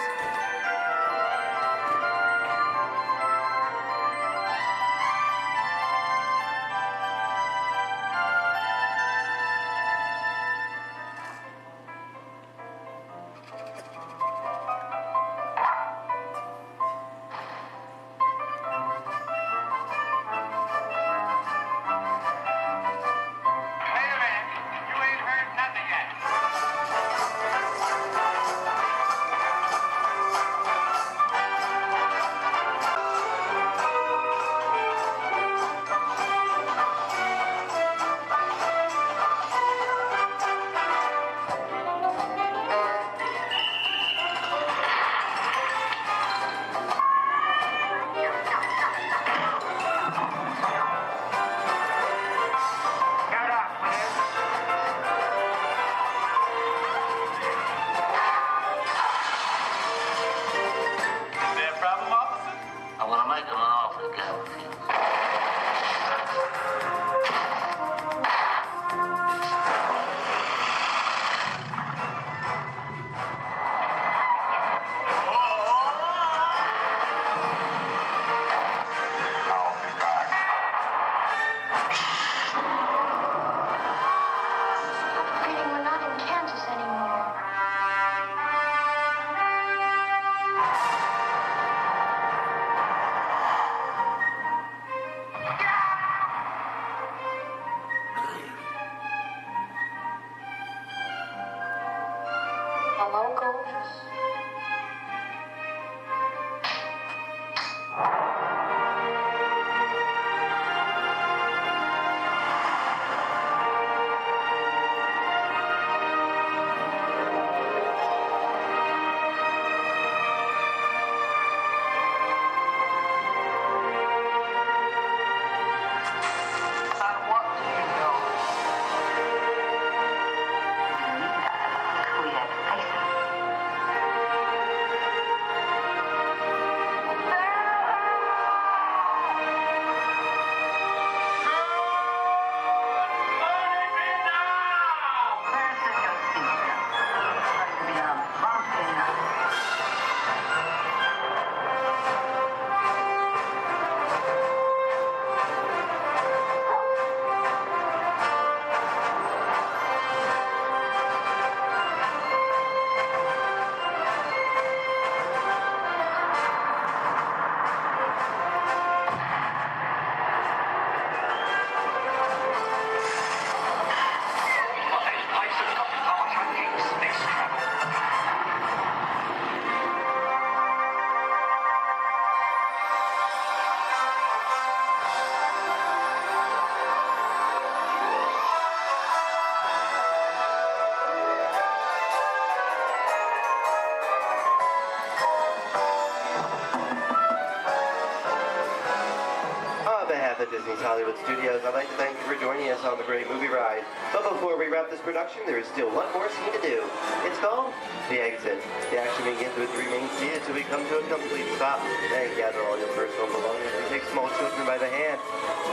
At Disney's Hollywood Studios, I'd like to thank you for joining us on the great movie ride. But before we wrap this production, there is still one more scene to do. It's called The Exit. The action begins with the remain seated until we come to a complete stop. Then gather all your personal belongings and take small children by the hand.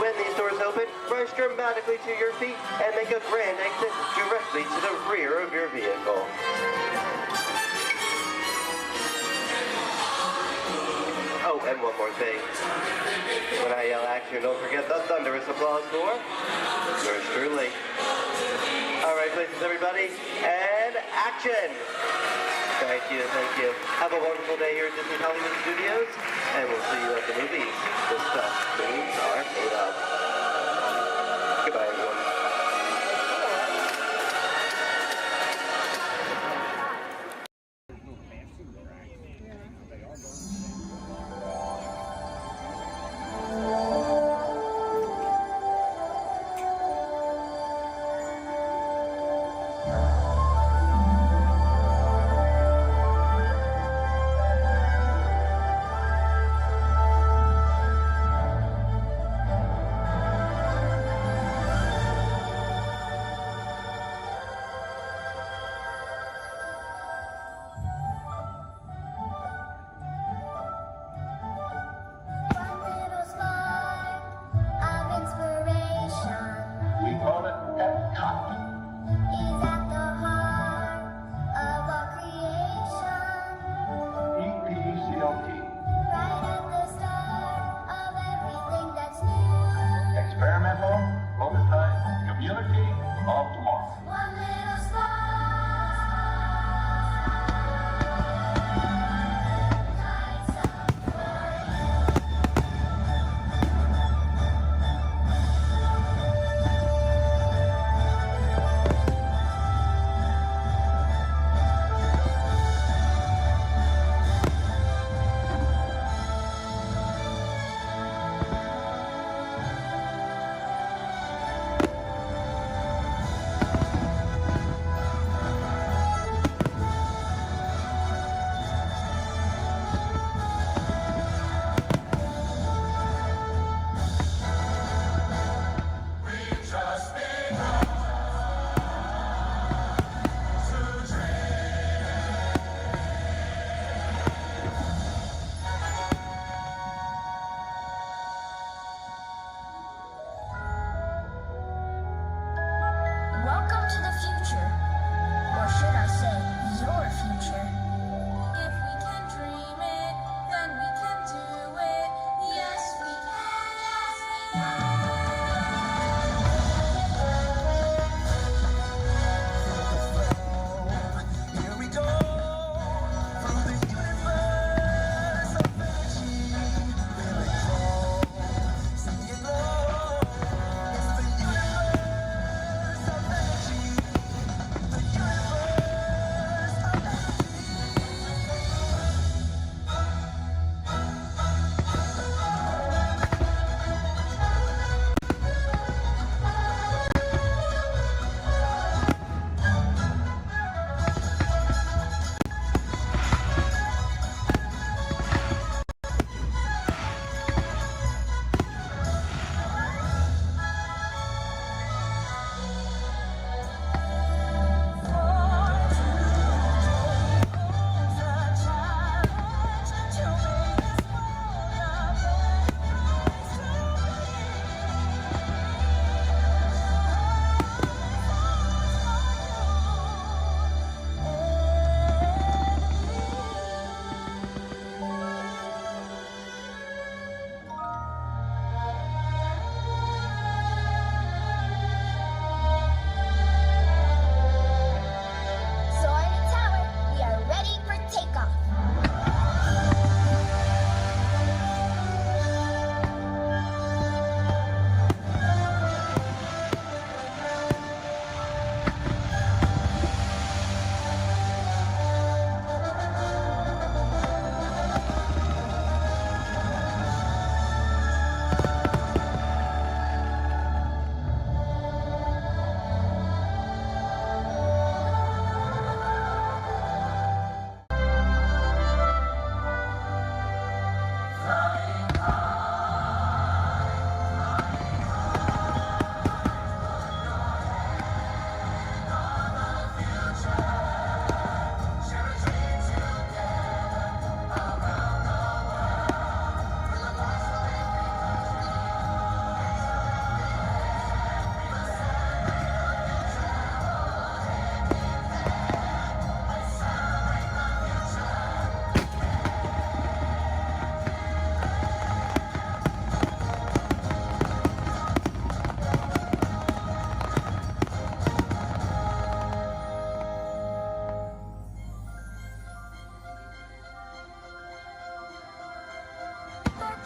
When these doors open, rush dramatically to your feet and make a grand exit directly to the rear of your vehicle. more thing. When I yell action, don't forget the thunderous applause for yours truly. All right, places, everybody, and action! Thank you, thank you. Have a wonderful day here at Disney Hollywood Studios, and we'll see you at the movies. The stuff movies are made of. Goodbye, everyone.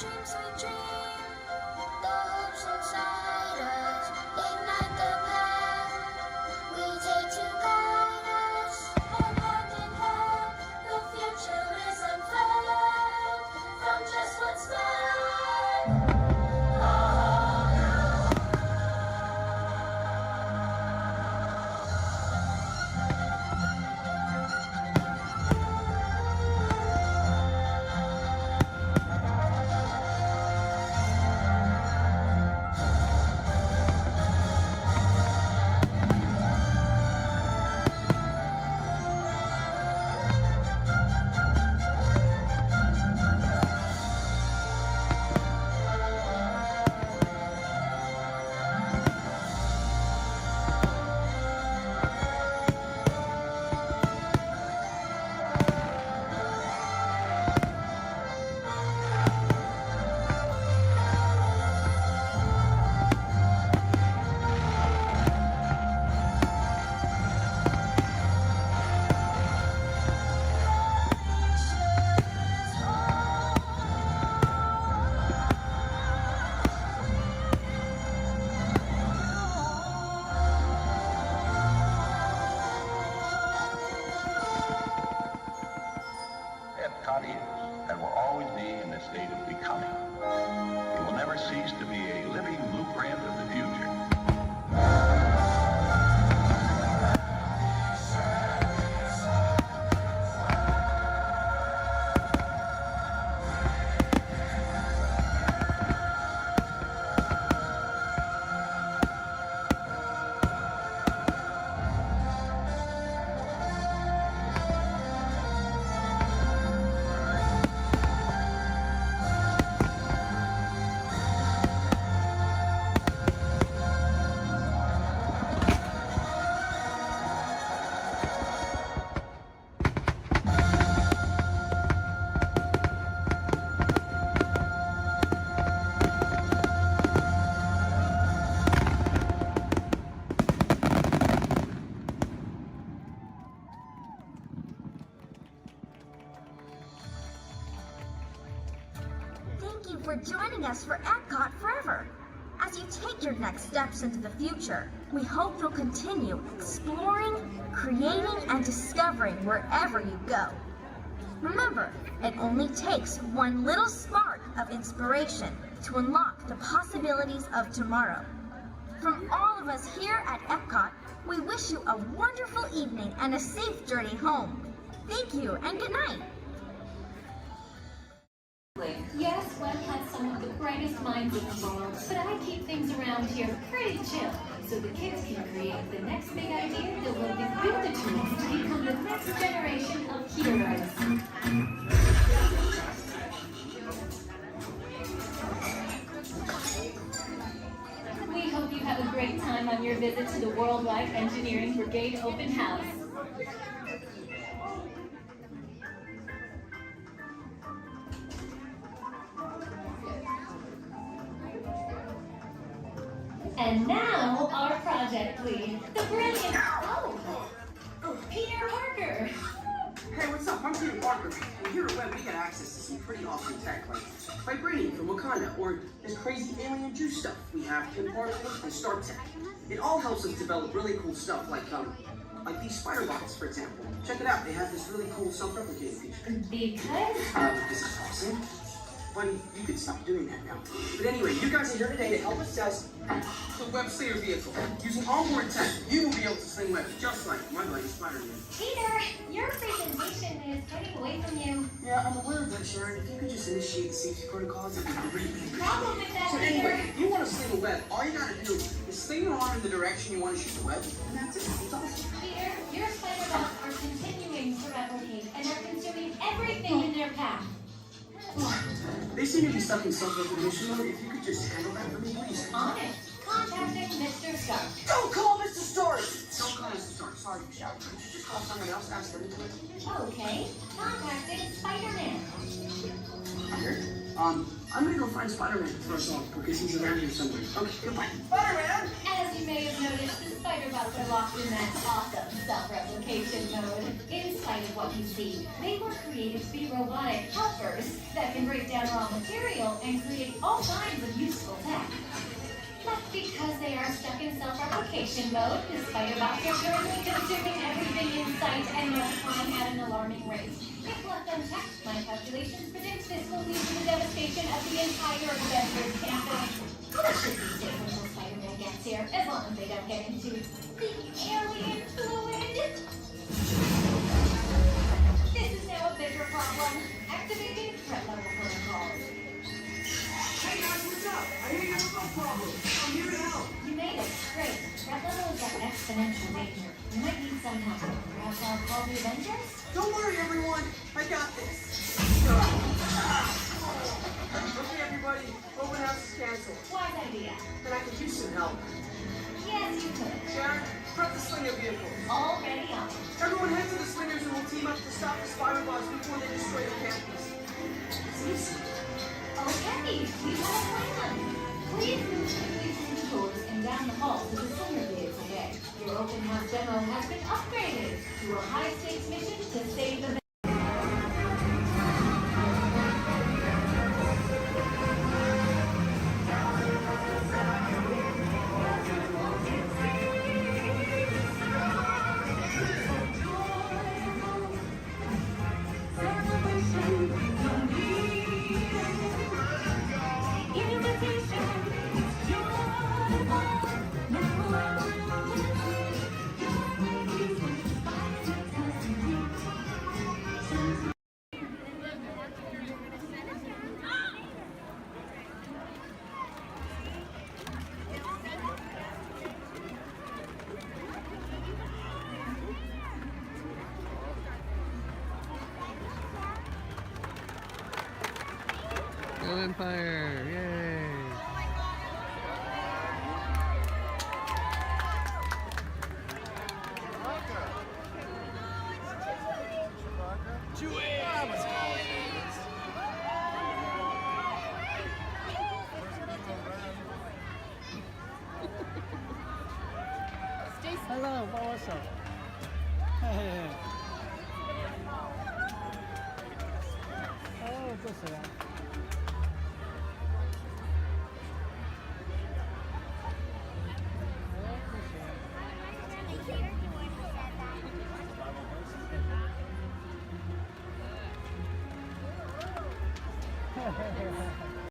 dreams we dream, the hopes inside us, ignite the path we take to guide us. And hand in hand, the future is unfurled from just what's left. Epcot is, and will always be in a state of becoming. It will never cease to be a living blueprint of the future. Thank you for joining us for Epcot Forever. As you take your next steps into the future, we hope you'll continue exploring, creating, and discovering wherever you go. Remember, it only takes one little spark of inspiration to unlock the possibilities of tomorrow. From all of us here at Epcot, we wish you a wonderful evening and a safe journey home. Thank you and good night. Yes, Walt has some of the brightest minds in the world, but I keep things around here pretty chill, so the kids can create the next big idea that will give you the tools to become the next generation of heroes. We hope you have a great time on your visit to the Worldwide Engineering Brigade Open House. And now, our project lead, the brilliant, Peter Parker. Hey, what's up? I'm Peter Parker. And here at Web, we get access to some pretty awesome tech, like vibranium from Wakanda, or this crazy alien juice stuff. We have Kim Particles and Star Tech. It all helps us develop really cool stuff, like these spider bots, for example. Check it out. They have this really cool self-replicating feature. Because? This is awesome. Buddy, you could stop doing that now. But anyway, you guys are here today to help us test the Web Slayer vehicle. Using onboard tech, you will be able to sling webs just like my buddy Spider-Man. Peter, your presentation is getting away from you. Yeah, I'm aware of that, Sharon. If you could just initiate the safety protocols, it'd be great. Problem with that, So Peter. anyway, if you want to sling a web, all you gotta do is sling your arm in the direction you want to shoot the web, and that's it. It's awesome. Peter, your spider bots are continuing to replicate and are consuming everything in their path. They seem to be stuck in self-recognition mode. If you could just handle that for me, please. On it. Contacting Mr. Stark. Don't call Mr. Stark! Don't call Mr. Stark. Sorry, you shouted. Could you just call someone else? Ask them to do it. Okay. Contacting Spider-Man. Here. I'm gonna go find Spider-Man first off, because he's around here somewhere. Okay, goodbye. Spider-Man! As you may have noticed, the spider bots are locked in that awesome self-replication mode. In spite of what you see, they were created created to be robotic helpers that can break down raw material and create all kinds of useful tech. But because they are stuck in self-replication mode, the spider bots are currently consuming everything in sight and multiplying at an alarming rate. If left unchecked, my calculations predict this will lead to the devastation of the entire Avengers campus. That should be safe until Spider-Man gets here, as long as they don't get into the alien fluid. This is now a bigger problem. Activating threat level protocols. Hey guys, what's up? I hear you have no problem. I'm here to help. You made it. Great. Threat level is at exponential danger. You might need some help. Perhaps I'll call the Avengers? Don't worry, everyone. I got this. Okay, everybody. Open house is canceled. Wise idea. Then I could use some help. Yes, you could. Sharon, prep the slinger vehicle. Already on. Everyone head to the slingers and we'll team up to stop the spider bots before they destroy the campus. Okay, we have a plan. Please move quickly through the doors and down the hall to the slinger vehicle bay. Your open house demo has been upgraded to a high-stakes mission to save the Go Empire! Yay! Hello, what's up? Hey. Oh, what's that? Ha ha ha ha.